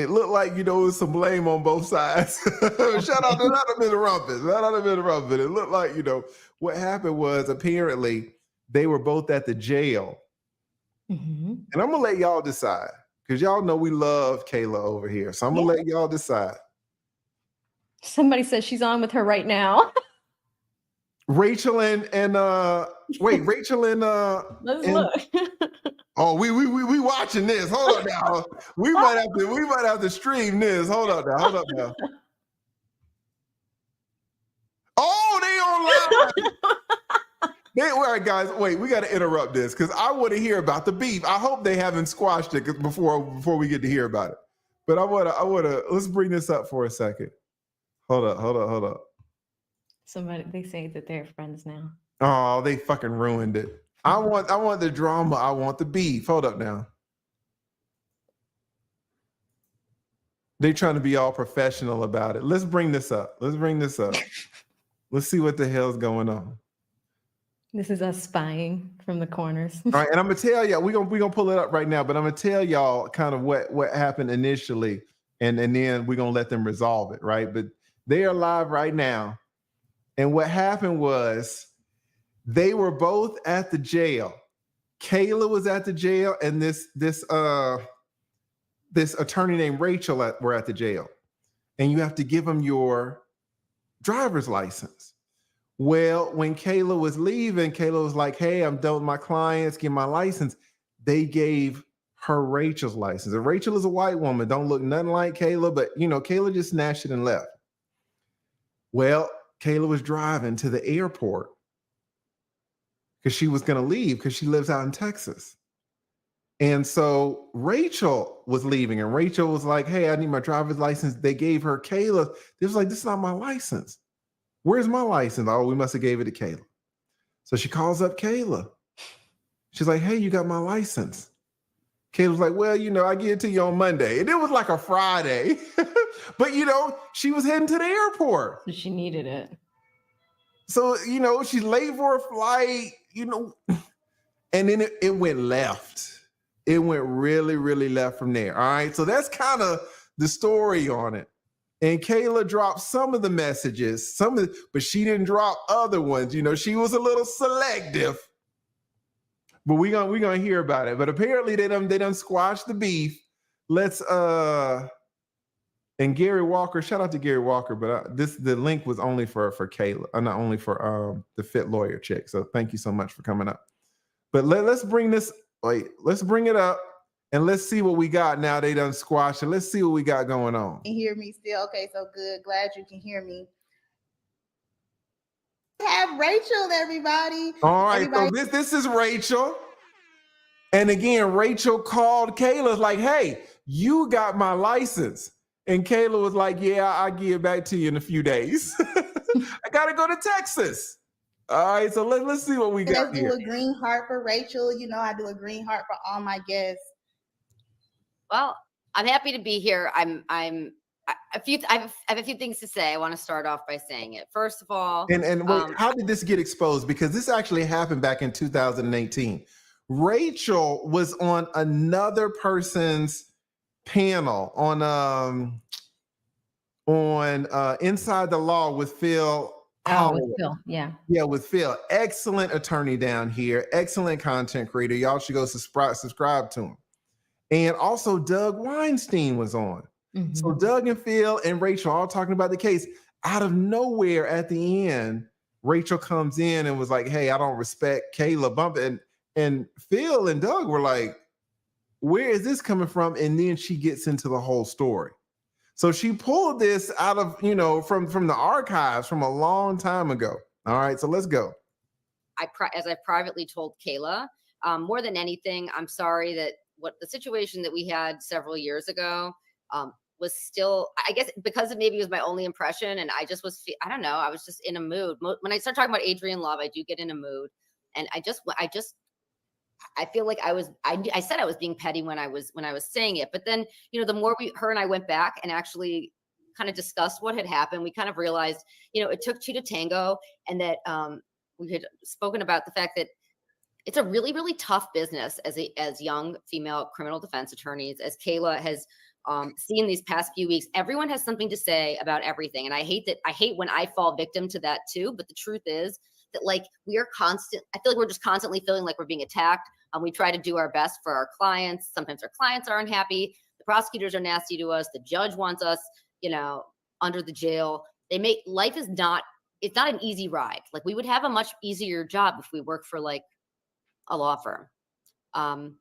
looked like, it was some blame on both sides. Shout out to not a bit of rumpus. It looked like, what happened was apparently they were both at the jail. Mm-hmm. And I'm going to let y'all decide because y'all know we love Kayla over here. So I'm going to let y'all decide. Somebody says she's on with her right now. Rachel and Rachel and let's look. Oh, we watching this. Hold up now. We might have to stream this. Hold up now. Oh, they online. All right, guys, wait, we got to interrupt this because I want to hear about the beef. I hope they haven't squashed it before we get to hear about it. But I want to let's bring this up for a second. Hold up. They say that they're friends now. Oh, they fucking ruined it. I want the drama. I want the beef. Hold up now. They're trying to be all professional about it. Let's bring this up. Let's see what the hell's going on. This is us spying from the corners. All right, and I'm gonna tell y'all, we're gonna pull it up right now, but I'm gonna tell y'all kind of what happened initially, and then we're gonna let them resolve it, right? But they are live right now. And what happened was they were both at the jail. Kayla was at the jail, and this attorney named Rachel were at the jail. And you have to give them your driver's license. Well, when Kayla was leaving, Kayla was like, hey, I'm done with my clients, give my license. They gave her Rachel's license. And Rachel is a white woman, don't look nothing like Kayla, but Kayla just snatched it and left. Well, Kayla was driving to the airport because she was going to leave because she lives out in Texas. And so Rachel was leaving, and Rachel was like, hey, I need my driver's license. They gave her Kayla. They was like, this is not my license. Where's my license? Oh, we must have gave it to Kayla. So she calls up Kayla. She's like, hey, you got my license. Kayla's like, well, I get it to you on Monday. And it was like a Friday. But, she was heading to the airport. So she needed it. So, she's late for a flight, and then it went left. It went really, really left from there. All right. So that's kind of the story on it. And Kayla dropped some of the messages, but she didn't drop other ones. She was a little selective. But we're gonna hear about it. But apparently they done squashed the beef. Let's and Gary Walker, shout out to Gary Walker, but the link was only for Kayla, not only for the Fit Lawyer chick. So thank you so much for coming up. But let's bring it up and let's see what we got now. They done squashed it. Let's see what we got going on. Can you hear me still? Okay, so good. Glad you can hear me. Have Rachel, everybody. All right, so this is Rachel. And again, Rachel called Kayla like, hey, you got my license. And Kayla was like, yeah, I'll give it back to you in a few days. I got to go to Texas. All right, so let's see what we got here. Let's do a green heart for Rachel. I do a green heart for all my guests. Well, I'm happy to be here. I have a few things to say. I want to start off by saying it. First of all, and wait, how did this get exposed? Because this actually happened back in 2018. Rachel was on another person's panel on Inside the Law with Phil. With Phil, yeah. Yeah, with Phil. Excellent attorney down here. Excellent content creator. Y'all should go subscribe to him. And also Doug Weinstein was on. Mm-hmm. So Doug and Phil and Rachel all talking about the case. Out of nowhere at the end, Rachel comes in and was like, hey, I don't respect Kayla Bumpin'. And Phil and Doug were like, where is this coming from? And then she gets into the whole story. So she pulled this out of, from the archives from a long time ago. All right, so let's go. As I privately told Kayla, more than anything, I'm sorry that what the situation that we had several years ago was still, I guess, because it maybe was my only impression. And I just was, I don't know, I was just in a mood. When I start talking about Adrian Love, I do get in a mood. And I feel like I said I was being petty when I was saying it, but then, the more her and I went back and actually kind of discussed what had happened, we kind of realized, it took two to tango, and that we had spoken about the fact that it's a really, really tough business as young female criminal defense attorneys, as Kayla has seen these past few weeks. Everyone has something to say about everything. And I hate when I fall victim to that too. But the truth is that I feel like we're just constantly feeling like we're being attacked. We try to do our best for our clients. Sometimes our clients aren't happy. The prosecutors are nasty to us. The judge wants us, under the jail. It's not an easy ride. Like, we would have a much easier job if we worked for a law firm. I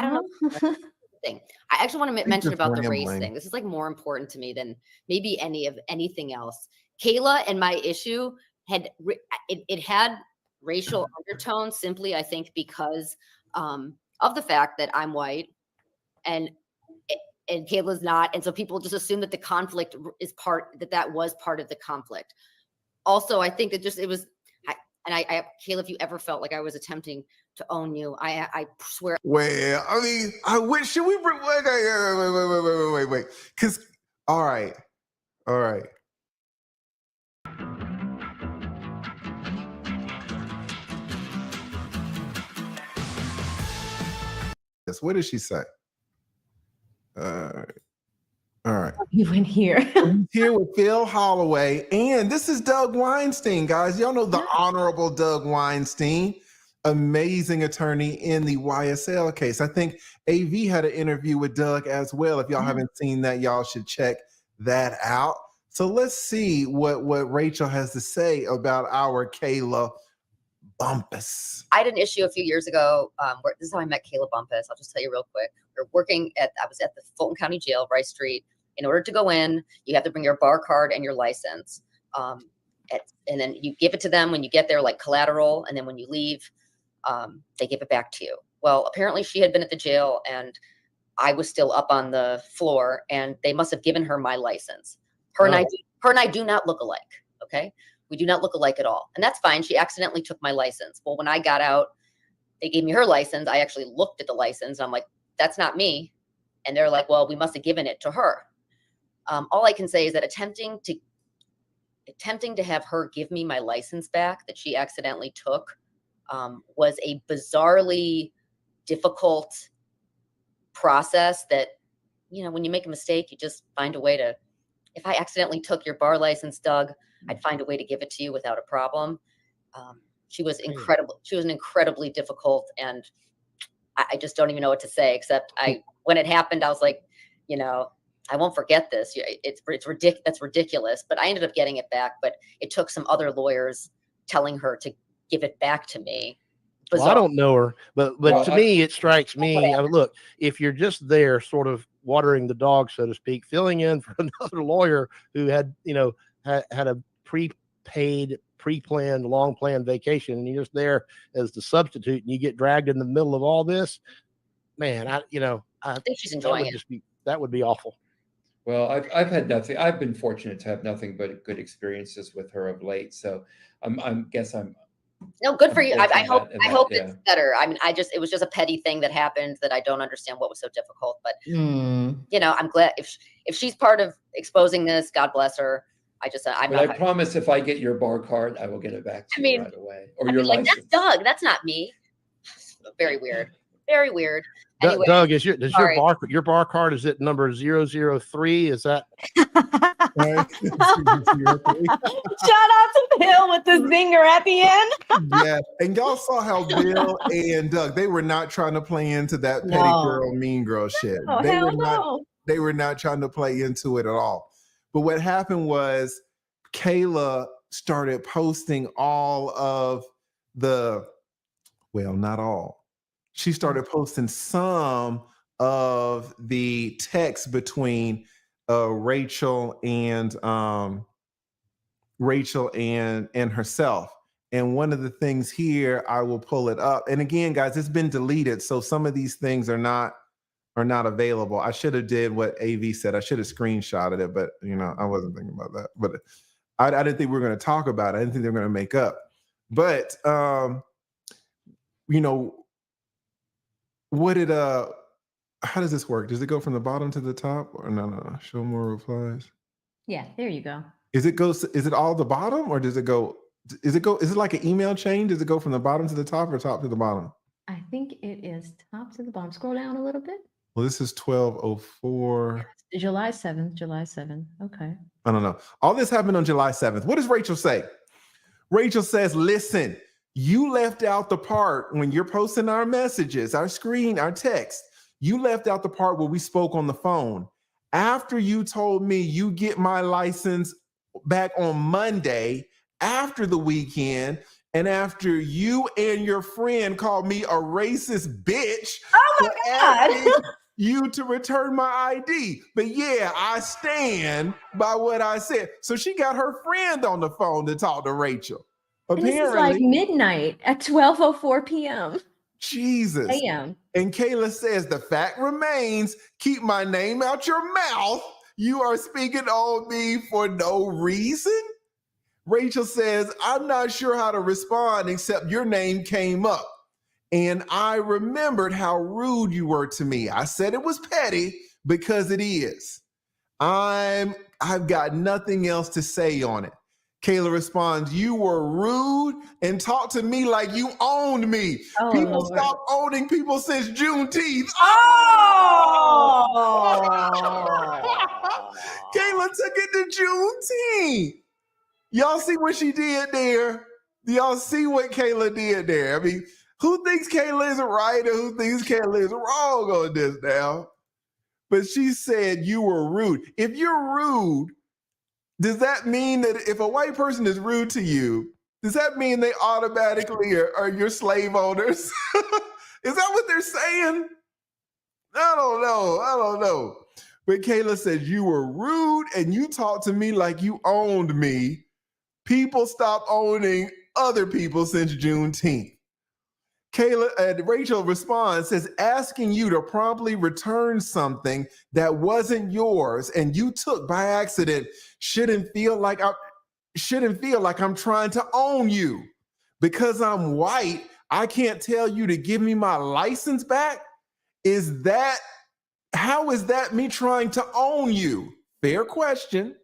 don't know. Thing. I actually want to mention about the race thing. This is more important to me than maybe anything else. Kayla and my issue had racial undertones, simply, I think, because of the fact that I'm white and Kayla's not. And so people just assume that the conflict is that was part of the conflict. Also, I think that Kayla, if you ever felt like I was attempting to own you, I swear. Well, I mean, I wish, should we bring, wait. Because, all right. Yes, what did she say? All right. You went here. Here with Phil Holloway, and this is Doug Weinstein, guys. Y'all know the Honorable Doug Weinstein, amazing attorney in the YSL case. I think AV had an interview with Doug as well. If y'all haven't seen that, y'all should check that out. So let's see what Rachel has to say about our Kayla Bumpus. I had an issue a few years ago. This is how I met Kayla Bumpus. I'll just tell you real quick. I was at the Fulton County Jail, Rice Street. In order to go in, you have to bring your bar card and your license. And then you give it to them when you get there, like collateral. And then when you leave, they give it back to you. Well, apparently she had been at the jail and I was still up on the floor, and they must have given her my license. Her and I do not look alike. Okay. We do not look alike at all. And that's fine. She accidentally took my license. Well, when I got out, they gave me her license. I actually looked at the license and I'm like, that's not me. And they're like, well, we must have given it to her. All I can say is that attempting to have her give me my license back that she accidentally took was a bizarrely difficult process that, you know, when you make a mistake, you just find a way to, if I accidentally took your bar license, Doug, I'd find a way to give it to you without a problem. She was incredible. She was an incredibly difficult, and I just don't even know what to say, except when it happened, I was like, you know, I won't forget this. It's ridiculous. That's ridiculous. But I ended up getting it back, but it took some other lawyers telling her to give it back to me. Well, I don't know her, but Well, to me, it strikes me. Look, if you're just there, sort of watering the dog, so to speak, filling in for another lawyer who had, you know, had a prepaid, pre-planned, long-planned vacation, and you're just there as the substitute, and you get dragged in the middle of all this, man, I think she's enjoying it. That would be awful. Well, I've had nothing. I've been fortunate to have nothing but good experiences with her of late. So I'm no, good for you. I hope yeah. it's better. I mean, it was just a petty thing that happened that I don't understand what was so difficult. But you know, I'm glad if she's part of exposing this, God bless her. I promise if I get your bar card, I will get it back to you right away. Or your like, license. that's Doug. That's not me. Very weird. Very weird. Anyway, Doug, your bar card is at number 003? Is that? Shout out to Bill with the zinger at the end. Yeah, and y'all saw how Bill and Doug, they were not trying to play into that petty girl, mean girl shit. Oh, They were not trying to play into it at all. But what happened was Kayla started posting all of not all. She started posting some of the text between Rachel and herself. And one of the things here, I will pull it up. And again, guys, it's been deleted. So some of these things are not available. I should have did what AV said. I should have screenshotted it, but you know, I wasn't thinking about that. But I didn't think we were going to talk about it. I didn't think they were going to make up. But you know, how does this work? Does it go from the bottom to the top, or no? Show more replies. Yeah, there you go. Is it all the bottom, or does it go? Is it like an email chain? Does it go from the bottom to the top or top to the bottom? I think it is top to the bottom. Scroll down a little bit. Well, this is 12:04. July 7th. Okay. I don't know. All this happened on July 7th. What does Rachel say? Rachel says, listen, you left out the part when you're posting our messages, our text. You left out the part where we spoke on the phone. After you told me you get my license back on Monday after the weekend, and after you and your friend called me a racist bitch for asking you to return my ID. But yeah, I stand by what I said. So she got her friend on the phone to talk to Rachel. Apparently, this is like midnight at 12:04 p.m. Jesus. AM. And Kayla says, the fact remains, keep my name out your mouth. You are speaking on me for no reason. Rachel says, I'm not sure how to respond except your name came up. And I remembered how rude you were to me. I said it was petty because it is. I've got nothing else to say on it. Kayla responds, you were rude and talked to me like you owned me. People stopped owning people since Juneteenth. Kayla took it to Juneteenth. Y'all see what she did there? Y'all see what Kayla did there? I mean, who thinks Kayla is right or who thinks Kayla is wrong on this now? But she said you were rude. If you're rude, does that mean that if a white person is rude to you, does that mean they automatically are your slave owners? Is that what they're saying? I don't know. But Kayla says you were rude and you talked to me like you owned me. People stopped owning other people since Juneteenth. Rachel responds, says, asking you to promptly return something that wasn't yours and you took by accident shouldn't feel like shouldn't feel like I'm trying to own you. Because I'm white, I can't tell you to give me my license back? How is that me trying to own you? Fair question.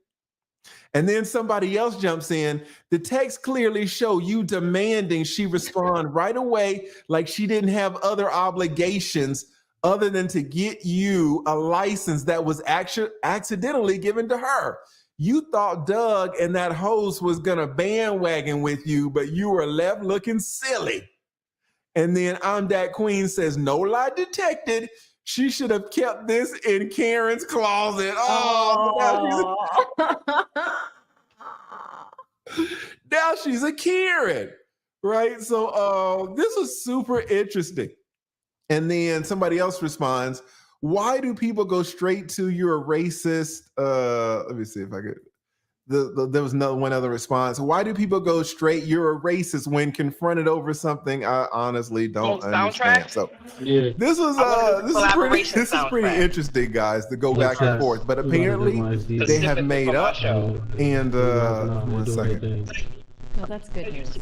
And then somebody else jumps in. The text clearly show you demanding she respond right away, like she didn't have other obligations other than to get you a license that was actually accidentally given to her. You thought Doug and that host was gonna bandwagon with you, but you were left looking silly. And then I'm That Queen says, no lie detected. She should have kept this in Karen's closet. Now she's a Karen, right? So this was super interesting. And then somebody else responds, why do people go straight to you're a racist? Let me see if I could. There was one other response. Why do people go straight you're a racist when confronted over something I honestly don't understand? So Yeah. this is pretty interesting, guys, to go back and forth. But apparently they have made up. And one second. No, that's good news.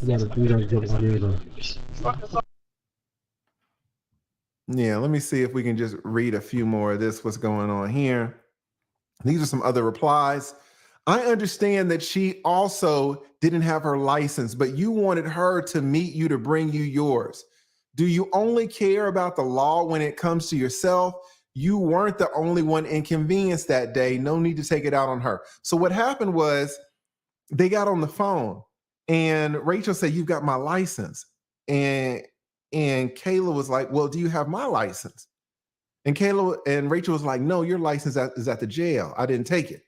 Yeah, let me see if we can just read a few more of this. What's going on here? These are some other replies. I understand that she also didn't have her license, but you wanted her to meet you to bring you yours. Do you only care about the law when it comes to yourself? You weren't the only one inconvenienced that day. No need to take it out on her. So what happened was they got on the phone and Rachel said, you've got my license. And Kayla was like, well, do you have my license? And Rachel was like, no, your license is at the jail. I didn't take it.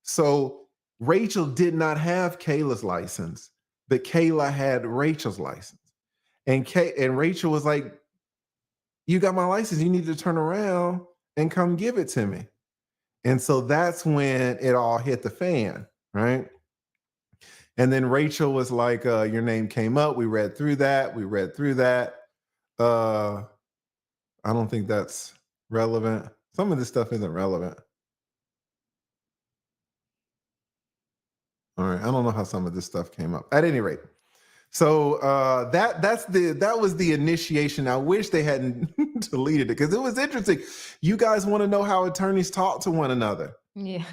So Rachel did not have Kayla's license, but Kayla had Rachel's license. And Rachel was like, you got my license. You need to turn around and come give it to me. And so that's when it all hit the fan, right? And then Rachel was like, your name came up. We read through that. I don't think that's relevant. Some of this stuff isn't relevant. All right, I don't know how some of this stuff came up. At any rate, so that was the initiation. I wish they hadn't deleted it because it was interesting. You guys want to know how attorneys talk to one another? Yeah,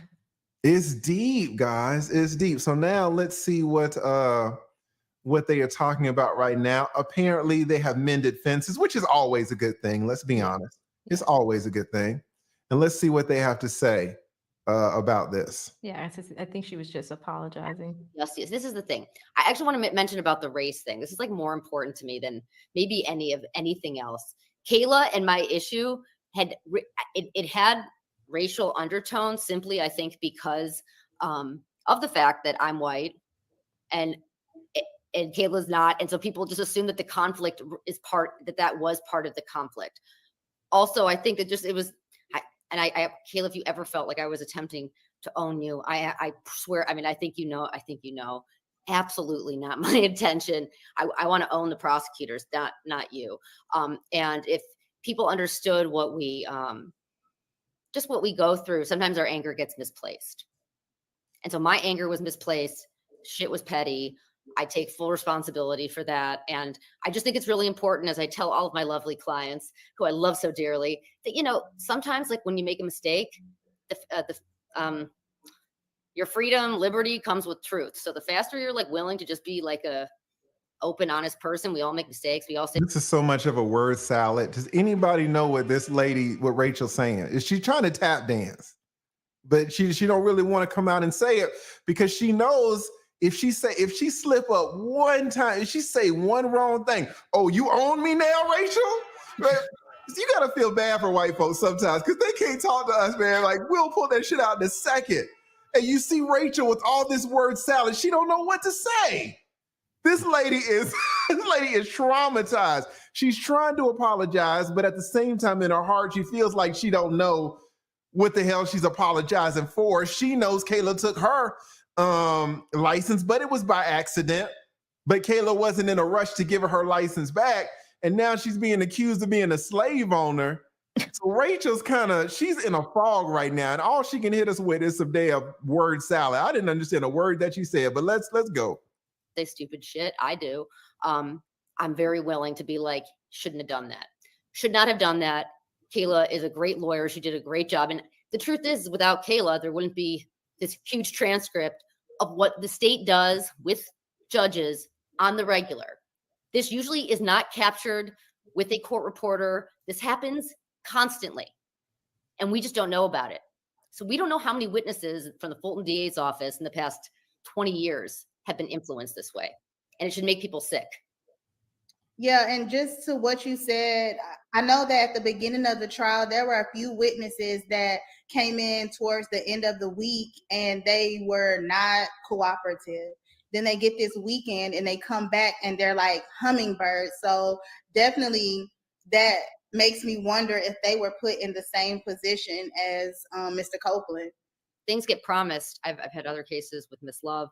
it's deep, guys. It's deep. So now let's see what they are talking about right now. Apparently, they have mended fences, which is always a good thing. Let's be honest; it's always a good thing. And let's see what they have to say about this. yeah. I think she was just apologizing. Yes, this is the thing. I actually want to mention about the race thing. This is like more important to me than maybe anything else. Kayla and my issue had racial undertones simply, I think, because of the fact that I'm white and Kayla's not, and so people just assume that the conflict is that was part of the conflict. Also, I think that it was. Kayla, if you ever felt like I was attempting to own you, I swear, I mean, I think you know, absolutely not my intention. I want to own the prosecutors, not you. And if people understood what we go through, sometimes our anger gets misplaced. And so my anger was misplaced. Shit was petty. I take full responsibility for that. And I just think it's really important, as I tell all of my lovely clients who I love so dearly, that, sometimes like when you make a mistake, your freedom, liberty comes with truth. So the faster you're like willing to just be like a open, honest person, we all make mistakes. We all say, this is so much of a word salad. Does anybody know what Rachel's saying? Is she trying to tap dance? But she don't really want to come out and say it because she knows if she slip up one time, if she say one wrong thing, oh, you own me now, Rachel? Right? You gotta feel bad for white folks sometimes because they can't talk to us, man. Like we'll pull that shit out in a second. And you see Rachel with all this word salad, she don't know what to say. This lady is traumatized. She's trying to apologize, but at the same time in her heart, she feels like she don't know what the hell she's apologizing for. She knows Kayla took her license, but it was by accident. But Kayla wasn't in a rush to give her license back. And now she's being accused of being a slave owner. So Rachel's she's in a fog right now, and all she can hit us with is some damn word salad. I didn't understand a word that you said, but let's go. Say stupid shit. I do. I'm very willing to be like, shouldn't have done that. Should not have done that. Kayla is a great lawyer. She did a great job. And the truth is, without Kayla, there wouldn't be this huge transcript of what the state does with judges on the regular. This usually is not captured with a court reporter. This happens constantly, and we just don't know about it. So we don't know how many witnesses from the Fulton DA's office in the past 20 years have been influenced this way, and it should make people sick. Yeah, and just to what you said, I know that at the beginning of the trial, there were a few witnesses that came in towards the end of the week, and they were not cooperative. Then they get this weekend and they come back and they're like hummingbirds. So definitely that makes me wonder if they were put in the same position as Mr. Copeland. Things get promised. I've had other cases with Miss Love.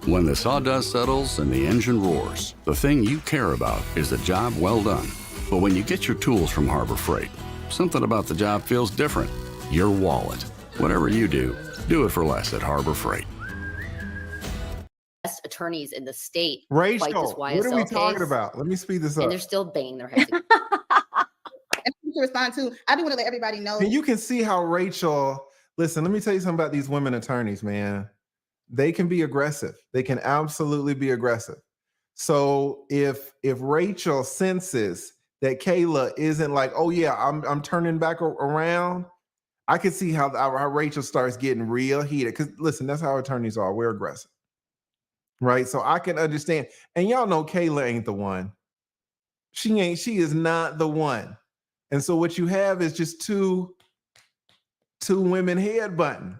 When the sawdust settles and the engine roars, the thing you care about is the job well done. But when you get your tools from Harbor Freight, something about the job feels different. Your wallet. Whatever you do it for less at Harbor Freight. Best attorneys in the state. Rachel, fight this YSL what are we talking case, about? Let me speed this up. and they're still banging their heads. And to respond to, I do want to let everybody know. And you can see how Rachel, listen, let me tell you something about these women attorneys, man. They can be aggressive. They can absolutely be aggressive. So if Rachel senses that Kayla isn't like, oh yeah, I'm turning back around, I can see how Rachel starts getting real heated. Because listen, that's how attorneys are. We're aggressive, right? So I can understand. And y'all know Kayla ain't the one. She is not the one. And so what you have is just two women headbutting.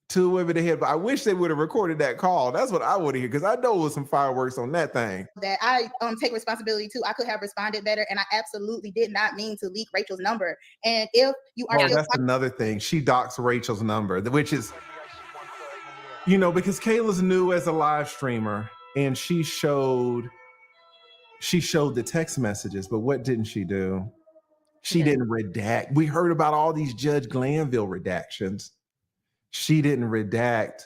Two women head, but I wish they would have recorded that call. That's what I would have heard, because I know it was some fireworks on that thing. That I take responsibility too. I could have responded better, and I absolutely did not mean to leak Rachel's number. And if you are, that's another thing. She docks Rachel's number, which is, because Kayla's new as a live streamer, and she showed the text messages, but what didn't she do? She didn't redact. We heard about all these Judge Glanville redactions. She didn't redact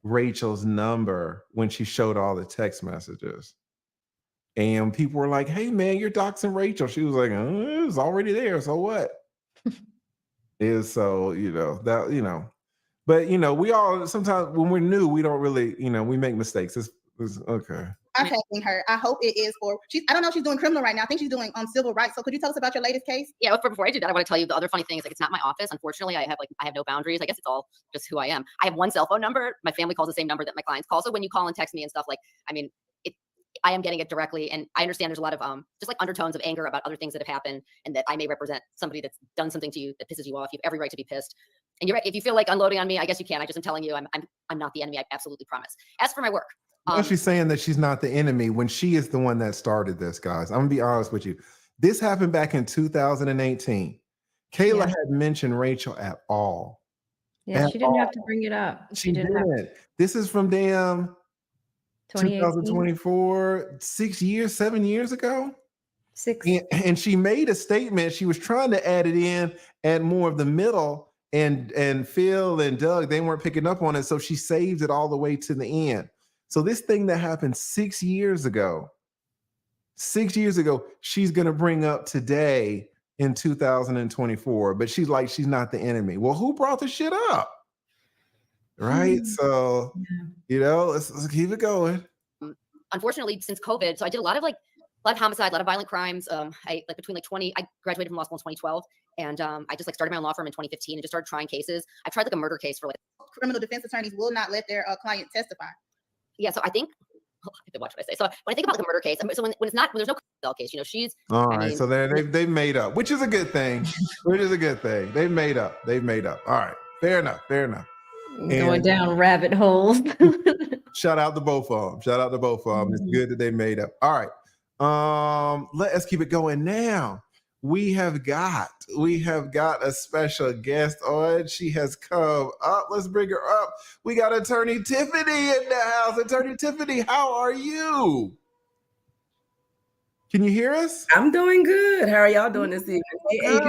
Rachel's number when she showed all the text messages. And people were like, hey man, you're doxing Rachel. She was like, it was already there. So what? But we all, sometimes when we're new, we don't really, we make mistakes. It's okay. I'm taking her. I hope it is I don't know if she's doing criminal right now. I think she's doing civil rights. So could you tell us about your latest case? Yeah, but before I do that, I want to tell you the other funny thing is, like, it's not my office. Unfortunately, I have no boundaries. I guess it's all just who I am. I have one cell phone number. My family calls the same number that my clients call. So when you call and text me and stuff, I am getting it directly. And I understand there's a lot of just like undertones of anger about other things that have happened, and that I may represent somebody that's done something to you that pisses you off. You have every right to be pissed. And you're right. If you feel like unloading on me, I guess you can. I just am telling you, I'm not the enemy. I absolutely promise. As for my work. She's saying that she's not the enemy when she is the one that started this, guys. I'm gonna be honest with you. This happened back in 2018. Kayla hadn't mentioned Rachel at all. Yeah, she didn't have to bring it up. She didn't. This is from damn 2024, 7 years ago. And she made a statement. She was trying to add it in, add more of the middle, and Phil and Doug, they weren't picking up on it. So she saved it all the way to the end. So this thing that happened 6 years ago, she's going to bring up today in 2024, but she's not the enemy. Well, who brought the shit up? Right? So, let's keep it going. Unfortunately, since COVID, so I did a lot of homicide, a lot of violent crimes. I graduated from law school in 2012, and I just started my own law firm in 2015 and just started trying cases. I tried a murder case for criminal defense attorneys will not let their client testify. Yeah, so I think, watch what I say. So when I think about a murder case, so when there's no cell case, she's all right. So they've made up, which is a good thing. They've made up. All right, fair enough. Going down rabbit holes. Shout out to both of them. It's good that they made up. All right. Let's keep it going now. we have got a special guest on. She has come up. Let's bring her up. We got Attorney Tiffany in the house. Attorney Tiffany, how are you? Can you hear us? I'm doing good. How are y'all doing this evening? Hey, Good,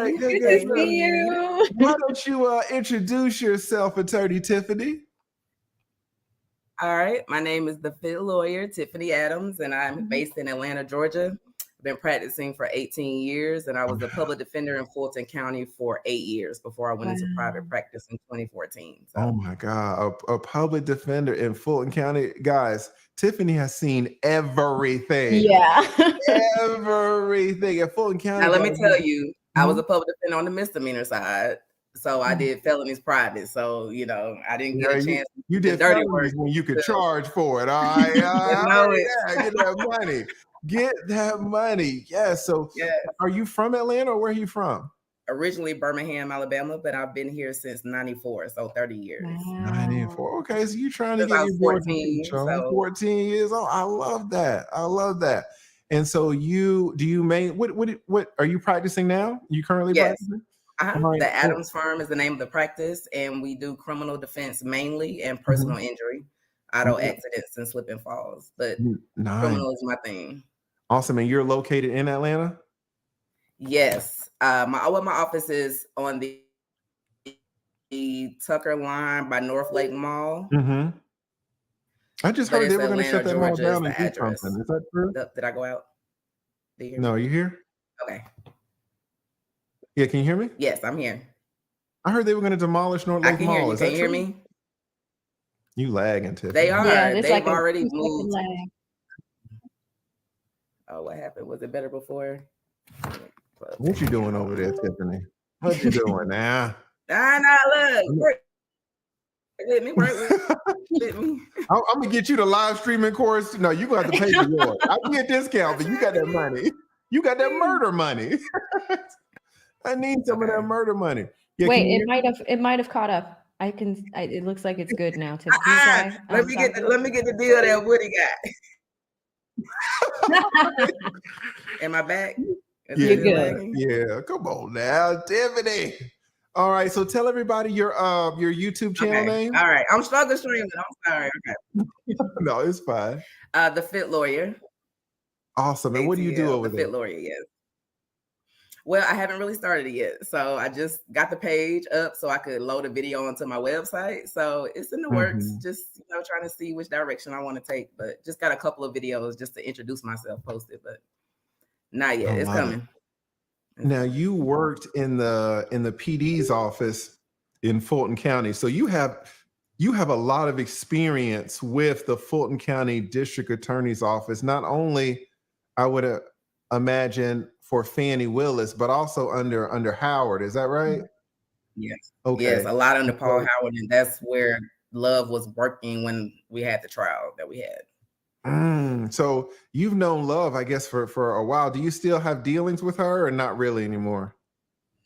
AB. good, good. Why don't you introduce yourself, Attorney Tiffany? All right. My name is the fit lawyer, Tiffany Adams, and I'm based in Atlanta, Georgia. I've been practicing for 18 years, and I was a public defender in Fulton County for 8 years before I went into private practice in 2014. So. Oh my God, a public defender in Fulton County. Guys, Tiffany has seen everything. Yeah. Everything at Fulton County. Now, let me tell you, I was a public defender on the misdemeanor side. So I did felonies private. So, you know, I didn't get a chance. You did dirty work when you could charge for it. All right. Get that money. Get that money. Yeah. So are you from Atlanta or where are you from? Originally Birmingham, Alabama, but I've been here since 94, so 30 years. 94. Okay, so you're trying to Since get I your was 14, 14, 14 years old. I love that. I love that. And so what are you practicing now? You currently practicing? Right. The Adams firm is the name of the practice, and we do criminal defense mainly and personal injury, auto accidents and slip and falls. But criminal is my thing. Awesome. And you're located in Atlanta? Yes. My office is on the Tucker line by North Lake Mall. I just heard they were going to shut that mall down and do something. Is that true? Did I go out? No, you here? Okay. Yeah, can you hear me? Yes, I'm here. I heard they were going to demolish North Lake Mall. Hear you. Is Can that you hear true? me? You lagging, Tiffany. They are. Yeah, they've like already moved. Oh, what happened? Was it better before? What you doing over there, Tiffany? What you doing now? Look. With me, work with me. I'm gonna get you the live streaming course. No, you're gonna have to pay for yours. I'll get a discount, but you got that money. You got that murder money. I need some of that murder money. Yeah, wait, it might have caught up. It looks like it's good now. Tiff, let me get the deal that Woody got. Am I back? You're good. Yeah, come on now, Tiffany. All right, so tell everybody your YouTube channel name. All right, I'm struggling streaming. I'm sorry. Okay. No, it's fine. The Fit Lawyer. Awesome. And what do you do over there? The Fit Lawyer, yes. Well, I haven't really started it yet. So I just got the page up so I could load a video onto my website. So it's in the works, just trying to see which direction I want to take. But just got a couple of videos just to introduce myself posted, but not yet. It's coming. Now you worked in the PD's office in Fulton County. So you have a lot of experience with the Fulton County District Attorney's Office, not only I would imagine for Fannie Willis, but also under Howard. Is that right? Yes. Okay. Yes, a lot under Paul Howard, and that's where Love was working when we had the trial that we had. So you've known Love, I guess, for a while. Do you still have dealings with her or not really anymore?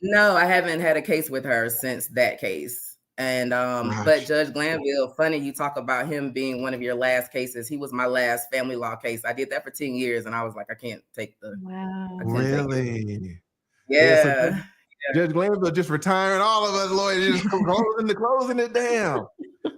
No, I haven't had a case with her since that case. And but Judge Glanville, funny you talk about him being one of your last cases. He was my last family law case. I did that for 10 years and I was like, I can't take the Really? Yeah. So Judge Glanville just retiring all of us lawyers, just closing it down.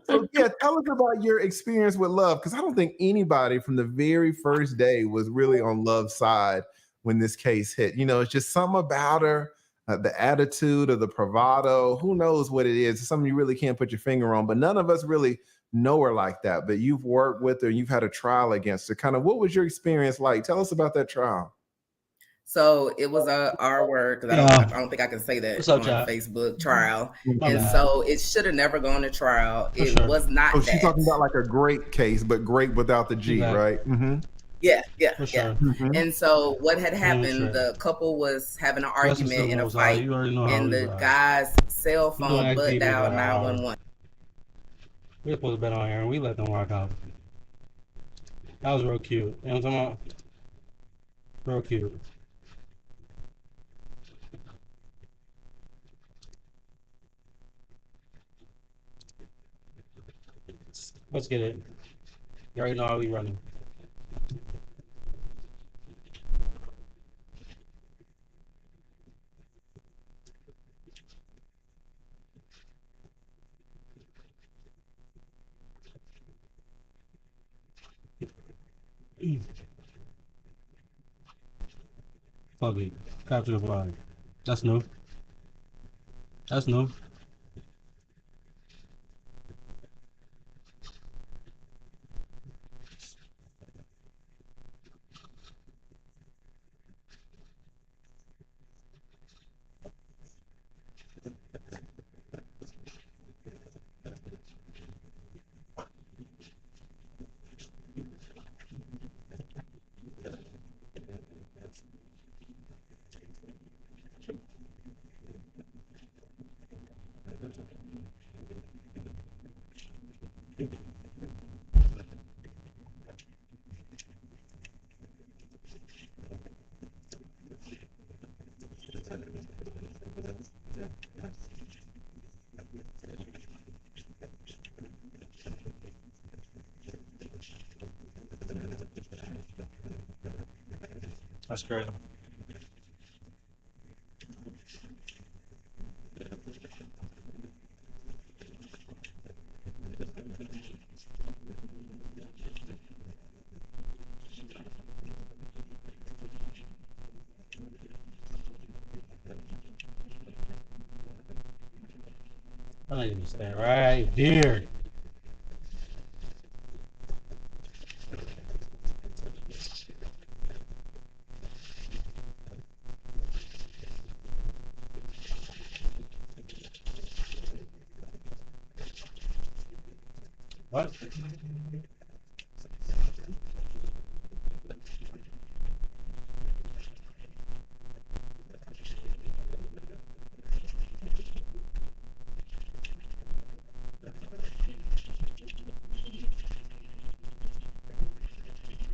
So yeah, tell us about your experience with Love, because I don't think anybody from the very first day was really on Love's side when this case hit. It's just something about her, the attitude or the bravado. Who knows what it is? It's something you really can't put your finger on, but none of us really know her like that. But you've worked with her, you've had a trial against her. Kind of what was your experience like? Tell us about that trial. So it was our word, because I don't think I can say that on Facebook trial. So it should have never gone to trial. It was not. Oh, she's talking about like a great case, but great without the G, right? Yeah. And so what had happened, the couple was having an argument in a fight, and the guy's cell phone butt dialed 911. We were supposed to bet on here, and we let them rock out. That was real cute. You know what I'm talking about? Real cute. Let's get it. You already know how we running. Fuck it. Capture the flag. That's new. That's new. That's crazy. I need to stay right there. What?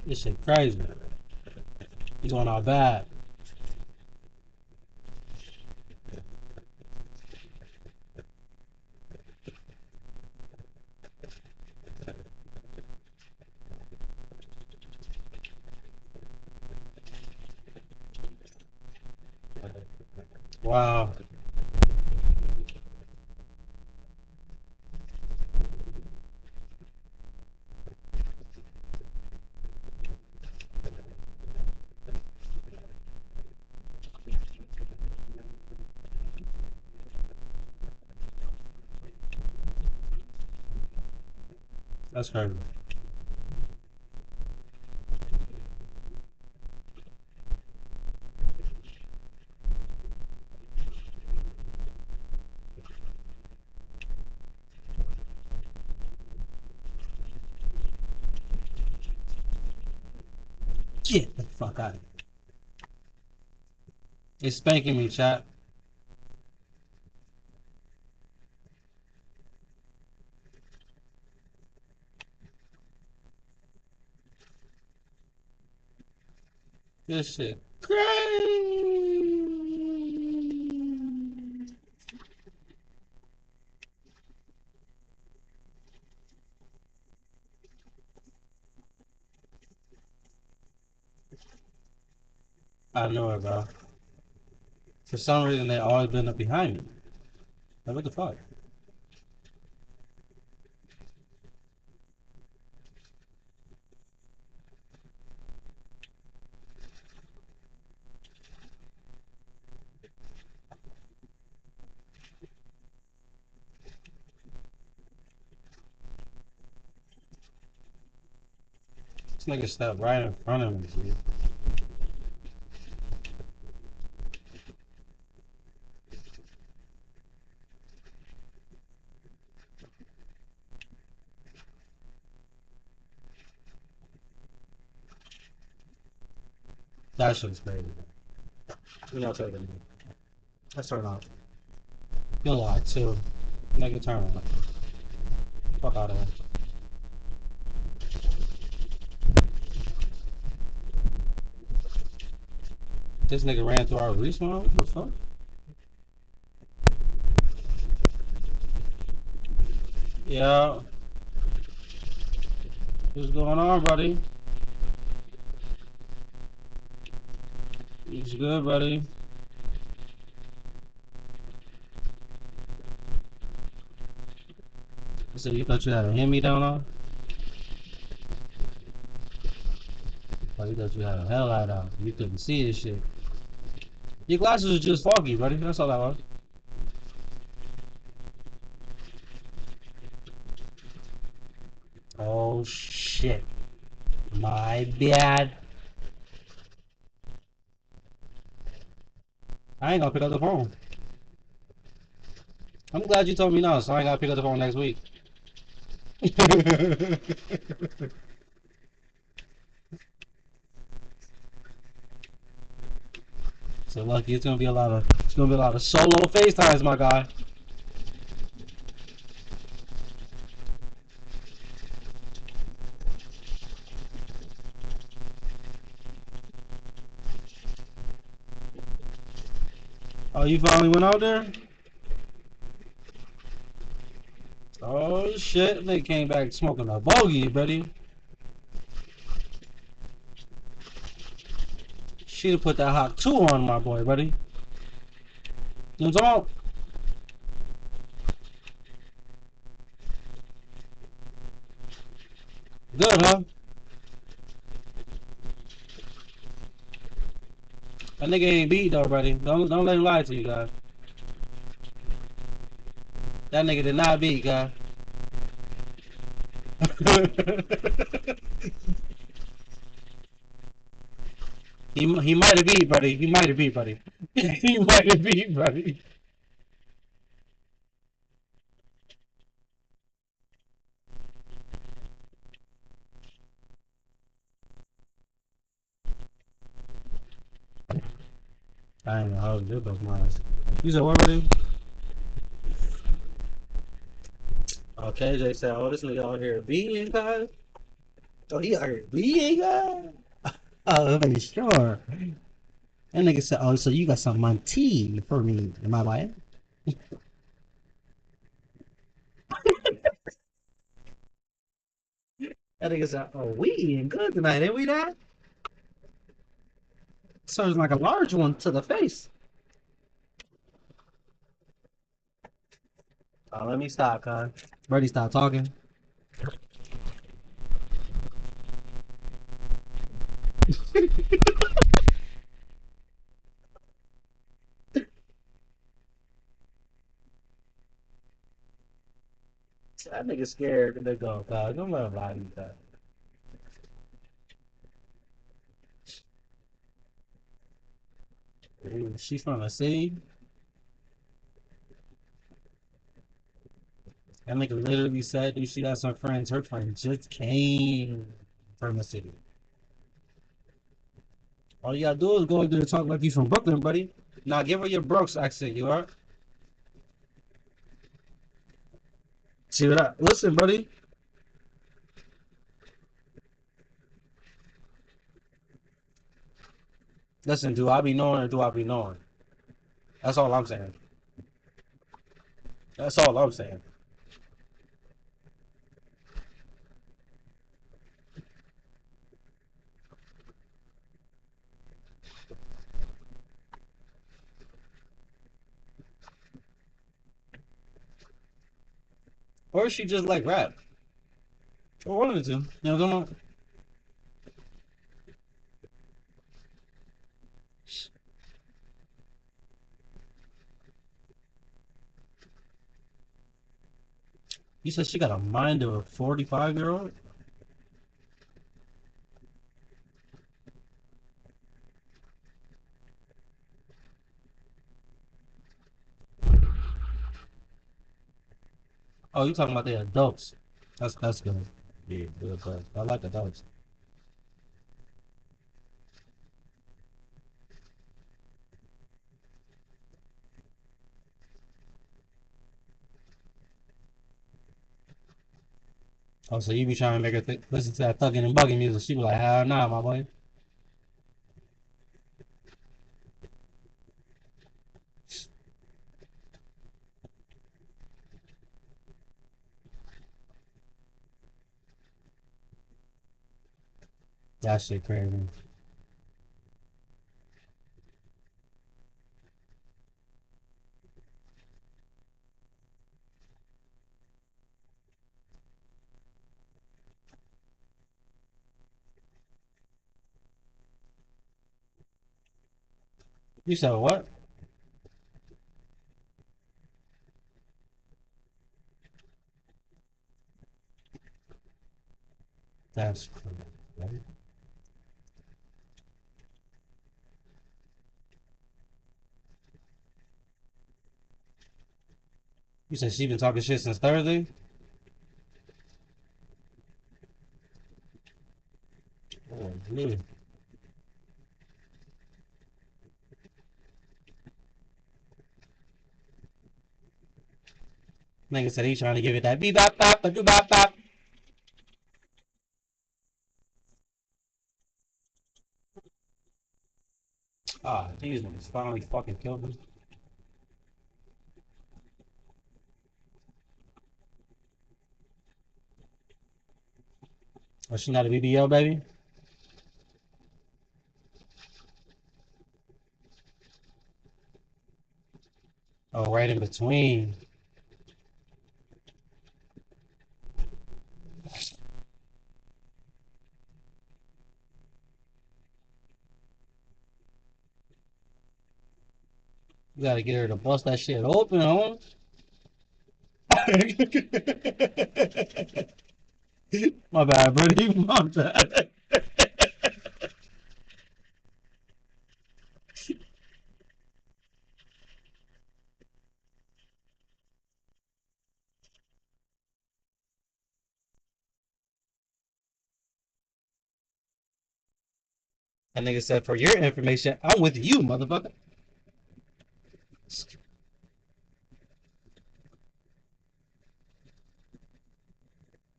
This shit crazy. He's going all bad. Wow. That's crazy. Get the fuck out of here. It's spanking me, chat. This shit crazy. I know it, bro. For some reason, they always been up behind me. Like, what the fuck? This nigga stepped right in front of me, dude. That shit's crazy. You know, take it. Let's turn off. You'll lie too. Nigga, turn on. Fuck out of here. This nigga ran through our respawn? What the fuck? Yeah. What's going on, buddy? He's good, buddy. So you thought you had a hand-me-down on? Oh, you thought you had a headlight out. You couldn't see this shit. Your glasses are just foggy, buddy. That's all that was. Oh shit. My bad. I ain't gonna pick up the phone. I'm glad you told me no, so I ain't gotta pick up the phone next week. So lucky it's gonna be a lot of solo FaceTimes, my guy. Oh, you finally went out there? Oh shit, they came back smoking a bogey, buddy. She'd have put that hot 2 on my boy, buddy. You know what I'm talking about? Good, huh? That nigga ain't beat though, buddy. Don't let him lie to you, guys. That nigga did not beat, guy. he might have beat, buddy. He might have beat, buddy. He might have beat, buddy. I ain't know how to do those lines. You said what, buddy? Oh, KJ said, "Oh, this nigga out here beating, guys. Oh, he out here beating, guys. Oh, let me sure." That nigga said, "Oh, so you got some Monty for me, am I right?" That nigga said, "Oh, we eating good tonight, ain't we, that?" Serves like a large one to the face. Oh, let me stop, cuz. Brady, stop talking. That nigga scared to go, cuz. Don't let him lie to you, cuz. She's from the city. That nigga literally said, dude, she got some friends. Her friends just came from the city. All you gotta do is go in there and talk like you from Brooklyn, buddy. Now give her your Brooks accent, you alright? See what I listen, buddy. Listen, do I be knowing or do I be knowing? That's all I'm saying. That's all I'm saying. Or is she just like rap? Or one of the two. You know what I'm talking about? You said she got a mind of a 45-year-old? Oh, you talking about the adults. That's good. Yeah, good, good. I like adults. Oh, so you be trying to make her listen to that thugging and bugging music. She be like, hell nah, my boy. That shit crazy. You said what? That's correct, right? You said she been talking shit since Thursday? Oh, really? Nigga said he trying to give it that beep bop bop ba doo bop bop. Ah, these niggas finally fucking killed me. Oh, she not a BBL baby? Oh, right in between. You gotta get her to bust that shit open, huh? My bad, buddy. My bad. That nigga said, for your information, I'm with you, motherfucker.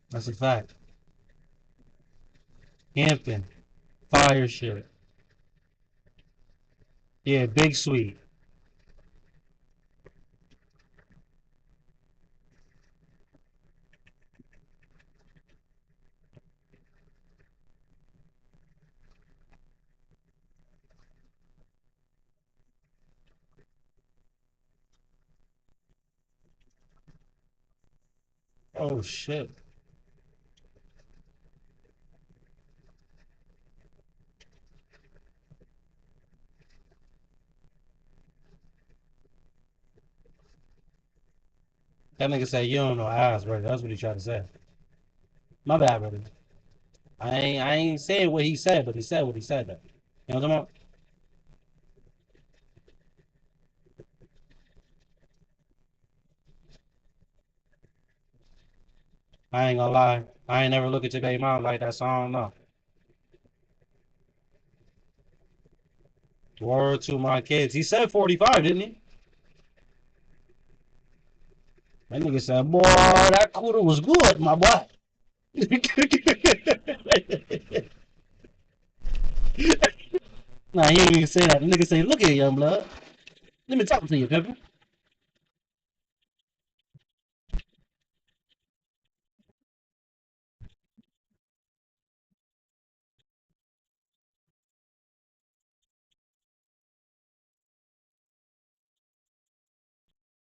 That's a fact. Hampton. Fire shit. Yeah, big sweet. Oh shit. That nigga said you don't know ass, brother. That's what he tried to say. My bad, brother. I ain't saying what he said, but he said what he said though. You know what I'm talking about? I ain't gonna lie. I ain't never look at your baby mom like that, so I don't know. Word to my kids. He said 45, didn't he? That nigga said, boy, that cooter was good, my boy. Nah, he ain't even say that. The nigga say, look here, young blood. Let me talk to you, Pepper.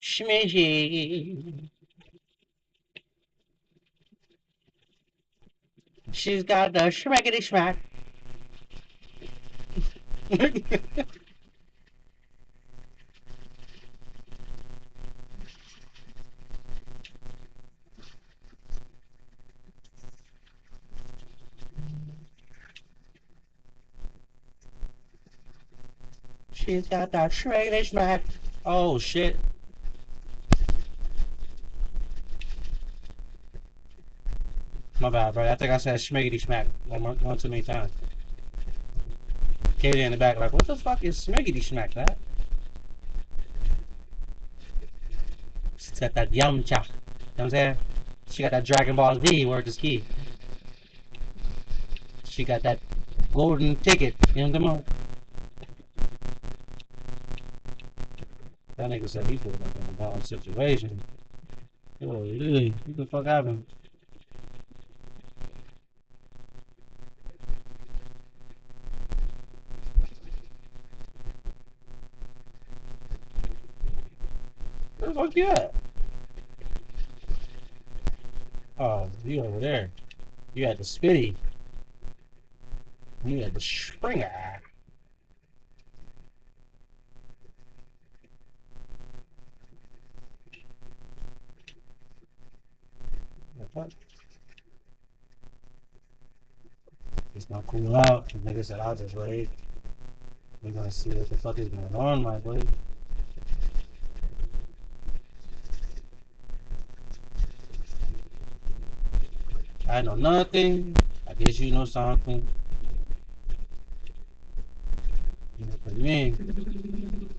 Schmidgy. She's got the schmackety schmack. She's got that schmackety schmack. Oh, shit. My bad, bro. I think I said schmiggity smack one too many times. Katie in the back like, what the fuck is schmiggity smack, that? She's got that yum cha. You know what I'm saying? She got that Dragon Ball Z, word is key. She got that golden ticket. You know what I'm talking about? That nigga said he feel like in a bad situation. Holy, what the fuck happened? Where the fuck you at? Oh, you over there. You had the spitty. You had the springer. The fuck? It's not cool out. The nigga said I'll just wait. We're gonna see what the fuck is going on, my boy. I know nothing. I guess you know something. You know what I mean?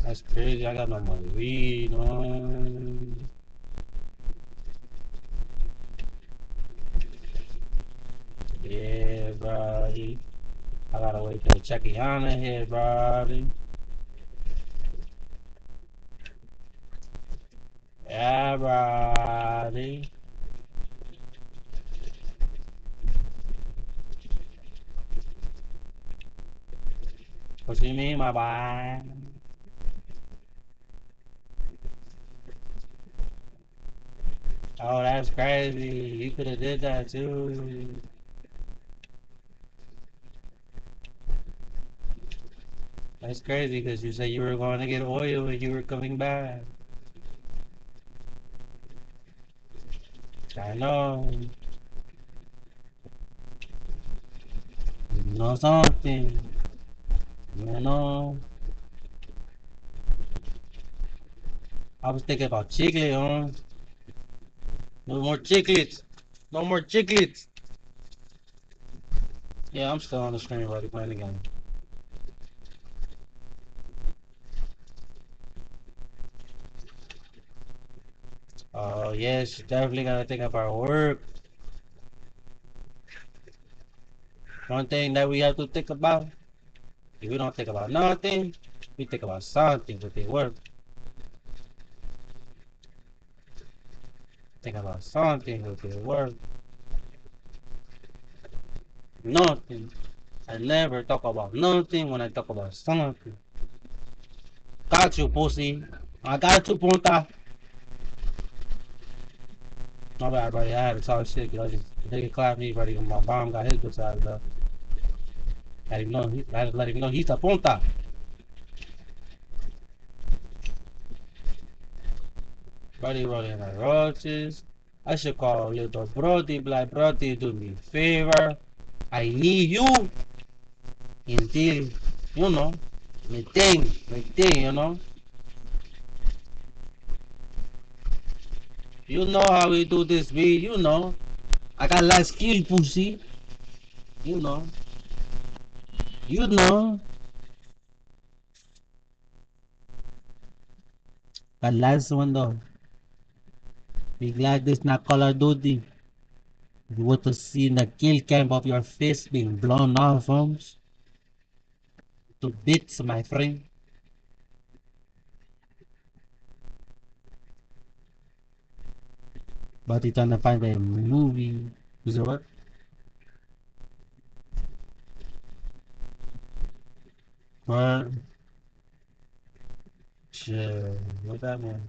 That's crazy. I got no more weed on. Yeah, bro. I gotta wait for the Chekiana here, bro. Yeah, bro. What you mean, my boy? Oh, that's crazy. You could have did that too. That's crazy because you said you were going to get oil and you were coming back. I know. You know something. You know. I was thinking about chiclet, huh? No more chiclets. No more chiclets. Yeah, I'm still on the screen already playing the game. Oh, yes, definitely gotta think about work. One thing that we have to think about, if we don't think about nothing, we think about something with the work. Think about something with the work. Nothing. I never talk about nothing when I talk about something. Got you, pussy. I got you, punta. My bad, buddy. I had to talk shit because I just nigga clapped me, buddy. My mom got his bitch out of there. I had to let him know he's a punta. Buddy rolling the roaches. I should call little Brody, like Brody, do me a favor. I need you until, you know, my thing, you know. You know how we do this beat, you know. I got last skill, pussy. You know. You know. That last one though. Be glad this not Call of Duty. You want to see the kill cam of your face being blown off, homes. To bits, my friend. But it's trying to find a movie. Is it what? What? Shit. What that man?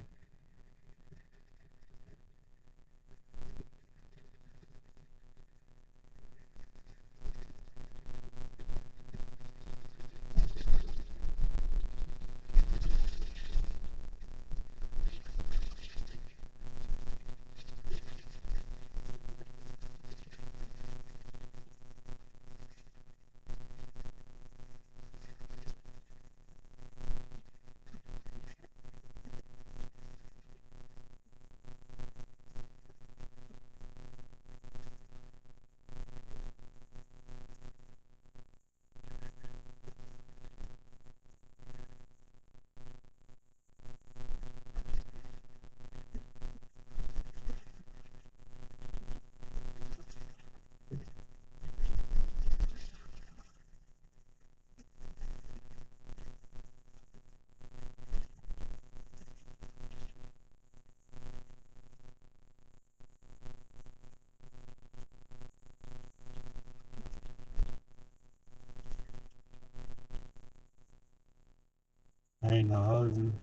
I ain't gonna hold you.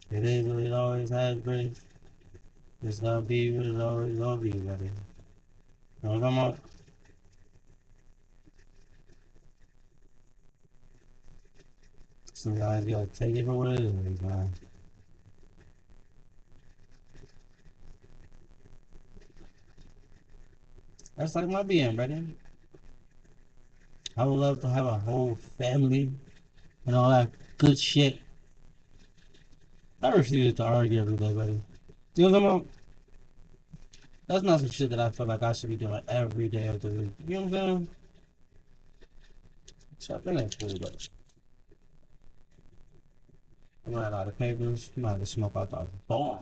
It is what it always has been. It's gonna be what it always gonna be, buddy. Don't come on. Some guys gotta take it for what it is, man. That's like my being, brother. I would love to have a whole family and all that good shit. I refuse to argue every day, buddy. You know what I'm talking about? That's not some shit that I feel like I should be doing every day of the week. You know what I'm saying? So I think that's cool, but I'm running out of papers. I'm out to smoke out the bomb.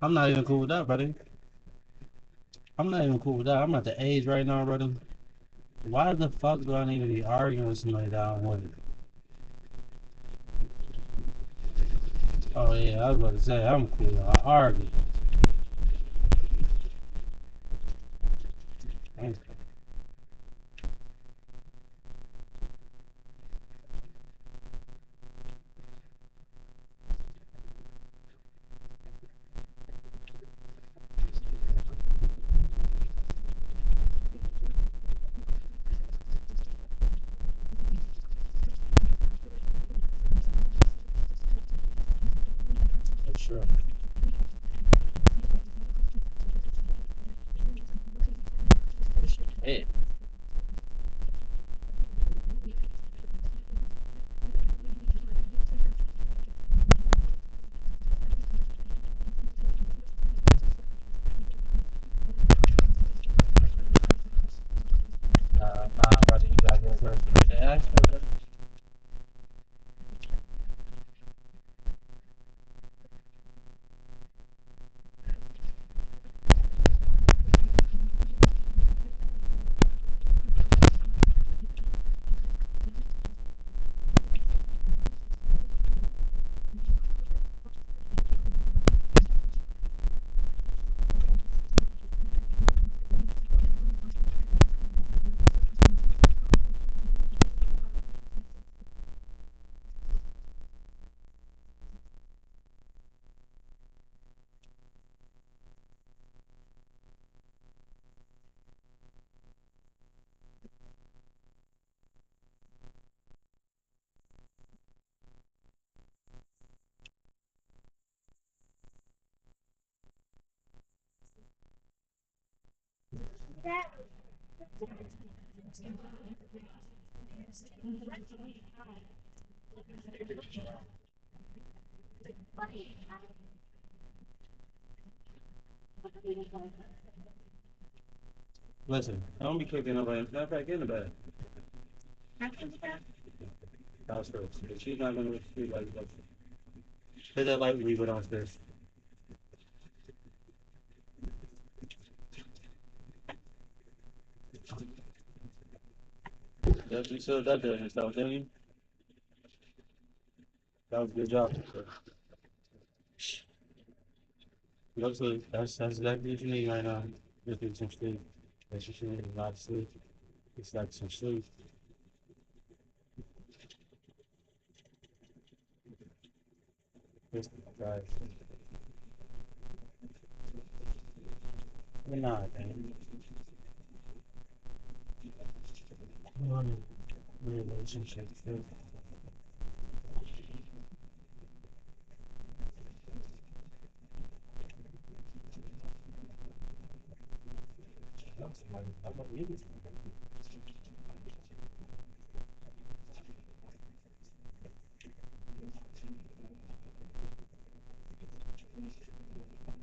I'm not even cool with that, buddy. I'm not even cool with that. I'm at the age right now, brother. Why the fuck do I need to be arguing with somebody that I don't want? Oh yeah, I was about to say I'm cool. I argue. For sure. Hey. Nah, brother, you gotta go first. Yeah, actually, listen, I don't be cooking nobody. Matter of fact, get in the bed. Downstairs. If she's not gonna sleep like that. Hit that light, leave it downstairs. Yep, you said that there and stuff, didn't you? That was a good job. That's exactly what you need right now. Just need some sleep. That's what you need, a lot of sleep. It's like some sleep. Just guys. You're not, man. Relationships.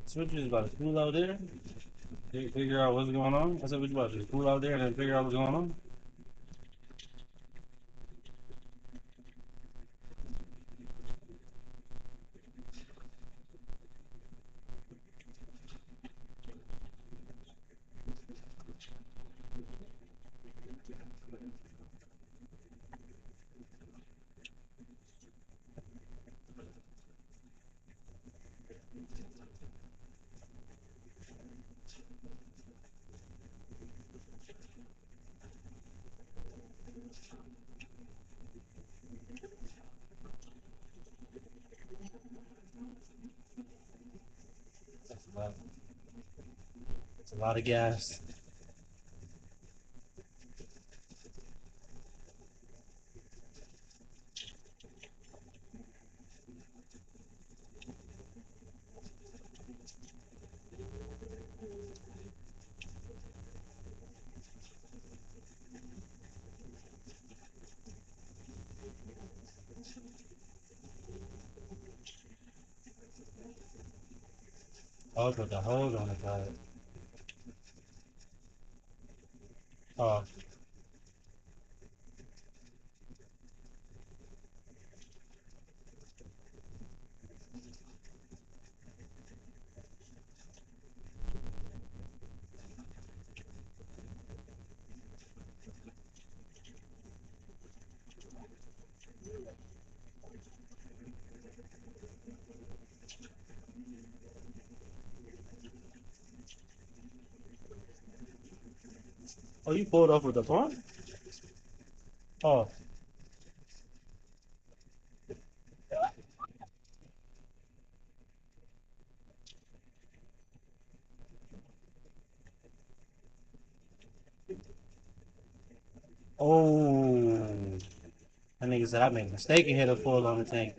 Switch is about to cool out there. Figure out what's going on. I said, what you about to cool out there and then figure out what's going on? That's bad. lot of gas. Oh, put the hose on the side. Oh. Oh, you pulled off with the pump? Oh. Oh. That nigga said I made a mistake and hit a full on the tank.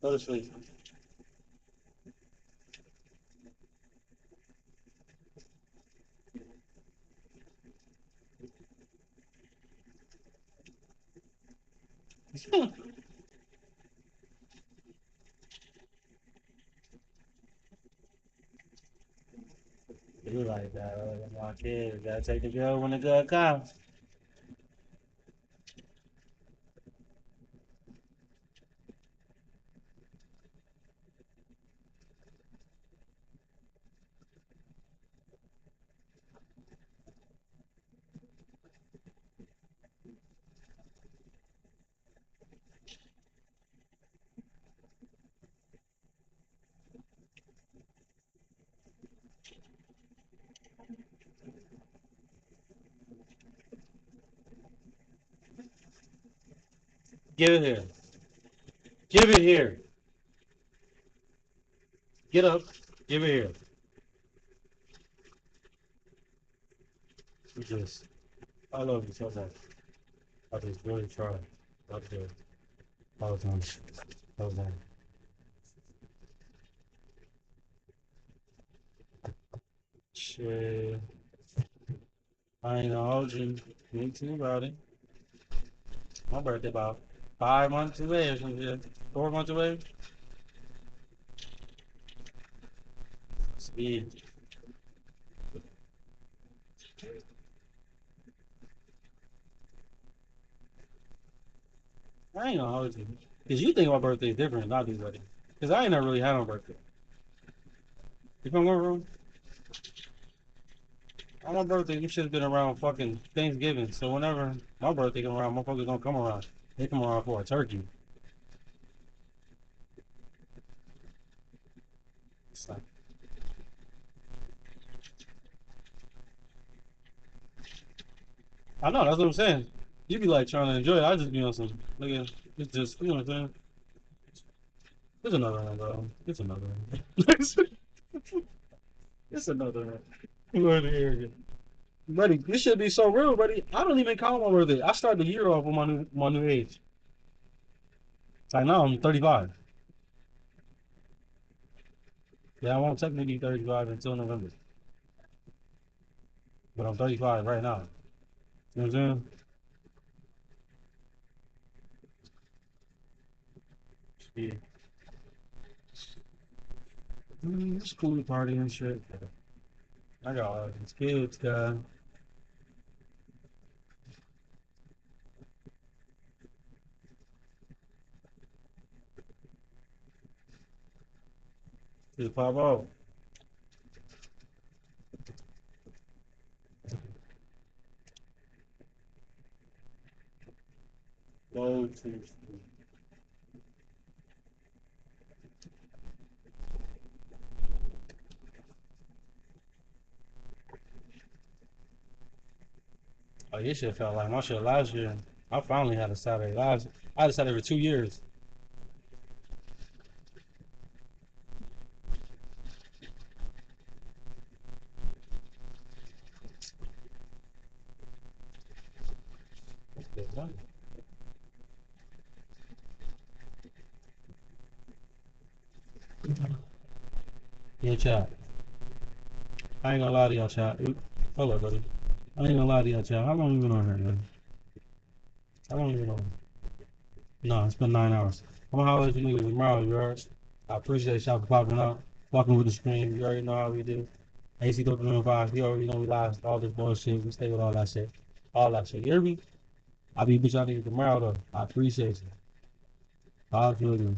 Go to sleep. You like that, my kid. Gotta take the girl when the good comes. Give it here. Give it here. Get up. Give it here. You just, I love you so much. I just really try. I do. All the time. All the time. Shit. I ain't gonna hold you. Me too, about it. My birthday about 5 months away or some shit. 4 months away. Speed. I ain't gonna hold you. Cause you think my birthday is different than I do, buddy. Cause I ain't never really had no birthday. You come over room? On my birthday, you should have been around fucking Thanksgiving. So whenever my birthday come around, motherfuckers don't come around. They come around for a turkey. It's like, I know, that's what I'm saying. You be like trying to enjoy it. I just be on some, nigga, it's just, you know what I'm saying? It's another one, bro. It's another one. It's another one. You are the arrogant. Buddy, this should be so real, buddy. I don't even count my birthday. I start the year off with my new age. Like now I'm 35. Yeah, I won't technically be 35 until November. But I'm 35 right now. You know what I'm saying? Yeah. It's cool party and shit. I got all these kids, guy. Just pop out. Go to Oh, your shit felt like my shit last year. I finally had a Saturday. I had a Saturday for 2 years. Yeah, chat. I ain't gonna lie to y'all, chat. Hold up, buddy. I ain't gonna lie to y'all, chat. How long you been on here, man? How long you been on? No, it's been 9 hours. I'm gonna holler at you niggas tomorrow, you heard? I appreciate y'all for popping out, walking with the stream. You already know how we do. AC 305, you already know we live, all this bullshit. We stay with all that shit. All that shit. You hear me? I'll be with y'all niggas tomorrow, though. I appreciate you. I'll feel you.